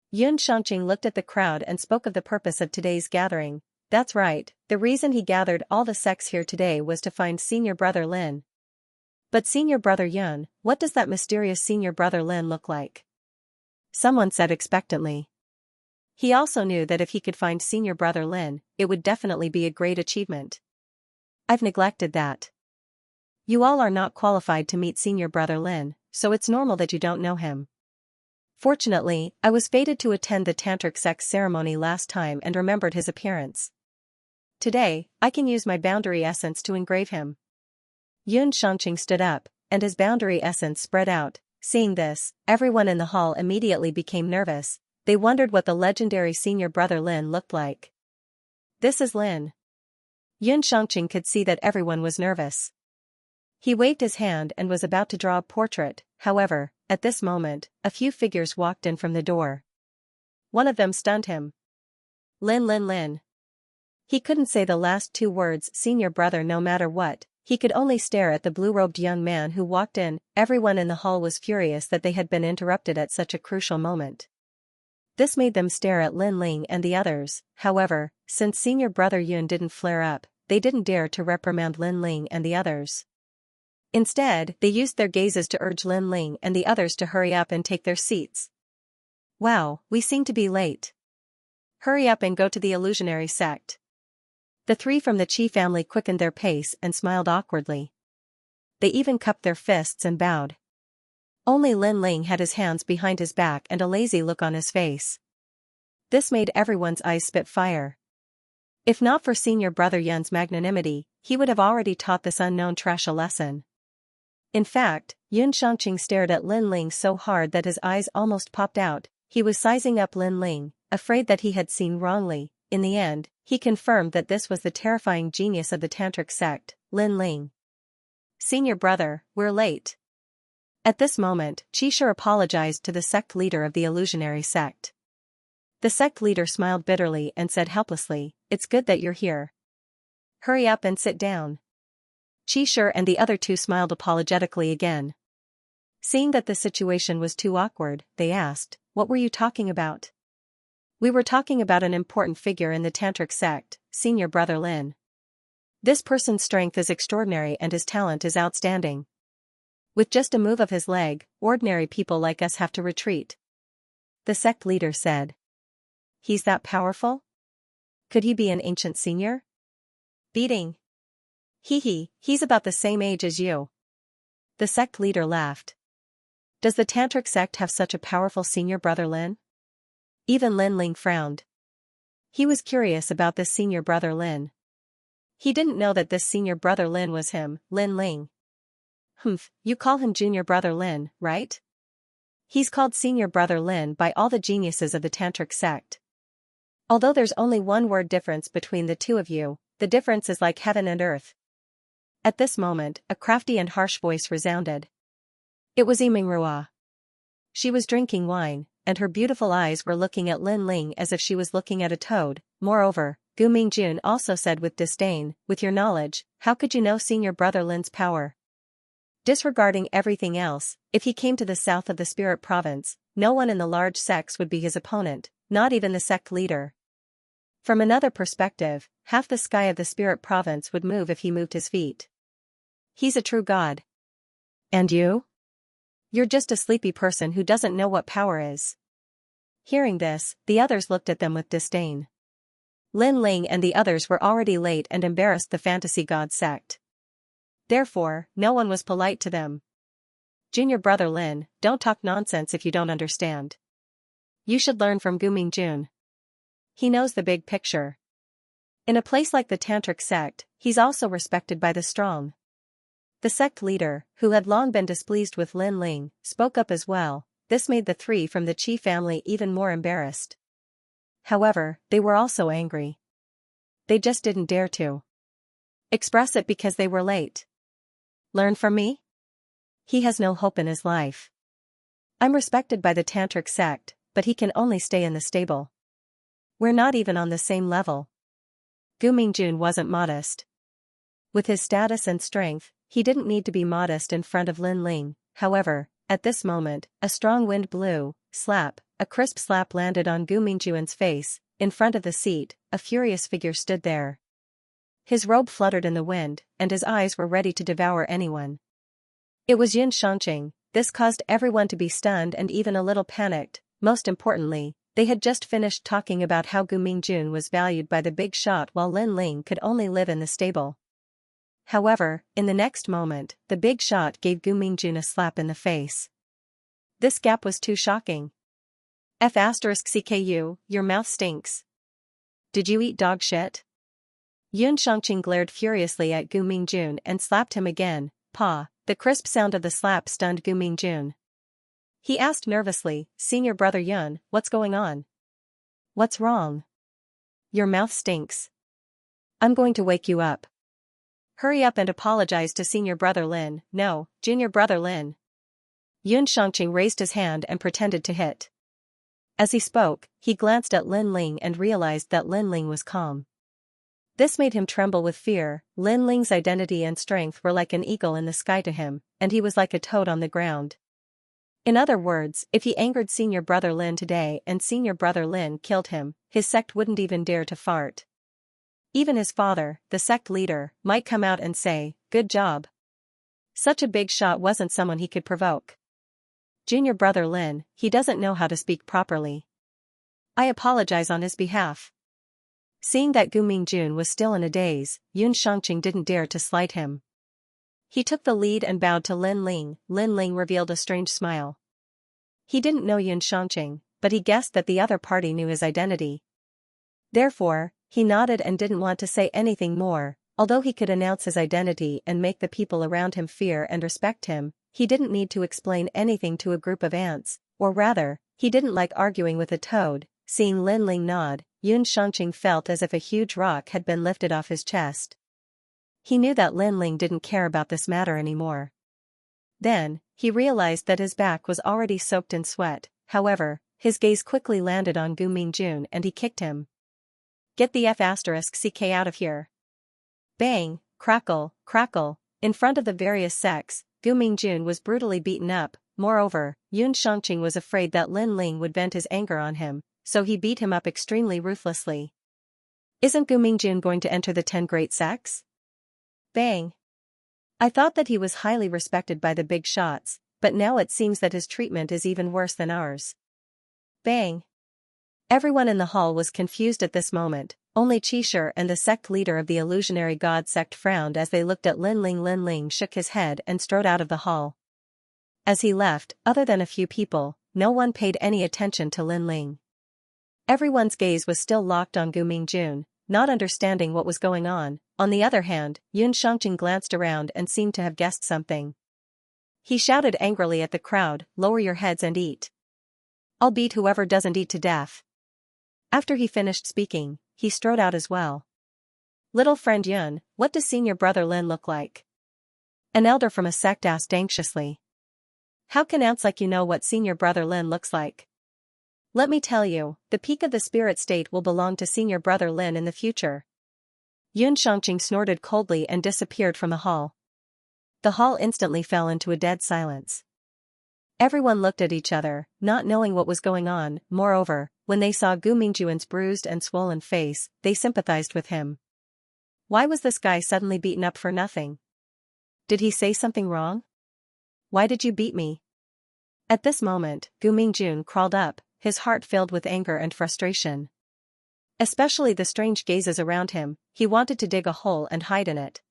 Yun Shangqing looked at the crowd and spoke of the purpose of today's gathering. That's right, the reason he gathered all the sects here today was to find senior brother Lin. But senior brother Yun, what does that mysterious senior brother Lin look like? Someone said expectantly. He also knew that if he could find senior brother Lin, it would definitely be a great achievement. I've neglected that. You all are not qualified to meet senior brother Lin, so it's normal that you don't know him. Fortunately, I was fated to attend the Tantric sex ceremony last time and remembered his appearance. Today, I can use my boundary essence to engrave him. Yun Shangqing stood up, and his boundary essence spread out. Seeing this, everyone in the hall immediately became nervous. They wondered what the legendary senior brother Lin looked like. This is Lin. Yun Shangqing could see that everyone was nervous. He waved his hand and was about to draw a portrait, however, at this moment, a few figures walked in from the door. One of them stunned him. Lin. He couldn't say the last two words senior brother no matter what, he could only stare at the blue-robed young man who walked in. Everyone in the hall was furious that they had been interrupted at such a crucial moment. This made them stare at Lin Ling and the others. However, since senior brother Yun didn't flare up, they didn't dare to reprimand Lin Ling and the others. Instead, they used their gazes to urge Lin Ling and the others to hurry up and take their seats. Wow, we seem to be late. Hurry up and go to the illusionary sect. The three from the Qi family quickened their pace and smiled awkwardly. They even cupped their fists and bowed. Only Lin Ling had his hands behind his back and a lazy look on his face. This made everyone's eyes spit fire. If not for senior brother Yun's magnanimity, he would have already taught this unknown trash a lesson. In fact, Yun Xianxia stared at Lin Ling so hard that his eyes almost popped out. He was sizing up Lin Ling, afraid that he had seen wrongly. In the end, he confirmed that this was the terrifying genius of the tantric sect, Lin Ling. Senior brother, we're late. At this moment, Qi apologized to the sect leader of the illusionary sect. The sect leader smiled bitterly and said helplessly, "It's good that you're here. Hurry up and sit down." Qi and the other two smiled apologetically again. Seeing that the situation was too awkward, they asked, "What were you talking about?" "We were talking about an important figure in the tantric sect, senior brother Lin. This person's strength is extraordinary and his talent is outstanding. With just a move of his leg, ordinary people like us have to retreat," the sect leader said. "He's that powerful? Could he be an ancient senior?" "Beating. He's about the same age as you." The sect leader laughed. "Does the tantric sect have such a powerful senior brother Lin?" Even Lin Ling frowned. He was curious about this senior brother Lin. He didn't know that this senior brother Lin was him, Lin Ling. You call him junior brother Lin, right?" "He's called senior brother Lin by all the geniuses of the tantric sect. Although there's only one word difference between the two of you, the difference is like heaven and earth." At this moment, a crafty and harsh voice resounded. It was Yimingrua. She was drinking wine, and her beautiful eyes were looking at Lin Ling as if she was looking at a toad. Moreover, Gu Mingjun also said with disdain, "With your knowledge, how could you know senior brother Lin's power? Disregarding everything else, if he came to the south of the spirit province, no one in the large sects would be his opponent, not even the sect leader. From another perspective, half the sky of the spirit province would move if he moved his feet. He's a true god. And you? You're just a sleepy person who doesn't know what power is." Hearing this, the others looked at them with disdain. Lin Ling and the others were already late and embarrassed the fantasy god sect. Therefore, no one was polite to them. "Junior brother Lin, don't talk nonsense if you don't understand. You should learn from Gu Mingjun. He knows the big picture. In a place like the tantric sect, he's also respected by the strong." The sect leader, who had long been displeased with Lin Ling, spoke up as well. This made the three from the Qi family even more embarrassed. However, they were also angry. They just didn't dare to express it because they were late. "Learn from me? He has no hope in his life. I'm respected by the tantric sect, but he can only stay in the stable. We're not even on the same level." Gu Mingjun wasn't modest. With his status and strength, he didn't need to be modest in front of Lin Ling. However, at this moment, a strong wind blew. Slap, a crisp slap landed on Gu Mingjun's face. In front of the seat, a furious figure stood there. His robe fluttered in the wind, and his eyes were ready to devour anyone. It was Yun Xianxia. This caused everyone to be stunned and even a little panicked. Most importantly, they had just finished talking about how Gu Mingjun was valued by the big shot while Lin Ling could only live in the stable. However, in the next moment, the big shot gave Gu Mingjun a slap in the face. This gap was too shocking. F***CKU, your mouth stinks. Did you eat dog shit? Yun Xianxia glared furiously at Gu Mingjun and slapped him again. "Pa." The crisp sound of the slap stunned Gu Mingjun. He asked nervously, "Senior brother Yun, what's going on? What's wrong? Your mouth stinks. I'm going to wake you up. Hurry up and apologize to senior brother Lin." "No, junior brother Lin." Yun Xianxia raised his hand and pretended to hit. As he spoke, he glanced at Lin Ling and realized that Lin Ling was calm. This made him tremble with fear. Lin Ling's identity and strength were like an eagle in the sky to him, and he was like a toad on the ground. In other words, if he angered Senior Brother Lin today and Senior Brother Lin killed him, his sect wouldn't even dare to fart. Even his father, the sect leader, might come out and say, "Good job." Such a big shot wasn't someone he could provoke. Junior Brother Lin, he doesn't know how to speak properly. I apologize on his behalf. Seeing that Gu Mingjun was still in a daze, Yun Shangqing didn't dare to slight him. He took the lead and bowed to Lin Ling. Lin Ling revealed a strange smile. He didn't know Yun Shangqing, but he guessed that the other party knew his identity. Therefore, he nodded and didn't want to say anything more. Although he could announce his identity and make the people around him fear and respect him, he didn't need to explain anything to a group of ants, or rather, he didn't like arguing with a toad. Seeing Lin Ling nod, Yun Shangqing felt as if a huge rock had been lifted off his chest. He knew that Lin Ling didn't care about this matter anymore. Then, he realized that his back was already soaked in sweat. However, his gaze quickly landed on Gu Mingjun and he kicked him. "Get the F***ck out of here." Bang, crackle, crackle. In front of the various sects, Gu Mingjun was brutally beaten up. Moreover, Yun Shangqing was afraid that Lin Ling would vent his anger on him, so he beat him up extremely ruthlessly. "Isn't Gu Mingjun going to enter the 10 great sects?" Bang. "I thought that he was highly respected by the big shots, but now it seems that his treatment is even worse than ours." Bang. Everyone in the hall was confused at this moment. Only Qishir and the sect leader of the illusionary god sect frowned as they looked at Lin Ling. Lin Ling shook his head and strode out of the hall. As he left, other than a few people, no one paid any attention to Lin Ling. Everyone's gaze was still locked on Gu Mingjun, not understanding what was going on. On the other hand, Yun Shangqing glanced around and seemed to have guessed something. He shouted angrily at the crowd, "Lower your heads and eat. I'll beat whoever doesn't eat to death." After he finished speaking, he strode out as well. "Little friend Yun, what does Senior Brother Lin look like?" An elder from a sect asked anxiously. "How can ants like you know what Senior Brother Lin looks like?" "Let me tell you, the peak of the spirit state will belong to Senior Brother Lin in the future." Yun Shangqing snorted coldly and disappeared from the hall. The hall instantly fell into a dead silence. Everyone looked at each other, not knowing what was going on. Moreover, when they saw Gu Mingjun's bruised and swollen face, they sympathized with him. Why was this guy suddenly beaten up for nothing? Did he say something wrong? "Why did you beat me?" At this moment, Gu Mingjun crawled up, his heart filled with anger and frustration. Especially the strange gazes around him, he wanted to dig a hole and hide in it.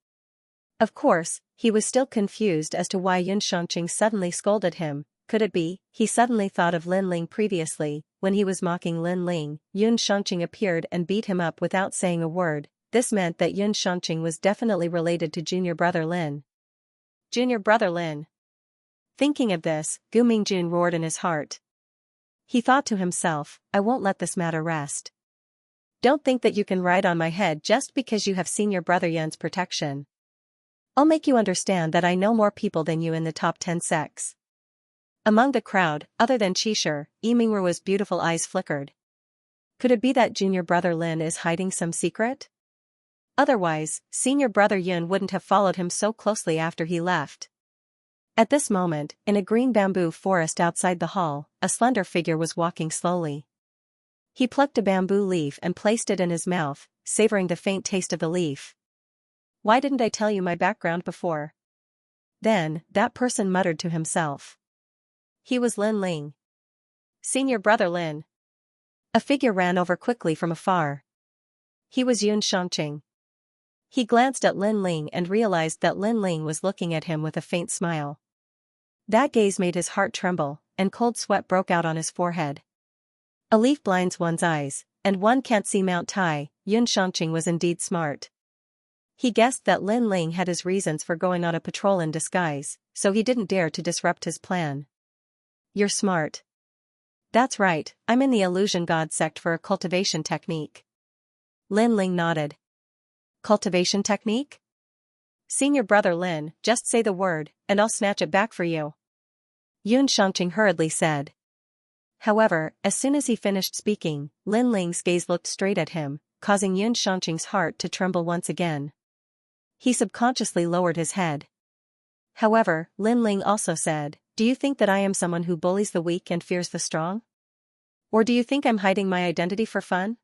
Of course, he was still confused as to why Yun Shangqing suddenly scolded him. Could it be, he suddenly thought of Lin Ling previously, when he was mocking Lin Ling, Yun Shangqing appeared and beat him up without saying a word. This meant that Yun Shangqing was definitely related to Junior Brother Lin. Junior Brother Lin. Thinking of this, Gu Mingjun roared in his heart. He thought to himself, "I won't let this matter rest. Don't think that you can ride on my head just because you have Senior Brother Yun's protection. I'll make you understand that I know more people than you in the top 10 sects." Among the crowd, other than Qishir, Yimingruo's beautiful eyes flickered. Could it be that Junior Brother Lin is hiding some secret? Otherwise, Senior Brother Yun wouldn't have followed him so closely after he left. At this moment, in a green bamboo forest outside the hall, a slender figure was walking slowly. He plucked a bamboo leaf and placed it in his mouth, savoring the faint taste of the leaf. "Why didn't I tell you my background before?" Then, that person muttered to himself. He was Lin Ling. Senior Brother Lin. A figure ran over quickly from afar. He was Yun Shangqing. He glanced at Lin Ling and realized that Lin Ling was looking at him with a faint smile. That gaze made his heart tremble, and cold sweat broke out on his forehead. A leaf blinds one's eyes, and one can't see Mount Tai. Yun Shangqing was indeed smart. He guessed that Lin Ling had his reasons for going on a patrol in disguise, so he didn't dare to disrupt his plan. "You're smart." "That's right, I'm in the illusion god sect for a cultivation technique." Lin Ling nodded. "Cultivation technique?" "Senior Brother Lin, just say the word, and I'll snatch it back for you," Yun Shangqing hurriedly said. However, as soon as he finished speaking, Lin Ling's gaze looked straight at him. causing Yun Xianxing's heart to tremble once again. He subconsciously lowered his head. However, Lin Ling also said, "Do you think that I am someone who bullies the weak and fears the strong? Or do you think I'm hiding my identity for fun?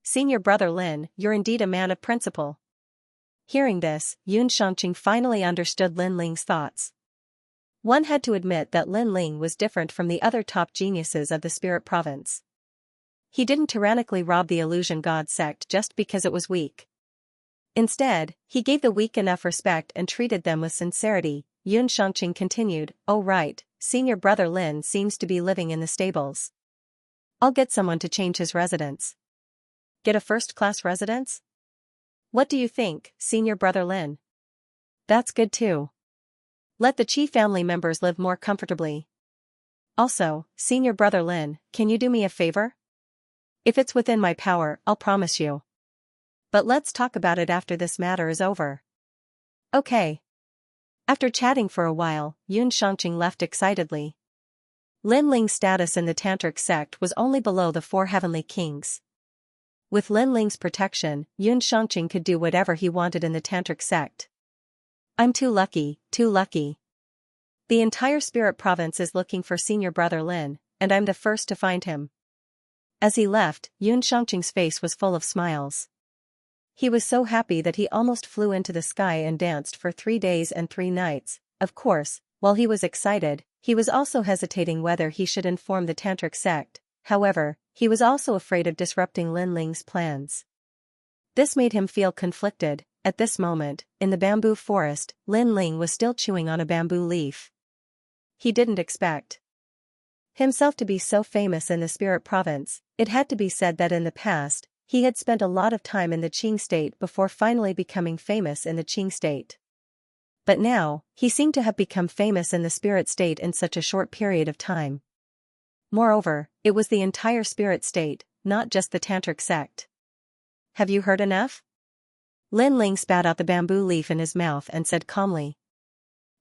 Senior brother Lin, you're indeed a man of principle." Hearing this, Yun Xianxing finally understood Lin Ling's thoughts. One had to admit that Lin Ling was different from the other top geniuses of the Spirit Province. He didn't tyrannically rob the Illusion God sect just because it was weak. Instead, he gave the weak enough respect and treated them with sincerity. Yun Xianxing continued, "Oh right, senior brother Lin seems to be living in the stables. I'll get someone to change his residence." "Get a first-class residence? What do you think, senior brother Lin?" "That's good too. Let the Qi family members live more comfortably. Also, senior brother Lin, can you do me a favor? If it's within my power, I'll promise you. But let's talk about it after this matter is over." "Okay." After chatting for a while, Yun Xianxing left excitedly. Lin Ling's status in the Tantric sect was only below the 4 heavenly kings. With Lin Ling's protection, Yun Xianxing could do whatever he wanted in the Tantric sect. "I'm too lucky, too lucky. The entire Spirit Province is looking for senior brother Lin, and I'm the first to find him." As he left, Yun Xianxing's face was full of smiles. He was so happy that he almost flew into the sky and danced for 3 days and 3 nights. Of course, while he was excited, he was also hesitating whether he should inform the Tantric sect. However, he was also afraid of disrupting Lin Ling's plans. This made him feel conflicted. At this moment, in the bamboo forest, Lin Ling was still chewing on a bamboo leaf. He didn't expect himself to be so famous in the Spirit Province. It had to be said that in the past, he had spent a lot of time in the Qing state before finally becoming famous in the Qing state. But now, he seemed to have become famous in the spirit state in such a short period of time. Moreover, it was the entire spirit state, not just the Tantric sect. "Have you heard enough?" Lin Ling spat out the bamboo leaf in his mouth and said calmly.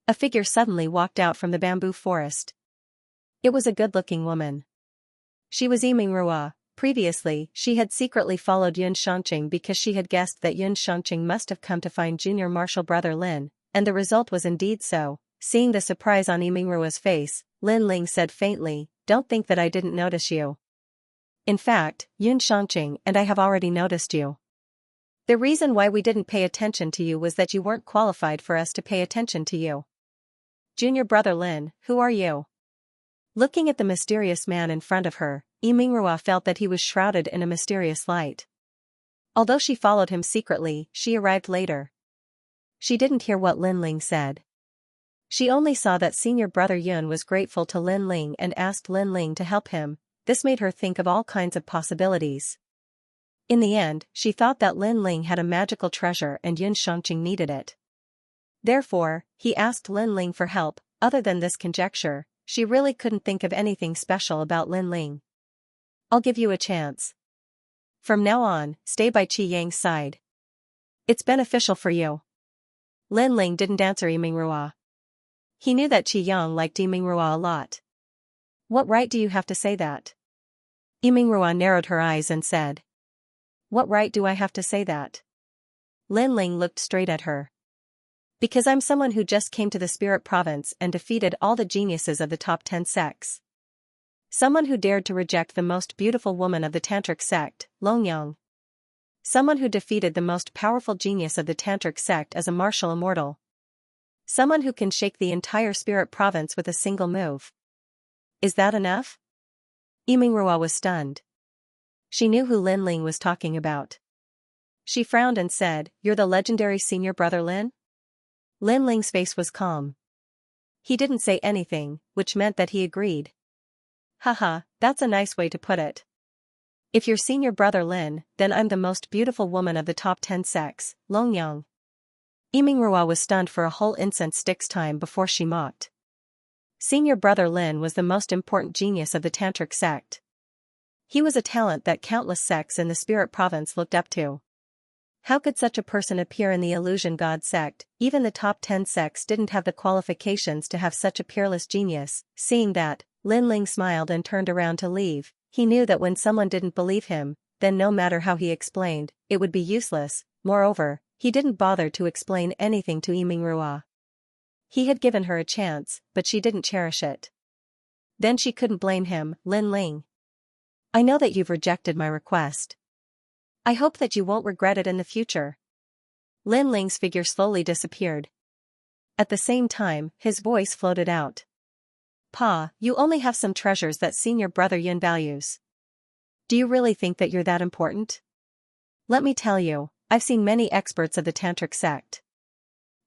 A figure suddenly walked out from the bamboo forest. It was a good-looking woman. She was Yimingrua. Previously, she had secretly followed Yun Xianxing because she had guessed that Yun Xianxing must have come to find junior martial brother Lin, and the result was indeed so. Seeing the surprise on Yimingrua's face, Lin Ling said faintly, "Don't think that I didn't notice you. In fact, Yun Xianxing and I have already noticed you. The reason why we didn't pay attention to you was that you weren't qualified for us to pay attention to you. Junior brother Lin, who are you?" Looking at the mysterious man in front of her, Yimingrua felt that he was shrouded in a mysterious light. Although she followed him secretly, she arrived later. She didn't hear what Lin Ling said. She only saw that senior brother Yun was grateful to Lin Ling and asked Lin Ling to help him. This made her think of all kinds of possibilities. In the end, she thought that Lin Ling had a magical treasure and Yun Xianxing needed it. Therefore, he asked Lin Ling for help. Other than this conjecture, she really couldn't think of anything special about Lin Ling. "I'll give you a chance. From now on, stay by Qi Yang's side. It's beneficial for you." Lin Ling didn't answer Yimingrua. He knew that Qi Yang liked Yimingrua a lot. "What right do you have to say that?" Yimingrua narrowed her eyes and said. "What right do I have to say that?" Lin Ling looked straight at her. "Because I'm someone who just came to the Spirit Province and defeated all the geniuses of the top 10 sects. Someone who dared to reject the most beautiful woman of the Tantric sect, Longyang. Someone who defeated the most powerful genius of the Tantric sect as a martial immortal. Someone who can shake the entire Spirit Province with a single move. Is that enough?" Yimingrua was stunned. She knew who Lin Ling was talking about. She frowned and said, "You're the legendary senior brother Lin?" Lin Ling's face was calm. He didn't say anything, which meant that he agreed. "Haha, that's a nice way to put it. If you're senior brother Lin, then I'm the most beautiful woman of the top 10 sects, Longyang." Yimingrua was stunned for a whole incense stick's time before she mocked. Senior brother Lin was the most important genius of the Tantric sect. He was a talent that countless sects in the Spirit Province looked up to. How could such a person appear in the Illusion God sect? Even the top 10 sects didn't have the qualifications to have such a peerless genius. Seeing that, Lin Ling smiled and turned around to leave. He knew that when someone didn't believe him, then no matter how he explained, it would be useless. Moreover, he didn't bother to explain anything to Yimingrua. He had given her a chance, but she didn't cherish it. Then she couldn't blame him. Lin Ling. I know that you've rejected my request. I hope that you won't regret it in the future. Lin Ling's figure slowly disappeared. At the same time, his voice floated out. Pa, you only have some treasures that senior brother Yun values. Do you really think that you're that important? Let me tell you, I've seen many experts of the Tantric sect.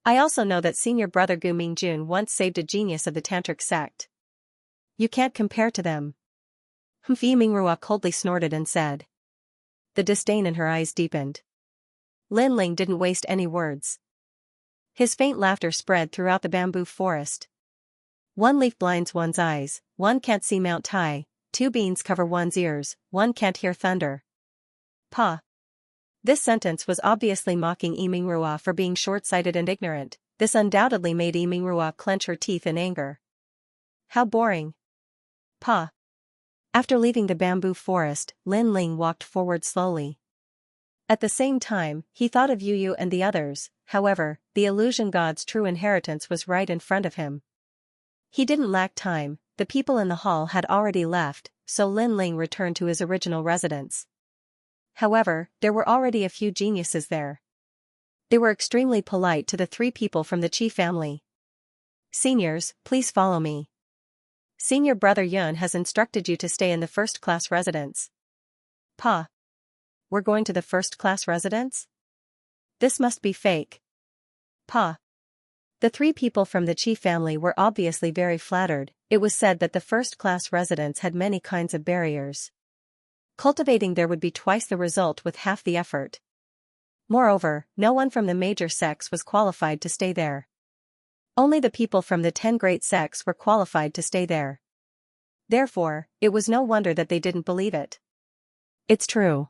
I also know that senior brother Gu Mingjun once saved a genius of the Tantric sect. You can't compare to them. Yi Mingrua coldly snorted and said. The disdain in her eyes deepened. Lin Ling didn't waste any words. His faint laughter spread throughout the bamboo forest. One leaf blinds one's eyes, one can't see Mount Tai, two beans cover one's ears, one can't hear thunder. Pa. This sentence was obviously mocking Yimingrua for being short-sighted and ignorant. This undoubtedly made Yimingrua clench her teeth in anger. How boring. Pa. After leaving the bamboo forest, Lin Ling walked forward slowly. At the same time, he thought of Yu Yu and the others. However, the illusion god's true inheritance was right in front of him. He didn't lack time, the people in the hall had already left, so Lin Ling returned to his original residence. However, there were already a few geniuses there. They were extremely polite to the three people from the Qi family. Seniors, please follow me. Senior brother Yun has instructed you to stay in the first-class residence. Pa. We're going to the first-class residence? This must be fake. Pa. The three people from the Qi family were obviously very flattered. It was said that the first-class residence had many kinds of barriers. Cultivating there would be twice the result with half the effort. Moreover, no one from the major sects was qualified to stay there. Only the people from the 10 great sects were qualified to stay there. Therefore, it was no wonder that they didn't believe it. It's true.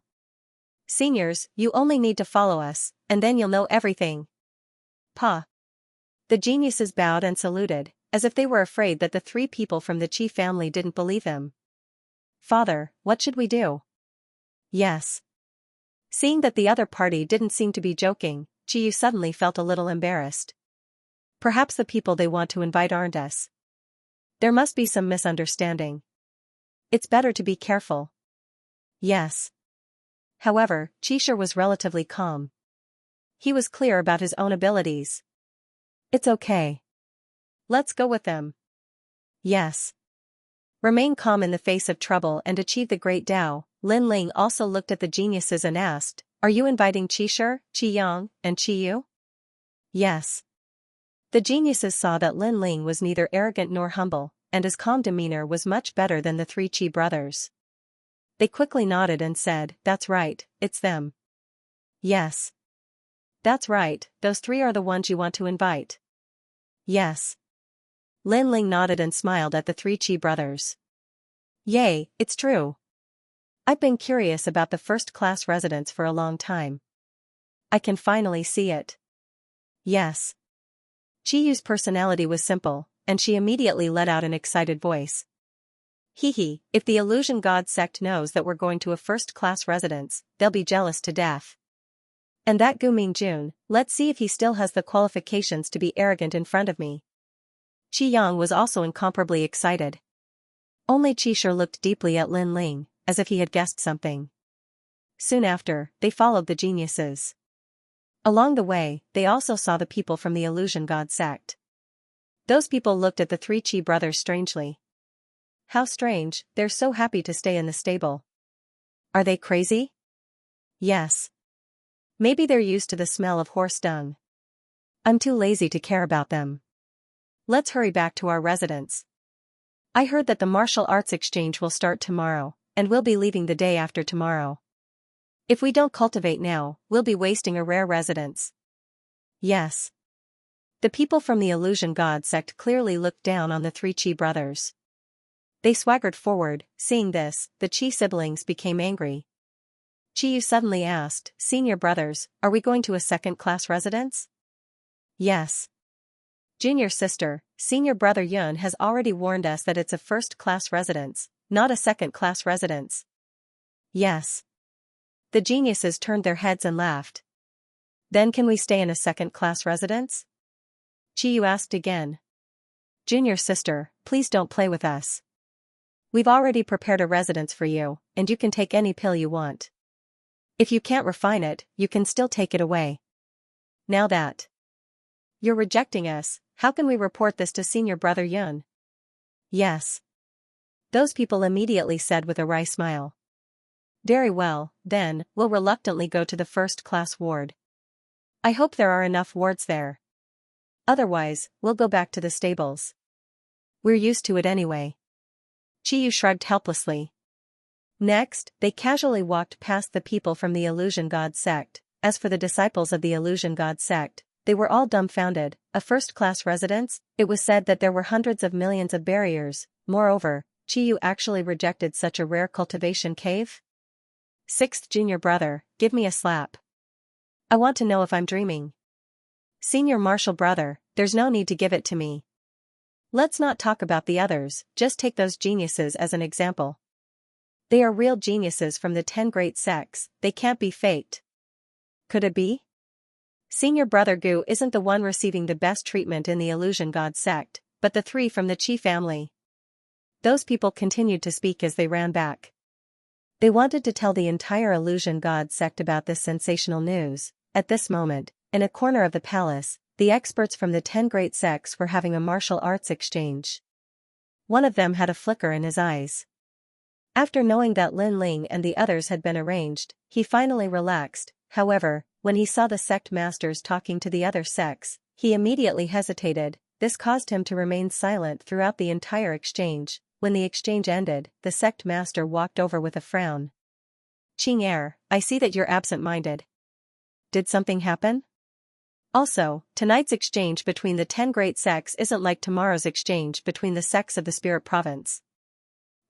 Seniors, you only need to follow us, and then you'll know everything. Pa. The geniuses bowed and saluted, as if they were afraid that the three people from the Qi family didn't believe them. Father, what should we do? Yes. Seeing that the other party didn't seem to be joking, Chi Yu suddenly felt a little embarrassed. Perhaps the people they want to invite aren't us. There must be some misunderstanding. It's better to be careful. Yes. However, Qishur was relatively calm. He was clear about his own abilities. It's okay. Let's go with them. Yes. Remain calm in the face of trouble and achieve the great Tao. Lin Ling also looked at the geniuses and asked, are you inviting Qishur, Qi Yang, and Qi Yu? Yes. The geniuses saw that Lin Ling was neither arrogant nor humble, and his calm demeanor was much better than the three Qi brothers. They quickly nodded and said, that's right, it's them. Yes. That's right, those three are the ones you want to invite. Yes. Lin Ling nodded and smiled at the three Qi brothers. Yay, it's true. I've been curious about the first-class residence for a long time. I can finally see it. Yes. Qi Yu's personality was simple, and she immediately let out an excited voice. Hee, if the illusion god sect knows that we're going to a first-class residence, they'll be jealous to death. And that Gu Mingjun, let's see if he still has the qualifications to be arrogant in front of me. Qi Yang was also incomparably excited. Only Qishur looked deeply at Lin Ling, as if he had guessed something. Soon after, they followed the geniuses. Along the way, they also saw the people from the illusion god sect. Those people looked at the three Qi brothers strangely. How strange, they're so happy to stay in the stable. Are they crazy? Yes. Maybe they're used to the smell of horse dung. I'm too lazy to care about them. Let's hurry back to our residence. I heard that the martial arts exchange will start tomorrow, and we'll be leaving the day after tomorrow. If we don't cultivate now, we'll be wasting a rare residence. Yes. The people from the illusion god sect clearly looked down on the three Qi brothers. They swaggered forward. Seeing this, the Qi siblings became angry. Qi Yu suddenly asked, Senior brothers, are we going to a second-class residence? Yes. Junior sister, senior brother Yun has already warned us that it's a first-class residence, not a second-class residence. Yes. The geniuses turned their heads and laughed. Then can we stay in a second-class residence? Qiyu asked again. Junior sister, please don't play with us. We've already prepared a residence for you, and you can take any pill you want. If you can't refine it, you can still take it away. Now that you're rejecting us, how can we report this to senior brother Yun? Yes. Those people immediately said with a wry smile. Very well, then, we'll reluctantly go to the first-class ward. I hope there are enough wards there. Otherwise, we'll go back to the stables. We're used to it anyway. Qiyu shrugged helplessly. Next, they casually walked past the people from the Illusion God sect. As for the disciples of the Illusion God sect, they were all dumbfounded. A first-class residence? It was said that there were hundreds of millions of barriers. Moreover, Qiyu actually rejected such a rare cultivation cave? Sixth junior brother, give me a slap. I want to know if I'm dreaming. Senior martial brother, there's no need to give it to me. Let's not talk about the others, just take those geniuses as an example. They are real geniuses from the 10 great sects, they can't be faked. Could it be? Senior brother Gu isn't the one receiving the best treatment in the Illusion God sect, but the 3 from the Qi family. Those people continued to speak as they ran back. They wanted to tell the entire Illusion God sect about this sensational news. At this moment, in a corner of the palace, the experts from the 10 great sects were having a martial arts exchange. One of them had a flicker in his eyes. After knowing that Lin Ling and the others had been arranged, he finally relaxed. However, when he saw the sect masters talking to the other sects, he immediately hesitated. This caused him to remain silent throughout the entire exchange. When the exchange ended, the sect master walked over with a frown. Qing, I see that you're absent-minded. Did something happen? Also, tonight's exchange between the 10 great sects isn't like tomorrow's exchange between the sects of the Spirit Province.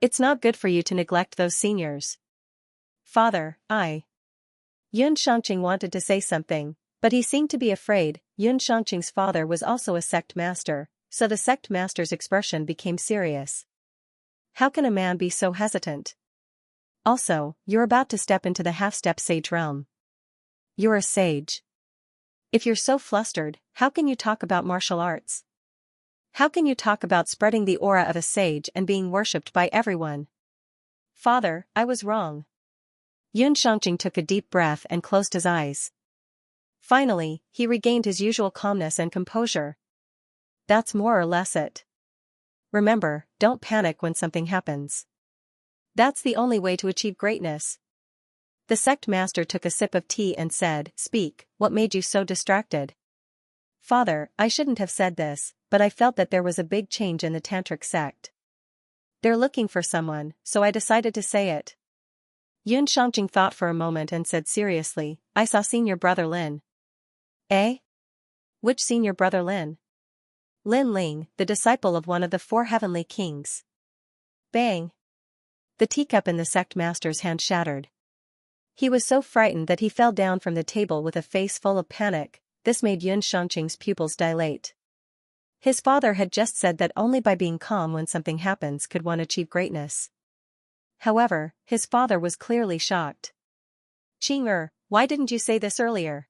It's not good for you to neglect those seniors. Father, Yun Xianxia wanted to say something, but he seemed to be afraid. Yun Xianxia's father was also a sect master, so the sect master's expression became serious. How can a man be so hesitant? Also, you're about to step into the half-step sage realm. You're a sage. If you're so flustered, how can you talk about martial arts? How can you talk about spreading the aura of a sage and being worshipped by everyone? Father, I was wrong. Yun Xianxia took a deep breath and closed his eyes. Finally, he regained his usual calmness and composure. That's more or less it. Remember, don't panic when something happens. That's the only way to achieve greatness. The sect master took a sip of tea and said, Speak, what made you so distracted? Father, I shouldn't have said this, but I felt that there was a big change in the tantric sect. They're looking for someone, so I decided to say it. Yun Xianxia thought for a moment and said seriously, I saw senior brother Lin. Eh? Which senior brother Lin? Lin Ling, the disciple of one of the 4 heavenly kings. Bang! The teacup in the sect master's hand shattered. He was so frightened that he fell down from the table with a face full of panic. This made Yun Xianxia's pupils dilate. His father had just said that only by being calm when something happens could one achieve greatness. However, his father was clearly shocked. Qing, why didn't you say this earlier?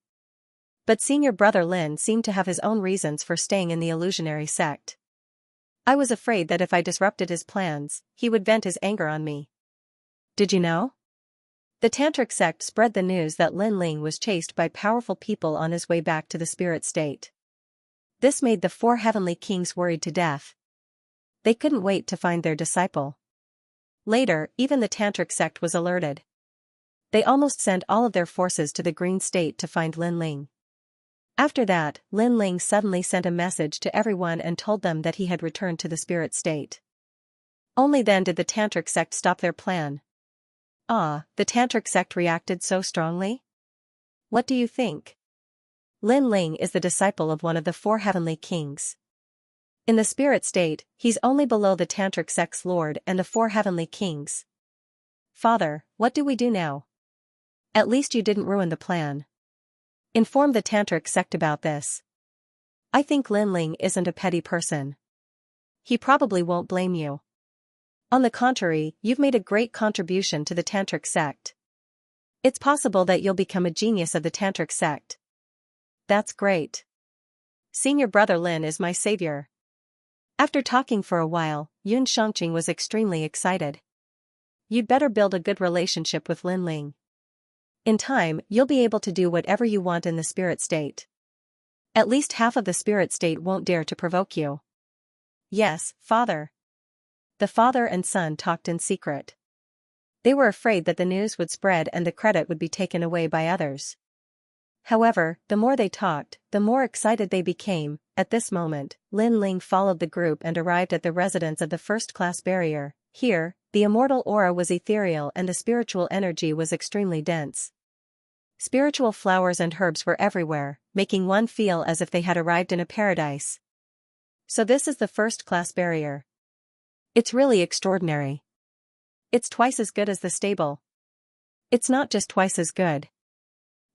But senior brother Lin seemed to have his own reasons for staying in the illusionary sect. I was afraid that if I disrupted his plans, he would vent his anger on me. Did you know? The tantric sect spread the news that Lin Ling was chased by powerful people on his way back to the spirit state. This made the 4 heavenly kings worried to death. They couldn't wait to find their disciple. Later, even the tantric sect was alerted. They almost sent all of their forces to the green state to find Lin Ling. After that, Lin Ling suddenly sent a message to everyone and told them that he had returned to the spirit state. Only then did the tantric sect stop their plan. The tantric sect reacted so strongly? What do you think? Lin Ling is the disciple of one of the 4 heavenly kings. In the spirit state, he's only below the tantric sect's lord and the 4 heavenly kings. Father, what do we do now? At least you didn't ruin the plan. Inform the tantric sect about this. I think Lin Ling isn't a petty person. He probably won't blame you. On the contrary, you've made a great contribution to the tantric sect. It's possible that you'll become a genius of the tantric sect. That's great. Senior brother Lin is my savior. After talking for a while, Xianxia was extremely excited. You'd better build a good relationship with Lin Ling. In time, you'll be able to do whatever you want in the spirit state. At least half of the spirit state won't dare to provoke you. Yes, father. The father and son talked in secret. They were afraid that the news would spread and the credit would be taken away by others. However, the more they talked, the more excited they became. At this moment, Lin Ling followed the group and arrived at the residence of the first-class barrier. Here, the immortal aura was ethereal and the spiritual energy was extremely dense. Spiritual flowers and herbs were everywhere, making one feel as if they had arrived in a paradise. So this is the first-class barrier. It's really extraordinary. It's twice as good as the stable. It's not just twice as good.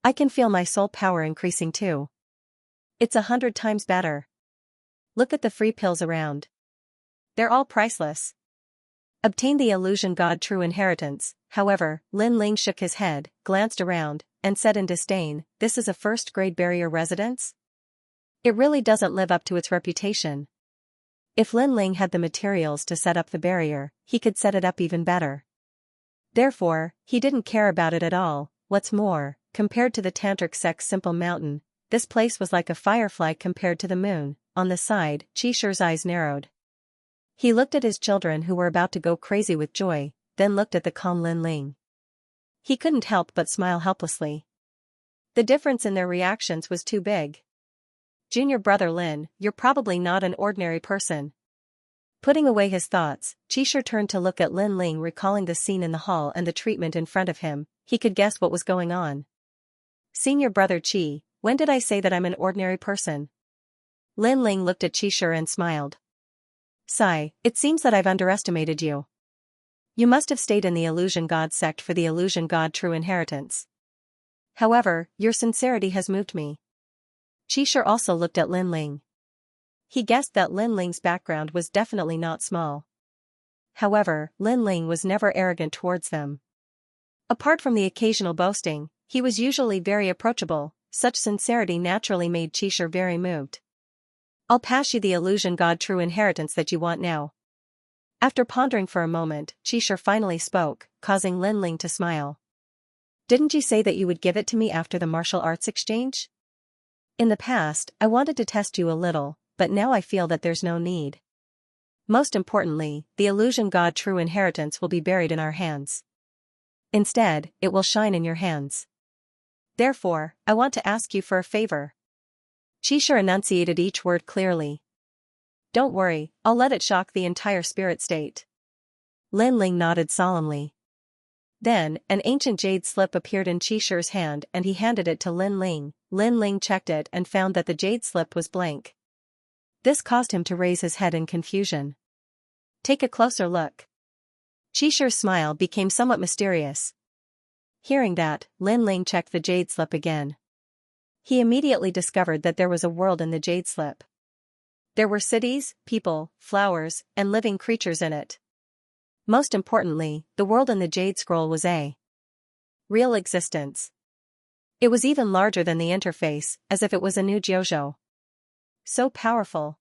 I can feel my soul power increasing too. It's 100 times better. Look at the free pills around. They're all priceless. Obtain the illusion god true inheritance. However, Lin Ling shook his head, glanced around, and said in disdain, this is a first-grade barrier residence? It really doesn't live up to its reputation. If Lin Ling had the materials to set up the barrier, he could set it up even better. Therefore, he didn't care about it at all. What's more, compared to the tantric sect's simple mountain, this place was like a firefly compared to the moon. On the side, Qishi's eyes narrowed. He looked at his children who were about to go crazy with joy, then looked at the calm Lin Ling. He couldn't help but smile helplessly. The difference in their reactions was too big. Junior brother Lin, you're probably not an ordinary person. Putting away his thoughts, Qixi turned to look at Lin Ling, recalling the scene in the hall and the treatment in front of him. He could guess what was going on. Senior brother Qi, when did I say that I'm an ordinary person? Lin Ling looked at Qixi and smiled. Sigh, it seems that I've underestimated you. You must have stayed in the illusion god sect for the illusion god true inheritance. However, your sincerity has moved me. Qixi also looked at Lin Ling. He guessed that Lin Ling's background was definitely not small. However, Lin Ling was never arrogant towards them. Apart from the occasional boasting, he was usually very approachable. Such sincerity naturally made Qixi very moved. I'll pass you the illusion god true inheritance that you want now. After pondering for a moment, Qixi finally spoke, causing Lin Ling to smile. Didn't you say that you would give it to me after the martial arts exchange? In the past, I wanted to test you a little, but now I feel that there's no need. Most importantly, the illusion god true inheritance will be buried in our hands. Instead, it will shine in your hands. Therefore, I want to ask you for a favor. Qixi enunciated each word clearly. Don't worry, I'll let it shock the entire spirit state. Lin Ling nodded solemnly. Then, an ancient jade slip appeared in Qixi's hand and he handed it to Lin Ling. Lin Ling checked it and found that the jade slip was blank. This caused him to raise his head in confusion. Take a closer look. Qixi's smile became somewhat mysterious. Hearing that, Lin Ling checked the jade slip again. He immediately discovered that there was a world in the jade slip. There were cities, people, flowers, and living creatures in it. Most importantly, the world in the jade scroll was a real existence. It was even larger than the interface, as if it was a new Jiuzhou. So powerful.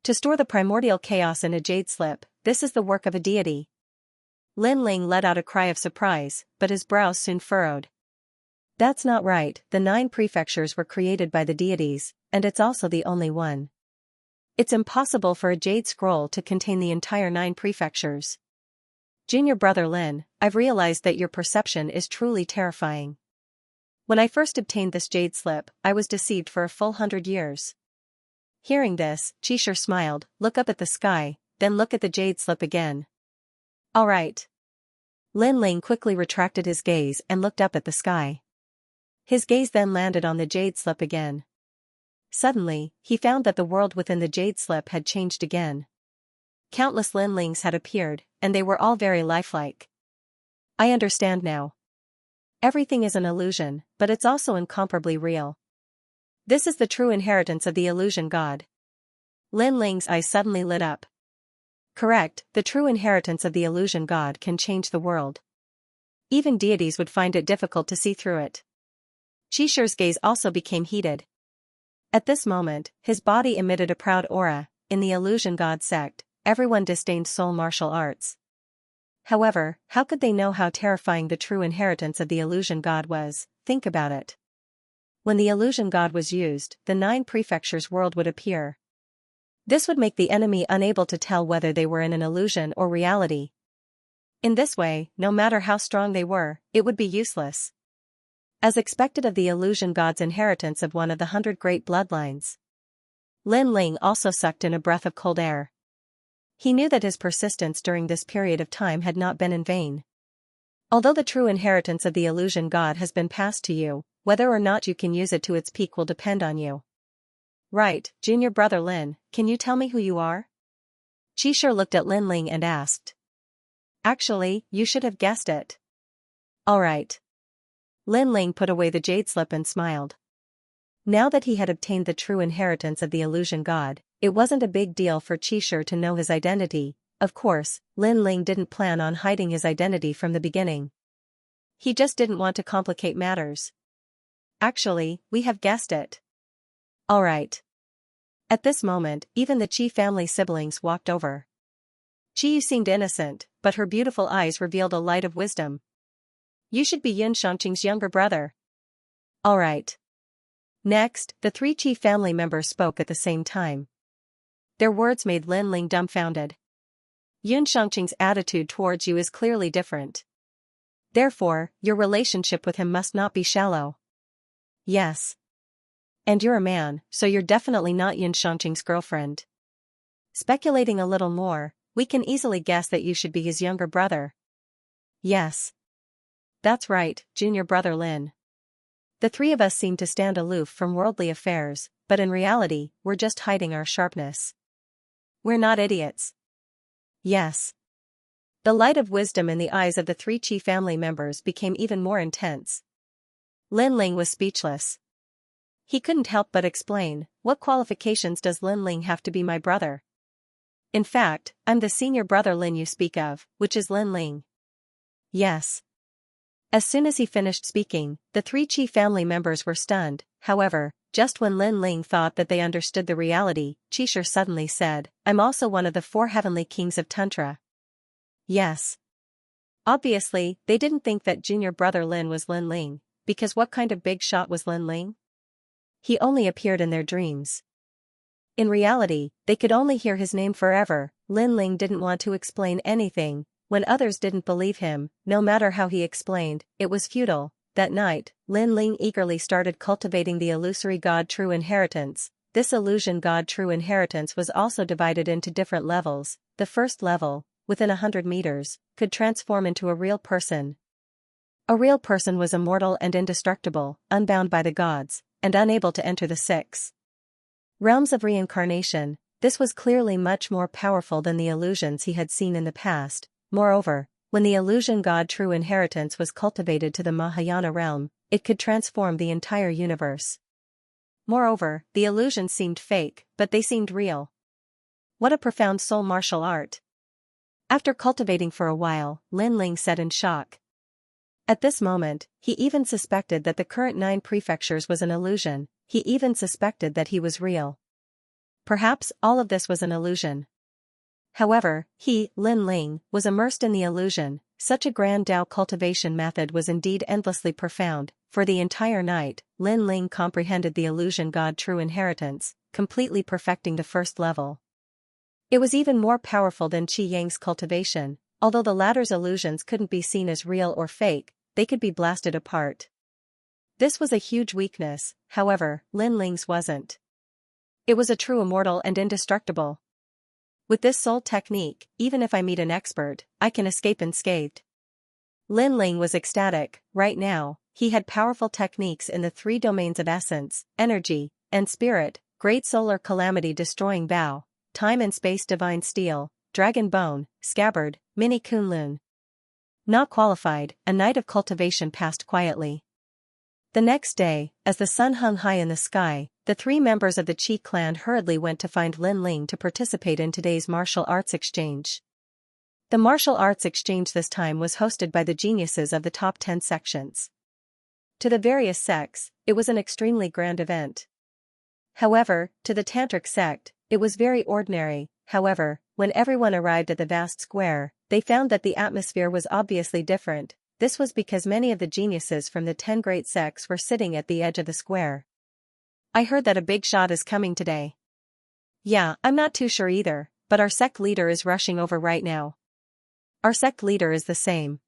To store the primordial chaos in a jade slip, this is the work of a deity. Lin Ling let out a cry of surprise, but his brows soon furrowed. That's not right, the 9 prefectures were created by the deities, and it's also the only one. It's impossible for a jade scroll to contain the entire 9 prefectures. Junior brother Lin, I've realized that your perception is truly terrifying. When I first obtained this jade slip, I was deceived for a full 100 years. Hearing this, Qixi smiled, look up at the sky, then look at the jade slip again. All right. Lin Ling quickly retracted his gaze and looked up at the sky. His gaze then landed on the jade slip again. Suddenly, he found that the world within the jade slip had changed again. Countless Lin Lings had appeared, and they were all very lifelike. I understand now. Everything is an illusion, but it's also incomparably real. This is the true inheritance of the illusion god. Lin Ling's eyes suddenly lit up. Correct, the true inheritance of the illusion god can change the world. Even deities would find it difficult to see through it. Qishi's gaze also became heated. At this moment, his body emitted a proud aura. In the illusion god sect, everyone disdained soul martial arts. However, how could they know how terrifying the true inheritance of the illusion god was? Think about it. When the illusion god was used, the 9 prefectures world would appear. This would make the enemy unable to tell whether they were in an illusion or reality. In this way, no matter how strong they were, it would be useless. As expected of the illusion god's inheritance of one of the 100 great bloodlines, Lin Ling also sucked in a breath of cold air. He knew that his persistence during this period of time had not been in vain. Although the true inheritance of the illusion god has been passed to you, whether or not you can use it to its peak will depend on you. Right, junior brother Lin, can you tell me who you are? Qixi looked at Lin Ling and asked. Actually, you should have guessed it. Alright. Lin Ling put away the jade slip and smiled. Now that he had obtained the true inheritance of the illusion god, it wasn't a big deal for Qixi to know his identity. Of course, Lin Ling didn't plan on hiding his identity from the beginning. He just didn't want to complicate matters. Actually, we have guessed it. Alright. At this moment, even the Qi family siblings walked over. Qiyu seemed innocent, but her beautiful eyes revealed a light of wisdom. You should be Xianxia's younger brother. Alright. Next, the 3 Qi family members spoke at the same time. Their words made Lin Ling dumbfounded. Xianxia's attitude towards you is clearly different. Therefore, your relationship with him must not be shallow. Yes. And you're a man, so you're definitely not Xianxia's girlfriend. Speculating a little more, we can easily guess that you should be his younger brother. Yes. That's right, junior brother Lin. The 3 of us seem to stand aloof from worldly affairs, but in reality, we're just hiding our sharpness. We're not idiots. Yes. The light of wisdom in the eyes of the 3 Qi family members became even more intense. Lin Ling was speechless. He couldn't help but explain, what qualifications does Lin Ling have to be my brother? In fact, I'm the senior brother Lin you speak of, which is Lin Ling. Yes. As soon as he finished speaking, the 3 Qi family members were stunned. However, just when Lin Ling thought that they understood the reality, Qixi suddenly said, I'm also one of the 4 heavenly kings of Tantra. Yes. Obviously, they didn't think that junior brother Lin was Lin Ling, because what kind of big shot was Lin Ling? He only appeared in their dreams. In reality, they could only hear his name forever. Lin Ling didn't want to explain anything. When others didn't believe him, no matter how he explained, it was futile. That night, Lin Ling eagerly started cultivating the illusory god true inheritance. This illusion god true inheritance was also divided into different levels. The first level, within 100 meters, could transform into a real person. A real person was immortal and indestructible, unbound by the gods, and unable to enter the 6 realms of reincarnation. This was clearly much more powerful than the illusions he had seen in the past. Moreover, when the illusion god true inheritance was cultivated to the Mahayana realm, it could transform the entire universe. Moreover, the illusions seemed fake, but they seemed real. What a profound soul martial art. After cultivating for a while, Lin Ling said in shock. At this moment, he even suspected that the current 9 prefectures was an illusion. He even suspected that he was real. Perhaps all of this was an illusion. However, he, Lin Ling, was immersed in the illusion. Such a grand Tao cultivation method was indeed endlessly profound. For the entire night, Lin Ling comprehended the illusion god true inheritance, completely perfecting the first level. It was even more powerful than Qi Yang's cultivation. Although the latter's illusions couldn't be seen as real or fake, they could be blasted apart. This was a huge weakness, however, Lin Ling's wasn't. It was a true immortal and indestructible. With this soul technique, even if I meet an expert, I can escape unscathed. Lin Ling was ecstatic. Right now, he had powerful techniques in the 3 domains of essence, energy, and spirit: great solar calamity destroying bow, time and space divine steel, dragon bone, scabbard, mini kunlun. Not qualified, a night of cultivation passed quietly. The next day, as the sun hung high in the sky, the 3 members of the Qi clan hurriedly went to find Lin Ling to participate in today's martial arts exchange. The martial arts exchange this time was hosted by the geniuses of the top 10 sections. To the various sects, it was an extremely grand event. However, to the tantric sect, it was very ordinary. However, when everyone arrived at the vast square, they found that the atmosphere was obviously different. This was because many of the geniuses from the 10 great sects were sitting at the edge of the square. I heard that a big shot is coming today. Yeah, I'm not too sure either, but our sect leader is rushing over right now. Our sect leader is the same.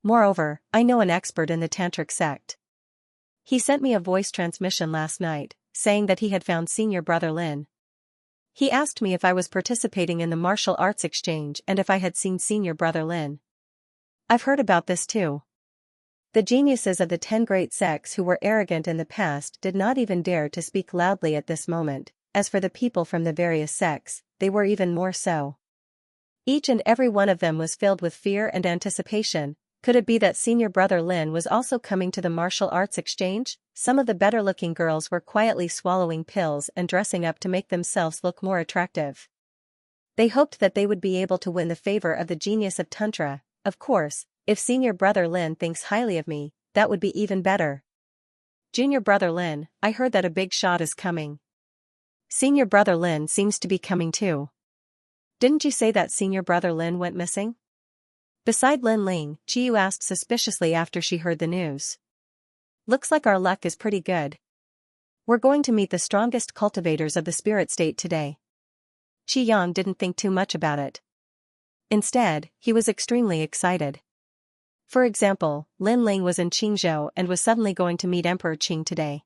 Moreover, I know an expert in the tantric sect. He sent me a voice transmission last night, saying that he had found senior brother Lin. He asked me if I was participating in the martial arts exchange and if I had seen senior brother Lin. I've heard about this too. The geniuses of the 10 great sects who were arrogant in the past did not even dare to speak loudly at this moment. As for the people from the various sects, they were even more so. Each and every one of them was filled with fear and anticipation. Could it be that senior brother Lin was also coming to the martial arts exchange? Some of the better-looking girls were quietly swallowing pills and dressing up to make themselves look more attractive. They hoped that they would be able to win the favor of the genius of Tantra. Of course, if senior brother Lin thinks highly of me, that would be even better. Junior brother Lin, I heard that a big shot is coming. Senior brother Lin seems to be coming too. Didn't you say that senior brother Lin went missing? Beside Lin Ling, Chiyu asked suspiciously after she heard the news. Looks like our luck is pretty good. We're going to meet the strongest cultivators of the spirit state today. Qi Yang didn't think too much about it. Instead, he was extremely excited. For example, Lin Ling was in Qingzhou and was suddenly going to meet Emperor Qing today.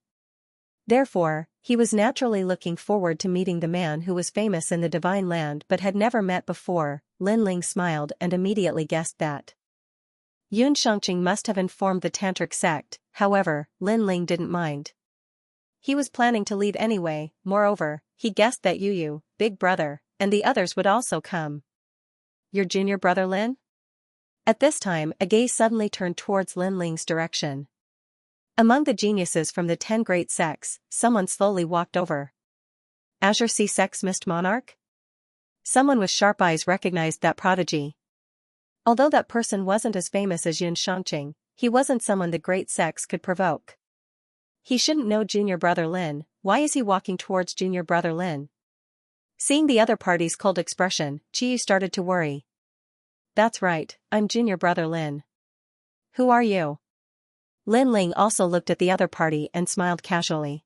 Therefore, he was naturally looking forward to meeting the man who was famous in the divine land but had never met before. Lin Ling smiled and immediately guessed that Yun Shangqing must have informed the tantric sect. However, Lin Ling didn't mind. He was planning to leave anyway. Moreover, he guessed that Yu, big brother, and the others would also come. Your junior brother Lin? At this time, a gaze suddenly turned towards Lin Ling's direction. Among the geniuses from the 10 great sects, someone slowly walked over. Azure Sea Sect's Mist Monarch? Someone with sharp eyes recognized that prodigy. Although that person wasn't as famous as Yun Shangqing, he wasn't someone the great sects could provoke. He shouldn't know junior brother Lin. Why is he walking towards junior brother Lin? Seeing the other party's cold expression, Chiyu started to worry. That's right, I'm junior brother Lin. Who are you? Lin Ling also looked at the other party and smiled casually.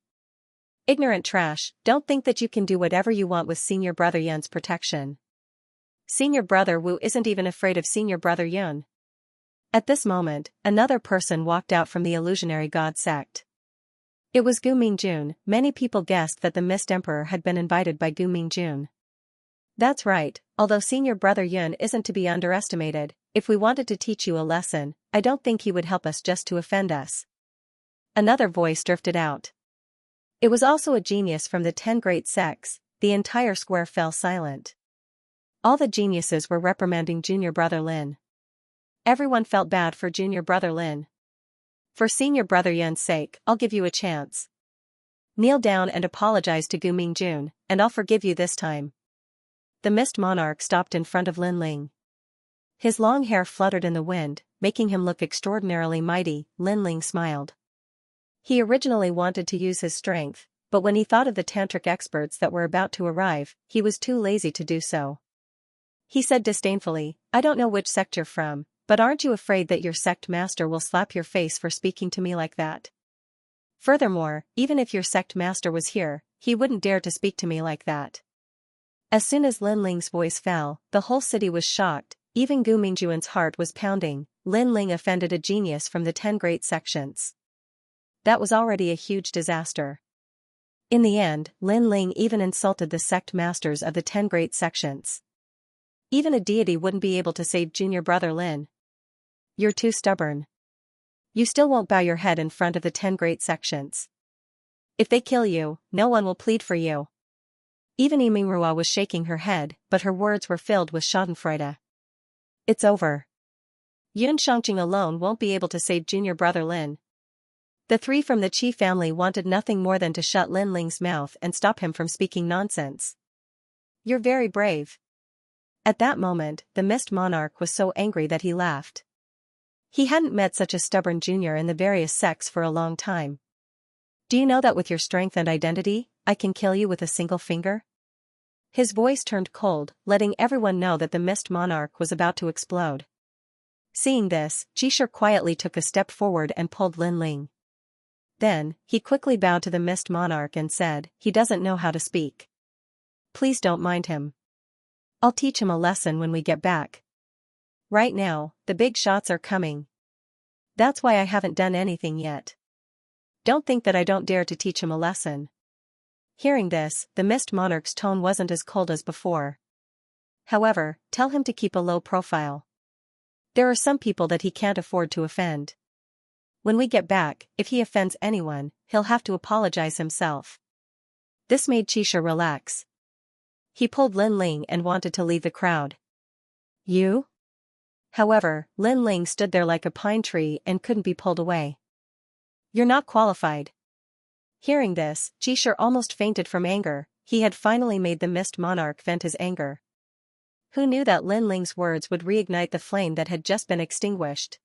Ignorant trash, don't think that you can do whatever you want with senior brother Yun's protection. Senior brother Wu isn't even afraid of senior brother Yun. At this moment, another person walked out from the illusionary god sect. It was Gu Mingjun. Many people guessed that the Mist Emperor had been invited by Gu Mingjun. That's right, although senior brother Yun isn't to be underestimated, if we wanted to teach you a lesson, I don't think he would help us just to offend us. Another voice drifted out. It was also a genius from the 10 great sects. The entire square fell silent. All the geniuses were reprimanding junior brother Lin. Everyone felt bad for junior brother Lin. For senior brother Yun's sake, I'll give you a chance. Kneel down and apologize to Gu Mingjun, and I'll forgive you this time. The Mist Monarch stopped in front of Lin Ling. His long hair fluttered in the wind, making him look extraordinarily mighty. Lin Ling smiled. He originally wanted to use his strength, but when he thought of the tantric experts that were about to arrive, he was too lazy to do so. He said disdainfully, I don't know which sect you're from, but aren't you afraid that your sect master will slap your face for speaking to me like that? Furthermore, even if your sect master was here, he wouldn't dare to speak to me like that. As soon as Lin Ling's voice fell, the whole city was shocked. Even Gu Mingjuan's heart was pounding. Lin Ling offended a genius from the 10 great sections. That was already a huge disaster. In the end, Lin Ling even insulted the sect masters of the 10 great sections. Even a deity wouldn't be able to save junior brother Lin. You're too stubborn. You still won't bow your head in front of the 10 great sections. If they kill you, no one will plead for you. Even Yimingrua was shaking her head, but her words were filled with schadenfreude. It's over. Yun Shangqing alone won't be able to save junior brother Lin. The three from the Qi family wanted nothing more than to shut Lin Ling's mouth and stop him from speaking nonsense. You're very brave. At that moment, the Mist Monarch was so angry that he laughed. He hadn't met such a stubborn junior in the various sects for a long time. Do you know that with your strength and identity, I can kill you with a single finger? His voice turned cold, letting everyone know that the Mist Monarch was about to explode. Seeing this, Xianxia quietly took a step forward and pulled Lin Ling. Then, he quickly bowed to the Mist Monarch and said, "He doesn't know how to speak. Please don't mind him. I'll teach him a lesson when we get back. Right now, the big shots are coming. That's why I haven't done anything yet. Don't think that I don't dare to teach him a lesson." Hearing this, the Mist Monarch's tone wasn't as cold as before. "However, tell him to keep a low profile. There are some people that he can't afford to offend. When we get back, if he offends anyone, he'll have to apologize himself." This made Xianxia relax. He pulled Lin Ling and wanted to leave the crowd. "You?" However, Lin Ling stood there like a pine tree and couldn't be pulled away. "You're not qualified." Hearing this, Xianxia almost fainted from anger. He had finally made the Mist Monarch vent his anger. Who knew that Lin Ling's words would reignite the flame that had just been extinguished?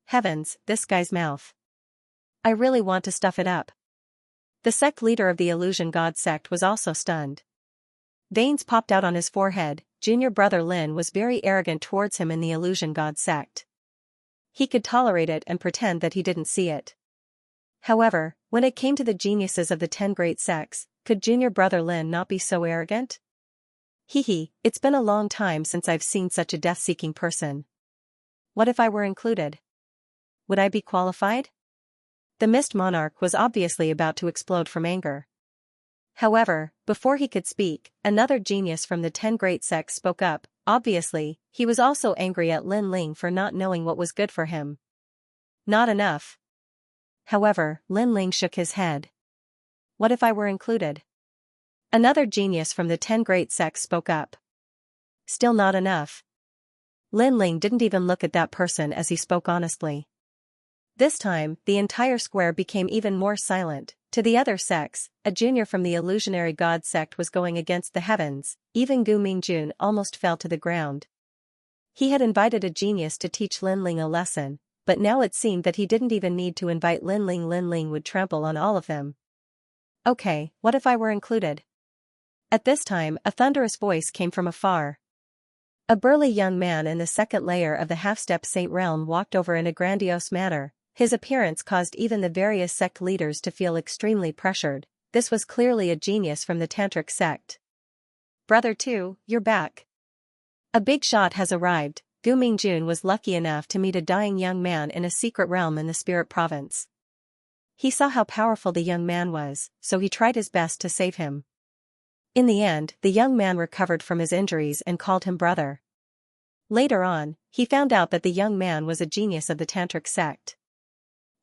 Heavens, this guy's mouth. I really want to stuff it up. The sect leader of the Illusion God sect was also stunned. Veins popped out on his forehead. Junior brother Lin was very arrogant towards him in the Illusion God sect. He could tolerate it and pretend that he didn't see it. However, when it came to the geniuses of the 10 great sects, could junior brother Lin not be so arrogant? It's been a long time since I've seen such a death-seeking person. What if I were included? Would I be qualified? The Mist Monarch was obviously about to explode from anger. However, before he could speak, another genius from the 10 great sects spoke up. Obviously, he was also angry at Lin Ling for not knowing what was good for him. Not enough. However, Lin Ling shook his head. What if I were included? Another genius from the 10 great sects spoke up. Still not enough. Lin Ling didn't even look at that person as he spoke honestly. This time, the entire square became even more silent. To the other sects, a junior from the Illusionary God sect was going against the heavens. Even Gu Mingjun almost fell to the ground. He had invited a genius to teach Lin Ling a lesson, but now it seemed that he didn't even need to invite Lin Ling. Lin Ling would trample on all of them. Okay, what if I were included? At this time, a thunderous voice came from afar. A burly young man in the second layer of the half-step saint realm walked over in a grandiose manner. His appearance caused even the various sect leaders to feel extremely pressured. This was clearly a genius from the Tantric sect. Brother 2, you're back. A big shot has arrived. Gu Mingjun was lucky enough to meet a dying young man in a secret realm in the spirit province. He saw how powerful the young man was, so he tried his best to save him. In the end, the young man recovered from his injuries and called him brother. Later on, he found out that the young man was a genius of the Tantric sect.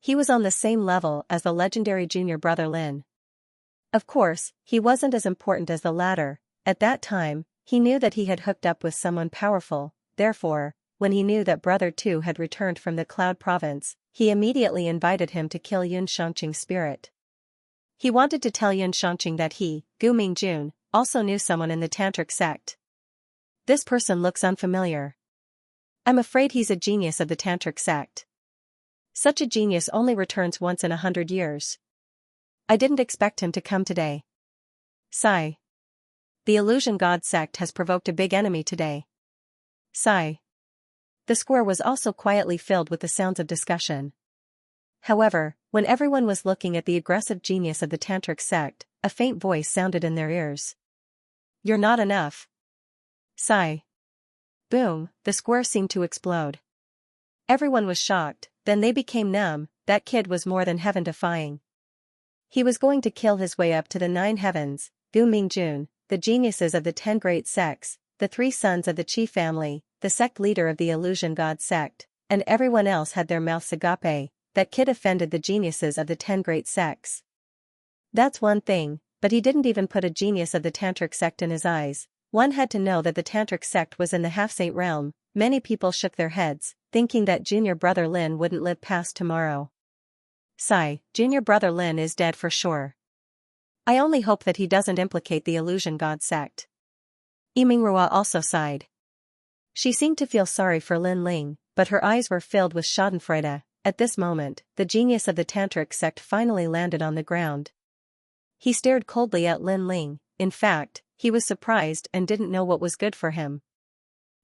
He was on the same level as the legendary junior brother Lin. Of course, he wasn't as important as the latter. At that time, he knew that he had hooked up with someone powerful. Therefore, when he knew that brother 2 had returned from the Cloud Province, he immediately invited him to kill Yun Xianxing's spirit. He wanted to tell Yun Xianxing that he, Gu Mingjun, also knew someone in the Tantric sect. This person looks unfamiliar. I'm afraid he's a genius of the Tantric sect. Such a genius only returns once in 100 years. I didn't expect him to come today. Sigh. The Illusion God sect has provoked a big enemy today. Sigh. The square was also quietly filled with the sounds of discussion. However, when everyone was looking at the aggressive genius of the Tantric sect, a faint voice sounded in their ears. You're not enough. Sigh. Boom, the square seemed to explode. Everyone was shocked, then they became numb. That kid was more than heaven-defying. He was going to kill his way up to the 9 heavens. Gu Mingjun, the geniuses of the 10 great sects, the 3 sons of the Qi family, the sect leader of the Illusion God sect, and everyone else had their mouths agape. That kid offended the geniuses of the 10 great sects. That's one thing, but he didn't even put a genius of the Tantric sect in his eyes. One had to know that the Tantric sect was in the half-saint realm. Many people shook their heads, thinking that junior brother Lin wouldn't live past tomorrow. Sigh, junior brother Lin is dead for sure. I only hope that he doesn't implicate the Illusion God sect. Yimingrua also sighed. She seemed to feel sorry for Lin Ling, but her eyes were filled with schadenfreude. At this moment, the genius of the tantric sect finally landed on the ground. He stared coldly at Lin Ling. In fact, he was surprised and didn't know what was good for him.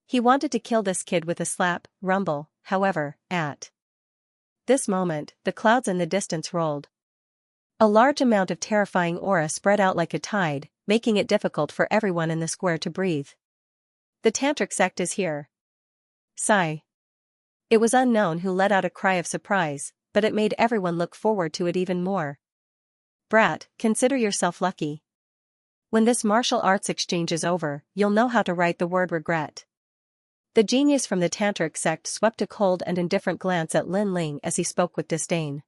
He wanted to kill this kid with a slap, rumble, however, at this moment, the clouds in the distance rolled. A large amount of terrifying aura spread out like a tide, making it difficult for everyone in the square to breathe. The tantric sect is here. Sigh. It was Unknown who let out a cry of surprise, but it made everyone look forward to it even more. Brat, consider yourself lucky. When this martial arts exchange is over, you'll know how to write the word regret. The genius from the tantric sect swept a cold and indifferent glance at Lin Ling as he spoke with disdain.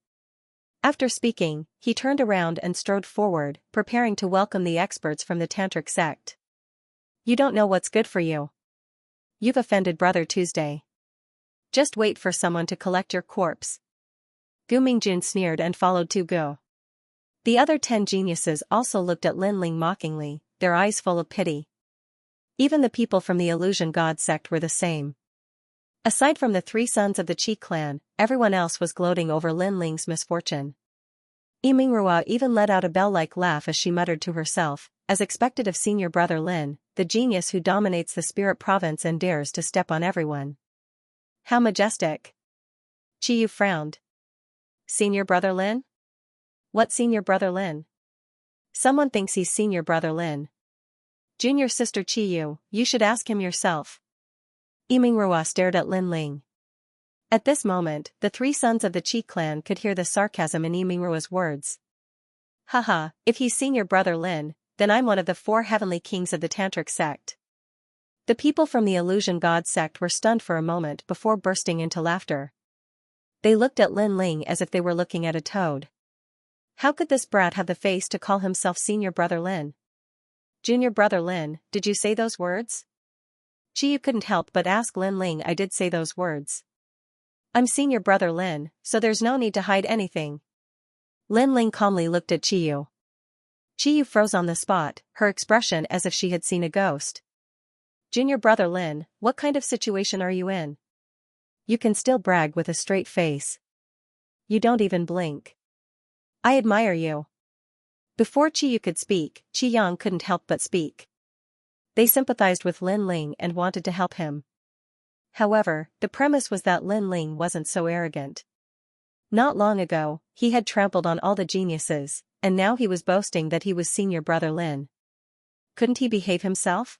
After speaking, he turned around and strode forward, preparing to welcome the experts from the tantric sect. You don't know what's good for you. You've offended Brother Tuesday. Just wait for someone to collect your corpse. Gu Mingjun sneered and followed to go. The other 10 geniuses also looked at Lin Ling mockingly, their eyes full of pity. Even the people from the Illusion God sect were the same. Aside from the 3 sons of the Qi clan, everyone else was gloating over Lin Ling's misfortune. Yimingrua even let out a bell-like laugh as she muttered to herself, as expected of senior brother Lin, the genius who dominates the spirit province and dares to step on everyone. How majestic. Chiyu frowned. Senior brother Lin? What senior brother Lin? Someone thinks he's senior brother Lin. Junior sister Chiyu, you should ask him yourself. Yimingrua stared at Lin Ling. At this moment, the 3 sons of the Qi clan could hear the sarcasm in Yimingrua's words. Haha, if he's senior brother Lin, then I'm one of the 4 heavenly kings of the tantric sect. The people from the Illusion God sect were stunned for a moment before bursting into laughter. They looked at Lin Ling as if they were looking at a toad. How could this brat have the face to call himself senior brother Lin? Junior brother Lin, did you say those words? Chiyu couldn't help but ask Lin Ling. I did say those words. I'm senior brother Lin, so there's no need to hide anything. Lin Ling calmly looked at Chiyu. Chiyu froze on the spot, her expression as if she had seen a ghost. Junior brother Lin, what kind of situation are you in? You can still brag with a straight face. You don't even blink. I admire you. Before Chiyu could speak, Chi Yang couldn't help but speak. They sympathized with Lin Ling and wanted to help him. However, the premise was that Lin Ling wasn't so arrogant. Not long ago, he had trampled on all the geniuses, and now he was boasting that he was senior brother Lin. Couldn't he behave himself?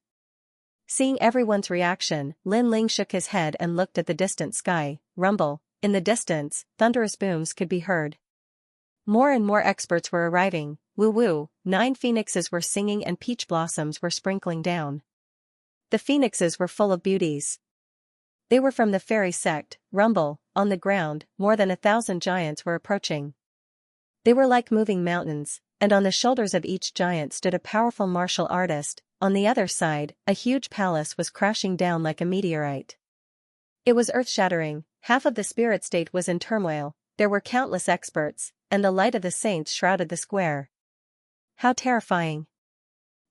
Seeing everyone's reaction, Lin Ling shook his head and looked at the distant sky. Rumble. In the distance, thunderous booms could be heard. More and more experts were arriving. Woo-woo, 9 phoenixes were singing and peach blossoms were sprinkling down. The phoenixes were full of beauties. They were from the fairy sect. Rumble. On the ground, more than 1,000 giants were approaching. They were like moving mountains, and on the shoulders of each giant stood a powerful martial artist. On the other side, a huge palace was crashing down like a meteorite. It was earth-shattering. Half of the spirit state was in turmoil. There were countless experts, and the light of the saints shrouded the square. How terrifying.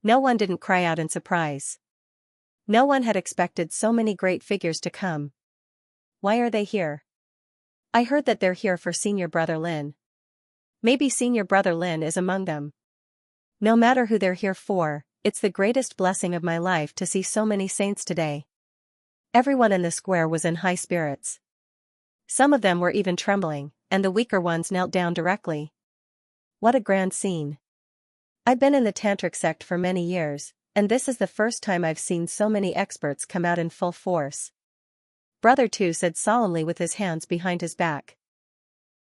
No one didn't cry out in surprise. No one had expected so many great figures to come. Why are they here? I heard that they're here for senior brother Lin. Maybe senior brother Lin is among them. No matter who they're here for, it's the greatest blessing of my life to see so many saints today. Everyone in the square was in high spirits. Some of them were even trembling, and the weaker ones knelt down directly. What a grand scene. I've been in the tantric sect for many years, and this is the first time I've seen so many experts come out in full force. Brother Tu said solemnly with his hands behind his back.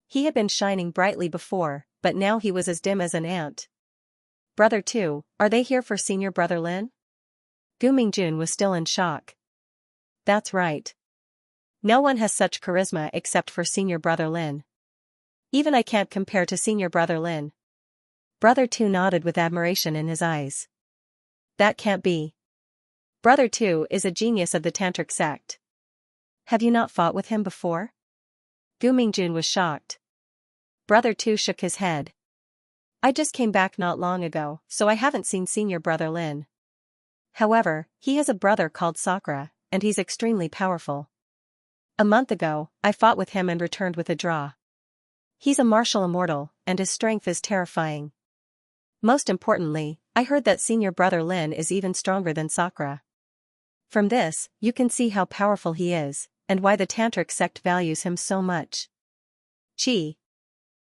He had been shining brightly before, but now he was as dim as an ant. Brother Tu, are they here for senior brother Lin? Gu Mingjun was still in shock. That's right. No one has such charisma except for senior brother Lin. Even I can't compare to senior brother Lin. Brother Tu nodded with admiration in his eyes. That can't be. Brother Tu is a genius of the tantric sect. Have you not fought with him before? Gu Mingjun was shocked. Brother Tu shook his head. I just came back not long ago, so I haven't seen senior brother Lin. However, he has a brother called Sakura, and he's extremely powerful. A month ago, I fought with him and returned with a draw. He's a martial immortal, and his strength is terrifying. Most importantly, I heard that senior brother Lin is even stronger than Sakura. From this, you can see how powerful he is, and why the tantric sect values him so much. Chi.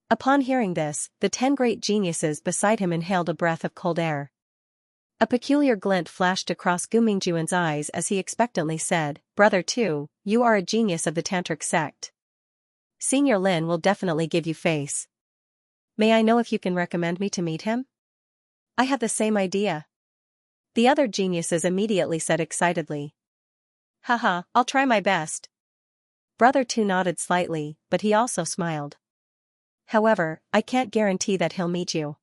Upon hearing this, the 10 great geniuses beside him inhaled a breath of cold air. A peculiar glint flashed across Gu Mingjuan's eyes as he expectantly said, "Brother Tu, you are a genius of the tantric sect. Senior Lin will definitely give you face. May I know if you can recommend me to meet him?" "I have the same idea," the other geniuses immediately said excitedly. "Haha, I'll try my best." Brother Tu nodded slightly, but he also smiled. "However, I can't guarantee that he'll meet you.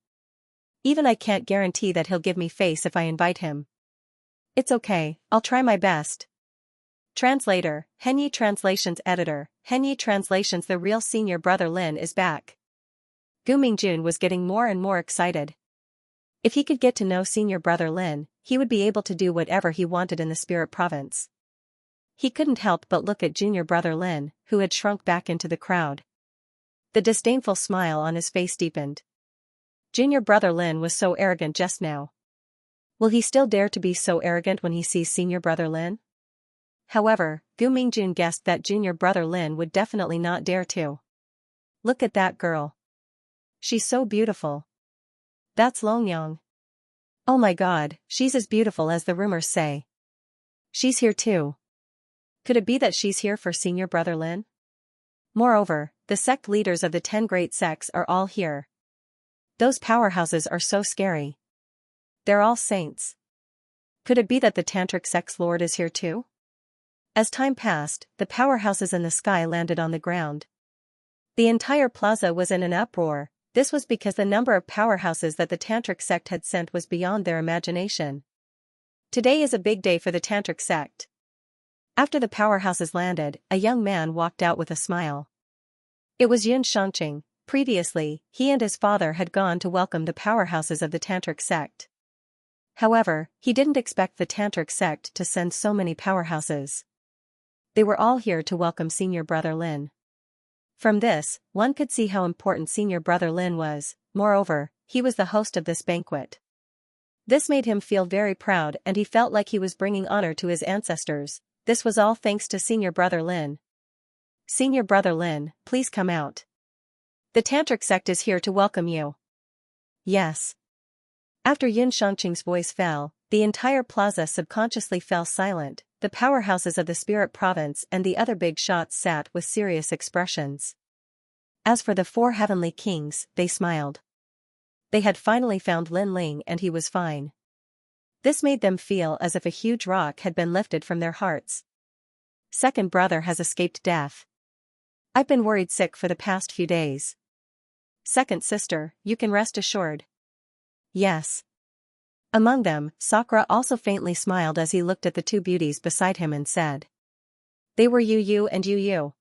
Even I can't guarantee that he'll give me face if I invite him." "It's okay, I'll try my best." Translator, Henyi Translations Editor, Henyi Translations. The real senior brother Lin is back. Gu Mingjun was getting more and more excited. If he could get to know senior brother Lin, he would be able to do whatever he wanted in the spirit province. He couldn't help but look at junior brother Lin, who had shrunk back into the crowd. The disdainful smile on his face deepened. Junior brother Lin was so arrogant just now. Will he still dare to be so arrogant when he sees senior brother Lin? However, Gu Mingjun guessed that junior brother Lin would definitely not dare to. Look at that girl. She's so beautiful. That's Longyang. Oh my god, she's as beautiful as the rumors say. She's here too. Could it be that she's here for senior brother Lin? Moreover, the sect leaders of the 10 great sects are all here. Those powerhouses are so scary. They're all saints. Could it be that the tantric sect's lord is here too? As time passed, the powerhouses in the sky landed on the ground. The entire plaza was in an uproar. This was because the number of powerhouses that the tantric sect had sent was beyond their imagination. Today is a big day for the tantric sect. After the powerhouses landed, a young man walked out with a smile. It was Yun Shangqing. Previously, he and his father had gone to welcome the powerhouses of the tantric sect. However, he didn't expect the tantric sect to send so many powerhouses. They were all here to welcome senior brother Lin. From this, one could see how important senior brother Lin was. Moreover, he was the host of this banquet. This made him feel very proud, and he felt like he was bringing honor to his ancestors. This was all thanks to senior brother Lin. "Senior brother Lin, please come out. The tantric sect is here to welcome you." "Yes." After Yun Shangqing's voice fell, the entire plaza subconsciously fell silent. The powerhouses of the spirit province and the other big shots sat with serious expressions. As for the 4 heavenly kings, they smiled. They had finally found Lin Ling and he was fine. This made them feel as if a huge rock had been lifted from their hearts. "Second brother has escaped death. I've been worried sick for the past few days. Second sister, you can rest assured." "Yes." Among them, Sakura also faintly smiled as he looked at the 2 beauties beside him and said, "They were Yu and Yu."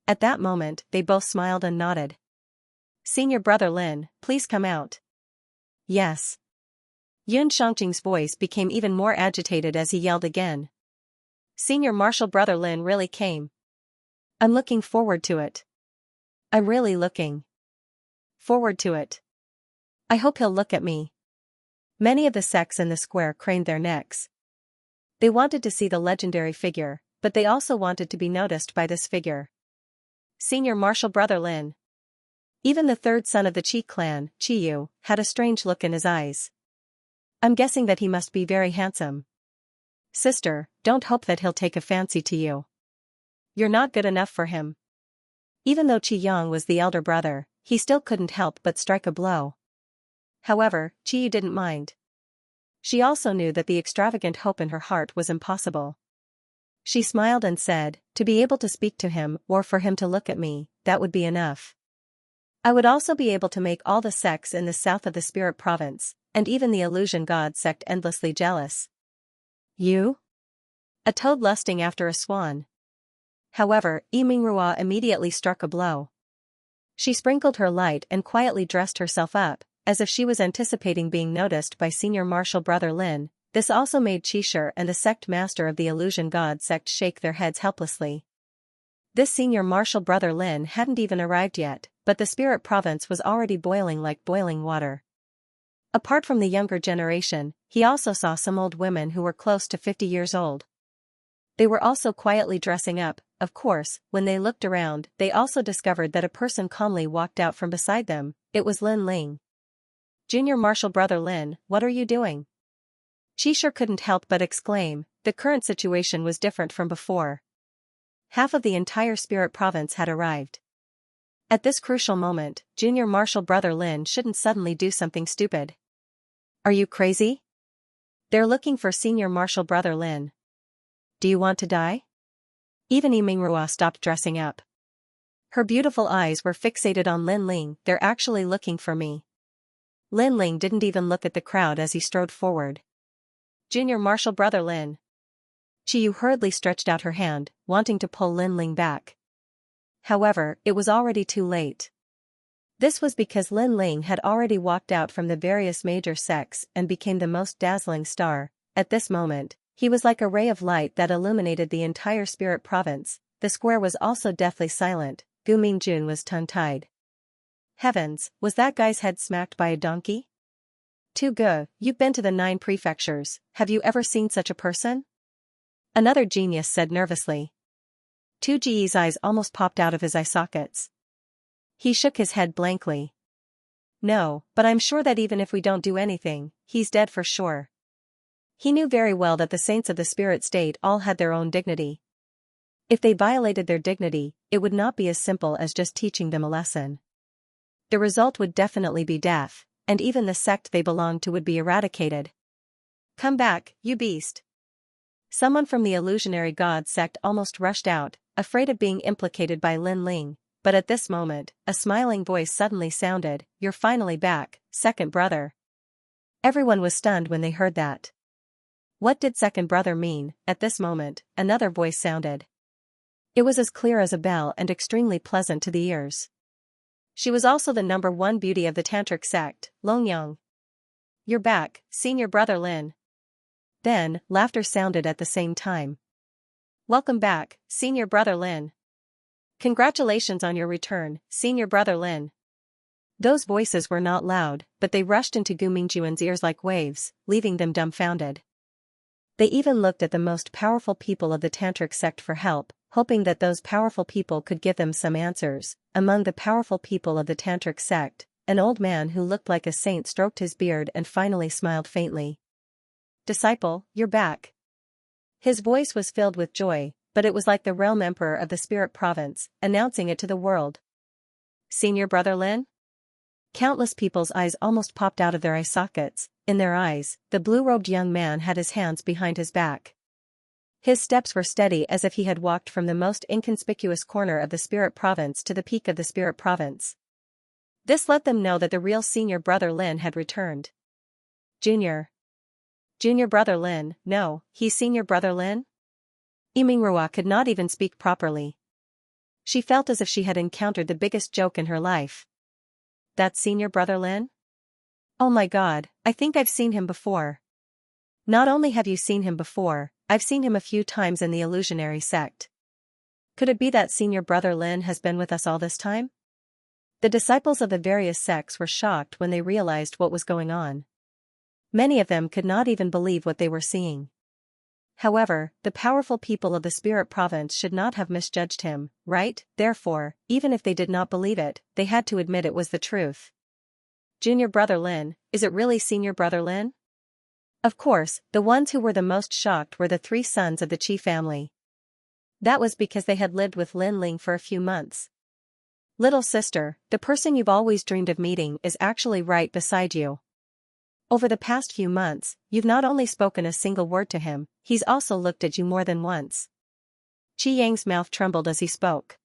At that moment, they both smiled and nodded. "Senior brother Lin, please come out." "Yes." Yun Shangqing's voice became even more agitated as he yelled again. "Senior martial brother Lin really came. I'm looking forward to it. I'm really looking forward to it. I hope he'll look at me." Many of the sects in the square craned their necks. They wanted to see the legendary figure, but they also wanted to be noticed by this figure. Senior martial brother Lin. Even the 3rd son of the Qi clan, Qiyu, had a strange look in his eyes. "I'm guessing that he must be very handsome. Sister, don't hope that he'll take a fancy to you. You're not good enough for him." Even though Qi Yang was the elder brother, he still couldn't help but strike a blow. However, Qiyu didn't mind. She also knew that the extravagant hope in her heart was impossible. She smiled and said, "To be able to speak to him or for him to look at me, that would be enough. I would also be able to make all the sects in the south of the spirit province, and even the illusion god sect endlessly jealous." "You? A toad lusting after a swan." However, Yi Mingrua immediately struck a blow. She sprinkled her light and quietly dressed herself up, as if she was anticipating being noticed by senior martial brother Lin. This also made Xianxia and the sect master of the illusion god sect shake their heads helplessly. This senior martial brother Lin hadn't even arrived yet, but the spirit province was already boiling like boiling water. Apart from the younger generation, he also saw some old women who were close to 50 years old. They were also quietly dressing up. Of course, when they looked around, they also discovered that a person calmly walked out from beside them. It was Lin Ling. Junior martial brother Lin, what are you doing? Xianxia couldn't help but exclaim. The current situation was different from before. Half of the entire spirit province had arrived. At this crucial moment, junior martial brother Lin shouldn't suddenly do something stupid. Are you crazy? They're looking for senior martial brother Lin. Do you want to die? Even Yimingrua stopped dressing up. Her beautiful eyes were fixated on Lin Ling. They're actually looking for me. Lin Ling didn't even look at the crowd as he strode forward. Junior martial brother Lin. Qiyu hurriedly stretched out her hand, wanting to pull Lin Ling back. However, it was already too late. This was because Lin Ling had already walked out from the various major sects and became the most dazzling star. At this moment, he was like a ray of light that illuminated the entire spirit province. The square was also deathly silent. Gu Mingjun was tongue-tied. Heavens, was that guy's head smacked by a donkey? Tu Gu, you've been to the 9 prefectures, have you ever seen such a person? Another genius said nervously. Tu Ji's eyes almost popped out of his eye sockets. He shook his head blankly. No, but I'm sure that even if we don't do anything, he's dead for sure. He knew very well that the saints of the spirit state all had their own dignity. If they violated their dignity, it would not be as simple as just teaching them a lesson. The result would definitely be death, and even the sect they belonged to would be eradicated. Come back, you beast. Someone from the illusionary god sect almost rushed out, afraid of being implicated by Lin Ling, but at this moment, a smiling voice suddenly sounded, "You're finally back, second brother." Everyone was stunned when they heard that. What did second brother mean? At this moment, another voice sounded. It was as clear as a bell and extremely pleasant to the ears. She was also the number 1 beauty of the tantric sect, Longyang. You're back, senior brother Lin. Then, laughter sounded at the same time. Welcome back, senior brother Lin. Congratulations on your return, senior brother Lin. Those voices were not loud, but they rushed into Gu Mingjuan's ears like waves, leaving them dumbfounded. They even looked at the most powerful people of the tantric sect for help, hoping that those powerful people could give them some answers. Among the powerful people of the tantric sect, an old man who looked like a saint stroked his beard and finally smiled faintly. Disciple, you're back. His voice was filled with joy, but it was like the realm emperor of the spirit province, announcing it to the world. Senior brother Lin? Countless people's eyes almost popped out of their eye sockets. In their eyes, the blue-robed young man had his hands behind his back. His steps were steady as if he had walked from the most inconspicuous corner of the spirit province to the peak of the spirit province. This let them know that the real senior brother Lin had returned. Junior brother Lin, no, he's senior brother Lin? Yimingrua could not even speak properly. She felt as if she had encountered the biggest joke in her life. That's senior brother Lin? Oh my god, I think I've seen him before. Not only have you seen him before, I've seen him a few times in the illusionary sect. Could it be that senior brother Lin has been with us all this time? The disciples of the various sects were shocked when they realized what was going on. Many of them could not even believe what they were seeing. However, the powerful people of the spirit province should not have misjudged him, right? Therefore, even if they did not believe it, they had to admit it was the truth. Junior brother Lin, is it really senior brother Lin? Of course, the ones who were the most shocked were the 3 sons of the Qi family. That was because they had lived with Lin Ling for a few months. Little sister, the person you've always dreamed of meeting is actually right beside you. Over the past few months, you've not only spoken a single word to him, he's also looked at you more than once. Qi Yang's mouth trembled as he spoke.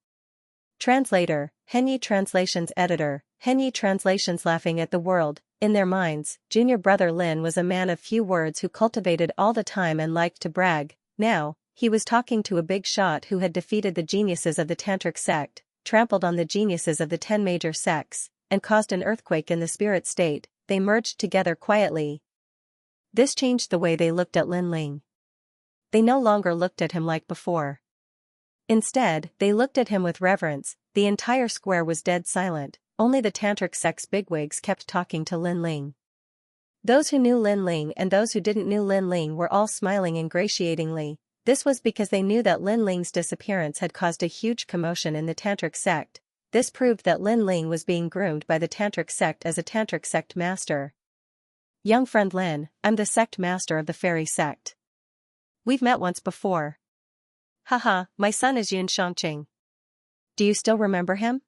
Translator, Henyi Translations Editor, Henyi Translations. Laughing at the world, in their minds, junior brother Lin was a man of few words who cultivated all the time and liked to brag. Now, he was talking to a big shot who had defeated the geniuses of the tantric sect, trampled on the geniuses of the 10 major sects, and caused an earthquake in the spirit state. They merged together quietly. This changed the way they looked at Lin Ling. They no longer looked at him like before. Instead, they looked at him with reverence. The entire square was dead silent, only the tantric sect's bigwigs kept talking to Lin Ling. Those who knew Lin Ling and those who didn't know Lin Ling were all smiling ingratiatingly. This was because they knew that Lin Ling's disappearance had caused a huge commotion in the tantric sect. This proved that Lin Ling was being groomed by the tantric sect as a tantric sect master. Young friend Lin, I'm the sect master of the fairy sect. We've met once before. Haha, my son is Xianxia. Do you still remember him?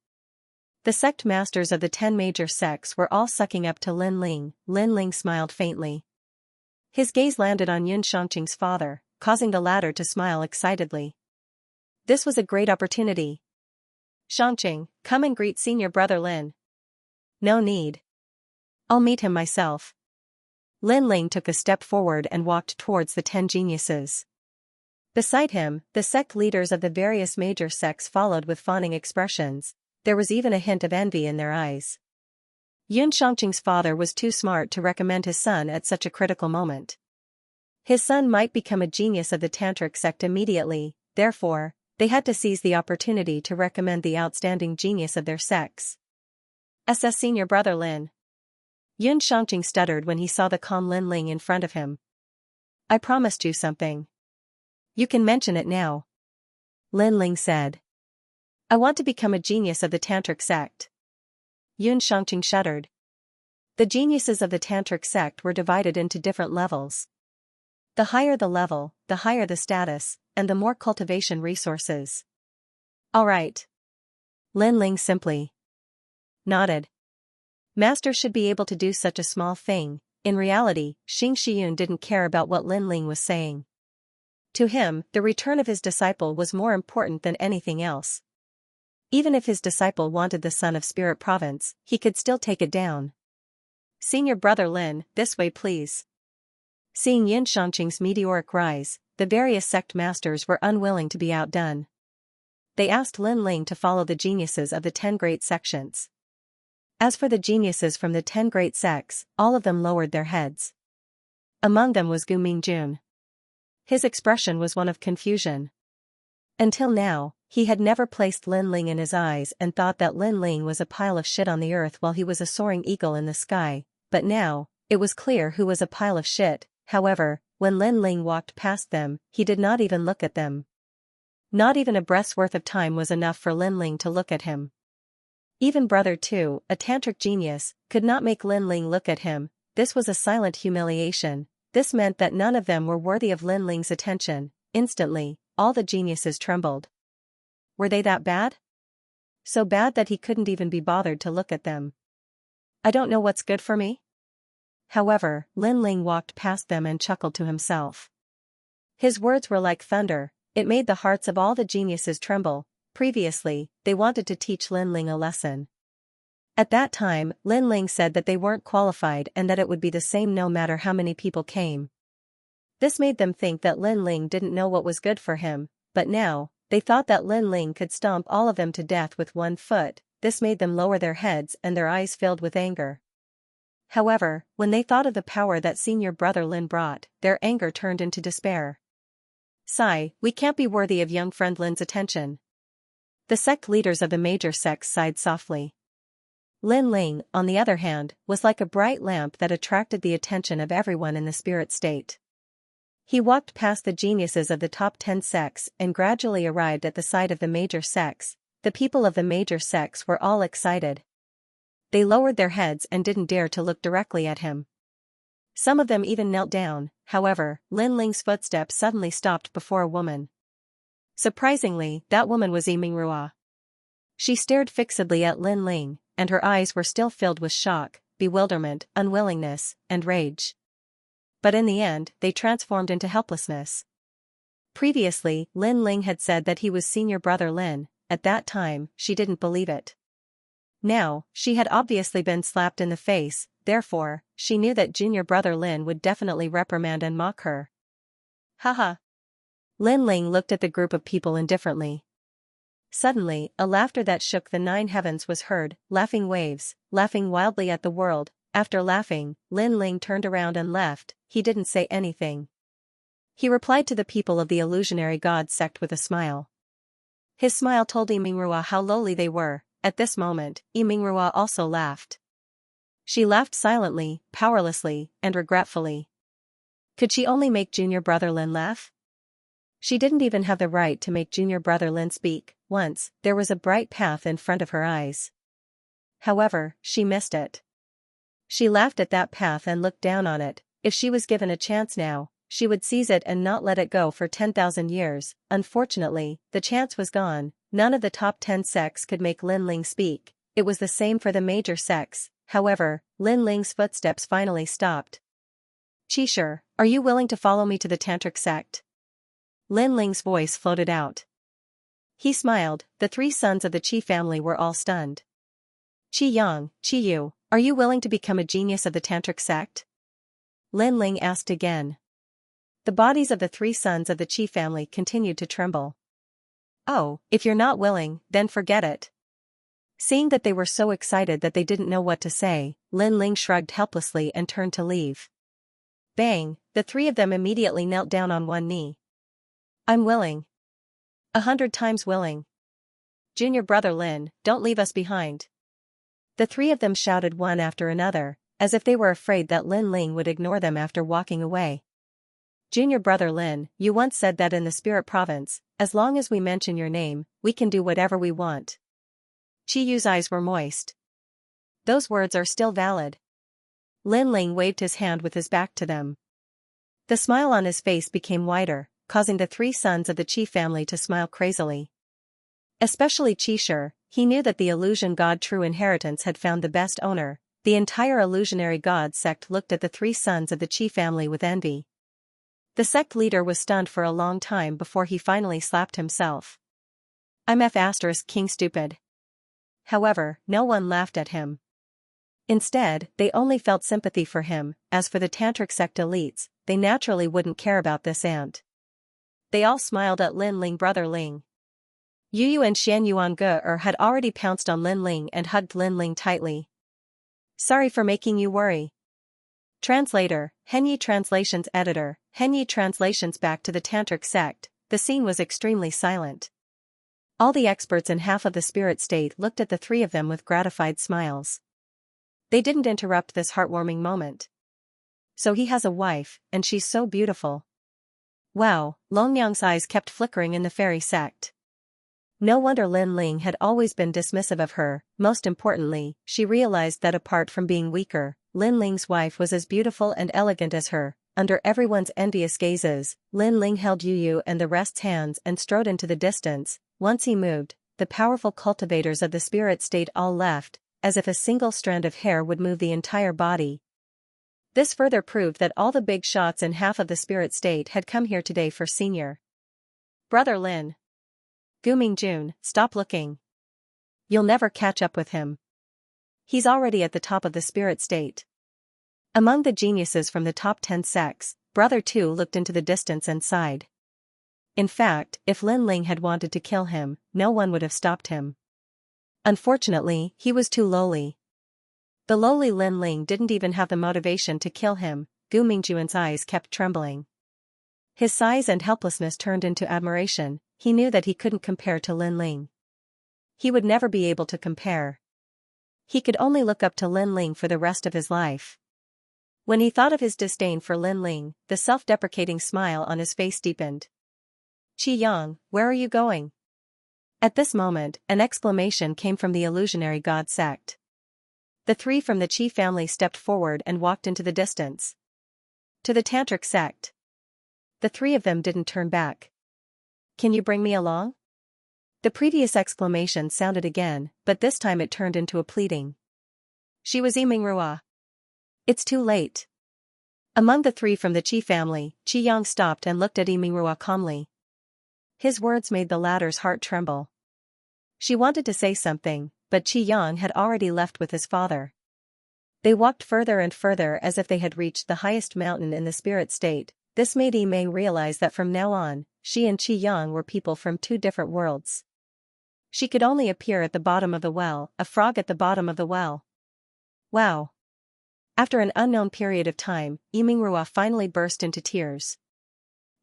The sect masters of the 10 major sects were all sucking up to Lin Ling. Lin Ling smiled faintly. His gaze landed on Xianxia's father, causing the latter to smile excitedly. This was a great opportunity. Xianxia, come and greet senior brother Lin. No need. I'll meet him myself. Lin Ling took a step forward and walked towards the 10 geniuses. Beside him, the sect leaders of the various major sects followed with fawning expressions. There was even a hint of envy in their eyes. Xianxia's father was too smart to recommend his son at such a critical moment. His son might become a genius of the tantric sect immediately, therefore, they had to seize the opportunity to recommend the outstanding genius of their sects. SS senior brother Lin. Xianxia stuttered when he saw the calm Lin Ling in front of him. I promised you something. You can mention it now. Lin Ling said. I want to become a genius of the tantric sect. Xianxia shuddered. The geniuses of the tantric sect were divided into different levels. The higher the level, the higher the status, and the more cultivation resources. All right. Lin Ling simply nodded. Master should be able to do such a small thing. In reality, Xianxia didn't care about what Lin Ling was saying. To him, the return of his disciple was more important than anything else. Even if his disciple wanted the Son of Spirit Province, he could still take it down. Senior brother Lin, this way please. Seeing Xianxia's meteoric rise, the various sect masters were unwilling to be outdone. They asked Lin Ling to follow the geniuses of the 10 great sections. As for the geniuses from the 10 great sects, all of them lowered their heads. Among them was Gu Mingjun. His expression was one of confusion. Until now, he had never placed Lin Ling in his eyes and thought that Lin Ling was a pile of shit on the earth while he was a soaring eagle in the sky, but now, it was clear who was a pile of shit. However, when Lin Ling walked past them, he did not even look at them. Not even a breath's worth of time was enough for Lin Ling to look at him. Even Brother 2, a tantric genius, could not make Lin Ling look at him. This was a silent humiliation. This meant that none of them were worthy of Lin Ling's attention. Instantly, all the geniuses trembled. Were they that bad? So bad that he couldn't even be bothered to look at them. I don't know what's good for me? However, Lin Ling walked past them and chuckled to himself. His words were like thunder. It made the hearts of all the geniuses tremble. Previously, they wanted to teach Lin Ling a lesson. At that time, Lin Ling said that they weren't qualified and that it would be the same no matter how many people came. This made them think that Lin Ling didn't know what was good for him, but now, they thought that Lin Ling could stomp all of them to death with one foot. This made them lower their heads and their eyes filled with anger. However, when they thought of the power that senior brother Lin brought, their anger turned into despair. Sigh, we can't be worthy of young friend Lin's attention. The sect leaders of the major sects sighed softly. Lin Ling, on the other hand, was like a bright lamp that attracted the attention of everyone in the spirit state. He walked past the geniuses of the top 10 sects and gradually arrived at the side of the major sects. The people of the major sects were all excited. They lowered their heads and didn't dare to look directly at him. Some of them even knelt down. However, Lin Ling's footsteps suddenly stopped before a woman. Surprisingly, that woman was Yimingrua. She stared fixedly at Lin Ling, and her eyes were still filled with shock, bewilderment, unwillingness, and rage. But in the end, they transformed into helplessness. Previously, Lin Ling had said that he was senior brother Lin. At that time, she didn't believe it. Now, she had obviously been slapped in the face, therefore, she knew that junior brother Lin would definitely reprimand and mock her. Haha. Lin Ling looked at the group of people indifferently. Suddenly, a laughter that shook the 9 heavens was heard, laughing waves, laughing wildly at the world. After laughing, Lin Ling turned around and left. he didn't say anything. He replied to the people of the illusionary god sect with a smile. His smile told Yimingrua how lowly they were. At this moment, Yimingrua also laughed. She laughed silently, powerlessly, and regretfully. Could she only make junior brother Lin laugh? She didn't even have the right to make junior brother Lin speak. Once, there was a bright path in front of her eyes. However, she missed it. She laughed at that path and looked down on it. If she was given a chance now, she would seize it and not let it go for 10,000 years. Unfortunately, the chance was gone. None of the top 10 sects could make Lin Ling speak. It was the same for the major sects. However, Lin Ling's footsteps finally stopped. Qishir, are you willing to follow me to the tantric sect? Lin Ling's voice floated out. He smiled. The 3 sons of the Qi family were all stunned. Qi Yang, Qi Yu, are you willing to become a genius of the tantric sect? Lin Ling asked again. The bodies of the 3 sons of the Qi family continued to tremble. Oh, if you're not willing, then forget it. Seeing that they were so excited that they didn't know what to say, Lin Ling shrugged helplessly and turned to leave. Bang, the 3 of them immediately knelt down on one knee. I'm willing. 100 times willing. Junior brother Lin, don't leave us behind. The 3 of them shouted one after another, as if they were afraid that Lin Ling would ignore them after walking away. Junior brother Lin, you once said that in the spirit province, as long as we mention your name, we can do whatever we want. Qi Yu's eyes were moist. Those words are still valid. Lin Ling waved his hand with his back to them. The smile on his face became wider, causing the 3 sons of the Qi family to smile crazily. Especially Qishir, he knew that the illusion god True Inheritance had found the best owner. The entire illusionary god sect looked at the 3 sons of the Qi family with envy. The sect leader was stunned for a long time before he finally slapped himself. I'm King stupid. However, no one laughed at him. Instead, they only felt sympathy for him. As for the tantric sect elites, they naturally wouldn't care about this ant. They all smiled at Lin Ling brother Ling. Yu Yu and Xian Yuan had already pounced on Lin Ling and hugged Lin Ling tightly. Sorry for making you worry. Translator, Henyi Translations Editor, Henyi Translations. Back to the tantric sect, the scene was extremely silent. All the experts in half of the spirit state looked at the 3 of them with gratified smiles. They didn't interrupt this heartwarming moment. So he has a wife, and she's so beautiful. Wow, Longyang's eyes kept flickering in the fairy sect. No wonder Lin Ling had always been dismissive of her. Most importantly, she realized that apart from being weaker, Lin Ling's wife was as beautiful and elegant as her. Under everyone's envious gazes, Lin Ling held Yu Yu and the rest's hands and strode into the distance. Once he moved, the powerful cultivators of the spirit state all left, as if a single strand of hair would move the entire body. This further proved that all the big shots in half of the spirit state had come here today for senior brother Lin. Guming Jun, stop looking. You'll never catch up with him. He's already at the top of the spirit state. Among the geniuses from the top 10 sects, Brother Tu looked into the distance and sighed. In fact, if Lin Ling had wanted to kill him, no one would have stopped him. Unfortunately, he was too lowly. The lowly Lin Ling didn't even have the motivation to kill him. Gu Mingjuan's eyes kept trembling. His size and helplessness turned into admiration. He knew that he couldn't compare to Lin Ling. He would never be able to compare. He could only look up to Lin Ling for the rest of his life. When he thought of his disdain for Lin Ling, the self-deprecating smile on his face deepened. Qi Yang, where are you going? At this moment, an exclamation came from the illusionary god sect. The 3 from the Qi family stepped forward and walked into the distance. To the tantric sect. The 3 of them didn't turn back. Can you bring me along? The previous exclamation sounded again, but this time it turned into a pleading. She was Yimingrua. It's too late. Among the 3 from the Qi family, Qi Yang stopped and looked at Yimingrua calmly. His words made the latter's heart tremble. She wanted to say something, but Qi Yang had already left with his father. They walked further and further as if they had reached the highest mountain in the spirit state. This made Yimeng realize that from now on, she and Qi Yang were people from 2 different worlds. She could only appear at the bottom of the well, a frog at the bottom of the well. Wow. After an unknown period of time, Yimingrua finally burst into tears.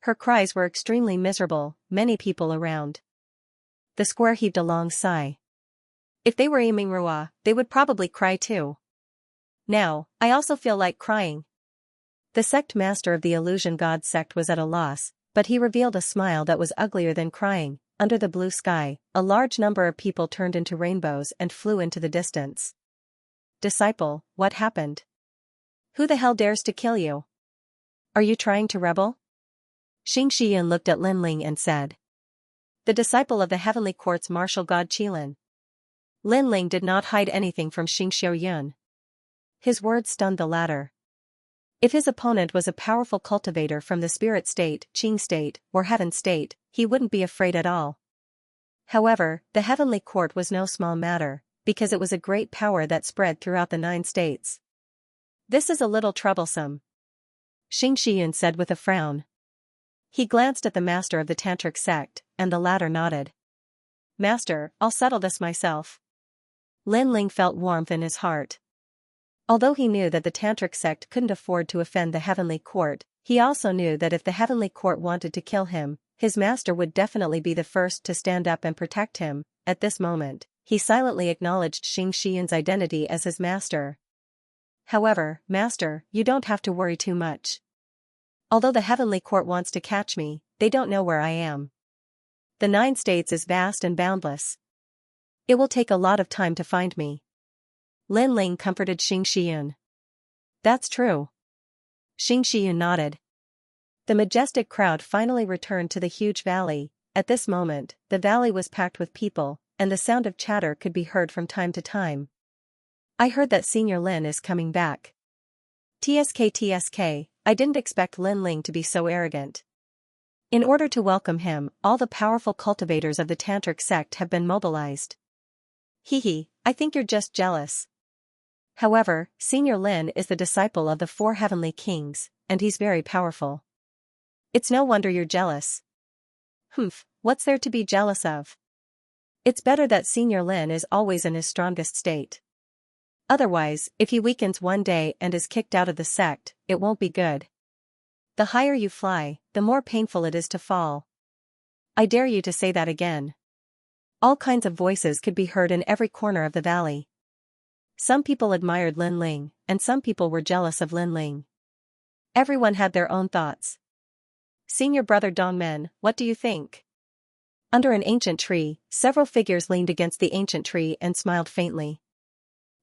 Her cries were extremely miserable, many people around the square heaved a long sigh. If they were Yimingrua, they would probably cry too. Now, I also feel like crying. The sect master of the illusion god sect was at a loss, but he revealed a smile that was uglier than crying. Under the blue sky, a large number of people turned into rainbows and flew into the distance. Disciple, what happened? Who the hell dares to kill you? Are you trying to rebel? Xianxia looked at Linling and said. The disciple of the heavenly court's martial god Qilin. Linling did not hide anything from Xianxia. His words stunned the latter. If his opponent was a powerful cultivator from the spirit state, Qing state, or heaven state, he wouldn't be afraid at all. However, the heavenly court was no small matter, because it was a great power that spread throughout the 9 states. This is a little troublesome, Xianxia said with a frown. He glanced at the master of the tantric sect, and the latter nodded. Master, I'll settle this myself. Linling felt warmth in his heart. Although he knew that the tantric sect couldn't afford to offend the heavenly court, he also knew that if the heavenly court wanted to kill him, his master would definitely be the first to stand up and protect him. At this moment, he silently acknowledged Xianxia's identity as his master. However, master, you don't have to worry too much. Although the heavenly court wants to catch me, they don't know where I am. The 9 states is vast and boundless. It will take a lot of time to find me. Linling comforted Xianxia. That's true. Xianxia nodded. The majestic crowd finally returned to the huge valley. At this moment, the valley was packed with people, and the sound of chatter could be heard from time to time. I heard that Senior Lin is coming back. TSK, I didn't expect Linling to be so arrogant. In order to welcome him, all the powerful cultivators of the tantric sect have been mobilized. Hehe, I think you're just jealous. However, Senior Lin is the disciple of the 4 heavenly kings, and he's very powerful. It's no wonder you're jealous. Humph, what's there to be jealous of? It's better that Senior Lin is always in his strongest state. Otherwise, if he weakens one day and is kicked out of the sect, it won't be good. The higher you fly, the more painful it is to fall. I dare you to say that again. All kinds of voices could be heard in every corner of the valley. Some people admired Linling, and some people were jealous of Linling. Everyone had their own thoughts. Senior brother Dongmen, what do you think? Under an ancient tree, several figures leaned against the ancient tree and smiled faintly.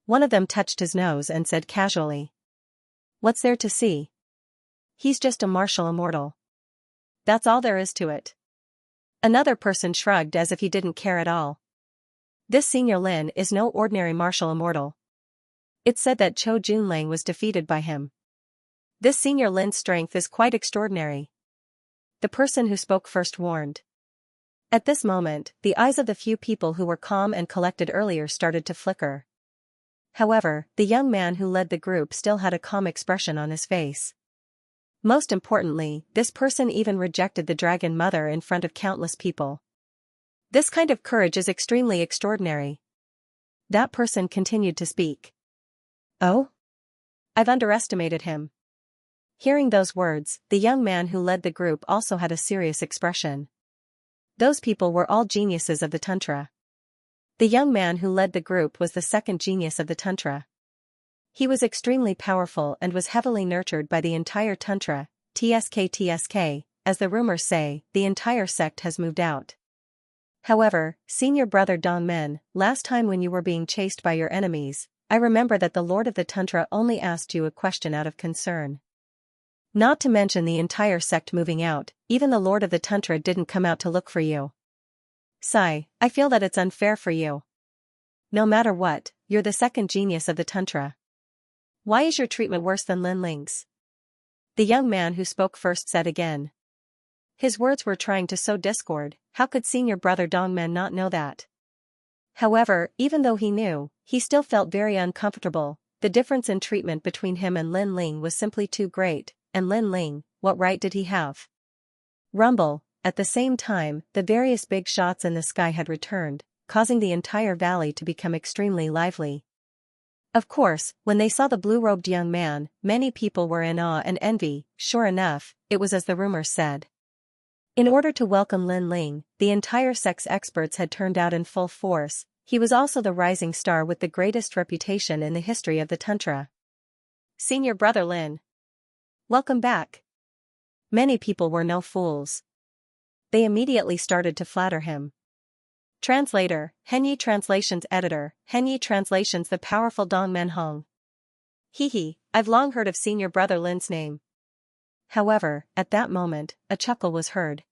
One of them touched his nose and said casually. What's there to see? He's just a martial immortal. That's all there is to it. Another person shrugged as if he didn't care at all. This Senior Lin is no ordinary martial immortal. It's said that Chou Junlang was defeated by him. This Senior Lin's strength is quite extraordinary. The person who spoke first warned. At this moment, the eyes of the few people who were calm and collected earlier started to flicker. However, the young man who led the group still had a calm expression on his face. Most importantly, this person even rejected the Dragon Mother in front of countless people. This kind of courage is extremely extraordinary. That person continued to speak. Oh? I've underestimated him. Hearing those words, the young man who led the group also had a serious expression. Those people were all geniuses of the Tantra. The young man who led the group was the second genius of the Tantra. He was extremely powerful and was heavily nurtured by the entire Tantra. TSK, as the rumors say, the entire sect has moved out. However, senior brother Dongmen, last time when you were being chased by your enemies, I remember that the Lord of the Tantra only asked you a question out of concern. Not to mention the entire sect moving out, even the Lord of the Tantra didn't come out to look for you. Sigh, I feel that it's unfair for you. No matter what, you're the second genius of the Tantra. Why is your treatment worse than Linling's? The young man who spoke first said again. His words were trying to sow discord. How could senior brother Dongmen not know that? However, even though he knew, he still felt very uncomfortable. The difference in treatment between him and Linling was simply too great, and Linling, what right did he have? Rumble. At the same time, the various big shots in the sky had returned, causing the entire valley to become extremely lively. Of course, when they saw the blue-robed young man, many people were in awe and envy. Sure enough, it was as the rumors said. In order to welcome Lin Ling, the entire sex experts had turned out in full force. He was also the rising star with the greatest reputation in the history of the Tantra. Senior brother Lin. Welcome back. Many people were no fools. They immediately started to flatter him. Translator, Henyi Translations Editor, Henyi Translations The powerful Dong Menhong. Hee, I've long heard of senior brother Lin's name. However, at that moment, a chuckle was heard.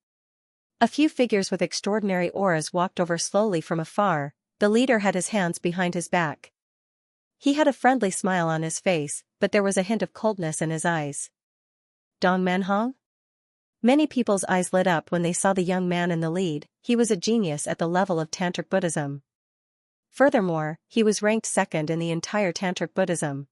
A few figures with extraordinary auras walked over slowly from afar. The leader had his hands behind his back. He had a friendly smile on his face, but there was a hint of coldness in his eyes. Dong Menhong? Many people's eyes lit up when they saw the young man in the lead. He was a genius at the level of Tantric Buddhism. Furthermore, he was ranked second in the entire Tantric Buddhism.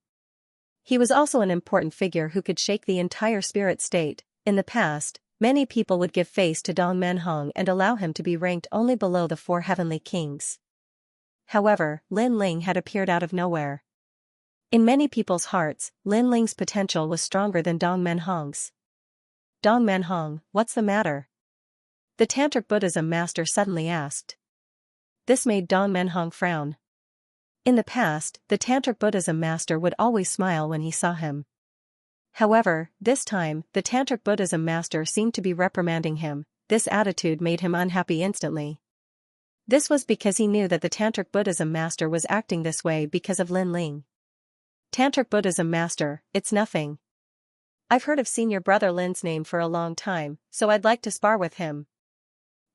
He was also an important figure who could shake the entire spirit state. In the past, many people would give face to Dong Menhong and allow him to be ranked only below the 4 heavenly kings. However, Lin Ling had appeared out of nowhere. In many people's hearts, Lin Ling's potential was stronger than Dong Menhong's. Dong Menhong, what's the matter? The Tantric Buddhism master suddenly asked. This made Dong Menhong frown. In the past, the Tantric Buddhism master would always smile when he saw him. However, this time, the Tantric Buddhism master seemed to be reprimanding him. This attitude made him unhappy instantly. This was because he knew that the Tantric Buddhism master was acting this way because of Lin Ling. Tantric Buddhism master, it's nothing. I've heard of senior brother Lin's name for a long time, so I'd like to spar with him.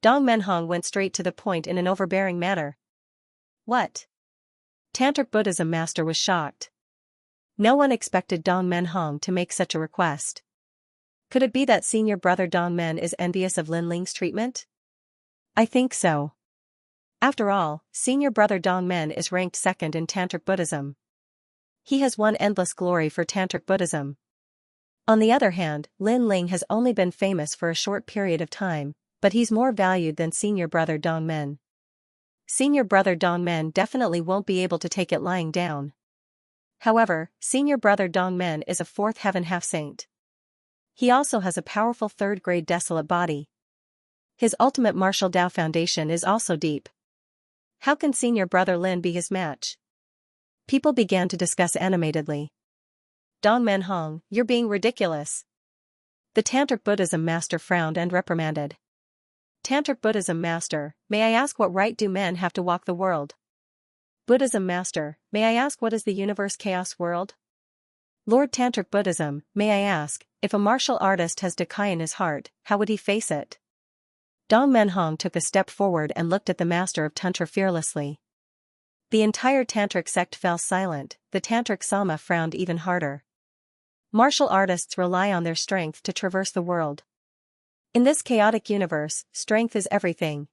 Dong Menhong went straight to the point in an overbearing manner. What? Tantric Buddhism master was shocked. No one expected Dong Menhong to make such a request. Could it be that senior brother Dong Men is envious of Lin Ling's treatment? I think so. After all, senior brother Dong Men is ranked second in Tantric Buddhism. He has won endless glory for Tantric Buddhism. On the other hand, Lin Ling has only been famous for a short period of time, but he's more valued than senior brother Dong Men. Senior brother Dong Men definitely won't be able to take it lying down. However, senior brother Dong Men is a 4th heaven half-saint. He also has a powerful 3rd-grade desolate body. His ultimate martial Tao foundation is also deep. How can senior brother Lin be his match? People began to discuss animatedly. Dong Menhong, you're being ridiculous. The Tantric Buddhism master frowned and reprimanded. Tantric Buddhism master, may I ask what right do men have to walk the world? Buddhism master, may I ask what is the universe chaos world? Lord Tantric Buddhism, may I ask, if a martial artist has Dakai in his heart, how would he face it? Dong Menhong took a step forward and looked at the master of Tantra fearlessly. The entire Tantric sect fell silent. The Tantric Sama frowned even harder. Martial artists rely on their strength to traverse the world. In this chaotic universe, strength is everything.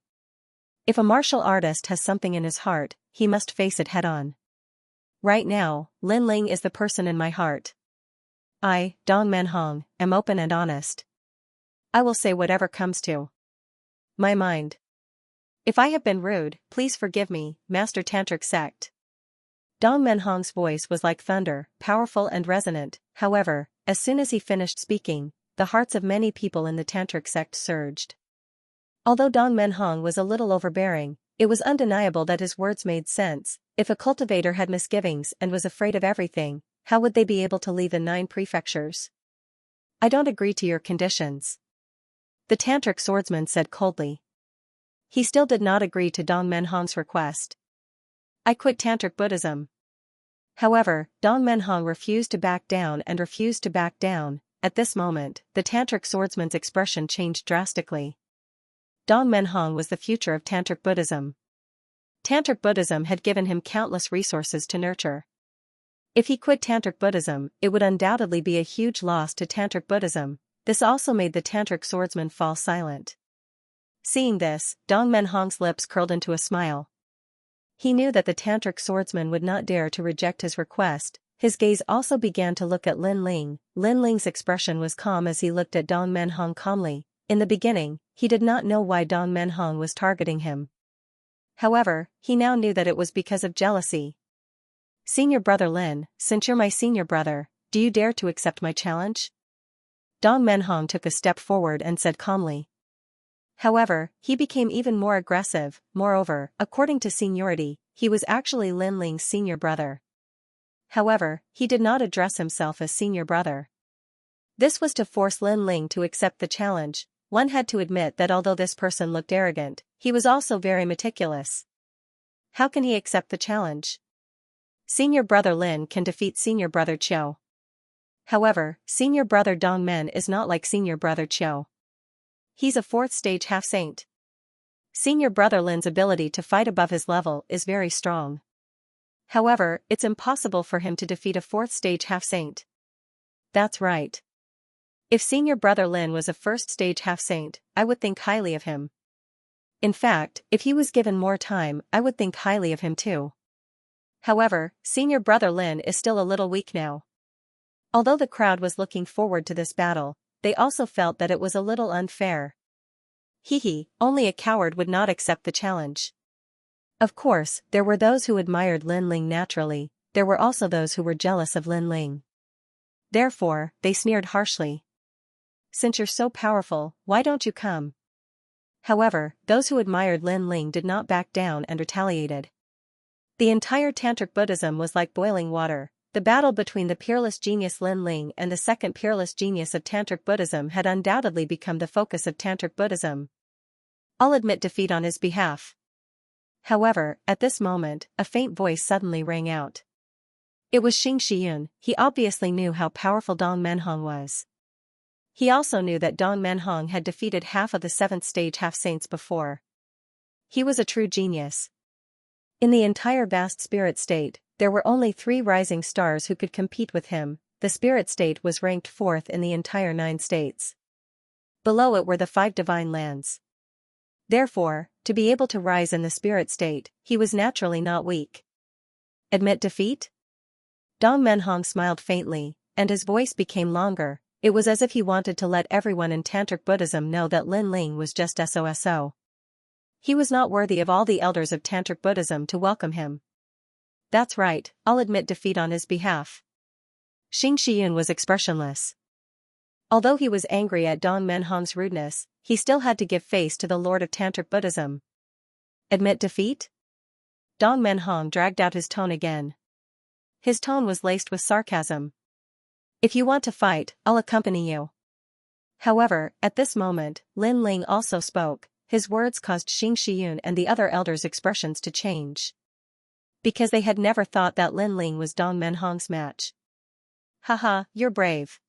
If a martial artist has something in his heart, he must face it head-on. Right now, Lin Ling is the person in my heart. I, Dong Menhong, am open and honest. I will say whatever comes to my mind. If I have been rude, please forgive me, Master Tantric Sect. Dong Menhong's voice was like thunder, powerful and resonant. However, as soon as he finished speaking, the hearts of many people in the Tantric sect surged. Although Dong Menhong was a little overbearing, it was undeniable that his words made sense. If a cultivator had misgivings and was afraid of everything, how would they be able to leave the 9 prefectures? I don't agree to your conditions. The Tantric swordsman said coldly. He still did not agree to Dong Menhong's request. I quit Tantric Buddhism. However, Dong Menhong refused to back down and refused to back down. At this moment, the Tantric swordsman's expression changed drastically. Dong Menhong was the future of Tantric Buddhism. Tantric Buddhism had given him countless resources to nurture. If he quit Tantric Buddhism, it would undoubtedly be a huge loss to Tantric Buddhism. This also made the Tantric swordsman fall silent. Seeing this, Dong Menhong's lips curled into a smile. He knew that the Tantric swordsman would not dare to reject his request. His gaze also began to look at Lin Ling. Lin Ling's expression was calm as he looked at Dong Menhong calmly. In the beginning, he did not know why Dong Menhong was targeting him. However, he now knew that it was because of jealousy. Senior brother Lin, since you're my senior brother, do you dare to accept my challenge? Dong Menhong took a step forward and said calmly. However, he became even more aggressive. Moreover, according to seniority, he was actually Lin Ling's senior brother. However, he did not address himself as senior brother. This was to force Lin Ling to accept the challenge. One had to admit that although this person looked arrogant, he was also very meticulous. How can he accept the challenge? Senior brother Lin can defeat senior brother Qiu. However, senior brother Dong Men is not like senior brother Qiu. He's a 4th stage half-saint. Senior brother Lin's ability to fight above his level is very strong. However, it's impossible for him to defeat a 4th stage half-saint. That's right. If senior brother Lin was a 1st stage half-saint, I would think highly of him. In fact, if he was given more time, I would think highly of him too. However, senior brother Lin is still a little weak now. Although the crowd was looking forward to this battle, they also felt that it was a little unfair. Only a coward would not accept the challenge. Of course, there were those who admired Lin Ling naturally, there were also those who were jealous of Lin Ling. Therefore, they sneered harshly. Since you're so powerful, why don't you come? However, those who admired Lin Ling did not back down and retaliated. The entire Tantric Buddhism was like boiling water. The battle between the peerless genius Lin Ling and the second peerless genius of Tantric Buddhism had undoubtedly become the focus of Tantric Buddhism. I'll admit defeat on his behalf. However, at this moment, a faint voice suddenly rang out. It was Xianxia. He obviously knew how powerful Dong Menhong was. He also knew that Dong Menhong had defeated half of the 7th stage half-saints before. He was a true genius. In the entire vast spirit state, there were only 3 rising stars who could compete with him. The spirit state was ranked 4th in the entire 9 states. Below it were the 5 divine lands. Therefore, to be able to rise in the spirit state, he was naturally not weak. Admit defeat? Dong Menhong smiled faintly, and his voice became longer. It was as if he wanted to let everyone in Tantric Buddhism know that Lin Ling was just SOSO. He was not worthy of all the elders of Tantric Buddhism to welcome him. That's right, I'll admit defeat on his behalf. Xianxia was expressionless. Although he was angry at Dong Menhong's rudeness, he still had to give face to the Lord of Tantric Buddhism. Admit defeat? Dong Menhong dragged out his tone again. His tone was laced with sarcasm. If you want to fight, I'll accompany you. However, at this moment, Lin Ling also spoke. His words caused Xianxia and the other elders' expressions to change. Because they had never thought that Lin Ling was Dong Menhong's match. Haha, you're brave.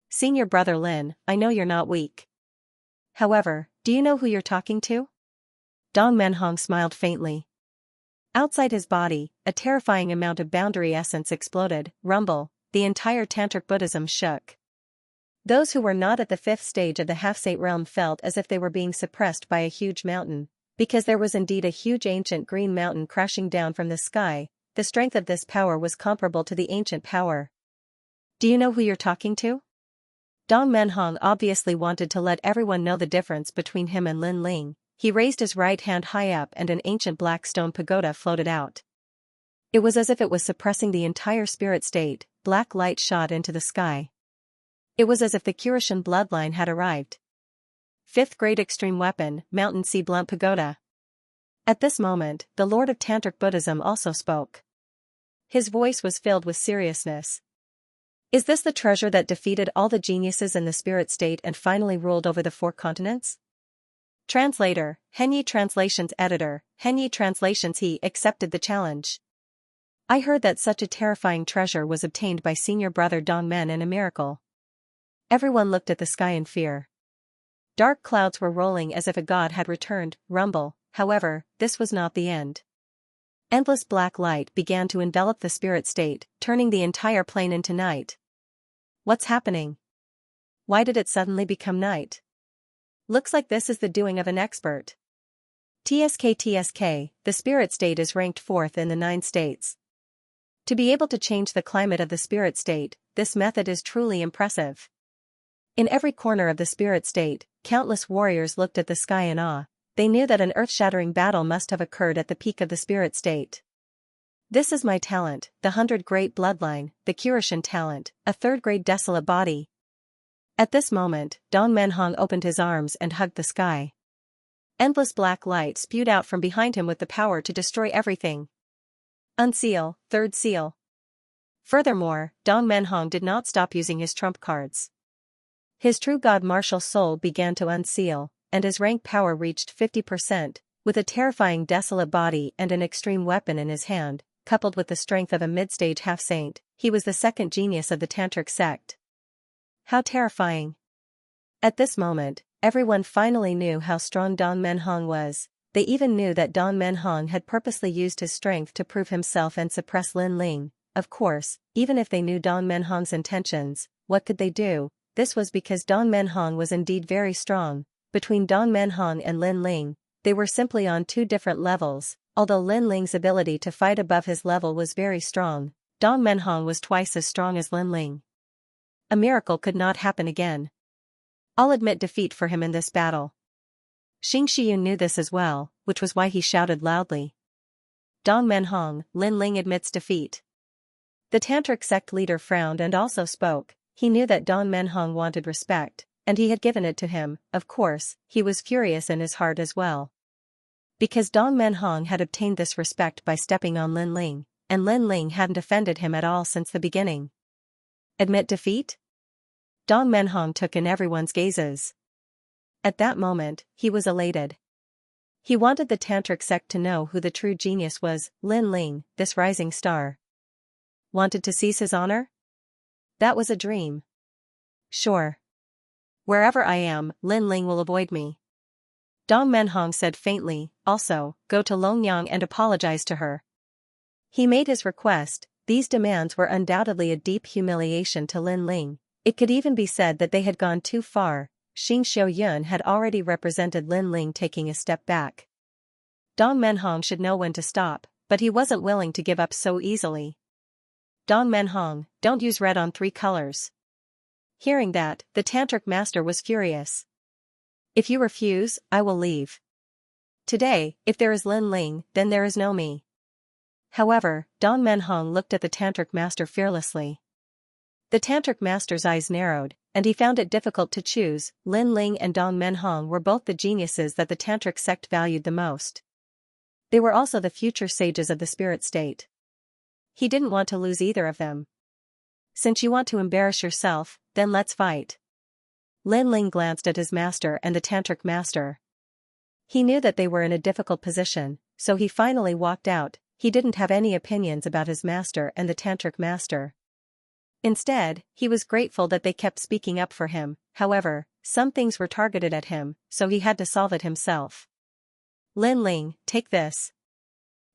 Senior brother Lin, I know you're not weak. However, do you know who you're talking to? Dong Menhong smiled faintly. Outside his body, a terrifying amount of boundary essence exploded. Rumble, the entire Tantric Buddhism shook. Those who were not at the 5th stage of the half-saint realm felt as if they were being suppressed by a huge mountain. Because there was indeed a huge ancient green mountain crashing down from the sky, the strength of this power was comparable to the ancient power. Do you know who you're talking to? Dong Menhong obviously wanted to let everyone know the difference between him and Lin Ling. He raised his right hand high up and an ancient black stone pagoda floated out. It was as if it was suppressing the entire spirit state. Black light shot into the sky. It was as if the Kurishan bloodline had arrived. 5th grade extreme weapon, Mountain Sea Blunt Pagoda. At this moment, the Lord of Tantric Buddhism also spoke. His voice was filled with seriousness. Is this the treasure that defeated all the geniuses in the spirit state and finally ruled over the 4 continents? Translator, Henyi Translations Editor, Henyi Translations. He accepted the challenge. I heard that such a terrifying treasure was obtained by senior brother Dong Men in a miracle. Everyone looked at the sky in fear. Dark clouds were rolling as if a god had returned. Rumble, however, this was not the end. Endless black light began to envelop the spirit state, turning the entire plane into night. What's happening? Why did it suddenly become night? Looks like this is the doing of an expert. TSK, the spirit state is ranked 4th in the 9 states. To be able to change the climate of the spirit state, this method is truly impressive. In every corner of the spirit state, countless warriors looked at the sky in awe. They knew that an earth-shattering battle must have occurred at the peak of the spirit state. This is my talent, the 100-grade bloodline, the Kirishan talent, a 3rd-grade desolate body. At this moment, Dong Menhong opened his arms and hugged the sky. Endless black light spewed out from behind him with the power to destroy everything. Unseal, 3rd seal. Furthermore, Dong Menhong did not stop using his trump cards. His true god martial soul began to unseal, and his rank power reached 50%, with a terrifying desolate body and an extreme weapon in his hand, coupled with the strength of a mid-stage half-saint. He was the second genius of the Tantric sect. How terrifying. At this moment, everyone finally knew how strong Dong Menhong was. They even knew that Dong Menhong had purposely used his strength to prove himself and suppress Lin Ling. Of course, even if they knew Dong Menhong's intentions, what could they do? This was because Dong Menhong was indeed very strong. Between Dong Menhong and Lin Ling, they were simply on 2 different levels. Although Lin Ling's ability to fight above his level was very strong, Dong Menhong was twice as strong as Lin Ling. A miracle could not happen again. I'll admit defeat for him in this battle. Xianxia knew this as well, which was why he shouted loudly. Dong Menhong, Lin Ling admits defeat. The Tantric sect leader frowned and also spoke. He knew that Dong Menhong wanted respect, and he had given it to him. Of course, he was furious in his heart as well. Because Dong Menhong had obtained this respect by stepping on Lin Ling, and Lin Ling hadn't offended him at all since the beginning. Admit defeat? Dong Menhong took in everyone's gazes. At that moment, he was elated. He wanted the Tantric sect to know who the true genius was. Lin Ling, this rising star. Wanted to seize his honor? That was a dream. Sure. Wherever I am, Lin Ling will avoid me. Dong Menhong said faintly. Also, go to Longyang and apologize to her. He made his request. These demands were undoubtedly a deep humiliation to Lin Ling. It could even be said that they had gone too far. Xing Xiaoyun had already represented Lin Ling taking a step back. Dong Menhong should know when to stop, but he wasn't willing to give up so easily. Dong Menhong, don't use red on 3 colors. Hearing that, the Tantric master was furious. If you refuse, I will leave. Today, if there is Lin Ling, then there is no me. However, Dong Menhong looked at the Tantric master fearlessly. The Tantric master's eyes narrowed, and he found it difficult to choose. Lin Ling and Dong Menhong were both the geniuses that the Tantric sect valued the most. They were also the future sages of the spirit state. He didn't want to lose either of them. Since you want to embarrass yourself, then let's fight. Lin Ling glanced at his master and the Tantric master. He knew that they were in a difficult position, so he finally walked out. He didn't have any opinions about his master and the Tantric master. Instead, he was grateful that they kept speaking up for him. However, some things were targeted at him, so he had to solve it himself. Lin Ling, take this.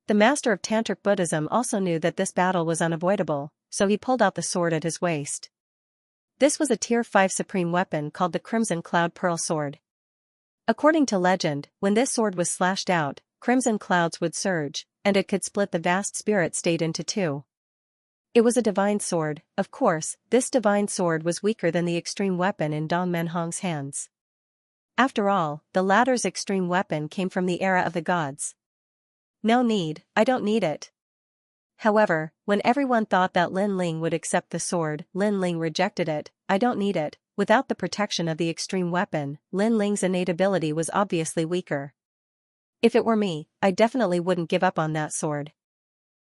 The master of Tantric Buddhism also knew that this battle was unavoidable, so he pulled out the sword at his waist. This was a Tier 5 supreme weapon called the Crimson Cloud Pearl Sword. According to legend, when this sword was slashed out, crimson clouds would surge, and it could split the vast spirit state into 2. It was a divine sword. Of course, this divine sword was weaker than the extreme weapon in Dong Menhong's hands. After all, the latter's extreme weapon came from the era of the gods. No need, I don't need it. However, when everyone thought that Lin Ling would accept the sword, Lin Ling rejected it. I don't need it. Without the protection of the extreme weapon, Lin Ling's innate ability was obviously weaker. If it were me, I definitely wouldn't give up on that sword.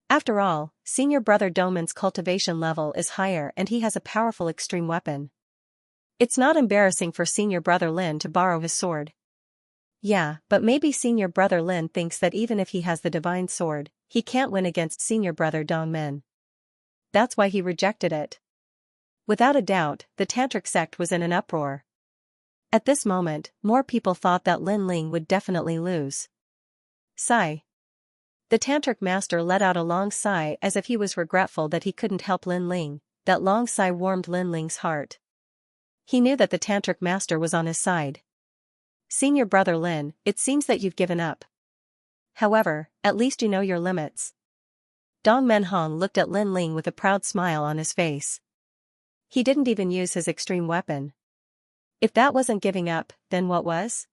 After all, senior brother Doman's cultivation level is higher and he has a powerful extreme weapon. It's not embarrassing for senior brother Lin to borrow his sword. Yeah, but maybe senior brother Lin thinks that even if he has the divine sword, he can't win against senior brother Dong Men. That's why he rejected it. Without a doubt, the Tantric sect was in an uproar. At this moment, more people thought that Lin Ling would definitely lose. Sigh. The Tantric master let out a long sigh as if he was regretful that he couldn't help Lin Ling. That long sigh warmed Lin Ling's heart. He knew that the Tantric master was on his side. Senior brother Lin, it seems that you've given up. However, at least you know your limits. Dong Menhong looked at Lin Ling with a proud smile on his face. He didn't even use his extreme weapon. If that wasn't giving up, then what was?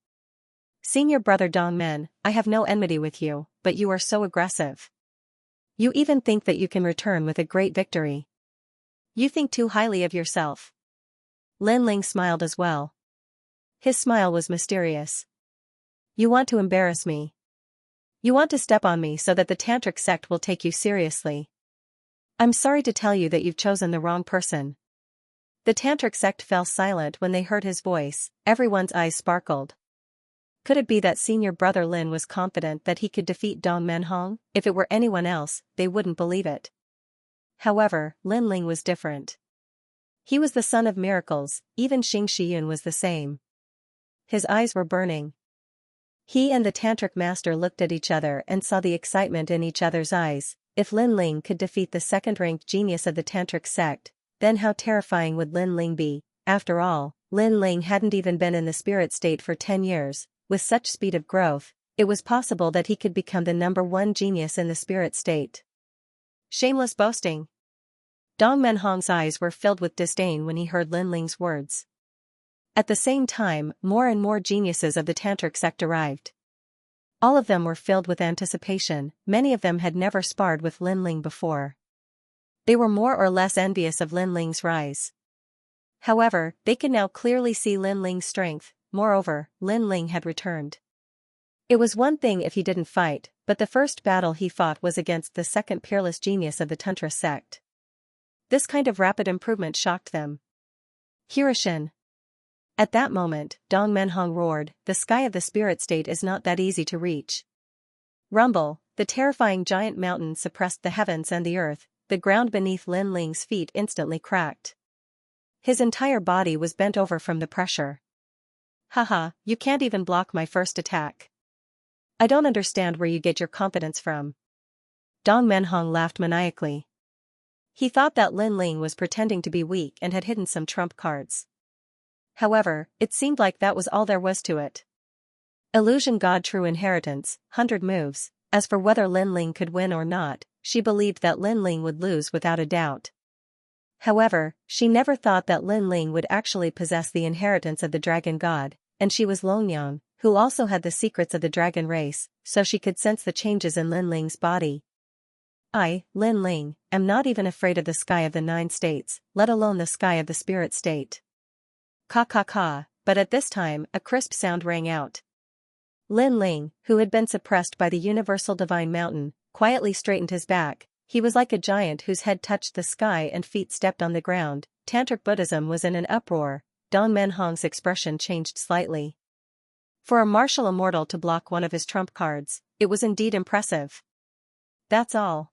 Senior brother Dong Men, I have no enmity with you, but you are so aggressive. You even think that you can return with a great victory. You think too highly of yourself. Lin Ling smiled as well. His smile was mysterious. You want to embarrass me. You want to step on me so that the tantric sect will take you seriously. I'm sorry to tell you that you've chosen the wrong person. The tantric sect fell silent when they heard his voice. Everyone's eyes sparkled. Could it be that senior brother Lin was confident that he could defeat Dong Menhong? If it were anyone else, they wouldn't believe it. However, Lin Ling was different. He was the son of miracles, even Xianxia was the same. His eyes were burning. He and the tantric master looked at each other and saw the excitement in each other's eyes. If Lin Ling could defeat the second-ranked genius of the tantric sect, then how terrifying would Lin Ling be? After all, Lin Ling hadn't even been in the spirit state for 10 years. With such speed of growth, it was possible that he could become the #1 genius in the spirit state. Shameless boasting. Dong Menhong's eyes were filled with disdain when he heard Lin Ling's words. At the same time, more and more geniuses of the tantric sect arrived. All of them were filled with anticipation. Many of them had never sparred with Lin Ling before. They were more or less envious of Lin Ling's rise. However, they could now clearly see Lin Ling's strength. Moreover, Lin Ling had returned. It was one thing if he didn't fight, but the first battle he fought was against the second peerless genius of the Tantra sect. This kind of rapid improvement shocked them. Hirishin. At that moment, Dong Menhong roared, the sky of the spirit state is not that easy to reach. Rumble, the terrifying giant mountain suppressed the heavens and the earth. The ground beneath Lin Ling's feet instantly cracked. His entire body was bent over from the pressure. Haha, you can't even block my first attack. I don't understand where you get your confidence from. Dong Menhong laughed maniacally. He thought that Lin Ling was pretending to be weak and had hidden some trump cards. However, it seemed like that was all there was to it. Illusion God true inheritance, 100 moves. As for whether Lin Ling could win or not, she believed that Lin Ling would lose without a doubt. However, she never thought that Lin Ling would actually possess the inheritance of the dragon god, and she was Longyang, who also had the secrets of the dragon race, so she could sense the changes in Lin Ling's body. I, Lin Ling, am not even afraid of the sky of the 9 states, let alone the sky of the spirit state. Ka ka ka, but at this time, a crisp sound rang out. Lin Ling, who had been suppressed by the universal divine mountain, quietly straightened his back. He was like a giant whose head touched the sky and feet stepped on the ground. Tantric Buddhism was in an uproar. Dong Menhong's expression changed slightly. For a martial immortal to block one of his trump cards, it was indeed impressive. That's all.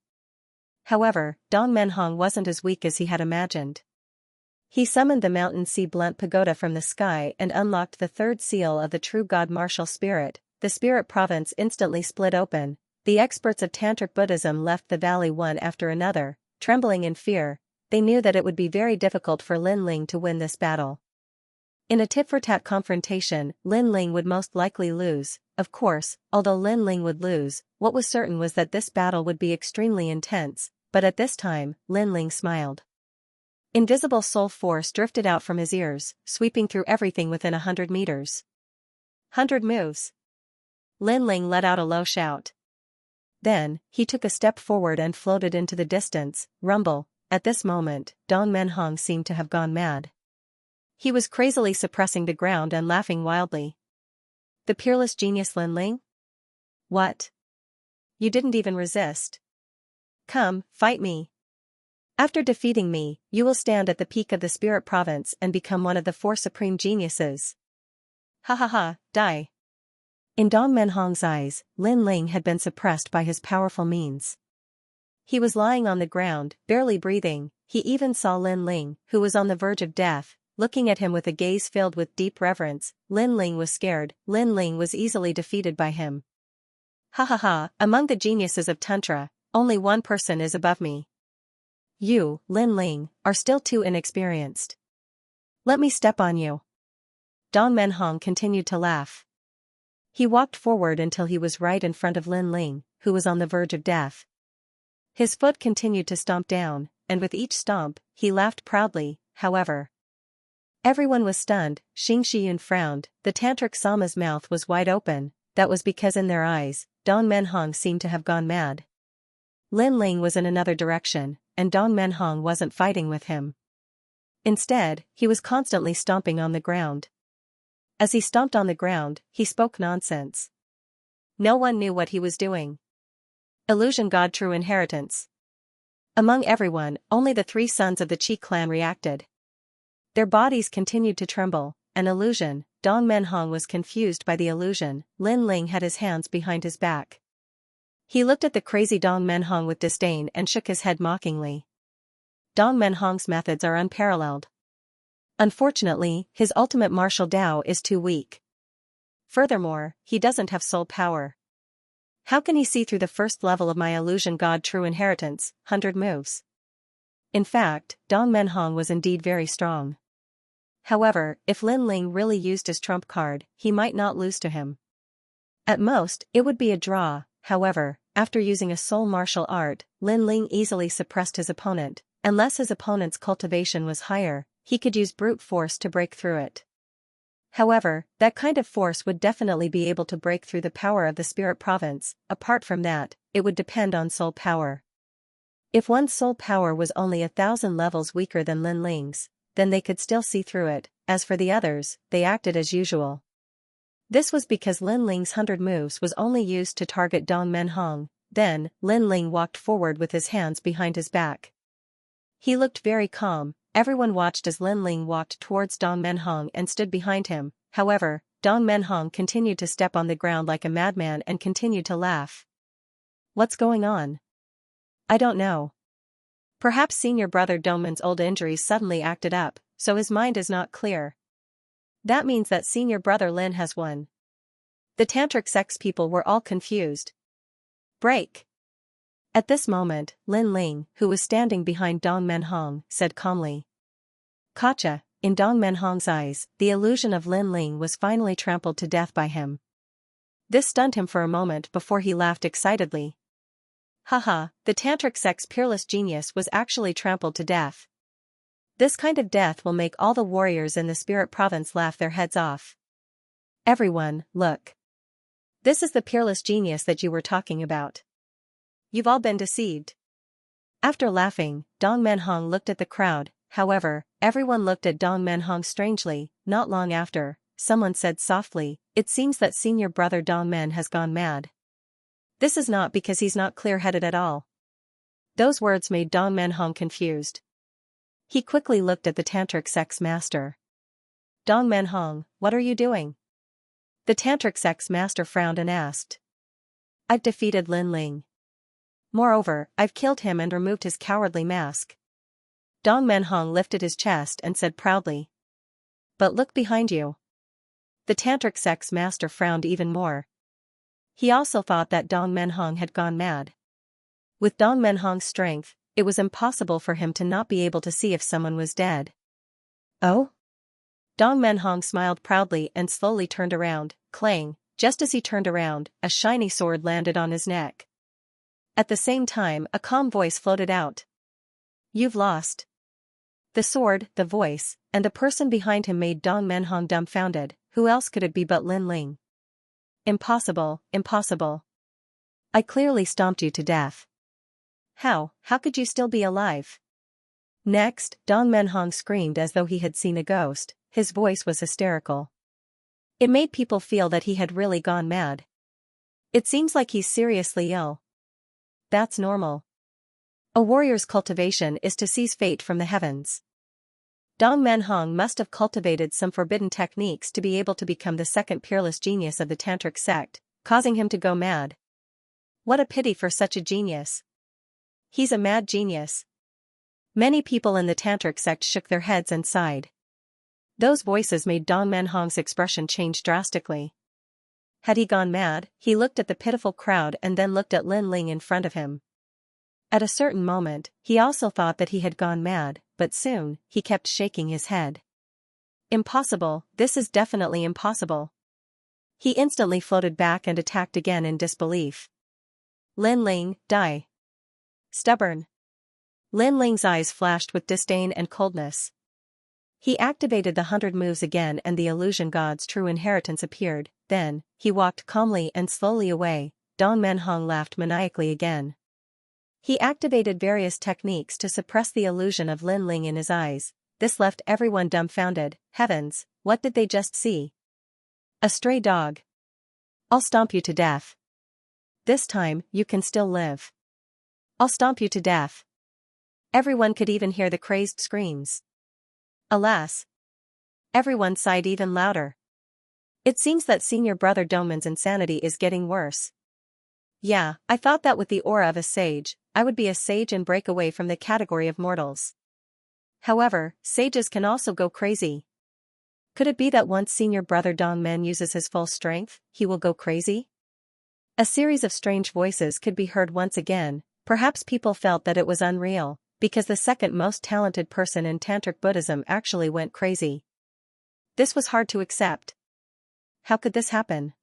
However, Dong Menhong wasn't as weak as he had imagined. He summoned the Mountain Sea Blunt Pagoda from the sky and unlocked the 3rd seal of the true God martial spirit. The spirit province instantly split open. The experts of Tantric Buddhism left the valley one after another, trembling in fear. They knew that it would be very difficult for Lin Ling to win this battle. In a tit-for-tat confrontation, Lin Ling would most likely lose. Of course, although Lin Ling would lose, what was certain was that this battle would be extremely intense, but at this time, Lin Ling smiled. Invisible soul force drifted out from his ears, sweeping through everything within 100 meters. 100 moves. Lin Ling let out a low shout. Then, he took a step forward and floated into the distance. Rumble. At this moment, Dong Menhong seemed to have gone mad. He was crazily suppressing the ground and laughing wildly. The peerless genius Lin Ling? What? You didn't even resist. Come, fight me. After defeating me, you will stand at the peak of the spirit province and become one of the 4 supreme geniuses. Ha ha ha, die. In Dong Menhong's eyes, Lin Ling had been suppressed by his powerful means. He was lying on the ground, barely breathing. He even saw Lin Ling, who was on the verge of death, looking at him with a gaze filled with deep reverence. Lin Ling was scared. Lin Ling was easily defeated by him. Ha ha ha, among the geniuses of Tantra, only one person is above me. You, Lin Ling, are still too inexperienced. Let me step on you. Dong Menhong continued to laugh. He walked forward until he was right in front of Lin Ling, who was on the verge of death. His foot continued to stomp down, and with each stomp, he laughed proudly. However, everyone was stunned. Xianxia frowned. The Tantric Sama's mouth was wide open. That was because in their eyes, Dong Menhong seemed to have gone mad. Lin Ling was in another direction, and Dong Menhong wasn't fighting with him. Instead, he was constantly stomping on the ground. As he stomped on the ground, he spoke nonsense. No one knew what he was doing. Illusion God True Inheritance. Among everyone, only the 3 sons of the Qi clan reacted. Their bodies continued to tremble. An illusion. Dong Menhong was confused by the illusion. Lin Ling had his hands behind his back. He looked at the crazy Dong Menhong with disdain and shook his head mockingly. Dong Menhong's methods are unparalleled. Unfortunately, his ultimate martial Dao is too weak. Furthermore, he doesn't have soul power. How can he see through the first level of my illusion God True Inheritance, 100 moves? In fact, Dong Menhong was indeed very strong. However, if Lin Ling really used his trump card, he might not lose to him. At most, it would be a draw. However, after using a soul martial art, Lin Ling easily suppressed his opponent. Unless his opponent's cultivation was higher, he could use brute force to break through it. However, that kind of force would definitely be able to break through the power of the spirit province. Apart from that, it would depend on soul power. If one's soul power was only 1,000 levels weaker than Lin Ling's, then they could still see through it. As for the others, they acted as usual. This was because Lin Ling's 100 moves was only used to target Dong Menhong. Then, Lin Ling walked forward with his hands behind his back. He looked very calm. Everyone watched as Lin Ling walked towards Dong Menhong and stood behind him. However, Dong Menhong continued to step on the ground like a madman and continued to laugh. What's going on? I don't know. Perhaps senior brother Dongman's old injuries suddenly acted up, so his mind is not clear. That means that senior brother Lin has won. The tantric sex people were all confused. Break! At this moment, Lin Ling, who was standing behind Dong Menhong, said calmly. Gotcha. In Dong Menhong's eyes, the illusion of Lin Ling was finally trampled to death by him. This stunned him for a moment before he laughed excitedly. Haha, the tantric sect's peerless genius was actually trampled to death. This kind of death will make all the warriors in the spirit province laugh their heads off. Everyone, look. This is the peerless genius that you were talking about. You've all been deceived. After laughing, Dong Menhong looked at the crowd. However, everyone looked at Dong Menhong strangely. Not long after, someone said softly, "It seems that senior brother Dong Men has gone mad." This is not because he's not clear-headed at all. Those words made Dong Menhong confused. He quickly looked at the tantric sex master. Dong Menhong, what are you doing? The tantric sex master frowned and asked. I've defeated Lin Ling. Moreover, I've killed him and removed his cowardly mask. Dong Menhong lifted his chest and said proudly. But look behind you. The tantric sex master frowned even more. He also thought that Dong Menhong had gone mad. With Dong Menhong's strength, it was impossible for him to not be able to see if someone was dead. Oh? Dong Menhong smiled proudly and slowly turned around. Clang! Just as he turned around, a shiny sword landed on his neck. At the same time, a calm voice floated out. You've lost. The sword, the voice, and the person behind him made Dong Menhong dumbfounded. Who else could it be but Lin Ling? Impossible, impossible. I clearly stomped you to death. How could you still be alive? Next, Dong Menhong screamed as though he had seen a ghost. His voice was hysterical. It made people feel that he had really gone mad. It seems like he's seriously ill. That's normal. A warrior's cultivation is to seize fate from the heavens. Dong Menhong must have cultivated some forbidden techniques to be able to become the second peerless genius of the tantric sect, causing him to go mad. What a pity for such a genius. He's a mad genius. Many people in the tantric sect shook their heads and sighed. Those voices made Dong Menhong's expression change drastically. Had he gone mad? He looked at the pitiful crowd and then looked at Lin Ling in front of him. At a certain moment, he also thought that he had gone mad, but soon, he kept shaking his head. Impossible, this is definitely impossible. He instantly floated back and attacked again in disbelief. Lin Ling, die. Stubborn. Lin Ling's eyes flashed with disdain and coldness. He activated the 100 moves again and the illusion god's true inheritance appeared. Then, he walked calmly and slowly away. Dong Menhong laughed maniacally again. He activated various techniques to suppress the illusion of Lin Ling in his eyes. This left everyone dumbfounded. Heavens, what did they just see? A stray dog. I'll stomp you to death. This time, you can still live. I'll stomp you to death. Everyone could even hear the crazed screams. Alas! Everyone sighed even louder. It seems that senior brother Dongman's insanity is getting worse. Yeah, I thought that with the aura of a sage, I would be a sage and break away from the category of mortals. However, sages can also go crazy. Could it be that once senior brother Dongman uses his full strength, he will go crazy? A series of strange voices could be heard once again. Perhaps people felt that it was unreal, because the second most talented person in Tantric Buddhism actually went crazy. This was hard to accept. How could this happen?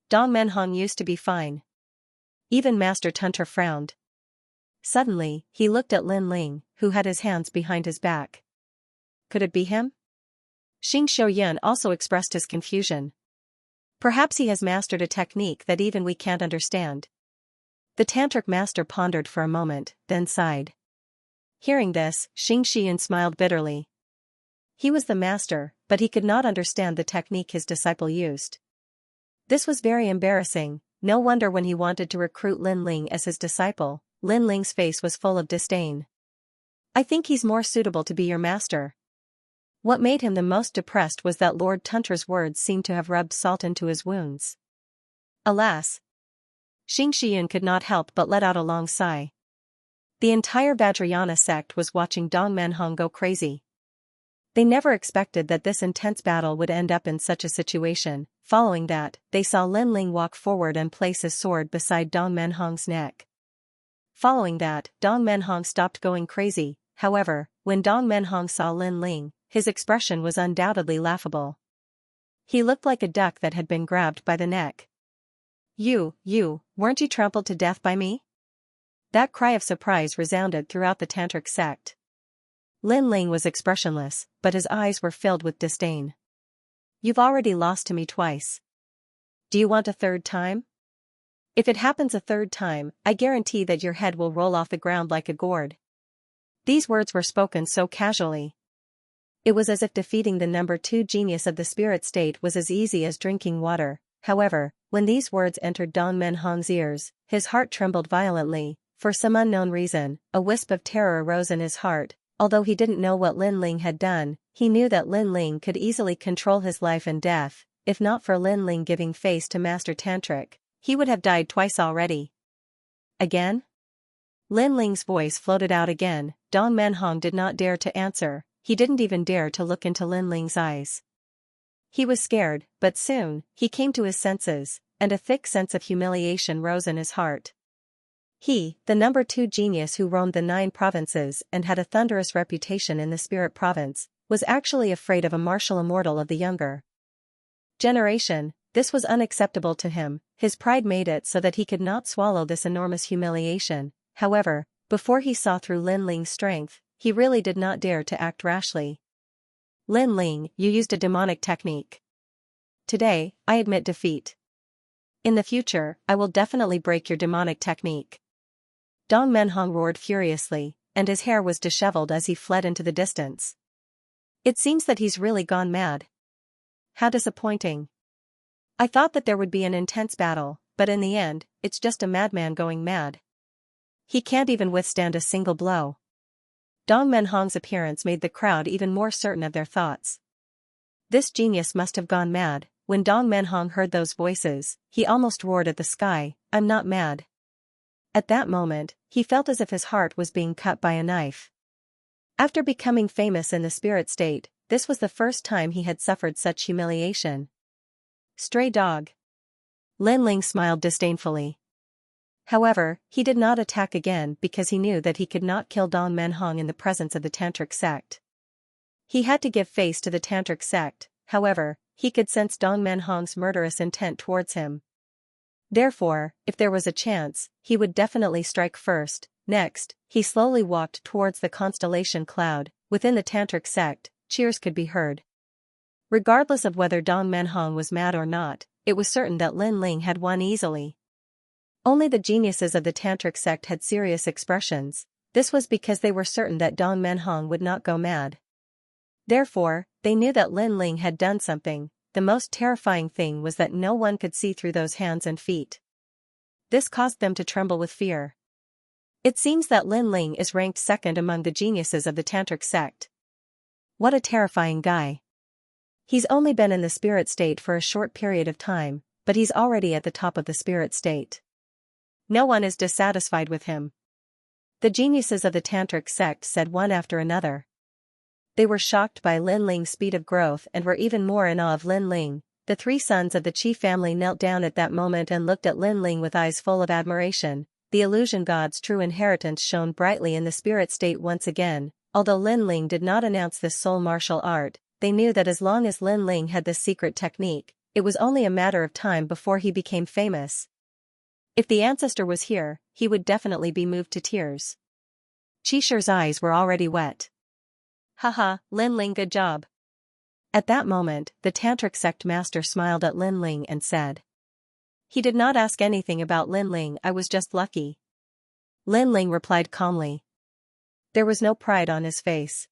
Dong Menhong used to be fine. Even Master Tunter frowned. Suddenly, he looked at Lin Ling, who had his hands behind his back. Could it be him? Xing Xiaoyan also expressed his confusion. Perhaps he has mastered a technique that even we can't understand. The Tantric master pondered for a moment, then sighed. Hearing this, Xing Xian smiled bitterly. He was the master, but he could not understand the technique his disciple used. This was very embarrassing. No wonder when he wanted to recruit Lin Ling as his disciple, Lin Ling's face was full of disdain. I think he's more suitable to be your master. What made him the most depressed was that Lord Tunter's words seemed to have rubbed salt into his wounds. Alas! Xing Xian could not help but let out a long sigh. The entire Vajrayana sect was watching Dong Menhong go crazy. They never expected that this intense battle would end up in such a situation. Following that, they saw Lin Ling walk forward and place his sword beside Dong Menhong's neck. Following that, Dong Menhong stopped going crazy. However, when Dong Menhong saw Lin Ling, his expression was undoubtedly laughable. He looked like a duck that had been grabbed by the neck. You, weren't you trampled to death by me? That cry of surprise resounded throughout the Tantric sect. Lin Ling was expressionless, but his eyes were filled with disdain. You've already lost to me twice. Do you want a third time? If it happens a third time, I guarantee that your head will roll off the ground like a gourd. These words were spoken so casually. It was as if defeating the number 2 genius of the spirit state was as easy as drinking water. However, when these words entered Dong Menhong's ears, his heart trembled violently. For some unknown reason, a wisp of terror arose in his heart. Although he didn't know what Lin Ling had done, he knew that Lin Ling could easily control his life and death. If not for Lin Ling giving face to Master Tantric, he would have died twice already. Again? Lin Ling's voice floated out again. Dong Menhong did not dare to answer. He didn't even dare to look into Lin Ling's eyes. He was scared, but soon, he came to his senses, and a thick sense of humiliation rose in his heart. He, the number 2 genius who roamed the 9 provinces and had a thunderous reputation in the spirit province, was actually afraid of a martial immortal of the younger generation. This was unacceptable to him. His pride made it so that he could not swallow this enormous humiliation. However, before he saw through Lin Ling's strength, he really did not dare to act rashly. Lin Ling, you used a demonic technique. Today, I admit defeat. In the future, I will definitely break your demonic technique. Dong Menhong roared furiously, and his hair was disheveled as he fled into the distance. It seems that he's really gone mad. How disappointing. I thought that there would be an intense battle, but in the end, it's just a madman going mad. He can't even withstand a single blow. Dong Menhong's appearance made the crowd even more certain of their thoughts. This genius must have gone mad. When Dong Menhong heard those voices, he almost roared at the sky, I'm not mad. At that moment, he felt as if his heart was being cut by a knife. After becoming famous in the spirit state, this was the first time he had suffered such humiliation. Stray dog. Lin Ling smiled disdainfully. However, he did not attack again because he knew that he could not kill Dong Menhong in the presence of the Tantric sect. He had to give face to the Tantric sect. However, he could sense Dong Menhong's murderous intent towards him. Therefore, if there was a chance, he would definitely strike first. Next, he slowly walked towards the constellation cloud. Within the Tantric sect, cheers could be heard. Regardless of whether Dong Menhong was mad or not, it was certain that Lin Ling had won easily. Only the geniuses of the tantric sect had serious expressions. This was because they were certain that Dong Menhong would not go mad. Therefore, they knew that Lin Ling had done something. The most terrifying thing was that no one could see through those hands and feet. This caused them to tremble with fear. It seems that Lin Ling is ranked second among the geniuses of the tantric sect. What a terrifying guy. He's only been in the spirit state for a short period of time, but he's already at the top of the spirit state. No one is dissatisfied with him. The geniuses of the tantric sect said one after another. They were shocked by Lin Ling's speed of growth and were even more in awe of Lin Ling. The three sons of the Qi family knelt down at that moment and looked at Lin Ling with eyes full of admiration. The illusion god's true inheritance shone brightly in the spirit state once again. Although Lin Ling did not announce this soul martial art, they knew that as long as Lin Ling had this secret technique, it was only a matter of time before he became famous. If the ancestor was here, he would definitely be moved to tears. Qishi's eyes were already wet. Haha, Lin Ling, good job. At that moment, the tantric sect master smiled at Lin Ling and said. He did not ask anything about Lin Ling, I was just lucky. Lin Ling replied calmly. There was no pride on his face.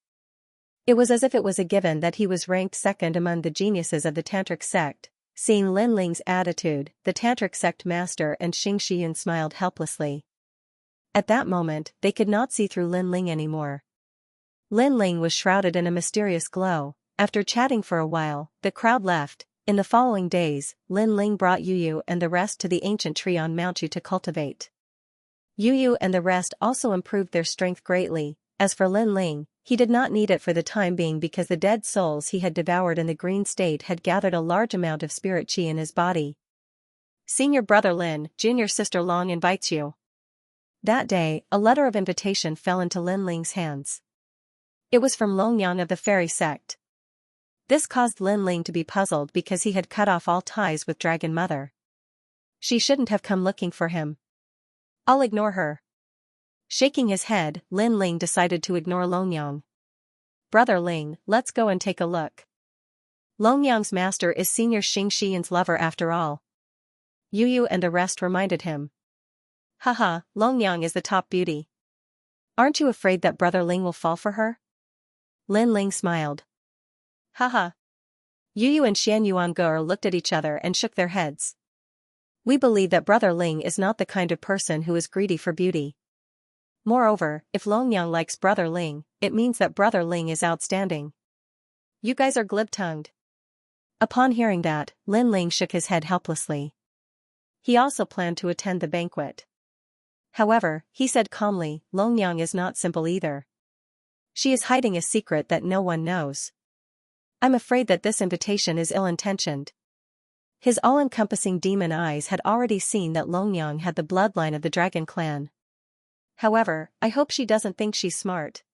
It was as if it was a given that he was ranked second among the geniuses of the tantric sect. Seeing Lin Ling's attitude, the tantric sect master and Xianxia smiled helplessly. At that moment, they could not see through Lin Ling anymore. Lin Ling was shrouded in a mysterious glow. After chatting for a while, the crowd left. In the following days, Lin Ling brought Yu and the rest to the ancient tree on Mount Yu to cultivate. Yu and the rest also improved their strength greatly. As for Lin Ling, he did not need it for the time being because the dead souls he had devoured in the green state had gathered a large amount of spirit qi in his body. Senior brother Lin, junior sister Long invites you. That day, a letter of invitation fell into Lin Ling's hands. It was from Longyang of the fairy sect. This caused Lin Ling to be puzzled because he had cut off all ties with Dragon Mother. She shouldn't have come looking for him. I'll ignore her. Shaking his head, Lin Ling decided to ignore Longyang. Brother Ling, let's go and take a look. Longyang's master is Senior Xingxian's lover after all. Yu and the rest reminded him. Haha, Longyang is the top beauty. Aren't you afraid that Brother Ling will fall for her? Lin Ling smiled. Haha. Yu and Xianyuanguo looked at each other and shook their heads. We believe that Brother Ling is not the kind of person who is greedy for beauty. Moreover, if Longyang likes Brother Ling, it means that Brother Ling is outstanding. You guys are glib-tongued. Upon hearing that, Lin Ling shook his head helplessly. He also planned to attend the banquet. However, he said calmly, Longyang is not simple either. She is hiding a secret that no one knows. I'm afraid that this invitation is ill-intentioned. His all-encompassing demon eyes had already seen that Longyang had the bloodline of the dragon clan. However, I hope she doesn't think she's smart.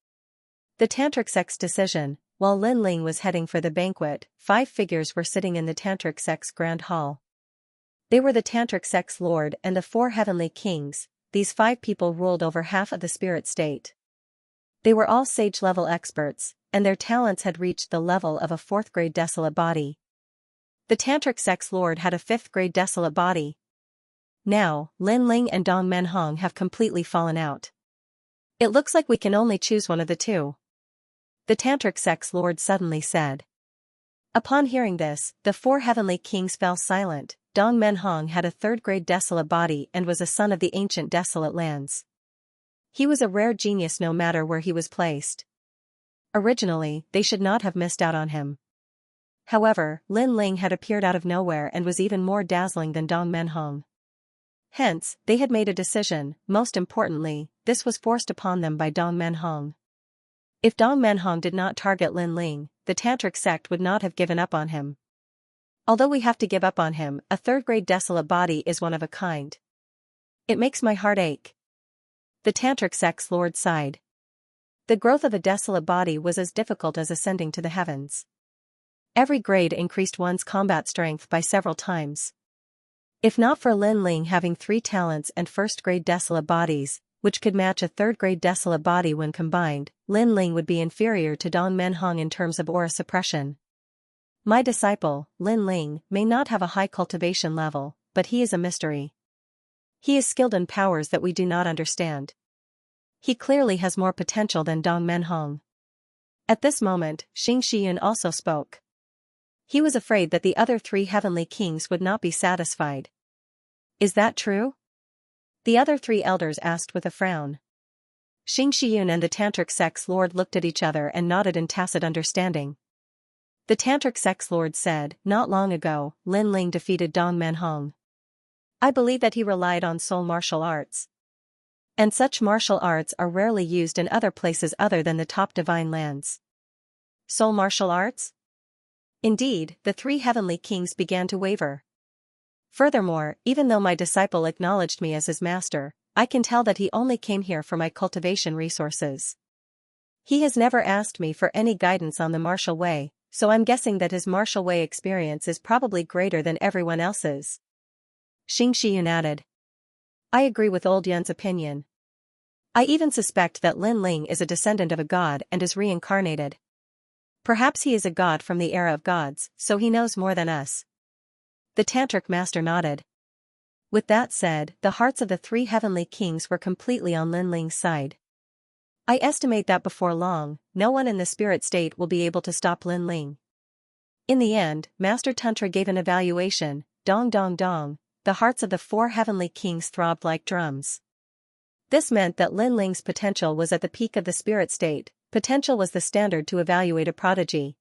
The tantric sect's decision. While Lin Ling was heading for the banquet, 5 figures were sitting in the tantric sect's grand hall. They were the tantric sect's lord and the 4 heavenly kings. These 5 people ruled over half of the spirit state. They were all sage-level experts, and their talents had reached the level of a 4th-grade desolate body. The tantric sect's lord had a 5th-grade desolate body. Now, Lin Ling and Dong Menhong have completely fallen out. It looks like we can only choose one of the two. The tantric sect's lord suddenly said. Upon hearing this, the 4 heavenly kings fell silent. Dong Menhong had a 3rd-grade desolate body and was a son of the ancient desolate lands. He was a rare genius no matter where he was placed. Originally, they should not have missed out on him. However, Lin Ling had appeared out of nowhere and was even more dazzling than Dong Menhong. Hence, they had made a decision. Most importantly, this was forced upon them by Dong Menhong. If Dong Menhong did not target Lin Ling, the tantric sect would not have given up on him. Although we have to give up on him, a 3rd-grade desolate body is one of a kind. It makes my heart ache. The tantric sect's lord sighed. The growth of a desolate body was as difficult as ascending to the heavens. Every grade increased one's combat strength by several times. If not for Lin Ling having 3 talents and 1st-grade desolate bodies, which could match a 3rd-grade desolate body when combined, Lin Ling would be inferior to Dong Menhong in terms of aura suppression. My disciple, Lin Ling, may not have a high cultivation level, but he is a mystery. He is skilled in powers that we do not understand. He clearly has more potential than Dong Menhong. At this moment, Xianxia also spoke. He was afraid that the other three heavenly kings would not be satisfied. Is that true? The other three elders asked with a frown. Xianxia and the Tantric Sex Lord looked at each other and nodded in tacit understanding. The Tantric Sex Lord said, "Not long ago, Lin Ling defeated Dong Menhong. I believe that he relied on soul martial arts. And such martial arts are rarely used in other places other than the top divine lands." Soul martial arts? Indeed, the three heavenly kings began to waver. Furthermore, even though my disciple acknowledged me as his master, I can tell that he only came here for my cultivation resources. He has never asked me for any guidance on the martial way, so I'm guessing that his martial way experience is probably greater than everyone else's. Xianxia added. I agree with old Yun's opinion. I even suspect that Lin Ling is a descendant of a god and is reincarnated. Perhaps he is a god from the era of gods, so he knows more than us. The Tantric master nodded. With that said, the hearts of the three heavenly kings were completely on Lin Ling's side. I estimate that before long, no one in the spirit state will be able to stop Lin Ling. In the end, Master Tantra gave an evaluation, dong dong dong, the hearts of the four heavenly kings throbbed like drums. This meant that Lin Ling's potential was at the peak of the spirit state. Potential was the standard to evaluate a prodigy.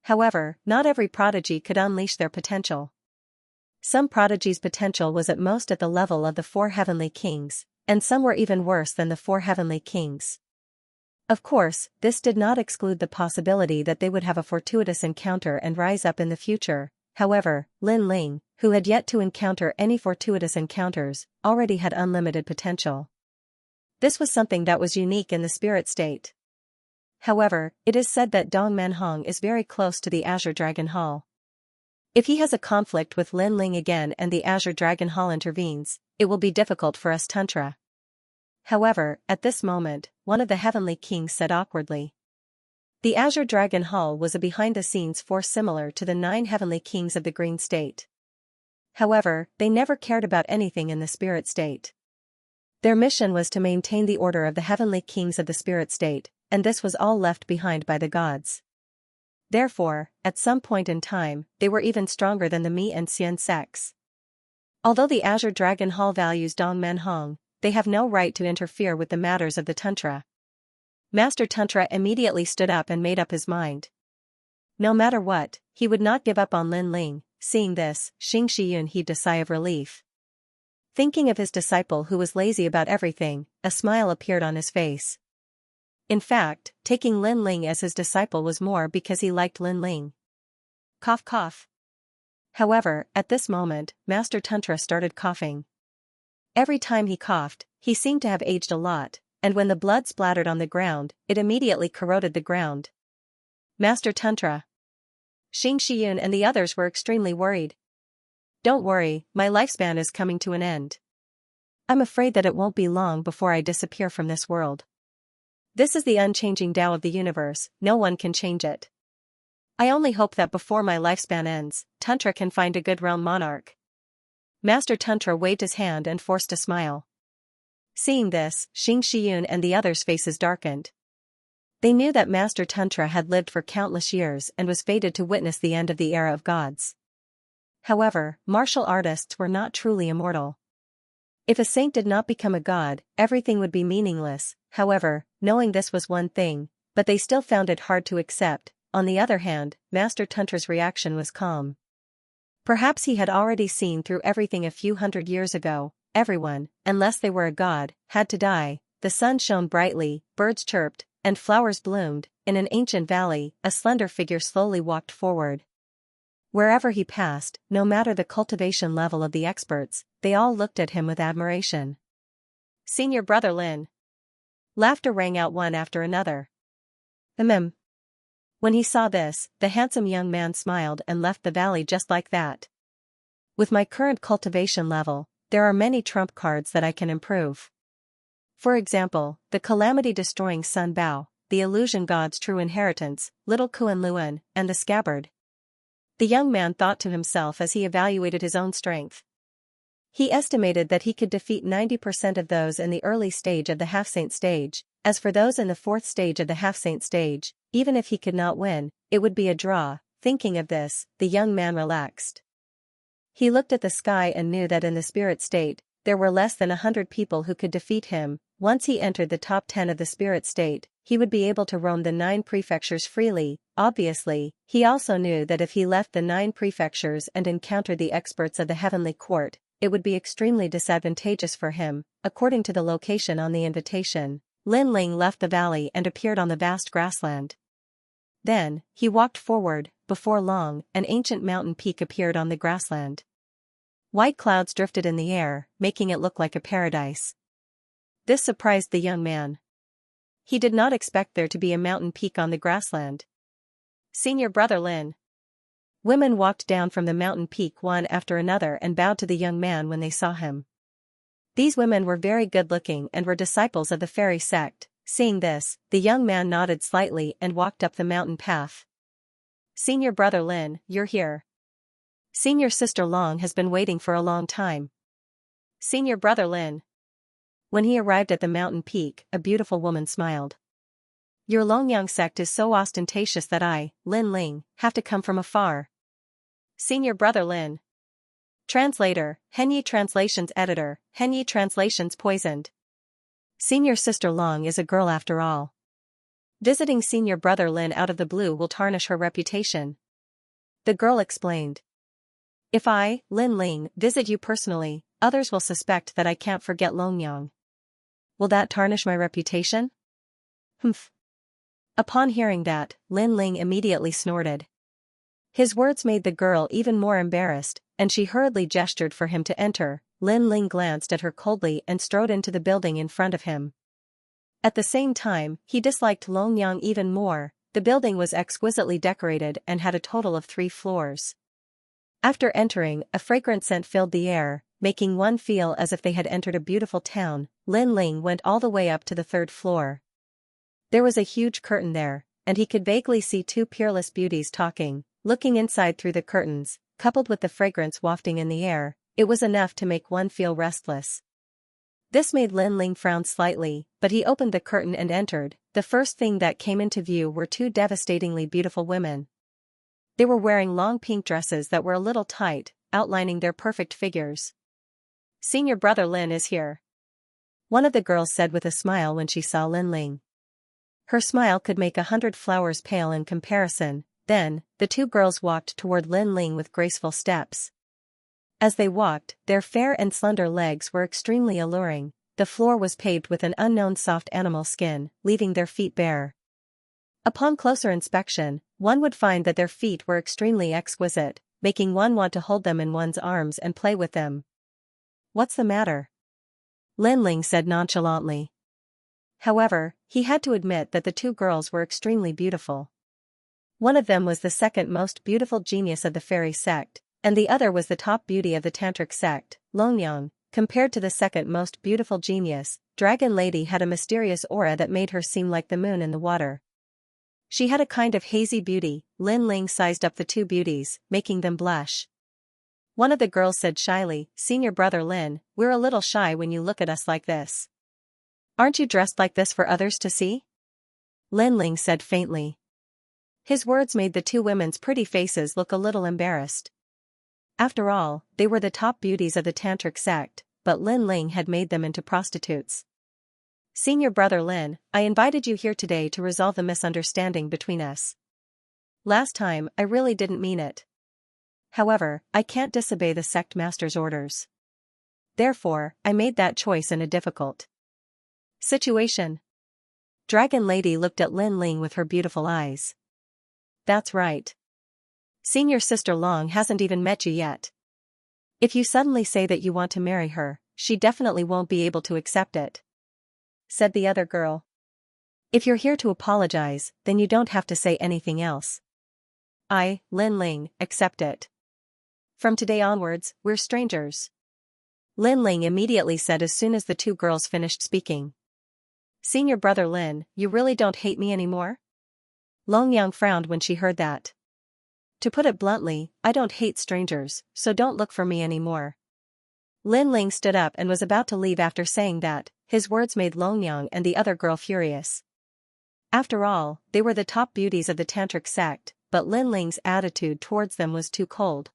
However, not every prodigy could unleash their potential. Some prodigies' potential was at most at the level of the four heavenly kings, and some were even worse than the four heavenly kings. Of course, this did not exclude the possibility that they would have a fortuitous encounter and rise up in the future. However, Lin Ling, who had yet to encounter any fortuitous encounters, already had unlimited potential. This was something that was unique in the spirit state. However, it is said that Dong Menhong is very close to the Azure Dragon Hall. If he has a conflict with Lin Ling again and the Azure Dragon Hall intervenes, it will be difficult for us Tantra. However, at this moment, one of the heavenly kings said awkwardly. The Azure Dragon Hall was a behind-the-scenes force similar to the 9 heavenly kings of the Green State. However, they never cared about anything in the spirit state. Their mission was to maintain the order of the heavenly kings of the spirit state, and this was all left behind by the gods. Therefore, at some point in time, they were even stronger than the Mi and Xian sects. Although the Azure Dragon Hall values Dong Menhong, they have no right to interfere with the matters of the Tantra. Master Tantra immediately stood up and made up his mind. No matter what, he would not give up on Lin Ling. Seeing this, Xianxia heaved a sigh of relief. Thinking of his disciple who was lazy about everything, a smile appeared on his face. In fact, taking Lin Ling as his disciple was more because he liked Lin Ling. Cough cough. However, at this moment, Master Tantra started coughing. Every time he coughed, he seemed to have aged a lot, and when the blood splattered on the ground, it immediately corroded the ground. Master Tantra. Xianxia and the others were extremely worried. Don't worry, my lifespan is coming to an end. I'm afraid that it won't be long before I disappear from this world. This is the unchanging Tao of the universe, no one can change it. I only hope that before my lifespan ends, Tantra can find a good realm monarch. Master Tantra waved his hand and forced a smile. Seeing this, Xianxia and the others' faces darkened. They knew that Master Tantra had lived for countless years and was fated to witness the end of the era of gods. However, martial artists were not truly immortal. If a saint did not become a god, everything would be meaningless. However, knowing this was one thing, but they still found it hard to accept. On the other hand, Master Tantra's reaction was calm. Perhaps he had already seen through everything a few hundred years ago. Everyone, unless they were a god, had to die. The sun shone brightly, birds chirped, and flowers bloomed. In an ancient valley, a slender figure slowly walked forward. Wherever he passed, no matter the cultivation level of the experts, they all looked at him with admiration. Senior Brother Lin. Laughter rang out one after another. When he saw this, the handsome young man smiled and left the valley just like that. With my current cultivation level, there are many trump cards that I can improve. For example, the calamity-destroying Sun Bao, the illusion god's true inheritance, Little Kuan Luan, and the scabbard. The young man thought to himself as he evaluated his own strength. He estimated that he could defeat 90% of those in the early stage of the half-saint stage. As for those in the fourth stage of the half-saint stage, even if he could not win, it would be a draw. Thinking of this, the young man relaxed. He looked at the sky and knew that in the spirit state, there were less than 100 people who could defeat him. Once he entered the top 10 of the spirit state, he would be able to roam the 9 prefectures freely. Obviously, he also knew that if he left the 9 prefectures and encountered the experts of the heavenly court, it would be extremely disadvantageous for him. According to the location on the invitation, Lin Ling left the valley and appeared on the vast grassland. Then, he walked forward. Before long, an ancient mountain peak appeared on the grassland. White clouds drifted in the air, making it look like a paradise. This surprised the young man. He did not expect there to be a mountain peak on the grassland. Senior brother Lin. Women walked down from the mountain peak one after another and bowed to the young man when they saw him. These women were very good-looking and were disciples of the fairy sect. Seeing this, the young man nodded slightly and walked up the mountain path. Senior brother Lin, you're here. Senior sister Long has been waiting for a long time. Senior brother Lin. When he arrived at the mountain peak, a beautiful woman smiled. Your Longyang sect is so ostentatious that I, Lin Ling, have to come from afar. Senior brother Lin. Translator, Henyi Translations Editor, Henyi Translations Poisoned. Senior sister Long is a girl after all. Visiting senior brother Lin out of the blue will tarnish her reputation. The girl explained. If I, Lin Ling, visit you personally, others will suspect that I can't forget Longyang. Will that tarnish my reputation? Humph. Upon hearing that, Lin Ling immediately snorted. His words made the girl even more embarrassed, and she hurriedly gestured for him to enter. Lin Ling glanced at her coldly and strode into the building in front of him. At the same time, he disliked Longyang even more. The building was exquisitely decorated and had a total of 3 floors. After entering, a fragrant scent filled the air, making one feel as if they had entered a beautiful town. Lin Ling went all the way up to the 3rd floor. There was a huge curtain there, and he could vaguely see 2 peerless beauties talking. Looking inside through the curtains, coupled with the fragrance wafting in the air, it was enough to make one feel restless. This made Lin Ling frown slightly, but he opened the curtain and entered. The first thing that came into view were 2 devastatingly beautiful women. They were wearing long pink dresses that were a little tight, outlining their perfect figures. Senior brother Lin is here. One of the girls said with a smile when she saw Lin Ling. Her smile could make 100 flowers pale in comparison. Then, the 2 girls walked toward Lin Ling with graceful steps. As they walked, their fair and slender legs were extremely alluring. The floor was paved with an unknown soft animal skin, leaving their feet bare. Upon closer inspection, one would find that their feet were extremely exquisite, making one want to hold them in one's arms and play with them. What's the matter? Lin Ling said nonchalantly. However, he had to admit that the 2 girls were extremely beautiful. One of them was the second most beautiful genius of the fairy sect, and the other was the top beauty of the tantric sect. Longyang, compared to the second most beautiful genius, Dragon Lady had a mysterious aura that made her seem like the moon in the water. She had a kind of hazy beauty. Lin Ling sized up the 2 beauties, making them blush. One of the girls said shyly, Senior brother Lin, we're a little shy when you look at us like this. Aren't you dressed like this for others to see? Lin Ling said faintly. His words made the 2 women's pretty faces look a little embarrassed. After all, they were the top beauties of the tantric sect, but Lin Ling had made them into prostitutes. Senior brother Lin, I invited you here today to resolve the misunderstanding between us. Last time, I really didn't mean it. However, I can't disobey the sect master's orders. Therefore, I made that choice in a difficult situation. Dragon Lady looked at Lin Ling with her beautiful eyes. That's right. Senior sister Long hasn't even met you yet. If you suddenly say that you want to marry her, she definitely won't be able to accept it, said the other girl. If you're here to apologize, then you don't have to say anything else. I, Lin Ling, accept it. From today onwards, we're strangers. Lin Ling immediately said as soon as the 2 girls finished speaking. Senior brother Lin, you really don't hate me anymore? Longyang frowned when she heard that. To put it bluntly, I don't hate strangers, so don't look for me anymore. Lin Ling stood up and was about to leave after saying that. His words made Long Yang and the other girl furious. After all, they were the top beauties of the tantric sect, but Lin Ling's attitude towards them was too cold.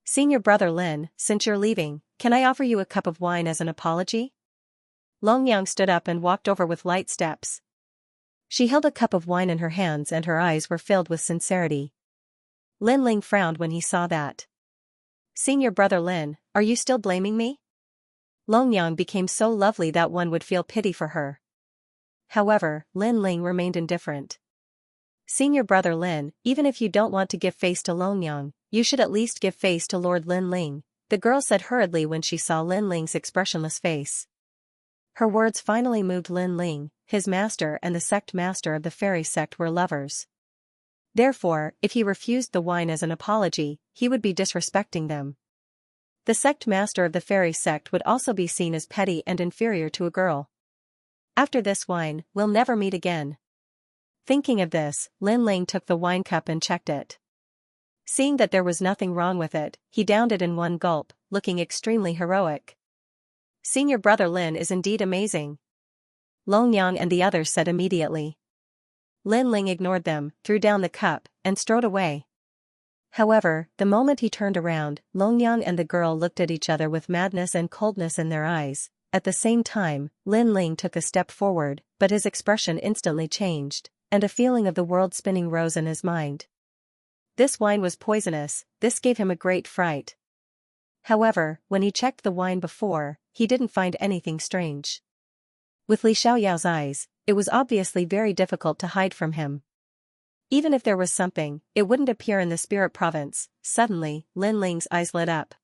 Senior brother Lin, since you're leaving, can I offer you a cup of wine as an apology? Long Yang stood up and walked over with light steps. She held a cup of wine in her hands and her eyes were filled with sincerity. Lin Ling frowned when he saw that. Senior brother Lin, are you still blaming me? Long Yang became so lovely that one would feel pity for her. However, Lin Ling remained indifferent. Senior brother Lin, even if you don't want to give face to Long Yang, you should at least give face to Lord Lin Ling, the girl said hurriedly when she saw Lin Ling's expressionless face. Her words finally moved Lin Ling. His master and the sect master of the fairy sect were lovers. Therefore, if he refused the wine as an apology, he would be disrespecting them. The sect master of the fairy sect would also be seen as petty and inferior to a girl. After this wine, we'll never meet again. Thinking of this, Lin Ling took the wine cup and checked it. Seeing that there was nothing wrong with it, he downed it in one gulp, looking extremely heroic. Senior brother Lin is indeed amazing. Long Yang and the others said immediately. Lin Ling ignored them, threw down the cup, and strode away. However, the moment he turned around, Long Yang and the girl looked at each other with madness and coldness in their eyes. At the same time, Lin Ling took a step forward, but his expression instantly changed, and a feeling of the world spinning rose in his mind. This wine was poisonous, this gave him a great fright. However, when he checked the wine before, he didn't find anything strange. With Li Xiaoyao's eyes, it was obviously very difficult to hide from him. Even if there was something, it wouldn't appear in the spirit province. Suddenly, Lin Ling's eyes lit up.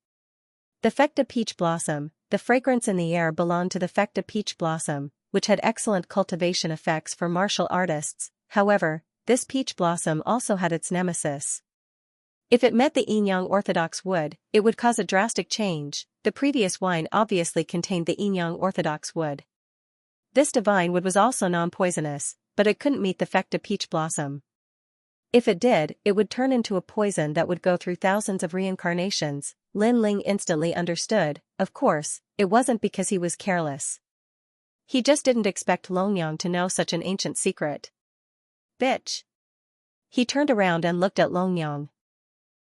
The Fecta peach blossom, the fragrance in the air belonged to the Fecta peach blossom, which had excellent cultivation effects for martial artists. However, this peach blossom also had its nemesis. If it met the yin-yang orthodox wood, it would cause a drastic change. The previous wine obviously contained the yin-yang orthodox wood. This divine wood was also non-poisonous, but it couldn't meet the Fecta peach blossom. If it did, it would turn into a poison that would go through thousands of reincarnations. Lin Ling instantly understood. Of course, it wasn't because he was careless. He just didn't expect Long Yang to know such an ancient secret. Bitch! He turned around and looked at Long Yang.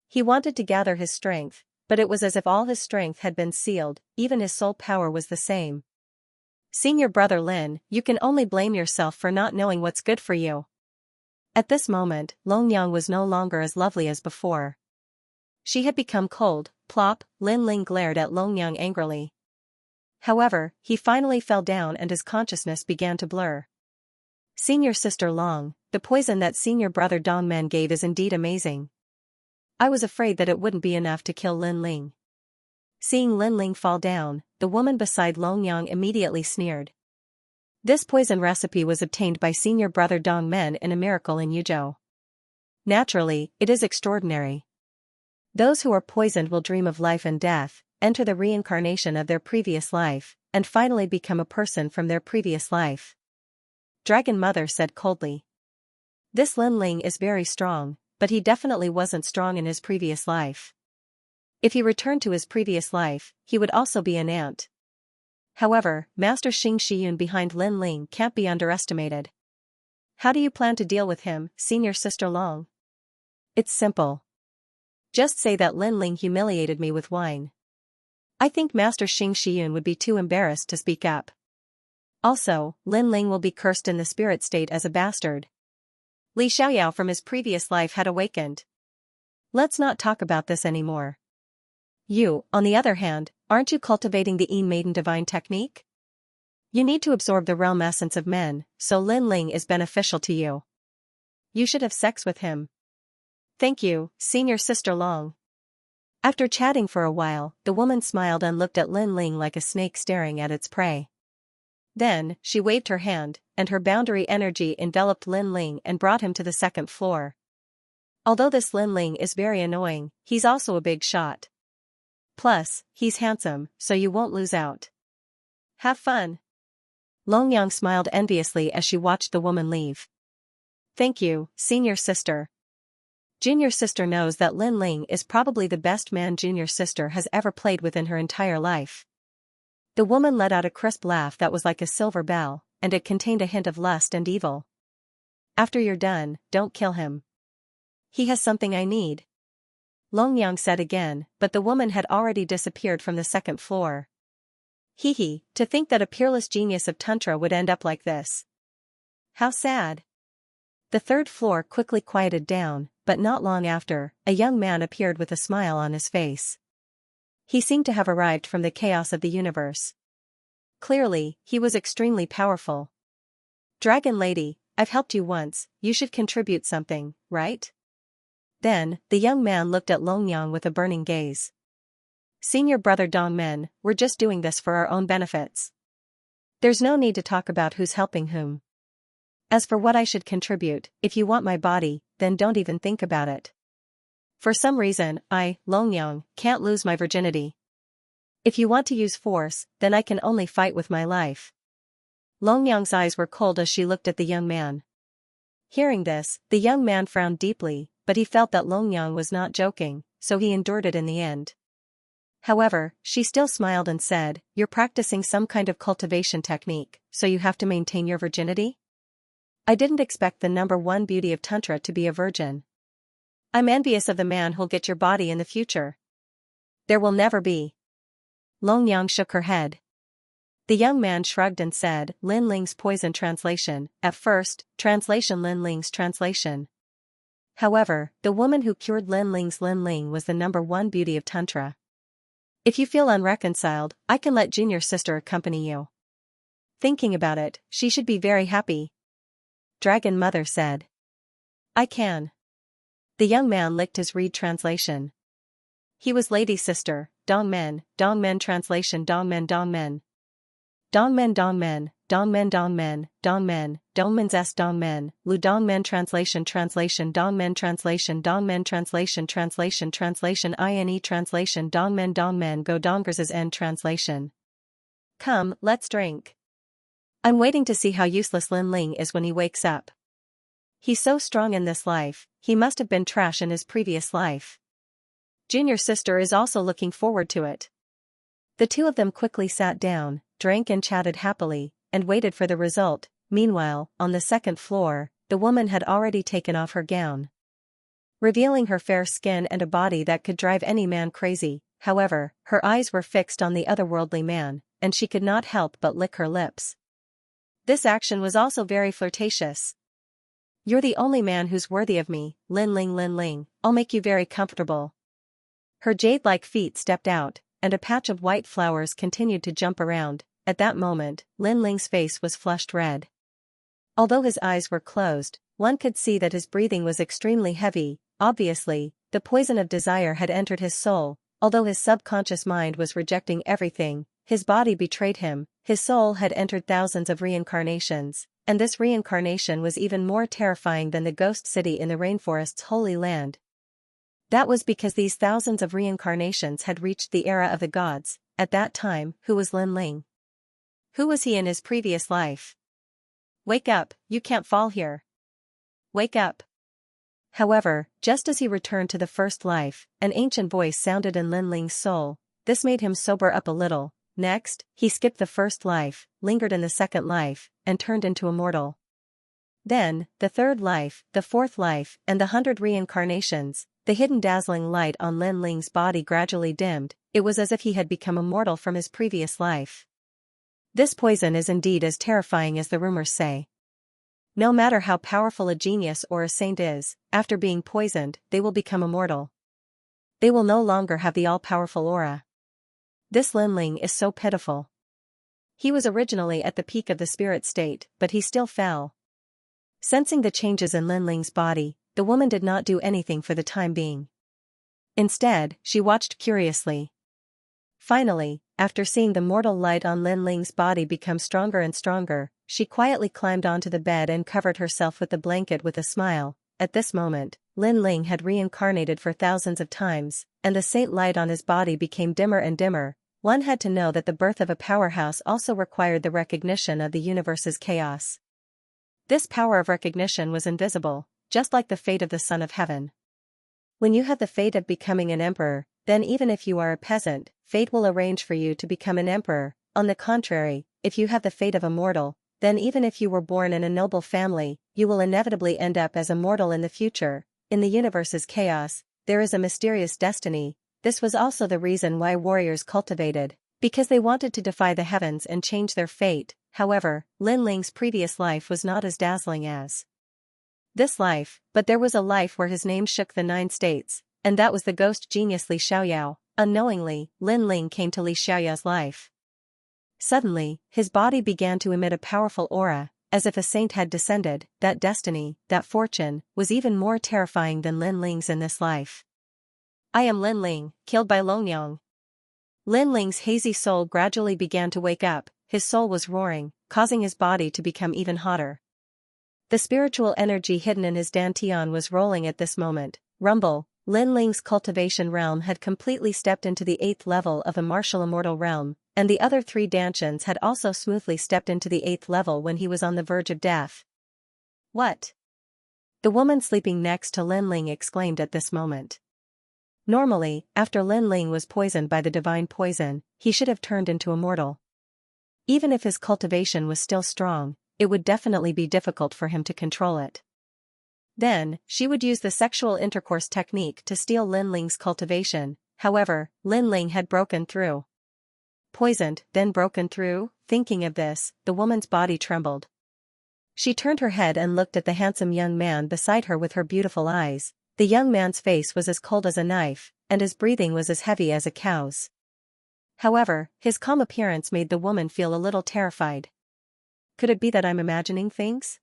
He wanted to gather his strength, but it was as if all his strength had been sealed, even his soul power was the same. Senior brother Lin, you can only blame yourself for not knowing what's good for you. At this moment, Long Yang was no longer as lovely as before. She had become cold. Plop, Lin Ling glared at Long Yang angrily. However, he finally fell down and his consciousness began to blur. Senior sister Long, the poison that senior brother Dong Men gave is indeed amazing. I was afraid that it wouldn't be enough to kill Lin Ling. Seeing Lin Ling fall down, the woman beside Long Yang immediately sneered. This poison recipe was obtained by senior brother Dong Men in a miracle in Yuzhou. Naturally, it is extraordinary. Those who are poisoned will dream of life and death, enter the reincarnation of their previous life, and finally become a person from their previous life. Dragon Mother said coldly. This Lin Ling is very strong, but he definitely wasn't strong in his previous life. If he returned to his previous life, he would also be an ant. However, Master Xing Shiyun behind Lin Ling can't be underestimated. How do you plan to deal with him, Senior Sister Long? It's simple. Just say that Lin Ling humiliated me with wine. I think Master Xing Shiyun would be too embarrassed to speak up. Also, Lin Ling will be cursed in the spirit state as a bastard. Li Xiaoyao from his previous life had awakened. Let's not talk about this anymore. You, on the other hand, aren't you cultivating the Yin Maiden Divine technique? You need to absorb the realm essence of men, so Lin Ling is beneficial to you. You should have sex with him. Thank you, Senior Sister Long. After chatting for a while, the woman smiled and looked at Lin Ling like a snake staring at its prey. Then, she waved her hand, and her boundary energy enveloped Lin Ling and brought him to the second floor. Although this Lin Ling is very annoying, he's also a big shot. Plus, he's handsome, so you won't lose out. Have fun. Long Yang smiled enviously as she watched the woman leave. Thank you, Senior Sister. Junior sister knows that Lin Ling is probably the best man junior sister has ever played with in her entire life. The woman let out a crisp laugh that was like a silver bell, and it contained a hint of lust and evil. After you're done, don't kill him. He has something I need. Longyang said again, but the woman had already disappeared from the second floor. Hee hee, to think that a peerless genius of Tantra would end up like this. How sad. The third floor quickly quieted down, but not long after, a young man appeared with a smile on his face. He seemed to have arrived from the chaos of the universe. Clearly, he was extremely powerful. Dragon Lady, I've helped you once, you should contribute something, right? Then, the young man looked at Longyang with a burning gaze. Senior brother Dongmen, we're just doing this for our own benefits. There's no need to talk about who's helping whom. As for what I should contribute, if you want my body, then don't even think about it. For some reason, I, Longyang, can't lose my virginity. If you want to use force, then I can only fight with my life. Longyang's eyes were cold as she looked at the young man. Hearing this, the young man frowned deeply, but he felt that Longyang was not joking, so he endured it in the end. However, she still smiled and said, "You're practicing some kind of cultivation technique, so you have to maintain your virginity? I didn't expect the number one beauty of Tantra to be a virgin. I'm envious of the man who'll get your body in the future." There will never be. Longyang shook her head. The young man shrugged and said, Lin Ling's poison translation, at first, translation Lin Ling's translation. However, the woman who cured Lin Ling's Lin Ling was the number one beauty of Tantra. If you feel unreconciled, I can let junior sister accompany you. Thinking about it, she should be very happy. Dragon Mother said. I can. The young man licked his reed translation. He was lady sister, Dongmen, Dongmen translation Dongmen Dongmen. Dongmen Dongmen, Dongmen Dongmen, Dongmen, Dongmen's S Dongmen, Lu Dongmen translation Dongmen translation INE translation Dongmen Dongmen Go Dongers' N translation. Come, let's drink. I'm waiting to see how useless Lin Ling is when he wakes up. He's so strong in this life, he must have been trash in his previous life. Junior sister is also looking forward to it. The two of them quickly sat down, drank and chatted happily, and waited for the result. Meanwhile, on the second floor, the woman had already taken off her gown, revealing her fair skin and a body that could drive any man crazy. However, her eyes were fixed on the otherworldly man, and she could not help but lick her lips. This action was also very flirtatious. You're the only man who's worthy of me, Lin Ling, I'll make you very comfortable. Her jade-like feet stepped out, and a patch of white flowers continued to jump around. At that moment, Lin Ling's face was flushed red. Although his eyes were closed, one could see that his breathing was extremely heavy. Obviously, the poison of desire had entered his soul. Although his subconscious mind was rejecting everything, his body betrayed him. His soul had entered thousands of reincarnations, and this reincarnation was even more terrifying than the ghost city in the rainforest's holy land. That was because these thousands of reincarnations had reached the era of the gods. At that time, who was Lin Ling? Who was he in his previous life? Wake up, you can't fall here. Wake up. However, just as he returned to the first life, an ancient voice sounded in Lin Ling's soul. This made him sober up a little. Next, he skipped the first life, lingered in the second life, and turned into a mortal. Then, the third life, the fourth life, and the 100 reincarnations. The hidden dazzling light on Lin Ling's body gradually dimmed. It was as if he had become immortal from his previous life. This poison is indeed as terrifying as the rumors say. No matter how powerful a genius or a saint is, after being poisoned, they will become immortal. They will no longer have the all-powerful aura. This Lin Ling is so pitiful. He was originally at the peak of the spirit state, but he still fell. Sensing the changes in Lin Ling's body, the woman did not do anything for the time being. Instead, she watched curiously. Finally, after seeing the mortal light on Lin Ling's body become stronger and stronger, she quietly climbed onto the bed and covered herself with the blanket with a smile. At this moment, Lin Ling had reincarnated for thousands of times, and the saint light on his body became dimmer and dimmer. One had to know that the birth of a powerhouse also required the recognition of the universe's chaos. This power of recognition was invisible, just like the fate of the Son of Heaven. When you have the fate of becoming an emperor, then even if you are a peasant, fate will arrange for you to become an emperor. On the contrary, if you have the fate of a mortal, then even if you were born in a noble family, you will inevitably end up as a mortal in the future. In the universe's chaos, there is a mysterious destiny. This was also the reason why warriors cultivated, because they wanted to defy the heavens and change their fate. However, Lin Ling's previous life was not as dazzling as this life, but there was a life where his name shook the 9 states, and that was the ghost genius Li Xiaoyao. Unknowingly, Lin Ling came to Li Xiaoyao's life. Suddenly, his body began to emit a powerful aura, as if a saint had descended. That destiny, that fortune, was even more terrifying than Lin Ling's in this life. I am Lin Ling, killed by Longyang. Lin Ling's hazy soul gradually began to wake up. His soul was roaring, causing his body to become even hotter. The spiritual energy hidden in his dantian was rolling at this moment. Rumble. Lin Ling's cultivation realm had completely stepped into the 8th level of a martial immortal realm, and the other 3 dantians had also smoothly stepped into the 8th level when he was on the verge of death. What? The woman sleeping next to Lin Ling exclaimed at this moment. Normally, after Lin Ling was poisoned by the divine poison, he should have turned into a mortal. Even if his cultivation was still strong, it would definitely be difficult for him to control it. Then, she would use the sexual intercourse technique to steal Lin Ling's cultivation. However, Lin Ling had broken through. Poisoned, then broken through. Thinking of this, the woman's body trembled. She turned her head and looked at the handsome young man beside her with her beautiful eyes. The young man's face was as cold as a knife, and his breathing was as heavy as a cow's. However, his calm appearance made the woman feel a little terrified. Could it be that I'm imagining things?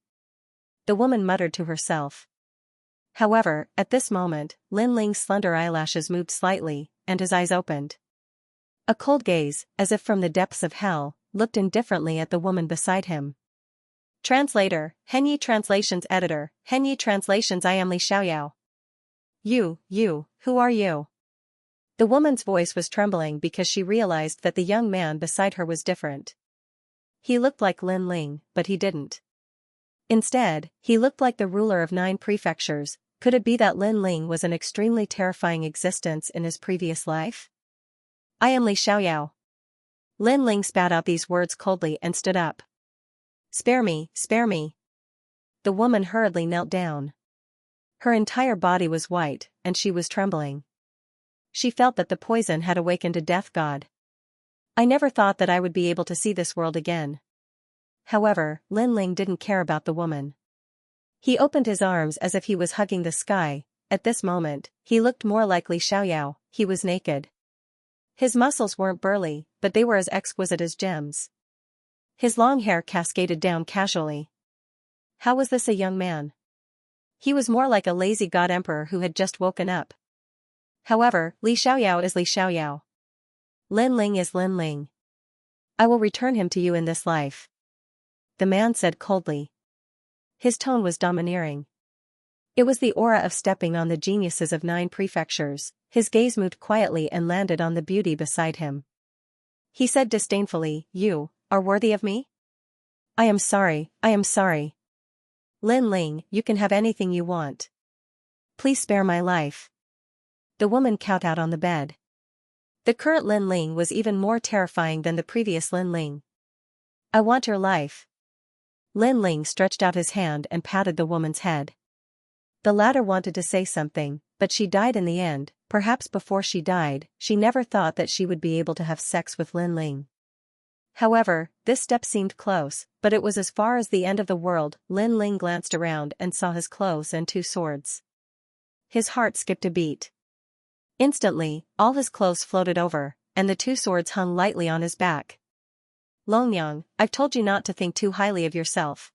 The woman muttered to herself. However, at this moment, Lin Ling's slender eyelashes moved slightly, and his eyes opened. A cold gaze, as if from the depths of hell, looked indifferently at the woman beside him. Translator, Henyi Translations Editor, Henyi Translations. I am Li Xiaoyao. You, who are you? The woman's voice was trembling because she realized that the young man beside her was different. He looked like Lin Ling, but he didn't. Instead, he looked like the ruler of 9 prefectures. Could it be that Lin Ling was an extremely terrifying existence in his previous life? I am Li Xiaoyao. Lin Ling spat out these words coldly and stood up. Spare me, spare me. The woman hurriedly knelt down. Her entire body was white, and she was trembling. She felt that the poison had awakened a death god. I never thought that I would be able to see this world again. However, Lin Ling didn't care about the woman. He opened his arms as if he was hugging the sky. At this moment, he looked more like Li Xiaoyao. He was naked. His muscles weren't burly, but they were as exquisite as gems. His long hair cascaded down casually. How was this a young man? He was more like a lazy god emperor who had just woken up. However, Li Xiaoyao is Li Xiaoyao. Lin Ling is Lin Ling. I will return him to you in this life. The man said coldly. His tone was domineering. It was the aura of stepping on the geniuses of 9 prefectures. His gaze moved quietly and landed on the beauty beside him. He said disdainfully, You are worthy of me? I am sorry, I am sorry. Lin Ling, you can have anything you want. Please spare my life. The woman cowed out on the bed. The current Lin Ling was even more terrifying than the previous Lin Ling. I want your life. Lin Ling stretched out his hand and patted the woman's head. The latter wanted to say something, but she died in the end. Perhaps before she died, she never thought that she would be able to have sex with Lin Ling. However, this step seemed close, but it was as far as the end of the world. Lin Ling glanced around and saw his clothes and 2 swords. His heart skipped a beat. Instantly, all his clothes floated over, and the 2 swords hung lightly on his back. Longyang, I've told you not to think too highly of yourself.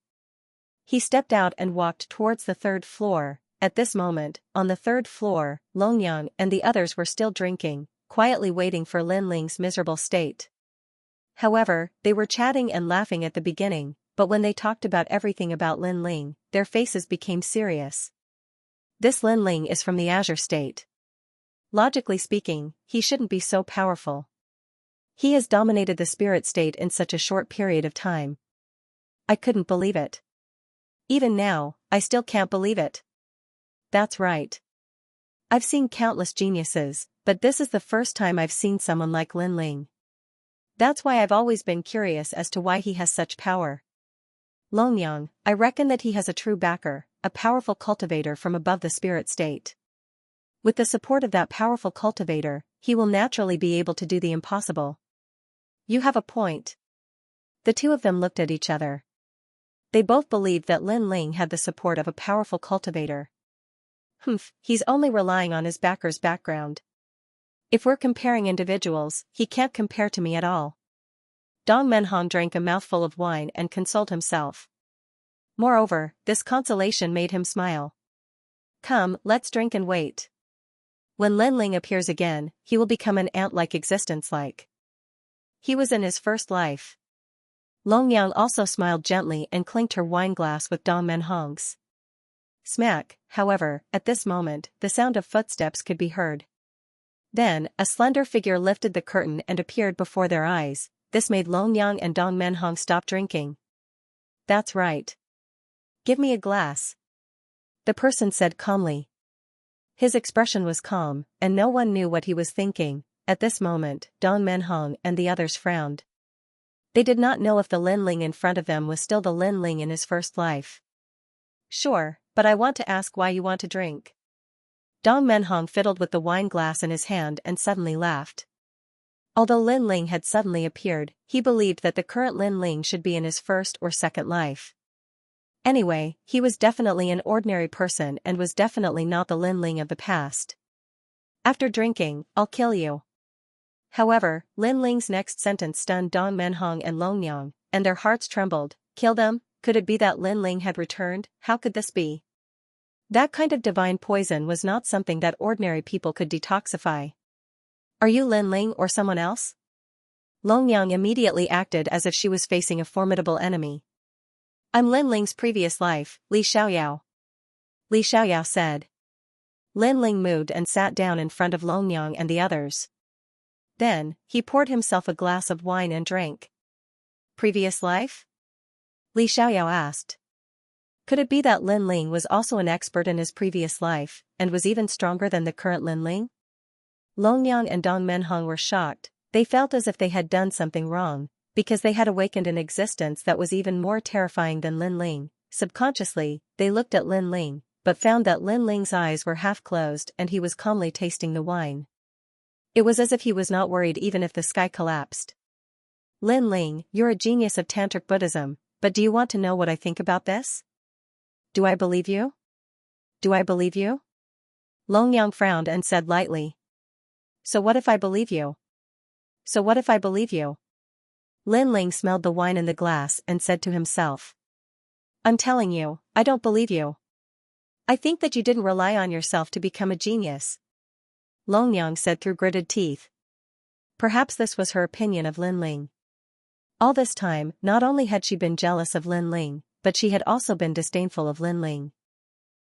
He stepped out and walked towards the 3rd floor. At this moment, on the 3rd floor, Longyang and the others were still drinking, quietly waiting for Lin Ling's miserable state. However, they were chatting and laughing at the beginning, but when they talked about everything about Lin Ling, their faces became serious. This Lin Ling is from the Azure State. Logically speaking, he shouldn't be so powerful. He has dominated the spirit state in such a short period of time. I couldn't believe it. Even now, I still can't believe it. That's right. I've seen countless geniuses, but this is the first time I've seen someone like Lin Ling. That's why I've always been curious as to why he has such power. Longyang, I reckon that he has a true backer, a powerful cultivator from above the spirit state. With the support of that powerful cultivator, he will naturally be able to do the impossible. You have a point. The two of them looked at each other. They both believed that Lin Ling had the support of a powerful cultivator. He's only relying on his backer's background. If we're comparing individuals, he can't compare to me at all. Dong Menhong drank a mouthful of wine and consoled himself. Moreover, this consolation made him smile. Come, let's drink and wait. When Lin Ling appears again, he will become an ant-like existence like he was in his first life. Longyang also smiled gently and clinked her wine glass with Dong Menhong's. Smack, however, at this moment, the sound of footsteps could be heard. Then, a slender figure lifted the curtain and appeared before their eyes. This made Longyang and Dong Menhong stop drinking. That's right. Give me a glass. The person said calmly. His expression was calm, and no one knew what he was thinking. At this moment, Dong Menhong and the others frowned. They did not know if the Lin Ling in front of them was still the Lin Ling in his first life. Sure, but I want to ask why you want to drink. Dong Menhong fiddled with the wine glass in his hand and suddenly laughed. Although Lin Ling had suddenly appeared, he believed that the current Lin Ling should be in his first or second life. Anyway, he was definitely an ordinary person and was definitely not the Lin Ling of the past. After drinking, I'll kill you. However, Lin Ling's next sentence stunned Dong Menhong and Longyang, and their hearts trembled. Kill them? Could it be that Lin Ling had returned? How could this be? That kind of divine poison was not something that ordinary people could detoxify. Are you Lin Ling or someone else? Longyang immediately acted as if she was facing a formidable enemy. I'm Lin Ling's previous life, Li Xiaoyao. Li Xiaoyao said. Lin Ling moved and sat down in front of Longyang and the others. Then, he poured himself a glass of wine and drank. Previous life? Li Xiaoyao asked. Could it be that Lin Ling was also an expert in his previous life, and was even stronger than the current Lin Ling? Longyang and Dong Menhong were shocked. They felt as if they had done something wrong, because they had awakened an existence that was even more terrifying than Lin Ling. Subconsciously, they looked at Lin Ling, but found that Lin Ling's eyes were half closed and he was calmly tasting the wine. It was as if he was not worried even if the sky collapsed. Lin Ling, you're a genius of Tantric Buddhism, but do you want to know what I think about this? Do I believe you? Do I believe you? Longyang frowned and said lightly. So what if I believe you? So what if I believe you? Lin Ling smelled the wine in the glass and said to himself. I'm telling you, I don't believe you. I think that you didn't rely on yourself to become a genius. Longyang said through gritted teeth. Perhaps this was her opinion of Lin Ling. All this time, not only had she been jealous of Lin Ling, but she had also been disdainful of Lin Ling.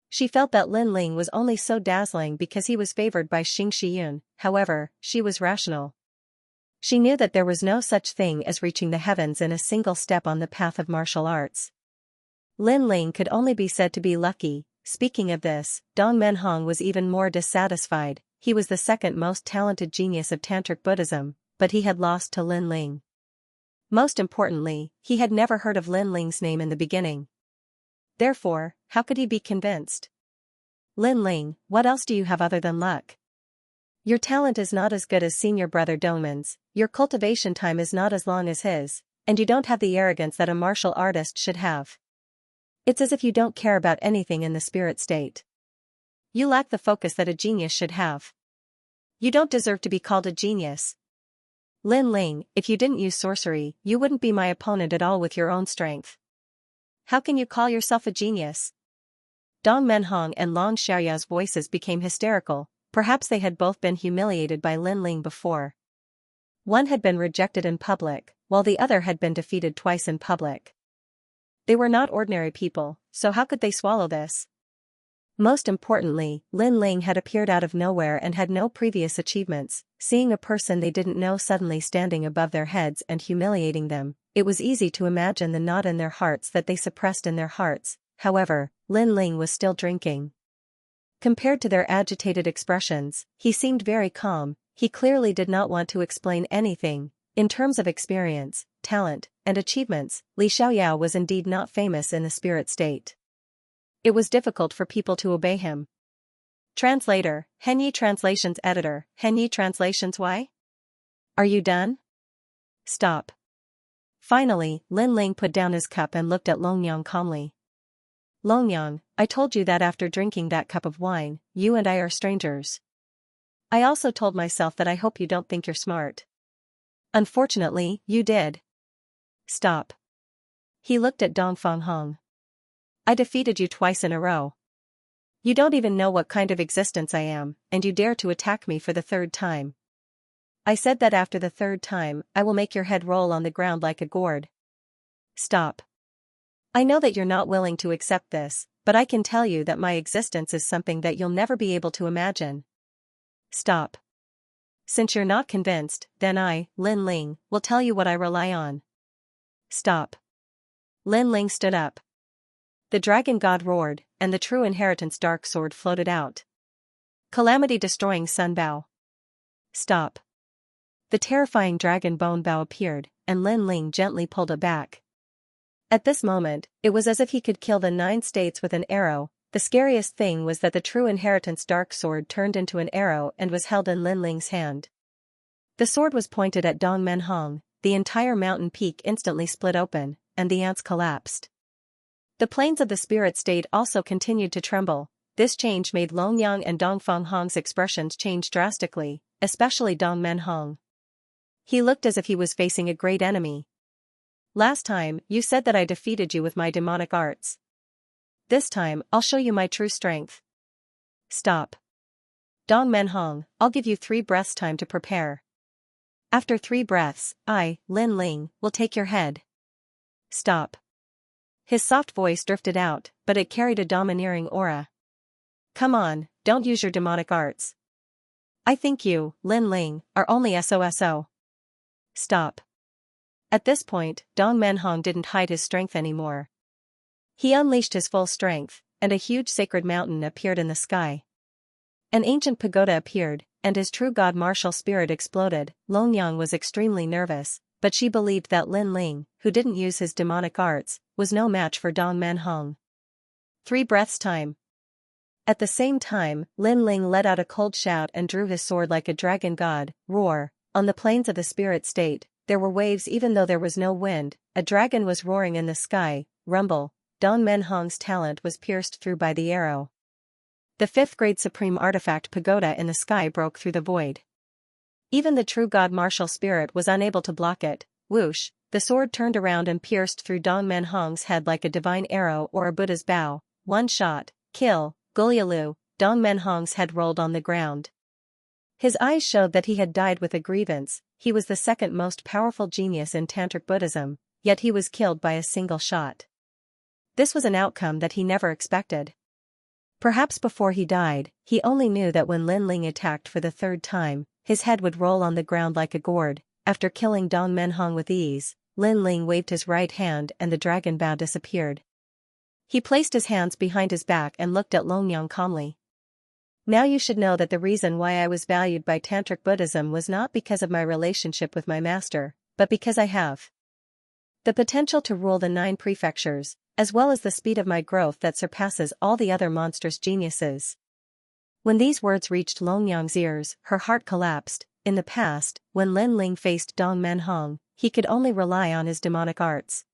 She felt that Lin Ling was only so dazzling because he was favored by Xianxia. However, she was rational. She knew that there was no such thing as reaching the heavens in a single step on the path of martial arts. Lin Ling could only be said to be lucky. Speaking of this, Dong Menhong was even more dissatisfied. He was the second most talented genius of Tantric Buddhism, but he had lost to Lin Ling. Most importantly, he had never heard of Lin Ling's name in the beginning. Therefore, how could he be convinced? Lin Ling, what else do you have other than luck? Your talent is not as good as senior brother Dongman's, your cultivation time is not as long as his, and you don't have the arrogance that a martial artist should have. It's as if you don't care about anything in the spirit state. You lack the focus that a genius should have. You don't deserve to be called a genius. Lin Ling, if you didn't use sorcery, you wouldn't be my opponent at all with your own strength. How can you call yourself a genius? Dong Menhong and Long Xiaoyao's voices became hysterical. Perhaps they had both been humiliated by Lin Ling before. One had been rejected in public, while the other had been defeated twice in public. They were not ordinary people, so how could they swallow this? Most importantly, Lin Ling had appeared out of nowhere and had no previous achievements. Seeing a person they didn't know suddenly standing above their heads and humiliating them, it was easy to imagine the knot in their hearts that they suppressed in their hearts. However, Lin Ling was still drinking. Compared to their agitated expressions, he seemed very calm. He clearly did not want to explain anything. In terms of experience, talent, and achievements, Li Xiaoyao was indeed not famous in the spirit state. It was difficult for people to obey him. Translator, Henyi Translations Editor, Henyi Translations Why? Are you done? Stop. Finally, Lin Ling put down his cup and looked at Longyang calmly. Longyang, I told you that after drinking that cup of wine, you and I are strangers. I also told myself that I hope you don't think you're smart. Unfortunately, you did. Stop. He looked at Dong Fanghong. I defeated you twice in a row. You don't even know what kind of existence I am, and you dare to attack me for the third time. I said that after the third time, I will make your head roll on the ground like a gourd. Stop. I know that you're not willing to accept this, but I can tell you that my existence is something that you'll never be able to imagine. Stop. Since you're not convinced, then I, Lin Ling, will tell you what I rely on. Stop. Lin Ling stood up. The dragon god roared, and the true inheritance dark sword floated out. Calamity-destroying sun bow. Stop. The terrifying dragon bone bow appeared, and Lin Ling gently pulled it back. At this moment, it was as if he could kill the 9 states with an arrow. The scariest thing was that the true inheritance dark sword turned into an arrow and was held in Lin Ling's hand. The sword was pointed at Dong Menhong. The entire mountain peak instantly split open, and the ants collapsed. The plains of the spirit state also continued to tremble. This change made Longyang and Dong Fanghong's expressions change drastically, especially Dong Menhong. He looked as if he was facing a great enemy. Last time, you said that I defeated you with my demonic arts. This time, I'll show you my true strength. Stop. Dong Menhong, I'll give you 3 breaths time to prepare. After 3 breaths, I, Lin Ling, will take your head. Stop. His soft voice drifted out, but it carried a domineering aura. Come on, don't use your demonic arts. I think you, Lin Ling, are only SOSO. Stop. At this point, Dong Menhong didn't hide his strength anymore. He unleashed his full strength, and a huge sacred mountain appeared in the sky. An ancient pagoda appeared, and his true god martial spirit exploded. Longyang was extremely nervous, but she believed that Lin Ling, who didn't use his demonic arts, was no match for Dong Menhong. 3 breaths time. At the same time, Lin Ling let out a cold shout and drew his sword like a dragon god. Roar. On the plains of the spirit state, there were waves even though there was no wind. A dragon was roaring in the sky. Rumble. Dong Menhong's talent was pierced through by the arrow. The 5th grade supreme artifact pagoda in the sky broke through the void. Even the true god martial spirit was unable to block it. Whoosh, the sword turned around and pierced through Dong Menhong's head like a divine arrow or a Buddha's bow. One shot, kill, Gulyalu. Dong Menhong's head rolled on the ground. His eyes showed that he had died with a grievance. He was the 2nd most powerful genius in Tantric Buddhism, yet he was killed by a single shot. This was an outcome that he never expected. Perhaps before he died, he only knew that when Lin Ling attacked for the 3rd time, his head would roll on the ground like a gourd. After killing Dong Menhong with ease, Lin Ling waved his right hand and the dragon bow disappeared. He placed his hands behind his back and looked at Longyang calmly. Now you should know that the reason why I was valued by Tantric Buddhism was not because of my relationship with my master, but because I have the potential to rule the 9 prefectures, as well as the speed of my growth that surpasses all the other monstrous geniuses. When these words reached Longyang's ears, her heart collapsed. In the past, when Lin Ling faced Dong Menhong, he could only rely on his demonic arts.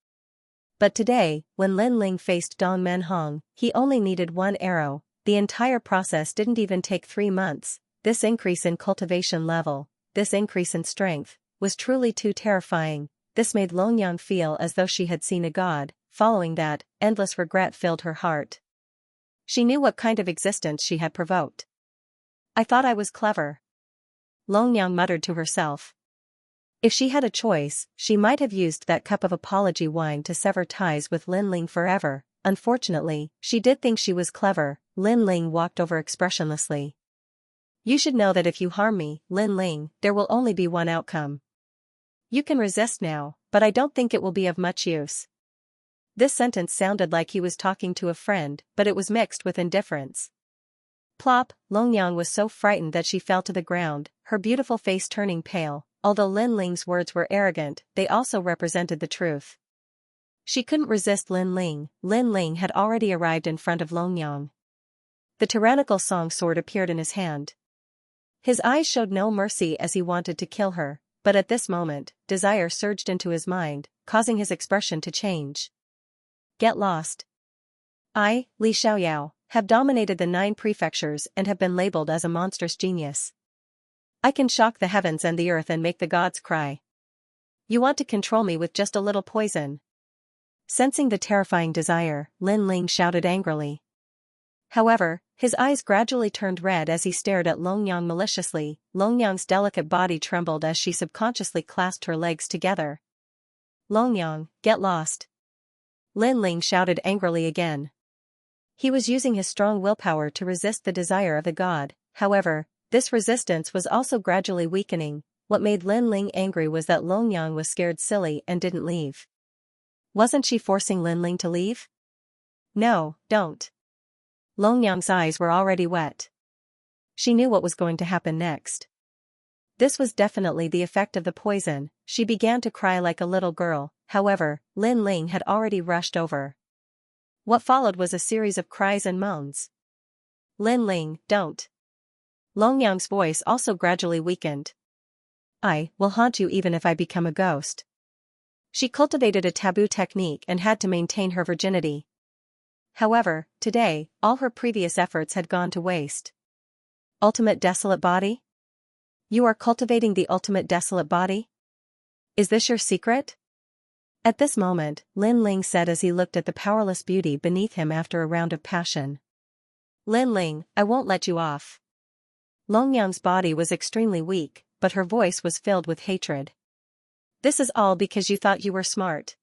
But today, when Lin Ling faced Dong Menhong, he only needed 1 arrow. The entire process didn't even take 3 months. This increase in cultivation level, this increase in strength, was truly too terrifying. This made Longyang feel as though she had seen a god. Following that, endless regret filled her heart. She knew what kind of existence she had provoked. I thought I was clever. Longyang muttered to herself. If she had a choice, she might have used that cup of apology wine to sever ties with Lin Ling forever. Unfortunately, she did think she was clever. Lin Ling walked over expressionlessly. You should know that if you harm me, Lin Ling, there will only be one outcome. You can resist now, but I don't think it will be of much use. This sentence sounded like he was talking to a friend, but it was mixed with indifference. Plop, Longyang was so frightened that she fell to the ground, her beautiful face turning pale. Although Lin Ling's words were arrogant, they also represented the truth. She couldn't resist Lin Ling. Lin Ling had already arrived in front of Longyang. The tyrannical song sword appeared in his hand. His eyes showed no mercy as he wanted to kill her, but at this moment, desire surged into his mind, causing his expression to change. Get lost. I, Li Xiaoyao, have dominated the 9 prefectures and have been labeled as a monstrous genius. I can shock the heavens and the earth and make the gods cry. You want to control me with just a little poison. Sensing the terrifying desire, Lin Ling shouted angrily. However, his eyes gradually turned red as he stared at Longyang maliciously. Longyang's delicate body trembled as she subconsciously clasped her legs together. Longyang, get lost. Lin Ling shouted angrily again. He was using his strong willpower to resist the desire of the god. However, this resistance was also gradually weakening. What made Lin Ling angry was that Longyang was scared silly and didn't leave. Wasn't she forcing Lin Ling to leave? No, don't. Longyang's eyes were already wet. She knew what was going to happen next. This was definitely the effect of the poison. She began to cry like a little girl. However, Lin Ling had already rushed over. What followed was a series of cries and moans. Lin Ling, don't. Longyang's voice also gradually weakened. I will haunt you even if I become a ghost. She cultivated a taboo technique and had to maintain her virginity. However, today, all her previous efforts had gone to waste. Ultimate desolate body? You are cultivating the ultimate desolate body? Is this your secret? At this moment, Lin Ling said as he looked at the powerless beauty beneath him after a round of passion. Lin Ling, I won't let you off. Longyang's body was extremely weak, but her voice was filled with hatred. This is all because you thought you were smart.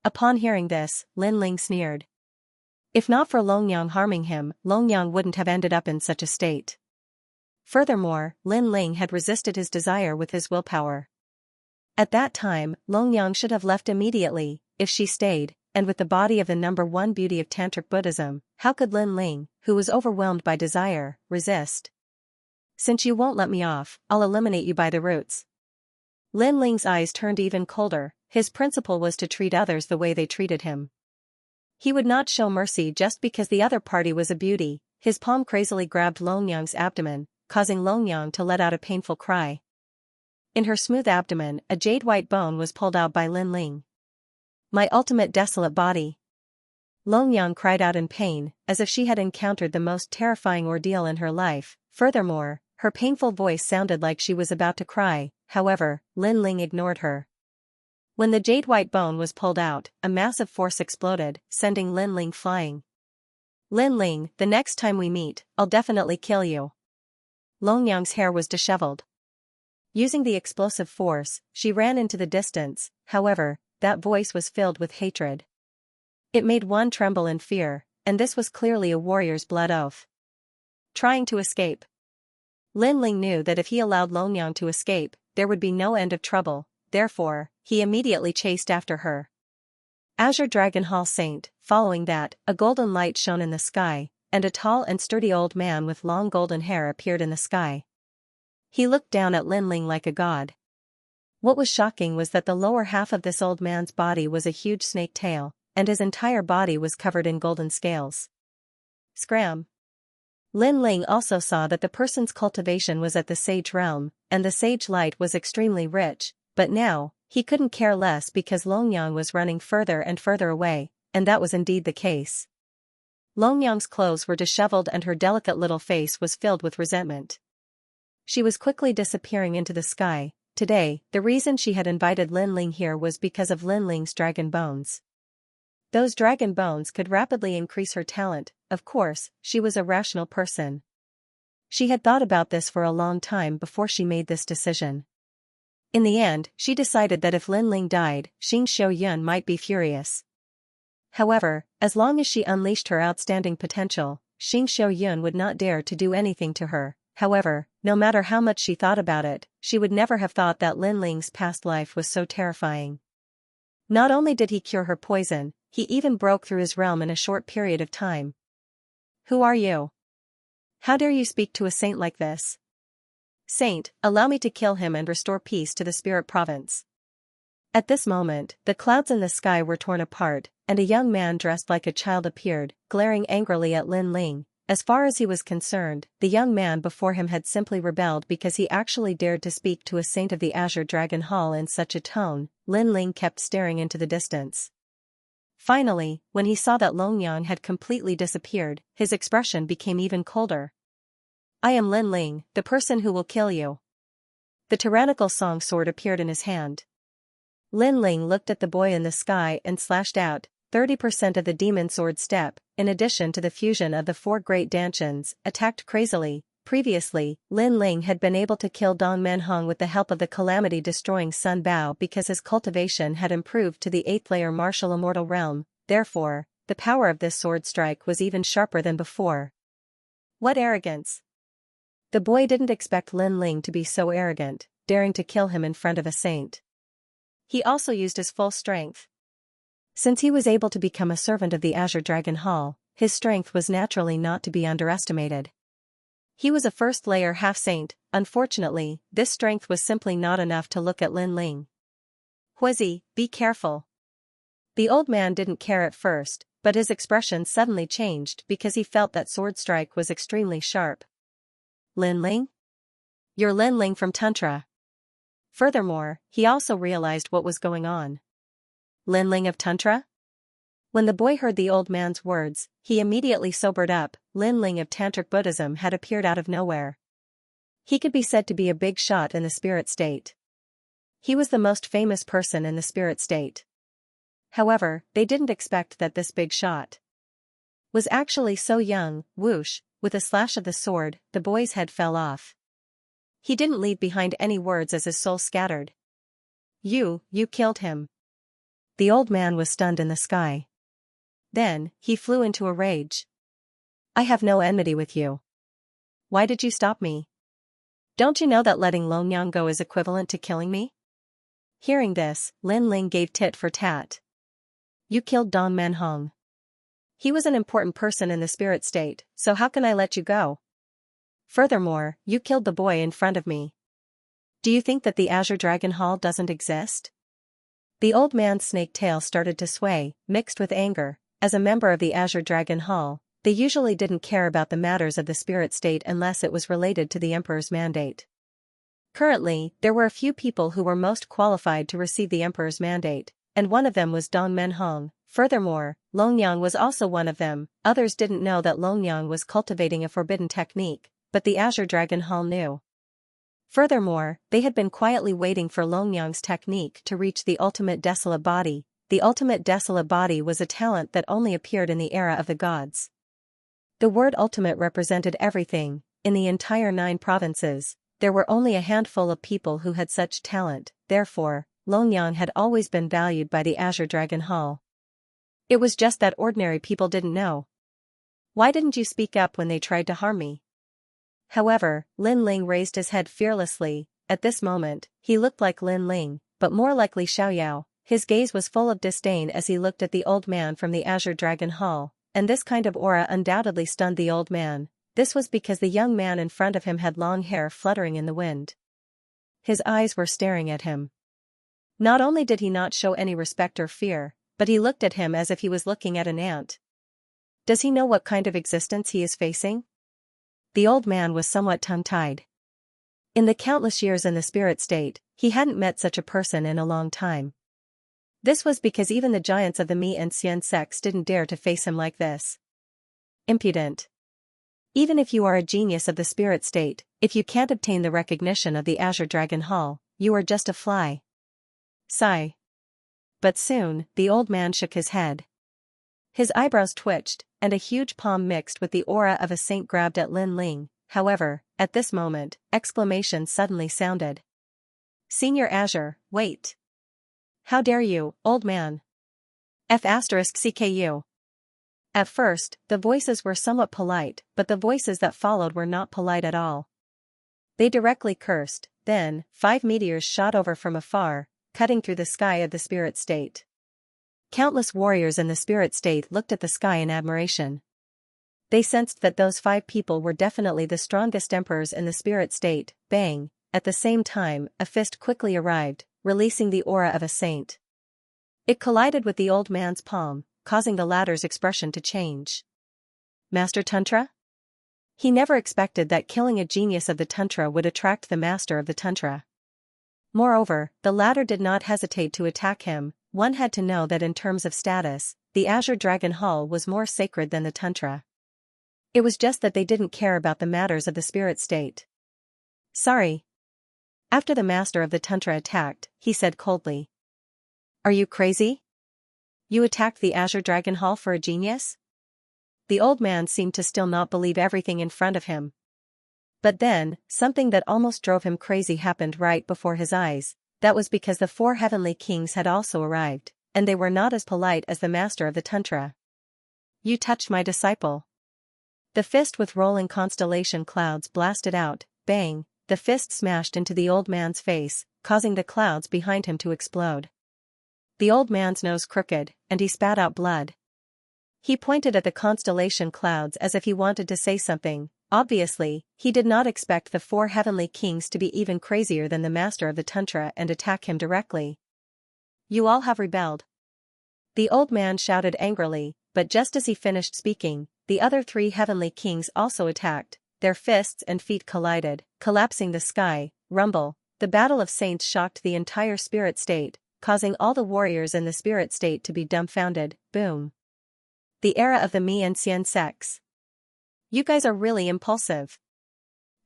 Upon hearing this, Lin Ling sneered. If not for Longyang harming him, Longyang wouldn't have ended up in such a state. Furthermore, Lin Ling had resisted his desire with his willpower. At that time, Longyang should have left immediately. If she stayed, and with the body of the #1 beauty of Tantric Buddhism, how could Lin Ling, who was overwhelmed by desire, resist? Since you won't let me off, I'll eliminate you by the roots. Lin Ling's eyes turned even colder. His principle was to treat others the way they treated him. He would not show mercy just because the other party was a beauty. His palm crazily grabbed Longyang's abdomen, causing Longyang to let out a painful cry. In her smooth abdomen, a jade-white bone was pulled out by Lin Ling. My ultimate desolate body. Longyang cried out in pain, as if she had encountered the most terrifying ordeal in her life. Furthermore, her painful voice sounded like she was about to cry. However, Lin Ling ignored her. When the jade-white bone was pulled out, a massive force exploded, sending Lin Ling flying. Lin Ling, the next time we meet, I'll definitely kill you. Longyang's hair was disheveled. Using the explosive force, she ran into the distance. However, that voice was filled with hatred. It made one tremble in fear, and this was clearly a warrior's blood oath. Trying to escape. Lin Ling knew that if he allowed Longyang to escape, there would be no end of trouble. Therefore, he immediately chased after her. Azure Dragon Hall Saint. Following that, a golden light shone in the sky, and a tall and sturdy old man with long golden hair appeared in the sky. He looked down at Lin Ling like a god. What was shocking was that the lower half of this old man's body was a huge snake tail, and his entire body was covered in golden scales. Scram! Lin Ling also saw that the person's cultivation was at the sage realm, and the sage light was extremely rich, but now, he couldn't care less because Longyang was running further and further away, and that was indeed the case. Longyang's clothes were disheveled and her delicate little face was filled with resentment. She was quickly disappearing into the sky. Today, the reason she had invited Lin Ling here was because of Lin Ling's dragon bones. Those dragon bones could rapidly increase her talent. Of course, she was a rational person. She had thought about this for a long time before she made this decision. In the end, she decided that if Lin Ling died, Xianxia might be furious. However, as long as she unleashed her outstanding potential, Xianxia would not dare to do anything to her. However, no matter how much she thought about it, she would never have thought that Lin Ling's past life was so terrifying. Not only did he cure her poison, he even broke through his realm in a short period of time. Who are you? How dare you speak to a saint like this? Saint, allow me to kill him and restore peace to the spirit province. At this moment, the clouds in the sky were torn apart, and a young man dressed like a child appeared, glaring angrily at Lin Ling. As far as he was concerned, the young man before him had simply rebelled because he actually dared to speak to a saint of the Azure Dragon Hall in such a tone. Lin Ling kept staring into the distance. Finally, when he saw that Longyang had completely disappeared, his expression became even colder. I am Lin Ling, the person who will kill you. The tyrannical song sword appeared in his hand. Lin Ling looked at the boy in the sky and slashed out. 30% of the demon sword step, in addition to the fusion of the 4 great dantians, attacked crazily. Previously, Lin Ling had been able to kill Dong Menhong with the help of the calamity-destroying Sun Bao because his cultivation had improved to the 8th layer martial immortal realm. Therefore, the power of this sword strike was even sharper than before. What arrogance! The boy didn't expect Lin Ling to be so arrogant, daring to kill him in front of a saint. He also used his full strength. Since he was able to become a servant of the Azure Dragon Hall, his strength was naturally not to be underestimated. He was a first-layer half-saint. Unfortunately, this strength was simply not enough to look at Lin Ling. Huizi, be careful. The old man didn't care at first, but his expression suddenly changed because he felt that sword strike was extremely sharp. Lin Ling? You're Lin Ling from Tantra. Furthermore, he also realized what was going on. Lin Ling of Tantra? When the boy heard the old man's words, he immediately sobered up. Lin Ling of Tantric Buddhism had appeared out of nowhere. He could be said to be a big shot in the spirit state. He was the most famous person in the spirit state. However, they didn't expect that this big shot was actually so young. Whoosh, with a slash of the sword, the boy's head fell off. He didn't leave behind any words as his soul scattered. You killed him. The old man was stunned in the sky. Then, he flew into a rage. I have no enmity with you. Why did you stop me? Don't you know that letting Longyang go is equivalent to killing me? Hearing this, Lin Ling gave tit for tat. You killed Dong Menhong. He was an important person in the spirit state, so how can I let you go? Furthermore, you killed the boy in front of me. Do you think that the Azure Dragon Hall doesn't exist? The old man's snake tail started to sway, mixed with anger. As a member of the Azure Dragon Hall, they usually didn't care about the matters of the spirit state unless it was related to the Emperor's mandate. Currently, there were a few people who were most qualified to receive the Emperor's mandate, and one of them was Dong Menhong. Furthermore, Longyang was also one of them. Others didn't know that Longyang was cultivating a forbidden technique, but the Azure Dragon Hall knew. Furthermore, they had been quietly waiting for Longyang's technique to reach the ultimate desolate body. The ultimate desolate body was a talent that only appeared in the era of the gods. The word ultimate represented everything. In the entire 9 provinces, there were only a handful of people who had such talent. Therefore, Longyang had always been valued by the Azure Dragon Hall. It was just that ordinary people didn't know. Why didn't you speak up when they tried to harm me? However, Lin Ling raised his head fearlessly. At this moment, he looked like Lin Ling, but more like Li Xiaoyao. His gaze was full of disdain as he looked at the old man from the Azure Dragon Hall, and this kind of aura undoubtedly stunned the old man. This was because the young man in front of him had long hair fluttering in the wind. His eyes were staring at him. Not only did he not show any respect or fear, but he looked at him as if he was looking at an ant. Does he know what kind of existence he is facing? The old man was somewhat tongue-tied. In the countless years in the spirit state, he hadn't met such a person in a long time. This was because even the giants of the Mi and Xian sects didn't dare to face him like this. Impudent. Even if you are a genius of the spirit state, if you can't obtain the recognition of the Azure Dragon Hall, you are just a fly. Sigh. But soon, the old man shook his head. His eyebrows twitched, and a huge palm mixed with the aura of a saint grabbed at Lin Ling. However, at this moment, exclamations suddenly sounded. Senior Azure, wait. How dare you, old man? F***CKU. At first, the voices were somewhat polite, but the voices that followed were not polite at all. They directly cursed. Then, 5 meteors shot over from afar, cutting through the sky of the spirit state. Countless warriors in the spirit state looked at the sky in admiration. They sensed that those 5 people were definitely the strongest emperors in the spirit state. Bang! At the same time, a fist quickly arrived, releasing the aura of a saint. It collided with the old man's palm, causing the latter's expression to change. Master Tantra? He never expected that killing a genius of the Tantra would attract the master of the Tantra. Moreover, the latter did not hesitate to attack him. One had to know that in terms of status, the Azure Dragon Hall was more sacred than the Tantra. It was just that they didn't care about the matters of the spirit state. Sorry. After the master of the Tantra attacked, he said coldly. Are you crazy? You attacked the Azure Dragon Hall for a genius? The old man seemed to still not believe everything in front of him. But then, something that almost drove him crazy happened right before his eyes. That was because the 4 heavenly kings had also arrived, and they were not as polite as the master of the Tantra. You touched my disciple. The fist with rolling constellation clouds blasted out. Bang! The fist smashed into the old man's face, causing the clouds behind him to explode. The old man's nose crooked, and he spat out blood. He pointed at the constellation clouds as if he wanted to say something. Obviously, he did not expect the 4 heavenly kings to be even crazier than the master of the Tantra and attack him directly. You all have rebelled. The old man shouted angrily, but just as he finished speaking, the other 3 heavenly kings also attacked. Their fists and feet collided, collapsing the sky. Rumble. The battle of saints shocked the entire spirit state, causing all the warriors in the spirit state to be dumbfounded. Boom. The era of the Mi and Xian sects. You guys are really impulsive.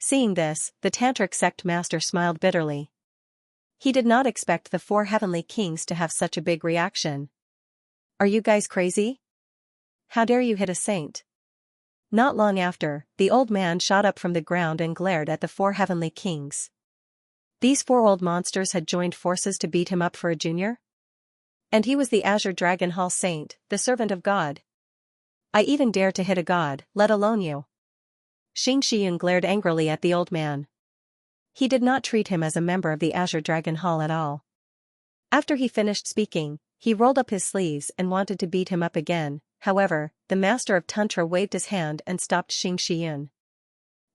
Seeing this, the tantric sect master smiled bitterly. He did not expect the 4 heavenly kings to have such a big reaction. Are you guys crazy? How dare you hit a saint? Not long after, the old man shot up from the ground and glared at the 4 heavenly kings. These 4 old monsters had joined forces to beat him up for a junior? And he was the Azure Dragon Hall saint, the servant of God. I even dare to hit a god, let alone you. Xianxia glared angrily at the old man. He did not treat him as a member of the Azure Dragon Hall at all. After he finished speaking, he rolled up his sleeves and wanted to beat him up again. However, the master of Tantra waved his hand and stopped Xianxia.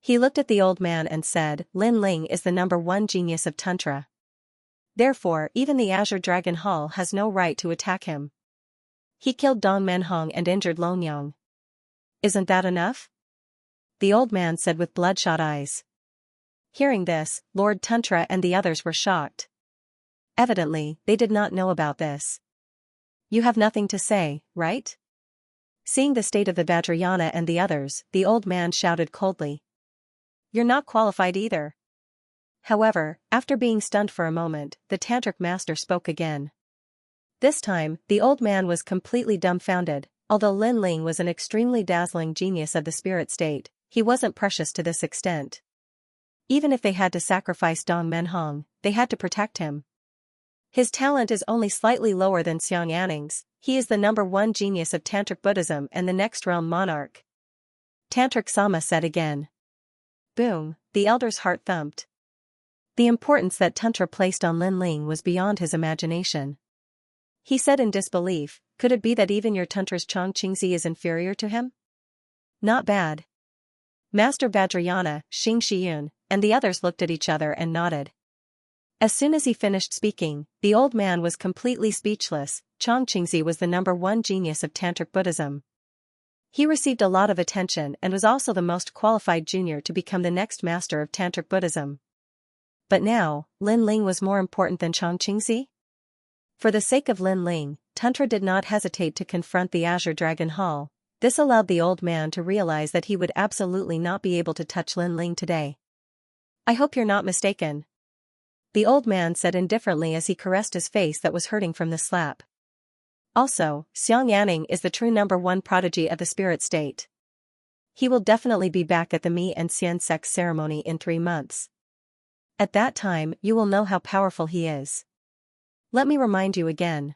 He looked at the old man and said, Lin Ling is the #1 genius of Tantra. Therefore, even the Azure Dragon Hall has no right to attack him. He killed Dong Menhong and injured Longyang. Isn't that enough? The old man said with bloodshot eyes. Hearing this, Lord Tantra and the others were shocked. Evidently, they did not know about this. You have nothing to say, right? Seeing the state of the Vajrayana and the others, the old man shouted coldly. You're not qualified either. However, after being stunned for a moment, the tantric master spoke again. This time, the old man was completely dumbfounded. Although Lin Ling was an extremely dazzling genius of the spirit state, he wasn't precious to this extent. Even if they had to sacrifice Dong Menhong, they had to protect him. His talent is only slightly lower than Xiangyanning's. He is the #1 genius of Tantric Buddhism and the next realm monarch. Tantric Sama said again. Boom, the elder's heart thumped. The importance that Tantra placed on Lin Ling was beyond his imagination. He said in disbelief, could it be that even your Tantra's Chongqingzi is inferior to him? Not bad. Master Vajrayana, Xianxia, and the others looked at each other and nodded. As soon as he finished speaking, the old man was completely speechless. Chongqingzi was the #1 genius of Tantric Buddhism. He received a lot of attention and was also the most qualified junior to become the next master of Tantric Buddhism. But now, Lin Ling was more important than Chongqingzi? For the sake of Lin Ling, Tantra did not hesitate to confront the Azure Dragon Hall. This allowed the old man to realize that he would absolutely not be able to touch Lin Ling today. I hope you're not mistaken. The old man said indifferently as he caressed his face that was hurting from the slap. Also, Xiangyang is the true #1 prodigy of the spirit state. He will definitely be back at the Mi and Xian sex ceremony in 3 months. At that time, you will know how powerful he is. Let me remind you again.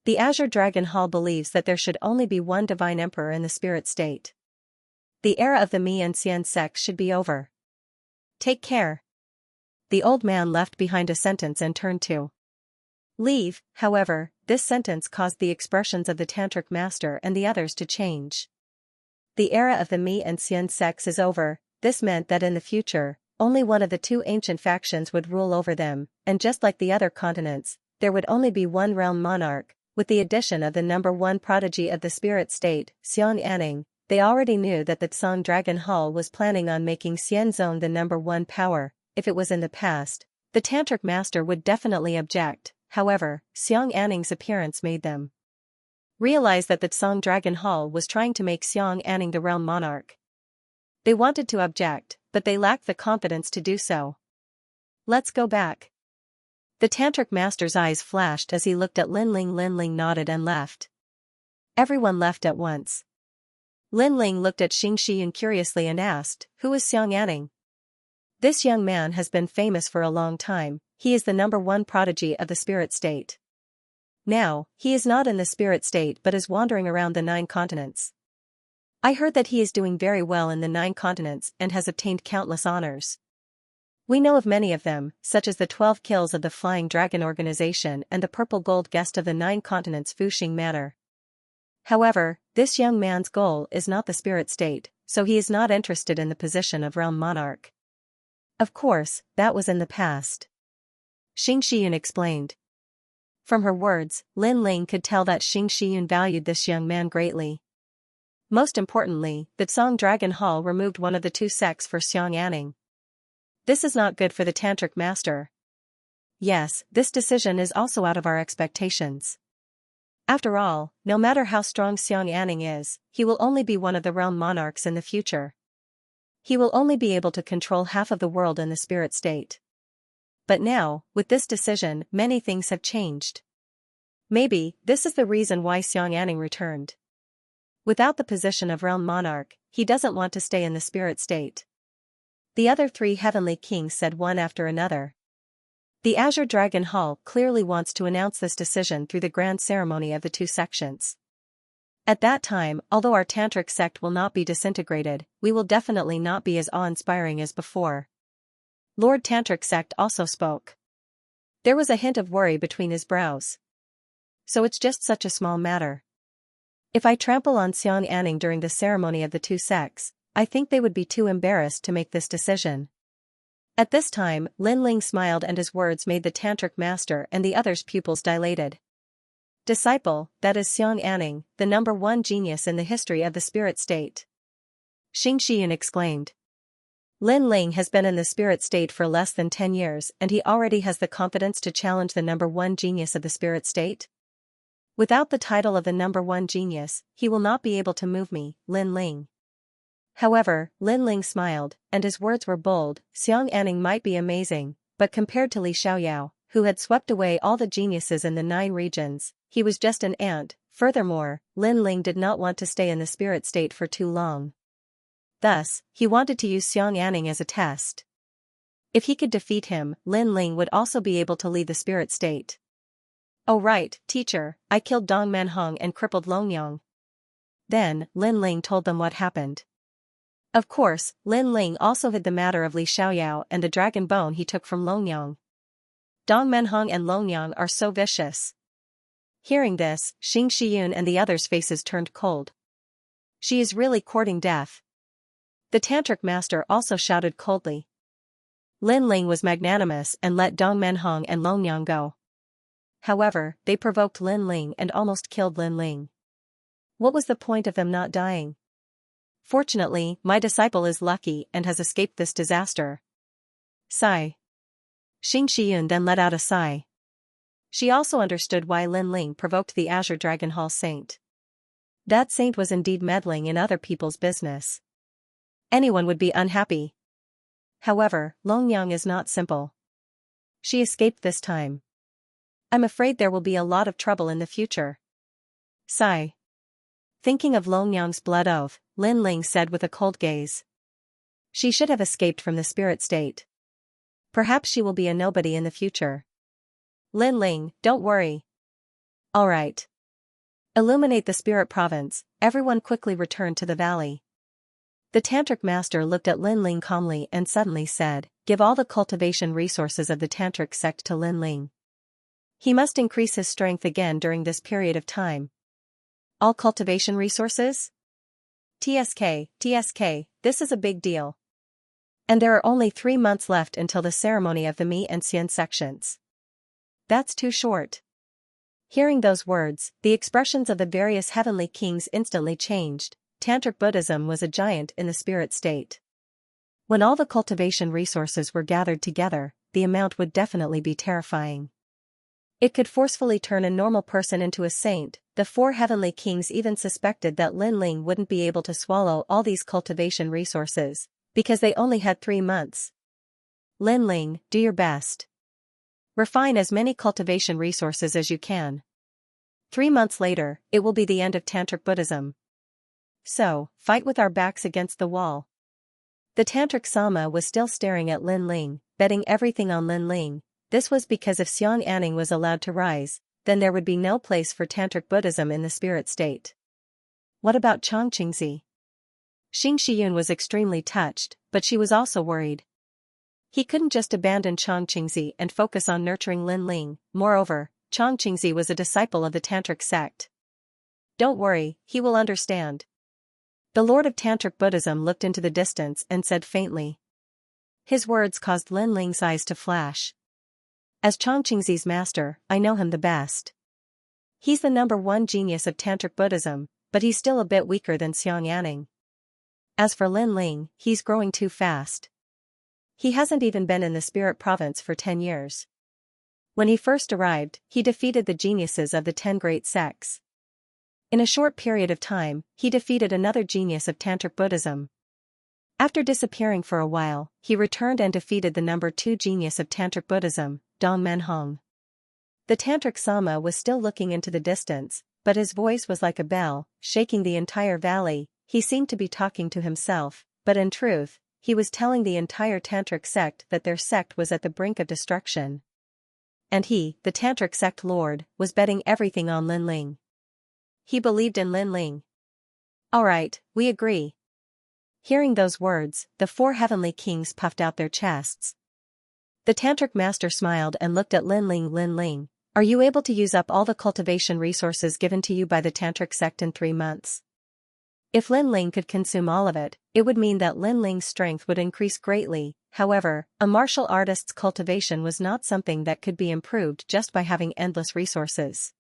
The Azure Dragon Hall believes that there should only be one divine emperor in the spirit state. The era of the Mi and Xian sects should be over. Take care. The old man left behind a sentence and turned to leave. However, this sentence caused the expressions of the tantric master and the others to change. The era of the Mi and Xian sects is over. This meant that in the future, only one of the two ancient factions would rule over them, and just like the other continents, there would only be one realm monarch. With the addition of the number one prodigy of the spirit state, Xianxia, they already knew that the Tsang Dragon Hall was planning on making Xianzong the number one power. If it was in the past, the tantric master would definitely object. However, Xianxia's appearance made them realize that the Tsang Dragon Hall was trying to make Xianxia the realm monarch. They wanted to object, but they lacked the confidence to do so. Let's go back. The tantric master's eyes flashed as he looked at Linling. Linling nodded and left. Everyone left at once. Linling looked at Xianxia curiously and asked, "Who is Xianxia?" "This young man has been famous for a long time. He is the number one prodigy of the spirit state. Now, he is not in the spirit state but is wandering around the 9 continents. I heard that he is doing very well in the 9 continents and has obtained countless honors. We know of many of them, such as the 12 kills of the Flying Dragon Organization and the Purple Gold Guest of the 9 continents Fuxing Manor. However, this young man's goal is not the spirit state, so he is not interested in the position of realm monarch." Of course, that was in the past. Xianxia explained. From her words, Linling could tell that Xianxia valued this young man greatly. Most importantly, the Tsang Dragon Hall removed one of the 2 sects for Xianxia. This is not good for the tantric master. Yes, this decision is also out of our expectations. After all, no matter how strong Xianxia is, he will only be one of the realm monarchs in the future. He will only be able to control half of the world in the spirit state. But now, with this decision, many things have changed. Maybe, this is the reason why Xianxia returned. Without the position of realm monarch, he doesn't want to stay in the spirit state. The other 3 heavenly kings said one after another. The Azure Dragon Hall clearly wants to announce this decision through the grand ceremony of the 2 sections. At that time, although our tantric sect will not be disintegrated, we will definitely not be as awe-inspiring as before. Lord Tantric Sect also spoke. There was a hint of worry between his brows. So it's just such a small matter. If I trample on Xianxia during the ceremony of the 2 sects, I think they would be too embarrassed to make this decision. At this time, Linling smiled and his words made the tantric master and the others' pupils dilated. Disciple, that is Xianxia, the number one genius in the history of the spirit state. Xianxia exclaimed. Linling has been in the spirit state for less than 10 years and he already has the confidence to challenge the number one genius of the spirit state? Without the title of the number one genius, he will not be able to move me, Linling. However, Linling smiled, and his words were bold. Xianxia might be amazing, but compared to Li Xiaoyao, who had swept away all the geniuses in the 9 regions, he was just an ant. Furthermore, Linling did not want to stay in the spirit state for too long. Thus, he wanted to use Xianxia as a test. If he could defeat him, Linling would also be able to leave the spirit state. Oh right, teacher, I killed Dong Manhong and crippled Longyang. Then, Linling told them what happened. Of course, Linling also hid the matter of Li Xiaoyao and the dragon bone he took from Longyang. Dong Manhong and Longyang are so vicious. Hearing this, Xing Shiyun and the others' faces turned cold. She is really courting death. The tantric master also shouted coldly. Linling was magnanimous and let Dong Manhong and Longyang go. However, they provoked Linling and almost killed Linling. What was the point of them not dying? Fortunately, my disciple is lucky and has escaped this disaster. Sigh. Xing Shiyun then let out a sigh. She also understood why Linling provoked the Azure Dragon Hall saint. That saint was indeed meddling in other people's business. Anyone would be unhappy. However, Longyang is not simple. She escaped this time. I'm afraid there will be a lot of trouble in the future. Sigh. Thinking of Longyang's blood oath, Linling said with a cold gaze. She should have escaped from the spirit state. Perhaps she will be a nobody in the future. Linling, don't worry. Alright. Illuminate the spirit province. Everyone quickly returned to the valley. The tantric master looked at Linling calmly and suddenly said, give all the cultivation resources of the tantric sect to Linling. He must increase his strength again during this period of time. All cultivation resources? TSK, this is a big deal. And there are only 3 months left until the ceremony of the Mi and Xian sections. That's too short. Hearing those words, the expressions of the various heavenly kings instantly changed. Tantric Buddhism was a giant in the spirit state. When all the cultivation resources were gathered together, the amount would definitely be terrifying. It could forcefully turn a normal person into a saint. The 4 heavenly kings even suspected that Lin Ling wouldn't be able to swallow all these cultivation resources, because they only had 3 months. Lin Ling, do your best. Refine as many cultivation resources as you can. 3 months later, it will be the end of Tantric Buddhism. So, fight with our backs against the wall. The Tantric Sama was still staring at Lin Ling, betting everything on Lin Ling. This was because if Xiang was allowed to rise, then there would be no place for Tantric Buddhism in the spirit state. What about Xianxia? Xianxia was extremely touched, but she was also worried. He couldn't just abandon Xianxia and focus on nurturing Lin Ling. Moreover, Xianxia was a disciple of the Tantric sect. Don't worry, he will understand. The Lord of Tantric Buddhism looked into the distance and said faintly. His words caused Lin Ling's eyes to flash. As Xianxia's master, I know him the best. He's the #1 genius of Tantric Buddhism, but he's still a bit weaker than Xiang. As for Lin Ling, he's growing too fast. He hasn't even been in the spirit province for 10 years. When he first arrived, he defeated the geniuses of the 10 great sects. In a short period of time, he defeated another genius of Tantric Buddhism. After disappearing for a while, he returned and defeated the #2 genius of Tantric Buddhism, Dong Menhong. The Tantric Sama was still looking into the distance, but his voice was like a bell, shaking the entire valley. He seemed to be talking to himself, but in truth, he was telling the entire Tantric sect that their sect was at the brink of destruction. And he, the Tantric sect lord, was betting everything on Lin Ling. He believed in Lin Ling. Alright, we agree. Hearing those words, the 4 heavenly kings puffed out their chests. The Tantric master smiled and looked at Lin Ling. Lin Ling, are you able to use up all the cultivation resources given to you by the Tantric sect in 3 months? If Lin Ling could consume all of it, it would mean that Lin Ling's strength would increase greatly. However, a martial artist's cultivation was not something that could be improved just by having endless resources.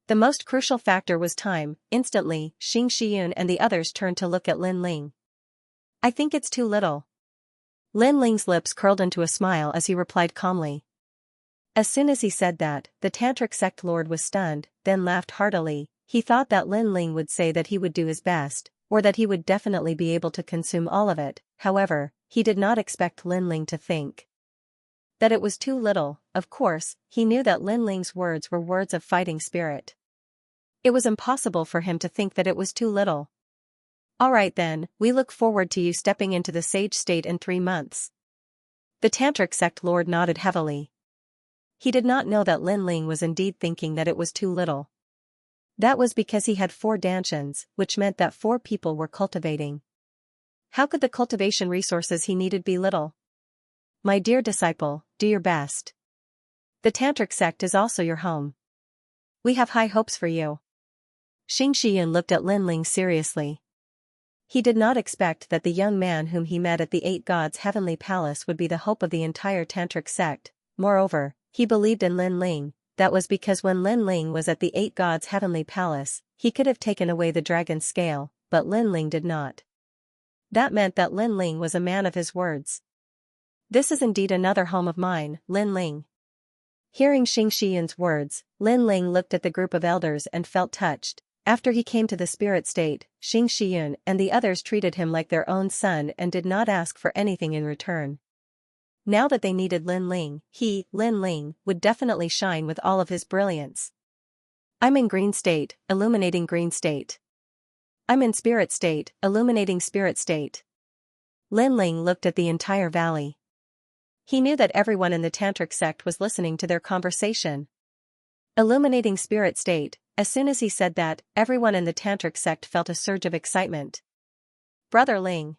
The most crucial factor was time. Instantly, Xianxia and the others turned to look at Lin Ling. I think it's too little. Lin Ling's lips curled into a smile as he replied calmly. As soon as he said that, the Tantric sect lord was stunned, then laughed heartily. He thought that Lin Ling would say that he would do his best, or that he would definitely be able to consume all of it. However, he did not expect Lin Ling to think that it was too little. Of course, he knew that Lin Ling's words were words of fighting spirit. It was impossible for him to think that it was too little. Alright then, we look forward to you stepping into the sage state in 3 months. The Tantric sect lord nodded heavily. He did not know that Lin Ling was indeed thinking that it was too little. That was because he had 4 danshans, which meant that 4 people were cultivating. How could the cultivation resources he needed be little? My dear disciple, do your best. The Tantric sect is also your home. We have high hopes for you. Xianxia looked at Lin Ling seriously. He did not expect that the young man whom he met at the 8 gods' heavenly palace would be the hope of the entire Tantric sect. Moreover, he believed in Lin Ling. That was because when Lin Ling was at the 8 gods' heavenly palace, he could have taken away the dragon's scale, but Lin Ling did not. That meant that Lin Ling was a man of his words. This is indeed another home of mine, Lin Ling. Hearing Xianxia's words, Lin Ling looked at the group of elders and felt touched. After he came to the spirit state, Xianxia and the others treated him like their own son and did not ask for anything in return. Now that they needed Lin Ling, he, Lin Ling, would definitely shine with all of his brilliance. I'm in green state, illuminating green state. I'm in spirit state, illuminating spirit state. Lin Ling looked at the entire valley. He knew that everyone in the Tantric sect was listening to their conversation. Illuminating spirit state. As soon as he said that, everyone in the Tantric sect felt a surge of excitement. Brother Ling.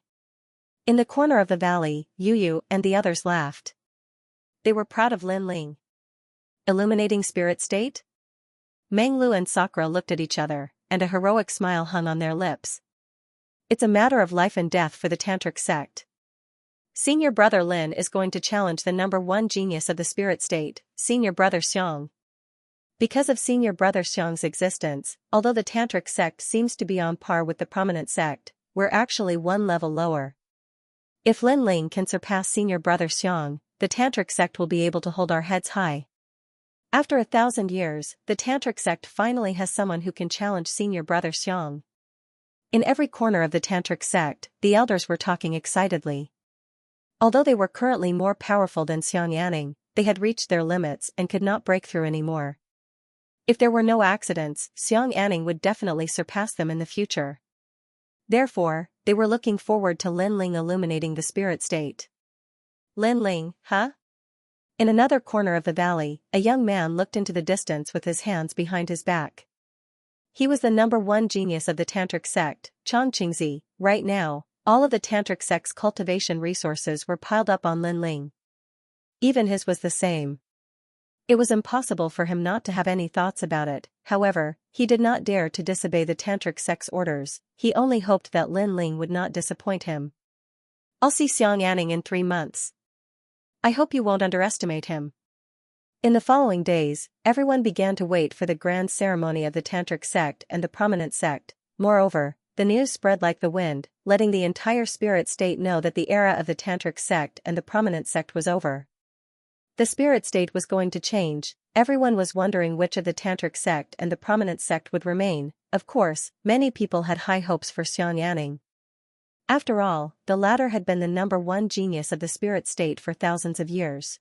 In the corner of the valley, Yu and the others laughed. They were proud of Lin Ling. Illuminating spirit state? Menglu and Sakura looked at each other, and a heroic smile hung on their lips. It's a matter of life and death for the tantric sect. Senior brother Lin is going to challenge the number one genius of the spirit state, senior brother Xiang. Because of senior brother Xiang's existence, although the tantric sect seems to be on par with the prominent sect, we're actually one level lower. If Lin Ling can surpass senior brother Xiang, the tantric sect will be able to hold our heads high. After 1,000 years, the tantric sect finally has someone who can challenge senior brother Xiang. In every corner of the tantric sect, the elders were talking excitedly. Although they were currently more powerful than Xianxia, they had reached their limits and could not break through anymore. If there were no accidents, Xianxia would definitely surpass them in the future. Therefore, they were looking forward to Lin Ling illuminating the spirit state. Lin Ling, huh? In another corner of the valley, a young man looked into the distance with his hands behind his back. He was the number one genius of the tantric sect, Xianxia. Right now, all of the tantric sect's cultivation resources were piled up on Lin Ling. Even his was the same. It was impossible for him not to have any thoughts about it. However, he did not dare to disobey the tantric sect's orders. He only hoped that Lin Ling would not disappoint him. I'll see Xianxia in 3 months. I hope you won't underestimate him. In the following days, everyone began to wait for the grand ceremony of the tantric sect and the prominent sect. Moreover, the news spread like the wind, letting the entire spirit state know that the era of the tantric sect and the prominent sect was over. The spirit state was going to change. Everyone was wondering which of the tantric sect and the prominent sect would remain. Of course, many people had high hopes for Xianxia. After all, the latter had been the number one genius of the spirit state for thousands of years.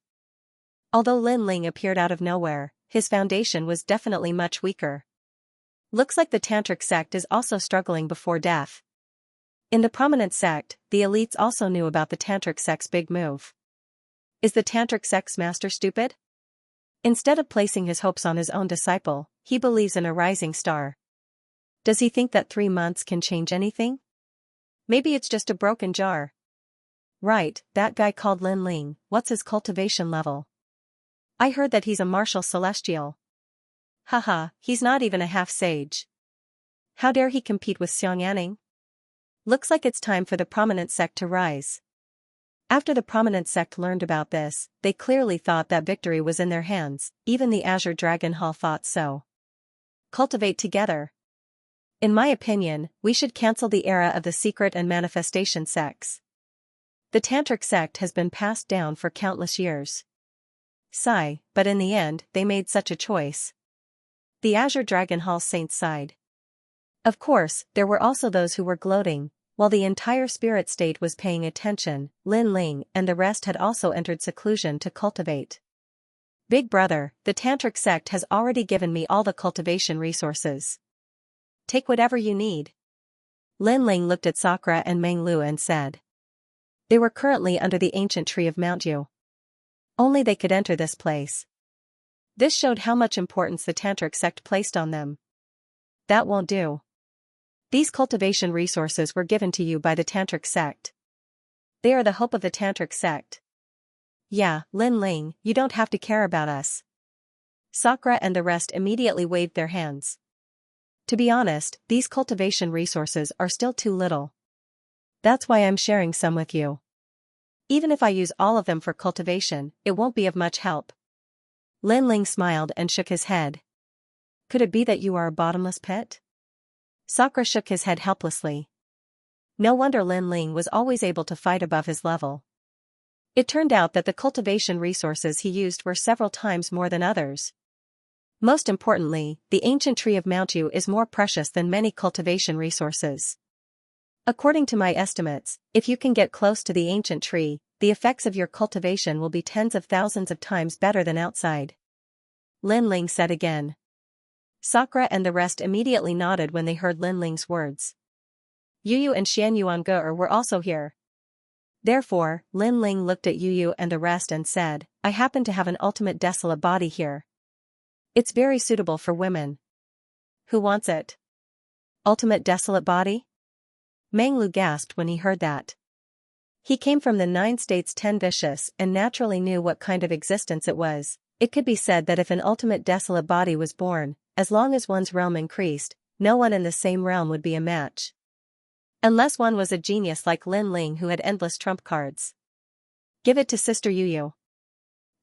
Although Lin Ling appeared out of nowhere, his foundation was definitely much weaker. Looks like the tantric sect is also struggling before death. In the prominent sect, the elites also knew about the tantric sect's big move. Is the tantric sect's master stupid? Instead of placing his hopes on his own disciple, he believes in a rising star. Does he think that 3 months can change anything? Maybe it's just a broken jar. Right, that guy called Lin Ling, what's his cultivation level? I heard that he's a martial celestial. Haha, he's not even a half-sage. How dare he compete with Xianxia? Looks like it's time for the prominent sect to rise. After the prominent sect learned about this, they clearly thought that victory was in their hands. Even the Azure Dragon Hall thought so. Cultivate together. In my opinion, we should cancel the era of the secret and manifestation sects. The tantric sect has been passed down for countless years. Sigh, but in the end, they made such a choice. The Azure Dragon Hall saints sighed. Of course, there were also those who were gloating. While the entire spirit state was paying attention, Lin Ling and the rest had also entered seclusion to cultivate. Big brother, the tantric sect has already given me all the cultivation resources. Take whatever you need. Lin Ling looked at Sakura and Meng Lu and said. They were currently under the ancient tree of Mount Yu. Only they could enter this place. This showed how much importance the tantric sect placed on them. That won't do. These cultivation resources were given to you by the tantric sect. They are the hope of the tantric sect. Yeah, Lin Ling, you don't have to care about us. Sakura and the rest immediately waved their hands. To be honest, these cultivation resources are still too little. That's why I'm sharing some with you. Even if I use all of them for cultivation, it won't be of much help. Lin Ling smiled and shook his head. Could it be that you are a bottomless pit? Sakura shook his head helplessly. No wonder Lin Ling was always able to fight above his level. It turned out that the cultivation resources he used were several times more than others. Most importantly, the ancient tree of Mount Yu is more precious than many cultivation resources. According to my estimates, if you can get close to the ancient tree, the effects of your cultivation will be tens of thousands of times better than outside. Lin Ling said again. Sakura and the rest immediately nodded when they heard Lin Ling's words. Yu Yu and Xian Yuan were also here. Therefore, Lin Ling looked at Yu Yu and the rest and said, I happen to have an ultimate desolate body here. It's very suitable for women. Who wants it? Ultimate desolate body? Meng Lu gasped when he heard that. He came from the 9 states 10 vicious and naturally knew what kind of existence it was. It could be said that if an ultimate desolate body was born, as long as one's realm increased, no one in the same realm would be a match. Unless one was a genius like Lin Ling who had endless trump cards. Give it to Sister Yu.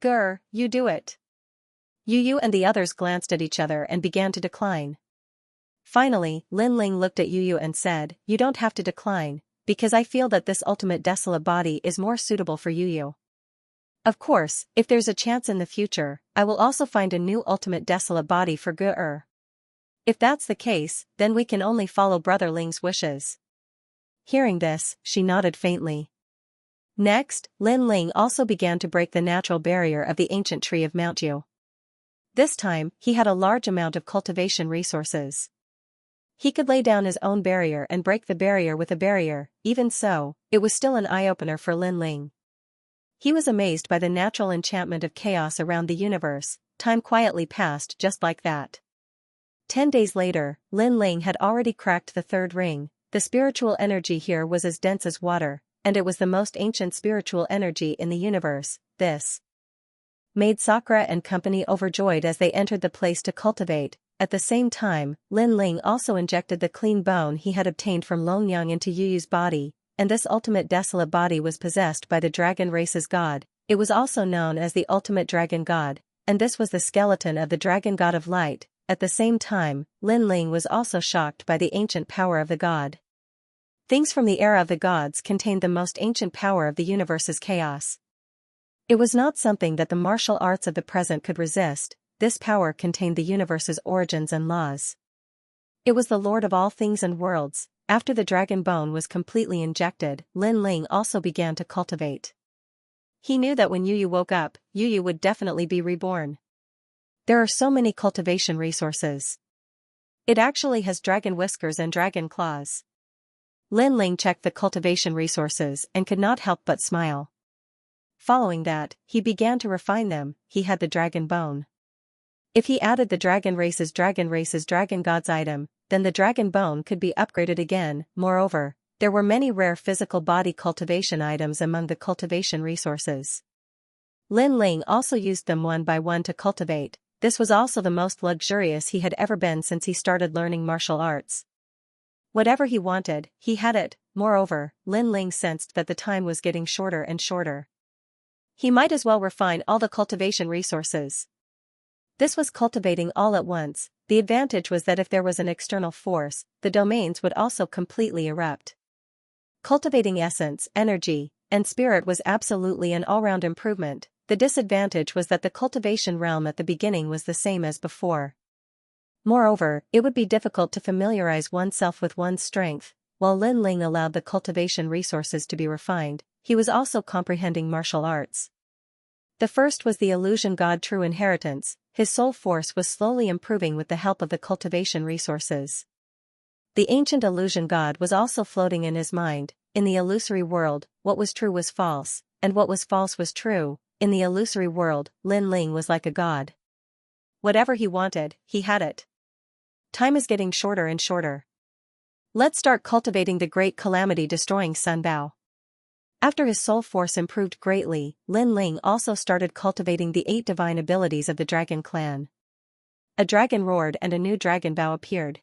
Grr, you do it. Yu and the others glanced at each other and began to decline. Finally, Lin Ling looked at Yu and said, "You don't have to decline, because I feel that this ultimate desolate body is more suitable for Yu. Of course, if there's a chance in the future, I will also find a new ultimate desolate body for Grr. If that's the case, then we can only follow Brother Ling's wishes." Hearing this, she nodded faintly. Next, Lin Ling also began to break the natural barrier of the ancient tree of Mount Yu. This time, he had a large amount of cultivation resources. He could lay down his own barrier and break the barrier with a barrier. Even so, it was still an eye-opener for Lin Ling. He was amazed by the natural enchantment of chaos around the universe. Time quietly passed just like that. 10 days later, Lin Ling had already cracked the third ring. The spiritual energy here was as dense as water, and it was the most ancient spiritual energy in the universe. This made Sakura and company overjoyed as they entered the place to cultivate. At the same time, Lin Ling also injected the clean bone he had obtained from Longyang into Yu's body, and this ultimate desolate body was possessed by the dragon race's god. It was also known as the ultimate dragon god, and this was the skeleton of the dragon god of light. At the same time, Lin Ling was also shocked by the ancient power of the god. Things from the era of the gods contained the most ancient power of the universe's chaos. It was not something that the martial arts of the present could resist. This power contained the universe's origins and laws. It was the lord of all things and worlds. After the dragon bone was completely injected, Lin Ling also began to cultivate. He knew that when Yu woke up, Yu would definitely be reborn. There are so many cultivation resources. It actually has dragon whiskers and dragon claws. Lin Ling checked the cultivation resources and could not help but smile. Following that, he began to refine them. He had the dragon bone. If he added the dragon race's dragon god's item, then the dragon bone could be upgraded again. Moreover, there were many rare physical body cultivation items among the cultivation resources. Lin Ling also used them one by one to cultivate. This was also the most luxurious he had ever been since he started learning martial arts. Whatever he wanted, he had it. Moreover, Lin Ling sensed that the time was getting shorter and shorter. He might as well refine all the cultivation resources. This was cultivating all at once. The advantage was that if there was an external force, the domains would also completely erupt. Cultivating essence, energy, and spirit was absolutely an all-round improvement. The disadvantage was that the cultivation realm at the beginning was the same as before. Moreover, it would be difficult to familiarize oneself with one's strength. While Lin Ling allowed the cultivation resources to be refined, he was also comprehending martial arts. The first was the illusion god true inheritance. His soul force was slowly improving with the help of the cultivation resources. The ancient illusion god was also floating in his mind. In the illusory world, what was true was false, and what was false was true. In the illusory world, Lin Ling was like a god. Whatever he wanted, he had it. Time is getting shorter and shorter. Let's start cultivating the great calamity-destroying Sunbao. After his soul force improved greatly, Lin Ling also started cultivating the 8 divine abilities of the dragon clan. A dragon roared and a new dragon bow appeared.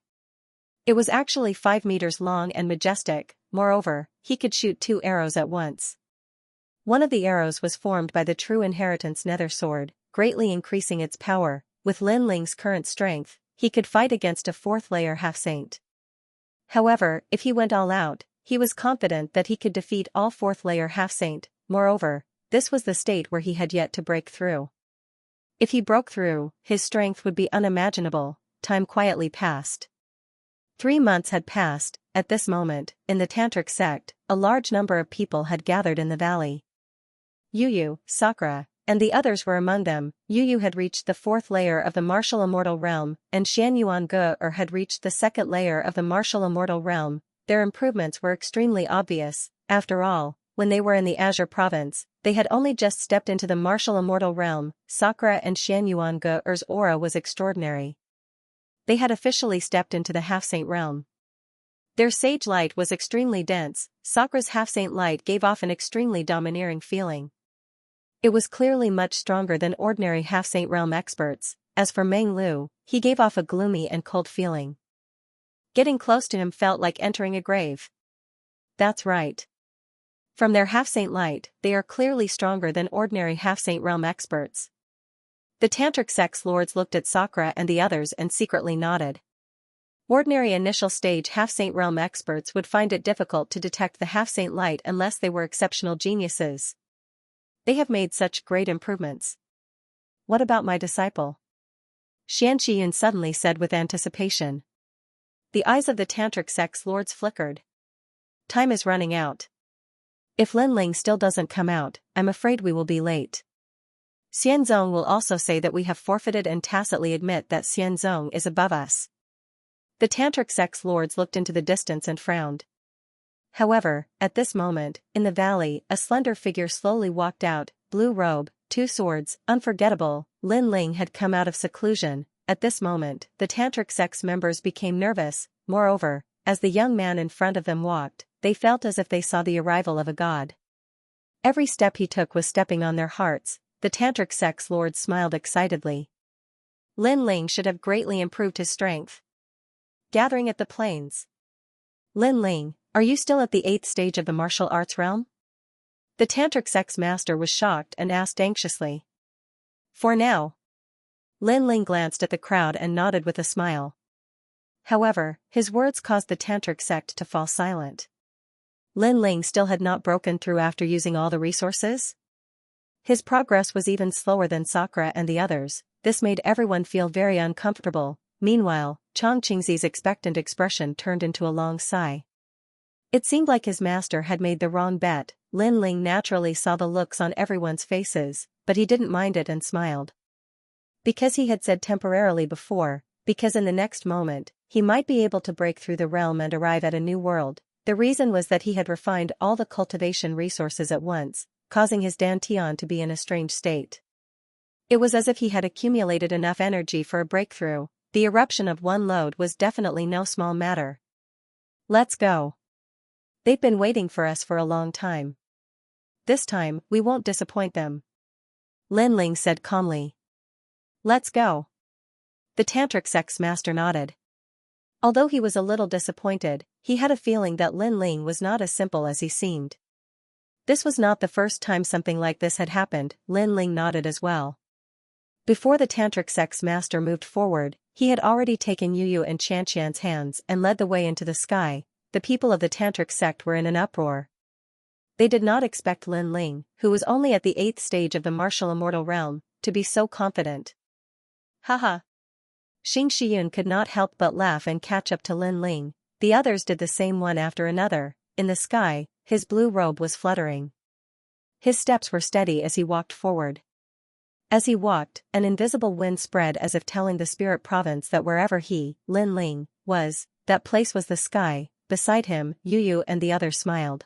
It was actually 5 meters long and majestic. Moreover, he could shoot 2 arrows at once. One of the arrows was formed by the true inheritance nether sword, greatly increasing its power. With Lin Ling's current strength, he could fight against a 4th layer half-saint. However, if he went all out, he was confident that he could defeat all 4th layer half-saint. Moreover, this was the state where he had yet to break through. If he broke through, his strength would be unimaginable. Time quietly passed. 3 months had passed. At this moment, in the Tantric sect, a large number of people had gathered in the valley. Yu, Sakura, and the others were among them. Yu had reached the 4th layer of the martial immortal realm, and Xianxia had reached the 2nd layer of the martial immortal realm. Their improvements were extremely obvious. After all, when they were in the Azure province, they had only just stepped into the martial immortal realm. Sakura and Xianxuan's aura was extraordinary. They had officially stepped into the half-saint realm. Their sage light was extremely dense. Sakura's half-saint light gave off an extremely domineering feeling. It was clearly much stronger than ordinary half-saint realm experts. As for Meng Lu, he gave off a gloomy and cold feeling. Getting close to him felt like entering a grave. That's right. From their half-saint light, they are clearly stronger than ordinary half-saint realm experts. The tantric sect's lords looked at Sakura and the others and secretly nodded. Ordinary initial stage half-saint realm experts would find it difficult to detect the half-saint light unless they were exceptional geniuses. They have made such great improvements. What about my disciple? Xianxia suddenly said with anticipation. The eyes of the tantric sect's lords flickered. Time is running out. If Linling still doesn't come out, I'm afraid we will be late. Xianzong will also say that we have forfeited and tacitly admit that Xianzong is above us. The tantric sect's lords looked into the distance and frowned. However, at this moment, in the valley, a slender figure slowly walked out, blue robe, 2 swords, unforgettable. Linling had come out of seclusion. At this moment, the tantric sect's members became nervous. Moreover, as the young man in front of them walked, they felt as if they saw the arrival of a god. Every step he took was stepping on their hearts. The tantric sect's lord smiled excitedly. Linling should have greatly improved his strength. Gathering at the plains. Linling, are you still at the 8th stage of the martial arts realm? The tantric sect's master was shocked and asked anxiously. For now. Linling glanced at the crowd and nodded with a smile. However, his words caused the tantric sect to fall silent. Linling still had not broken through after using all the resources? His progress was even slower than Sakura and the others. This made everyone feel very uncomfortable. Meanwhile, Chongqingzi's expectant expression turned into a long sigh. It seemed like his master had made the wrong bet. Linling naturally saw the looks on everyone's faces, but he didn't mind it and smiled. Because he had said temporarily before, because in the next moment, he might be able to break through the realm and arrive at a new world. The reason was that he had refined all the cultivation resources at once, causing his dantian to be in a strange state. It was as if he had accumulated enough energy for a breakthrough. The eruption of one load was definitely no small matter. Let's go. They've been waiting for us for a long time. This time, we won't disappoint them. Linling said calmly. Let's go. The tantric sect's master nodded. Although he was a little disappointed, he had a feeling that Linling was not as simple as he seemed. This was not the first time something like this had happened. Linling nodded as well. Before the tantric sect's master moved forward, he had already taken Yu and Xianxia's hands and led the way into the sky. The people of the tantric sect were in an uproar. They did not expect Linling, who was only at the 8th stage of the martial immortal realm, to be so confident. Haha. Xianxia could not help but laugh and catch up to Linling. The others did the same one after another. In the sky, his blue robe was fluttering. His steps were steady as he walked forward. As he walked, an invisible wind spread as if telling the spirit province that wherever he, Linling, was, that place was the sky. Beside him, Yu and the others smiled.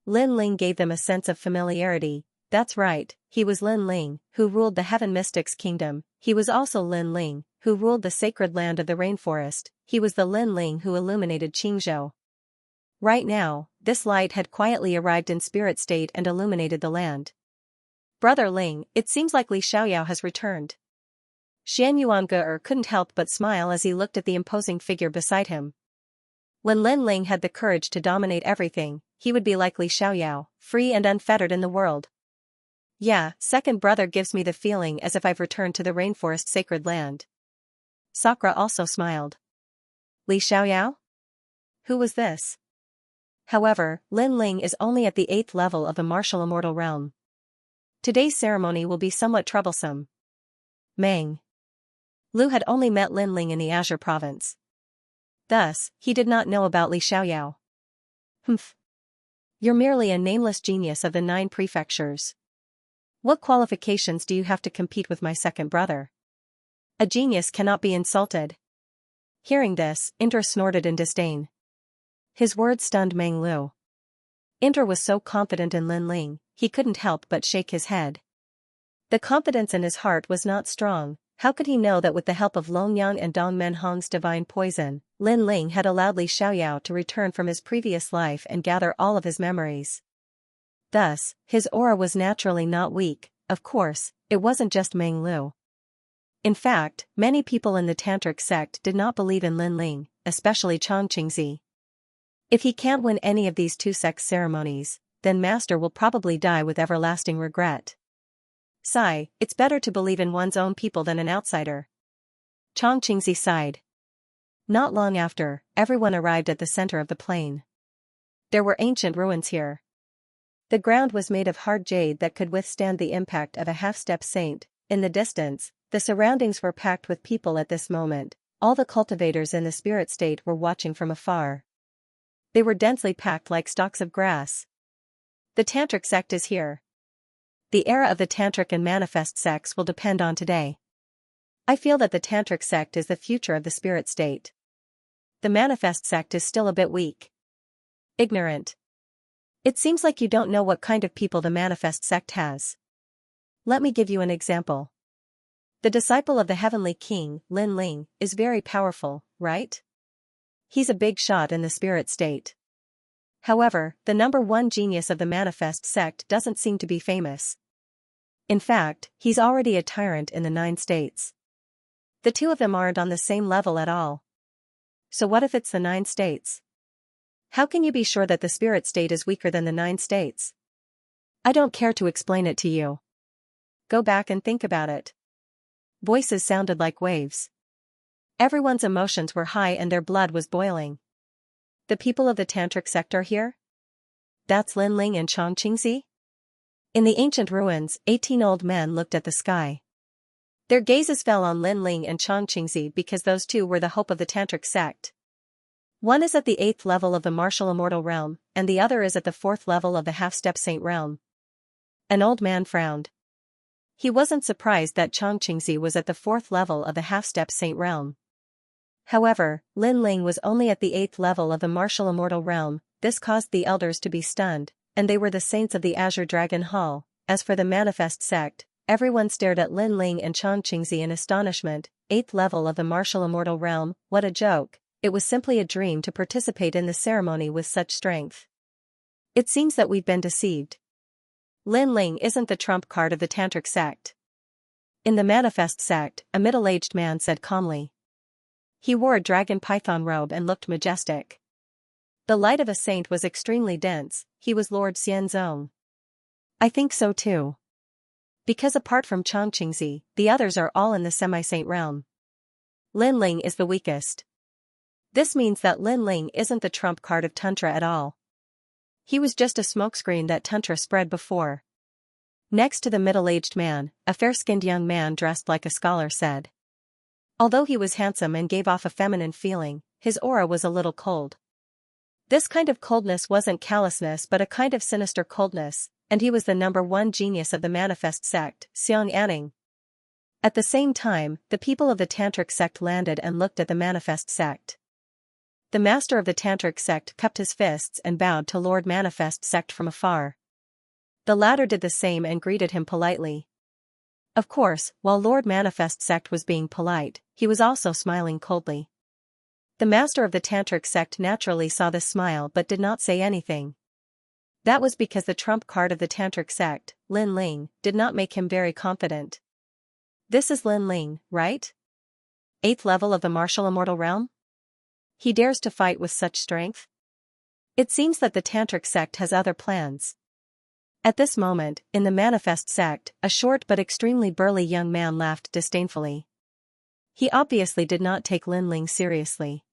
Linling gave them a sense of familiarity. That's right, he was Linling, who ruled the Heaven Mystics Kingdom. He was also Linling, who ruled the sacred land of the rainforest. He was the Linling who illuminated Qingzhou. Right now, this light had quietly arrived in spirit state and illuminated the land. Brother Ling, it seems like Li Xiaoyao has returned. Xianyuan couldn't help but smile as he looked at the imposing figure beside him. When Linling had the courage to dominate everything, he would be like Li Xiaoyao, free and unfettered in the world. Yeah, second brother gives me the feeling as if I've returned to the rainforest sacred land. Sakura also smiled. Li Xiaoyao? Who was this? However, Linling is only at the 8th level of the martial immortal realm. Today's ceremony will be somewhat troublesome. Meng. Lu had only met Linling in the Azure province. Thus, he did not know about Li Xiaoyao. Humph. You're merely a nameless genius of the 9 prefectures. What qualifications do you have to compete with my second brother? A genius cannot be insulted. Hearing this, Indra snorted in disdain. His words stunned Meng Lu. Indra was so confident in Linling, he couldn't help but shake his head. The confidence in his heart was not strong. How could he know that with the help of Longyang and Dong Menhong's divine poison, Linling had allowed Li Xiaoyao to return from his previous life and gather all of his memories? Thus, his aura was naturally not weak. Of course, it wasn't just Meng Lu. In fact, many people in the tantric sect did not believe in Linling, especially Chongqingzi. If he can't win any of these two sex ceremonies, then Master will probably die with everlasting regret. Sigh, it's better to believe in one's own people than an outsider. Xianxia sighed. Not long after, everyone arrived at the center of the plain. There were ancient ruins here. The ground was made of hard jade that could withstand the impact of a half-step saint. In the distance, the surroundings were packed with people at this moment. All the cultivators in the spirit state were watching from afar. They were densely packed like stalks of grass. The tantric sect is here. The era of the tantric and manifest sects will depend on today. I feel that the tantric sect is the future of the spirit state. The manifest sect is still a bit weak. Ignorant. It seems like you don't know what kind of people the manifest sect has. Let me give you an example. The disciple of the heavenly king, Lin Ling, is very powerful, right? He's a big shot in the spirit state. However, the number one genius of the manifest sect doesn't seem to be famous. In fact, he's already a tyrant in the 9 states. The two of them aren't on the same level at all. So what if it's the 9 states? How can you be sure that the spirit state is weaker than the 9 states? I don't care to explain it to you. Go back and think about it. Voices sounded like waves. Everyone's emotions were high and their blood was boiling. The people of the tantric sect are here? That's Lin Ling and Xianxia? In the ancient ruins, 18 old men looked at the sky. Their gazes fell on Lin Ling and Xianxia because those two were the hope of the tantric sect. One is at the 8th level of the martial immortal realm, and the other is at the 4th level of the half-step saint realm. An old man frowned. He wasn't surprised that Xianxia was at the 4th level of the half-step saint realm. However, Lin Ling was only at the 8th level of the martial immortal realm. This caused the elders to be stunned, and they were the saints of the Azure Dragon Hall. As for the manifest sect, everyone stared at Lin Ling and Xianxia in astonishment. 8th level of the martial immortal realm, what a joke. It was simply a dream to participate in the ceremony with such strength. It seems that we've been deceived. Lin Ling isn't the trump card of the tantric sect. In the manifest sect, a middle-aged man said calmly. He wore a dragon python robe and looked majestic. The light of a saint was extremely dense. He was Lord Xianzong. I think so too. Because apart from Xianxia, the others are all in the semi-saint realm. Lin Ling is the weakest. This means that Lin Ling isn't the trump card of Tantra at all. He was just a smokescreen that Tantra spread before. Next to the middle-aged man, a fair-skinned young man dressed like a scholar said. Although he was handsome and gave off a feminine feeling, his aura was a little cold. This kind of coldness wasn't callousness but a kind of sinister coldness, and he was the number one genius of the manifest sect, Xianxia. At the same time, the people of the tantric sect landed and looked at the manifest sect. The master of the tantric sect cupped his fists and bowed to Lord Manifest Sect from afar. The latter did the same and greeted him politely. Of course, while Lord Manifest Sect was being polite, he was also smiling coldly. The master of the tantric sect naturally saw this smile but did not say anything. That was because the trump card of the tantric sect, Lin Ling, did not make him very confident. This is Lin Ling, right? 8th level of the martial immortal realm? He dares to fight with such strength? It seems that the tantric sect has other plans. At this moment, in the manifest sect, a short but extremely burly young man laughed disdainfully. He obviously did not take Lin Ling seriously.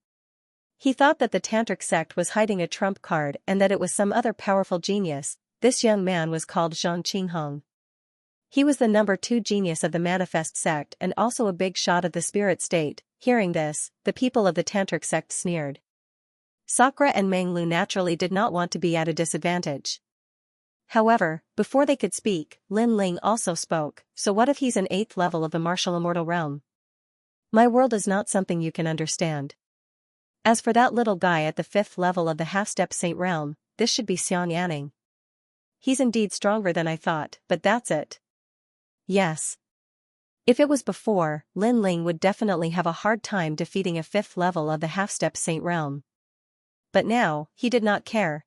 He thought that the tantric sect was hiding a trump card and that it was some other powerful genius. This young man was called Zhang Qinghong. He was the number 2 genius of the manifest sect and also a big shot of the spirit state. Hearing this, the people of the tantric sect sneered. Sakura and Menglu naturally did not want to be at a disadvantage. However, before they could speak, Lin Ling also spoke. So what if he's an 8th level of the martial immortal realm? My world is not something you can understand. As for that little guy at the 5th level of the half-step saint realm, this should be Xianxia. He's indeed stronger than I thought, but that's it. Yes. If it was before, Lin Ling would definitely have a hard time defeating a 5th level of the half-step saint realm. But now, he did not care.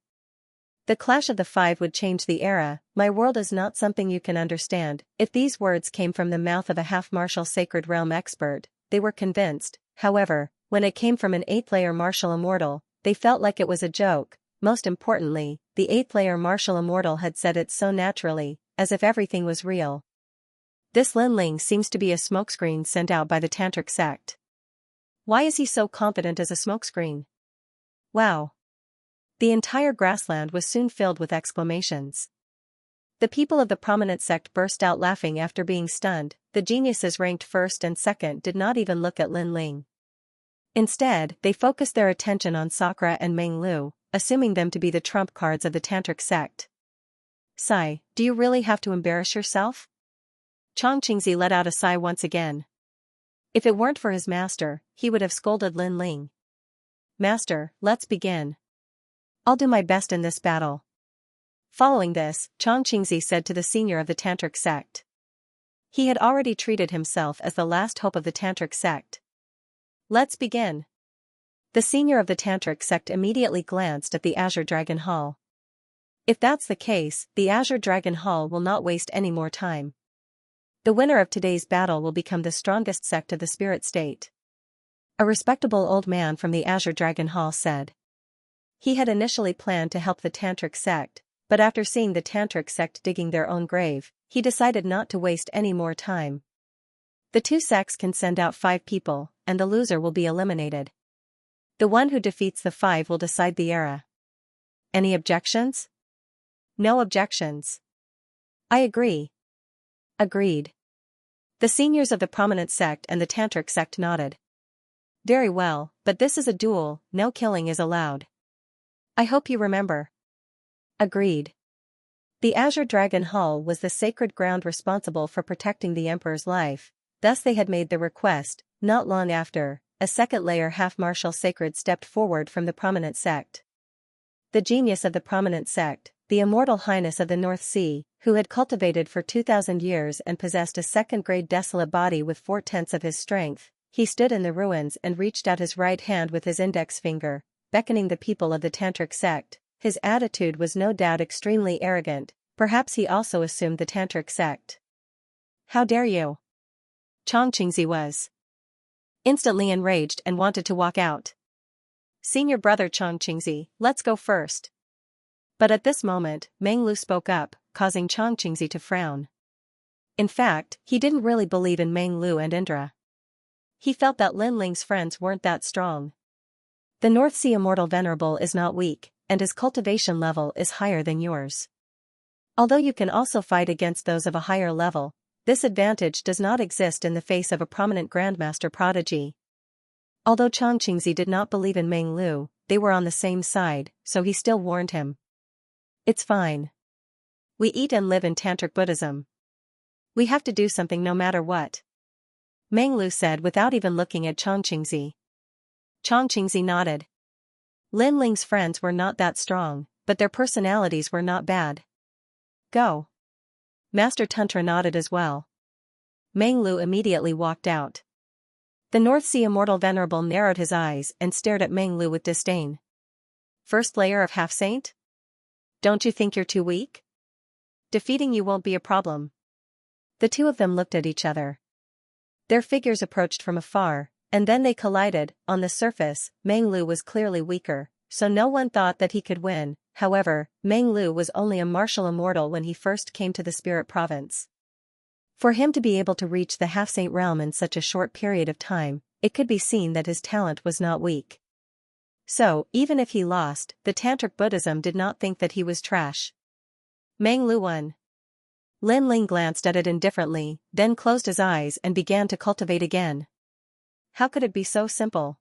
The clash of the 5 would change the era. My world is not something you can understand. If these words came from the mouth of a half-martial sacred realm expert, they were convinced. However, when it came from an 8th layer martial immortal, they felt like it was a joke. Most importantly, the 8th layer martial immortal had said it so naturally, as if everything was real. This Linling seems to be a smokescreen sent out by the tantric sect. Why is he so confident as a smokescreen? Wow. The entire grassland was soon filled with exclamations. The people of the prominent sect burst out laughing after being stunned. The geniuses ranked first and second did not even look at Lin Ling. Instead, they focused their attention on Sakura and Meng Lu, assuming them to be the trump cards of the tantric sect. Sigh, do you really have to embarrass yourself? Chang Qingzi let out a sigh once again. If it weren't for his master, he would have scolded Lin Ling. Master, let's begin. I'll do my best in this battle. Following this, Chang Qingzi said to the senior of the tantric sect. He had already treated himself as the last hope of the tantric sect. Let's begin. The senior of the tantric sect immediately glanced at the Azure Dragon Hall. If that's the case, the Azure Dragon Hall will not waste any more time. The winner of today's battle will become the strongest sect of the spirit state. A respectable old man from the Azure Dragon Hall said. He had initially planned to help the tantric sect, but after seeing the tantric sect digging their own grave, he decided not to waste any more time. The two sects can send out 5 people, and the loser will be eliminated. The one who defeats the 5 will decide the era. Any objections? No objections. I agree. Agreed. The seniors of the prominent sect and the tantric sect nodded. Very well, but this is a duel, no killing is allowed. I hope you remember. Agreed. The Azure Dragon Hall was the sacred ground responsible for protecting the emperor's life, thus they had made the request. Not long after, a second layer half-martial sacred stepped forward from the prominent sect. The genius of the prominent sect, the immortal highness of the North Sea, who had cultivated for 2,000 years and possessed a second-grade desolate body with 4/10 of his strength, he stood in the ruins and reached out his right hand with his index finger, beckoning the people of the tantric sect. His attitude was no doubt extremely arrogant, perhaps he also assumed the tantric sect. How dare you? Chang Qingzi was instantly enraged and wanted to walk out. Senior brother Chang Qingzi, let's go first. But at this moment, Meng Lu spoke up, causing Chang Qingzi to frown. In fact, he didn't really believe in Meng Lu and Indra. He felt that Lin Ling's friends weren't that strong. The North Sea Immortal Venerable is not weak, and his cultivation level is higher than yours. Although you can also fight against those of a higher level, this advantage does not exist in the face of a prominent Grandmaster prodigy. Although Chang Qingzi did not believe in Meng Lu, they were on the same side, so he still warned him. It's fine. We eat and live in Tantric Buddhism. We have to do something no matter what. Meng Lu said without even looking at Chang Qingzi. Chang Qingzi nodded. Lin Ling's friends were not that strong, but their personalities were not bad. Go. Master Tantra nodded as well. Meng Lu immediately walked out. The North Sea Immortal Venerable narrowed his eyes and stared at Meng Lu with disdain. First layer of half-saint? Don't you think you're too weak? Defeating you won't be a problem. The two of them looked at each other. Their figures approached from afar, and then they collided. On the surface, Meng Lu was clearly weaker, so no one thought that he could win. However, Meng Lu was only a martial immortal when he first came to the spirit province. For him to be able to reach the half-saint realm in such a short period of time, it could be seen that his talent was not weak. So, even if he lost, the Tantric Buddhism did not think that he was trash. Meng Lu won. Lin Ling glanced at it indifferently, then closed his eyes and began to cultivate again. How could it be so simple?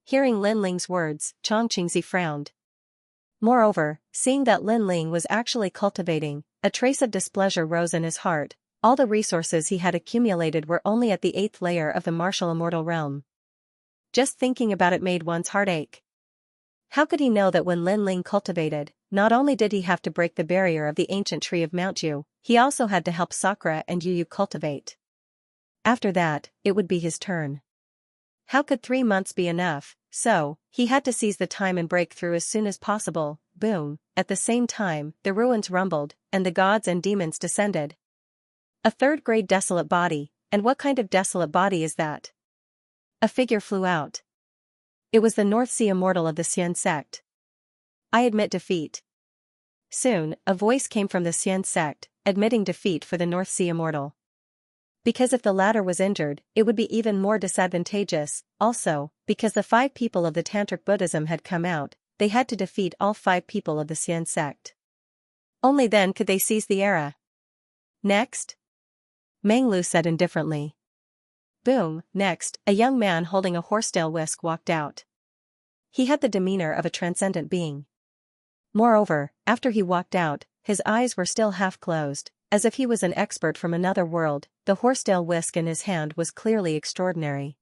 Hearing Lin Ling's words, Chang Qingzi frowned. Moreover, seeing that Lin Ling was actually cultivating, a trace of displeasure rose in his heart. All the resources he had accumulated were only at the 8th layer of the martial immortal realm. Just thinking about it made one's heart ache. How could he know that when Lin Ling cultivated, not only did he have to break the barrier of the ancient tree of Mount Yu, he also had to help Sakura and Yu cultivate. After that, it would be his turn. How could 3 months be enough? So, he had to seize the time and break through as soon as possible. Boom! At the same time, the ruins rumbled, and the gods and demons descended. A third-grade desolate body, and what kind of desolate body is that? A figure flew out. It was the North Sea immortal of the Xian sect. I admit defeat. Soon, a voice came from the Xian sect, admitting defeat for the North Sea immortal. Because if the latter was injured, it would be even more disadvantageous. Also, because the 5 people of the Tantric Buddhism had come out, they had to defeat all 5 people of the Xian sect. Only then could they seize the era. Next? Meng Lu said indifferently. Boom. Next, a young man holding a horsetail whisk walked out. He had the demeanor of a transcendent being. Moreover, after he walked out, his eyes were still half closed, as if he was an expert from another world. The horsetail whisk in his hand was clearly extraordinary.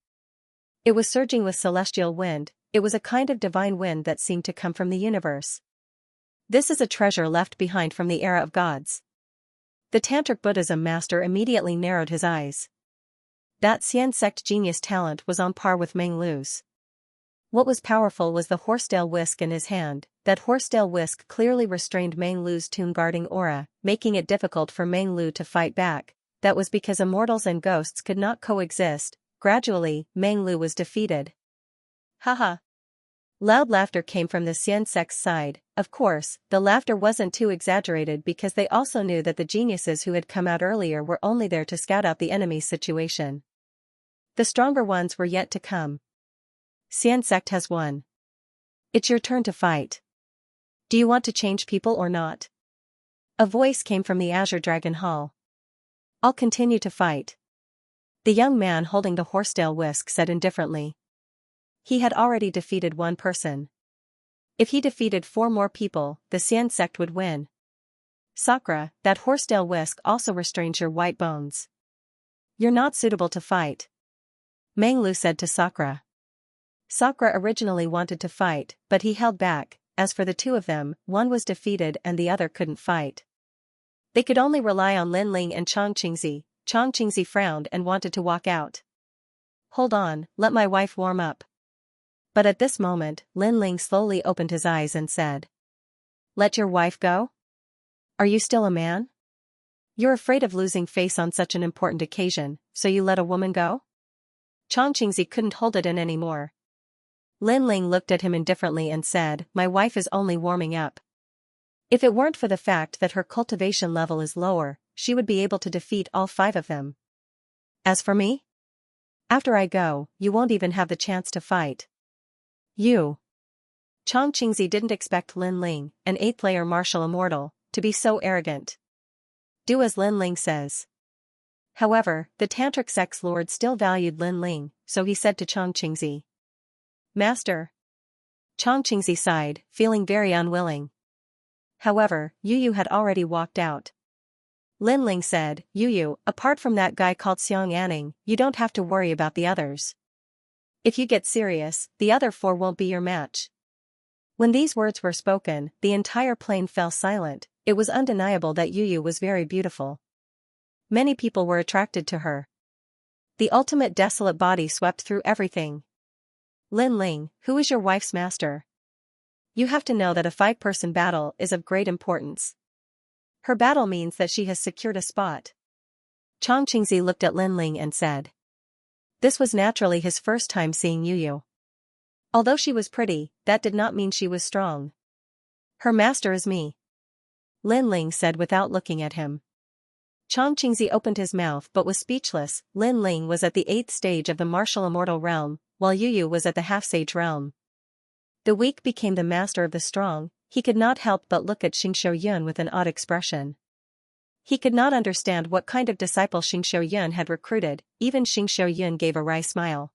It was surging with celestial wind. It was a kind of divine wind that seemed to come from the universe. This is a treasure left behind from the era of gods. The Tantric Buddhism master immediately narrowed his eyes. That Xian sect genius talent was on par with Meng Lu's. What was powerful was the horsetail whisk in his hand. That horsetail whisk clearly restrained Meng Lu's tomb-guarding aura, making it difficult for Meng Lu to fight back. That was because immortals and ghosts could not coexist. Gradually, Meng Lu was defeated. Haha. Loud laughter came from the Xian sect's side. Of course, the laughter wasn't too exaggerated because they also knew that the geniuses who had come out earlier were only there to scout out the enemy's situation. The stronger ones were yet to come. Xian sect has won. It's your turn to fight. Do you want to change people or not? A voice came from the Azure Dragon Hall. I'll continue to fight. The young man holding the horsetail whisk said indifferently. He had already defeated 1 person. If he defeated 4 more people, the Xian sect would win. Sakura, that horsetail whisk also restrains your white bones. You're not suitable to fight. Meng Lu said to Sakura. Sakura originally wanted to fight, but he held back. As for the 2 of them, one was defeated and the other couldn't fight. They could only rely on Lin Ling and Xianxia. Xianxia frowned and wanted to walk out. Hold on, let my wife warm up. But at this moment, Lin Ling slowly opened his eyes and said. Let your wife go? Are you still a man? You're afraid of losing face on such an important occasion, so you let a woman go? Xianxia couldn't hold it in anymore. Lin Ling looked at him indifferently and said, my wife is only warming up. If it weren't for the fact that her cultivation level is lower, she would be able to defeat all 5 of them. As for me? After I go, you won't even have the chance to fight. You. Xianxia didn't expect Lin Ling, an 8th-layer martial immortal, to be so arrogant. Do as Lin Ling says. However, the Tantric sect's lord still valued Lin Ling, so he said to Xianxia. Master. Xianxia sighed, feeling very unwilling. However, Yu had already walked out. Lin Ling said, Yu, apart from that guy called Xiang, you don't have to worry about the others. If you get serious, the other 4 won't be your match. When these words were spoken, the entire plain fell silent. It was undeniable that Yu was very beautiful. Many people were attracted to her. The ultimate desolate body swept through everything. Lin Ling, who is your wife's master? You have to know that a 5-person battle is of great importance. Her battle means that she has secured a spot. Xianxia looked at Lin Ling and said. This was naturally his first time seeing Yu. Although she was pretty, that did not mean she was strong. Her master is me. Lin Ling said without looking at him. Xianxia opened his mouth but was speechless. Lin Ling was at the 8th stage of the martial immortal realm, while Yu was at the half-sage realm. The weak became the master of the strong. He could not help but look at Xianxia with an odd expression. He could not understand what kind of disciple Xianxia had recruited. Even Xianxia gave a wry smile.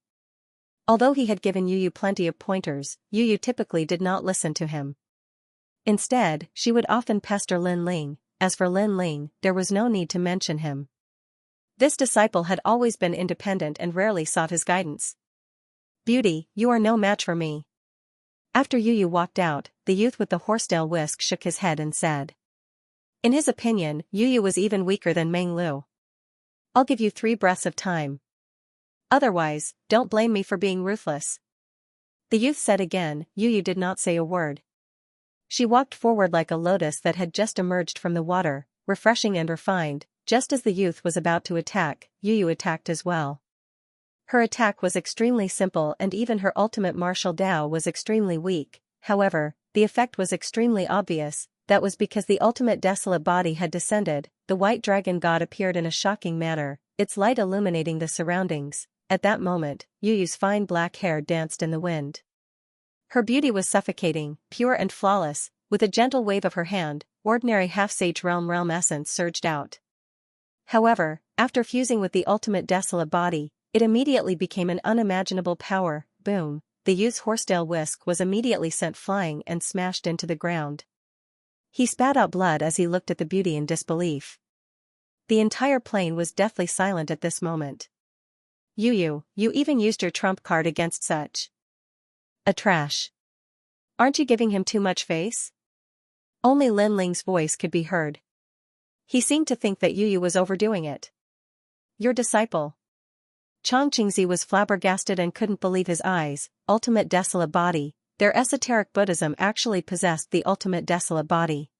Although he had given Yu plenty of pointers, Yu typically did not listen to him. Instead, she would often pester Lin Ling. As for Lin Ling, there was no need to mention him. This disciple had always been independent and rarely sought his guidance. Beauty, you are no match for me. After Yu walked out, the youth with the horsetail whisk shook his head and said. In his opinion, Yu was even weaker than Meng Lu. I'll give you 3 breaths of time. Otherwise, don't blame me for being ruthless. The youth said again. Yu did not say a word. She walked forward like a lotus that had just emerged from the water, refreshing and refined. Just as the youth was about to attack, Yu attacked as well. Her attack was extremely simple and even her ultimate martial Dao was extremely weak. However, the effect was extremely obvious. That was because the ultimate desolate body had descended. The white dragon god appeared in a shocking manner, its light illuminating the surroundings. At that moment, Yu Yu's fine black hair danced in the wind. Her beauty was suffocating, pure and flawless. With a gentle wave of her hand, ordinary half-sage realm essence surged out. However, after fusing with the ultimate desolate body, it immediately became an unimaginable power. Boom! The Yu's horsetail whisk was immediately sent flying and smashed into the ground. He spat out blood as he looked at the beauty in disbelief. The entire plane was deathly silent at this moment. Yu, you even used your trump card against such a trash. Aren't you giving him too much face? Only Lin Ling's voice could be heard. He seemed to think that Yu was overdoing it. Your disciple. Chang Qingzi was flabbergasted and couldn't believe his eyes. Ultimate desolate body. Their esoteric Buddhism actually possessed the ultimate desolate body.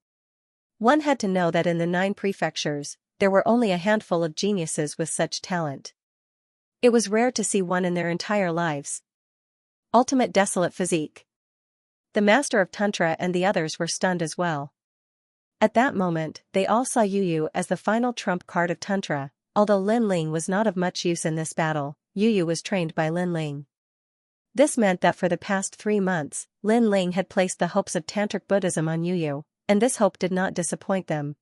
One had to know that in the 9 prefectures, there were only a handful of geniuses with such talent. It was rare to see one in their entire lives. Ultimate desolate physique. The master of Tantra and the others were stunned as well. At that moment, they all saw Yu as the final trump card of Tantra. Although Lin Ling was not of much use in this battle, Yu was trained by Lin Ling. This meant that for the past 3 months, Lin Ling had placed the hopes of Tantric Buddhism on Yu, and this hope did not disappoint them.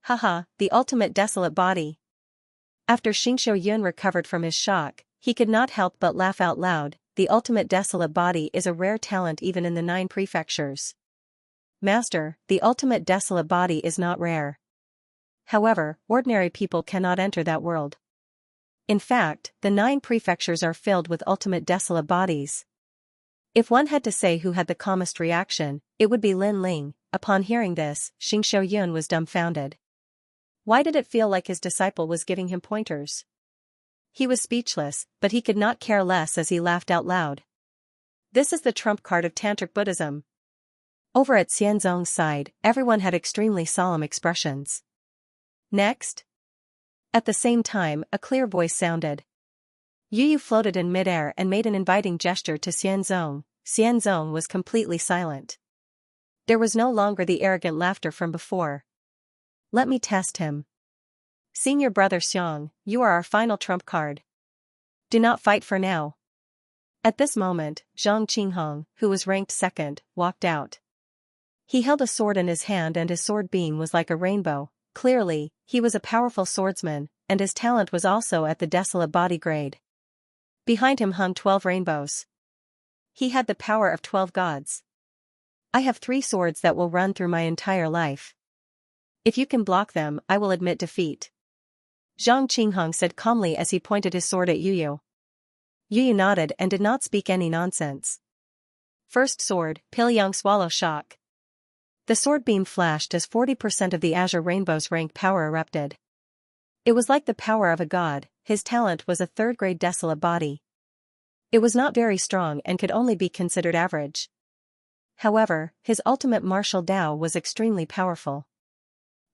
Haha, the ultimate desolate body. After Xianxia Yun recovered from his shock, he could not help but laugh out loud. The ultimate desolate body is a rare talent even in the 9 prefectures. Master, the ultimate desolate body is not rare. However, ordinary people cannot enter that world. In fact, the 9 prefectures are filled with ultimate desolate bodies. If one had to say who had the calmest reaction, it would be Lin Ling. Upon hearing this, Xianxia Yun was dumbfounded. Why did it feel like his disciple was giving him pointers? He was speechless, but he could not care less as he laughed out loud. This is the trump card of Tantric Buddhism. Over at Xianzong's side, everyone had extremely solemn expressions. Next. At the same time, a clear voice sounded. Yu floated in midair and made an inviting gesture to Xianzong. Xianzong was completely silent. There was no longer the arrogant laughter from before. Let me test him. Senior brother Xiang, you are our final trump card. Do not fight for now. At this moment, Zhang Qinghong, who was ranked second, walked out. He held a sword in his hand and his sword beam was like a rainbow. Clearly, he was a powerful swordsman, and his talent was also at the desolate body grade. Behind him hung 12 rainbows. He had the power of 12 gods. I have 3 swords that will run through my entire life. If you can block them, I will admit defeat. Zhang Qinghong said calmly as he pointed his sword at Yu. Yu nodded and did not speak any nonsense. First sword, Pilyang Swallow Shock. The sword beam flashed as 40% of the azure rainbow's rank power erupted. It was like the power of a god. His talent was a 3rd-grade desolate body. It was not very strong and could only be considered average. However, his ultimate martial Dao was extremely powerful.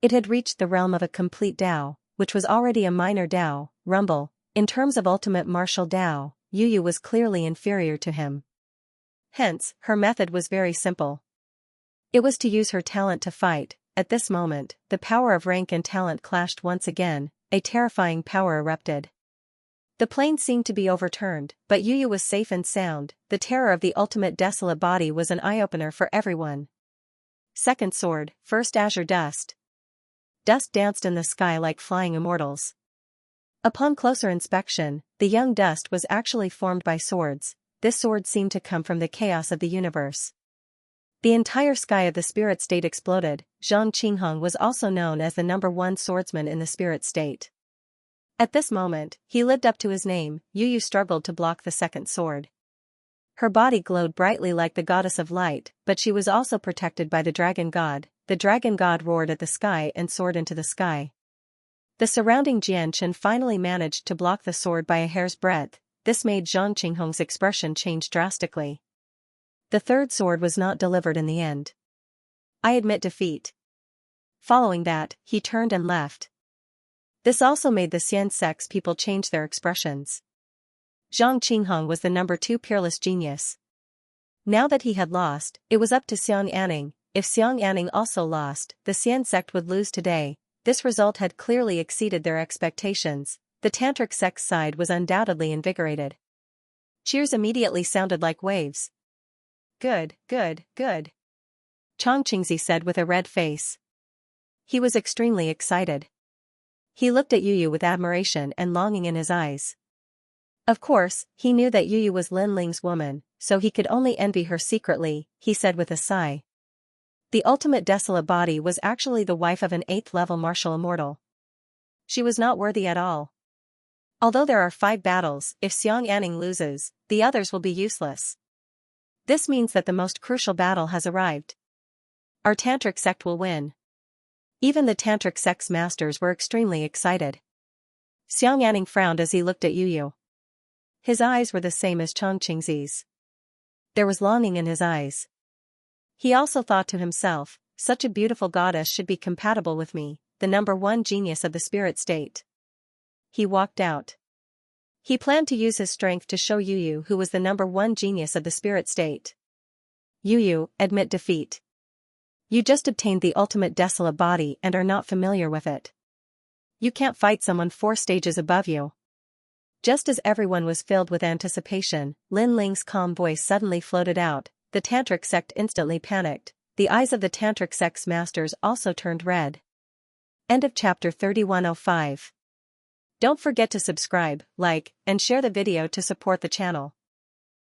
It had reached the realm of a complete Dao, which was already a minor Dao. Rumble. In terms of ultimate martial Dao, Yu was clearly inferior to him. Hence, her method was very simple. It was to use her talent to fight. At this moment, the power of rank and talent clashed once again. A terrifying power erupted. The plane seemed to be overturned, but Yu was safe and sound. The terror of the ultimate desolate body was an eye-opener for everyone. Second sword, first azure dust. Dust danced in the sky like flying immortals. Upon closer inspection, the young dust was actually formed by swords. This sword seemed to come from the chaos of the universe. The entire sky of the spirit state exploded. Zhang Qinghong was also known as the #1 swordsman in the spirit state. At this moment, he lived up to his name. Yu struggled to block the second sword. Her body glowed brightly like the goddess of light, but she was also protected by the dragon god. The dragon god roared at the sky and soared into the sky. The surrounding Jianchen finally managed to block the sword by a hair's breadth. This made Zhang Qinghong's expression change drastically. The third sword was not delivered in the end. I admit defeat. Following that, he turned and left. This also made the Xian sect's people change their expressions. Zhang Qinghong was the number 2 peerless genius. Now that he had lost, it was up to Xiang Anning. If Xiang Anning also lost, the Xian sect would lose today. This result had clearly exceeded their expectations. The tantric sect's side was undoubtedly invigorated. Cheers immediately sounded like waves. Good, good, good. Chang Qingzi said with a red face. He was extremely excited. He looked at Yu Yu with admiration and longing in his eyes. Of course, he knew that Yu Yu was Lin Ling's woman, so he could only envy her secretly, he said with a sigh. The ultimate desolate body was actually the wife of an 8th-level martial immortal. She was not worthy at all. Although there are 5 battles, if Xiang Anning loses, the others will be useless. This means that the most crucial battle has arrived. Our tantric sect will win. Even the tantric sect's masters were extremely excited. Xiang Anning frowned as he looked at Yu Yu. His eyes were the same as Chang Qingzi's. There was longing in his eyes. He also thought to himself, such a beautiful goddess should be compatible with me, the number 1 genius of the spirit state. He walked out. He planned to use his strength to show Yu Yu who was the number 1 genius of the spirit state. Yu Yu, admit defeat. You just obtained the ultimate desolate body and are not familiar with it. You can't fight someone 4 stages above you. Just as everyone was filled with anticipation, Lin Ling's calm voice suddenly floated out. The tantric sect instantly panicked. The eyes of the tantric sect's masters also turned red. End of chapter 3105. Don't forget to subscribe, like, and share the video to support the channel.